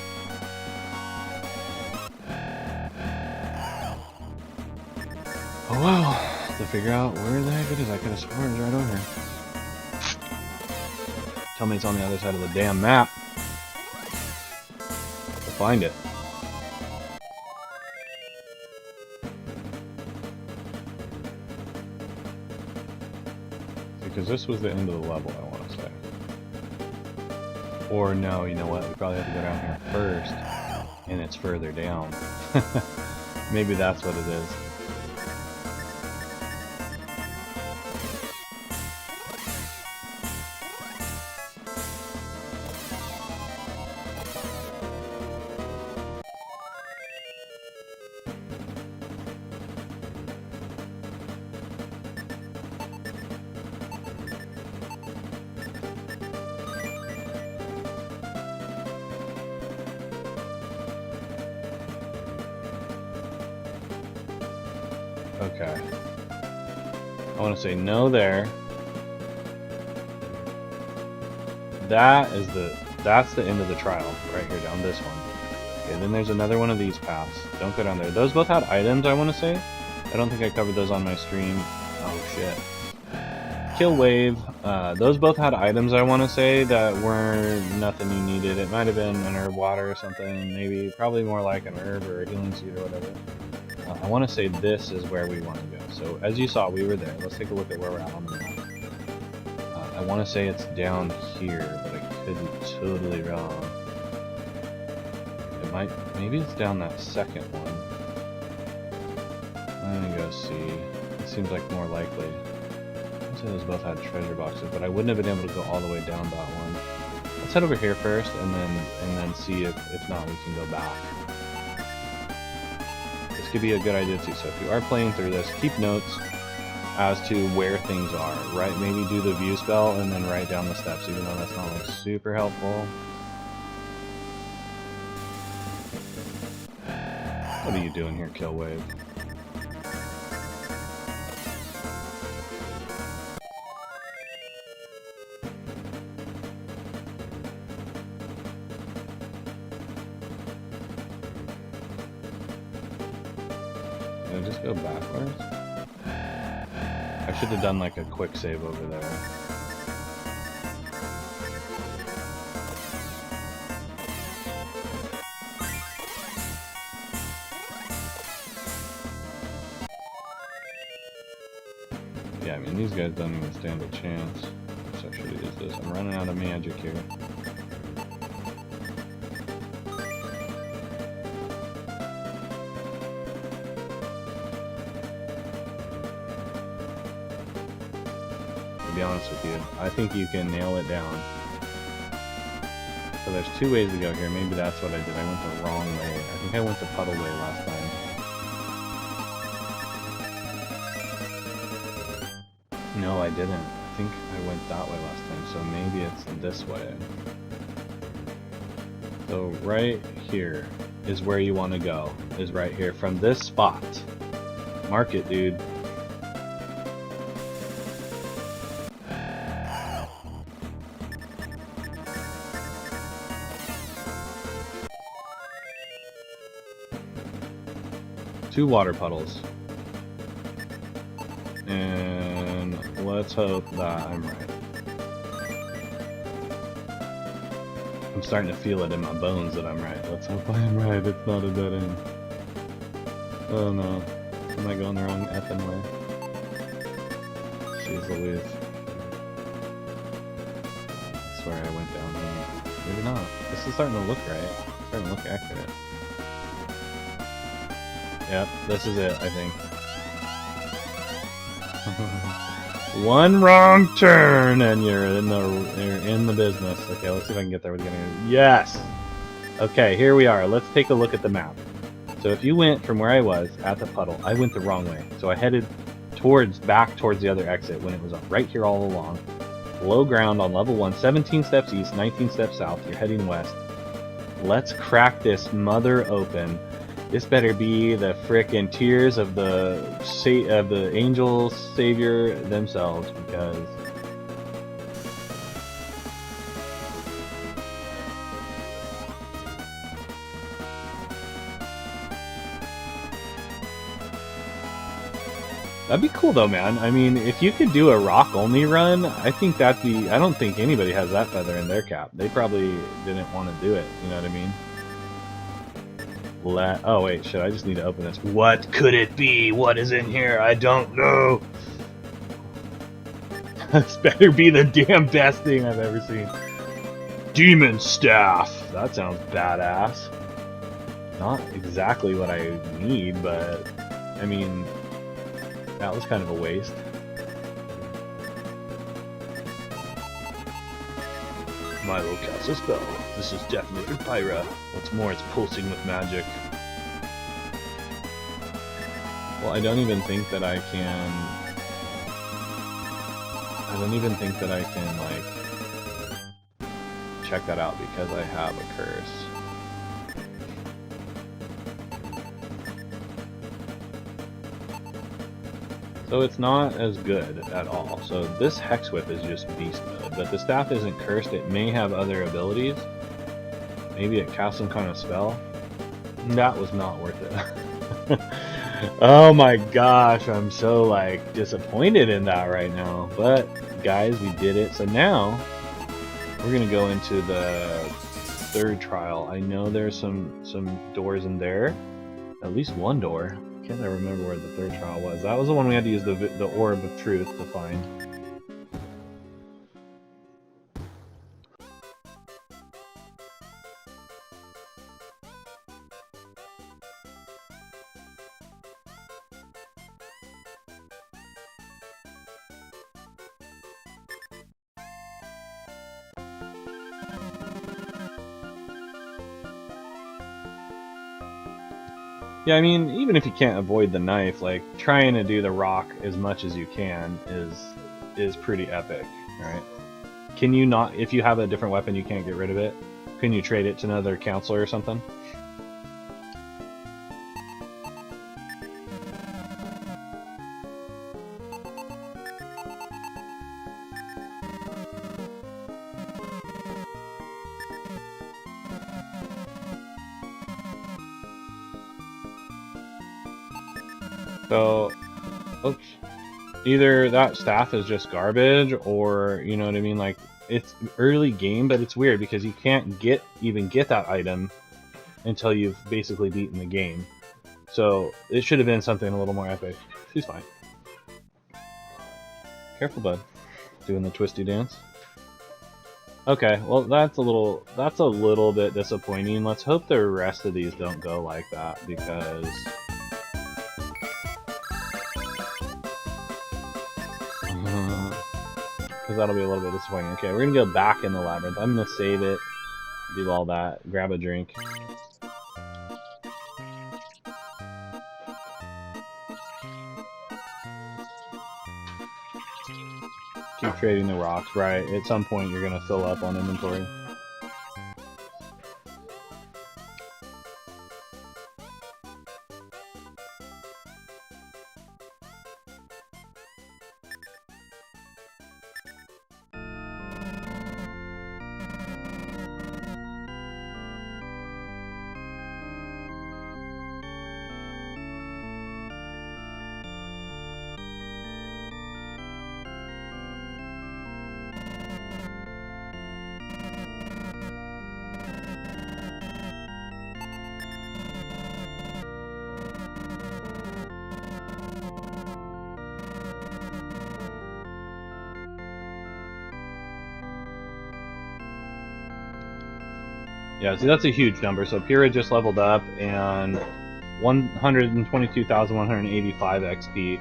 Speaker 1: Oh wow, to figure out where the heck it is, I could have sworn it was right over here. Tell me it's on the other side of the damn map. We'll find it. Because this was the end of the level, I want to say. Or no, you know what? We probably have to go down here first, and it's further down. Maybe that's what it is. Okay. I want to say no there. That's the end of the trial, right here, down this one. Okay, then there's another one of these paths. Don't go down there. Those both had items, I want to say. I don't think I covered those on my stream. Oh, shit. Kill Wave. Those both had items, I want to say, that weren't nothing you needed. It might have been an herb water or something, maybe. Probably more like an herb or a healing seed or whatever. I want to say this is where we want to go. So, as you saw, we were there. Let's take a look at where we're at on the map. I want to say it's down here, but I could be totally wrong. It might, maybe it's down that second one. Let me go see. It seems like more likely. I'd say those both had treasure boxes, but I wouldn't have been able to go all the way down that one. Let's head over here first, and then see if not we can go back. This could be a good idea too. So if you are playing through this, keep notes as to where things are, right? Maybe do the view spell and then write down the steps, even though that's not like super helpful. What are you doing here, Kill Wave? Did I just go backwards? I should have done like a quick save over there. Yeah, I mean, these guys don't even stand a chance. So I should have used this. I'm running out of magic here. be honest with you. I think you can nail it down. So there's two ways to go here. Maybe that's what I did. I went the wrong way. I think I went the puddle way last time. No, I didn't. I think I went that way last time, so maybe it's this way. So right here is where you want to go. Is right here. From this spot. Mark it, dude. Two water puddles. And let's hope that I'm right. I'm starting to feel it in my bones that I'm right. Let's hope I am right. It's not a dead end. Oh no. Am I going the wrong effing way? Jeez Louise. I swear I went down here. Maybe not. This is starting to look right. It's starting to look accurate. Yep, this is it, I think. One wrong turn and you're in the business. Okay, let's see if I can get there with getting. Yes. Okay, here we are. Let's take a look at the map. So if you went from where I was at the puddle, I went the wrong way. So I headed back towards the other exit when it was right here all along. Low ground on level 1, 17 steps east, 19 steps south. You're heading west. Let's crack this mother open. This better be the frickin' tears of the angel savior themselves, because that'd be cool though, man. I mean, if you could do a rock only run, I think that'd be. I don't think anybody has that feather in their cap. They probably didn't want to do it. You know what I mean? Oh wait, shit, I just need to open this. What could it be? What is in here? I don't know. This better be the damn best thing I've ever seen. Demon Staff. That sounds badass. Not exactly what I need, but I mean, that was kind of a waste. Milo casts a spell. This is definitely for Pyra. What's more, it's pulsing with magic. Well, I don't even think that I can... like, check that out because I have a curse. So it's not as good at all. So this Hex Whip is just beast mode, but the staff isn't cursed. It may have other abilities. Maybe it casts some kind of spell. That was not worth it. Oh my gosh, I'm so like disappointed in that right now. But guys, we did it. So now we're gonna go into the third trial. I know there's some doors in there. At least one door. Can't I remember where the third trial was? That was the one we had to use the Orb of Truth to find. Yeah, I mean, even if you can't avoid the knife, like, trying to do the rock as much as you can is pretty epic, right? Can you not, if you have a different weapon, you can't get rid of it? Can you trade it to another counselor or something? So, oops. Either that staff is just garbage, or, you know what I mean, like, it's early game, but it's weird because you can't even get that item until you've basically beaten the game. So, it should have been something a little more epic. She's fine. Careful, bud. Doing the twisty dance. Okay, well, that's a little bit disappointing. Let's hope the rest of these don't go like that, because... because that'll be a little bit disappointing. Okay, we're gonna go back in the labyrinth. I'm gonna save it, do all that, grab a drink. Keep trading the rocks, right? At some point you're gonna fill up on inventory. Yeah, see, that's a huge number. So Pyrrha just leveled up, and 122,185 XP.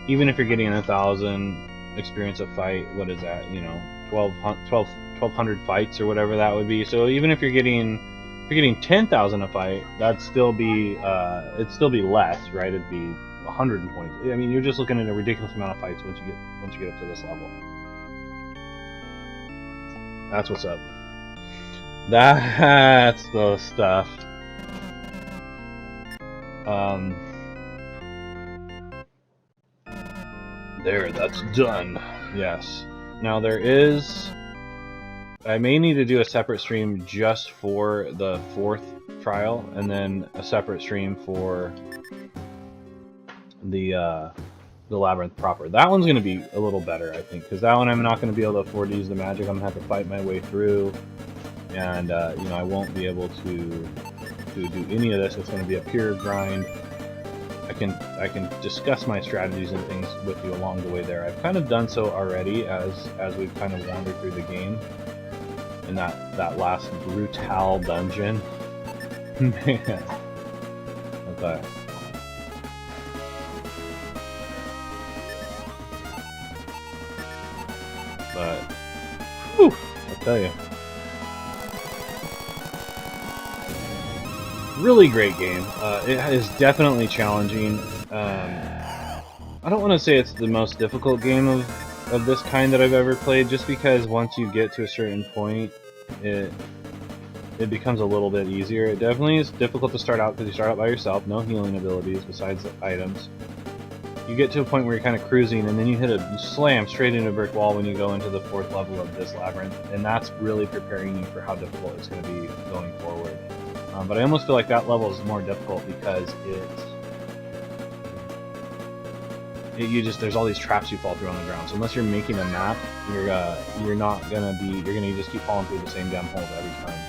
Speaker 1: Even if you're getting 1,000 experience of fight, what is that? You know, 1,200 fights or whatever that would be. So even if you're getting 10,000 a fight, that'd still be it'd still be less, right? It'd be 120. I mean, you're just looking at a ridiculous amount of fights once you get up to this level. That's what's up. That's the stuff. There, that's done. Yes. Now there is... I may need to do a separate stream just for the 4th trial, and then a separate stream for the labyrinth proper. That one's going to be a little better, I think, because that one I'm not going to be able to afford to use the magic. I'm going to have to fight my way through, and you know, I won't be able to do any of this. It's going to be a pure grind. I can discuss my strategies and things with you along the way there. I've kind of done so already as we've kind of wandered through the game. In that last brutal dungeon. Man. Okay. But whew, I'll tell you. Really great game. It is definitely challenging. I don't want to say it's the most difficult game of this kind that I've ever played, just because once you get to a certain point, it becomes a little bit easier. It definitely is difficult to start out because you start out by yourself, no healing abilities besides the items. You get to a point where you're kind of cruising, and then you slam straight into a brick wall when you go into the 4th level of this labyrinth, and that's really preparing you for how difficult it's going to be going forward. But I almost feel like that level is more difficult because there's all these traps you fall through on the ground. So unless you're making a map, you're gonna just keep falling through the same damn holes every time.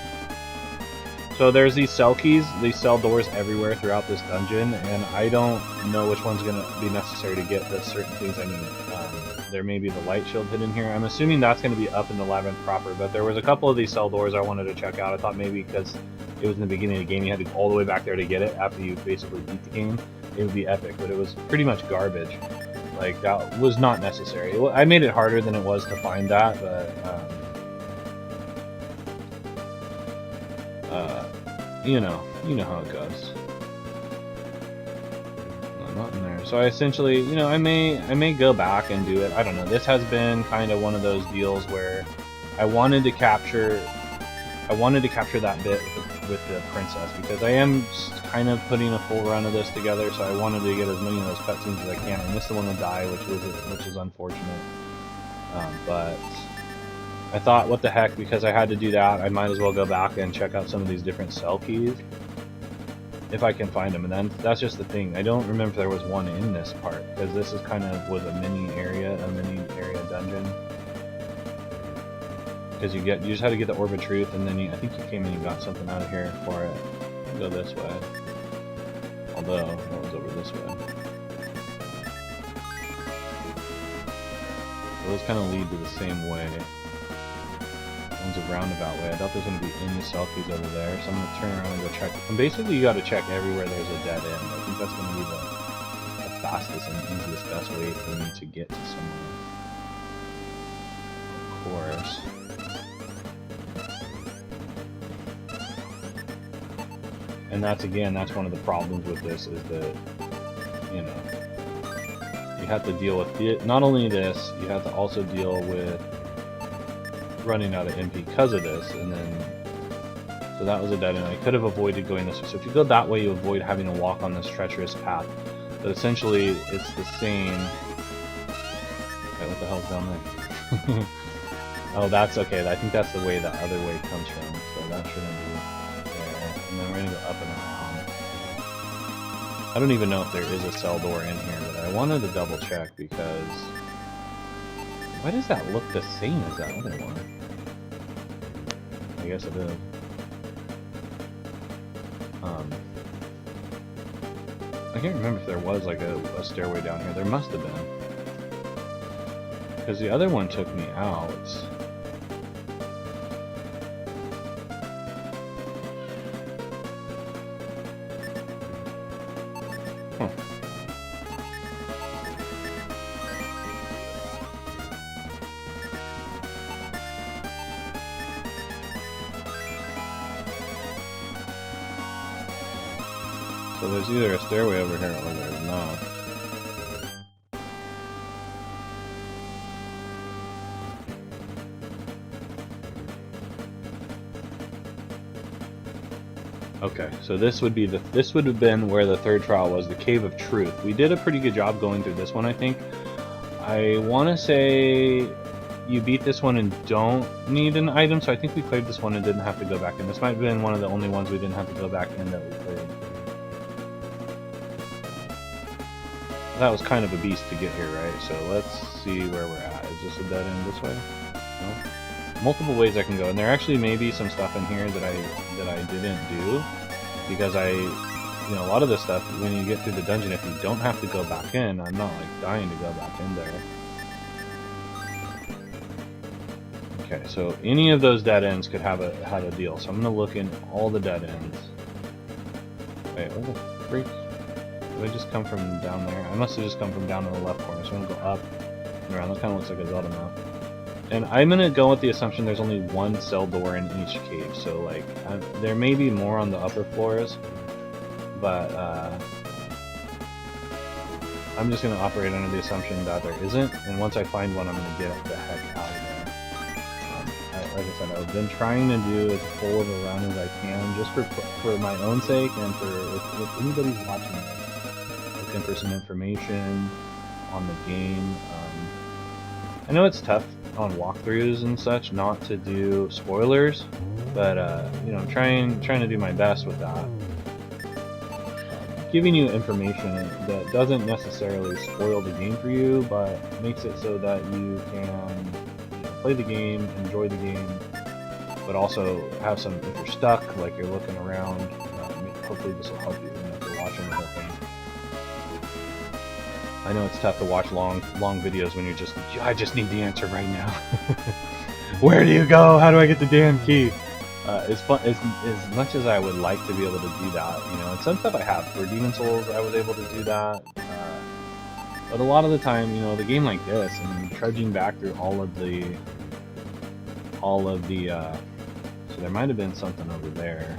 Speaker 1: So there's these cell keys, these cell doors everywhere throughout this dungeon, and I don't know which one's gonna be necessary to get the certain things I need. There may be the light shield hidden here. I'm assuming that's gonna be up in the labyrinth proper, but there was a couple of these cell doors I wanted to check out. I thought maybe because it was in the beginning of the game, you had to go all the way back there to get it after you basically beat the game. It would be epic, but it was pretty much garbage. Like, that was not necessary. I made it harder than it was to find that, but you know how it goes. No, not in there. So I essentially, you know, I may go back and do it. I don't know. This has been kind of one of those deals where I wanted to capture that bit with the princess, because I am kind of putting a full run of this together, so I wanted to get as many of those cutscenes as I can. I missed the one to die, which is unfortunate. But I thought, what the heck, because I had to do that, I might as well go back and check out some of these different cell keys if I can find them. And then that's just the thing. I don't remember if there was one in this part, because this is kind of was a mini area dungeon. Because you just had to get the Orb of Truth, and then I think you came in and you got something out of here for it. Go this way. Although, what was over this way? Those kind of lead to the same way. One's a roundabout way. I doubt there's going to be any selfies over there, so I'm going to turn around and go check. And basically, you got to check everywhere there's a dead end. I think that's going to be the fastest and easiest best way for me to get to somewhere. course. And that's one of the problems with this, is that, you know, you have to deal with it. Not only this, you have to also deal with running out of MP because of this, and then, so that was a dead end. I could have avoided going this way. So if you go that way, you avoid having to walk on this treacherous path. But essentially, it's the same. Wait, what the hell's down there? Oh, that's okay. I think that's the way the other way comes from. So that shouldn't be there. And then we're gonna go up and around. I don't even know if there is a cell door in here, but I wanted to double check because why does that look the same as that other one? I guess it is. I can't remember if there was like a stairway down here. There must have been. Because the other one took me out. Huh. So there's either a stairway over here or there's not. Okay, so this would have been where the third trial was, the Cave of Truth. We did a pretty good job going through this one, I think. I want to say you beat this one and don't need an item, so I think we cleared this one and didn't have to go back in. This might have been one of the only ones we didn't have to go back in that we cleared. That was kind of a beast to get here, right? So let's see where we're at. Is this a dead end this way? No? Multiple ways I can go, and there actually may be some stuff in here that I didn't do, because you know, a lot of this stuff, when you get through the dungeon, if you don't have to go back in, I'm not like dying to go back in there. Okay, so any of those dead ends could have a deal. So I'm gonna look in all the dead ends. Wait, what the freak? Did I just come from down there? I must have just come from down in the left corner. So I'm gonna go up and around. That kind of looks like a Zelda map. And I'm gonna go with the assumption there's only one cell door in each cave. So like, there may be more on the upper floors, but I'm just gonna operate under the assumption that there isn't. And once I find one, I'm gonna get the heck out of there. Like I said, I've been trying to do as full of a run as I can, just for my own sake, and for if anybody's watching this, looking for some information on the game. I know it's tough on walkthroughs and such not to do spoilers, but you know, I'm trying to do my best with that. Giving you information that doesn't necessarily spoil the game for you, but makes it so that you can play the game, enjoy the game, but also have some, if you're stuck, like you're looking around, hopefully this will help you if you're watching the whole thing. I know it's tough to watch long videos when you're I just need the answer right now. Where do you go? How do I get the damn key? As much as I would like to be able to do that, you know, and some stuff I have. For Demon Souls, I was able to do that. But a lot of the time, you know, the game like this, and trudging back through all of the, so there might have been something over there.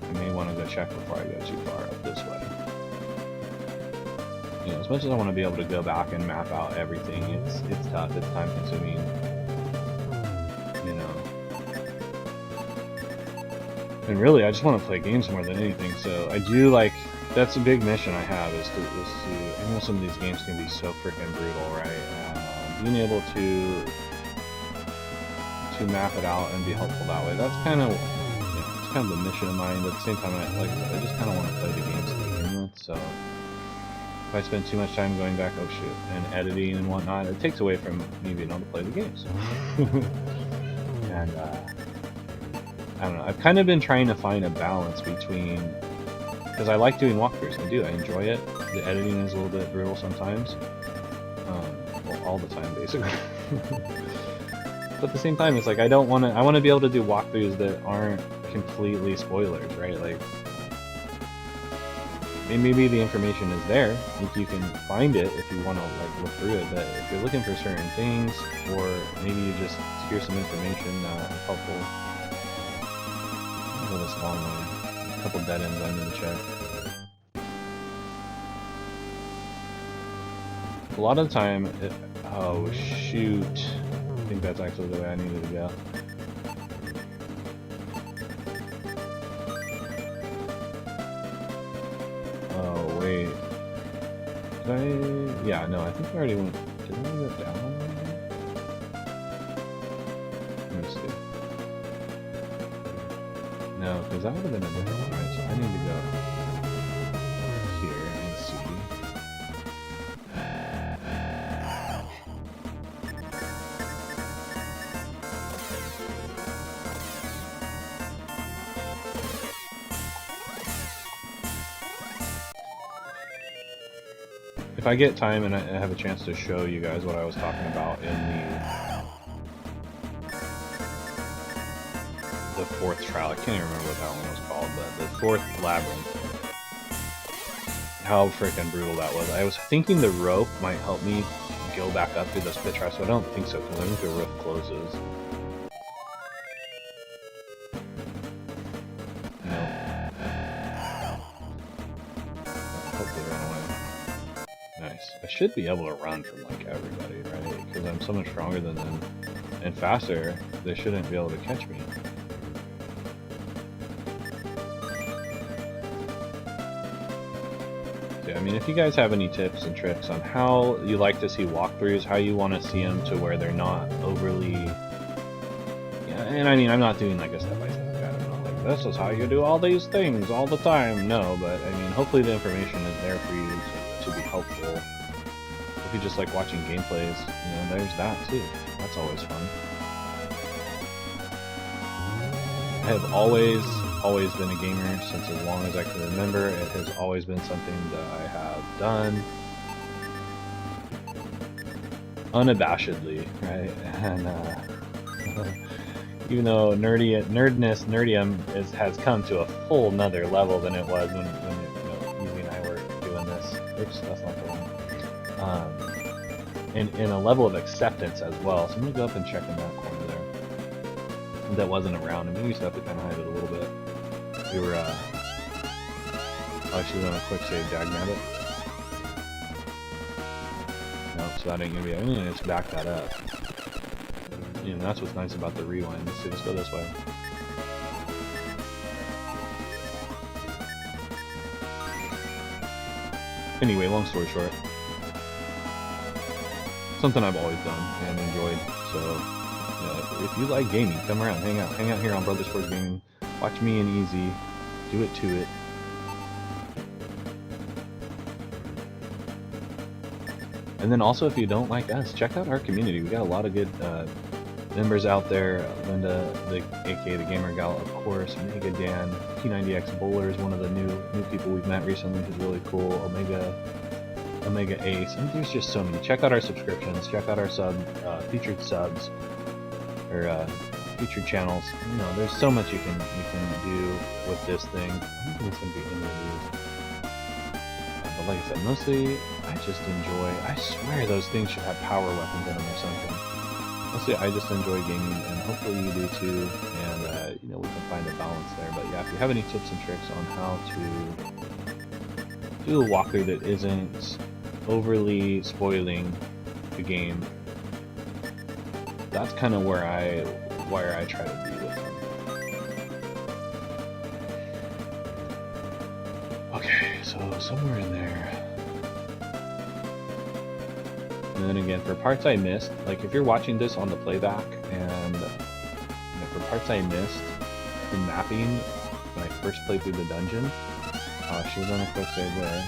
Speaker 1: I may want to go check before I go too far up this way. You know, as much as I want to be able to go back and map out everything, it's tough, it's time consuming, you know. And really, I just want to play games more than anything, so I do like, that's a big mission I have, is to I know some of these games can be so freaking brutal, right? Being able to map it out and be helpful that way, that's kind of, you know, it's kind of a mission of mine, but at the same time, like I said, I just kind of want to play the games to begin with, so if I spend too much time going back, oh shoot, and editing and whatnot, it takes away from me being able to play the games. And, I don't know, I've kind of been trying to find a balance between, because I like doing walkthroughs, I enjoy it. The editing is a little bit brutal sometimes. Well, all the time, basically. But at the same time, it's like, I want to be able to do walkthroughs that aren't completely spoilers, right? Like, maybe the information is there. If you can find it, if you want to like look through it. But if you're looking for certain things, or maybe you just hear some information helpful. I'll go this long way. A couple dead ends I need to check. A lot of the time, oh shoot! I think that's actually the way I needed to go. Oh wait, did I? Yeah, no, I think I already went. Did I go down? Let me see. No, because that would have been a different way. So I need to go here and see. If I get time and I have a chance to show you guys what I was talking about in the fourth trial, I can't even remember what that one was called, but the fourth labyrinth, how freaking brutal that was. I was thinking the rope might help me go back up through those pit traps, but I don't think so, because I think the roof closes. I should be able to run from like everybody, right? Because I'm so much stronger than them and faster, they shouldn't be able to catch me. So, I mean, if you guys have any tips and tricks on how you like to see walkthroughs, how you want to see them to where they're not overly... Yeah, and I mean, I'm not doing like a step-by-step guide. I'm not like, this is how you do all these things all the time. No, but I mean, hopefully the information is there for you to be helpful. If you just like watching gameplays, you know, there's that too. That's always fun. I have always been a gamer since as long as I can remember. It has always been something that I have done unabashedly, right? And even though nerdium has come to a full nother level than it was when you and I were doing this. Oops, that's not the one. And a level of acceptance as well. So I'm gonna go up and check in that corner there. That wasn't around. I mean, we used to have to kind of hide it a little bit. We were, actually gonna quick save Dagnabbit. No, so that ain't gonna be. I'm gonna just back that up. You know, that's what's nice about the rewind. Let's see, let's go this way. Anyway, long story short. Something I've always done and enjoyed. So, if you like gaming, come around, hang out here on Brother Sports Gaming. Watch me and Easy do it to it. And then also, if you don't like us, check out our community. We got a lot of good members out there. Linda, aka the Gamer Gal, of course. Mega Dan, P90X Bowler is one of the new people we've met recently, who's really cool. Omega Ace, and there's just so many. Check out our subscriptions, check out our featured subs, or featured channels. You know, there's so much you can do with this thing. I don't think it's gonna be any of these. But like I said, mostly I just enjoy. I swear those things should have power weapons in them or something. Mostly I just enjoy gaming, and hopefully you do too. And you know, we can find a balance there. But yeah, if you have any tips and tricks on how to do a walkthrough that isn't overly spoiling the game, that's kind of where I try to be with them. Okay, so somewhere in there. And then again, for parts I missed, like if you're watching this on the playback, and for parts I missed, the mapping when I first played through the dungeon, she was on a quick save there.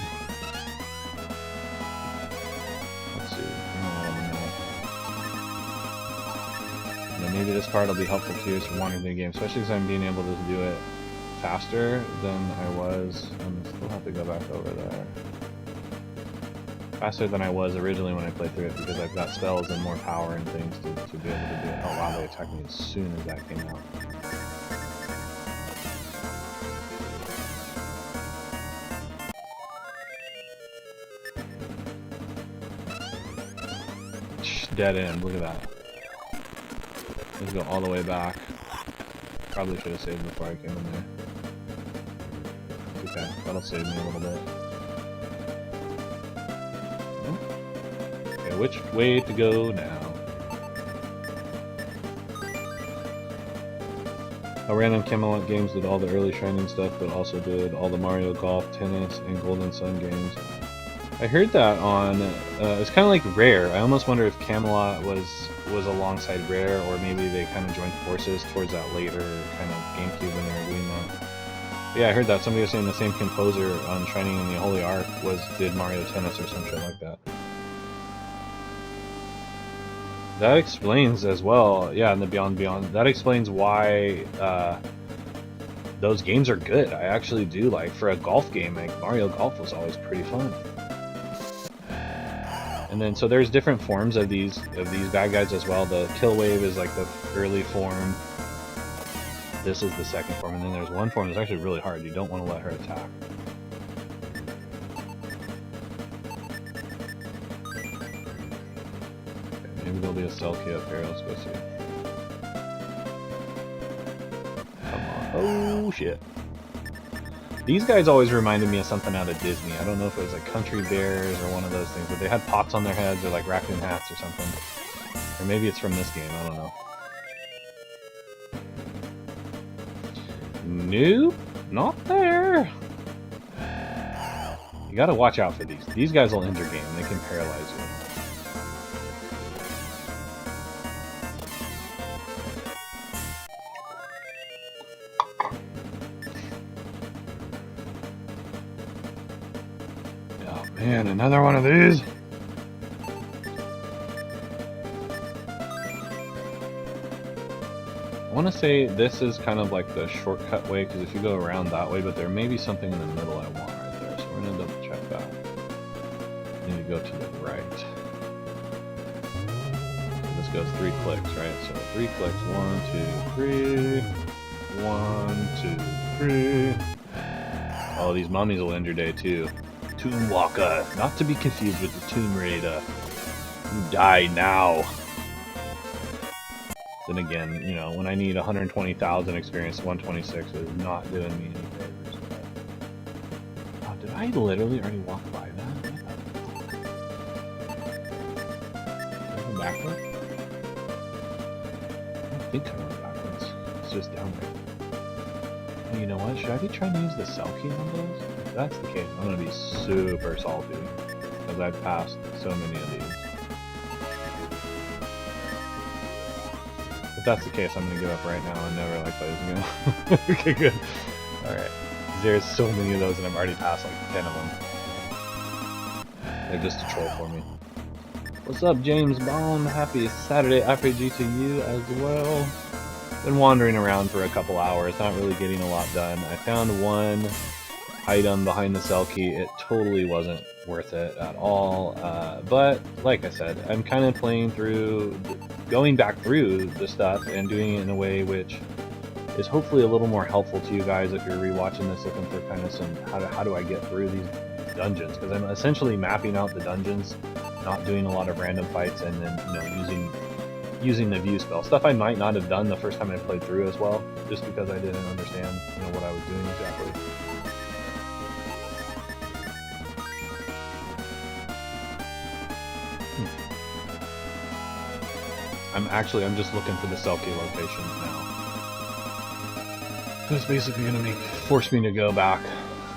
Speaker 1: Maybe this card will be helpful to you if you're wanting the game, especially because I'm being able to do it faster than I was. I still have to go back over there. Faster than I was originally when I played through it, because I've got spells and more power and things to be able to do it. Oh wow, they attacked me as soon as that came out. dead end. Look at that. Let's go all the way back. Probably should have saved before I came in there. Okay, that'll save me a little bit. Okay, which way to go now? Random Camelot Games did all the early Shining stuff, but also did all the Mario Golf, Tennis, and Golden Sun games. I heard that on, it's kind of like Rare. I almost wonder if Camelot was alongside Rare, or maybe they kind of joined forces towards that later kind of GameCube when they were doing that. But yeah, I heard that. Somebody was saying the same composer on Shining and the Holy Ark did Mario Tennis or some shit like that. That explains as well, yeah, and the Beyond, that explains why those games are good. I actually do like, for a golf game, like Mario Golf was always pretty fun. And then, so there's different forms of these bad guys as well. The Kill Wave is like the early form. This is the second form, and then there's one form that's actually really hard. You don't want to let her attack. Maybe there'll be a Selkie up here. Let's go see. Come on. Oh, shit. These guys always reminded me of something out of Disney. I don't know if it was like Country Bears or one of those things, but they had pots on their heads or like raccoon hats or something. Or maybe it's from this game. I don't know. Nope. Not there. You gotta watch out for these. These guys will end your game. They can paralyze you. Man, another one of these. I want to say this is kind of like the shortcut way, because if you go around that way, but there may be something in the middle I want right there, so we're going to double check that. I need to go to the right. So this goes 3 clicks, right? So 3 clicks, 1, 2, 3, 1, 2, 3. Oh, these mummies will end your day too. Tomb Walker, not to be confused with the Tomb Raider. You die now. Then again, you know, when I need 120,000 experience, 126 is not doing me any favors. Oh, did I literally already walk by that? Did I go backwards? I don't think I went backwards. It's just down there. You know what? Should I be trying to use the Selkie on those? If that's the case, I'm going to be super salty. Because I've passed so many of these. If that's the case, I'm going to give up right now and never like play this again. Okay, good. Alright. There's so many of those and I've already passed like 10 of them. They're just a troll for me. What's up, James Bond? Happy Saturday RPG to you as well. Been wandering around for a couple hours, not really getting a lot done. I found one item behind the Selkie. It totally wasn't worth it at all. But like I said, I'm kind of playing through, going back through the stuff and doing it in a way which is hopefully a little more helpful to you guys if you're rewatching this, looking for kind of some how do I get through these dungeons, because I'm essentially mapping out the dungeons, not doing a lot of random fights, and then, you know, using the view spell. Stuff I might not have done the first time I played through as well, just because I didn't understand, you know, what I was doing exactly. I'm just looking for the Selkie location now. So it's basically gonna force me to go back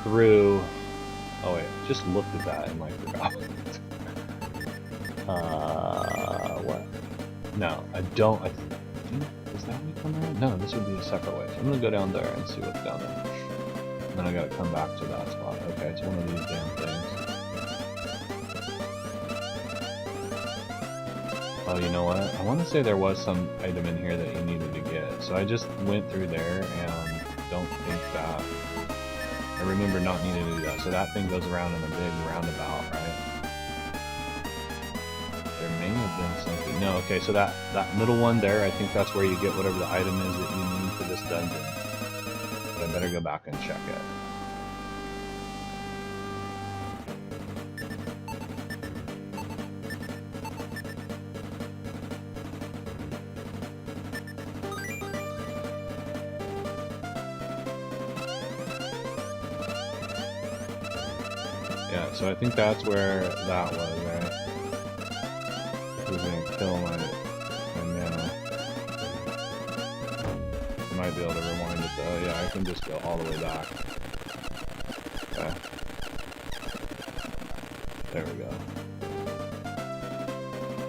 Speaker 1: through. Oh wait, just looked at that and like forgot. What? No, I don't. Is that way come around? No, this would be a separate way. So I'm gonna go down there and see what's down there. And then I gotta come back to that spot. Okay, it's one of these damn things. Oh, you know what? I want to say there was some item in here that you needed to get. So I just went through there and don't think that... I remember not needing to do that. So that thing goes around in a big roundabout, right? There may have been something. No, okay, so that middle one there, I think that's where you get whatever the item is that you need for this dungeon. But I better go back and check it. Yeah, so I think that's where that was, right? Who's gonna kill my mana? I might be able to rewind it though. Yeah, I can just go all the way back. Okay. There we go.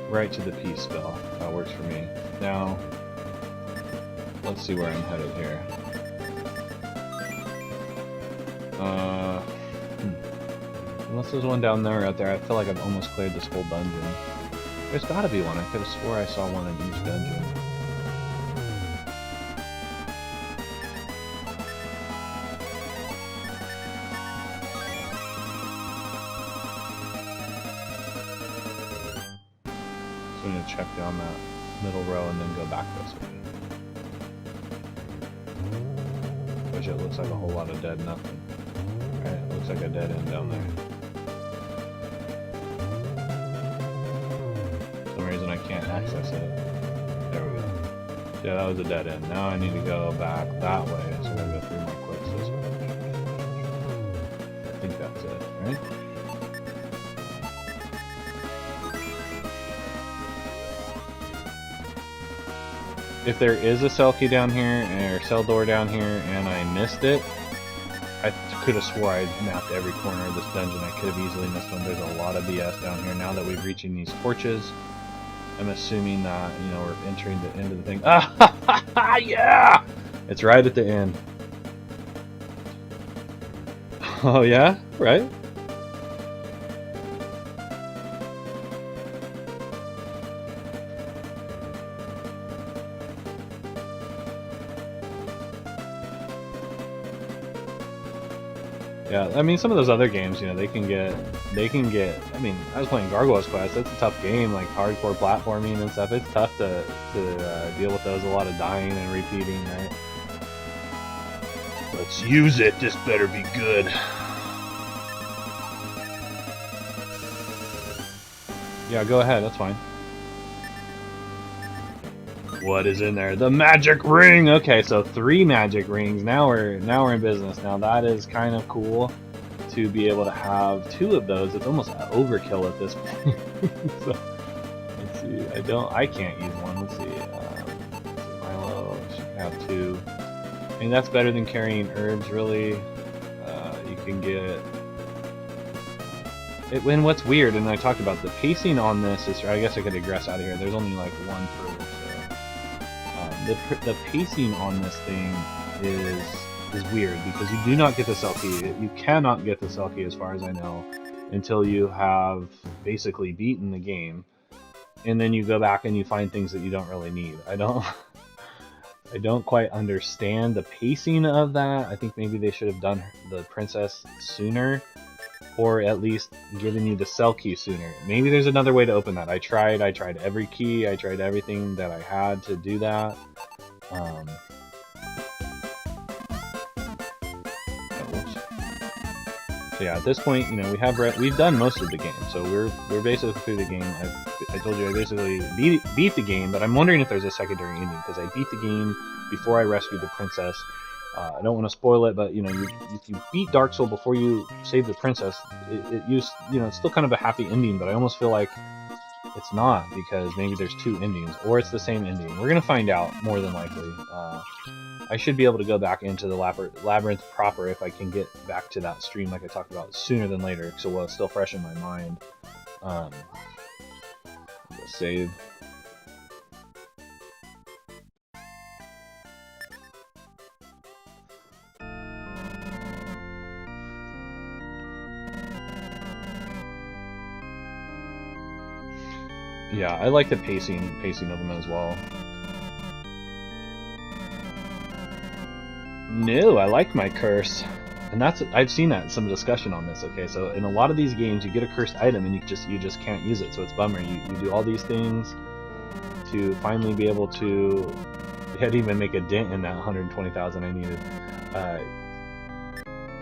Speaker 1: Right to the peace spell. That works for me. Now, let's see where I'm headed here. Unless there's one down there or out there, I feel like I've almost cleared this whole dungeon. There's gotta be one. I could have swore I saw one in each dungeon. So I'm gonna check down that middle row and then go back this way. Which it looks like a whole lot of dead nothing. Right, it looks like a dead end down there. For some reason I can't access it. There we go. Yeah, that was a dead end. Now I need to go back that way, so I'm gonna go 3 more clicks this way. I think that's it, right? If there is a cell key down here, or cell door down here, and I missed it, I could have swore I mapped every corner of this dungeon. I could have easily missed one. There's a lot of BS down here. Now that we're reaching these torches, I'm assuming that, you know, we're entering the end of the thing. Ah, yeah! It's right at the end. Oh yeah? Right? Yeah, I mean, some of those other games, you know, they can get, I mean, I was playing Gargoyle's Quest, it's a tough game, like hardcore platforming and stuff, it's tough to deal with those, a lot of dying and repeating, right? Let's use it, this better be good. Yeah, go ahead, that's fine. What is in there? The magic ring! Okay, so 3 magic rings. Now we're in business. Now that is kind of cool to be able to have 2 of those. It's almost overkill at this point. So, let's see. I can't use one. Let's see. Milo should have 2. I mean, that's better than carrying herbs, really. You can get it. And what's weird, and I talked about the pacing on this is, I guess I could digress out of here. There's only like 1 per. The pacing on this thing is weird because you do not get the cell key. You cannot get the cell key, as far as I know, until you have basically beaten the game, and then you go back and you find things that you don't really need. I don't quite understand the pacing of that. I think maybe they should have done the princess sooner, or at least given you the cell key sooner. Maybe there's another way to open that. I tried every key, I tried everything that I had to do that. So yeah, at this point, you know, we've done most of the game, so we're basically through the game. I told you I basically beat the game, but I'm wondering if there's a secondary ending, because I beat the game before I rescued the princess. I don't want to spoil it, but you know, if you beat Dark Soul before you save the princess, you know, it's still kind of a happy ending, but I almost feel like it's not, because maybe there's 2 endings, or it's the same ending. We're gonna find out, more than likely. I should be able to go back into the labyrinth proper if I can get back to that stream like I talked about sooner than later, so while it's still fresh in my mind. Save. Yeah, I like the pacing of them as well. No, I like my curse. And I've seen that in some discussion on this, okay? So in a lot of these games, you get a cursed item and you just can't use it, so it's a bummer. You do all these things to finally be able to even make a dent in that 120,000 I needed.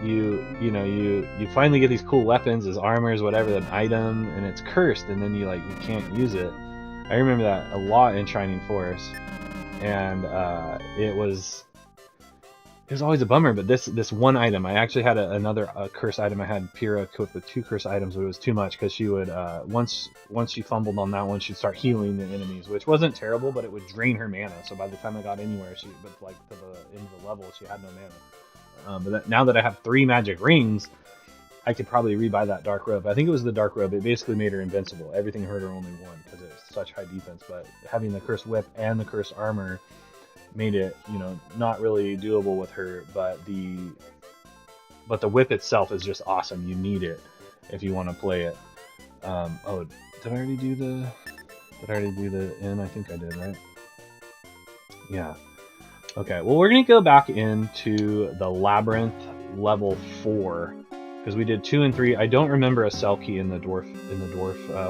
Speaker 1: You finally get these cool weapons, as armors, whatever, an item, and it's cursed, and then you can't use it. I remember that a lot in Shining Force, and it was it was always a bummer. But this one item, I actually had another curse item. I had Pyrrha equipped with 2 curse items, but it was too much because she would once she fumbled on that one, she'd start healing the enemies, which wasn't terrible, but it would drain her mana. So by the time I got anywhere, but like to the end of the level, she had no mana. Now that I have 3 magic rings, I could probably rebuy that dark robe. I think it was the dark robe. It basically made her invincible. Everything hurt her only 1 because it was such high defense. But having the cursed whip and the cursed armor made it, not really doable with her. But the whip itself is just awesome. You need it if you want to play it. Oh, did I already do the inn? I think I did, right? Yeah. Okay. Well, we're gonna go back into the labyrinth level 4. Because we did 2 and 3. I don't remember a cell key in the dwarf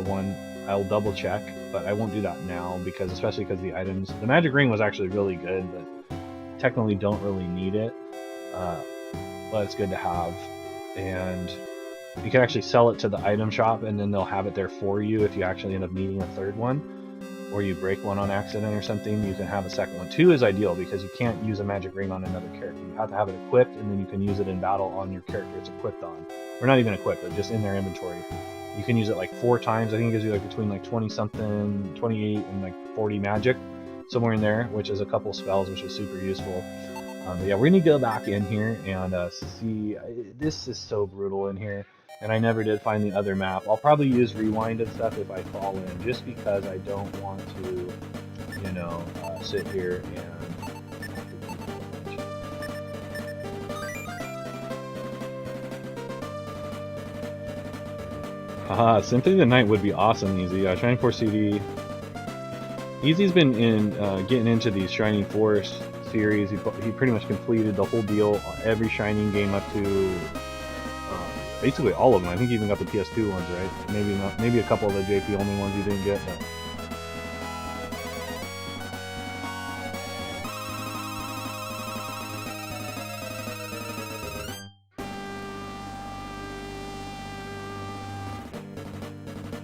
Speaker 1: one. I'll double check, but I won't do that now especially because the items. The magic ring was actually really good, but technically don't really need it. But it's good to have, and you can actually sell it to the item shop, and then they'll have it there for you if you actually end up needing a 3rd one, or you break one on accident or something. You can have a 2nd one. 2 is ideal because you can't use a magic ring on another character. You have to have it equipped, and then you can use it in battle on your character it's equipped on. Or not even equipped, but just in their inventory. You can use it like 4 times. I think it gives you like between like 20 something, 28 and like 40 magic, somewhere in there, which is a couple spells, which is super useful. But yeah, we're gonna go back in here and see. This is so brutal in here, and I never did find the other map. I'll probably use rewind and stuff if I fall in, just because I don't want to, sit here and. Haha, Symphony of the Night would be awesome, Easy. Shining Force CD. Easy's been getting into these Shining Force series. He pretty much completed the whole deal, every Shining game up to basically all of them. I think he even got the PS2 ones, right? Maybe not. Maybe a couple of the JP only ones he didn't get. But.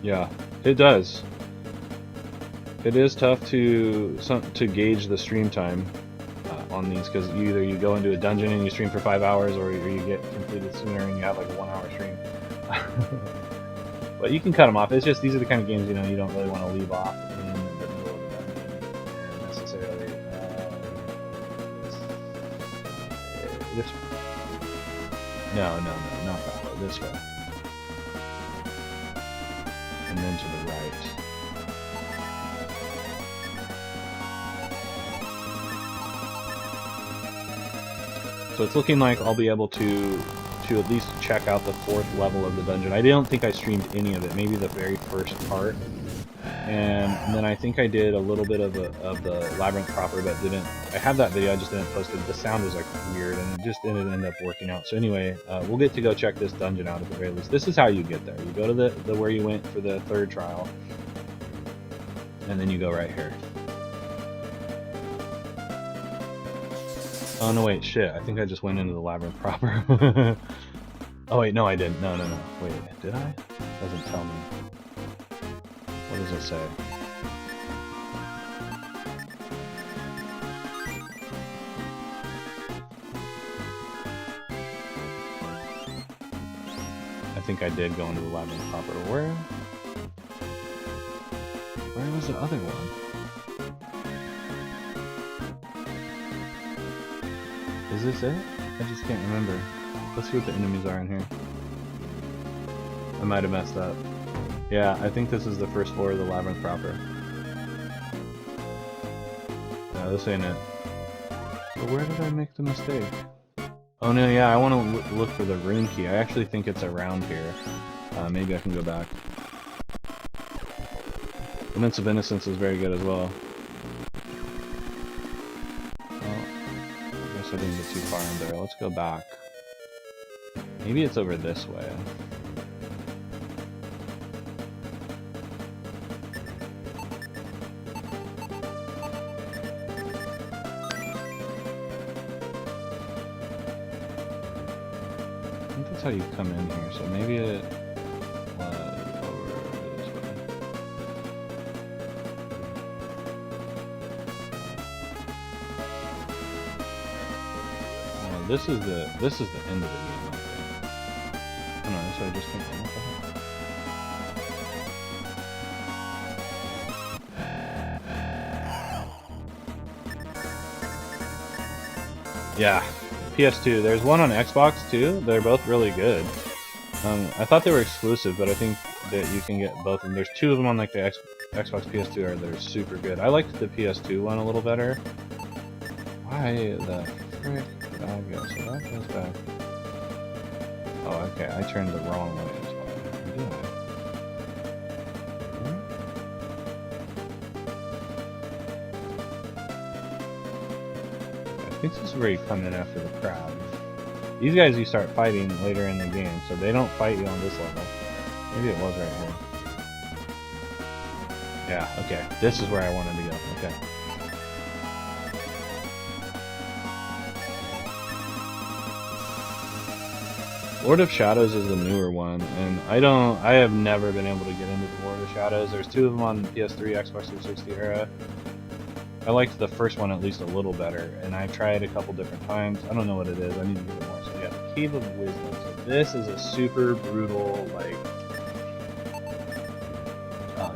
Speaker 1: Yeah, it does. It is tough to gauge the stream time on these, because either you go into a dungeon and you stream for 5 hours, or you get completed sooner and you have like a 1 hour stream. But you can cut them off. It's just these are the kind of games you don't really want to leave off in the middle of the dungeon necessarily. This no, not that way. This way. And then to the right. So it's looking like I'll be able to at least check out the 4th level of the dungeon. I don't think I streamed any of it, maybe the very first part. And then I think I did a little bit of the labyrinth proper, but didn't. I have that video, I just didn't post it. The sound was like weird, and it just didn't end up working out. So anyway, we'll get to go check this dungeon out at the very least. This is how you get there. You go to the where you went for the 3rd trial, and then you go right here. Oh no, wait, shit. I think I just went into the labyrinth proper. Oh wait, no I didn't. No. Wait, did I? It doesn't tell me. What does it say? I think I did go into the labyrinth proper. Where was the other one? Is this it? I just can't remember. Let's see what the enemies are in here. I might have messed up. Yeah, I think this is the first floor of the labyrinth proper. No, this ain't it. But where did I make the mistake? Oh no, yeah, I want to look for the rune key. I actually think it's around here. Maybe I can go back. Lament of Innocence is very good as well. I didn't get too far in there. Let's go back. Maybe it's over this way. I think that's how you come in here, so maybe it was over this way. this is the end of the game, I think. I don't know, that's what I just think. What the hell? Yeah, PS2. There's one on Xbox too. They're both really good. I thought they were exclusive, but I think that you can get both of them. There's two of them on like the Xbox PS2 that are super good. I liked the PS2 one a little better. Why the frick did I go? So that goes back. Oh, okay. I turned the wrong way. That's why. Did I? I think this is where you come in after the crowd. These guys you start fighting later in the game, so they don't fight you on this level. Maybe it was right here. Yeah, okay. This is where I wanted to go. Okay. Lord of Shadows is the newer one, and I have never been able to get into the Lord of Shadows. There's two of them on PS3, Xbox 360 era. I liked the first one at least a little better, and I tried a couple different times. I don't know what it is. I need to get it more. So yeah, the Cave of Wisdom. So this is a super brutal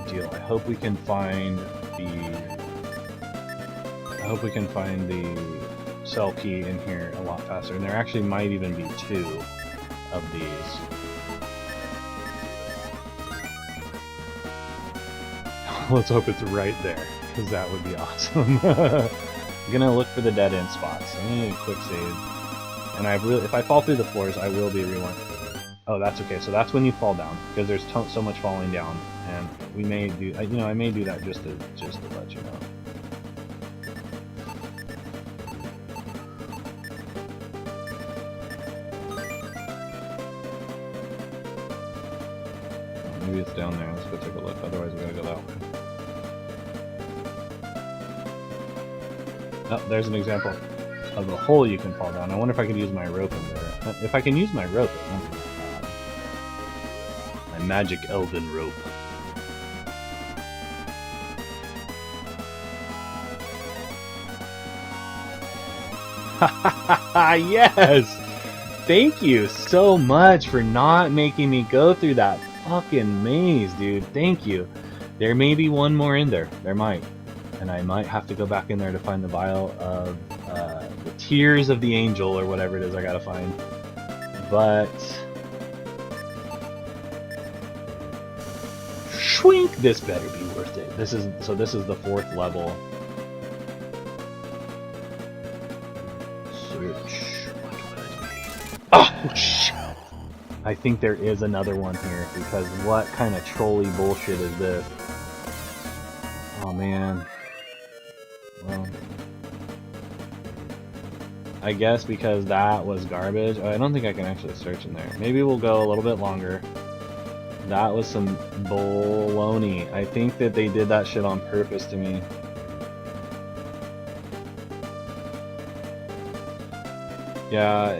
Speaker 1: deal. I hope we can find the cell key in here a lot faster, and there actually might even be two of these. Let's hope it's right there, because that would be awesome. I'm gonna look for the dead end spots. I'm gonna need a quick save, and if I fall through the floors, I will be rewinding. Oh, that's okay. So that's when you fall down, because there's so much falling down, and we may do. I may do that just to let you know. Maybe it's down there. Let's go take a look. Otherwise, we gotta go that way. Oh, there's an example of a hole you can fall down. I wonder if I could use my rope in there. If I can use my rope, it won't be bad. My magic elven rope. Yes! Thank you so much for not making me go through that fucking maze, dude. Thank you. There may be one more in there. There might. And I might have to go back in there to find the vial of the Tears of the Angel, or whatever it is I gotta find. But shwink, this better be worth it. This is the fourth level. Search. What would it be? Oh shit! I think there is another one here, because what kind of trolly bullshit is this? Oh man. Well, I guess because that was garbage. Oh, I don't think I can actually search in there. Maybe we'll go a little bit longer. That was some baloney. I think that they did that shit on purpose to me. Yeah.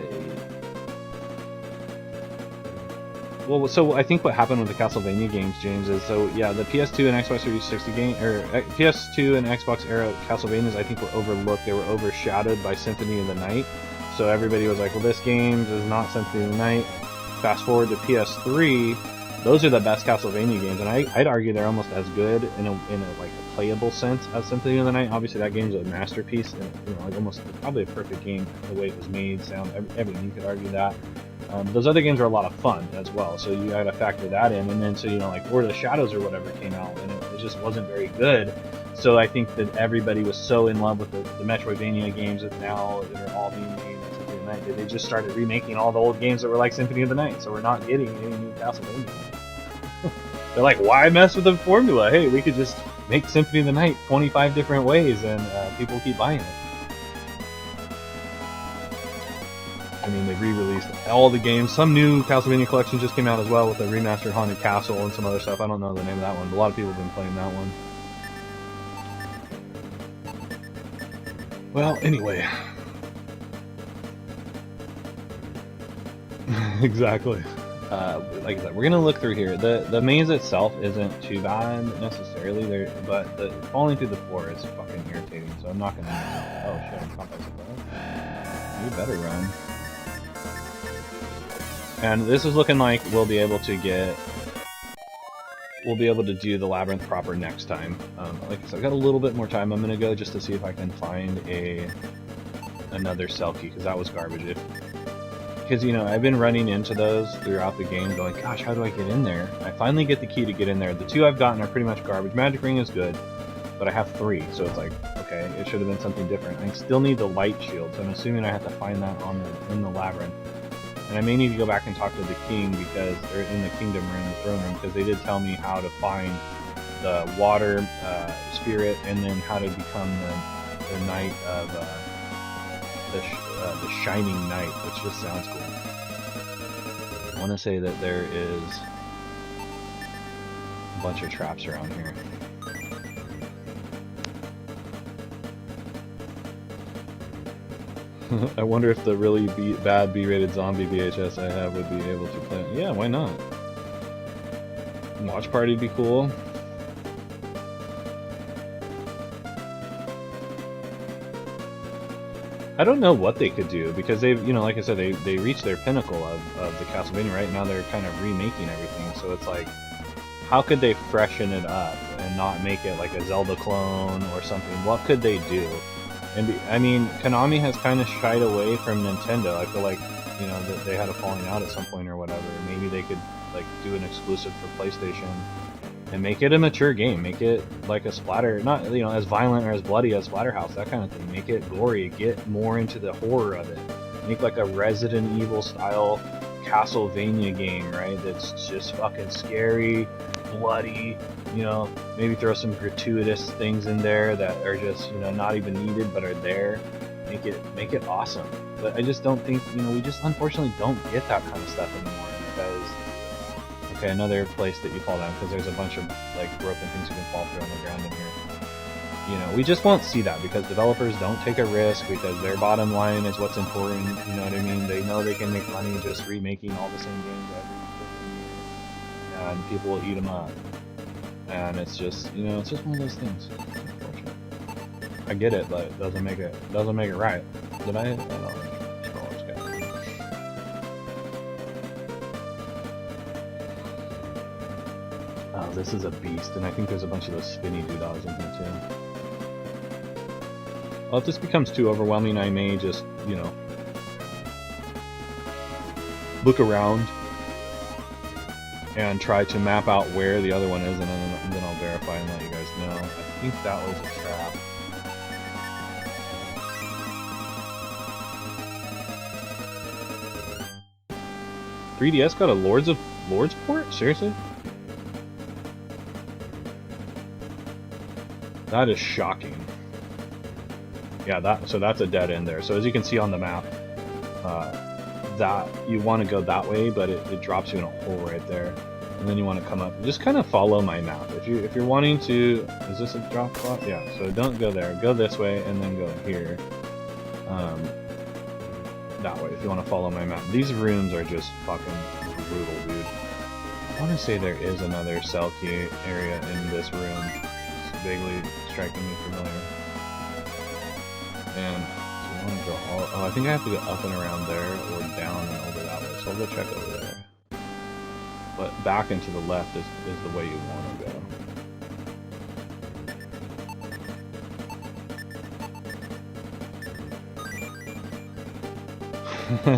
Speaker 1: Well, so I think what happened with the Castlevania games, James, is yeah, the PS2 and Xbox 360 game, or PS2 and Xbox era Castlevanias, I think were overlooked. They were overshadowed by Symphony of the Night. So everybody was like, well, this game is not Symphony of the Night. Fast forward to PS3, those are the best Castlevania games, and I'd argue they're almost as good in a like a playable sense as Symphony of the Night. Obviously, that game's a masterpiece, and like almost probably a perfect game. The way it was made, sound, everything, you could argue that. Those other games are a lot of fun as well, so you gotta factor that in. And then like Lord of the Shadows or whatever came out, and it just wasn't very good. So I think that everybody was so in love with the Metroidvania games that now they're all being made in Symphony of the Night that they just started remaking all the old games that were like Symphony of the Night. So we're not getting any new Castlevania. They're like, why mess with the formula? Hey, we could just make Symphony of the Night 25 different ways, and people keep buying it. I mean, they re-released all the games. Some new Castlevania collection just came out as well with a remastered Haunted Castle and some other stuff. I don't know the name of that one, but a lot of people have been playing that one. Well, anyway. Exactly. Like I said, we're gonna look through here. The maze itself isn't too bad necessarily, but the falling through the floor is fucking irritating. So I'm not gonna. Oh shit! I'm caught by surprise. You better run. And this is looking like we'll be able to do the labyrinth proper next time. Like I said, I've got a little bit more time. I'm gonna go just to see if I can find another cell key, because that was garbage. Because, you know, I've been running into those throughout the game going, gosh, how do I get in there? I finally get the key to get in there. The 2 I've gotten are pretty much garbage. Magic Ring is good, but I have 3, so it's like, okay, it should have been something different. I still need the light shield, so I'm assuming I have to find that in the labyrinth. And I may need to go back and talk to the king, because they're in the kingdom room, the throne room, because they did tell me how to find the water spirit, and then how to become the knight of the Shining Knight, which just sounds cool. I want to say that there is a bunch of traps around here. I wonder if the really bad B-rated zombie VHS I have would be able to play. Yeah, why not? Watch party'd be cool. I don't know what they could do, because they've, you know, like I said, they reached their pinnacle of the Castlevania. Right now they're kind of remaking everything, so it's like, how could they freshen it up and not make it like a Zelda clone or something? What could they do? And I mean, Konami has kind of shied away from Nintendo. I feel like, you know, that they had a falling out at some point or whatever. Maybe they could like do an exclusive for PlayStation and make it a mature game. Make it like a splatter, not, you know, as violent or as bloody as Splatterhouse, that kind of thing. Make it gory, get more into the horror of it. Make like a Resident Evil style Castlevania game, right? That's just fucking scary, bloody, you know, maybe throw some gratuitous things in there that are just, you know, not even needed but are there. Make it awesome. But I just don't think, you know, we just unfortunately don't get that kind of stuff anymore, because, okay, another place that you fall down, because there's a bunch of like broken things you can fall through on the ground in here. You know, we just won't see that, because developers don't take a risk, because their bottom line is what's important, you know what I mean? They know they can make money just remaking all the same games every year, and people will eat them up. And it's just, you know, it's just one of those things. Unfortunately. I get it, but it doesn't make it right. Did I don't know. Oh, this is a beast, and I think there's a bunch of those spinny doodads in here too. Well, if this becomes too overwhelming, I may just, you know, look around and try to map out where the other one is, and then I'll verify and let you guys know. I think that was a trap. .3DS got a Lords port? Seriously? That is shocking. Yeah, so that's a dead end there. So as you can see on the map, that you want to go that way, but it drops you in a hole right there, and then you want to come up. Just kind of follow my map. If you're wanting to, is this a drop spot? Yeah. So don't go there. Go this way, and then go here. That way, if you want to follow my map. These rooms are just fucking brutal, dude. I want to say there is another cell key area in this room. It's vaguely striking me familiar. And so I want to go all... Oh, I think I have to go up and around there, or down and over that way. So I'll go check over there. But back and to the left is the way you want to go.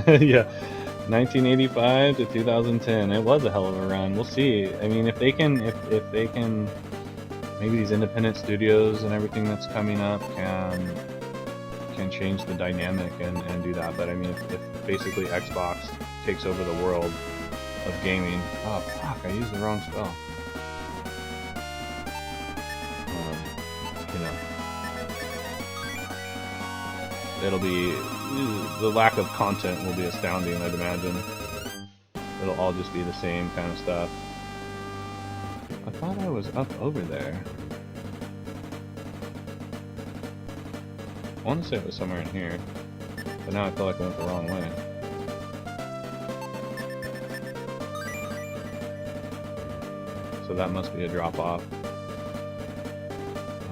Speaker 1: Yeah, 1985 to 2010. It was a hell of a run. We'll see. I mean, if they can, maybe these independent studios and everything that's coming up can change the dynamic and do that. But I mean, if basically Xbox takes over the world of gaming. Oh fuck! I used the wrong spell. You know, it'll be. The lack of content will be astounding, I'd imagine. It'll all just be the same kind of stuff. I thought I was up over there. I want to say it was somewhere in here, but now I feel like I went the wrong way. So that must be a drop off.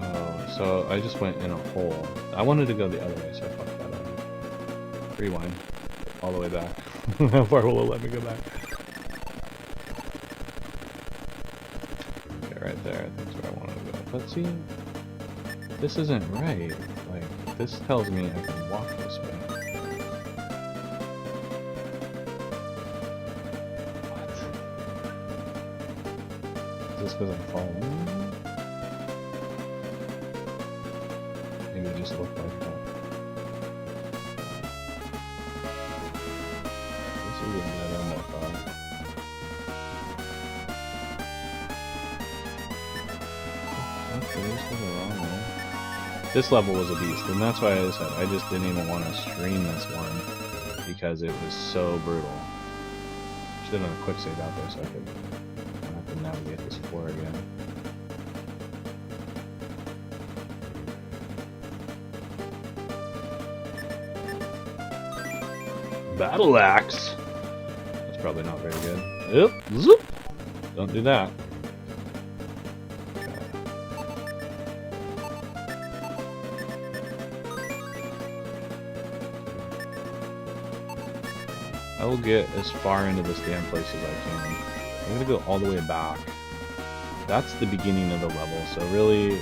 Speaker 1: Oh, so I just went in a hole. I wanted to go the other way, so I fucked that up. Rewind. All the way back. How far will it let me go back? Okay, right there. I think is where I wanted to go. But see, this isn't right. Like, this tells me I can walk this way. What? Is this because I'm following? Maybe it just looked like that. This is a dead end, I thought. Okay, this was the wrong one. This level was a beast, and that's why I said I just didn't even want to stream this one because it was so brutal. Should have done a quick save out there so I could not have to navigate this floor again. Battle axe. That's probably not very good. Oop, zoop. Don't do that. I will get as far into this damn place as I can. I'm gonna go all the way back. That's the beginning of the level, so really,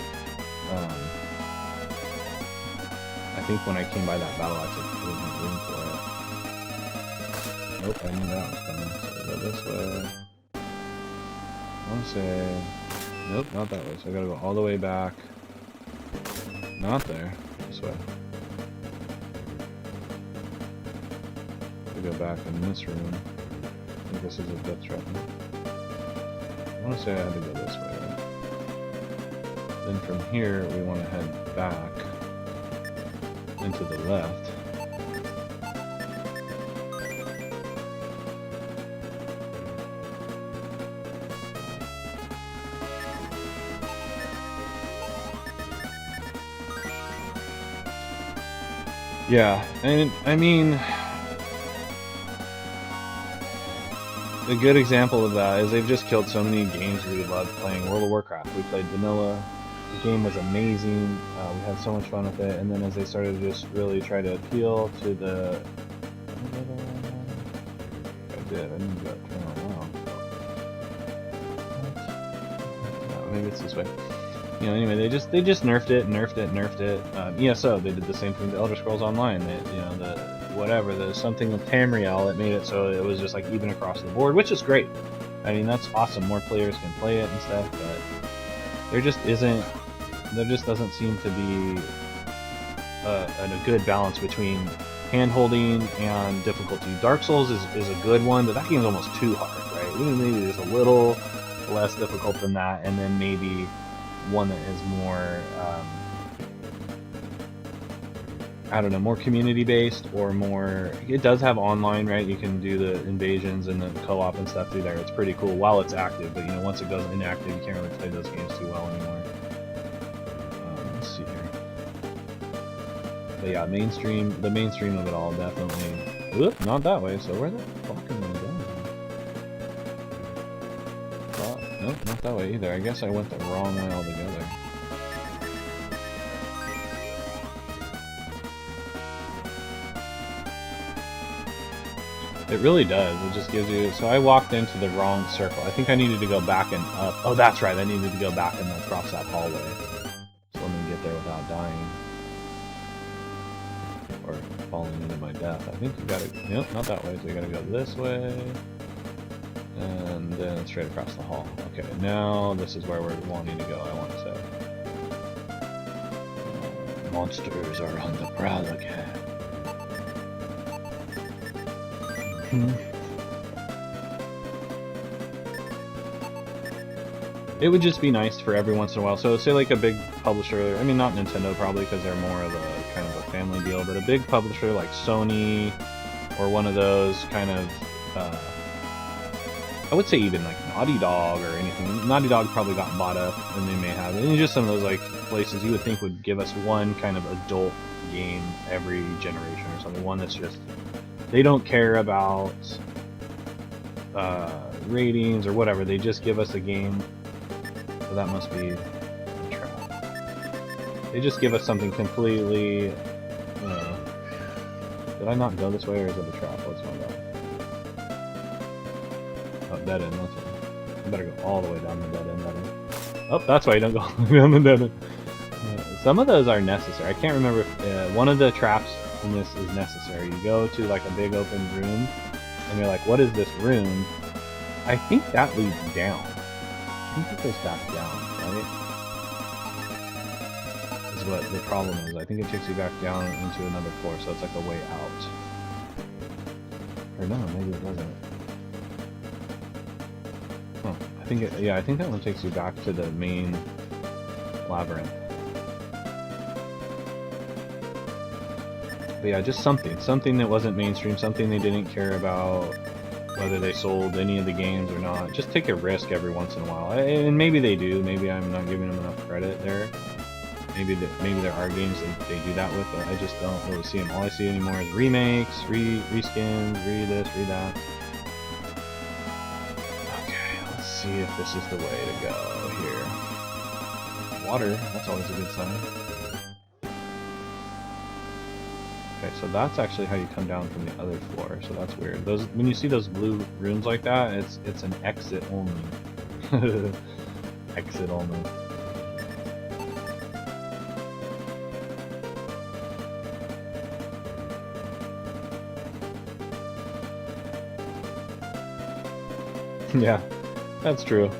Speaker 1: I think when I came by that battle axe, I didn't have room for it. Nope, I knew that was coming. So I go this way. I want to say, nope, not that way. So I gotta go all the way back. Not there. This way. Go back in this room. I think this is a death trap. I want to say I had to go this way, right? Then from here, we want to head back into the left. Yeah, and I mean, a good example of that is they've just killed so many games we loved playing. World of Warcraft, we played vanilla. The game was amazing. We had so much fun with it. And then as they started to just really try to appeal to the... I did. I need to turn around. No, maybe it's this way. You know, anyway, they just nerfed it. ESO, they did the same thing to Elder Scrolls Online. They, you know, the something with Tamriel, it made it so it was just like even across the board, which is great. I mean, that's awesome. More players can play it and stuff, but there just doesn't seem to be a good balance between hand-holding and difficulty. Dark Souls is a good one, but that game's almost too hard, right? Maybe just a little less difficult than that, and then maybe one that is more I don't know, more community-based or more... It does have online, right? You can do the invasions and the co-op and stuff through there. It's pretty cool while it's active, but you know, once it goes inactive, you can't really play those games too well anymore. Let's see here. But yeah, the mainstream of it all definitely... Oop, not that way, so where the fuck am I going? Well, nope, not that way either. I guess I went the wrong way altogether. It really does. It just gives you... So I walked into the wrong circle. I think I needed to go back and up. Oh, that's right. I needed to go back and across that hallway. So let me get there without dying. Or falling into my death. I think you gotta... Nope, not that way. So you gotta go this way. And then straight across the hall. Okay, now this is where we're wanting to go, I want to say. Monsters are on the prowl again. It would just be nice for every once in a while. So say like a big publisher, I mean not Nintendo probably because they're more of a kind of a family deal, but a big publisher like Sony or one of those kind of, I would say even like Naughty Dog or anything. Naughty Dog probably got bought up and they may have it. And just some of those like places you would think would give us one kind of adult game every generation or something. One that's just... They don't care about ratings or whatever. They just give us a game. So that must be a trap. They just give us something completely Did I not go this way, or is it a trap? Let's find out. Oh, dead end, that's it. I better go all the way down the dead end, Oh, that's why you don't go all the way down the dead end. Some of those are necessary. I can't remember if one of the traps in this is necessary. You go to like a big open room, and you're like, what is this room? I think that leads down. I think it goes back down, right? Is what the problem is. I think it takes you back down into another floor, so it's like a way out. Or no, maybe it doesn't. Huh. I think it, yeah, I think that one takes you back to the main labyrinth. But yeah, just something that wasn't mainstream, something they didn't care about, whether they sold any of the games or not. Just take a risk every once in a while, and maybe they do. Maybe I'm not giving them enough credit there. Maybe there are games that they do that with, but I just don't really see them. All I see anymore is remakes, reskins, this, that. Okay, let's see if this is the way to go here. Water, that's always a good sign. Okay, so that's actually how you come down from the other floor, so that's weird. Those, when you see those blue rooms like that, it's an exit only. Exit only. Yeah, that's true.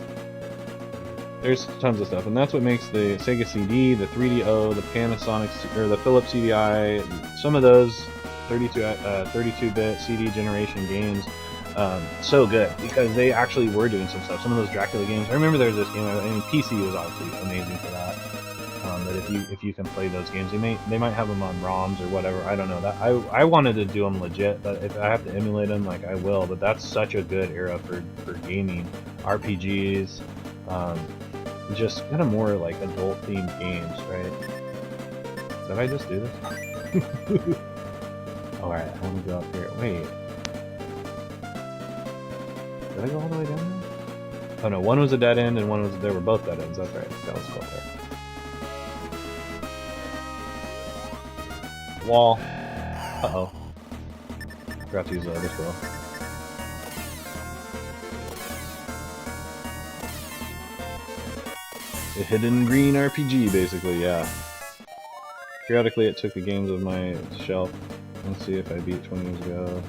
Speaker 1: There's tons of stuff, and that's what makes the Sega CD, the 3DO, the Panasonic, or the Philips CDI, some of those 32-bit CD generation games so good, because they actually were doing some stuff. Some of those Dracula games, I remember there was this game. I mean, PC was obviously amazing for that. But if you can play those games, they might have them on ROMs or whatever. I don't know. That I wanted to do them legit, but if I have to emulate them, like I will. But that's such a good era for gaming, RPGs. Just kind of more like adult themed games, right? Did I just do this? Alright, I want to go up here. Wait. Did I go all the way down there? Oh no, one was a dead end and one was. They were both dead ends, that's right. That was cool there. Wall. Uh-oh. Forgot to use this wheel. A hidden green RPG, basically, yeah. Periodically it took the games of my shelf. Let's see if I beat 20 years ago.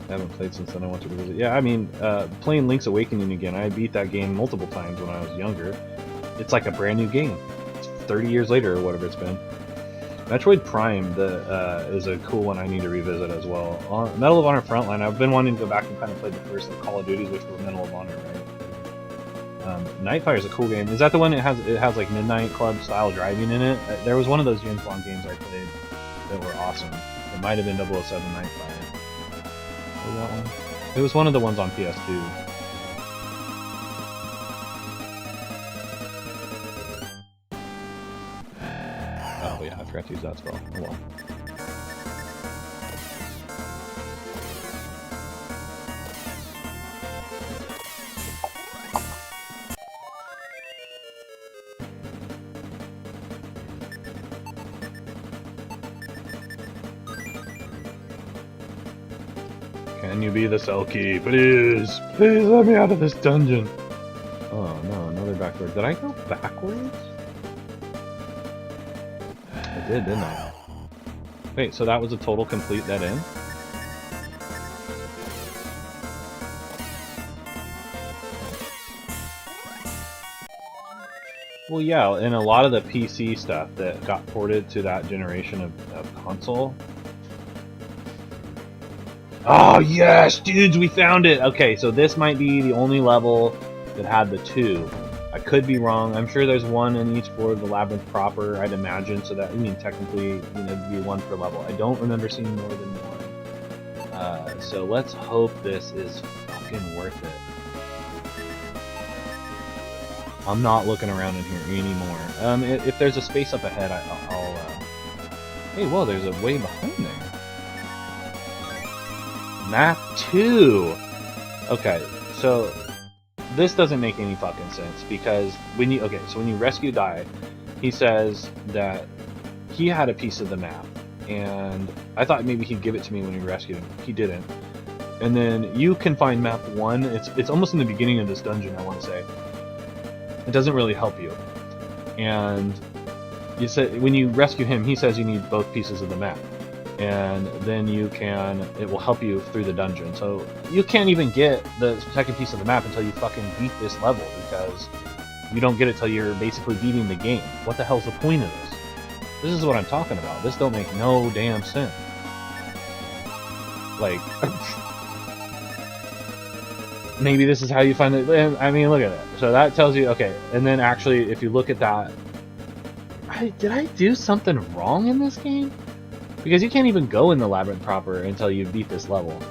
Speaker 1: I haven't played since then, I want to revisit. Yeah, I mean, playing Link's Awakening again, I beat that game multiple times when I was younger. It's like a brand new game. It's 30 years later or whatever it's been. Metroid Prime is a cool one I need to revisit as well. Medal of Honor Frontline, I've been wanting to go back and kind of play the first Call of Duties, which was Medal of Honor, right? Nightfire is a cool game. Is that the one that has like Midnight Club style driving in it? There was one of those James Bond games I played that were awesome. It might have been 007 Nightfire. Was that one? It was one of the ones on PS2. Oh yeah, I forgot to use that spell. Oh well. Can you be the Selkie? Please! Please let me out of this dungeon! Oh no, another back door. Did I go backwards? I did, didn't I? Wait, so that was a total complete dead end? Well, yeah, and a lot of the PC stuff that got ported to that generation of console. Oh, yes, dudes, we found it! Okay, so this might be the only level that had the two. I could be wrong. I'm sure there's one in each floor of the labyrinth proper, I'd imagine, so that, I mean, technically, you know, it'd be one per level. I don't remember seeing more than one. So let's hope this is fucking worth it. I'm not looking around in here anymore. If there's a space up ahead, I'll Hey, whoa, there's a way behind there. Map 2! Okay, so this doesn't make any fucking sense, because when you rescue Dai, he says that he had a piece of the map, and I thought maybe he'd give it to me when we rescued him. He didn't. And then you can find map 1. It's almost in the beginning of this dungeon, I want to say. It doesn't really help you. And you said when you rescue him, he says you need both pieces of the map. And then it will help you through the dungeon. So you can't even get the second piece of the map until you fucking beat this level, because you don't get it till you're basically beating the game. What the hell's the point of this? This is what I'm talking about. This don't make no damn sense. Like, maybe this is how you find it. I mean, look at that. So that tells you, okay. And then actually, if you look at that, did I do something wrong in this game? Because you can't even go in the labyrinth proper until you beat this level.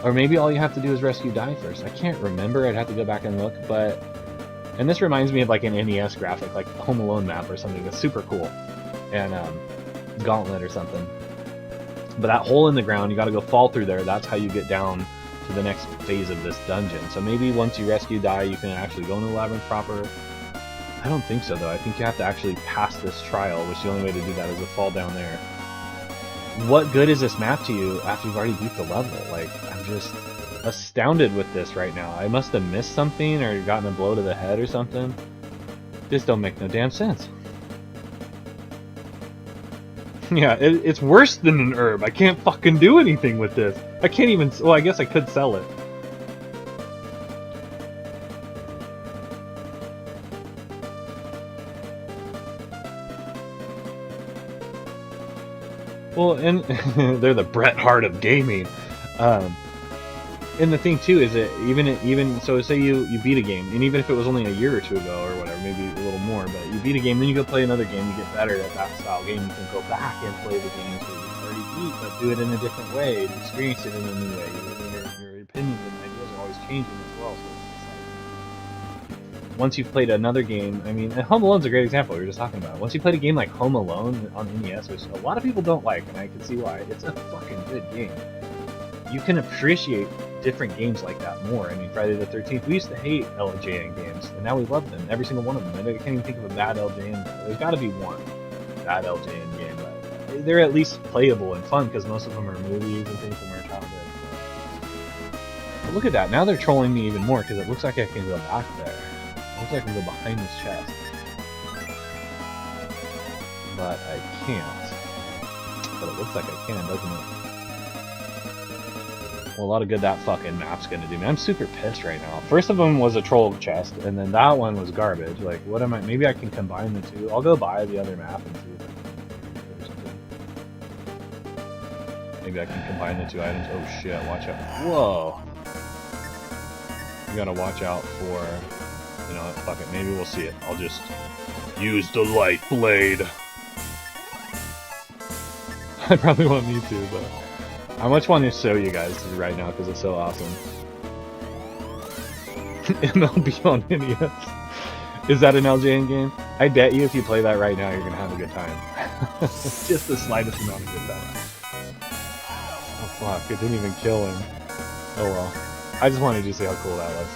Speaker 1: Or maybe all you have to do is rescue Dai first. I can't remember. I'd have to go back and look. But, and this reminds me of like an NES graphic, like Home Alone map or something. That's super cool. And Gauntlet or something. But that hole in the ground, you got to go fall through there. That's how you get down to the next phase of this dungeon. So maybe once you rescue Dai, you can actually go into the labyrinth proper. I don't think so, though. I think you have to actually pass this trial, which the only way to do that is to fall down there. What good is this map to you after you've already beat the level? Like, I'm just astounded with this right now. I must have missed something or gotten a blow to the head or something. This don't make no damn sense. Yeah, it's worse than an herb. I can't fucking do anything with this. I can't even... Well, I guess I could sell it. Well, and they're the Bret Hart of gaming. And the thing too is that even so, say you beat a game, and even if it was only a year or two ago or whatever, maybe a little more, but you beat a game, then you go play another game, you get better at that style game, you can go back and play the games that you already beat, but do it in a different way, and experience it in a new way. Your opinions and ideas are always changing as well. So it's like, once you've played another game, I mean, Home Alone's a great example. We were just talking about. Once you played a game like Home Alone on NES, which a lot of people don't like, and I can see why. It's a fucking good game. You can appreciate different games like that more. I mean, Friday the 13th, we used to hate LJN games, and now we love them, every single one of them. I can't even think of a bad LJN. There's got to be one bad LJN game, but they're at least playable and fun, because most of them are movies and things from our childhood. But look at that, now they're trolling me even more, because it looks like I can go back there. It looks like I can go behind this chest. But I can't. But it looks like I can, doesn't it? Well, a lot of good that fucking map's gonna do me. I'm super pissed right now. First of them was a troll chest, and then that one was garbage. Like, what am I? Maybe I can combine the two. I'll go buy the other map and see if I can do something. Maybe I can combine the two items. Oh shit, watch out. Whoa. You gotta watch out for, you know, fuck it, maybe we'll see it. I'll just use the light blade. I probably won't need to, but I much want to show you guys right now because it's so awesome. MLB on NES. Is that an LJN game? I bet you if you play that right now, you're gonna have a good time. Just the slightest amount of good time. Oh fuck, it didn't even kill him. Oh well. I just wanted you to see how cool that was.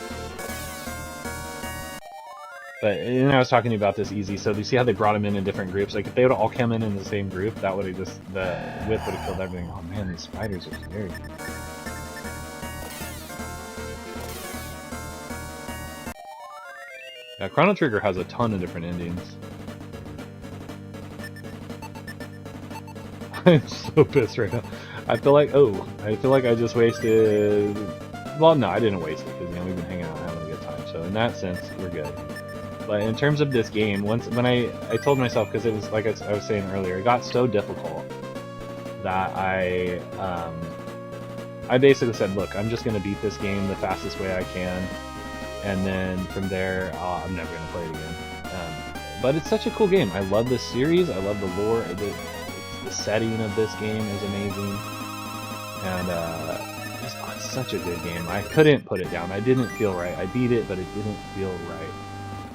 Speaker 1: But, and I was talking to you about this easy, so do you see how they brought them in different groups? Like, if they would all come in the same group, that would have just, the whip would have killed everything. Oh man, these spiders are scary. Yeah, Chrono Trigger has a ton of different endings. I'm so pissed right now. I feel like I just wasted... Well, no, I didn't waste it, because, you know, we've been hanging out and having a good time. So in that sense, we're good. But in terms of this game, when I told myself, because it was like I was saying earlier, it got so difficult that I basically said, look, I'm just going to beat this game the fastest way I can, and then from there, I'm never going to play it again. But it's such a cool game. I love this series. I love the lore. The setting of this game is amazing, and it's such a good game. I couldn't put it down. I didn't feel right. I beat it, but it didn't feel right.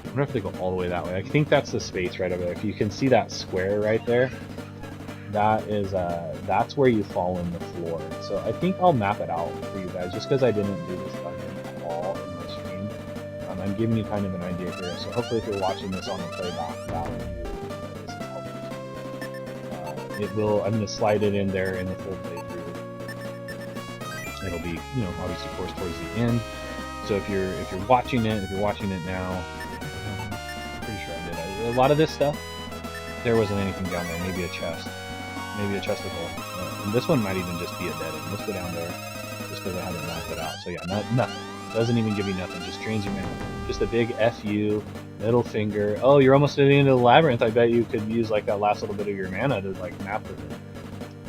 Speaker 1: I wonder if they go all the way that way. I think that's the space right over there. If you can see that square right there, that is that's where you fall in the floor. So I think I'll map it out for you guys, just because I didn't do this dungeon at all in my stream. I'm giving you kind of an idea here. So hopefully, if you're watching this on the playback, that one, this is helpful. it will. I'm going to slide it in there in the full playthrough. It'll be, you know, obviously, of course, towards the end. So if you're watching it now, I'm pretty sure I did. A lot of this stuff, there wasn't anything down there. Maybe a chest of gold. And this one might even just be a dead end. Let's go down there, just because I haven't mapped it out. So yeah, nothing. Doesn't even give you nothing. Just drains your mana. Just a big FU, middle finger. Oh, you're almost at the end of the labyrinth. I bet you could use like that last little bit of your mana to like map with it.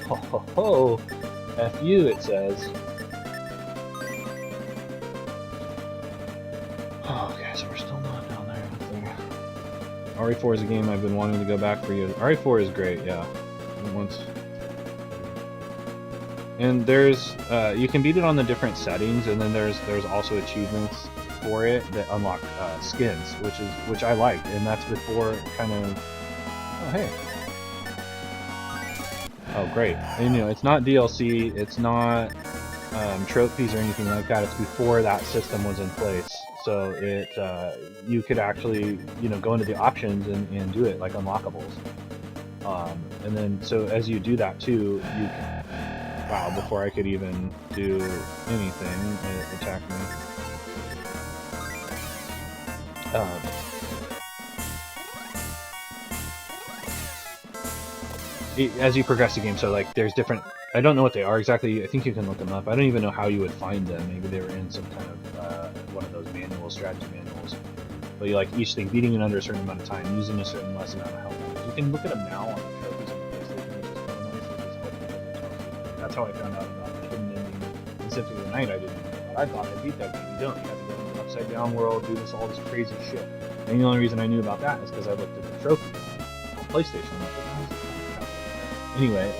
Speaker 1: Ho ho ho! FU, it says. Oh, okay, so we're still not down there. RE4 is a game I've been wanting to go back for years. RE4 is great, yeah. Once. And there's, you can beat it on the different settings, and then there's also achievements for it that unlock skins, which I like, and that's before kind of. Oh hey. Oh great, and you know it's not DLC, it's not trophies or anything like that. It's before that system was in place. So it, you could actually, you know, go into the options and do it like unlockables. And then, so as you do that too, you can, wow, before I could even do anything, it attacked me. As you progress the game, so like there's different, I don't know what they are exactly, I think you can look them up. I don't even know how you would find them. Maybe they were in some kind of, one of those manuals, strategy manuals. But you like each thing, beating it under a certain amount of time, using a certain less amount of health. You can look at them now on the trophies on the PlayStation, which is kind of nice. That's how I found out about the hidden ending in Symphony of the Night. I didn't know that. I thought I beat that game. You don't. You have to go in the upside down world, do all this crazy shit. And the only reason I knew about that is because I looked at the trophies on PlayStation. I'm like, anyway,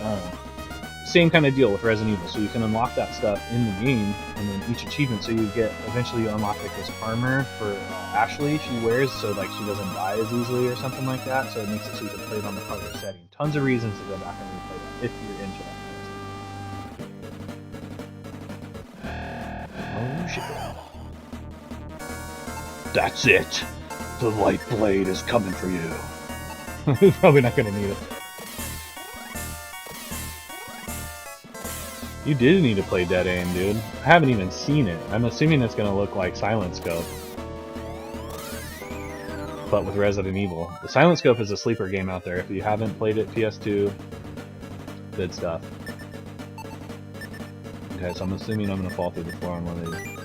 Speaker 1: same kind of deal with Resident Evil. So you can unlock that stuff in the game, and then each achievement. So you get, eventually you unlock like this armor for Ashley she wears, so like she doesn't die as easily or something like that. So it makes it so you can play it on the harder setting. Tons of reasons to go back and replay that if you're into that kind of stuff. Oh shit! That's it. The light blade is coming for you. Probably not gonna need it. You did need to play Dead Aim, dude. I haven't even seen it. I'm assuming it's gonna look like Silent Scope, but with Resident Evil. The Silent Scope is a sleeper game out there. If you haven't played it, PS2, good stuff. Okay, so I'm assuming I'm gonna fall through the floor on one of these.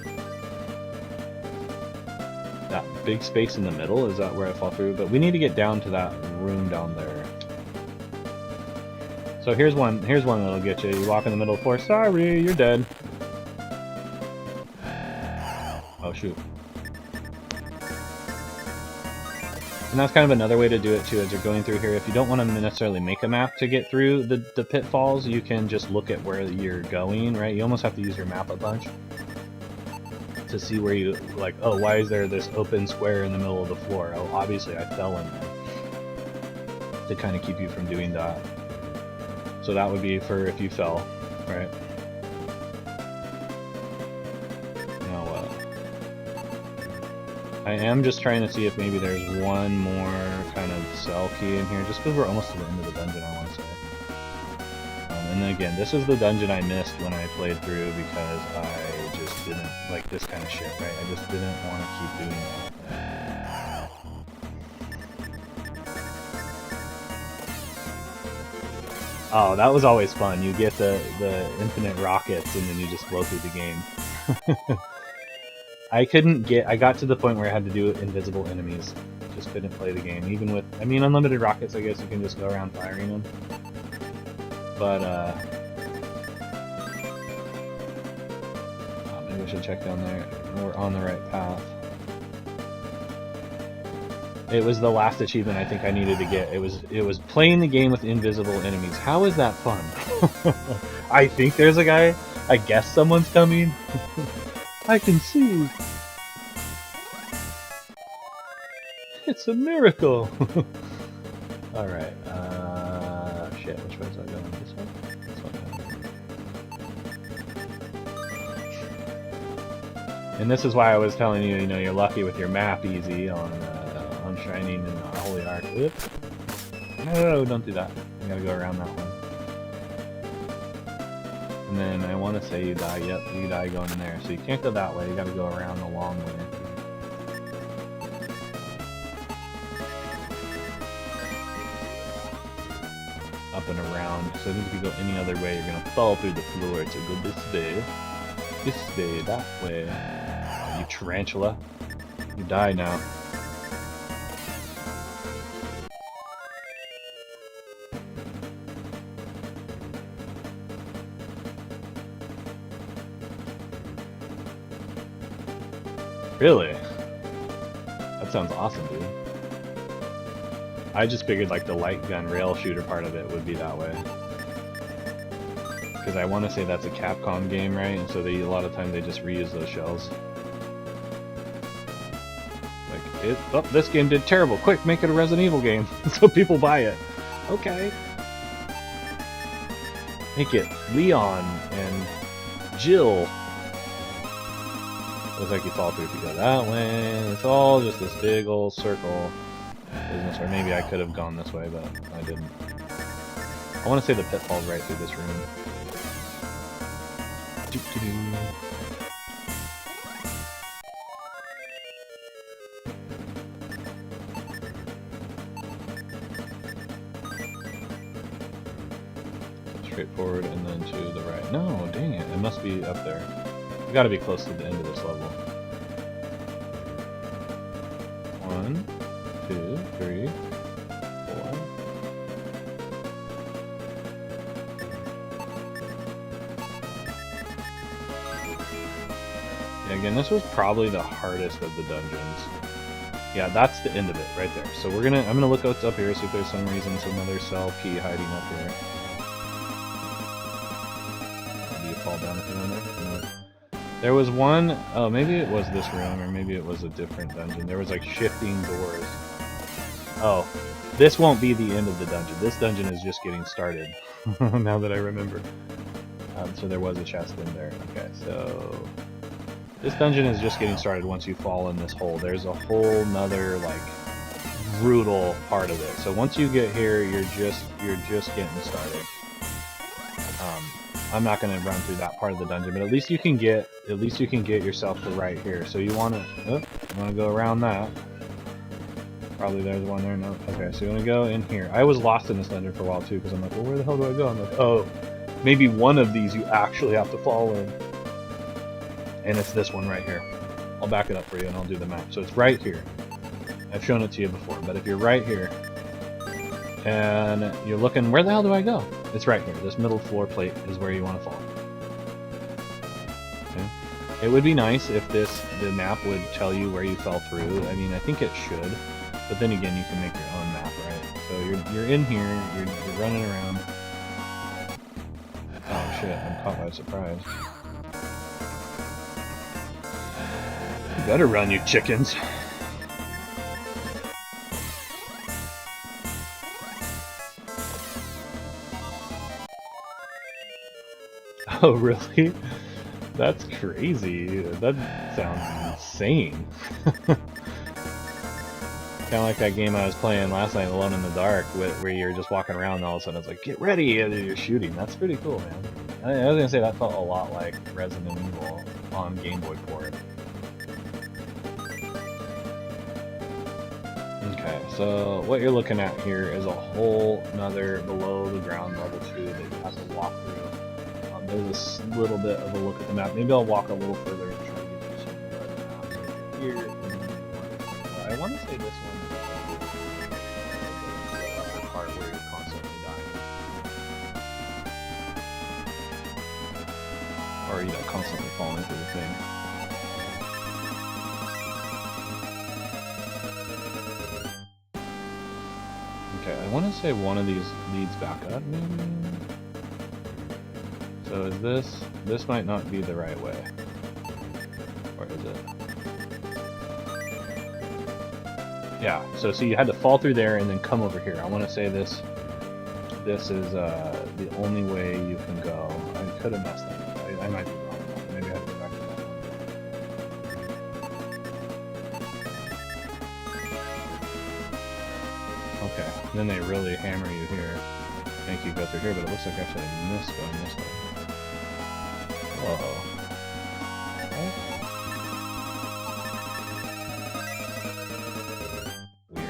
Speaker 1: That big space in the middle, is that where I fall through? But we need to get down to that room down there. So here's one that'll get you. You walk in the middle of the floor, sorry, you're dead. Oh shoot. And that's kind of another way to do it too, as you're going through here. If you don't want to necessarily make a map to get through the pitfalls, you can just look at where you're going, right? You almost have to use your map a bunch to see where you, like, oh, why is there this open square in the middle of the floor? Oh, obviously I fell in there. To kind of keep you from doing that. So that would be for if you fell, right? Now, I am just trying to see if maybe there's one more kind of cell key in here, just because we're almost to the end of the dungeon, I want to say. And then again, this is the dungeon I missed when I played through because I just didn't like this kind of shit, right? I just didn't want to keep doing that. Oh, that was always fun. You get the infinite rockets and then you just blow through the game. I got to the point where I had to do invisible enemies. Just couldn't play the game. Even with, I mean, unlimited rockets, I guess you can just go around firing them. But, maybe I should check down there. We're on the right path. It was the last achievement I think I needed to get. It was playing the game with invisible enemies. How is that fun? I think there's a guy. I guess someone's coming. I can see. It's a miracle. All right. Shit. Which way is I going? This one? This one. And this is why I was telling you, you know, you're lucky with your map easy on Shining and Holy Ark. Oops. No, don't do that. I gotta go around that one. And then I want to say you die. Yep, you die going in there. So you can't go that way. You got to go around the long way. Up and around. So I think if you go any other way, you're gonna fall through the floor. So go this way, that way. Oh, you tarantula. You die now. Really? That sounds awesome, dude. I just figured like the light gun rail shooter part of it would be that way. Because I want to say that's a Capcom game, right? And so a lot of times they just reuse those shells. Like, oh, this game did terrible. Quick, make it a Resident Evil game so people buy it. Okay. Make it Leon and Jill. Looks like you fall through if you go that way. It's all just this big old circle business. Or maybe I could have gone this way, but I didn't. I want to say the pitfall's right through this room. Straight forward and then to the right. No, dang it. It must be up there. We gotta be close to the end of this level. 1, 2, 3, 4. Yeah, again, this was probably the hardest of the dungeons. Yeah, that's the end of it right there. So I'm gonna look what's up here, see if there's some reason, some other cell key hiding up here. Maybe you fall down if you want to. No. There was one, oh, maybe it was this room, or maybe it was a different dungeon. There was like shifting doors. Oh, this won't be the end of the dungeon. This dungeon is just getting started, now that I remember. So there was a chest in there. Okay, so this dungeon is just getting started once you fall in this hole. There's a whole nother, like, brutal part of it. So once you get here, you're just getting started. I'm not going to run through that part of the dungeon, but at least you can get yourself to right here. So you want to go around that. Probably there's one there. No. Okay, so you want to go in here. I was lost in this dungeon for a while too, because I'm like, well, where the hell do I go? I'm like, oh, maybe one of these you actually have to fall in, and it's this one right here. I'll back it up for you and I'll do the map. So it's right here. I've shown it to you before, but if you're right here and you're looking, where the hell do I go? It's right here. This middle floor plate is where you want to fall. Okay. It would be nice if the map would tell you where you fell through. I mean, I think it should, but then again, you can make your own map, right? So you're in here, you're running around. Oh shit! I'm caught by surprise. You better run, you chickens. Oh, really? That's crazy. That sounds insane. Kind of like that game I was playing last night, Alone in the Dark, where you're just walking around and all of a sudden it's like, get ready, and you're shooting. That's pretty cool, man. I was gonna say that felt a lot like Resident Evil on Game Boy port. Okay, so what you're looking at here is a whole nother below the ground level 2 that you have to walk through. There's a little bit of a look at the map. Maybe I'll walk a little further and try to get you some more of the map. So here, I want to say this one is the upper part where you're constantly dying. Or, constantly falling through the thing. Okay, I want to say one of these leads back up, maybe? So is this might not be the right way. Or is it? Yeah, so see, you had to fall through there and then come over here. I want to say this is the only way you can go. I could have messed that up. I might be wrong. Maybe I have to go back to that one. Okay, then they really hammer you here. Make you go through here, but it looks like actually I missed going this way.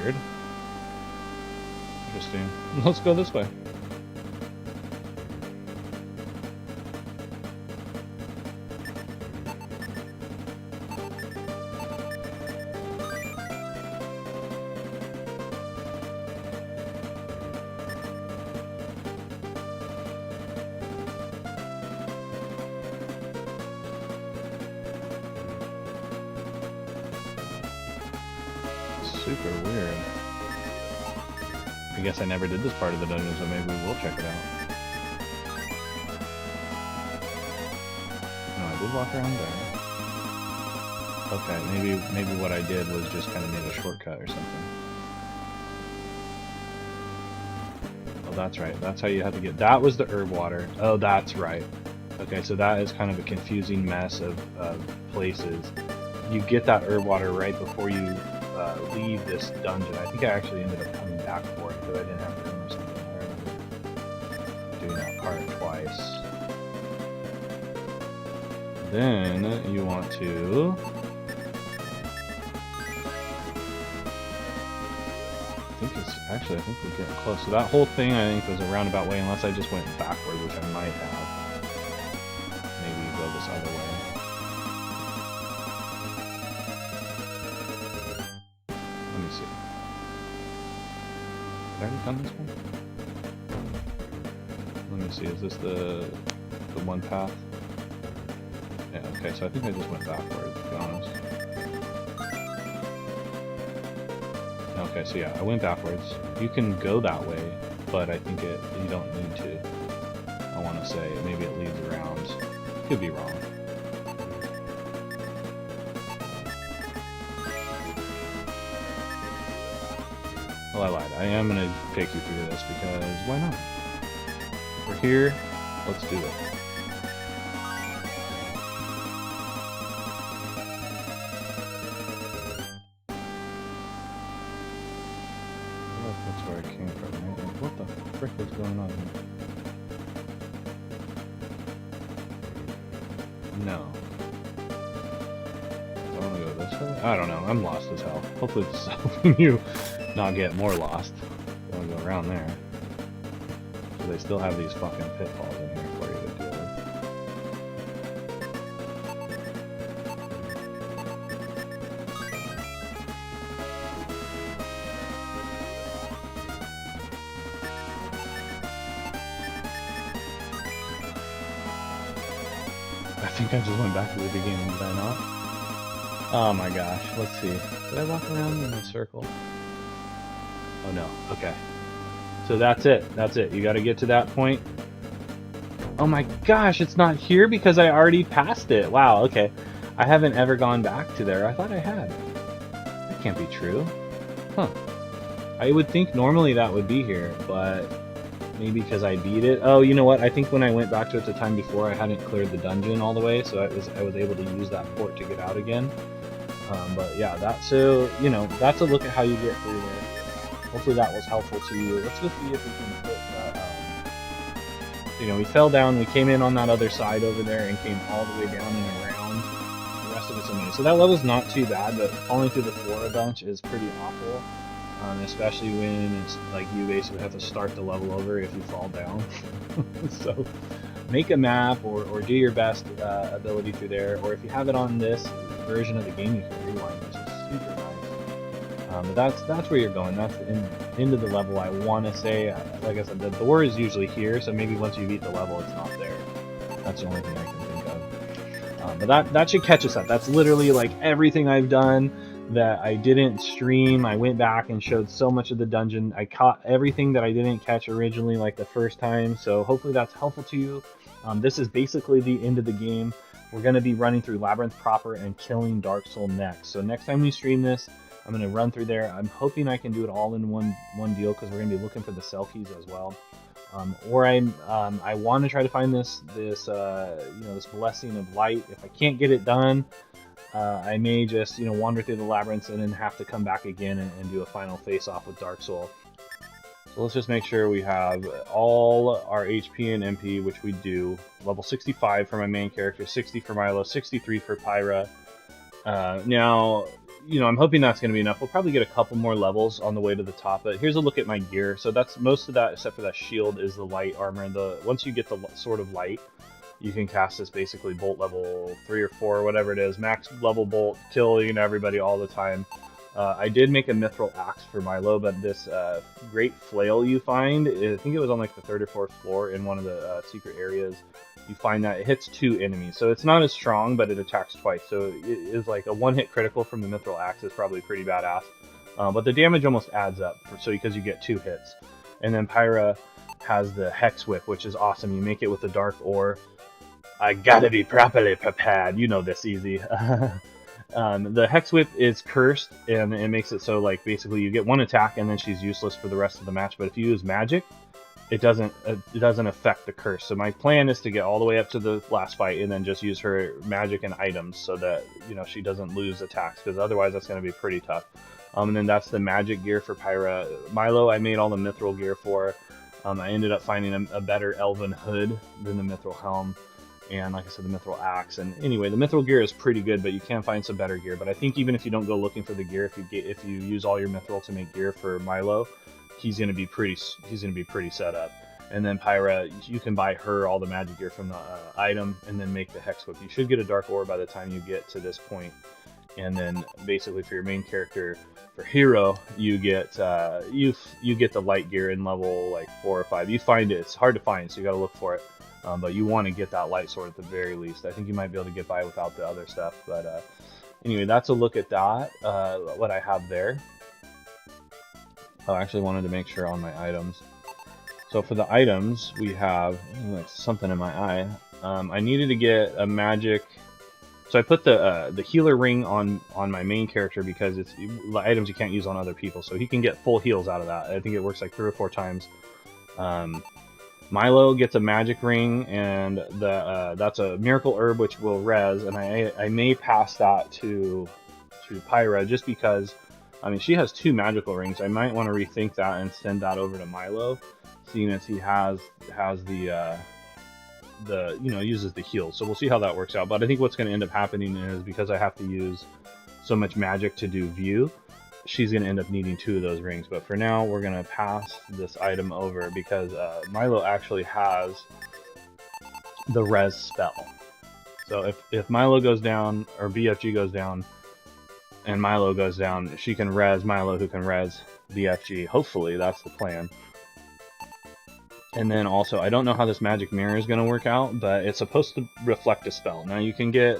Speaker 1: weird. Interesting. Let's go this way. Super weird. I guess I never did this part of the dungeon, so maybe we will check it out. No, I did walk around there. Okay, maybe what I did was just kind of made a shortcut or something. Oh, that's right. That's how you have to get... That was the herb water. Oh, that's right. Okay, so that is kind of a confusing mess of places. You get that herb water right before you leave this dungeon. I think I actually ended up coming back for it because I didn't have room or something. I remember doing that part twice. Then you want to... I think we're getting close. So that whole thing I think was a roundabout way, unless I just went backward, which I might have. Maybe go this other way. Let me see. Did I already come this way? Let me see, is this the one path? Yeah, okay, so I think I just went backward, to be honest. Okay, so yeah, I went backwards. You can go that way, but I think you don't need to. I want to say maybe it leads around. Could be wrong. Well, I lied. I am going to take you through this because why not? We're here. Let's do it. That's where I came from, right? Like, what the frick is going on here? No. I want to go this way? I don't know. I'm lost as hell. Hopefully this is helping you not get more lost. I want to go around there. So they still have these fucking pitfalls in here for you to deal with. I think I just went back to the beginning, did I not? Oh my gosh, let's see. Did I walk around in a circle? Oh no, okay. So that's it, You gotta get to that point. Oh my gosh, it's not here because I already passed it. Wow, okay. I haven't ever gone back to there. I thought I had. That can't be true. Huh. I would think normally that would be here, but... maybe because I beat it. Oh, you know what? I think when I went back to it the time before, I hadn't cleared the dungeon all the way, so I was able to use that port to get out again. But yeah, that's a look at how you get through there. Hopefully that was helpful to you. Let's go see if we can put that. We fell down. We came in on that other side over there and came all the way down and around. The rest of it's amazing. So that level's not too bad, but falling through the floor a bunch is pretty awful. Especially when it's like you basically have to start the level over if you fall down. So make a map or do your best ability through there, or if you have it on this version of the game, you can rewind, which is super nice. But that's where you're going. That's the end of the level, I want to say. Like I said, the door is usually here, so maybe once you beat the level, it's not there. That's the only thing I can think of. But that should catch us up. That's literally like everything I've done that I didn't stream. I went back and showed so much of the dungeon. I caught everything that I didn't catch originally like the first time, so hopefully that's helpful to you. This is basically the end of the game. We're going to be running through Labyrinth proper and killing Dark Soul next. So next time we stream this, I'm going to run through there. I'm hoping I can do it all in one deal because we're going to be looking for the cell keys as well. I want to try to find this blessing of light. If I can't get it done, I may just wander through the labyrinths and then have to come back again and do a final face-off with Dark Soul. So let's just make sure we have all our HP and MP, which we do. Level 65 for my main character, 60 for Milo, 63 for Pyra. Now, you know, I'm hoping that's going to be enough. We'll probably get a couple more levels on the way to the top. But here's a look at my gear. So that's most of that, except for that shield, is the light armor. Once you get the Sword of Light, you can cast this basically bolt level 3 or 4, whatever it is, max level bolt, killing everybody all the time. I did make a mithril axe for Milo, but this great flail you find, I think it was on like the 3rd or 4th floor in one of the secret areas. You find that it hits 2 enemies, so it's not as strong, but it attacks twice. So it is like a one-hit critical from the mithril axe is probably pretty badass. But the damage almost adds up, because you get 2 hits. And then Pyra has the Hex Whip, which is awesome. You make it with the dark ore. I gotta be properly prepared. You know this, easy. The Hex Whip is cursed, and it makes it so, like, basically you get 1 attack and then she's useless for the rest of the match. But if you use magic, it doesn't affect the curse. So my plan is to get all the way up to the last fight and then just use her magic and items so that, you know, she doesn't lose attacks, because otherwise that's going to be pretty tough. And then that's the magic gear for Pyra. Milo, I made all the mithril gear for. I ended up finding a better elven hood than the mithril helm. And like I said, the mithril axe. And anyway, the mithril gear is pretty good, but you can find some better gear. But I think even if you don't go looking for the gear, if you use all your mithril to make gear for Milo, he's gonna be pretty set up. And then Pyra, you can buy her all the magic gear from the item, and then make the Hex Whip. You should get a dark ore by the time you get to this point. And then basically for your main character, for Hero, you get you get the light gear in level like 4 or 5. You find it; it's hard to find, so you gotta look for it. But you want to get that light sword at the very least. I think you might be able to get by without the other stuff. But anyway, that's a look at that. What I have there. I actually wanted to make sure on my items. So for the items, we have something in my eye. I needed to get a magic. So I put the healer ring on my main character because it's the items you can't use on other people. So he can get full heals out of that. I think it works like 3 or 4 times. Milo gets a magic ring, and that's a miracle herb which will res, and I may pass that to Pyra just because, I mean, she has 2 magical rings. I might want to rethink that and send that over to Milo, seeing as he has the you know, uses the heal. So we'll see how that works out. But I think what's going to end up happening is, because I have to use so much magic to do view, she's going to end up needing 2 of those rings. But for now, we're going to pass this item over because Milo actually has the res spell. So if Milo goes down, or BFG goes down, and Milo goes down, she can res Milo, who can res BFG. Hopefully, that's the plan. And then also, I don't know how this magic mirror is going to work out, but it's supposed to reflect a spell. Now, you can get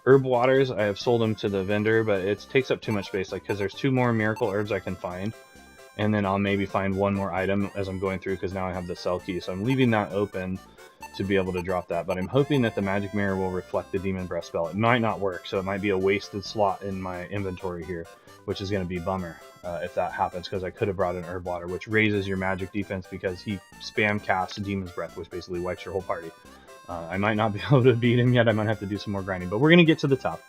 Speaker 1: herb waters. I have sold them to the vendor, but it takes up too much space, like, because there's 2 more miracle herbs I can find, and then I'll maybe find 1 more item as I'm going through, because now I have the cell key. So I'm leaving that open to be able to drop that, but I'm hoping that the magic mirror will reflect the demon breath spell. It might not work, so it might be a wasted slot in my inventory here, which is going to be a bummer if that happens, because I could have brought an herb water, which raises your magic defense because he spam casts demon's breath, which basically wipes your whole party. I might not be able to beat him yet. I might have to do some more grinding, but we're going to get to the top,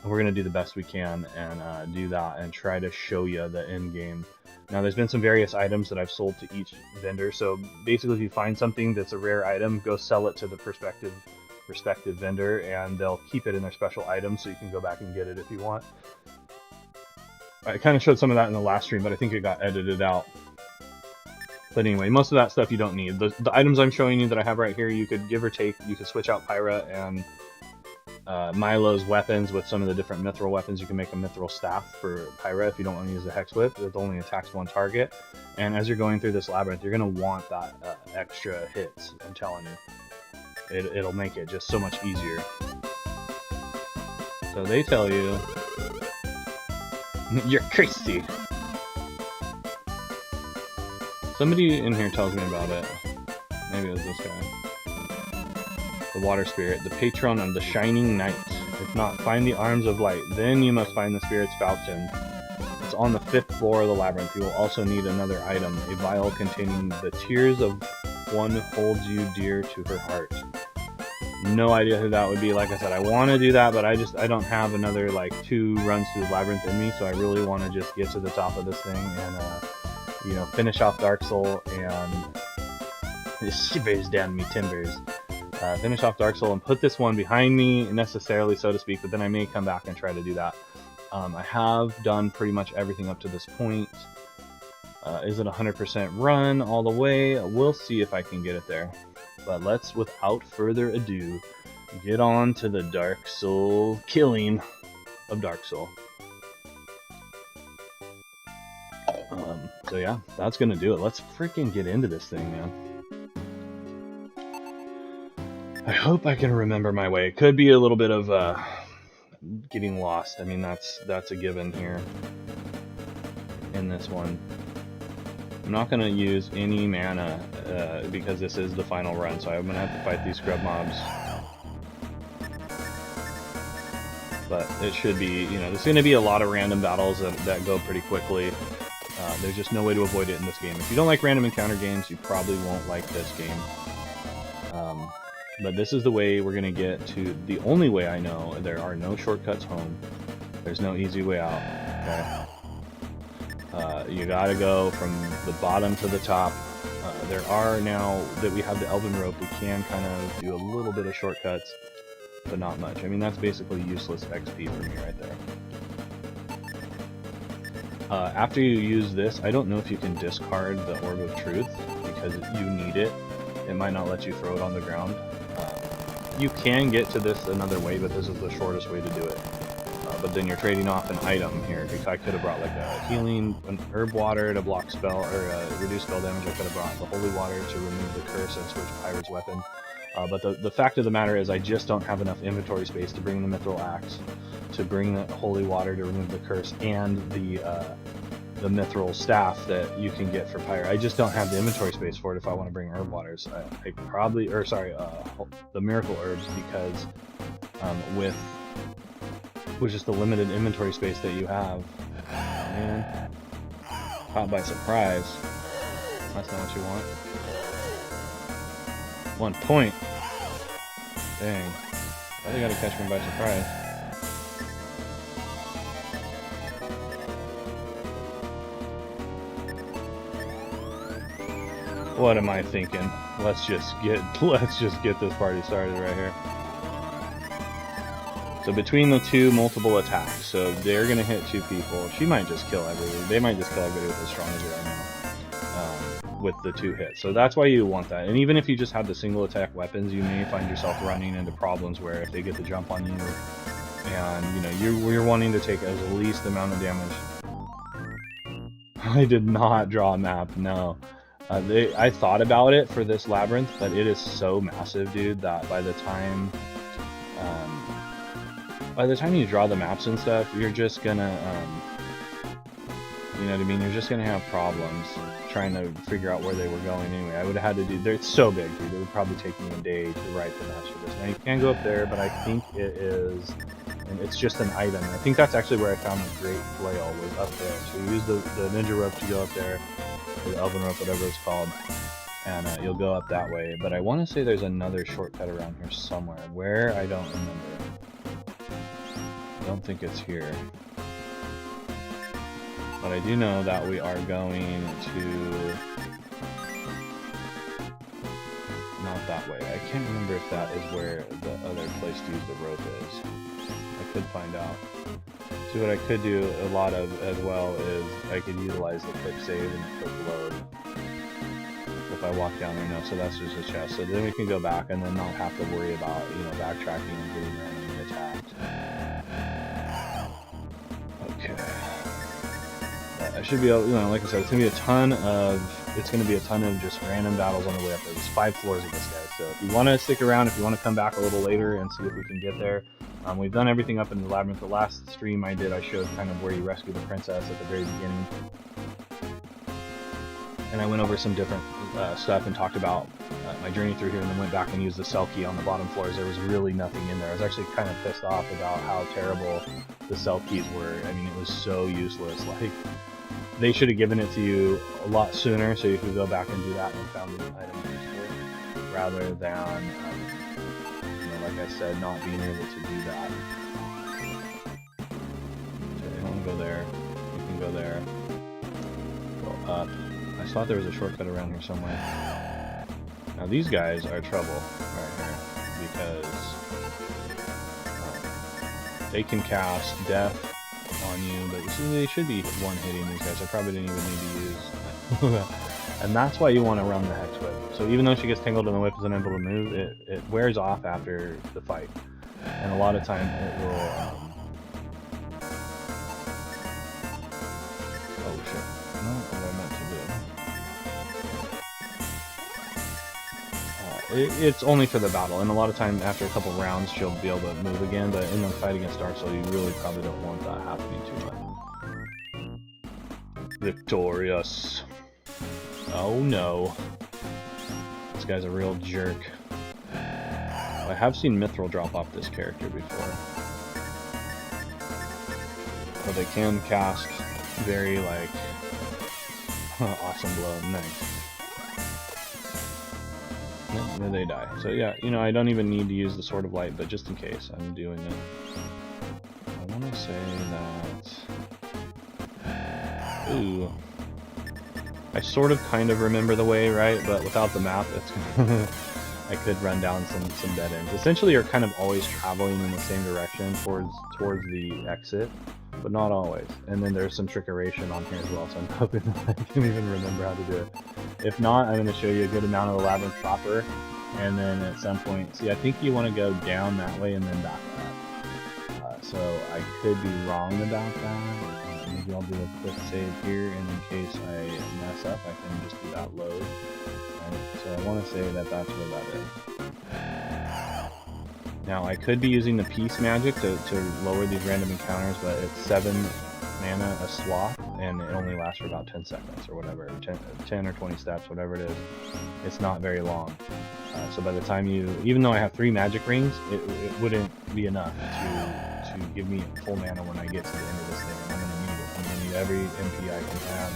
Speaker 1: and we're going to do the best we can and do that and try to show you the end game. Now, there's been some various items that I've sold to each vendor, so basically if you find something that's a rare item, go sell it to the respective vendor, and they'll keep it in their special items, so you can go back and get it if you want. I kind of showed some of that in the last stream, but I think it got edited out. But anyway, most of that stuff you don't need. The items I'm showing you that I have right here, you could give or take. You could switch out Pyra and Milo's weapons with some of the different mithril weapons. You can make a mithril staff for Pyra if you don't want to use the Hex Whip. It only attacks 1 target. And as you're going through this labyrinth, you're going to want that extra hits, I'm telling you. It'll make it just so much easier. So they tell you, you're crazy. Somebody in here tells me about it. Maybe it was this guy. The water spirit, the patron of the shining night. If not, find the arms of light. Then you must find the spirit's fountain. It's on the 5th floor of the labyrinth. You will also need another item, a vial containing the tears of one who holds you dear to her heart. No idea who that would be. Like I said, I want to do that, but I don't have another like 2 runs through the labyrinth in me, so I really want to just get to the top of this thing and you know, finish off Dark Soul and shivers down me timbers. Finish off Dark Soul and put this one behind me, necessarily, so to speak, but then I may come back and try to do that. I have done pretty much everything up to this point. Is it 100% run all the way? We'll see if I can get it there. But let's, without further ado, get on to the Dark Soul killing of Dark Soul. So yeah, that's gonna do it. Let's freaking get into this thing, man. I hope I can remember my way. It could be a little bit of getting lost. I mean, that's a given here in this one. I'm not gonna use any mana because this is the final run, so I'm gonna have to fight these scrub mobs. But it should be, you know, there's gonna be a lot of random battles that go pretty quickly. There's just no way to avoid it in this game. If you don't like random encounter games, you probably won't like this game. But this is the way we're going to get to the only way I know. There are no shortcuts home. There's no easy way out. Okay? You got to go from the bottom to the top. There are, now that we have the Elven Rope, we can kind of do a little bit of shortcuts, but not much. I mean, that's basically useless XP for me right there. After you use this, I don't know if you can discard the Orb of Truth, because you need it. It might not let you throw it on the ground. You can get to this another way, but this is the shortest way to do it. But then you're trading off an item here, because I could have brought like a healing, an herb water to block spell, or reduce spell damage. I could have brought the holy water to remove the curse and switch Pyre's weapon. But the fact of the matter is I just don't have enough inventory space to bring the Mithril Axe, to bring the holy water to remove the curse, and the Mithril Staff that you can get for Pyre. I just don't have the inventory space for it if I want to bring herb waters. I probably, or sorry, the miracle herbs, because with just the limited inventory space that you have, man, caught by surprise. That's not what you want. 1 point. Dang. Why they gotta catch me by surprise? What am I thinking? Let's just get this party started right here. So between the two, multiple attacks. So they're gonna hit 2 people. She might just kill everybody. They might just kill everybody with as strong as right now. With the 2 hits. So that's why you want that. And even if you just have the single attack weapons, you may find yourself running into problems where if they get the jump on you, and you know you're wanting to take as least amount of damage. I did not draw a map. No. I thought about it for this labyrinth, but it is so massive, dude, that by the time you draw the maps and stuff, you're just gonna, you know what I mean? You're just gonna have problems trying to figure out where they were going anyway. I would have had to do, it's so big, dude. It would probably take me a day to write the maps for this. Now you can go up there, but I think it is, and it's just an item. I think that's actually where I found the Great Flail, was up there. So you use the Ninja Rope to go up there, or the Elven Rope, whatever it's called, and you'll go up that way. But I want to say there's another shortcut around here somewhere. Where? I don't remember. I don't think it's here. But I do know that we are going to... not that way. I can't remember if that is where the other place to use the rope is. I could find out. So what I could do a lot of as well is I could utilize the quick save and the quick load. If I walk down there, no, so that's just a chest. So then we can go back and then not have to worry about, you know, backtracking and getting randomly attacked. Okay. I should be able, you know, like I said, it's gonna be a ton of just random battles on the way up there. There's 5 floors of this guy. So if you want to stick around, if you want to come back a little later and see if we can get there. We've done everything up in the labyrinth. The last stream I did, I showed kind of where you rescue the princess at the very beginning. And I went over some different stuff and talked about my journey through here, and then went back and used the cell key on the bottom floors. There was really nothing in there. I was actually kind of pissed off about how terrible the cell keys were. I mean, it was so useless. Like, they should have given it to you a lot sooner so you could go back and do that and found the item useful, rather than, like I said, not being able to do that. So you don't go there. You can go there. Go up. I thought there was a shortcut around here somewhere. Now these guys are trouble right here, because they can cast Death on you, but you see, they should be one-hitting these guys. I probably didn't even need to use and that's why you want to run the Hex Whip. So even though she gets tangled in the whip and isn't able to move, it wears off after the fight. And a lot of time it will... oh shit. Not what I meant to do. It's only for the battle, and a lot of time after a couple rounds she'll be able to move again, but in the fight against Dark Soul you really probably don't want that happening too much. Victorious. Oh no. This guy's a real jerk. I have seen Mithril drop off this character before. But they can cast very, like, awesome blow. Nice. There they die. So yeah, you know, I don't even need to use the Sword of Light, but just in case, I'm doing it. I want to say that... ooh. I sort of kind of remember the way, right? But without the map, it's I could run down some dead ends. Essentially, you're kind of always traveling in the same direction towards the exit, but not always. And then there's some trickeration on here as well, so I'm hoping that I can even remember how to do it. If not, I'm going to show you a good amount of the labyrinth proper, and then at some point, see, I think you want to go down that way and then back up. So I could be wrong about that. Maybe I'll do a quick save here, and in case I mess up, I can just do that load. Right? So I want to say that that's where that is. Now, I could be using the Peace magic to lower these random encounters, but it's 7 mana a swap, and it only lasts for about 10 seconds or whatever, 10 or 20 steps, whatever it is. It's not very long. So by the time you, even though I have 3 magic rings, it wouldn't be enough to give me full mana when I get to the end of this thing. I'm going to need it. I'm going to need every MP I can have,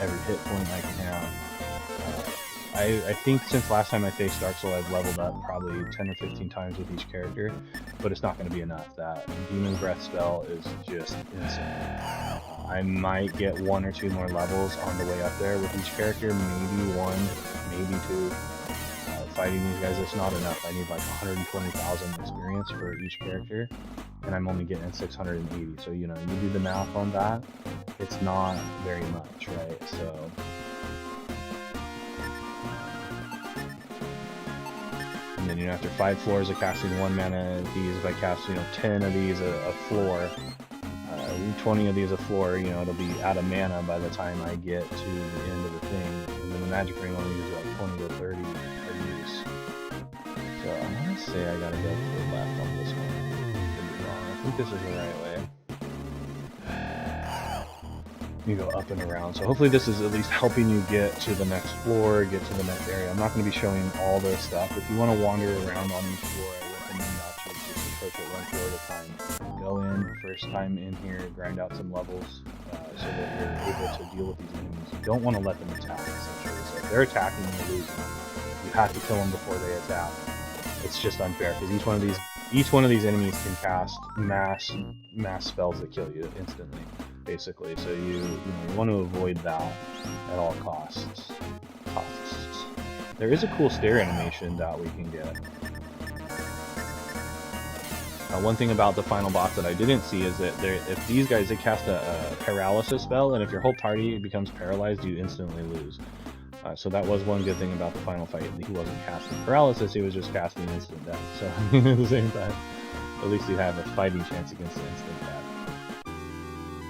Speaker 1: every hit point I can have. I think since last time I faced Dark Soul, I've leveled up probably 10 or 15 times with each character, but it's not going to be enough. That Demon Breath spell is just insane. I might get 1 or 2 more levels on the way up there with each character, maybe 1, maybe 2. Fighting these guys, it's not enough. I need like 120,000 experience for each character, and I'm only getting 680. So, you know, you do the math on that, it's not very much, right? So, and then, you know, after 5 floors of casting 1 mana of these, if I cast, you know, 10 of these a floor, 20 of these a floor, you know, it'll be out of mana by the time I get to the end of the thing. And then the magic ring only uses like 20 to 30 of use. So I want to say I gotta go to the left on this one. Could be wrong. I think this is the right way. You go up and around. So hopefully this is at least helping you get to the next floor, get to the next area. I'm not going to be showing all this stuff. If you want to wander around on each floor, I recommend not to just approach it 1 floor at a time. Go in, first time in here, grind out some levels so that you're able to deal with these enemies. You don't want to let them attack, essentially. So if they're attacking, you're losing. You have to kill them before they attack. It's just unfair, because each one of these enemies can cast mass spells that kill you instantly, basically. So you want to avoid that at all costs. There is a cool stare animation that we can get. One thing about the final boss that I didn't see is that if these guys, they cast a paralysis spell, and if your whole party becomes paralyzed, you instantly lose. So that was one good thing about the final fight. He wasn't casting paralysis, he was just casting instant death. So at the same time, at least you have a fighting chance against the instant death.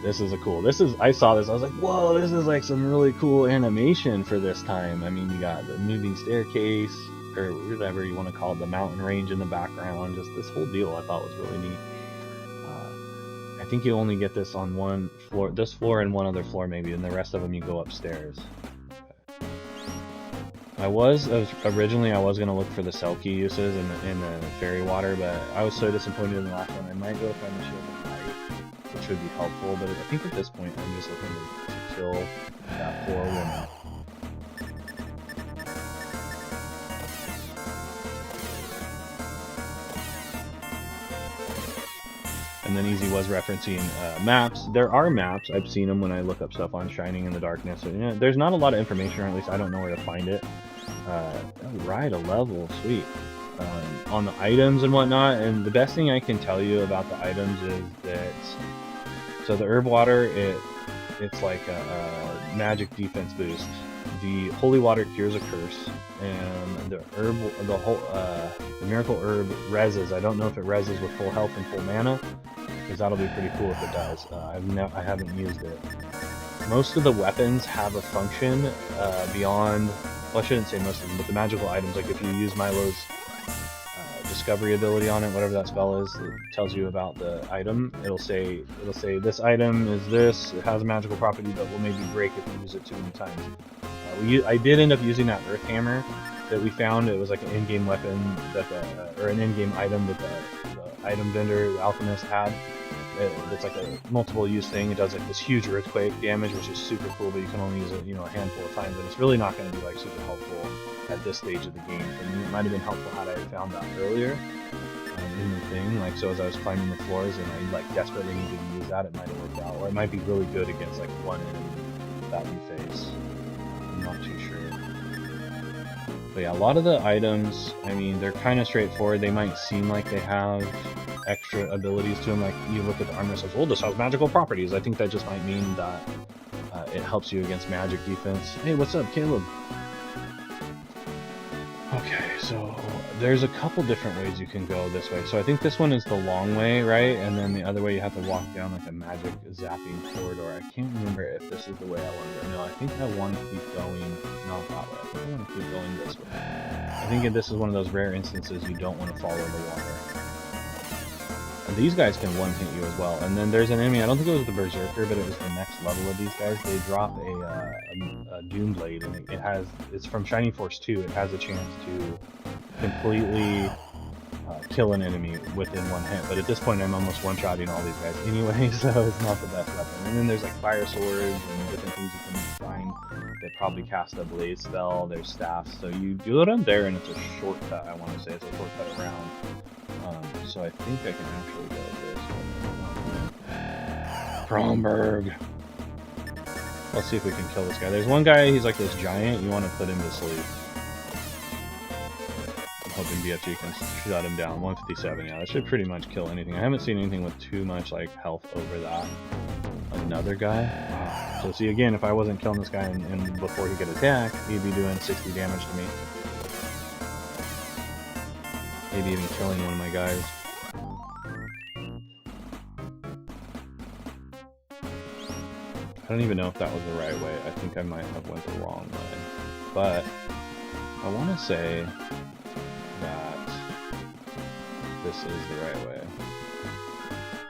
Speaker 1: This is I saw this, I was like, whoa, this is like some really cool animation for this time. I mean, you got the moving staircase, or whatever you want to call it, the mountain range in the background, just this whole deal I thought was really neat. I think you only get this on 1 floor, this floor and 1 other floor maybe, and the rest of them you go upstairs. Originally I was going to look for the Selkie uses in the fairy water, but I was so disappointed in the last one. I might go find the Shield of Light, which would be helpful, but I think at this point I'm just looking to kill that poor woman. And then Easy was referencing maps. There are maps. I've seen them when I look up stuff on Shining in the Darkness. So, you know, there's not a lot of information, or at least I don't know where to find it. Right, a level, sweet. On the items and whatnot, and the best thing I can tell you about the items is that So the herb water, it's like a magic defense boost. The holy water cures a curse, and the herb, the miracle herb reses. I don't know if it reses with full health and full mana, because that'll be pretty cool if it does. I haven't used it. Most of the weapons have a function beyond. Well, I shouldn't say most of them, but the magical items, like if you use Milo's discovery ability on it, whatever that spell is, it tells you about the item. It'll say this item is this. It has a magical property, but will maybe break if you use it too many times. I did end up using that Earth Hammer that we found. It was like an in-game weapon that or an in-game item that the item vendor, the alchemist, had. It's like a multiple use thing. It does like this huge earthquake damage, which is super cool, but you can only use it, a handful of times, and it's really not going to be like super helpful at this stage of the game. For me, it might have been helpful had I found that earlier in the thing. Like, so as I was climbing the floors and I like desperately needed to use that, it might have worked out, or it might be really good against like one enemy that you face. I'm not too sure. But yeah, a lot of the items, I mean, they're kind of straightforward. They might seem like they have extra abilities to them, like you look at the armor and says, oh, this has magical properties. I think that just might mean that it helps you against magic defense. Hey, what's up, Caleb? Okay, so there's a couple different ways you can go this way. So I think this one is the long way, right? And then the other way you have to walk down like a magic zapping corridor. I can't remember if this is the way I want to go. No, I think I want to keep going, not that way. I think I want to keep going this way. I think this is one of those rare instances you don't want to follow the water. And these guys can one-hit you as well. And then there's an enemy, I don't think it was the Berserker, but it was the next level of these guys. They drop a Doom Blade, and it's from Shining Force 2. It has a chance to completely kill an enemy within one hit. But at this point, I'm almost one-shotting all these guys anyway, so it's not the best weapon. And then there's like fire swords and different things you can find. They probably cast a blaze spell, there's staffs. So you do it on there, and it's a shortcut, I want to say. It's a shortcut around. So I think I can actually go this way. Kromberg. Let's see if we can kill this guy. There's one guy, he's like this giant, you want to put him to sleep. I'm hoping BFG can shut him down. 157, yeah, that should pretty much kill anything. I haven't seen anything with too much like health over that. Another guy? Wow. So see, again, if I wasn't killing this guy and before he could attack, he'd be doing 60 damage to me. Maybe even killing one of my guys. I don't even know if that was the right way. I think I might have went the wrong way. But I want to say that this is the right way.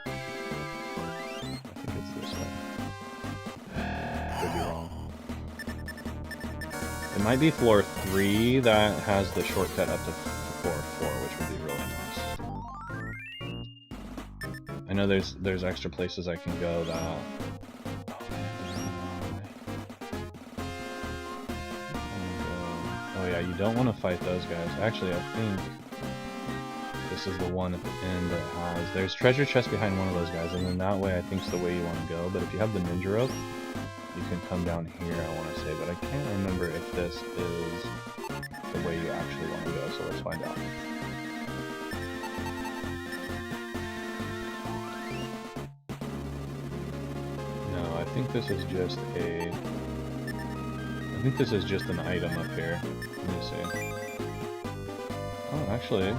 Speaker 1: I think it's this way. Could be wrong. It might be floor 3 that has the shortcut up to floor 4, which would be really nice. I know there's extra places I can go that... Oh yeah, you don't want to fight those guys. Actually, I think this is the one at the end that has... There's treasure chest behind one of those guys, and then that way I think is the way you want to go. But if you have the ninja rope, you can come down here, I want to say. But I can't remember if this is the way you actually want to go, so let's find out. No, I think this is just a... I think this is just an item up here. Let me see. Oh, actually...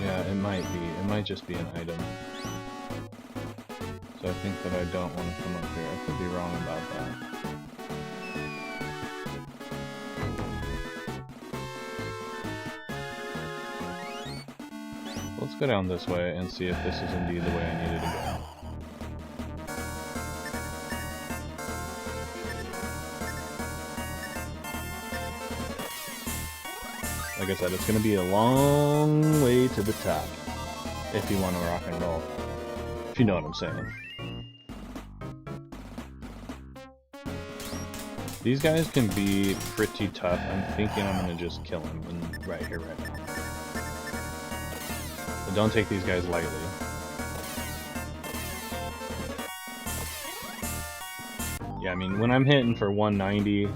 Speaker 1: Yeah, it might be. It might just be an item. So I think that I don't want to come up here. I could be wrong about that. Let's go down this way and see if this is indeed the way I needed to go. Like I said, it's going to be a long way to the top if you want to rock and roll. If you know what I'm saying. These guys can be pretty tough. I'm thinking I'm going to just kill him right here, right now. But don't take these guys lightly. Yeah, I mean, when I'm hitting for 190,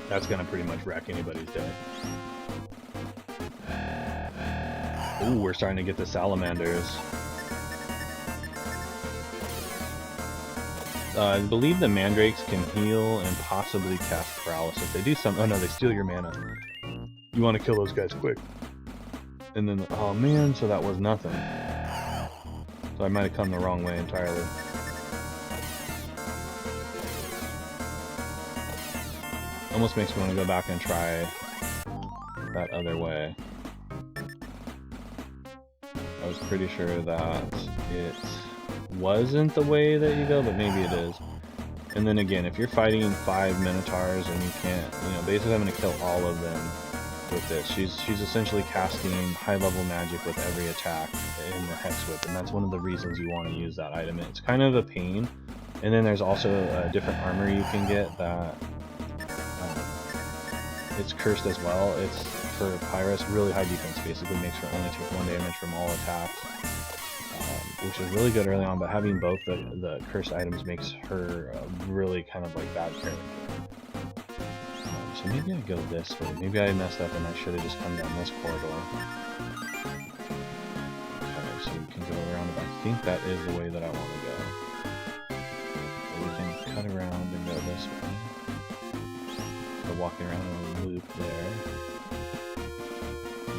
Speaker 1: that's going to pretty much wreck anybody's day. Ooh, we're starting to get the salamanders. I believe the mandrakes can heal and possibly cast paralysis. They do some. Oh no, they steal your mana. You want to kill those guys quick. And then, oh man, so that was nothing. So I might have come the wrong way entirely. Almost makes me want to go back and try that other way. I was pretty sure that it wasn't the way that you go, but maybe it is. And then again, if you're fighting 5 minotaurs and you can't, you know, basically I'm going to kill all of them with this. She's essentially casting high-level magic with every attack in the Hex Whip, and that's one of the reasons you want to use that item. It's kind of a pain. And then there's also a different armor you can get that it's cursed as well. It's for Pyrus, really high defense, basically makes her only take 1 damage from all attacks, which is really good early on, but having both the cursed items makes her really kind of like bad character. So maybe I go this way. Maybe I messed up and I should have just come down this corridor. Okay, so we can go around, but I think that is the way that I want to go. So we can cut around and go this way. So walking around in a loop there.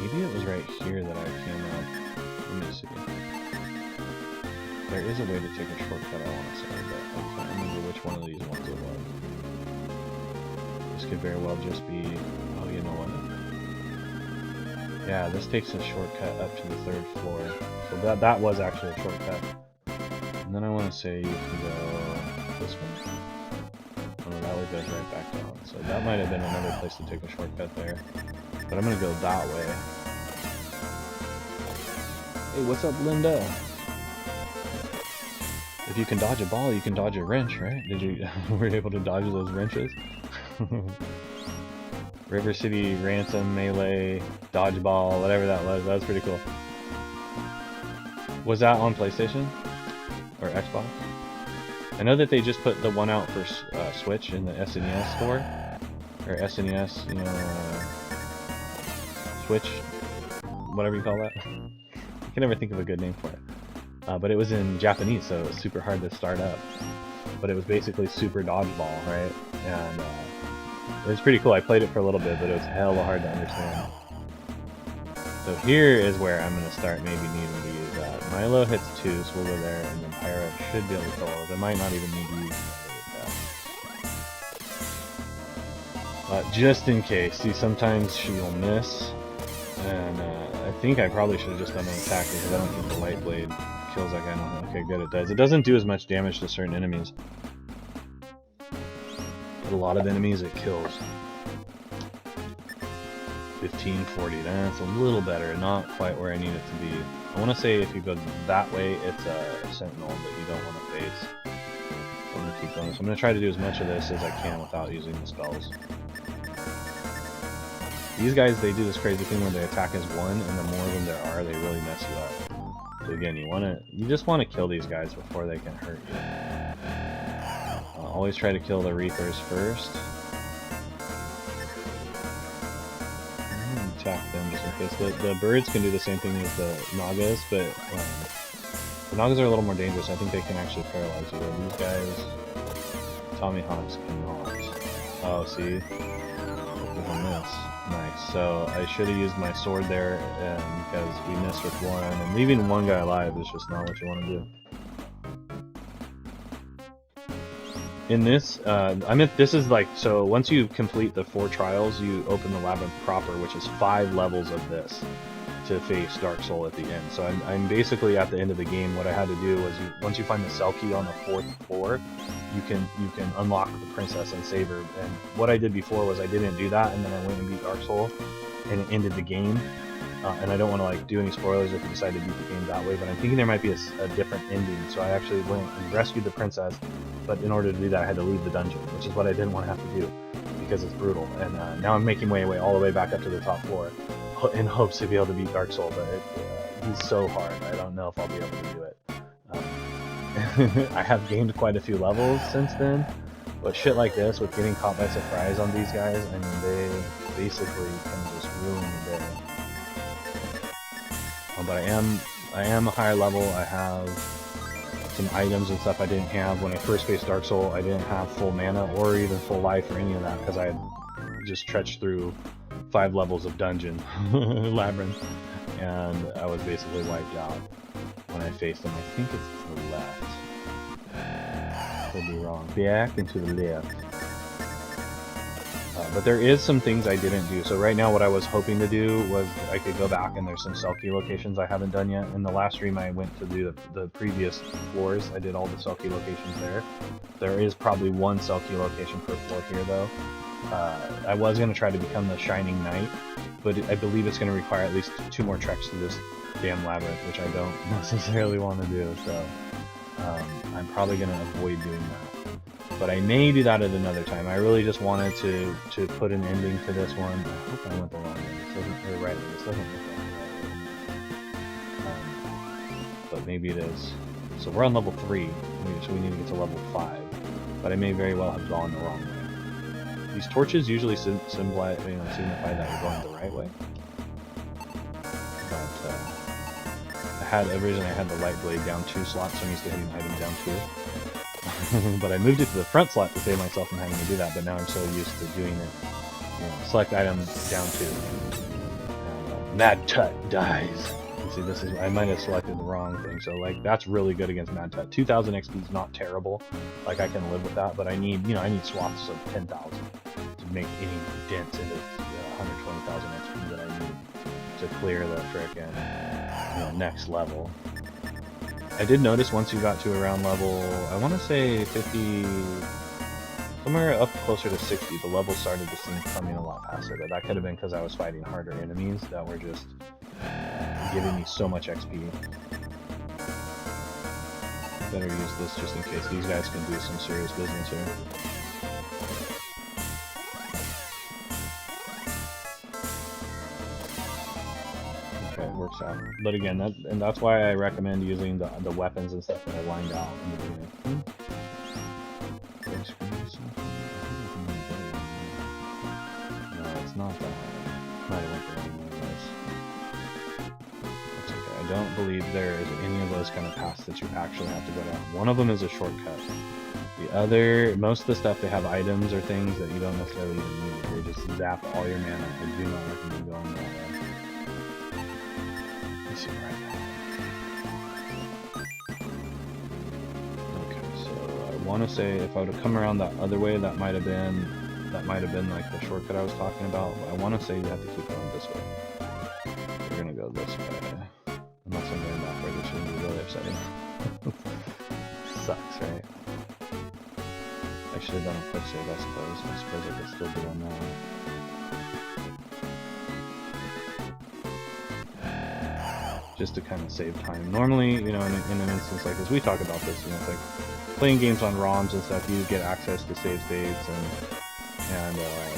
Speaker 1: Maybe it was right here that I came up. Let me see. There is a way to take a shortcut, I want to say, but I can't remember which one of these ones it was. This could very well just be... Oh, you know what? Yeah, this takes a shortcut up to the 3rd floor. So that was actually a shortcut. And then I want to say you can go this way. Oh, that way goes right back down. So that might have been another place to take a shortcut there. But I'm going to go that way. Hey, what's up, Linda? If you can dodge a ball, you can dodge a wrench, right? Did you were you able to dodge those wrenches? River City, Ransom, Melee, Dodgeball, whatever that was pretty cool. Was that on PlayStation? Or Xbox? I know that they just put the one out for Switch in the SNES store. Or SNES, you know, Switch, whatever you call that. I can never think of a good name for it. But it was in Japanese, so it was super hard to start up. But it was basically Super Dodgeball, right? And it was pretty cool. I played it for a little bit, but it was hella hard to understand. So here is where I'm going to start maybe needing to use that. Milo hits 2, so we'll go there, and then Pyra should be able to kill those. I might not even need to use that. Just in case. See, sometimes she'll miss. And I think I probably should have just done an attack because I don't think the Light Blade kills that guy. Okay, good, it does. It doesn't do as much damage to certain enemies. But a lot of enemies it kills. 15, 40, that's a little better, not quite where I need it to be. I want to say if you go that way, it's a Sentinel that you don't want to face. So I'm going to keep going. So I'm going to try to do as much of this as I can without using the spells. These guys, they do this crazy thing where they attack as one, and the more of them there are, they really mess you up. So again, you just want to kill these guys before they can hurt you. Always try to kill the Reapers first. Attack them just in case. The birds can do the same thing as the Nagas, but the Nagas are a little more dangerous. I think they can actually paralyze you. These guys, Tommy Hawks cannot. Oh, see? With a miss. Nice. So I should have used my sword there because we missed with one, and leaving one guy alive is just not what you want to do. In this, this is like, so once you complete the 4 trials, you open the labyrinth proper, which is 5 levels of this to face Dark Soul at the end. So I'm basically at the end of the game. What I had to do was, once you find the cell key on the 4th floor, you can unlock the princess and save her. And what I did before was I didn't do that, and then I went and beat Dark Soul, and it ended the game. And I don't want to like do any spoilers if you decide to beat the game that way, but I'm thinking there might be a different ending. So I actually went and rescued the princess, but in order to do that I had to leave the dungeon, which is what I didn't want to have to do because it's brutal. And now I'm making my way all the way back up to the top floor in hopes to be able to beat Dark Soul, but he's so hard. I don't know if I'll be able to do it. I have gained quite a few levels since then, but shit like this with getting caught by surprise on these guys, I mean, they basically can just ruin the day. But I am a higher level. I have some items and stuff I didn't have when I first faced Dark Soul. I didn't have full mana or even full life or any of that because I had just trenched through 5 levels of dungeon labyrinth, and I was basically wiped out when I faced him. I think it's to the left. Could be wrong. Back and to the left. But there is some things I didn't do. So right now what I was hoping to do was I could go back, and there's some Selkie locations I haven't done yet. In the last stream I went to do the previous floors. I did all the Selkie locations there. There is probably one Selkie location per floor here though. I was going to try to become the Shining Knight, but I believe it's going to require at least 2 more treks to this damn labyrinth, which I don't necessarily want to do, so I'm probably going to avoid doing that. But I may do that at another time. I really just wanted to put an ending to this one. I hope I went the wrong way. This doesn't, or right way. This doesn't look right. But maybe it is. So we're on level 3, so we need to get to level 5. But I may very well have gone the wrong way. These torches usually signify that you're going the right way. But originally I had the light blade down 2 slots, so I'm used to hitting items down 2. But I moved it to the front slot to save myself from having to do that, but now I'm so used to doing it. Select item down 2. And, Mad Tut dies. You see, this is, I might have selected the wrong thing, so like that's really good against Mad Tut. 2,000 XP is not terrible. Like I can live with that, but I need, I need swaths of 10,000 to make any dent into 120,000 XP that I need to clear the frickin' next level. I did notice once you got to around level, I want to say 50, somewhere up closer to 60, the levels started to seem coming a lot faster, but that could have been because I was fighting harder enemies that were just giving me so much XP. Better use this just in case. These guys can do some serious business here. Works out. But again, that's why I recommend using the weapons and stuff that I lined out in the beginning. No, it's not that. Might have went there anyways. That's okay. I don't believe there is any of those kind of paths that you actually have to go down. One of them is a shortcut. The other, most of the stuff, they have items or things that you don't necessarily even need. They just zap all your mana. I do not recommend going that way. Okay, so I want to say if I would have come around that other way, that might have been like the shortcut I was talking about. But I want to say you have to keep going this way. We're gonna go this way, unless I'm going that way, which would be really upsetting. Sucks, right? I should have done a quick save, I suppose. I suppose I could still do one now. Just to kind of save time. Normally, in an instance like this, we talk about this, it's like playing games on ROMs and stuff, you get access to save states and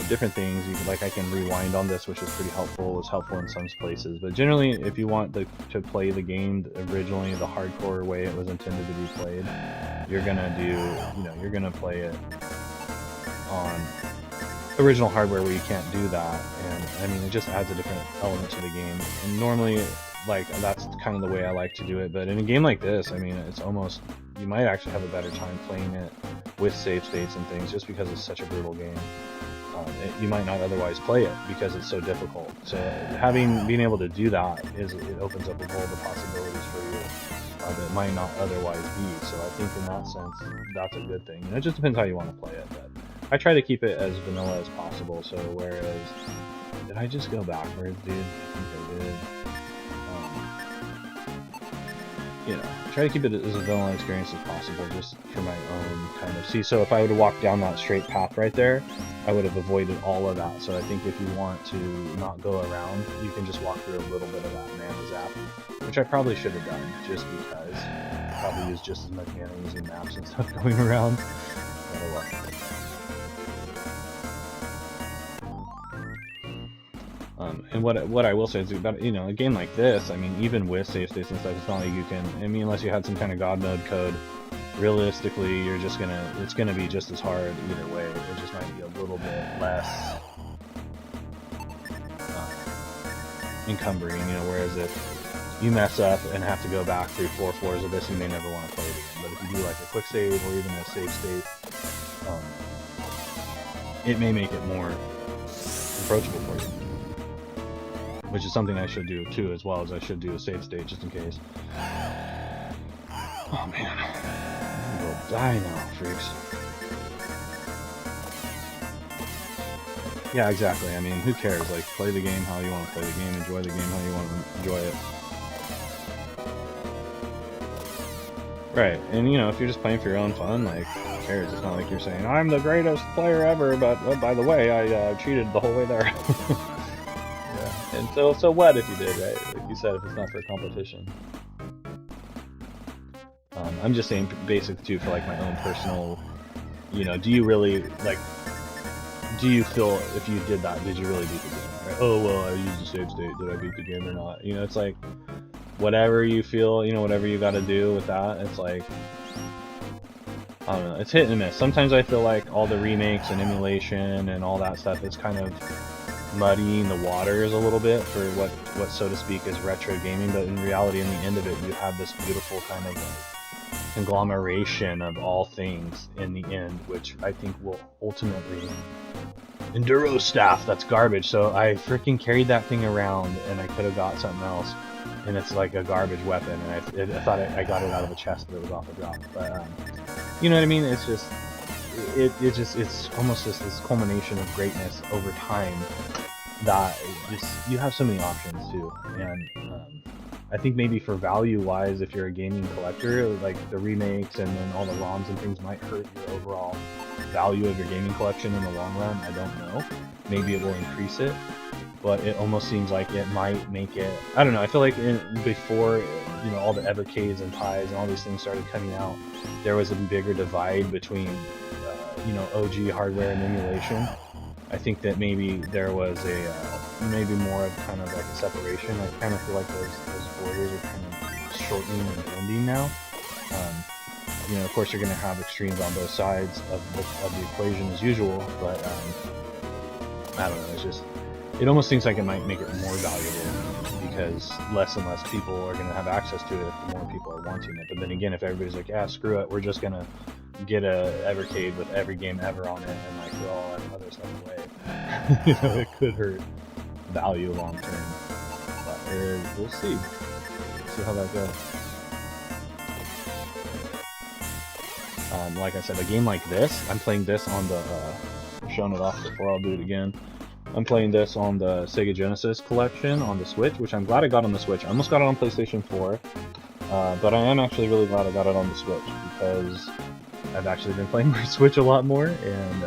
Speaker 1: different things. I can rewind on this, which is pretty helpful. It's helpful in some places, but generally, if you want to play the game originally the hardcore way it was intended to be played, you're gonna you're gonna play it on original hardware where you can't do that, and I mean, it just adds a different element to the game. And normally, that's kind of the way I like to do it, but in a game like this, I mean, it's almost, you might actually have a better time playing it with save states and things, just because it's such a brutal game. You might not otherwise play it because it's so difficult. So being able to do that it opens up a world of possibilities for you that might not otherwise be. So I think in that sense, that's a good thing. It just depends how you want to play it, but I try to keep it as vanilla as possible. So whereas, did I just go backwards, dude? I think I did. Try to keep it as a vanilla experience as possible, just for my own kind of... See, so if I would have walked down that straight path right there, I would have avoided all of that. So I think if you want to not go around, you can just walk through a little bit of that mana zap, which I probably should have done, just because I probably used just as much mana using maps and stuff going around. And what I will say is about a game like this, I mean, even with save states and stuff, it's not like you can, I mean, unless you had some kind of god mode code, realistically it's gonna be just as hard either way. It just might be a little bit less encumbering, whereas if you mess up and have to go back through 4 floors of this, you may never want to play it again. But if you do like a quick save or even a save state, it may make it more approachable for you. Which is something I should do too, as well as I should do a save state just in case. Oh man, I will die now, freaks. Yeah, exactly. I mean, who cares? Like, play the game how you want to play the game, enjoy the game how you want to enjoy it. Right, and you know, if you're just playing for your own fun, like, who cares? It's not like you're saying, I'm the greatest player ever, but oh, by the way, I cheated the whole way there. Yeah, and so what if you did, right? Like you said, if it's not for a competition. I'm just saying basic too for like my own personal, you know, do you really, like, do you feel if you did that, did you really beat the game? Right? Oh, well, I used the save state, did I beat the game or not? You know, it's like, whatever you feel, you know, whatever you gotta do with that, it's like, I don't know, it's hit and miss. Sometimes I feel like all the remakes and emulation and all that stuff is kind of muddying the waters a little bit for what so to speak is retro gaming, but in reality, in the end of it, you have this beautiful kind of like conglomeration of all things in the end, which I think will ultimately enduro staff, that's garbage. So I freaking carried that thing around and I could have got something else, and it's like a garbage weapon, and I thought I got it out of a chest, but it was off a drop. But you know what I mean? It's just it's almost just this culmination of greatness over time that just you have so many options too. And I think maybe for value wise, if you're a gaming collector, like the remakes and then all the ROMs and things might hurt your overall value of your gaming collection in the long run. I don't know. Maybe it will increase it, but it almost seems like it might make it, I don't know, I feel like before, you know, all the Evercades and Pies and all these things started coming out, there was a bigger divide between, you know, OG hardware and emulation. I think that maybe there was maybe more of kind of like a separation. I kind of feel like those borders are kind of shortening and blending now. You know, of course, you're going to have extremes on both sides of the equation as usual, but I don't know. It's just, it almost seems like it might make it more valuable because less and less people are going to have access to it if the more people are wanting it. But then again, if everybody's like, yeah, screw it, we're just going to get a Evercade with every game ever on it and like throw all that other stuff away, you know, it could hurt value long term. But we'll see. See how that goes. Like I said, a game like this, I'm playing this on the, I'm showing it off before I'll do it again. I'm playing this on the Sega Genesis collection on the Switch, which I'm glad I got on the Switch. I almost got it on PlayStation 4, but I am actually really glad I got it on the Switch because I've actually been playing my Switch a lot more, and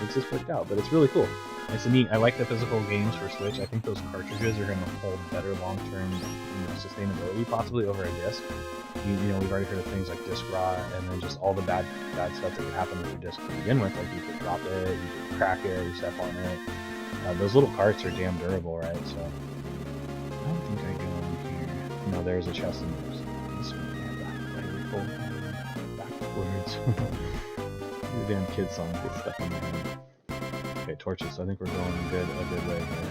Speaker 1: it's just worked out. But it's really cool. It's neat. I like the physical games for Switch. I think those cartridges are going to hold better long-term, you know, sustainability, possibly over a disc. You know, we've already heard of things like disc rot, and then just all the bad stuff that could happen with your disc to begin with. Like you could drop it, you could crack it, you step on it. Those little carts are damn durable, right? So I don't think I go in here. No, there's a chest in there. So this one, backwards. The damn kid song gets stuck in my hand. Okay, torches. I think we're going a good way here.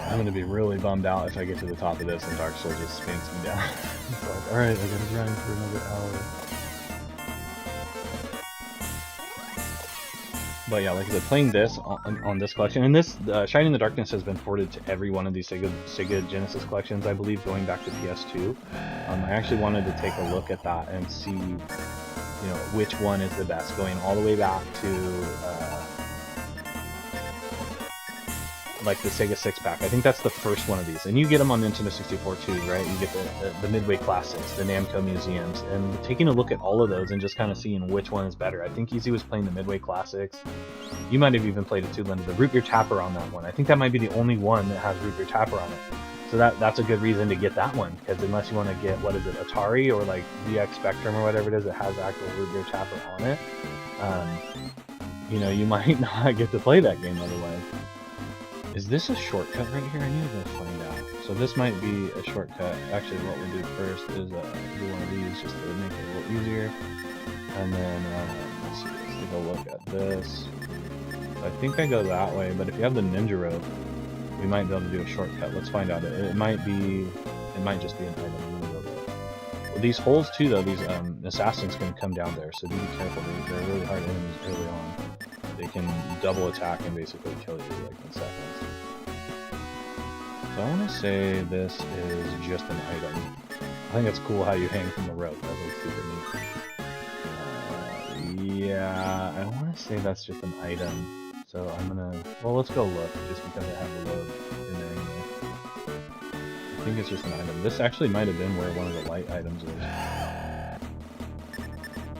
Speaker 1: I'm gonna be really bummed out if I get to the top of this and Dark Soul just spanks me down. It's like, alright, I gotta grind for another hour. But yeah, like I said, playing this on this collection, and this Shining in the Darkness has been ported to every one of these Sega Genesis collections, I believe, going back to PS2. I actually wanted to take a look at that and see, you know, which one is the best, going all the way back to like the Sega 6-pack. I think that's the first one of these, and you get them on Nintendo 64 too, right? You get the Midway Classics, the Namco Museums, and taking a look at all of those and just kind of seeing which one is better. I think Easy was playing the Midway Classics. You might have even played it too, Linda. The Root Beer Tapper on that one. I think that might be the only one that has Root Beer Tapper on it. So that's a good reason to get that one, because unless you want to get, what is it, Atari or like VX Spectrum or whatever it is that has actual Root Beer Tapper on it, you know, you might not get to play that game otherwise. Is this a shortcut right here? I need to find out. So this might be a shortcut. Actually, what we'll do first is do one of these just to make it a little easier. And then, let's see, let's take a look at this. I think I go that way, but if you have the Ninja Rope, we might be able to do a shortcut. Let's find out. It might just be an item. These holes too, though, these assassins can come down there, so do be careful. They're really hard enemies early on. They can double attack and basically kill you like in seconds. So I want to say this is just an item. I think it's cool how you hang from the rope. That looks super neat. Yeah, I want to say that's just an item. So I'm gonna, well, let's go look, just because I have the load in there anyway. I think it's just an item. This actually might have been where one of the light items is.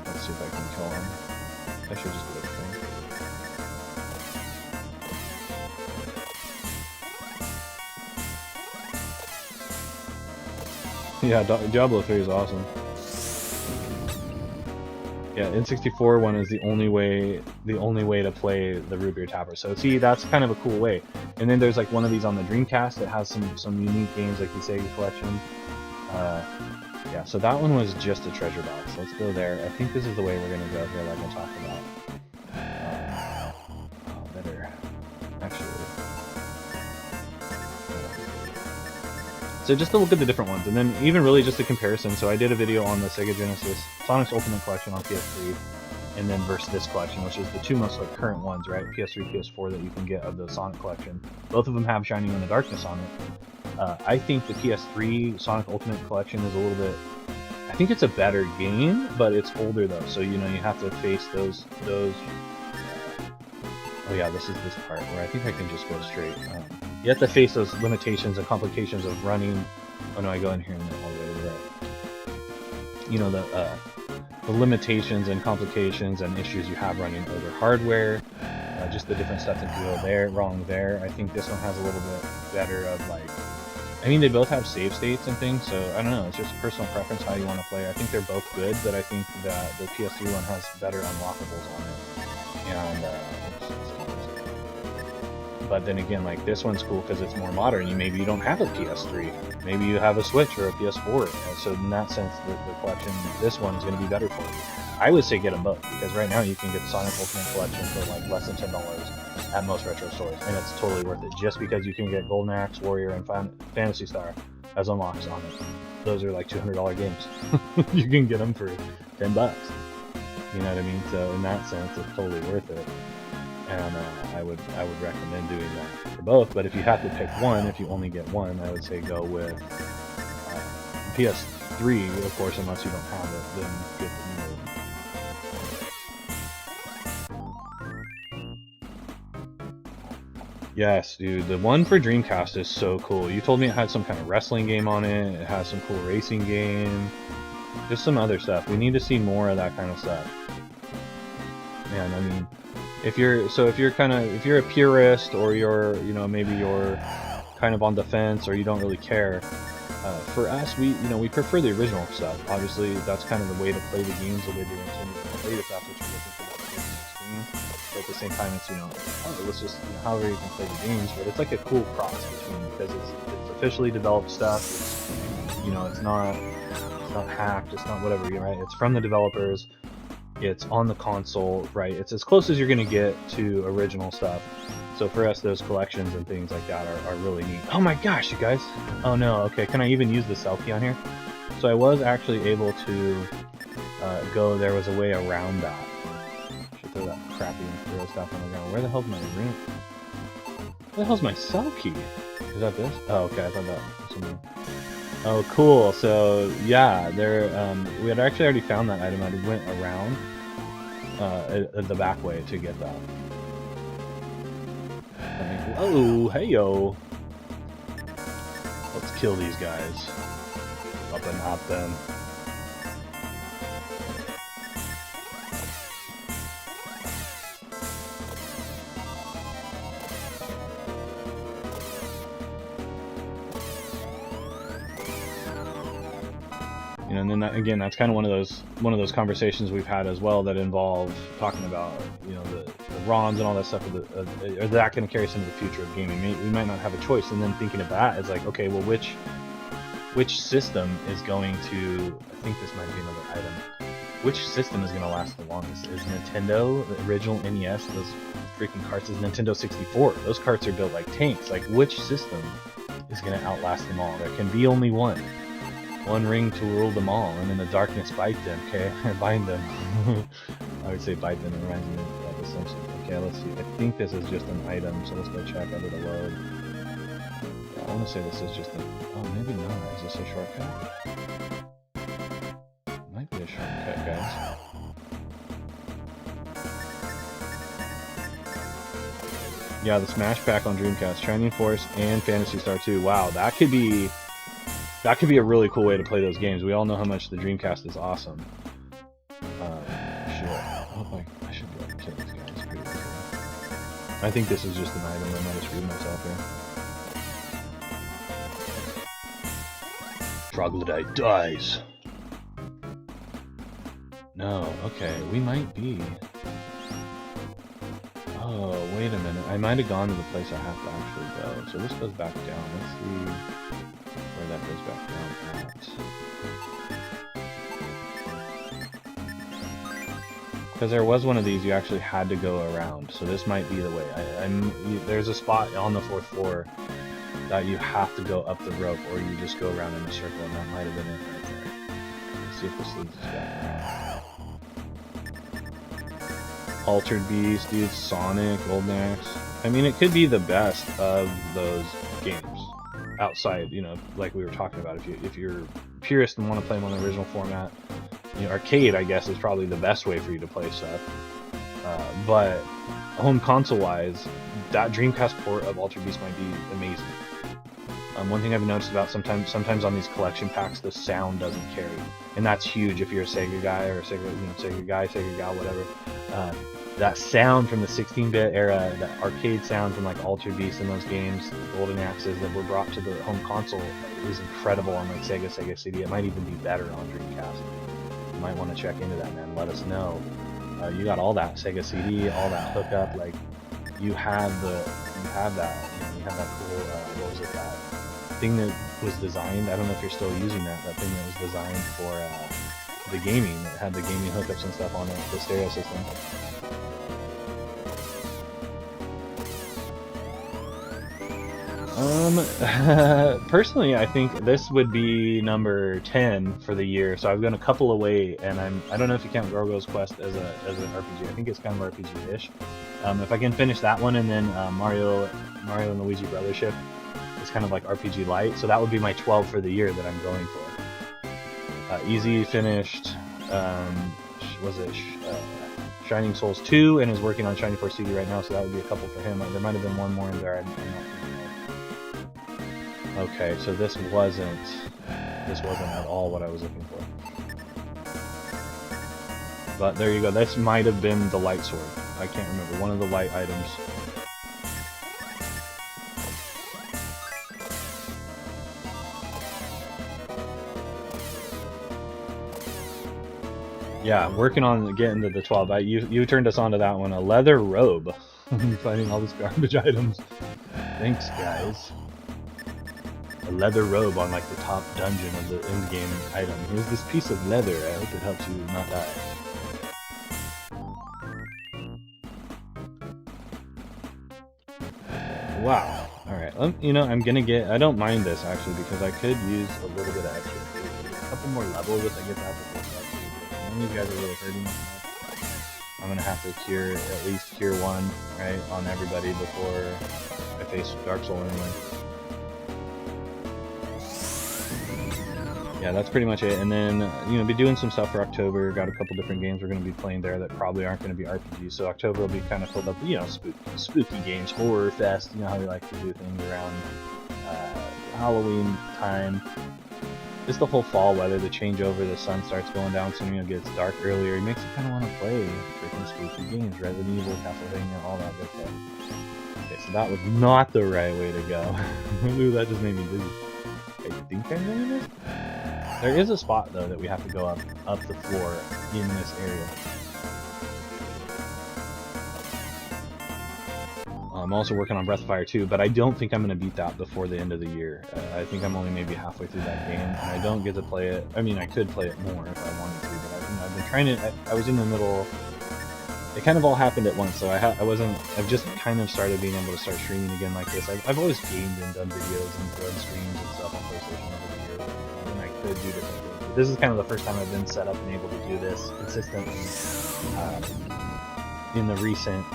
Speaker 1: Let's see if I can kill him. I should just do it. Yeah, Diablo 3 is awesome. Yeah, N64 one is the only way to play the Root Beer Tapper. So see, that's kind of a cool way. And then there's like one of these on the Dreamcast that has some unique games like the Sega Collection. Yeah, so that one was just a treasure box. Let's go there. I think this is the way we're gonna go here, like I talked about. Better actually. So just to look at the different ones, and then even really just a comparison. So I did a video on the Sega Genesis Sonic's Ultimate Collection on PS3, and then versus this collection, which is the two most like current ones, right? PS3, PS4 that you can get of the Sonic Collection. Both of them have Shining in the Darkness on it. I think the PS3 Sonic Ultimate Collection is a little bit. I think it's a better game, but it's older though, so you know you have to face those. Oh yeah, this is this part where I think I can just go straight. You have to face those limitations and complications of running. Oh no, I go in here and then all the way to the right. You know, the limitations and complications and issues you have running older hardware. Just the different stuff that can go wrong there. I think this one has a little bit better of like. I mean, they both have save states and things, so I don't know. It's just personal preference how you want to play. I think they're both good, but I think that the PS3 one has better unlockables on it. And but then again, like this one's cool because it's more modern. Maybe you don't have a PS3, maybe you have a Switch or a PS4. So in that sense, the collection, this one's going to be better for you. I would say get them both because right now you can get the Sonic Ultimate Collection for like less than $10 at most retro stores, and it's totally worth it. Just because you can get Golden Axe, Warrior, and Phantasy Star as unlocks on it. Those are like $200 games. You can get them for $10. You know what I mean? So in that sense, it's totally worth it. And I would recommend doing that for both. But if you have to pick one, if you only get one, I would say go with PS3, of course, unless you don't have it, then get the new one. Yes, dude, the one for Dreamcast is so cool. You told me it had some kind of wrestling game on it, it has some cool racing game, just some other stuff. We need to see more of that kind of stuff. Man, I mean, if you're a purist, or maybe you're kind of on the fence, or you don't really care, for us, we prefer the original stuff. Obviously, that's kind of the way to play the games, the way they're intended to be played, if that's what you're looking for, that original experience. But at the same time, it's let's just however you can play the games. But it's like a cool cross between, because it's officially developed stuff. It's not hacked. It's not whatever, right? It's from the developers. It's on the console, right? It's as close as you're gonna get to original stuff. So for us, those collections and things like that are really neat. Oh my gosh, you guys! Oh no, okay, can I even use the selfie on here? So I was actually able to go, there was a way around that. Should throw that crappy Imperial stuff on the ground. Where the hell's my ring? Where the hell's my cell key? Is that this? Oh, okay, I thought that was something. Oh, cool. So yeah, we had actually already found that item. I went around the back way to get that. Oh, hey yo! Let's kill these guys. Up and up them. And then again, that's kind of one of those conversations we've had as well that involve talking about the ROMs and all that stuff. Are that going to carry us into the future of gaming? We might not have a choice. And then thinking of that, it's like, okay, well, which system is going to? I think this might be another item. Which system is going to last the longest? Is Nintendo, the original NES, those freaking carts is Nintendo 64. Those carts are built like tanks. Like, which system is gonna outlast them all? There can be only one. One ring to rule them all, and in the darkness bite them, okay? Or bind them. I would say bite them, it reminds me of The Simpsons. Okay, let's see. I think this is just an item, so let's go check under the load. Yeah, I want to say this is just a... Oh, maybe not. Is this a shortcut? It might be a shortcut, guys. Yeah, the Smash Pack on Dreamcast, Shining Force and Phantasy Star 2. Wow, that could be a really cool way to play those games. We all know how much the Dreamcast is awesome. I should be able to kill these guys pretty easily. I think this is just an item. I might have screwed myself here. Troglodyte dies. No, okay, we might be. Oh, wait a minute. I might have gone to the place I have to actually go. So this goes back down. Let's see where that goes back down at. Because there was one of these you actually had to go around. So this might be the way. There's a spot on the 4th floor that you have to go up the rope, or you just go around in a circle, and that might have been it right there. Let's see if this leads us back around. Altered Beast, dude, Sonic, Golden Axe. I mean, it could be the best of those games. Outside, you know, like we were talking about, if you're purist and want to play them on the original format, you know, arcade, I guess, is probably the best way for you to play stuff. But home console-wise, that Dreamcast port of Altered Beast might be amazing. One thing I've noticed about sometimes on these collection packs, the sound doesn't carry, and that's huge if you're a Sega guy or a Sega gal, whatever. That sound from the 16-bit era, that arcade sound from like Altered Beast and those games, the Golden Axes that were brought to the home console, is incredible on like Sega CD. It might even be better on Dreamcast. You might want to check into that, man. Let us know. You got all that Sega CD, all that hookup. Like you have that cool. What was it? That thing that was designed. I don't know if you're still using that. That thing that was designed for the gaming. It had the gaming hookups and stuff on it. The stereo system. Personally, I think this would be number 10 for the year. So I've gone a couple away, and I don't know if you count Gargoyle's Quest as an RPG. I think it's kind of RPG-ish. If I can finish that one, and then Mario and Luigi Brothership is kind of like RPG light. So that would be my 12 for the year that I'm going for. Easy finished. Shining Souls 2, and is working on Shining Force CD right now. So that would be a couple for him. There might have been one more in there. I'm not thinking of. Okay, so this wasn't at all what I was looking for. But there you go. This might have been the light sword. I can't remember. One of the light items. Yeah, working on getting to the 12. You turned us on to that one. A leather robe. Finding all these garbage items. Thanks, guys. A leather robe on like the top dungeon of the end game item. Here's this piece of leather. I hope it helps you not die. Wow. Alright, you know, I don't mind this actually, because I could use a little bit of extra food. A couple more levels if I get that before. None of you guys are really hurting me. I'm gonna have to cure, at least cure one, right, on everybody before I face Dark Soul anyway. Yeah, that's pretty much it. And then, you know, be doing some stuff for October. Got a couple different games we're going to be playing there that probably aren't going to be RPGs. So October will be kind of filled up with, you know, spooky games, horror fest. You know how we like to do things around Halloween time. Just the whole fall weather, the changeover, the sun starts going down soon, you know, gets dark earlier. It makes you kind of want to play freaking spooky games. Resident Evil, Castlevania, all that good stuff. Okay, so that was not the right way to go. Ooh, that just made me dizzy. I think I'm doing this? There is a spot, though, that we have to go up the floor in this area. I'm also working on Breath of Fire 2, but I don't think I'm going to beat that before the end of the year. I think I'm only maybe halfway through that game, and I don't get to play it. I mean, I could play it more if I wanted to, but I've been trying to... I was in the middle... it kind of all happened at once. So I've just kind of started being able to start streaming again like this. I've always gamed and done videos and done streams and stuff on PlayStation over the years, and I could do different things. But this is kind of the first time I've been set up and able to do this consistently in the recent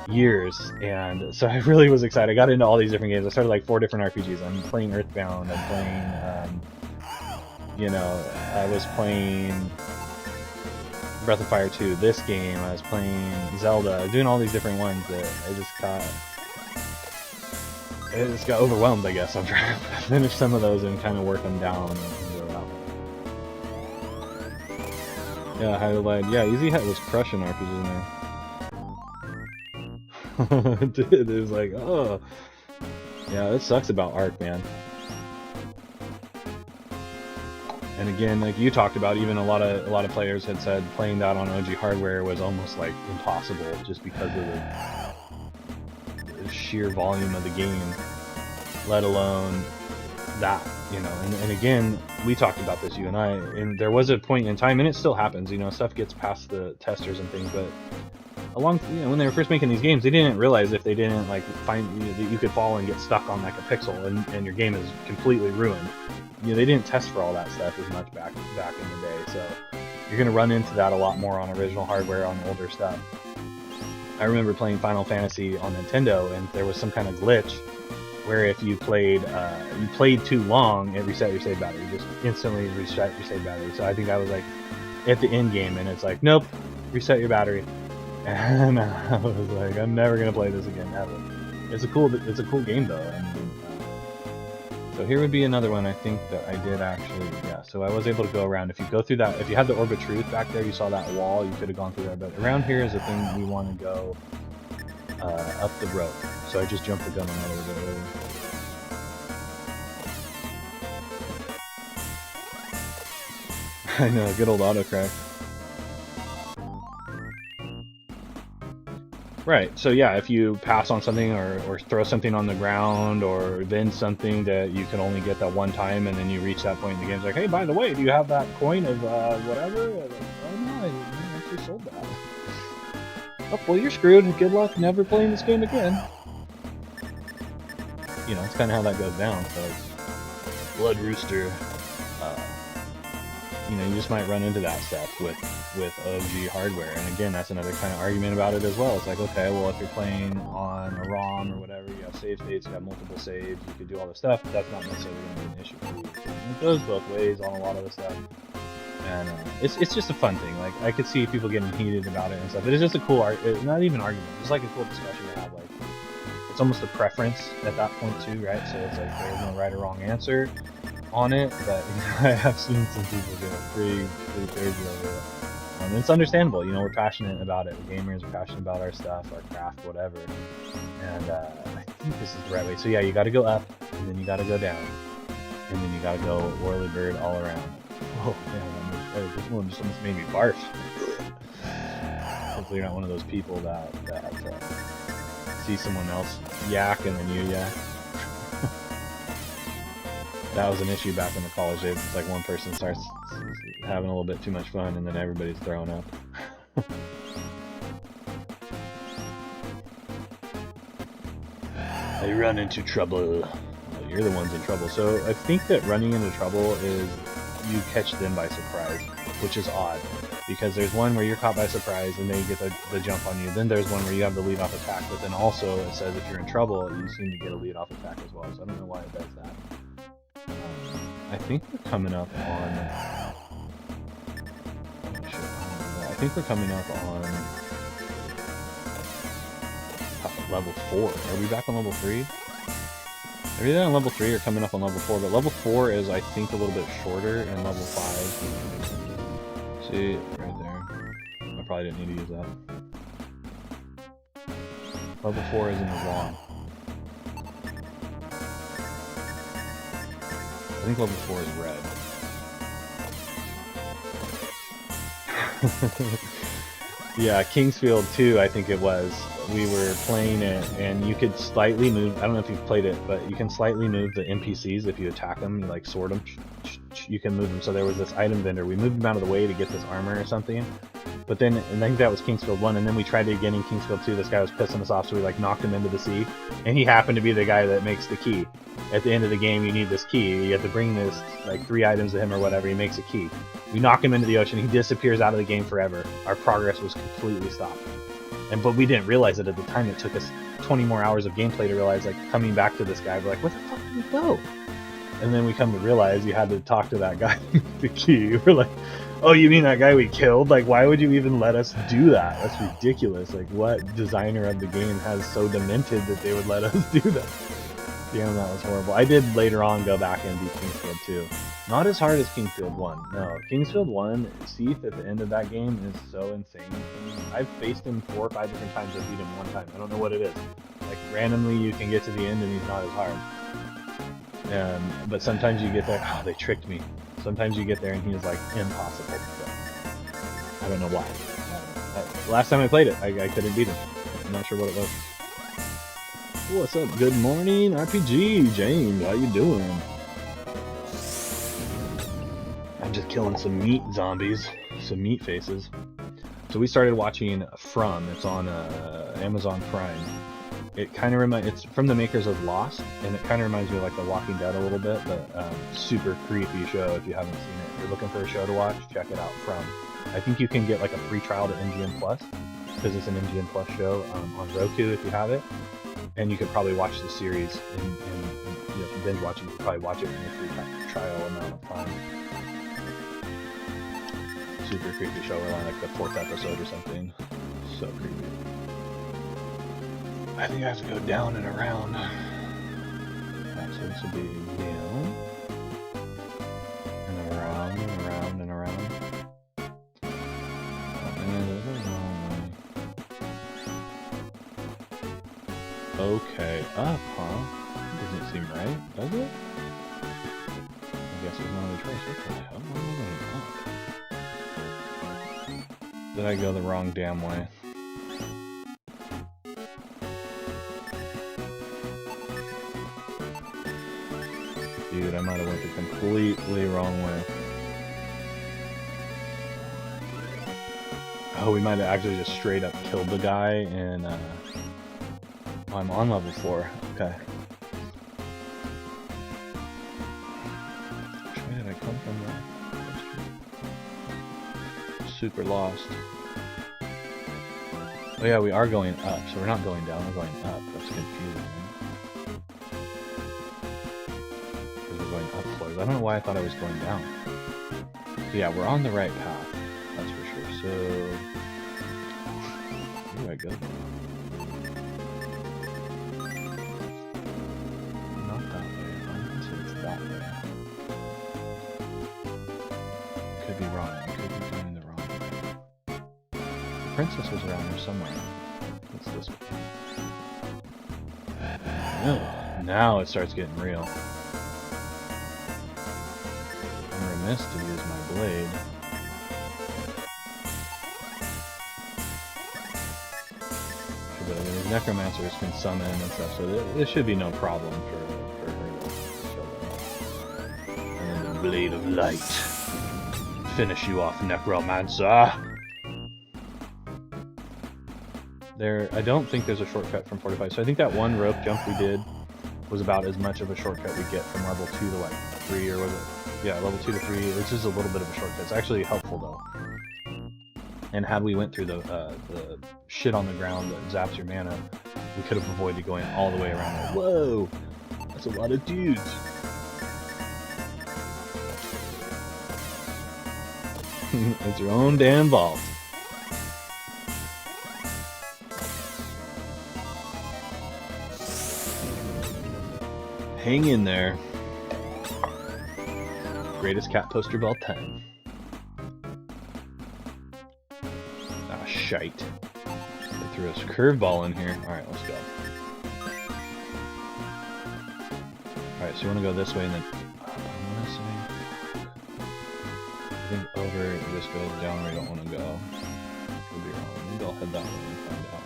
Speaker 1: years, and so I really was excited. I got into all these different games. I started like 4 different RPGs. I'm playing Earthbound. I'm playing, I was playing Breath of Fire 2, this game, I was playing Zelda, I was doing all these different ones that I just got overwhelmed, I guess. I'm trying to finish some of those and kind of work them down and go out. Yeah, Highlight, yeah, Easy Hat was crushing RPGs in there. Dude, it was like, oh. Yeah, it sucks about Ark, man. And again, like you talked about, even a lot of players had said playing that on OG hardware was almost like impossible, just because of the sheer volume of the game, let alone that, And again, we talked about this, you and I, and there was a point in time, and it still happens, stuff gets past the testers and things, but when they were first making these games, they didn't realize if they didn't like find that you could fall and get stuck on like a pixel and your game is completely ruined. They didn't test for all that stuff as much back in the day, so you're gonna run into that a lot more on original hardware on older stuff. I remember playing Final Fantasy on Nintendo, and there was some kind of glitch where if you played too long, it reset your save battery, just instantly reset your save battery. So I think I was like at the end game, and it's like, nope, reset your battery. And I was like, I'm never gonna play this again ever. It's a cool game though. So here would be another one I think that I did actually, yeah. So I was able to go around. If you go through that, if you had the Orb of Truth back there, you saw that wall. You could have gone through there, but around here is the thing we want to go up the rope. So I just jumped the gun on that a little bit earlier. I know, good old autocorrect. Right, so yeah, if you pass on something or throw something on the ground or vend something that you can only get that one time, and then you reach that point in the game, it's like, hey, by the way, do you have that coin of whatever? Like, oh no, I actually sold that. Oh, well, you're screwed. Good luck never playing this game again. It's kind of how that goes down, so it's Blood Rooster. You just might run into that stuff with OG hardware, and again, that's another kind of argument about it as well. It's like, okay, well, if you're playing on a ROM or whatever, you have save states, you have multiple saves, you could do all this stuff, but that's not necessarily going to be an issue for you. So it goes both ways on a lot of the stuff, and it's just a fun thing. Like, I could see people getting heated about it and stuff, but it's just a cool not even argument, it's like a cool discussion to have. Like, it's almost a preference at that point too, right? So it's like there's no right or wrong answer on it, but I have seen some people get pretty crazy over it. It's understandable, we're passionate about it. We're gamers, we're passionate about our stuff, our craft, whatever. And I think this is the right way. So yeah, you got to go up, and then you got to go down, and then you got to go whirly bird all around. Oh man, this one just almost made me barf. Hopefully you're not one of those people that see someone else yak and then you yak. That was an issue back in the college days. It's like one person starts having a little bit too much fun, and then everybody's throwing up. I run into trouble. Well, you're the ones in trouble. So I think that running into trouble is you catch them by surprise, which is odd. Because there's one where you're caught by surprise and they get the jump on you. Then there's one where you have the lead-off attack, but then also it says if you're in trouble, you seem to get a lead-off attack as well. So I don't know why it does that. I think we're coming up on... I think we're coming up on level 4. Are we back on level 3? Everything on level 3 are coming up on level 4, but level 4 is, I think, a little bit shorter, and level 5... See, right there. I probably didn't need to use that. Level 4 isn't as long. I think level 4 is red. Yeah, Kingsfield 2, I think it was we were playing it, and you could slightly move. I don't know if you've played it, but you can slightly move the NPCs if you attack them. You like sword them. You can move them. So there was this item vendor. We moved him out of the way to get this armor or something. But then, and I think that was Kingsfield 1, and then we tried it again in Kingsfield 2. This guy was pissing us off, so we like knocked him into the sea. And he happened to be the guy that makes the key. At the end of the game, you need this key. You have to bring this, like, 3 items to him or whatever. He makes a key. We knock him into the ocean. He disappears out of the game forever. Our progress was completely stopped. But we didn't realize it at the time. It took us 20 more hours of gameplay to realize, like, coming back to this guy, we're like, where the fuck did we go? And then we come to realize you had to talk to that guy with the key. We're like, oh, you mean that guy we killed? Like, why would you even let us do that? That's ridiculous. Like, what designer of the game has so demented that they would let us do that? Damn, that was horrible. I did later on go back and beat Kingsfield 2. Not as hard as Kingsfield 1. No, Kingsfield 1, Seath at the end of that game is so insane. I mean, I've faced him 4 or 5 different times. I beat him 1 time. I don't know what it is. Like, randomly you can get to the end and he's not as hard. But sometimes you get there, oh, they tricked me. Sometimes you get there and he's like impossible to kill. I don't know why. Last time I played it, I couldn't beat him. I'm not sure what it was. What's up? Good morning, RPG. James, how you doing? I'm just killing some meat zombies, some meat faces. So we started watching From. It's on Amazon Prime. It kind of it's from the makers of Lost, and it kind of reminds me of like The Walking Dead a little bit, but super creepy show if you haven't seen it. If you're looking for a show to watch, check it out. From. I think you can get like a free trial to MGM Plus, because it's an MGM Plus show on Roku if you have it, and you could probably watch the series and you know, if you binge watch it, you could probably watch it in your free trial amount of time. Super creepy show. We're on like the 4th episode or something. So creepy. I think I have to go down and around. So this will be down and around and around and around. Okay, up, huh? Doesn't seem right, does it? I guess there's no other choice. What the hell? Why am I going up? Did I go the wrong damn way? Dude, I might have went the completely wrong way. Oh, we might have actually just straight up killed the guy, and I'm on level 4. Okay. Which way did I come from there? Super lost. Oh yeah, we are going up, so we're not going down, we're going up. That's confusing. I don't know why I thought I was going down. But yeah, we're on the right path. That's for sure. So, where do I go? Not that way. I don't think it's that way. Could be wrong. I could be doing the wrong way. The princess was around here somewhere. What's this way? No. Now it starts getting real. To use my blade. The necromancers can summon and stuff, so this should be no problem for her to show them. And then the blade of light. Finish you off, necromancer! I don't think there's a shortcut from 45, so I think that one rope jump we did was about as much of a shortcut we get from level 2 to like 3, or was it? Yeah, level 2 to 3, which is a little bit of a shortcut. It's actually helpful though. And had we went through the shit on the ground that zaps your mana, we could have avoided going all the way around there. Whoa! That's a lot of dudes! It's your own damn vault. Hang in there. Greatest cat poster of all time. Ah, shite. They threw us a curveball in here. Alright, let's go. Alright, so you want to go this way and then up, I want to say. I think over it just goes down where you don't want to go. Could be wrong. Maybe I'll head that way and find out.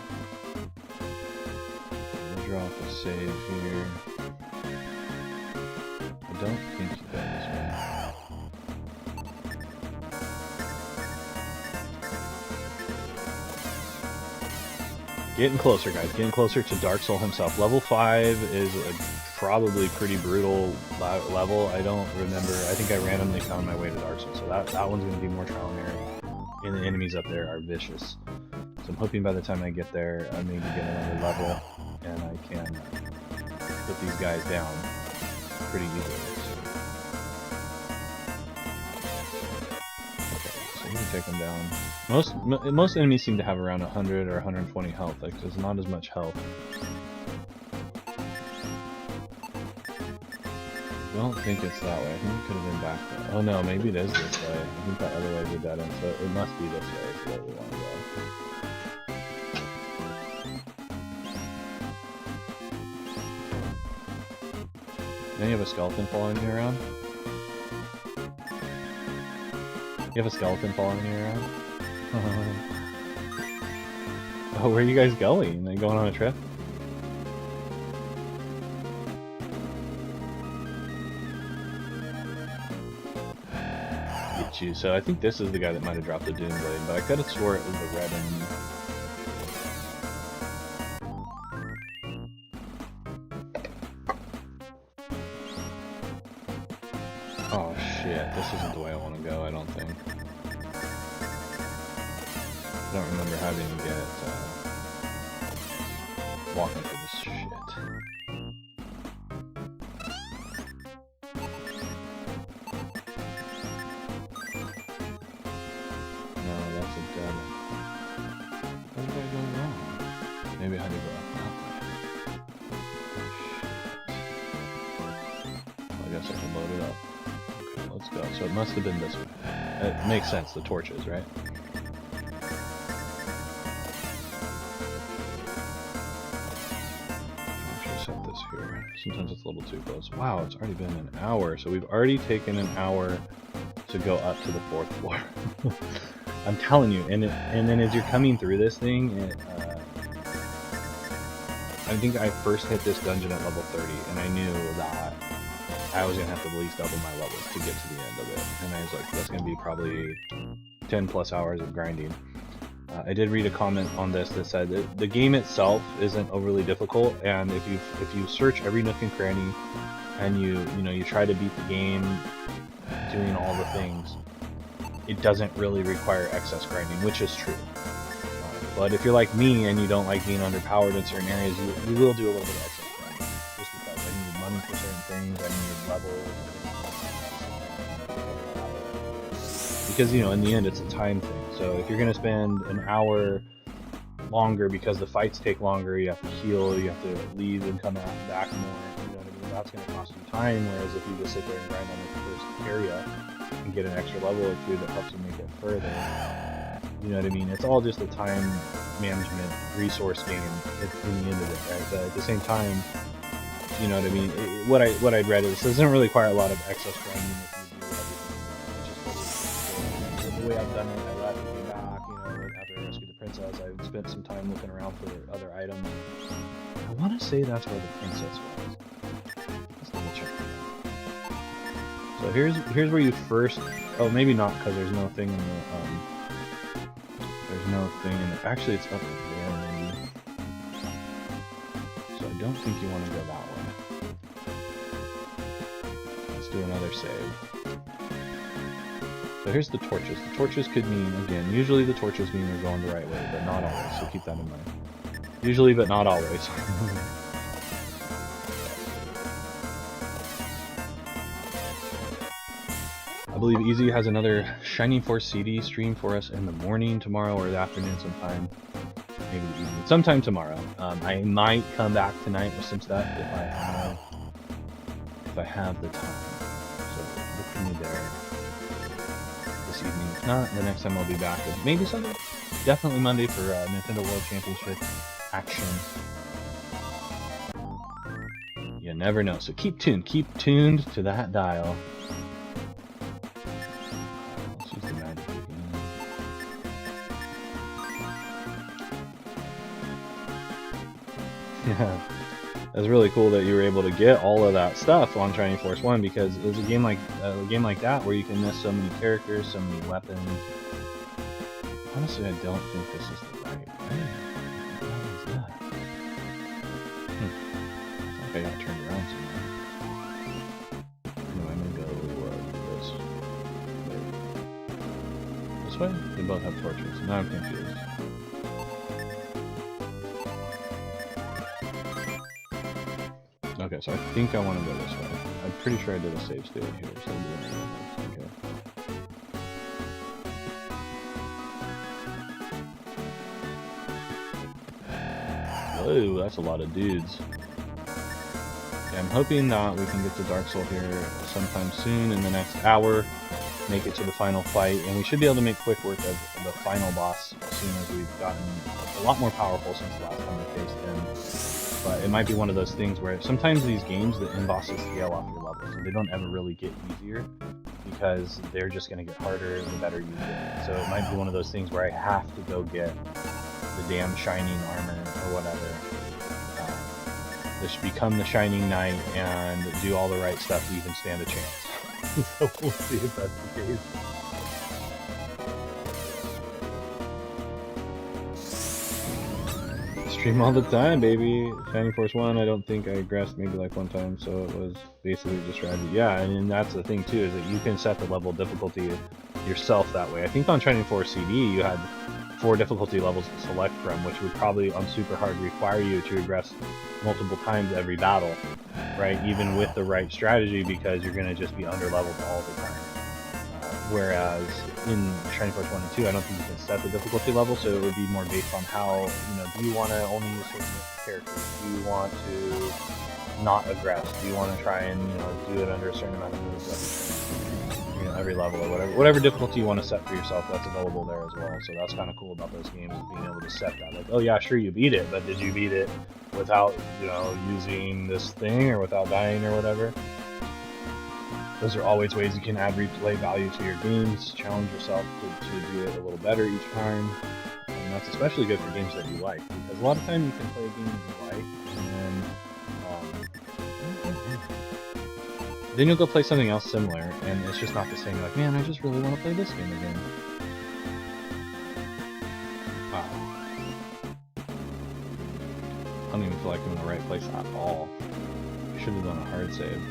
Speaker 1: drop a save here. I don't think you go this way. Getting closer, guys. Getting closer to Dark Soul himself. Level 5 is a probably pretty brutal level. I don't remember. I think I randomly found my way to Dark Soul, so that one's going to be more trial and error. And the enemies up there are vicious. So I'm hoping by the time I get there, I maybe get another level, and I can put these guys down pretty easily. So you can take them down. Most enemies seem to have around 100 or 120 health. Like, there's not as much health. I don't think it's that way. I think it could have been back there. Oh no, maybe it is this way. I think that other way did that in, so it must be this way is where we want to go. Then you have a skeleton following you around? You have a skeleton following you around? Oh, where are you guys going? Are you going on a trip? Get you. So I think this is the guy that might have dropped the Doom Blade, but I could have swore it was the red enemy. Oh shit, this isn't the way I want to go, I don't think. I don't remember having to get walking through this shit. No, that's a dead. Where did I go wrong? Maybe I had to go up that way. Well, I guess I can load it up. Okay, let's go. So it must have been this way. It makes sense, the torches, right? Here. Sometimes it's a little too close. Wow, it's already been an hour, so we've already taken an hour to go up to the 4th floor. I'm telling you, and then as you're coming through this thing, I think I first hit this dungeon at level 30, and I knew that I was going to have to at least double my levels to get to the end of it. And I was like, that's going to be probably 10 plus hours of grinding. I did read a comment on this that said that the game itself isn't overly difficult, and if you search every nook and cranny, and you try to beat the game, doing all the things, it doesn't really require excess grinding, which is true. But if you're like me and you don't like being underpowered in certain areas, you will do a little bit of excess grinding, just because I need money for certain things, I need levels. Because, in the end, it's a time thing. So if you're going to spend an hour longer because the fights take longer, you have to heal, you have to leave and come back more, you know what I mean? That's going to cost you time, whereas if you just sit there and grind on the first area and get an extra level or two that helps you make it further, you know what I mean? It's all just a time management resource game in the end of it, right? But at the same time, you know what I mean? What I'd read is this doesn't really require a lot of excess grinding if you do everything. The way I've done it, I left and came back, after I rescued the princess, I spent some time looking around for other items. I want to say that's where the princess was. Let's double check that. So here's where you first, oh, maybe not, because there's no thing in the, actually it's up there maybe. So I don't think you want to go that way. Let's do another save. So here's the torches. The torches could mean, again, usually the torches mean we're going the right way, but not always, so keep that in mind. Usually, but not always. I believe Easy has another Shining Force CD stream for us in the morning tomorrow, or the afternoon sometime. Maybe the evening. Sometime tomorrow. I might come back tonight with some stuff if I have the time. So look for me there this evening. If not, the next time I'll be back with maybe Sunday. Definitely Monday for Nintendo World Championship action. You never know. So keep tuned to that dial. Let's use the magic again. Yeah. That's really cool that you were able to get all of that stuff on Shining Force 1, because it was a game like that where you can miss so many characters, so many weapons. Honestly, I don't think this is the right way. What the hell is that? I think I got turned around somewhere. Anyway, I'm gonna go this way. This way? They both have torches. Now I'm confused. Okay, so I think I want to go this way. I'm pretty sure I did a save state here, so I'm doing it. Okay. Whoa, that's a lot of dudes. Yeah, I'm hoping that we can get to Dark Soul here sometime soon in the next hour, make it to the final fight, and we should be able to make quick work of the final boss as soon as we've gotten a lot more powerful since the last time we faced him. But it might be one of those things where sometimes these games, the end bosses scale off your levels, and they don't ever really get easier, because they're just going to get harder the better you get. So it might be one of those things where I have to go get the damn Shining armor or whatever. Just become the Shining Knight and do all the right stuff to even stand a chance. So we'll see if that's the case. Stream all the time, baby. Shining Force 1, I don't think I aggressed maybe like one time, so it was basically just strategy. Yeah, and that's the thing too, is that you can set the level of difficulty yourself that way. I think on Shining Force CD you had 4 difficulty levels to select from, which would probably on super hard require you to aggress multiple times every battle, right? Even with the right strategy, because you're going to just be under leveled all the time. Whereas in Shining Force 1 and 2, I don't think you can set the difficulty level, so it would be more based on how, do you want to only use certain characters? Do you want to not aggress? Do you want to try and, do it under a certain amount of moves every level, or whatever difficulty you want to set for yourself, that's available there as well. So that's kind of cool about those games, is being able to set that. Like, oh yeah, sure, you beat it, but did you beat it without, using this thing, or without dying, or whatever? Those are always ways you can add replay value to your games, challenge yourself to do it a little better each time. And that's especially good for games that you like, because a lot of times you can play games you like, and then you'll go play something else similar, and it's just not the same. You're like, man, I just really want to play this game again. Wow. I don't even feel like I'm in the right place at all. I should have done a hard save.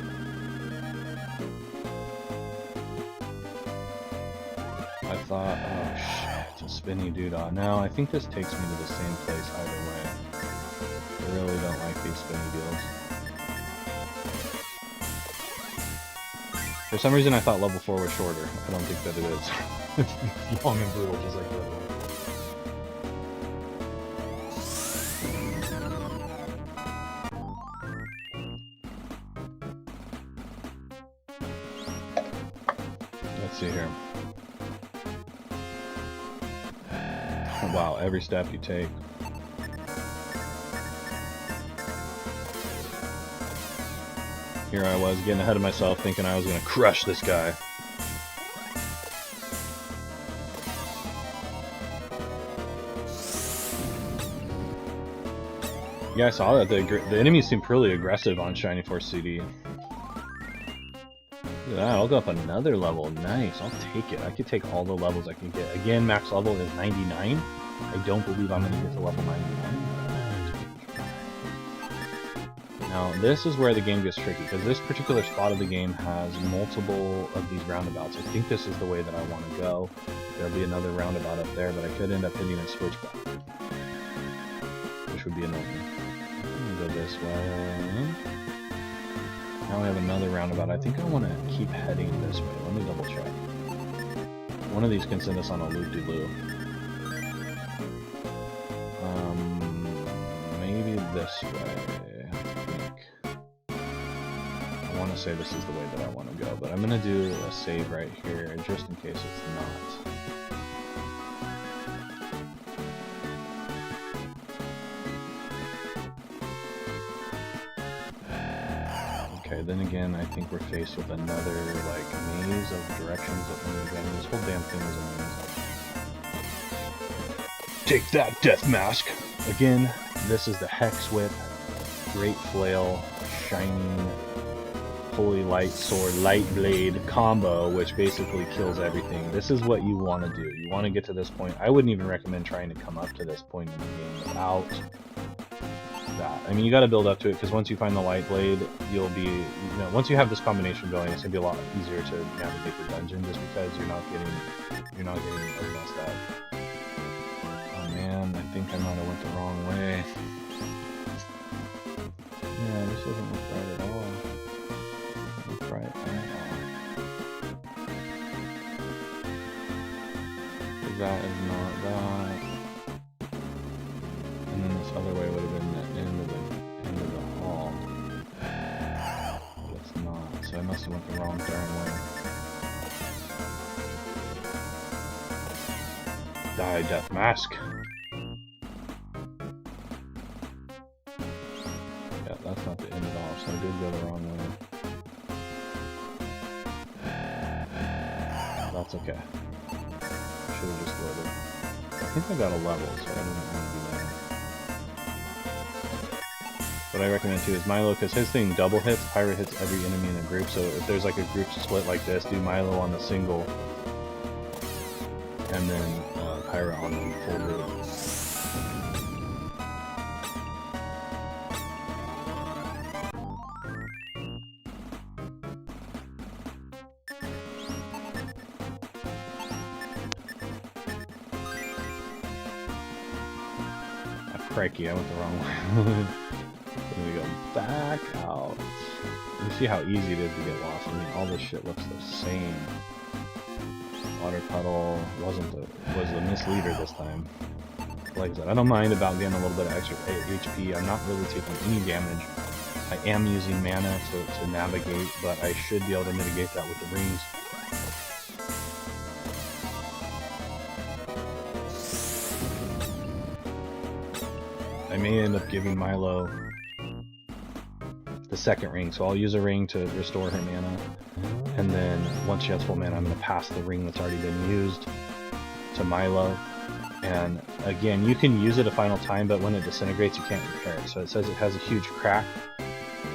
Speaker 1: I thought, oh shit, it's a spinny doodah. No, I think this takes me to the same place either way. I really don't like these spinny deals. For some reason I thought level 4 was shorter. I don't think that it is. It's long and brutal, just like the other one. Let's see here. Wow, every step you take. Here I was, getting ahead of myself, thinking I was going to crush this guy. Yeah, I saw that. The enemies seem pretty aggressive on Shining Force CD. Look at that, I'll go up another level. Nice, I'll take it. I could take all the levels I can get. Again, max level is 99. I don't believe I'm going to get to level 99. Now, this is where the game gets tricky, because this particular spot of the game has multiple of these roundabouts. I think this is the way that I want to go. There'll be another roundabout up there, but I could end up hitting a switchback, which would be annoying. I'm going to go this way. Now we have another roundabout. I think I want to keep heading this way. Let me double check. One of these can send us on a loop-de-loop. Maybe this way. I want to say this is the way that I want to go, but I'm going to do a save right here, just in case it's not. Okay, then again, I think we're faced with another, maze of directions that we go. This whole damn thing is a maze. Take that, Death Mask! Again, this is the Hex Whip. great flail, shining, holy light sword, light blade combo, which basically kills everything. This is what you want to do. You want to get to this point. I wouldn't even recommend trying to come up to this point in the game without that. I mean, you got to build up to it, because once you find the light blade, you'll be, you know, once you have this combination going, it's gonna be a lot easier to navigate the dungeon, just because you're not getting as messed up. Oh man, I think I might have went the wrong way. Yeah, this doesn't look right at all. Look right at all. That is not that. And then this other way would have been the end of the hall. But it's not, so I must have went the wrong darn way. Die, Death Mask! Yeah, that's not the end at all, so I did go the wrong way. That's okay. I should have just loaded. I think I got a level, so I didn't want to do that. What I recommend too is Milo, because his thing double hits, Pyra hits every enemy in the group, so if there's like a group split like this, do Milo on the single, and then Pyra on the full group. Crikey, I went the wrong way. Then we go back out. You see how easy it is to get lost. I mean, all this shit looks the same. Water puddle was the misleader this time. Like I said, I don't mind about getting a little bit of extra HP. I'm not really taking any damage. I am using mana to navigate, but I should be able to mitigate that with the rings. I may end up giving Milo the second ring, so I'll use a ring to restore her mana, and then once she has full mana, I'm going to pass the ring that's already been used to Milo. And again, you can use it a final time, but when it disintegrates, you can't repair it. So it says it has a huge crack.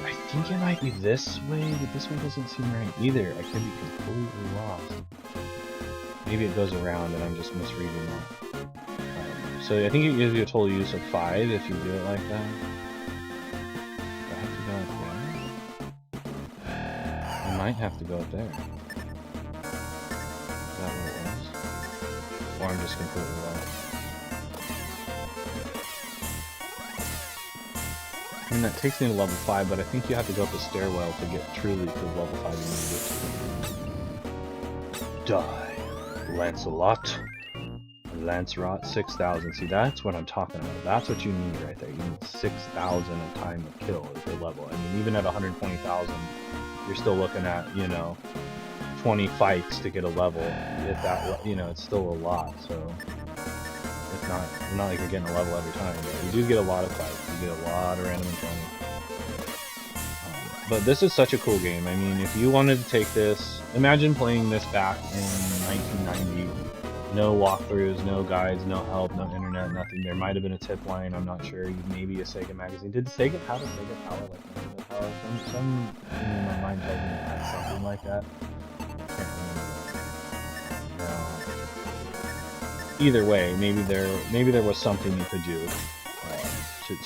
Speaker 1: I think it might be this way, but this way doesn't seem right either. I could be completely lost. Maybe it goes around and I'm just misreading that. So I think it gives you a total use of 5 if you do it like that. Do I have to go up there? I might have to go up there. Is that what it was? Or I'm just completely lost. I mean, that takes me to level 5, but I think you have to go up the stairwell to get truly to level 5 you need to get to. Die, Lancelot. Lancelot, 6,000. See, that's what I'm talking about. That's what you need right there. You need 6,000 of time of kill at your level. I mean, even at 120,000, you're still looking at, you know, 20 fights to get a level. At that, you know, it's still a lot. So it's not like you're getting a level every time. But you do get a lot of fights. You get a lot of random encounters. But this is such a cool game. I mean, if you wanted to take this, imagine playing this back in 1990. No walkthroughs, no guides, no help, no internet, nothing. There might have been a tip line, I'm not sure. Maybe a Sega magazine. Did Sega have a Sega Power? Like Nintendo Power? Some in my mind tells me it had something like that. I can't remember. Either way, maybe there was something you could do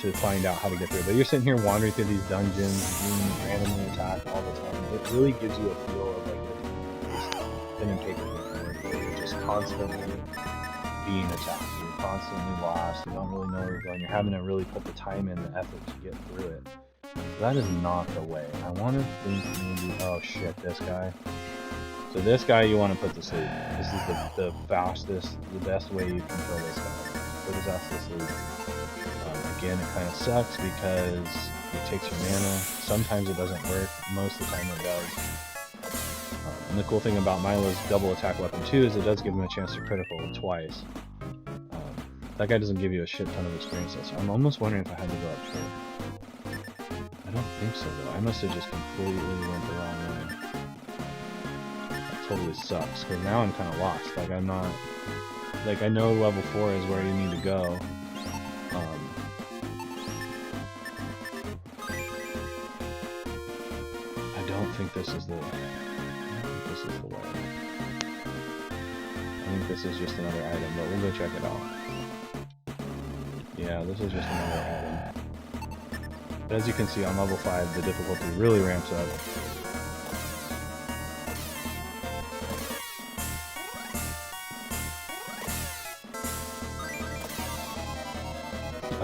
Speaker 1: to find out how to get through. But you're sitting here wandering through these dungeons, being randomly attacked all the time. It really gives you a feel of like pen and paper. Constantly being attacked. You're constantly lost. You don't really know where you're going. You're having to really put the time in, the effort to get through it. That is not the way. I want to think maybe, oh shit, this guy. So this guy you want to put to sleep. This is the fastest, the best way you can kill this guy. Put his ass to sleep. Again, it kind of sucks because it takes your mana. Sometimes it doesn't work. Most of the time it does. And the cool thing about Milo's double attack weapon too is it does give him a chance to critical twice. That guy doesn't give you a shit ton of experience though, so I'm almost wondering if I had to go up here. I don't think so though. I must have just completely went the wrong way. That totally sucks, because now I'm kind of lost. Like I'm not... Like I know level 4 is where you need to go. I don't think this is the... I don't think this is the way. I think this is just another item, but we'll go check it out. Yeah, this is just another item. But as you can see, on level 5, the difficulty really ramps up.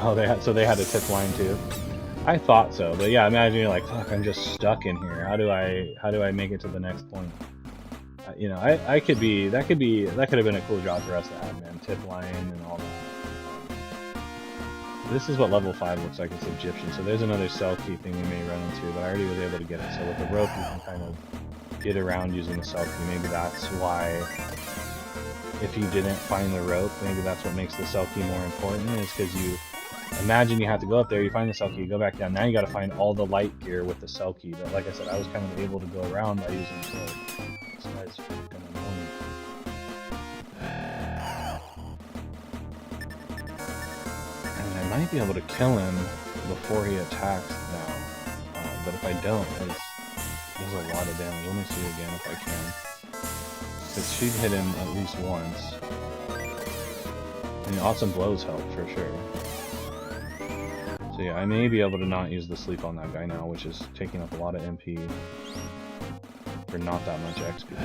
Speaker 1: Oh, they had a tip line too. I thought so, but yeah, imagine you're like, fuck, I'm just stuck in here. How do I make it to the next point? You know, that could have been a cool job for us to have, man. Tip line and all that. This is what level 5 looks like. It's Egyptian. So there's another cell key thing we may run into, but I already was able to get it. So with the rope, you can kind of get around using the cell key. Maybe that's why, if you didn't find the rope, maybe that's what makes the cell key more important, is because you imagine you have to go up there, you find the cell key, you go back down. Now you got to find all the light gear with the cell key. But like I said, I was kind of able to go around by using the rope. This guy's fucking annoying. And I might be able to kill him before he attacks now. But if I don't, it does a lot of damage. Let me see again if I can. Because she'd hit him at least once. And awesome blows help for sure. So yeah, I may be able to not use the sleep on that guy now, which is taking up a lot of MP for not that much XP.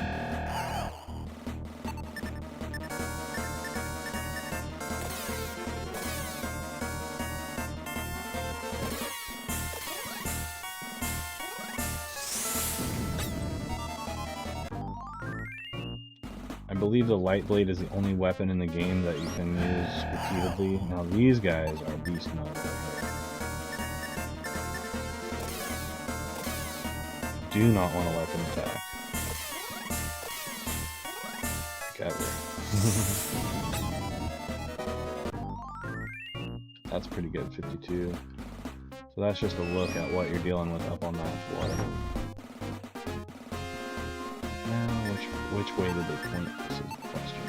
Speaker 1: I believe the light blade is the only weapon in the game that you can use repeatedly. Now these guys are beast mode right here. Do not want to let them attack. Ever. That's pretty good, 52. So that's just a look at what you're dealing with up on that floor. Now, which way did they point? This is the question.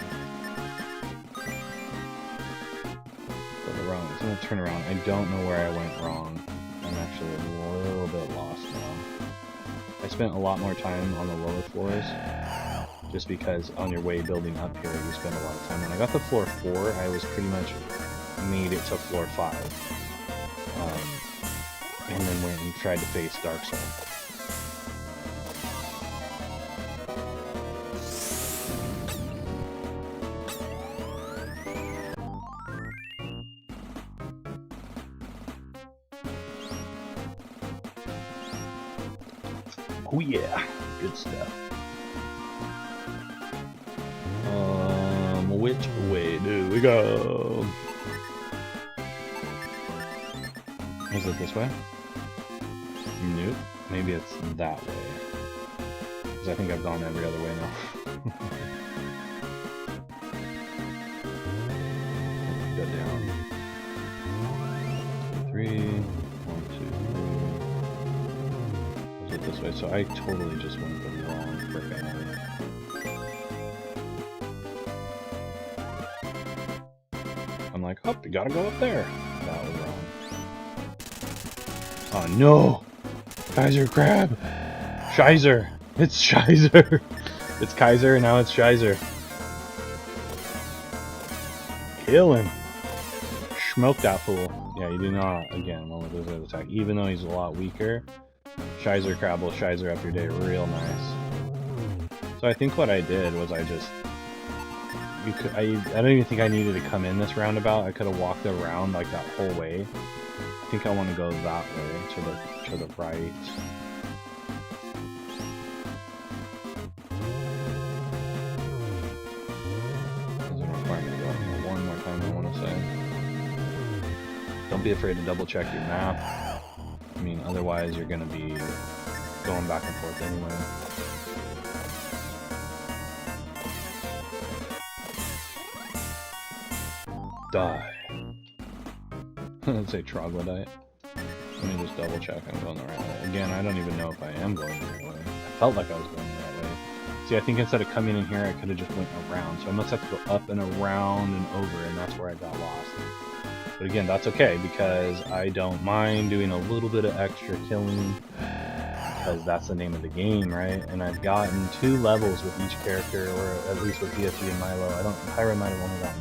Speaker 1: So the wrong. I'm gonna turn around. I don't know where I went wrong. I'm actually a little bit lost now. I spent a lot more time on the lower floors, just because on your way building up here, you spend a lot of time. When I got to floor 4, I was pretty much made it to floor 5. And then went and tried to face Dark Soul. Oh yeah, good stuff. Which way do we go? Is it this way? Nope. Maybe it's that way. Because I think I've gone every other way now. Go down. 3, 1, 2, 3. Was it this way? So I totally just went the wrong frickin' way. I'm like, oh, you gotta go up there. That was wrong. Oh no! Kaiser Crab! Shizer! It's Shizer! It's Kaiser, now it's Shizer. Kill him! Smoke that fool. Yeah, you do not, again, one with his attack. Even though he's a lot weaker, Shizer Crab will Shizer up your day real nice. So I think what I did was I just... I don't even think I needed to come in this roundabout. I could have walked around like that whole way. I think I want to go that way, to the right. Doesn't require me to go here one more time, I want to say. Don't be afraid to double check your map. I mean, otherwise you're going to be going back and forth anyway. Die. Let's say troglodyte. Let me just double check I'm going the right way. Again, I don't even know if I am going the right way. I felt like I was going the right way. See, I think instead of coming in here, I could have just went around. So I must have to go up and around and over, and that's where I got lost. But again, that's okay, because I don't mind doing a little bit of extra killing. because that's the name of the game, right? And I've gotten 2 levels with each character, or at least with BFG and Milo. Pyra might have only gotten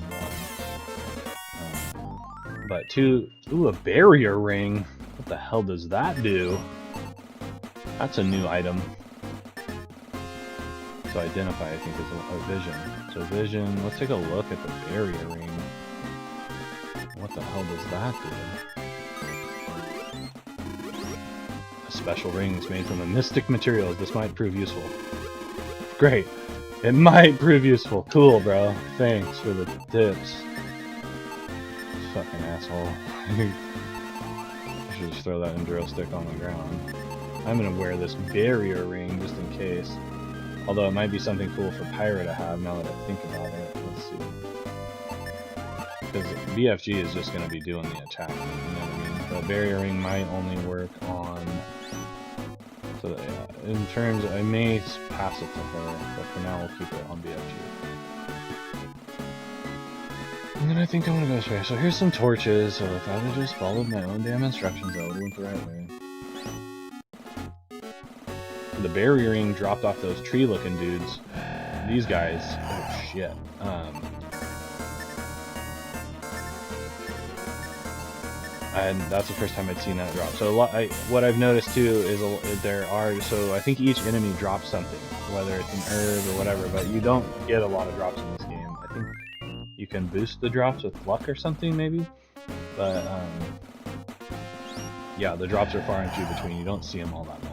Speaker 1: 1. But 2, ooh, a barrier ring. What the hell does that do? That's a new item. So identify, I think, is a vision. So vision, let's take a look at the barrier ring. What the hell does that do? A special ring is made from a mystic materials. This might prove useful. Great. It might prove useful. Cool, bro. Thanks for the tips. Fucking asshole. I should just throw that enduro stick on the ground. I'm gonna wear this barrier ring just in case. Although it might be something cool for Pyra to have now that I think about it. Let's see. Because BFG is just going to be doing the attack, you know what I mean? The barrier ring might only work on... So yeah, in terms, I may pass it to her, but for now we'll keep it on BFG. And then I think I'm going to go this way. So here's some torches, so if I would just followed my own damn instructions, I would have went the right way. The barrier ring dropped off those tree-looking dudes. These guys, oh shit. And that's the first time I'd seen that drop. So what I've noticed too is there are, so I think each enemy drops something, whether it's an herb or whatever, but you don't get a lot of drops in this game. I think you can boost the drops with luck or something maybe, but yeah, the drops are far and few between. You don't see them all that much.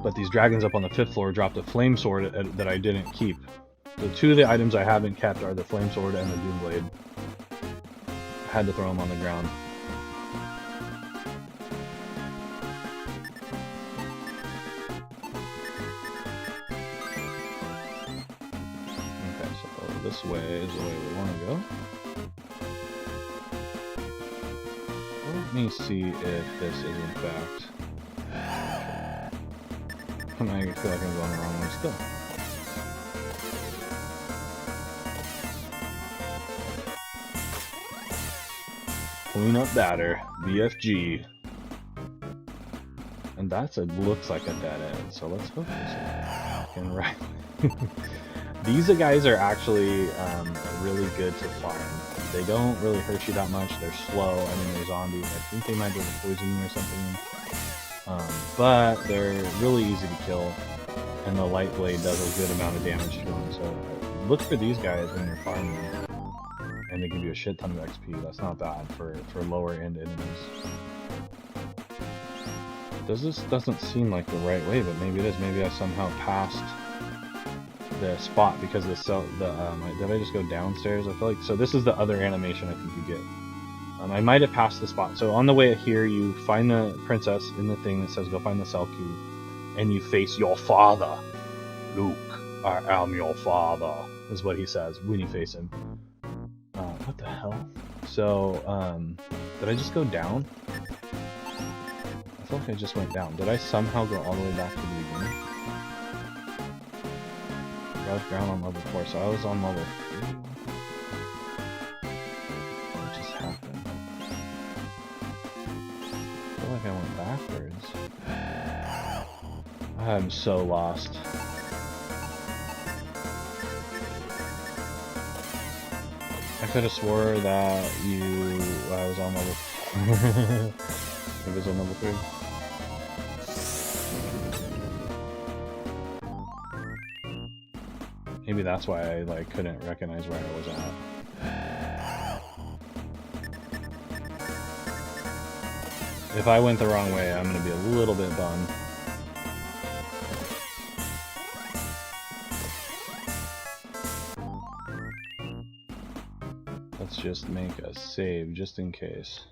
Speaker 1: But these dragons up on the 5th floor dropped a flame sword that I didn't keep. So 2 of the items I haven't kept are the flame sword and the doom blade. I had to throw them on the ground. Okay, so this way is the way we want to go. Let me see if this is in fact... I feel like I'm going the wrong way still. Clean up batter, BFG. And that's looks like a dead end, so let's hope this is fucking right. These guys are actually really good to farm. They don't really hurt you that much, they're slow, I mean they're zombies, I think they might be able to poison you or something. But they're really easy to kill, and the light blade does a good amount of damage to them, so look for these guys when you're farming, and they give you a shit ton of XP. That's not bad for lower end enemies. This doesn't seem like the right way, but maybe it is. Maybe I somehow passed the spot because did I just go downstairs? I feel like, so this is the other animation I think you get. I might have passed the spot. So on the way here, you find the princess in the thing that says go find the cell cube, and you face your father. Luke, I am your father, is what he says when you face him. What the hell? So, did I just go down? I feel like I just went down. Did I somehow go all the way back to the beginning? I was ground on level 4, so I was on level 3. What just happened? I feel like I went backwards. I'm so lost. I could have swore that I was on level... It was on level 3. Maybe that's why I couldn't recognize where I was at. If I went the wrong way, I'm gonna be a little bit bummed. Let's just make a save just in case.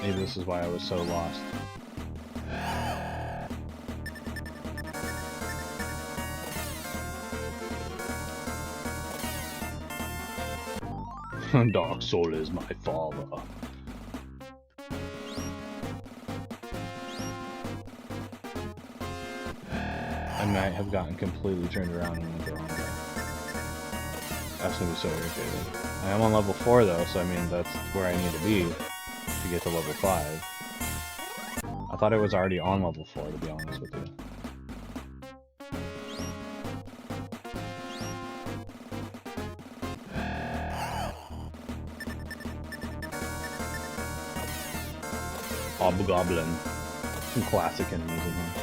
Speaker 1: Maybe this is why I was so lost. Dark Soul is my father. I might have gotten completely turned around and went the wrong way. That's gonna be so irritating. I am on level 4 though, so I mean that's where I need to be to get to level 5. I thought I was already on level 4 to be honest with you. Hobgoblin. Some classic enemies in here.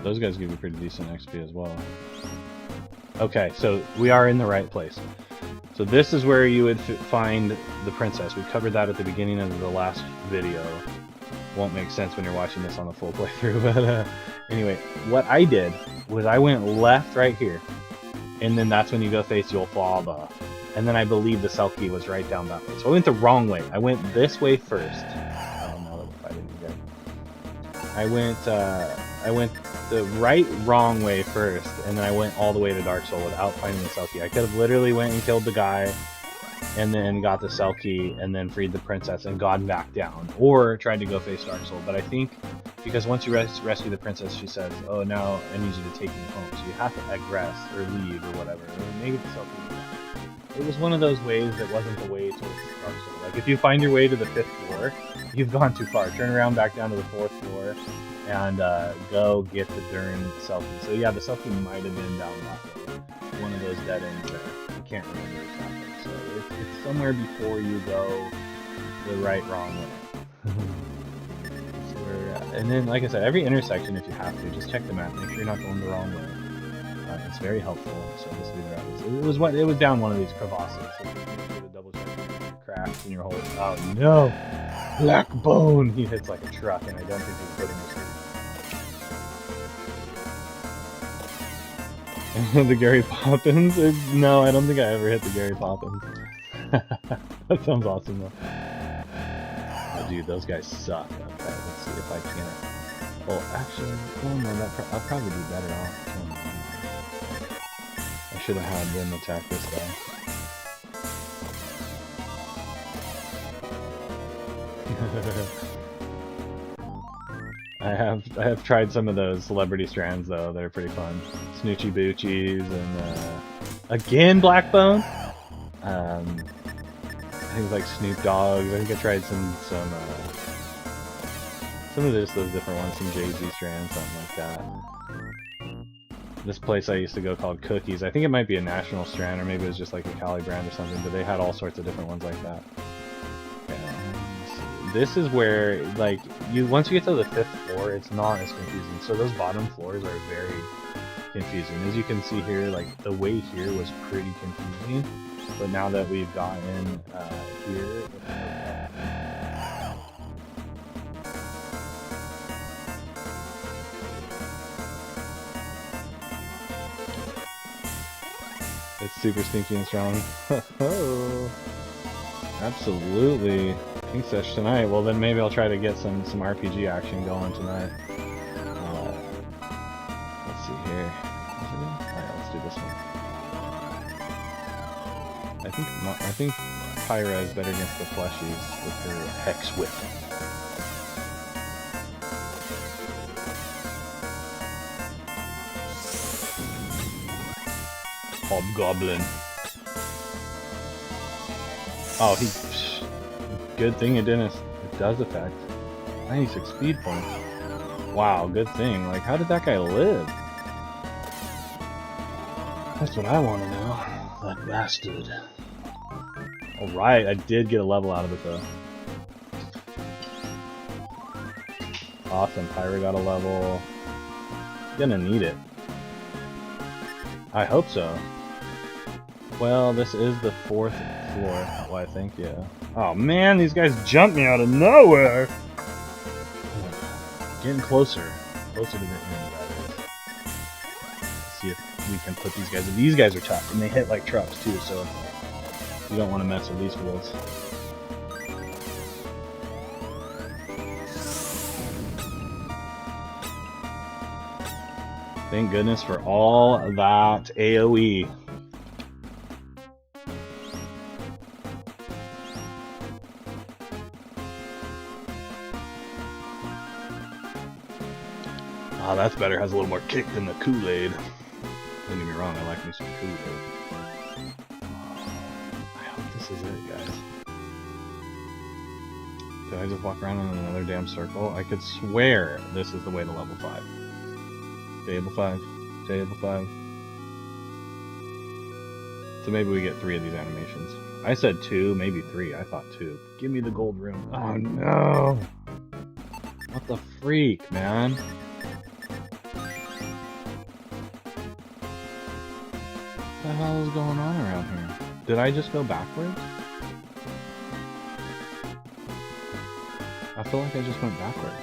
Speaker 1: Those guys give you pretty decent XP as well. Okay, so we are in the right place. So this is where you would find the princess. We covered that at the beginning of the last video. Won't make sense when you're watching this on the full playthrough, but anyway, what I did was I went left right here, and then that's when you go face your father. And then I believe the Selkie was right down that way. So I went the wrong way. I went this way first. Oh no, we're fighting again. I went the wrong way first, and then I went all the way to Dark Soul without finding the Selkie. I could have literally went and killed the guy, and then got the Selkie, and then freed the princess and gone back down, or tried to go face Dark Soul. But I think because once you rescue the princess, she says, "Oh, now I need you to take me home." So you have to egress or leave or whatever. Or maybe the Selkie. It was one of those ways that wasn't the way towards Dark Soul. Like if you find your way to the 5th floor, you've gone too far. Turn around back down to the 4th floor. And go get the darn Selkie. So yeah, the Selkie might have been down that way. One of those dead ends there. I can't remember exactly. So it's somewhere before you go the wrong way. And then, like I said, every intersection, if you have to, just check the map. Make sure you're not going the wrong way. It's very helpful. So this would be the route. It was down one of these crevasses. So make sure to double check your crafts and your whole. Oh no! Black Bone! He hits like a truck, and I don't think he's putting this. The Gary Poppins? No, I don't think I ever hit the Gary Poppins. That sounds awesome though. Oh dude, those guys suck. Okay, let's see if I can. Oh, actually, oh no, I'll probably be better off. I should have had them attack this guy. I have tried some of those celebrity strands though. They're pretty fun. Snoochie Boochies and again Blackbone. I think like Snoop Dogg's. I think I tried some of those different ones. Some Jay-Z strands, something like that. This place I used to go called Cookies. I think it might be a national strand, or maybe it was just like a Cali brand or something. But they had all sorts of different ones like that. This is where, like, once you get to the 5th floor, it's not as confusing. So those bottom floors are very confusing. As you can see here, like, the way here was pretty confusing. But now that we've gotten here, it's super sneaky and strong. Oh, absolutely. Pink Sesh tonight. Well, then maybe I'll try to get some RPG action going tonight. Let's see here. Alright, let's do this one. I think Pyra is better against the fleshies with her Hex Whip. Hobgoblin. Oh, good thing it didn't. It does affect 96 speed points. Wow, good thing. Like, how did that guy live? That's what I want to know. That bastard. Alright, I did get a level out of it though. Awesome, Pyra got a level. Gonna need it. I hope so. Well, this is the 4th floor. Well, I think, yeah. Oh man, these guys jumped me out of nowhere! Getting closer. Closer to the end, that is. Let's see if we can put these guys... These guys are tough, and they hit like trucks too, so... You don't want to mess with these fools. Thank goodness for all that AoE. Oh, that's better. Has a little more kick than the Kool-Aid. Don't get me wrong, I like me some Kool-Aid. I hope this is it, guys. Did I just walk around in another damn circle? I could swear this is the way to level 5. Table 5. Table 5. So maybe we get 3 of these animations. I said 2, maybe 3. I thought 2. Give me the gold room. Oh no! What the freak, man? What the hell is going on around here? Did I just go backwards? I feel like I just went backwards.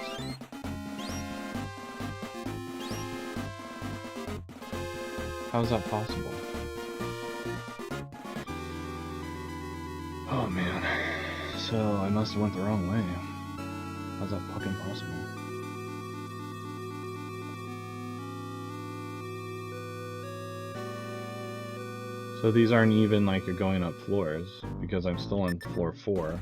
Speaker 1: How is that possible? Oh man. So I must have went the wrong way. How's that fucking possible? So these aren't even like you're going up floors, because I'm still on floor 4.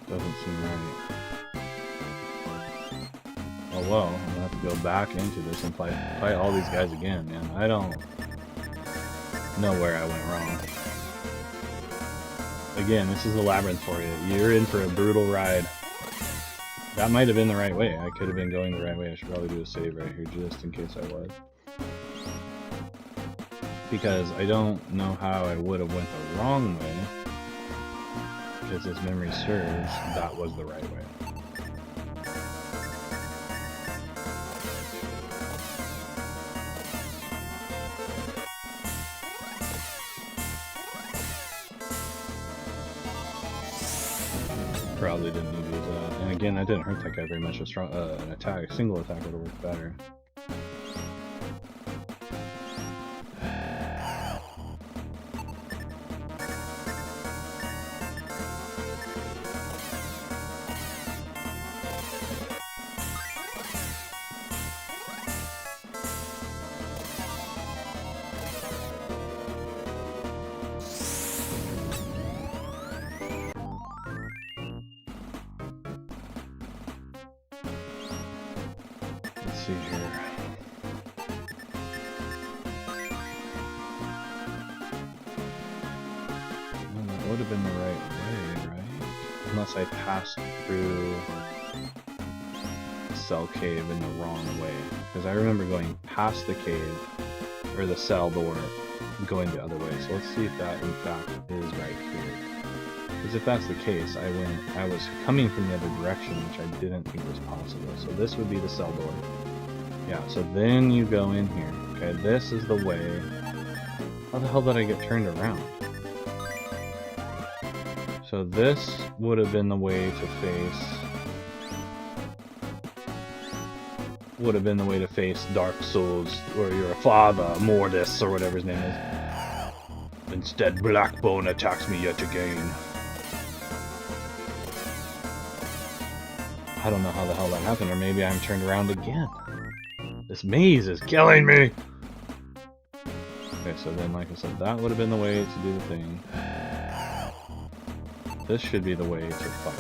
Speaker 1: Doesn't seem right. Oh well, I'm gonna have to go back into this and fight all these guys again, man. I don't know where I went wrong. Again, this is the labyrinth for you. You're in for a brutal ride. That might have been the right way. I could have been going the right way. I should probably do a save right here just in case I was. Because I don't know how I would have went the wrong way. Because as memory serves, that was the right way. Probably didn't need to use that. And again, that didn't hurt that guy very much. An attack, a single attack would have worked better. Let's see here. Well, that would have been the right way, right? Unless I passed through the cell cave in the wrong way. Because I remember going past the cave, or the cell door, going the other way. So let's see if that in fact is right here. Because if that's the case, I was coming from the other direction, which I didn't think was possible. So this would be the cell door. Yeah, so then you go in here. Okay, this is the way. How the hell did I get turned around? So this would have been the way to face... would have been the way to face Dark Souls, or your father, Mortis, or whatever his name is. Instead, Blackbone attacks me yet again. I don't know how the hell that happened, or maybe I'm turned around again. This maze is killing me! Okay, so then, like I said, that would have been the way to do the thing. This should be the way to fight.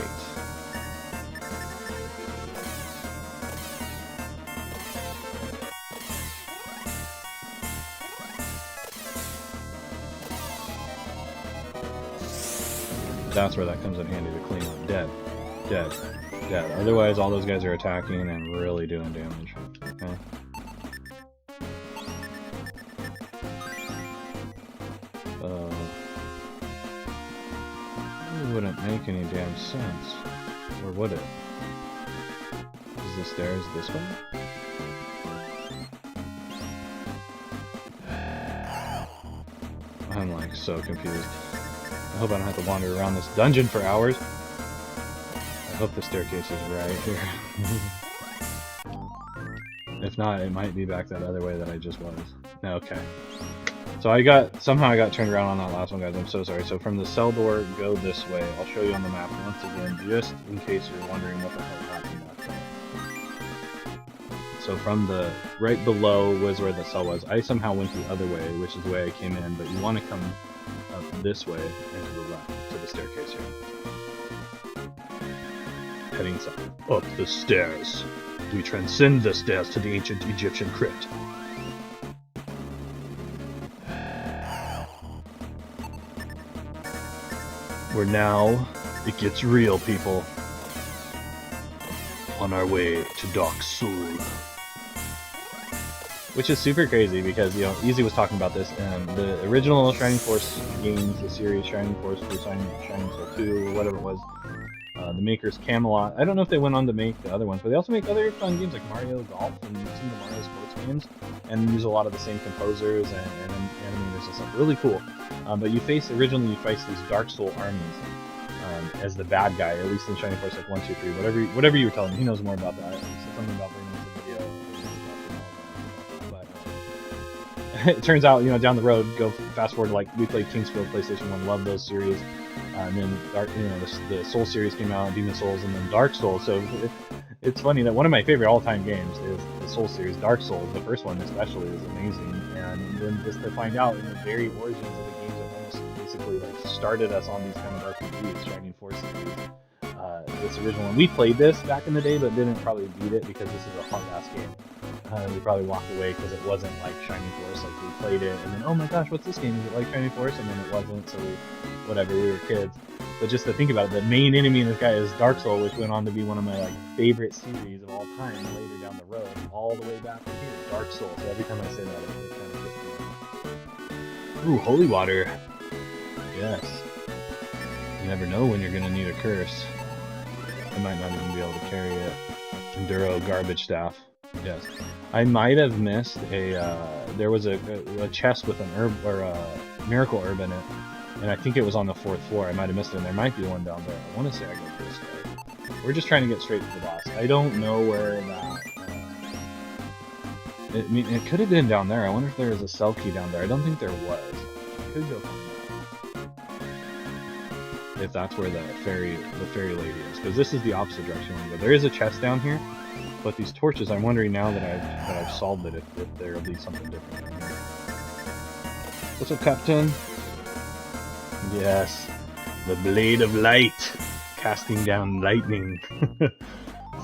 Speaker 1: That's where that comes in handy to clean up. Dead. Dead. Dead. Otherwise, all those guys are attacking and really doing damage. Okay. It wouldn't make any damn sense. Or would it? Is the stairs this way? I'm like so confused. I hope I don't have to wander around this dungeon for hours. I hope the staircase is right here. If not, it might be back that other way that I just was. No, okay. So somehow I got turned around on that last one, guys. I'm so sorry. So from the cell door, go this way. I'll show you on the map once again, just in case you're wondering what the hell happened back there. So from the right below was where the cell was. I somehow went the other way, which is the way I came in, but you want to come up this way and to the left, to the staircase here. Heading south. Up the stairs. We transcend the stairs to the ancient Egyptian crypt. Where now it gets real, people. On our way to Dark Soul. Which is super crazy because, you know, Easy was talking about this, and the original Shining Force games, the series Shining Force 2, Shining Soul 2, or whatever it was, the makers Camelot. I don't know if they went on to make the other ones, but they also make other fun games like Mario Golf and some of the Mario sports games, and use a lot of the same composers and animators and stuff. Really cool. But originally you face these Dark Soul armies as the bad guy, at least in Shining Force like 1, 2, 3, whatever you were telling me. He knows more about that. He said something about bringing this video. But it turns out, you know, down the road, go fast forward, like we played Kingsfield PlayStation 1, loved those series. And then the Soul series came out, Demon Souls, and then Dark Souls. So it's funny that one of my favorite all-time games is the Soul series, Dark Souls. The first one especially is amazing, and then just to find out in the very origins of the games that almost basically like started us on these kind of RPGs, Shining Force series. This original one, we played this back in the day, but didn't probably beat it because this is a hard-ass game. We probably walked away because it wasn't like Shining Force. Like we played it, and then oh my gosh, what's this game? Is it like Shining Force? And then it wasn't. So we were kids. But just to think about it, the main enemy in this guy is Dark Soul, which went on to be one of my like favorite series of all time. Later down the road, all the way back to here, Dark Soul. So every time I say that, it kind of hits me. Ooh, holy water. Yes. You never know when you're gonna need a curse. I might not even be able to carry it. Enduro garbage staff. Yes. I might have missed there was a chest with an herb or a miracle herb in it, and I think it was on the 4th floor. I might have missed it, and there might be one down there. I want to say I go this way. We're just trying to get straight to the boss. I don't know where that... it could have been down there. I wonder if there was a cell key down there. I don't think there was. I could go if that's where the fairy lady is, because this is the opposite direction we go. There is a chest down here, but these torches, I'm wondering now that I've solved it, if there'll be something different down here. What's up, Captain? Yes, the Blade of Light, casting down lightning.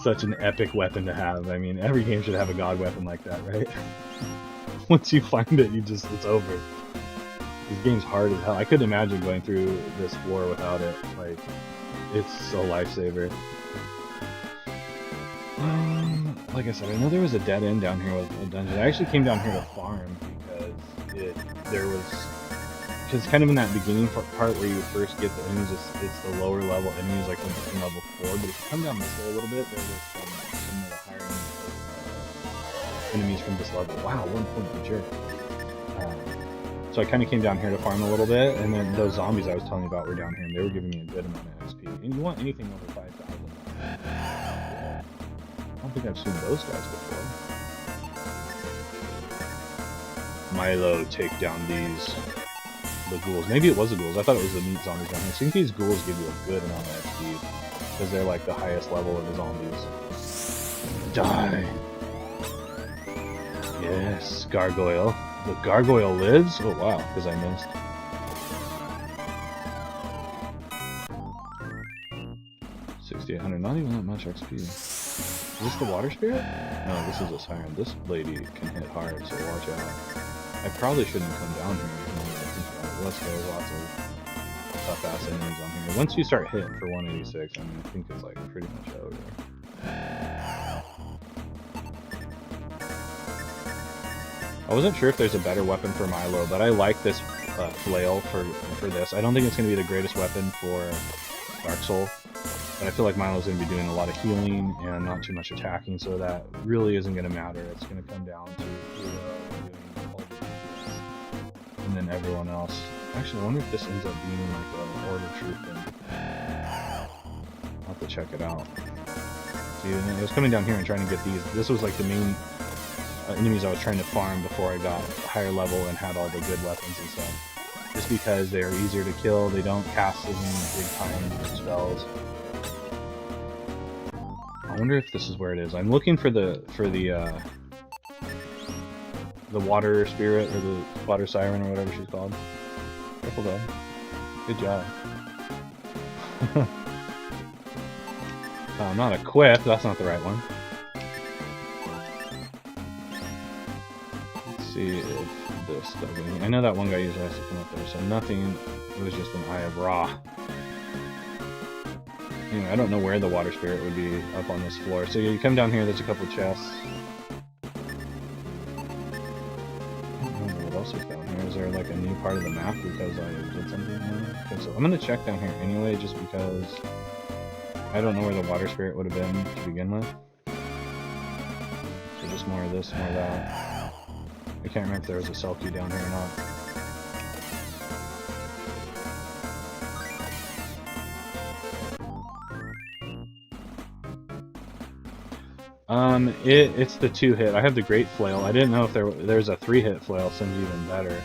Speaker 1: Such an epic weapon to have. I mean, every game should have a god weapon like that, right? Once you find it, it's over. This game's hard as hell. I couldn't imagine going through this floor without it. Like, it's a lifesaver. Like I said, I know there was a dead end down here with a dungeon. I actually came down here to farm because it's kind of in that beginning part where you first get the enemies. It's the lower level enemies, like when it's in level 4. But if you come down this way a little bit, there was some of the higher enemies from this level. Wow, 1 point per jerk. So I kind of came down here to farm a little bit, and then those zombies I was telling you about were down here, and they were giving me a good amount of XP. And you want anything over 5,000. I don't think I've seen those guys before. Milo, take down the ghouls. Maybe it was the ghouls. I thought it was the meat zombies down here. I think these ghouls give you a good amount of XP, because they're like the highest level of the zombies. Die! Yes, gargoyle. The gargoyle lives? Oh wow, because I missed. $6,800, not even that much XP. Is this the water spirit? No, this is a siren. This lady can hit hard, so watch out. I probably shouldn't come down here. Let's go, lots of tough-ass enemies on here. Once you start hitting for 186, I mean, I think it's like pretty much over. I wasn't sure if there's a better weapon for Milo, but I like this flail for this. I don't think it's going to be the greatest weapon for Dark Soul, but I feel like Milo's going to be doing a lot of healing and not too much attacking, so that really isn't going to matter. It's going to come down to doing all the defense, and then everyone else. Actually, I wonder if this ends up being like an order troop thing. I'll have to check it out. See, I was coming down here and trying to get these. This was like the main enemies I was trying to farm before I got higher level and had all the good weapons and stuff. Just because they are easier to kill, they don't cast as many big time spells. I wonder if this is where it is. I'm looking for the water spirit or the water siren or whatever she's called. Careful though. Good job. Oh, not a quiff. That's not the right one. Let's see if this does anything. I know that one guy usually has to come up there, so nothing. It was just an Eye of Ra. Anyway, I don't know where the water spirit would be up on this floor. So you come down here, there's a couple chests. I don't know what else is down here. Is there like a new part of the map because I did something here? Okay, so I'm gonna check down here anyway, just because I don't know where the water spirit would have been to begin with. So just more of this, more of that. I can't remember if there was a Selkie down here or not. It's the 2-hit. I have the Great Flail. I didn't know if there's a 3-hit flail, seems even better.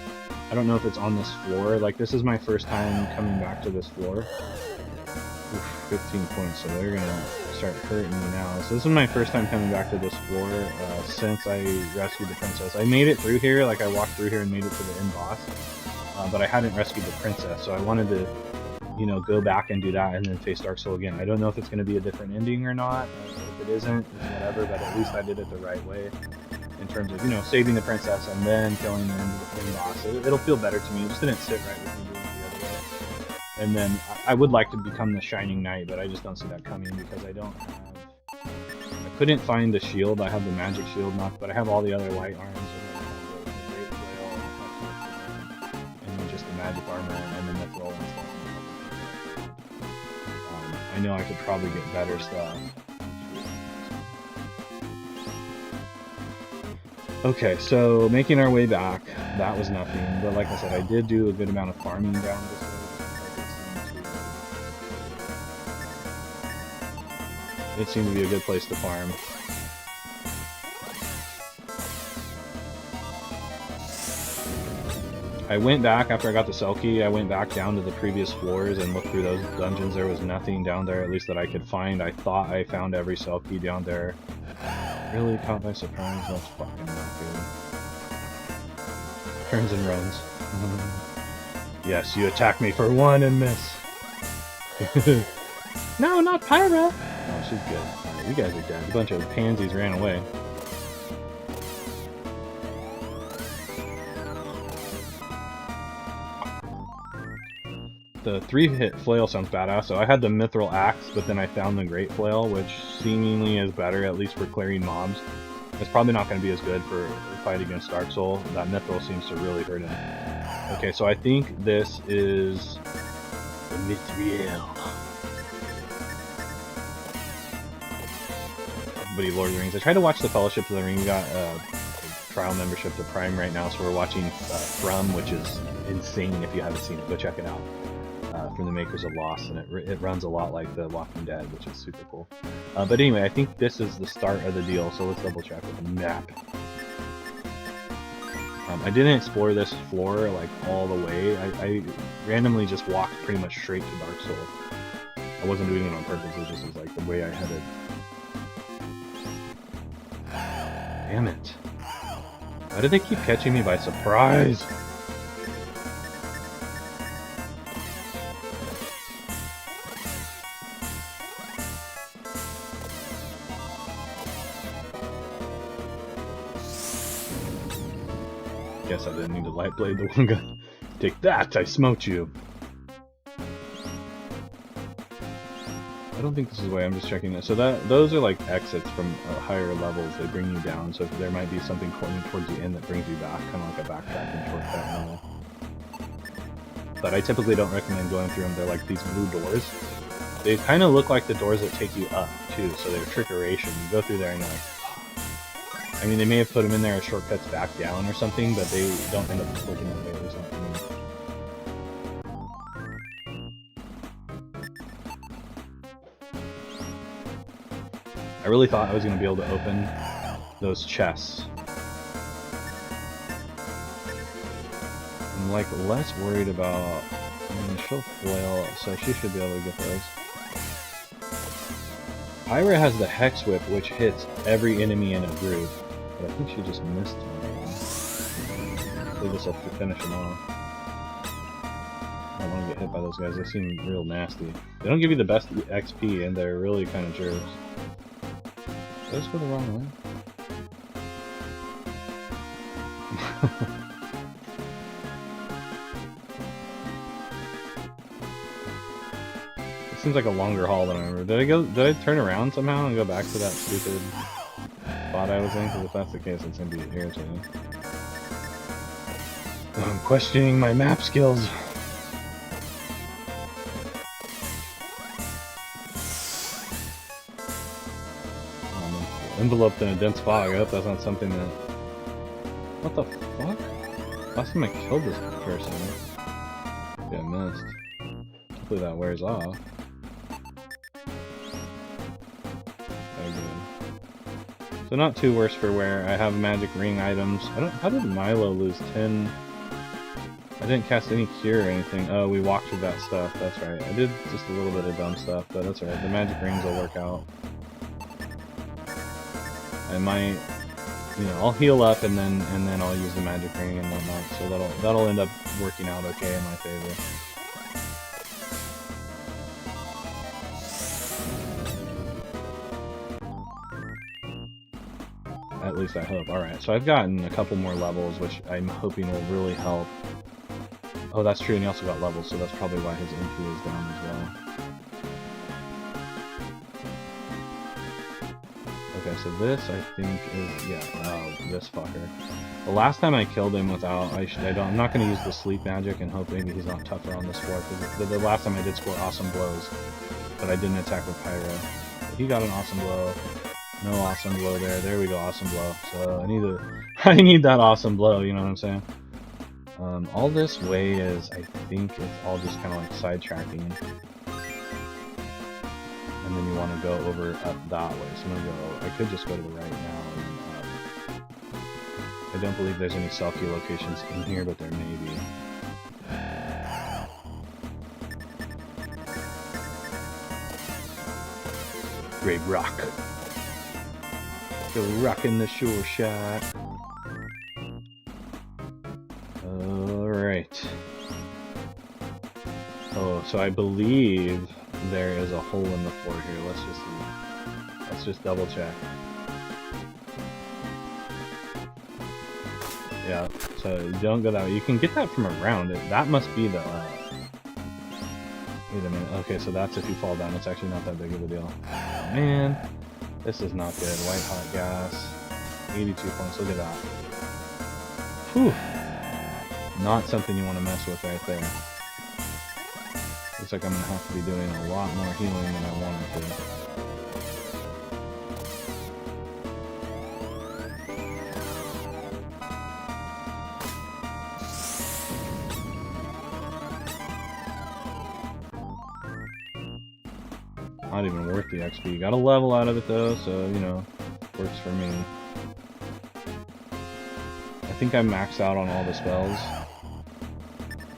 Speaker 1: I don't know if it's on this floor. Like, this is my first time coming back to this floor. Oof, 15 points, so they're gonna start hurting me now. So this is my first time coming back to this floor since I rescued the princess. I made it through here, like I walked through here and made it to the end boss, but I hadn't rescued the princess, so I wanted to, you know, go back and do that and then face Dark Soul again. I don't know if it's going to be a different ending or not. If it isn't, it's whatever, but at least I did it the right way in terms of, you know, saving the princess and then killing the end boss. It'll feel better to me. It just didn't sit right with me doing it the other way. And then I would like to become the Shining Knight, but I just don't see that coming because I don't have... I couldn't find the shield. I have the magic shield knocked, but I have all the other light arms and the Great Flail and then just the magic armor and the mithril and stuff. I know I could probably get better stuff. Okay, so making our way back, that was nothing, but like I said, I did do a good amount of farming down this way. It seemed to be a good place to farm. I went back after I got the Selkie. I went back down to the previous floors and looked through those dungeons. There was nothing down there, at least that I could find. I thought I found every Selkie down there. Really caught by surprise. That's fucking not good. Turns and runs. Yes, you attack me for one and miss. No, not Pyra. Oh, she's good. Alright, you guys are dead. A bunch of pansies ran away. The 3-hit flail sounds badass, so I had the mithril axe, but then I found the Great Flail, which seemingly is better, at least for clearing mobs. It's probably not going to be as good for a fight against Dark Soul. That mithril seems to really hurt him. Okay, so I think this is the mithril. Everybody, Lord of the Rings. I tried to watch the Fellowship of the Ring. We got trial membership to Prime right now, so we're watching From, which is insane. If you haven't seen it, go check it out. From the makers of Lost, and it runs a lot like The Walking Dead, which is super cool. But anyway, I think this is the start of the deal, so let's double check with the map. I didn't explore this floor like all the way. I randomly just walked pretty much straight to Dark Soul. I wasn't doing it on purpose, it just was like the way I headed. Damn it. Why do they keep catching me by surprise? Guess I didn't need to light blade the one guy. Take that! I smote you! I don't think this is the way, I'm just checking this. So those are like exits from higher levels, they bring you down, so there might be something towards the end that brings you back, kind of like a backtracking shortcut. But I typically don't recommend going through them. They're like these blue doors. They kind of look like the doors that take you up too, so they're trickeration. You go through there and you're like, I mean, they may have put them in there as shortcuts back down or something, but they don't end up working that way or something. I really thought I was going to be able to open those chests I'm like less worried about. I mean, she'll flail, so she should be able to get those. Pyra has the Hex Whip, which hits every enemy in a group, but I think she just missed me. So this will finish them off. I don't want to get hit by those guys. They seem real nasty. They don't give you the best XP, and they're really kind of jerks. Did I just go the wrong way? It seems like a longer haul than I remember. Did I turn around somehow and go back to that stupid spot I was in? Because if that's the case, it's gonna be irritating. I'm questioning my map skills. Enveloped in a dense fog. I hope that's not something that... What the fuck? Last time I killed this person. Yeah, I missed. Hopefully that wears off. Okay, good. So not too worse for wear. I have magic ring items. How did Milo lose 10? I didn't cast any cure or anything. Oh, we walked through that stuff. That's right. I did just a little bit of dumb stuff, but that's alright. The magic rings will work out. I might, you know, I'll heal up and then I'll use the magic ring and whatnot. So that'll end up working out okay in my favor. At least I hope. Alright, so I've gotten a couple more levels, which I'm hoping will really help. Oh, that's true, and he also got levels, so that's probably why his MP is down as well. Okay, so this, I think, is... Yeah, oh, this fucker. The last time I killed him without... I'm not going to use the sleep magic and hope maybe he's not tougher on this floor, because the last time I did score awesome blows, but I didn't attack with Pyra. But he got an awesome blow. No awesome blow there. There we go, awesome blow. So I need that awesome blow, you know what I'm saying? All this way is, I think, it's all just kind of like sidetracking. And then you want to go over up that way. So I'm going to go, I could just go to the right now and then up. I don't believe there's any selfie locations in here, but there may be. Great rock. Go rocking the sure shot. Alright. Oh, so I believe there is a hole in the floor here. Let's just double check. Yeah, so you don't go that way. You can get that from around it. That must be the... Wait a minute. Okay, so that's if you fall down. It's actually not that big of a deal. Oh, man. This is not good. White hot gas. 82 points. Look at that. Whew. Not something you want to mess with right there. Looks like I'm going to have to be doing a lot more healing than I wanted to. Not even worth the XP. Got a level out of it though, so, you know, works for me. I think I maxed out on all the spells.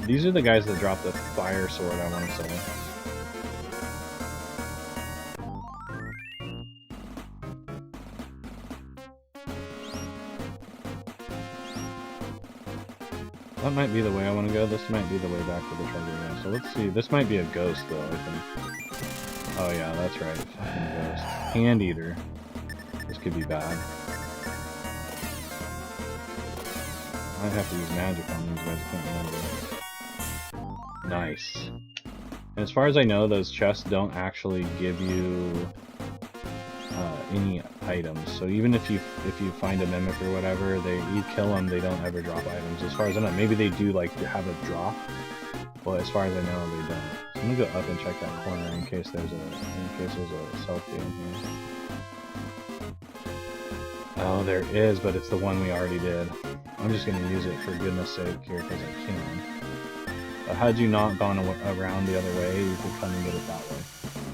Speaker 1: These are the guys that drop the fire sword, I want to say. That might be the way I want to go. This might be the way back to the treasure. Yeah. So let's see. This might be a ghost though, I think. Oh yeah, that's right. Fucking ghost. Hand eater. This could be bad. I'd have to use magic on these guys. I can't remember. Nice. And as far as I know, those chests don't actually give you any items. So even if you find a mimic or whatever, you kill them, they don't ever drop items. As far as I know, maybe they do like to have a drop, but as far as I know, they don't. So I'm gonna go up and check that corner in case there's a selfie in here. Oh, there is, but it's the one we already did. I'm just gonna use it for goodness sake here because I can. But had you not gone around the other way, you could come and get it that way.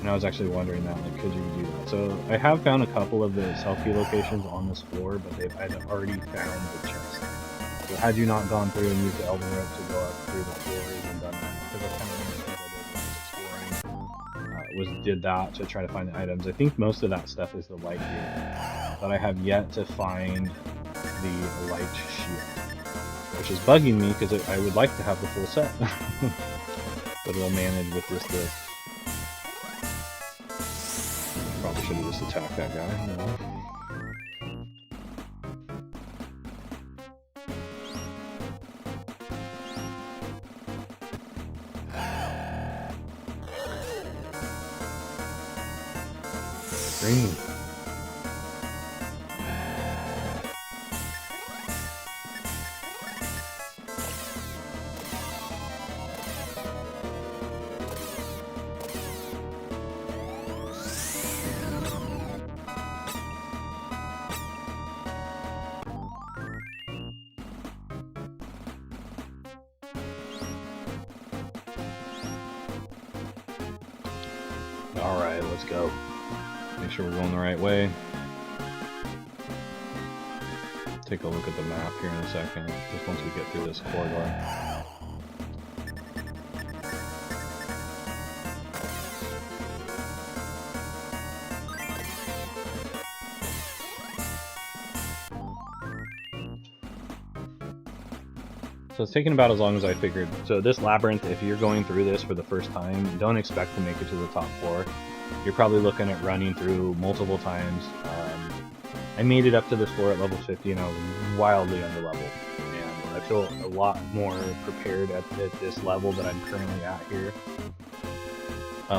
Speaker 1: And I was actually wondering that, like, could you do that? So I have found a couple of the selfie locations on this floor, but I'd already found the chest.
Speaker 2: So had you not gone through and used the Elden Rope to go up through the floors and done that, because that's kind of one of the things I did when I was exploring, did that to try to find the items. I think most of that stuff is the light gear, but I have yet to find the light shield, which is bugging me because I would like to have the full set, but it'll manage with this. Probably should have just attacked that guy, you know? Green. Alright, let's go. Make sure we're going the right way. Take a look at the map here in a second, just once we get through this corridor. So it's taken about as long as I figured. So this labyrinth, if you're going through this for the first time, don't expect to make it to the top floor. You're probably looking at running through multiple times. I made it up to this floor at level 50 and I was wildly under level. And I feel a lot more prepared at this level that I'm currently at here.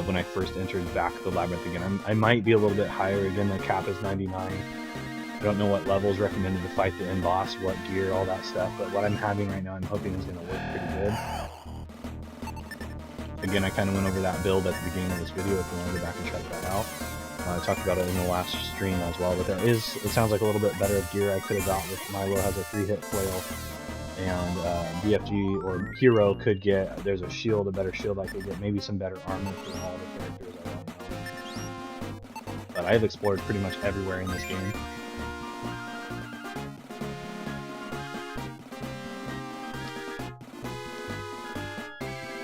Speaker 2: When I first entered back the labyrinth again. I might be a little bit higher. Again, the cap is 99. I don't know what level is recommended to fight the end boss, what gear, all that stuff, but what I'm having right now I'm hoping is going to work pretty good. Again, I kind of went over that build at the beginning of this video if you want to go back and check that out. I talked about it in the last stream as well, but there is, it sounds like a little bit better of gear I could have got with Milo has a 3-hit flail, and BFG or Hero could get, there's a shield, a better shield I could get, maybe some better armor for all the characters, I don't know. But I've explored pretty much everywhere in this game.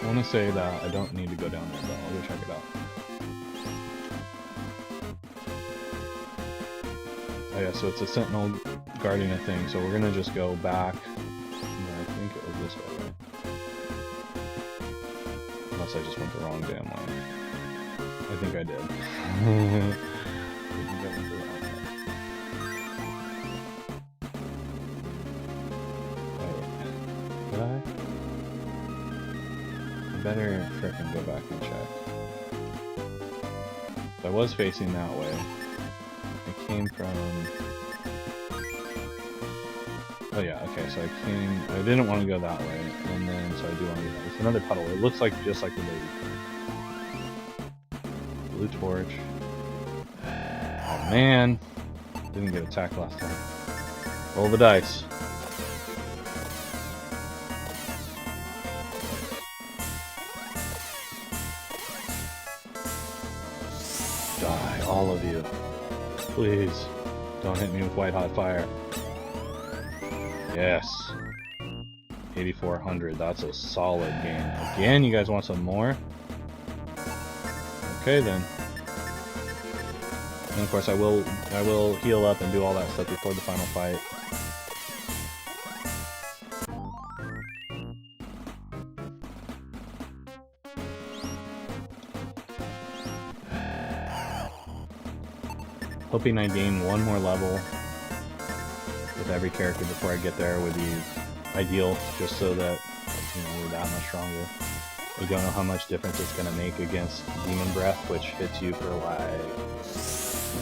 Speaker 2: I want to say that I don't need to go down there, though. I'll go check it out. Oh yeah, so it's a sentinel guarding a thing, so we're gonna just go back. Yeah, I think it was this way, right? Unless I just went the wrong damn way. I think I did. I think I went the wrong way. Oh, did I? Better frickin' go back and check. So I was facing that way. I came from... Oh yeah, okay, so I didn't want to go that way, and then, so I do want to do that. It's another puddle. It looks like, just like the lady. Blue torch. Oh man! Didn't get attacked last time. Roll the dice. Die, all of you. Please, don't hit me with white hot fire. Yes. 8,400, that's a solid gain. Again, you guys want some more? Okay then. And of course I will heal up and do all that stuff before the final fight. Hoping I gain one more level with every character before I get there would be ideal, just so that, you know, we're that much stronger. We don't know how much difference it's going to make against Demon Breath, which hits you for like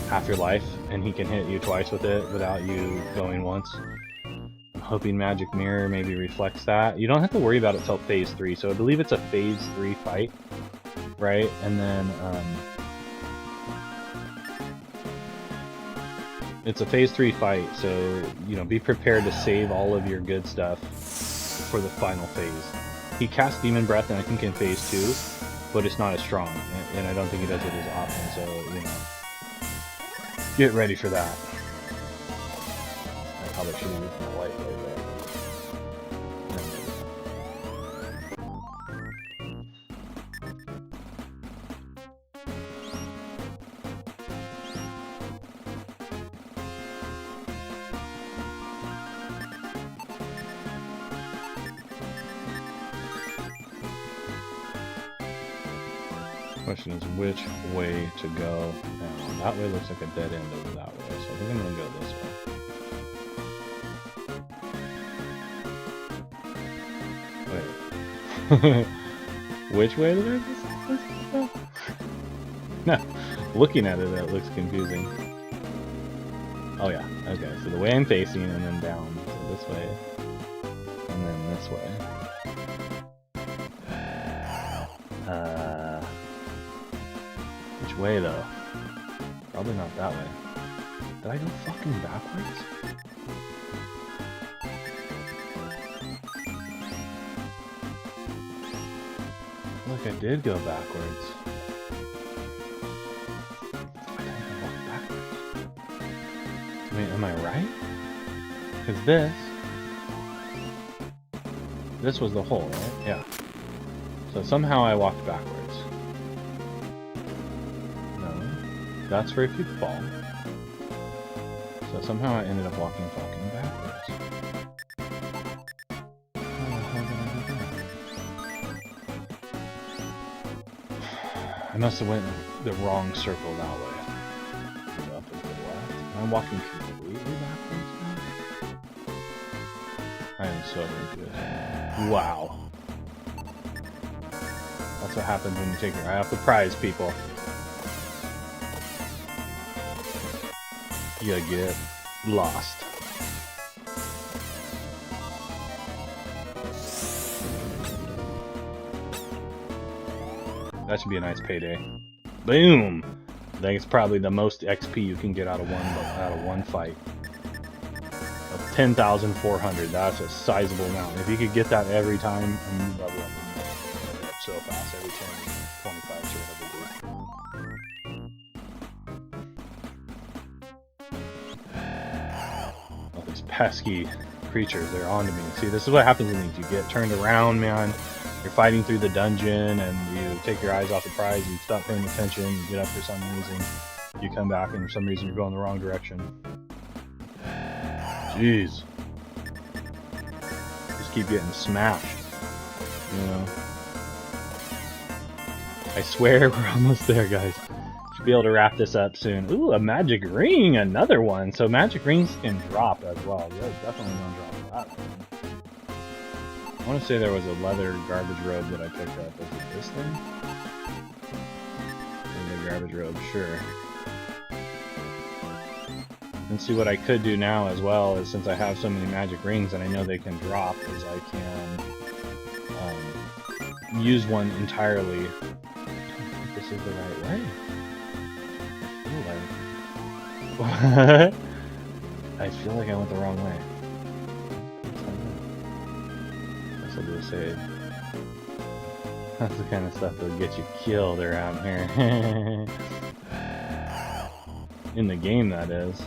Speaker 2: half your life, and he can hit you twice with it without you going once. I'm hoping Magic Mirror maybe reflects that. You don't have to worry about it till Phase 3, so I believe it's a Phase 3 fight, right? And then, it's a Phase 3 fight, so, you know, be prepared to save all of your good stuff for the final phase. He casts Demon Breath, and I think in Phase 2, but it's not as strong, and I don't think he does it as often, so, you know, get ready for that. I probably should have used my light right there. Question is which way to go now. That way looks like a dead end over that way, so I think I'm gonna go this way. Wait. Which way did I just go? No. Looking at it, it looks confusing. Oh yeah, okay, so the way I'm facing and then down. So this way. And then this way. Which way though? Probably not that way. Did I go fucking backwards? I feel like I did go backwards. I think I walked backwards. I mean, am I right? Because this was the hole, right? Yeah. So somehow I walked backwards. That's for if you fall. So somehow I ended up walking fucking backwards. How the hell did I do that? I must have went the wrong circle that way. Up and to the left. I'm walking completely backwards now. I am so confused. Wow. That's what happens when you take your eye off the prize, people. You get lost. That should be a nice payday. Boom! I think it's probably the most XP you can get out of one fight. Of 10,400. That's a sizable amount. If you could get that every time, and you level up so fast every 10, 25 or whatever it is. Pesky creatures, they're on to me. See, this is what happens when you get turned around, man. You're fighting through the dungeon and you take your eyes off the prize, you stop paying attention, you get up for some reason, you come back and for some reason you're going the wrong direction. Jeez. Just keep getting smashed, you know. I swear we're almost there, guys. Should be able to wrap this up soon. Ooh, a magic ring, another one. So magic rings can drop as well. Yeah, definitely gonna drop that one. I want to say there was a leather garbage robe that I picked up. Was it this thing? The garbage robe, sure. And see what I could do now as well is since I have so many magic rings and I know they can drop, is I can use one entirely. I don't think this is the right way. I feel like I went the wrong way. Guess I'll do a save. That's the kind of stuff that'll get you killed around here. In the game, that is.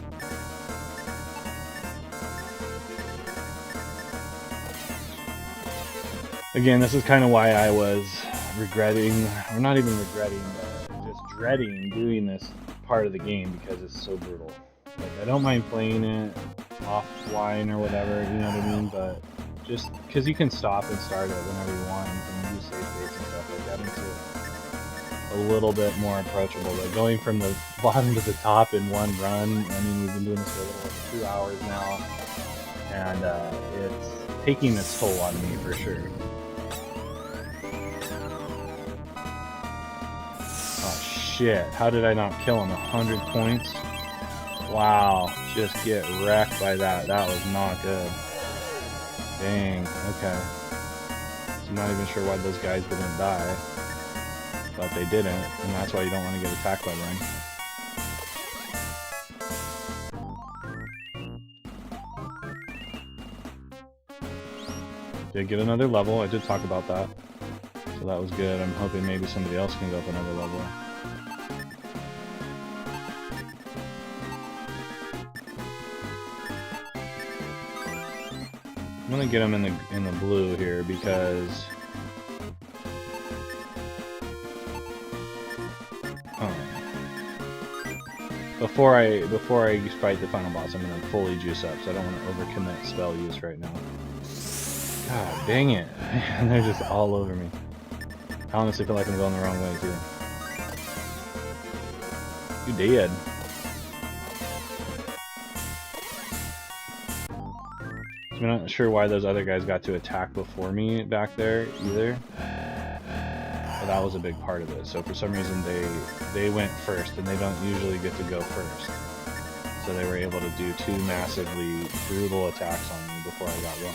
Speaker 2: Again, this is kind of why I was regretting, or not even regretting, but just dreading doing this part of the game because it's so brutal. Like, I don't mind playing it offline or whatever, you know what I mean, but just because you can stop and start it whenever you want and use save states and stuff like that makes it a little bit more approachable. Like going from the bottom to the top in one run, I mean, we've been doing this for a little over 2 hours now, and it's taking its toll on me for sure. Shit, how did I not kill him? 100 points? Wow, just get wrecked by that. That was not good. Dang, okay. So I'm not even sure why those guys didn't die. But they didn't, and that's why you don't want to get attacked by them. Did get another level, I did talk about that. So that was good. I'm hoping maybe somebody else can go up another level. I'm gonna get him in the blue here because before I fight the final boss, I'm gonna fully juice up, so I don't want to overcommit spell use right now. God dang it, man, they're just all over me. I honestly feel like I'm going the wrong way too. You did. So I'm not sure why those other guys got to attack before me back there either. But that was a big part of it. So for some reason they went first, and they don't usually get to go first. So they were able to do two massively brutal attacks on me before I got one.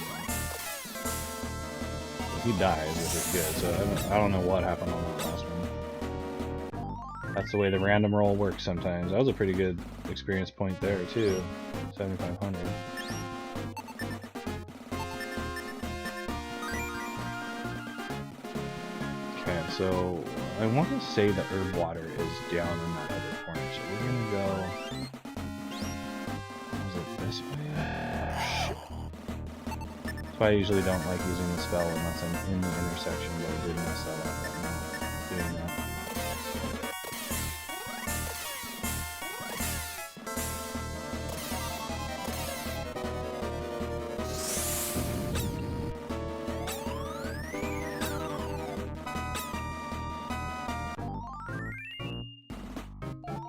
Speaker 2: So he dies, which is good. So I don't know what happened on that last one. That's the way the random roll works sometimes. That was a pretty good experience point there too. 7,500. Okay, so I want to say the herb water is down in that other corner. So we're gonna go. Was it this way? Oh shit. That's why I usually don't like using the spell unless I'm in the intersection, but I did mess that up. I'm not doing that.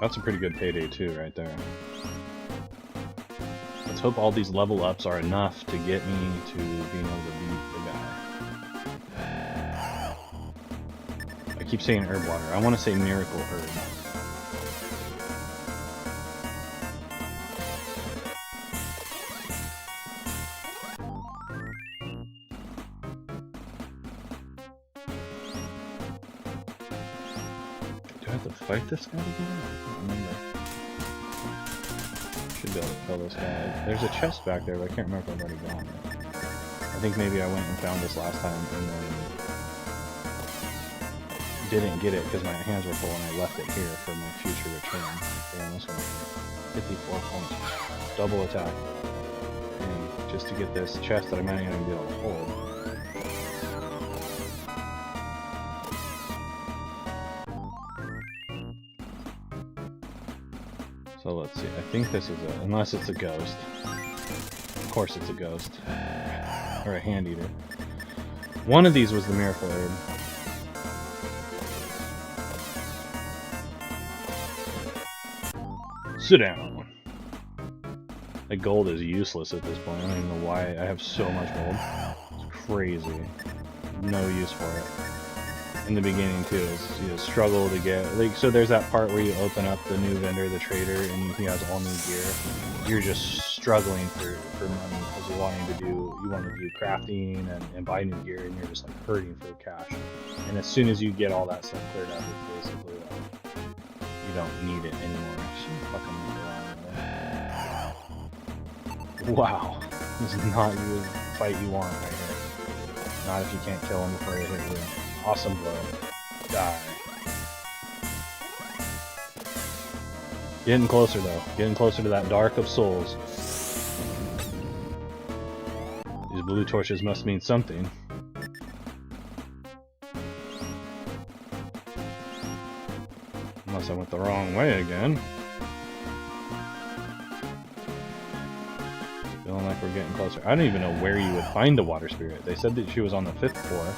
Speaker 2: That's a pretty good payday too, right there. Let's hope all these level ups are enough to get me to being able to beat the guy. I keep saying herb water. I want to say miracle herb. Do I have to fight this guy again? I don't remember. Should be able to kill this guy. There's a chest back there, but I can't remember if I've already gone there. I think maybe I went and found this last time and then didn't get it because my hands were full and I left it here for my future return. And this one, 54 points. Double attack. And just to get this chest that I might not even be able to hold. So let's see, I think this is unless it's a ghost. Of course it's a ghost. Or a hand eater. One of these was the miracle herb. Sit down. That gold is useless at this point. I don't even know why I have so much gold. It's crazy. No use for it. In the beginning too, is you struggle to get like so. There's that part where you open up the new vendor, the trader, and he has all new gear. You're just struggling for money because you want to do crafting and buy new gear, and you're just like hurting for cash. And as soon as you get all that stuff cleared up, it's basically like you don't need it anymore. Wow, this is not the fight you want right here. Not if you can't kill him before they hit you. Awesome blow. Die. Getting closer though. Getting closer to that Dark of Souls. These blue torches must mean something. Unless I went the wrong way again. Feeling like we're getting closer. I don't even know where you would find a water spirit. They said that she was on the 5th floor.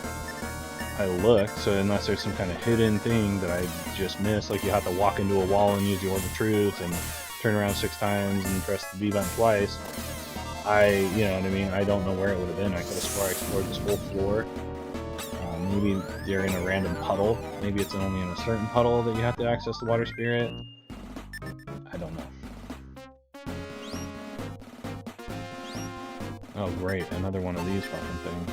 Speaker 2: I looked, so unless there's some kind of hidden thing that I just missed, like you have to walk into a wall and use the Orb of Truth and turn around 6 times and press the B button twice, you know what I mean, I don't know where it would have been. I could have swore I explored this whole floor. Maybe they're in a random puddle. Maybe it's only in a certain puddle that you have to access the water spirit. I don't know. Oh great, another one of these fucking things.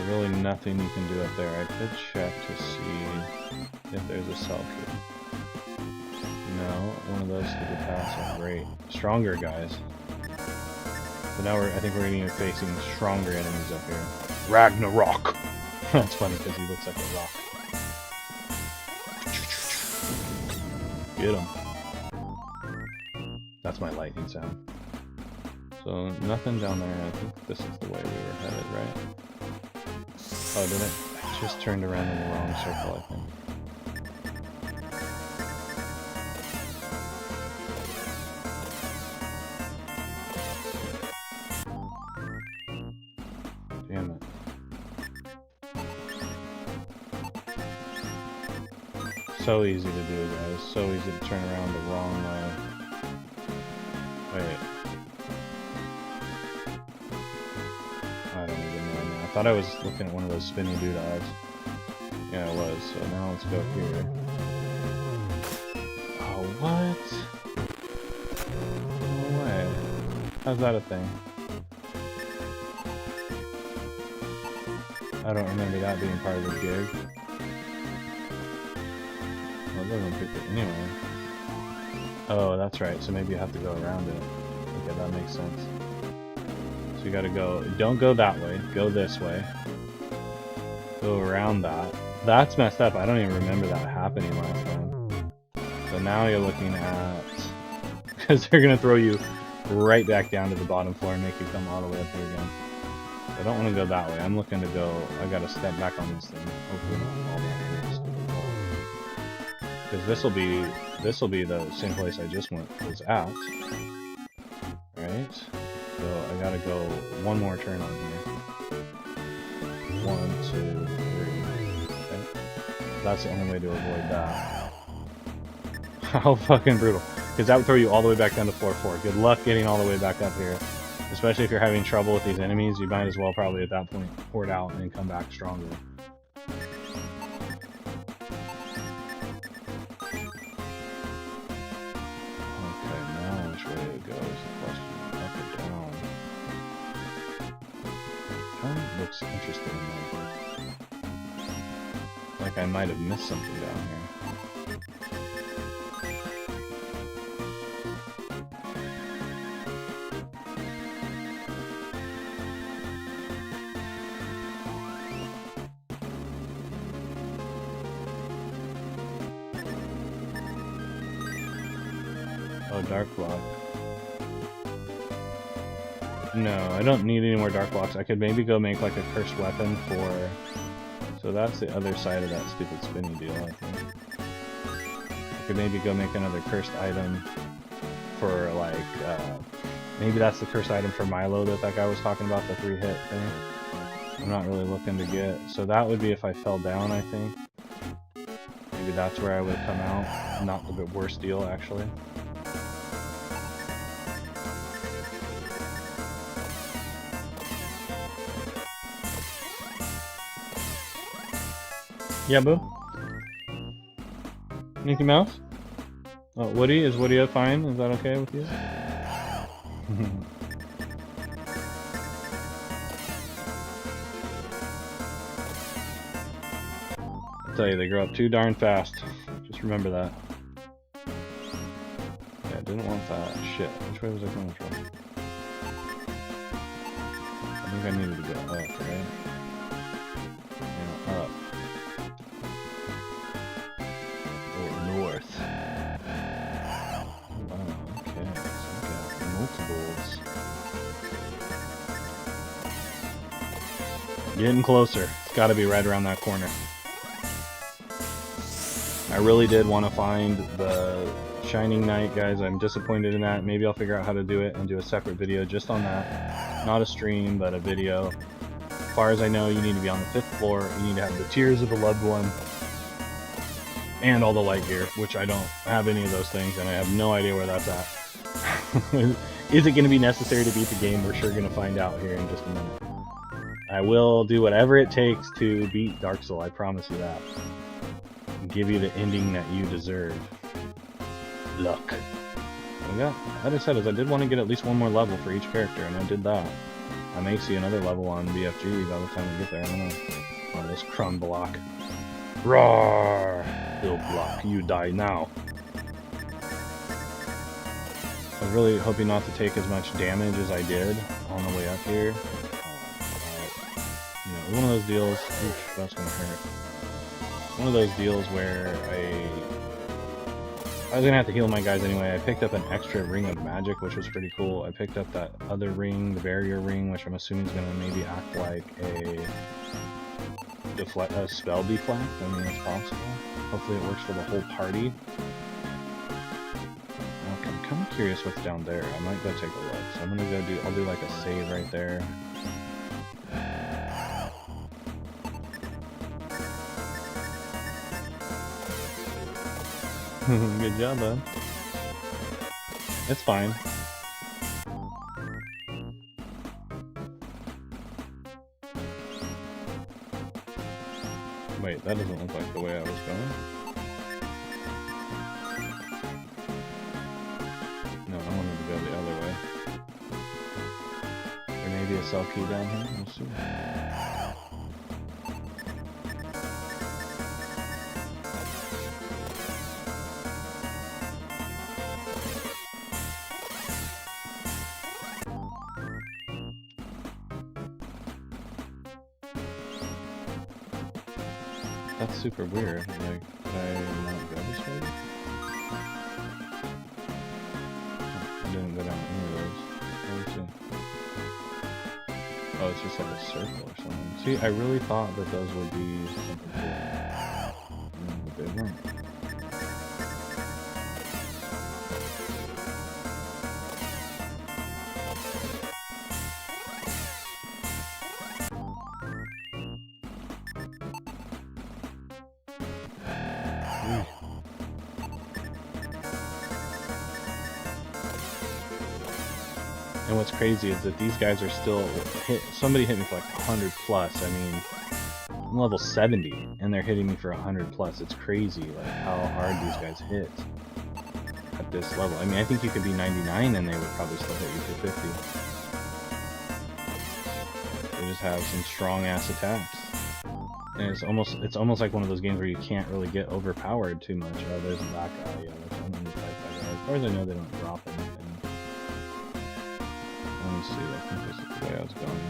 Speaker 2: Really nothing you can do up there. I could check to see if there's a cell key. No, one of those could be passed. Oh, great. Stronger guys. So now I think we're going to be facing stronger enemies up here. Ragnarok! That's funny because he looks like a rock. Get him. That's my lightning sound. So nothing down there. I think this is the way we were headed, right? Oh, did it? I just turned around in the wrong circle, I think. Damn it. so easy to do, guys. So easy to turn around the wrong way. Wait. I don't even know now. I thought I was looking at one of those spinny doodads. Yeah, it was. So now let's go here. Oh, what? No way. How's that a thing? I don't remember that being part of the gig. Well, it doesn't pick it anyway. Oh, that's right. So maybe you have to go around it. Okay, that makes sense. So you gotta go. Don't go that way. Go this way. Go around that. That's messed up. I don't even remember that happening last time. So now you're looking at... Because they're gonna throw you right back down to the bottom floor and make you come all the way up here again. I don't want to go that way. I'm looking to go... I gotta step back on this thing. Hopefully not fall back here. Because this'll be the same place I just was at. Right? So I gotta go one more turn on here. 1, 2, 3. Okay. That's the only way to avoid that. How fucking brutal. Because that would throw you all the way back down to floor 4. Good luck getting all the way back up here. Especially if you're having trouble with these enemies, you might as well probably at that point port out and then come back stronger. Okay, now which way it goes is the question. Up or down? Kind of looks interesting. Like I might have missed something down here. Oh, dark block. No, I don't need any more dark blocks. I could maybe go make like a cursed weapon for... So that's the other side of that stupid spinny deal, I think. I could maybe go make another cursed item for like... maybe that's the cursed item for Milo that guy was talking about, the 3-hit thing. I'm not really looking to get... So that would be if I fell down, I think. Maybe that's where I would come out. Not the worst deal, actually. Yeah, boo? Mickey Mouse? Oh, Woody? Is Woody fine? Is that okay with you? I tell you, they grow up too darn fast. Just remember that. Yeah, I didn't want that. Shit. Which way was I coming from? I think I needed to go up, right? Yeah, up. North. Wow, okay, so we got multiples. Getting closer. It's gotta be right around that corner. I really did want to find the Shining Knight, guys. I'm disappointed in that. Maybe I'll figure out how to do it and do a separate video just on that. Not a stream, but a video. As far as I know, you need to be on the 5th floor. You need to have the Tears of the Loved One. And all the light gear, which I don't have any of those things, and I have no idea where that's at. Is it going to be necessary to beat the game? We're sure going to find out here in just a minute. I will do whatever it takes to beat Dark Soul, I promise you that. And give you the ending that you deserve. Luck. Yeah, like I said, is I did want to get at least one more level for each character, and I did that. I may see another level on BFG by the time we get there, I don't know. Oh, this crumb block. Roar! Bill Block, you die now. I was really hoping not to take as much damage as I did on the way up here. You know, one of those deals. Oof, that's gonna hurt. One of those deals where I was gonna have to heal my guys anyway. I picked up an extra ring of magic, which was pretty cool. I picked up that other ring, the barrier ring, which I'm assuming is gonna maybe act like a spell deflect. I mean, it's possible. Hopefully it works for the whole party. Okay, I'm kind of curious what's down there. I might go take a look. So I'm gonna go I'll do like a save right there.
Speaker 1: Good job, bud. It's fine. Wait, that doesn't look like the way I was going. No, I wanted to go the other way. There may be a cell key down here. We'll see. That's super weird. Like, did I not go this way? Oh, I didn't go down any of those. Let me see. Oh, it's just like a circle or something. See, I really thought that those would be something cool. But they weren't. And what's crazy is that these guys are still somebody hit me for like 100 plus. I mean, I'm level 70 and they're hitting me for 100 plus. It's crazy like how hard these guys hit at this level. I mean, I think you could be 99 and they would probably still hit you for 50. They just have some strong ass attacks. And it's almost like one of those games where you can't really get overpowered too much. Oh, there's that guy. Yeah, there's one to fight that guy. As far as I know, they don't drop anything. Let me see, I think this is the way I was going.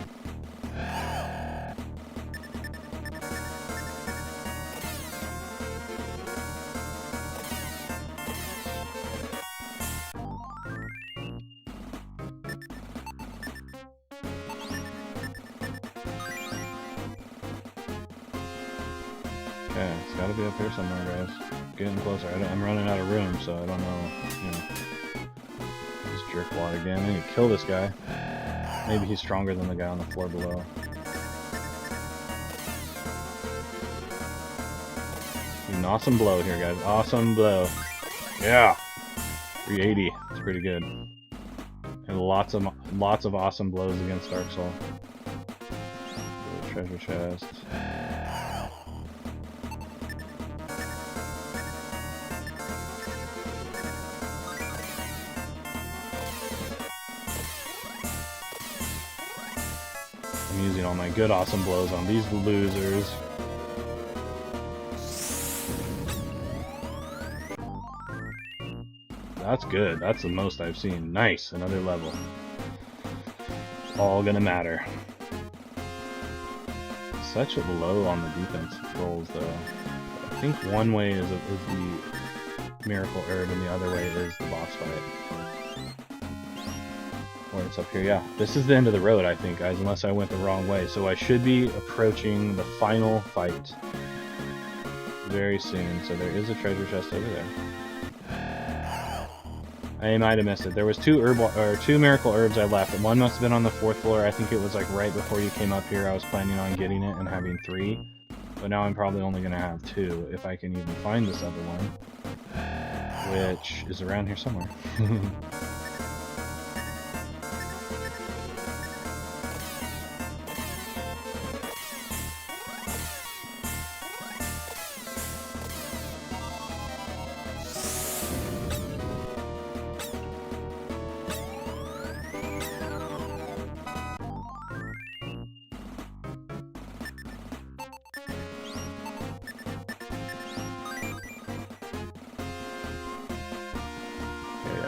Speaker 1: Okay, it's gotta be up here somewhere, guys. Getting closer. I'm running out of room, so I don't know, you know. Jerkwad again. I need to kill this guy. Maybe he's stronger than the guy on the floor below. An awesome blow here, guys. Awesome blow. Yeah! 380. It's pretty good. And lots of awesome blows against Dark Soul. Treasure chest. I'm using all my good awesome blows on these losers. That's good. That's the most I've seen. Nice. Another level. All gonna matter. Such a low on the defense rolls, though. I think one way is the Miracle Herb, and the other way is the boss fight. Or it's up here. Yeah, this is the end of the road, I think, guys, unless I went the wrong way. So I should be approaching the final fight very soon. So there is a treasure chest over there. I might have missed it. There was two Miracle Herbs I left. One must have been on the 4th floor. I think it was like right before you came up here. I was planning on getting it and having 3. But now I'm probably only going to have 2 if I can even find this other one. Which is around here somewhere.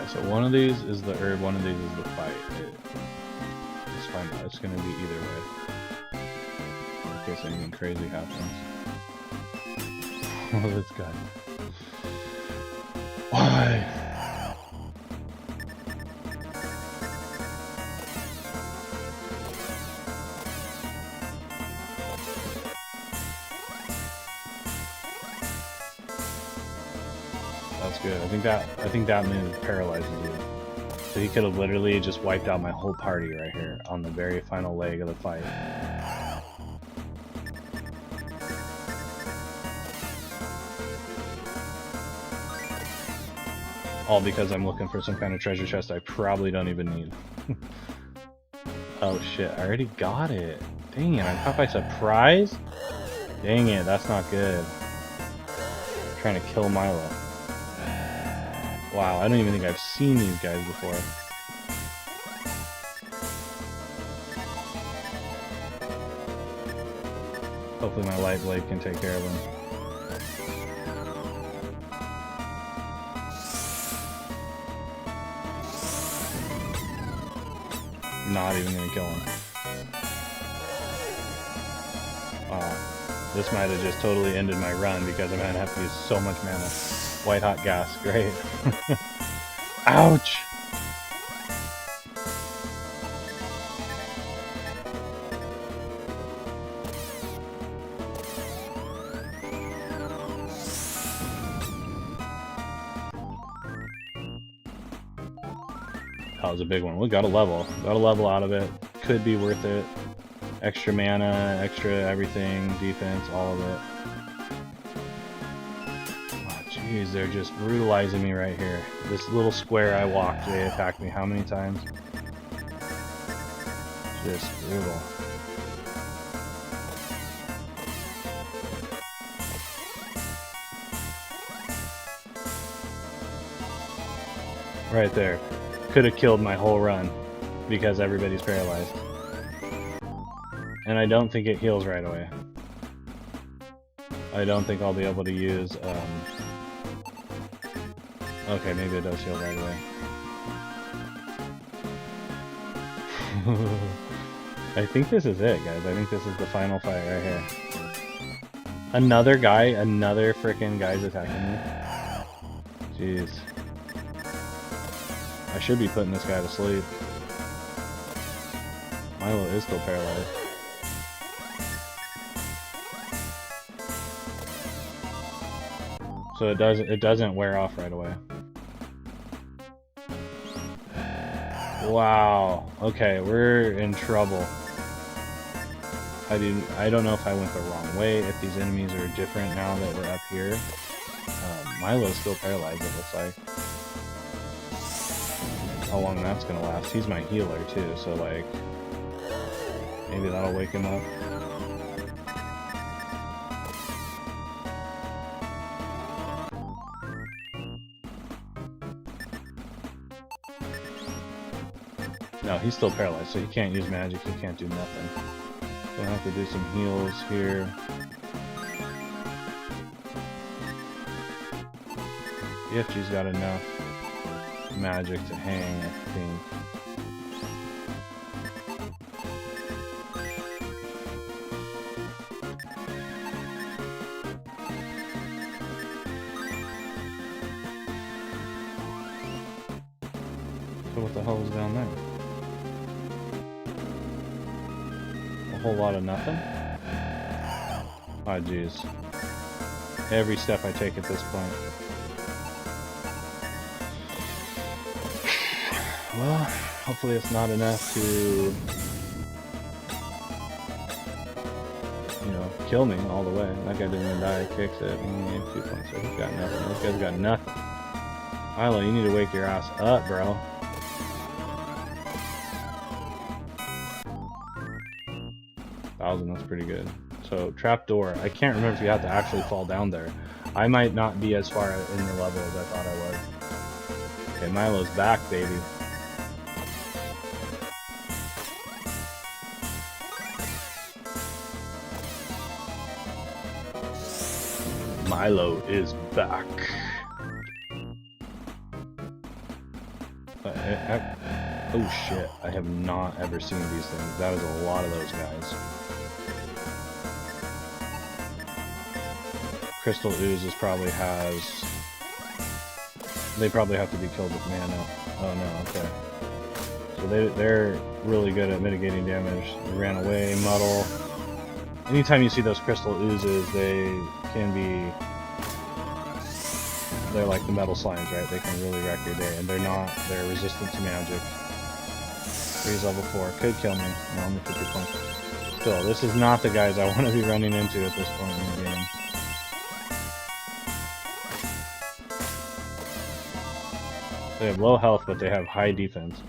Speaker 1: So one of these is the herb, one of these is the fight. Let's find out. It's going to be either way. In case anything crazy happens. Oh, this guy. Why? That's good. I think that move paralyzes you. So he could have literally just wiped out my whole party right here on the very final leg of the fight.
Speaker 2: All because I'm looking for some kind of treasure chest I probably don't even need. Oh shit, I already got it. Dang it, I'm caught by surprise? Dang it, that's not good. I'm trying to kill Milo. Wow, I don't even think I've seen these guys before. Hopefully my light blade can take care of them. Not even gonna kill him. Wow. This might have just totally ended my run because I'm gonna have to use so much mana. White hot gas, great. Ouch! That was a big one. We got a level. Got a level out of it. Could be worth it. Extra mana, extra everything, defense, all of it. Oh, jeez, they're just brutalizing me right here. This little square I walked, they attacked me how many times? Just brutal. Right there. Could have killed my whole run because everybody's paralyzed. And I don't think it heals right away. I don't think I'll be able to use, okay, maybe it does heal right away. I think this is it, guys. I think this is the final fight right here. Another frickin' guy's attacking me. Jeez. I should be putting this guy to sleep. Milo is still paralyzed. So it doesn't wear off right away. Wow. Okay, we're in trouble. I don't know if I went the wrong way, if these enemies are different now that we're up here. Milo's still paralyzed, it looks like. How long that's gonna last. He's my healer too, so like maybe that'll wake him up. No, he's still paralyzed, so he can't use magic, he can't do nothing. So I have to do some heals here. EFG's got enough magic to hang, I think. So what the hell is down there? A whole lot of nothing? Oh jeez. Every step I take at this point. Well, hopefully it's not enough to, you know, kill me all the way. That guy didn't even die, kicks it, and he gave 2 points, so he's got nothing. This guy's got nothing. Milo, you need to wake your ass up, bro. That's pretty good. So, trapdoor. I can't remember if you have to actually fall down there. I might not be as far in your level as I thought I was. Okay, Milo's back, baby. Milo is back. Oh shit, I have not ever seen these things. That was a lot of those guys. Crystal Oozes probably has... They probably have to be killed with mana. Oh no, okay. So they're really good at mitigating damage. They ran away, muddle. Anytime you see those Crystal Oozes, they can be... They're like the metal slimes, right? They can really wreck your day. And they're resistant to magic. Freeze level 4. Could kill me. No, only 50 points. Still, this is not the guys I want to be running into at this point in the game. They have low health, but they have high defense.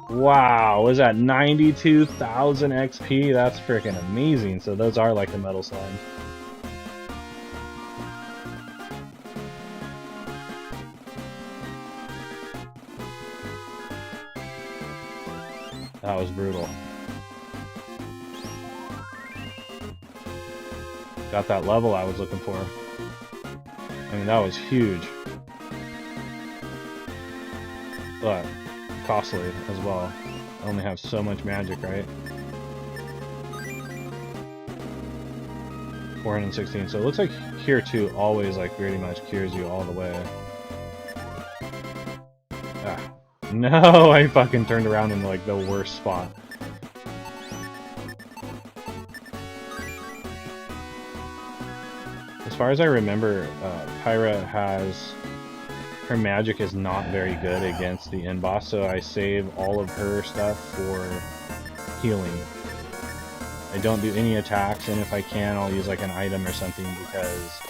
Speaker 2: Wow, was that 92,000 XP? That's freaking amazing. So those are like the metal slimes. That was brutal. Got that level I was looking for. I mean, that was huge. But costly as well. I only have so much magic, right? 416. So it looks like here too always like pretty much cures you all the way. Ah. No, I fucking turned around in like the worst spot. As far as I remember, Pyra has... her magic is not very good against the end boss, so I save all of her stuff for healing. I don't do any attacks, and if I can, I'll use like an item or something because...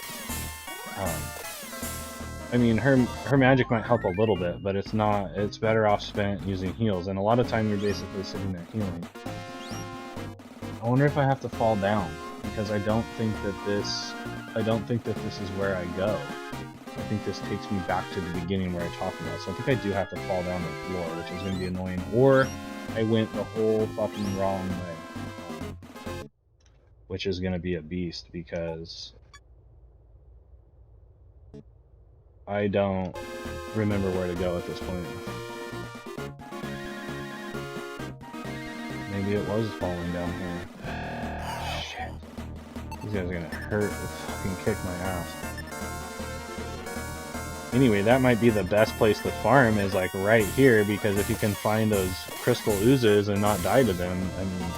Speaker 2: I mean, her magic might help a little bit, but it's not... it's better off spent using heals, and a lot of time you're basically sitting there healing. I wonder if I have to fall down, because I don't think that this is where I go. I think this takes me back to the beginning where I talked about. So I think I do have to fall down the floor, which is going to be annoying. Or I went the whole fucking wrong way. Which is going to be a beast because I don't remember where to go at this point. Maybe it was falling down here. Shit. These guys are going to hurt to fucking kick my ass. Anyway, that might be the best place to farm is like right here, because if you can find those crystal oozes and not die to them, I mean,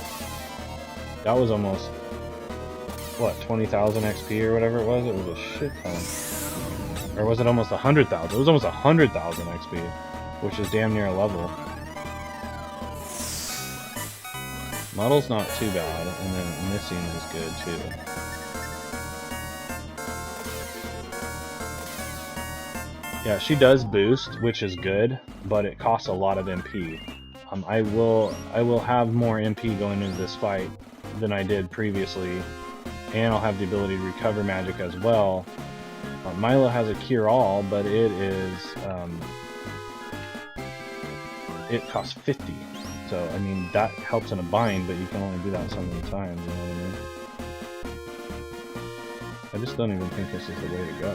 Speaker 2: that was almost, what, 20,000 XP or whatever it was? It was a shit ton. Or was it almost 100,000? It was almost 100,000 XP, which is damn near a level. Muddle's not too bad, and then missing is good too. Yeah, she does boost, which is good, but it costs a lot of MP. I will have more MP going into this fight than I did previously, and I'll have the ability to recover magic as well. Milo has a cure all, but it is it costs 50. So I mean that helps in a bind, but you can only do that so many times. You know what I mean? I just don't even think this is the way to go.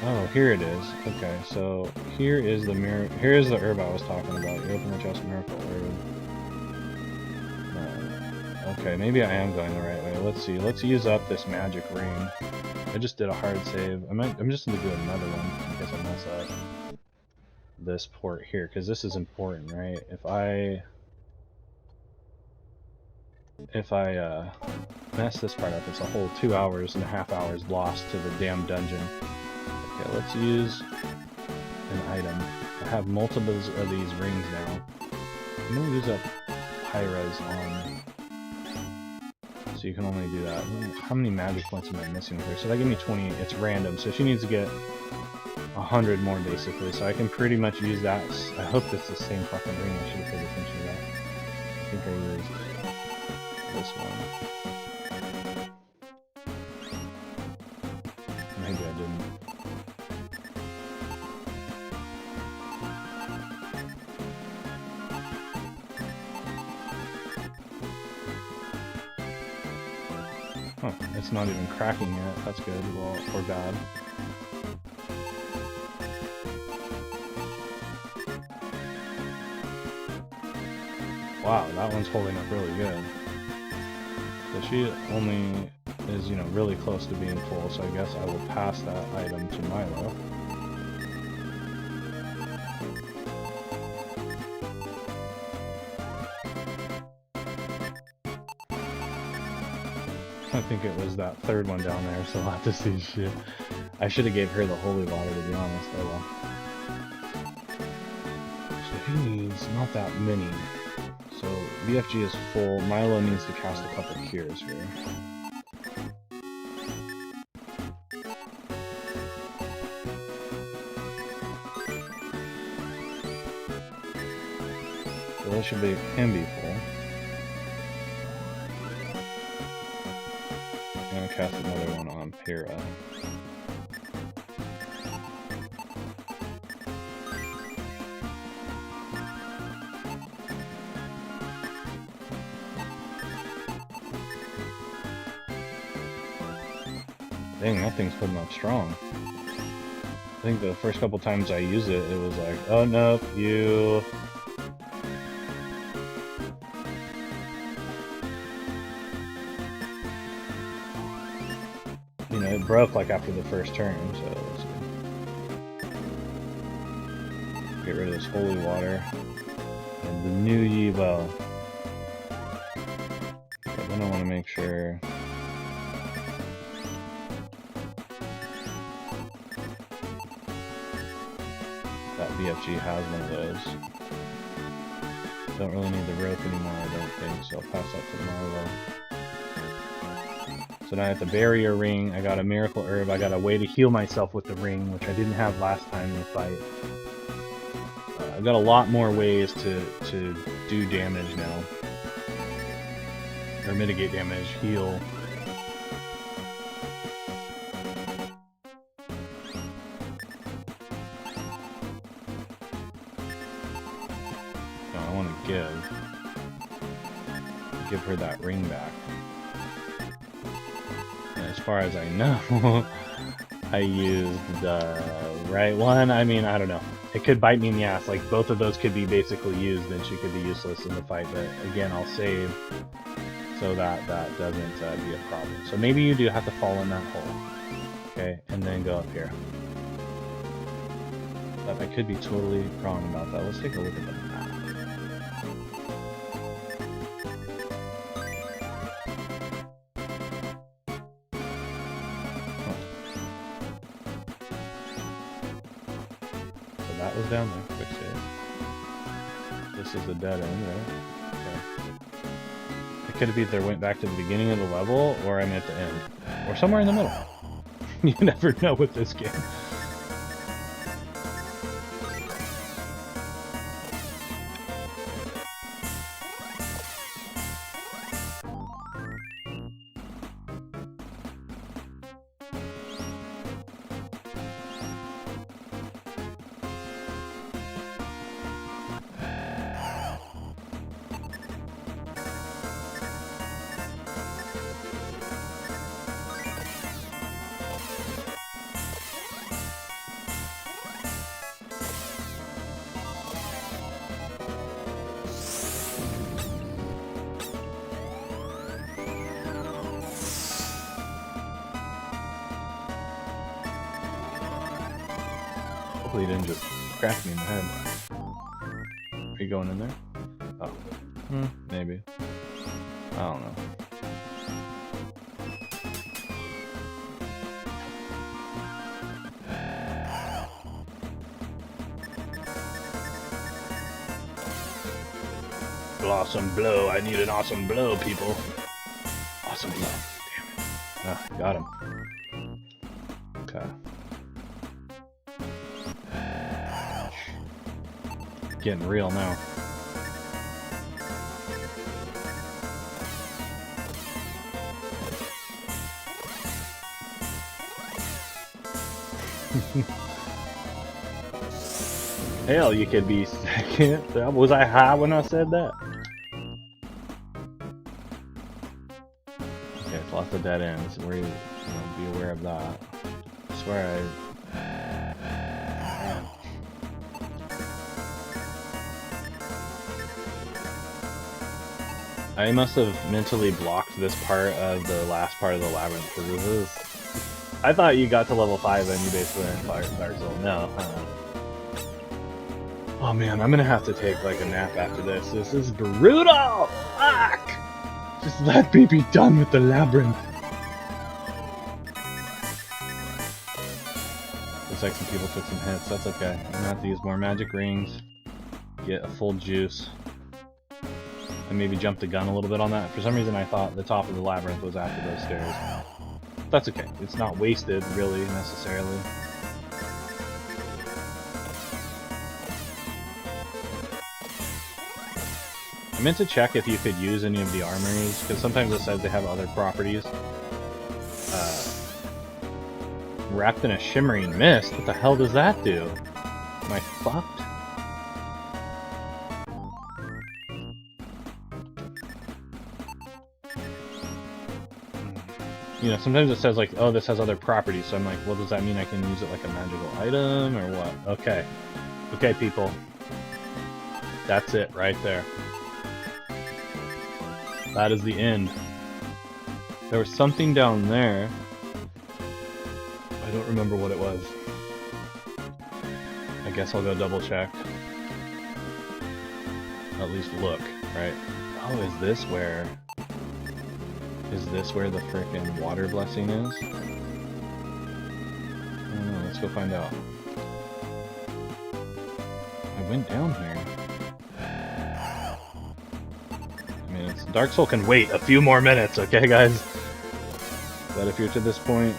Speaker 2: Oh, here it is. Okay, so here is the mirror. Here is the herb I was talking about. You open the chest, miracle herb. Okay, maybe I am going the right way. Let's see. Let's use up this magic ring. I just did a hard save. I'm just gonna do another one in case I mess up this port here, because this is important, right? If I mess this part up, it's a whole 2.5 hours lost to the damn dungeon. Okay, let's use an item. I have multiples of these rings now. I'm gonna use up Pyra's on, so you can only do that. How many magic points am I missing here? So that gave me 20. It's random, so she needs to get 100 more basically. So I can pretty much use that. I hope it's the same fucking ring. I should have paid attention to that. I think I used this one. Maybe I didn't. Huh, it's not even cracking yet. That's good. Well, or bad. Wow, that one's holding up really good. So she only is, you know, really close to being full, so I guess I will pass that item to Milo. I think it was that third one down there, so I'll have to see shit. I should have gave her the holy water, to be honest. Oh well. So he needs not that many. So BFG is full. Milo needs to cast a couple cures here. So that should be, can be full. I'm gonna cast another one on Pyrrha. Dang, that thing's putting up strong. I think the first couple times I used it, it was like, oh no, you... You know, it broke like after the first turn, so let's get rid of this holy water. And the new Yibo. Okay, then I want to make sure... that BFG has one of those. Don't really need the rope anymore, I don't think, so I'll pass that to Marlo. So now I have the barrier ring, I got a miracle herb, I got a way to heal myself with the ring, which I didn't have last time in the fight. I've got a lot more ways to do damage now. Or mitigate damage, heal. No, I want to give her that ring back. As far as I know, I used the right one. I mean, I don't know. It could bite me in the ass. Like, both of those could be basically used, and she could be useless in the fight. But again, I'll save so that that doesn't be a problem. So maybe you do have to fall in that hole. Okay, and then go up here. But I could be totally wrong about that. Let's take a look at the map. That was down there. Quick save. This is a dead end, right? Okay. It could have either went back to the beginning of the level, or I'm at the end. Or somewhere in the middle. You never know with this game. Hopefully he didn't just crack me in the head. Are you going in there? Oh. Maybe. I don't know. Awesome blow. I need an awesome blow, people. Awesome blow. Damn it. Ah, got him. Okay. Getting real now. Hell, you could be second. Was I high when I said that? Okay, it's lots of dead ends. Where you know, be aware of that. I swear I must have mentally blocked this part of the last part of the labyrinth, because this is... I thought you got to level 5 and you basically went Dark Soul. No. Oh man, I'm gonna have to take like a nap after this. This is brutal! Fuck! Just let me be done with the labyrinth. Looks like some people took some hits. That's okay. I'm gonna have to use more magic rings. Get a full juice. And maybe jump the gun a little bit on that. For some reason I thought the top of the labyrinth was after those stairs. That's okay. It's not wasted, really, necessarily. I meant to check if you could use any of the armories, because sometimes it says they have other properties. Wrapped in a shimmering mist? What the hell does that do? Am I fucked? You know, sometimes it says like, oh, this has other properties, so I'm like, well, does that mean I can use it like a magical item, or what? Okay. Okay, people. That's it, right there. That is the end. There was something down there. I don't remember what it was. I guess I'll go double check. At least look, right? Oh, is this where... Is this where the frickin' water blessing is? I don't know, let's go find out. I went down here. I mean, Dark Soul can wait a few more minutes, okay, guys? But if you're to this point...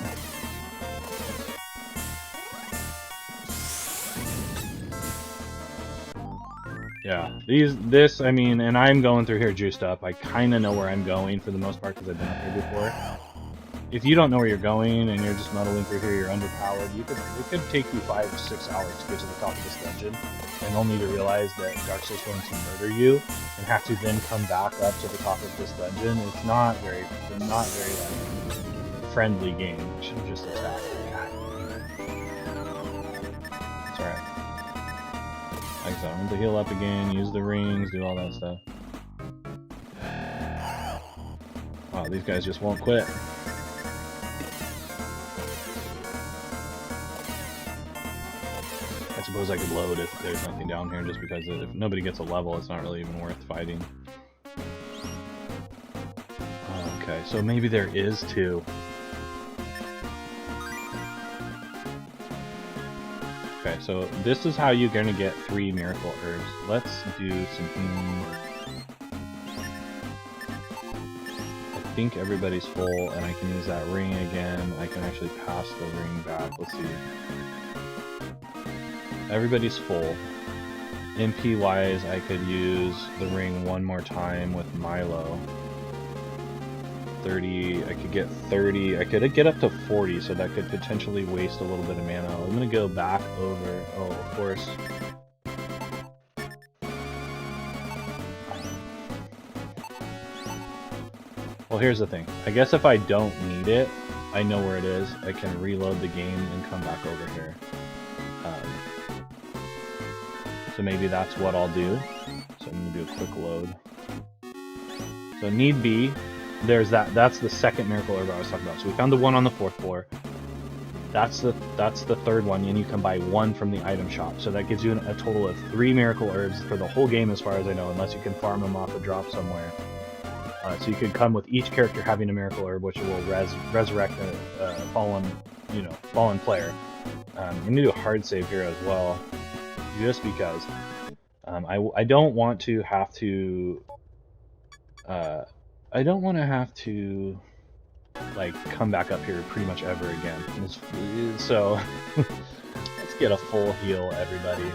Speaker 2: Yeah, this, I mean, and I'm going through here juiced up. I kind of know where I'm going for the most part because I've been up here before. If you don't know where you're going and you're just muddling through here, you're underpowered, it could take you 5 or 6 hours to get to the top of this dungeon, and only to realize that Dark Soul's going to murder you, and have to then come back up to the top of this dungeon. It's not very like, friendly game. You should just attack. It's alright. Like so, I'm going to heal up again, use the rings, do all that stuff. Wow, these guys just won't quit. I suppose I could load if there's nothing down here, just because if nobody gets a level, it's not really even worth fighting. Oh, okay, so maybe there is 2. Okay, so this is how you're gonna get 3 miracle herbs. Let's do some healing. I think everybody's full, and I can use that ring again. I can actually pass the ring back. Let's see. Everybody's full. MP wise, I could use the ring one more time with Milo. 30, I could get 30, I could get up to 40, so that could potentially waste a little bit of mana. I'm gonna go back over, oh, of course. Well, here's the thing. I guess if I don't need it, I know where it is. I can reload the game and come back over here. So maybe that's what I'll do. So I'm gonna do a quick load. So need be, there's that's the second miracle herb I was talking about. So we found the one on the 4th floor. That's the 3rd one, and you can buy 1 from the item shop. So that gives you a total of 3 miracle herbs for the whole game, as far as I know, unless you can farm them off a drop somewhere. So you could come with each character having a miracle herb, which will resurrect a fallen player. I'm gonna do a hard save here as well, just because I don't want to have to. I don't want to have to like come back up here pretty much ever again. So let's get a full heal, everybody.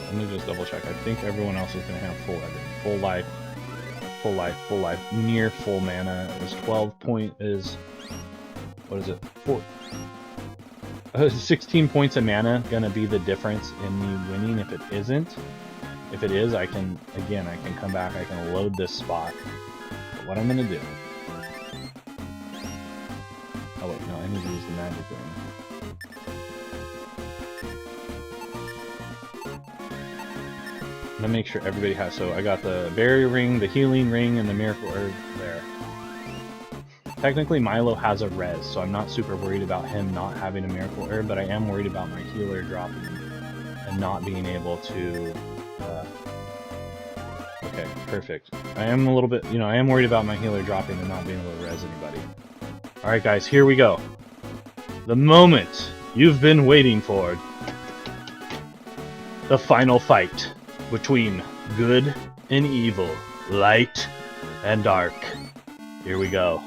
Speaker 2: Let me just double check. I think everyone else is going to have full life, near full mana. It was 12 point is, what is it? 16 points of mana gonna be the difference in me winning. If it isn't, if it is, I can come back. I can load this spot. But what I'm gonna do? Oh wait, no, I need to use the magic ring. I'm gonna make sure everybody has. So I got the barrier ring, the healing ring, and the miracle herb there. Technically, Milo has a res, so I'm not super worried about him not having a miracle herb, but I am worried about my healer dropping and not being able to... Okay, perfect. I am a little bit, I am worried about my healer dropping and not being able to res anybody. Alright guys, here we go. The moment you've been waiting for. The final fight between good and evil, light and dark. Here we go.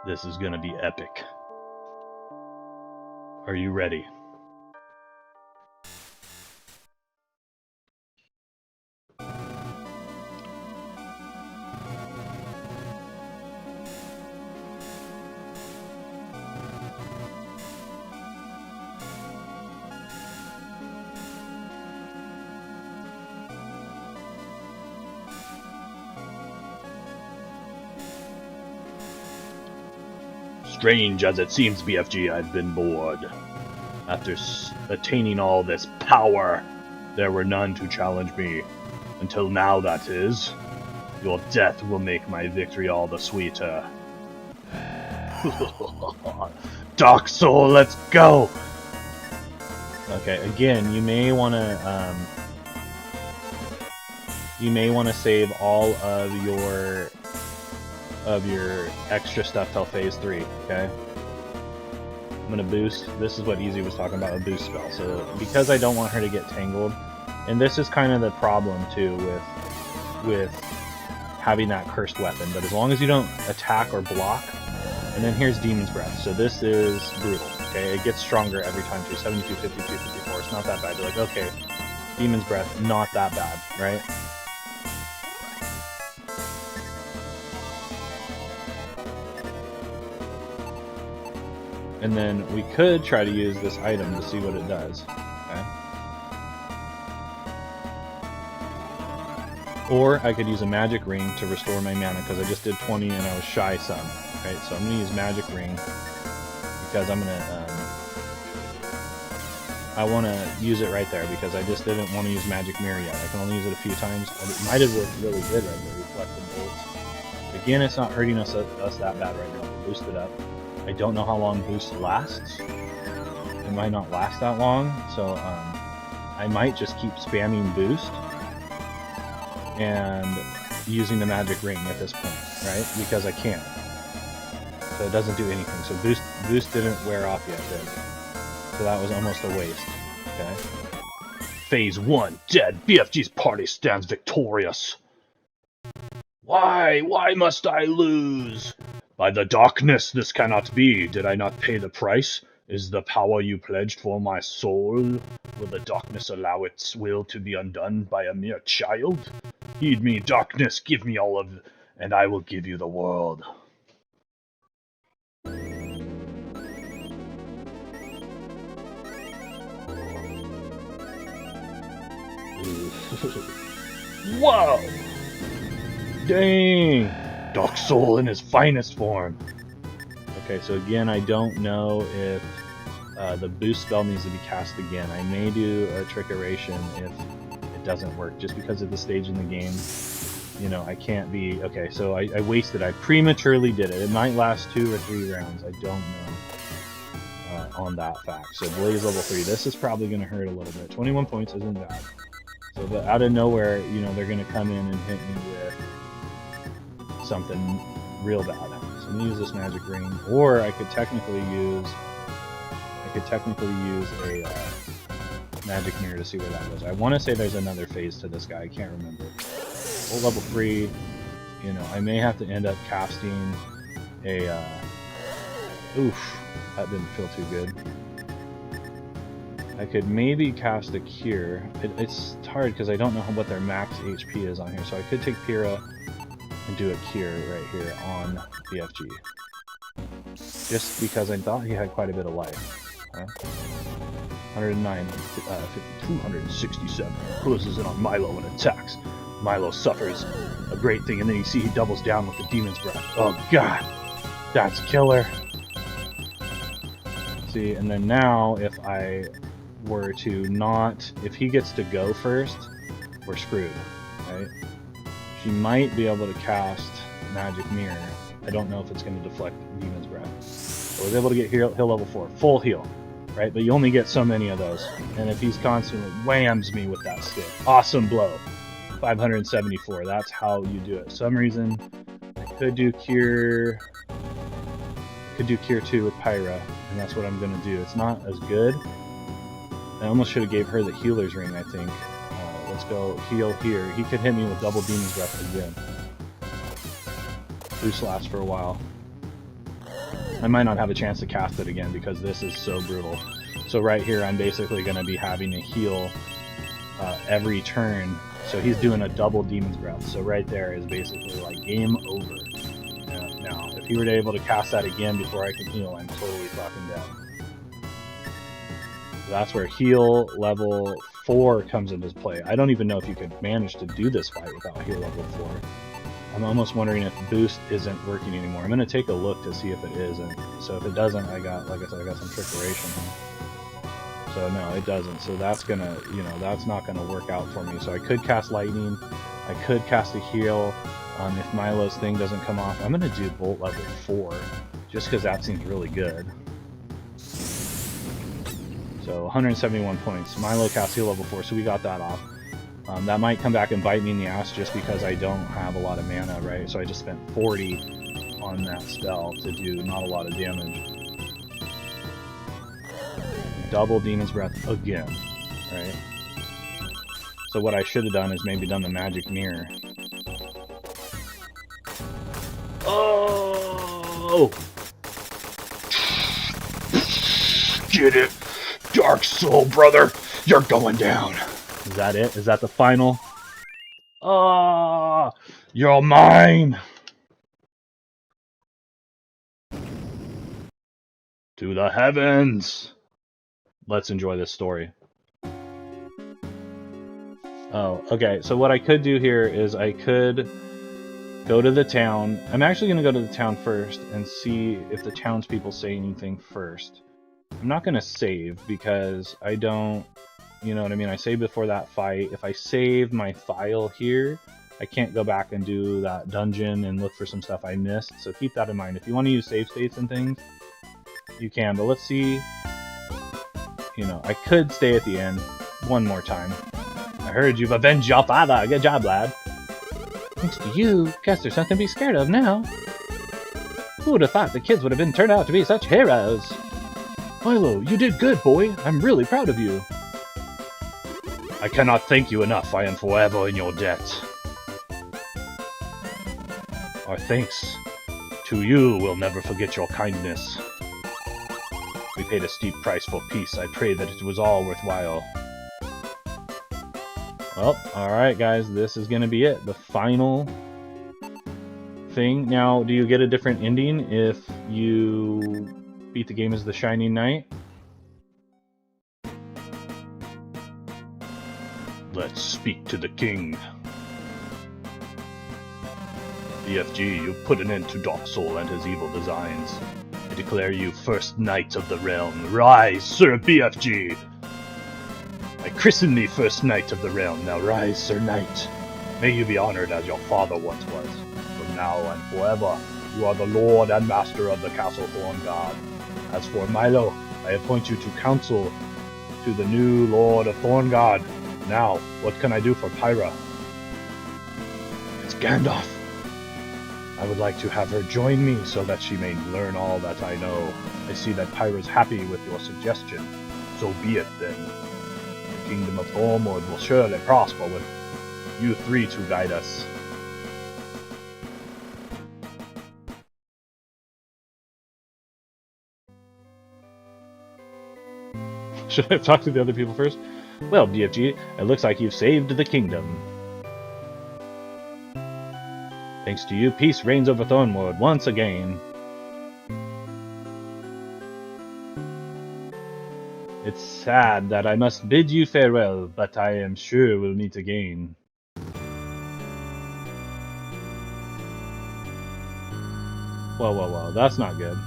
Speaker 1: This is gonna be epic. Are you ready? Strange as it seems, BFG, I've been bored. After attaining all this power, there were none to challenge me. Until now, that is. Your death will make my victory all the sweeter. Dark Soul, let's go! Okay, again, you may want to save all of your extra stuff till phase 3, okay? I'm gonna boost. This is what Easy was talking about, a boost spell. So because I don't want her to get tangled, and this is kind of the problem too with having that cursed weapon, but as long as you don't attack or block, and then here's Demon's Breath. So this is brutal, okay? It gets stronger every time too, 72, 52, 54, it's not that bad. You're like, okay, Demon's Breath, not that bad, right? And then we could try to use this item to see what it does, okay? Or I could use a magic ring to restore my mana, because I just did 20 and I was shy some, right? So I'm going to use magic ring, because I'm going to, I want to use it right there, because I just didn't want to use magic mirror yet. I can only use it a few times. It might have worked really good right there, reflective bolts. Again, it's not hurting us that bad right now. We'll boost it up. I don't know how long boost lasts. It might not last that long, so I might just keep spamming boost and using the magic ring at this point, right? Because I can. So it doesn't do anything. So boost didn't wear off yet, did it? So that was almost a waste. Okay. Phase 1 dead. BFG's party stands victorious. Why? Why must I lose? By the darkness, this cannot be. Did I not pay the price? Is the power you pledged for my soul? Will the darkness allow its will to be undone by a mere child? Heed me, darkness, give me all of, and I will give you the world. Whoa! Dang! Dark Soul in his finest form. Okay, so again, I don't know if the boost spell needs to be cast again. I may do a trickeration if it doesn't work, just because of the stage in the game. You know, I can't be... Okay, so I wasted. I prematurely did it. It might last 2 or 3 rounds. I don't know on that fact. So Blaze level 3. This is probably going to hurt a little bit. 21 points isn't bad. So, but out of nowhere, you know, they're going to come in and hit me with something real bad. So I'm gonna use this magic ring, or I could technically use a magic mirror to see where that goes. I want to say there's another phase to this guy. I can't remember. Full level 3. You know, I may have to end up casting a. Oof, that didn't feel too good. I could maybe cast a cure. It's hard because I don't know what their max HP is on here. So I could take Pyrrha and do a cure right here on BFG. Just because I thought he had quite a bit of life. Okay. 109, 267. Closes in on Milo and attacks. Milo suffers a great thing, and then you see he doubles down with the Demon's Breath. Oh god! That's killer! See, and then now if I were to not... If he gets to go first, we're screwed, right? She might be able to cast Magic Mirror. I don't know if it's going to deflect Demon's Breath. So I was able to get heal level 4. Full heal, right? But you only get so many of those. And if he's constantly whams me with that stick. Awesome blow. 574. That's how you do it. For some reason, I could do Cure... could do Cure 2 with Pyra, and that's what I'm going to do. It's not as good. I almost should have gave her the healer's ring, I think. Let's go heal here. He could hit me with double Demon's Breath again. Boost lasts for a while.
Speaker 2: I might not have a chance to cast it again because this is so brutal. So right here, I'm basically going to be having to heal every turn. So he's doing a double Demon's Breath. So right there is basically like game over. Now, if he were to able to cast that again before I can heal, I'm totally fucking dead. That's where heal level 4 comes into play. I don't even know if you could manage to do this fight without heal level 4. I'm almost wondering if boost isn't working anymore. I'm going to take a look to see if it isn't. So if it doesn't, like I said, I got some trickeration. So no, it doesn't. So that's gonna, that's not gonna work out for me. So I could cast lightning. I could cast a heal. If Milo's thing doesn't come off, I'm gonna do bolt level 4, just because that seems really good. So 171 points. Milo cast heal level 4, so we got that off. That might come back and bite me in the ass just because I don't have a lot of mana, right? So I just spent 40 on that spell to do not a lot of damage. Double Demon's Breath again, right? So what I should have done is maybe done the Magic Mirror. Oh!
Speaker 1: Get it! Dark Soul, brother! You're going down!
Speaker 2: Is that it? Is that the final?
Speaker 1: Ah! You're mine!
Speaker 2: To the heavens! Let's enjoy this story. Oh, okay. So what I could do here is I could go to the town. I'm actually going to go to the town first and see if the townspeople say anything first. I'm not going to save because I don't, you know what I mean? I saved before that fight. If I save my file here, I can't go back and do that dungeon and look for some stuff I missed. So keep that in mind. If you want to use save states and things, you can. But let's see. I could stay at the end one more time. I heard you've avenged your father. Good job, lad. Thanks to you, guess there's something to be scared of now. Who would have thought the kids would have been turned out to be such heroes? Milo, you did good, boy. I'm really proud of you. I cannot thank you enough. I am forever in your debt. Our thanks to you will never forget your kindness. We paid a steep price for peace. I pray that it was all worthwhile. Well, alright guys, this is gonna be it. The final thing. Now, do you get a different ending if you beat the game as the Shining Knight? Let's speak to the king. BFG, you put an end to Dark Soul and his evil designs. I declare you first knight of the realm. Rise, Sir BFG! I christen thee first knight of the realm. Now rise, Sir Knight. May you be honored as your father once was. From now and forever, you are the lord and master of the Castle Thorngard. As for Milo, I appoint you to counsel to the new Lord of Thorngard. Now, what can I do for Pyra? It's Gandalf. I would like to have her join me so that she may learn all that I know. I see that Pyra's happy with your suggestion. So be it then. The kingdom of Thormwood will surely prosper with you three to guide us. Should I have talked to the other people first? Well, BFG, it looks like you've saved the kingdom. Thanks to you, peace reigns over Thornwood once again. It's sad that I must bid you farewell, but I am sure we'll meet again. Whoa, that's not good.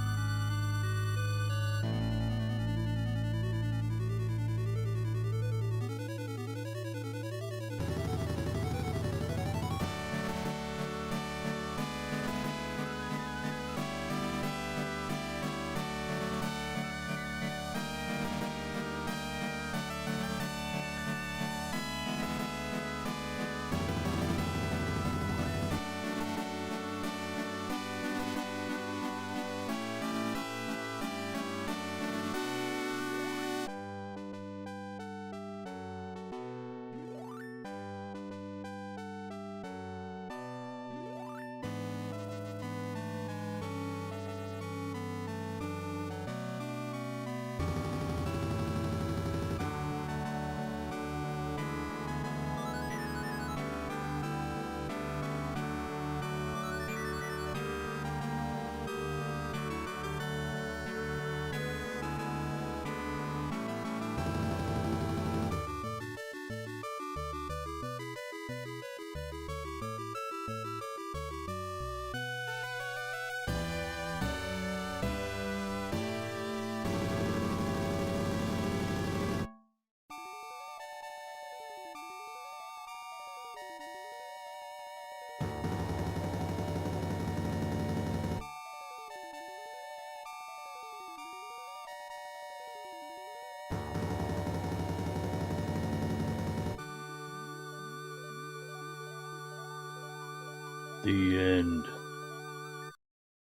Speaker 1: The end.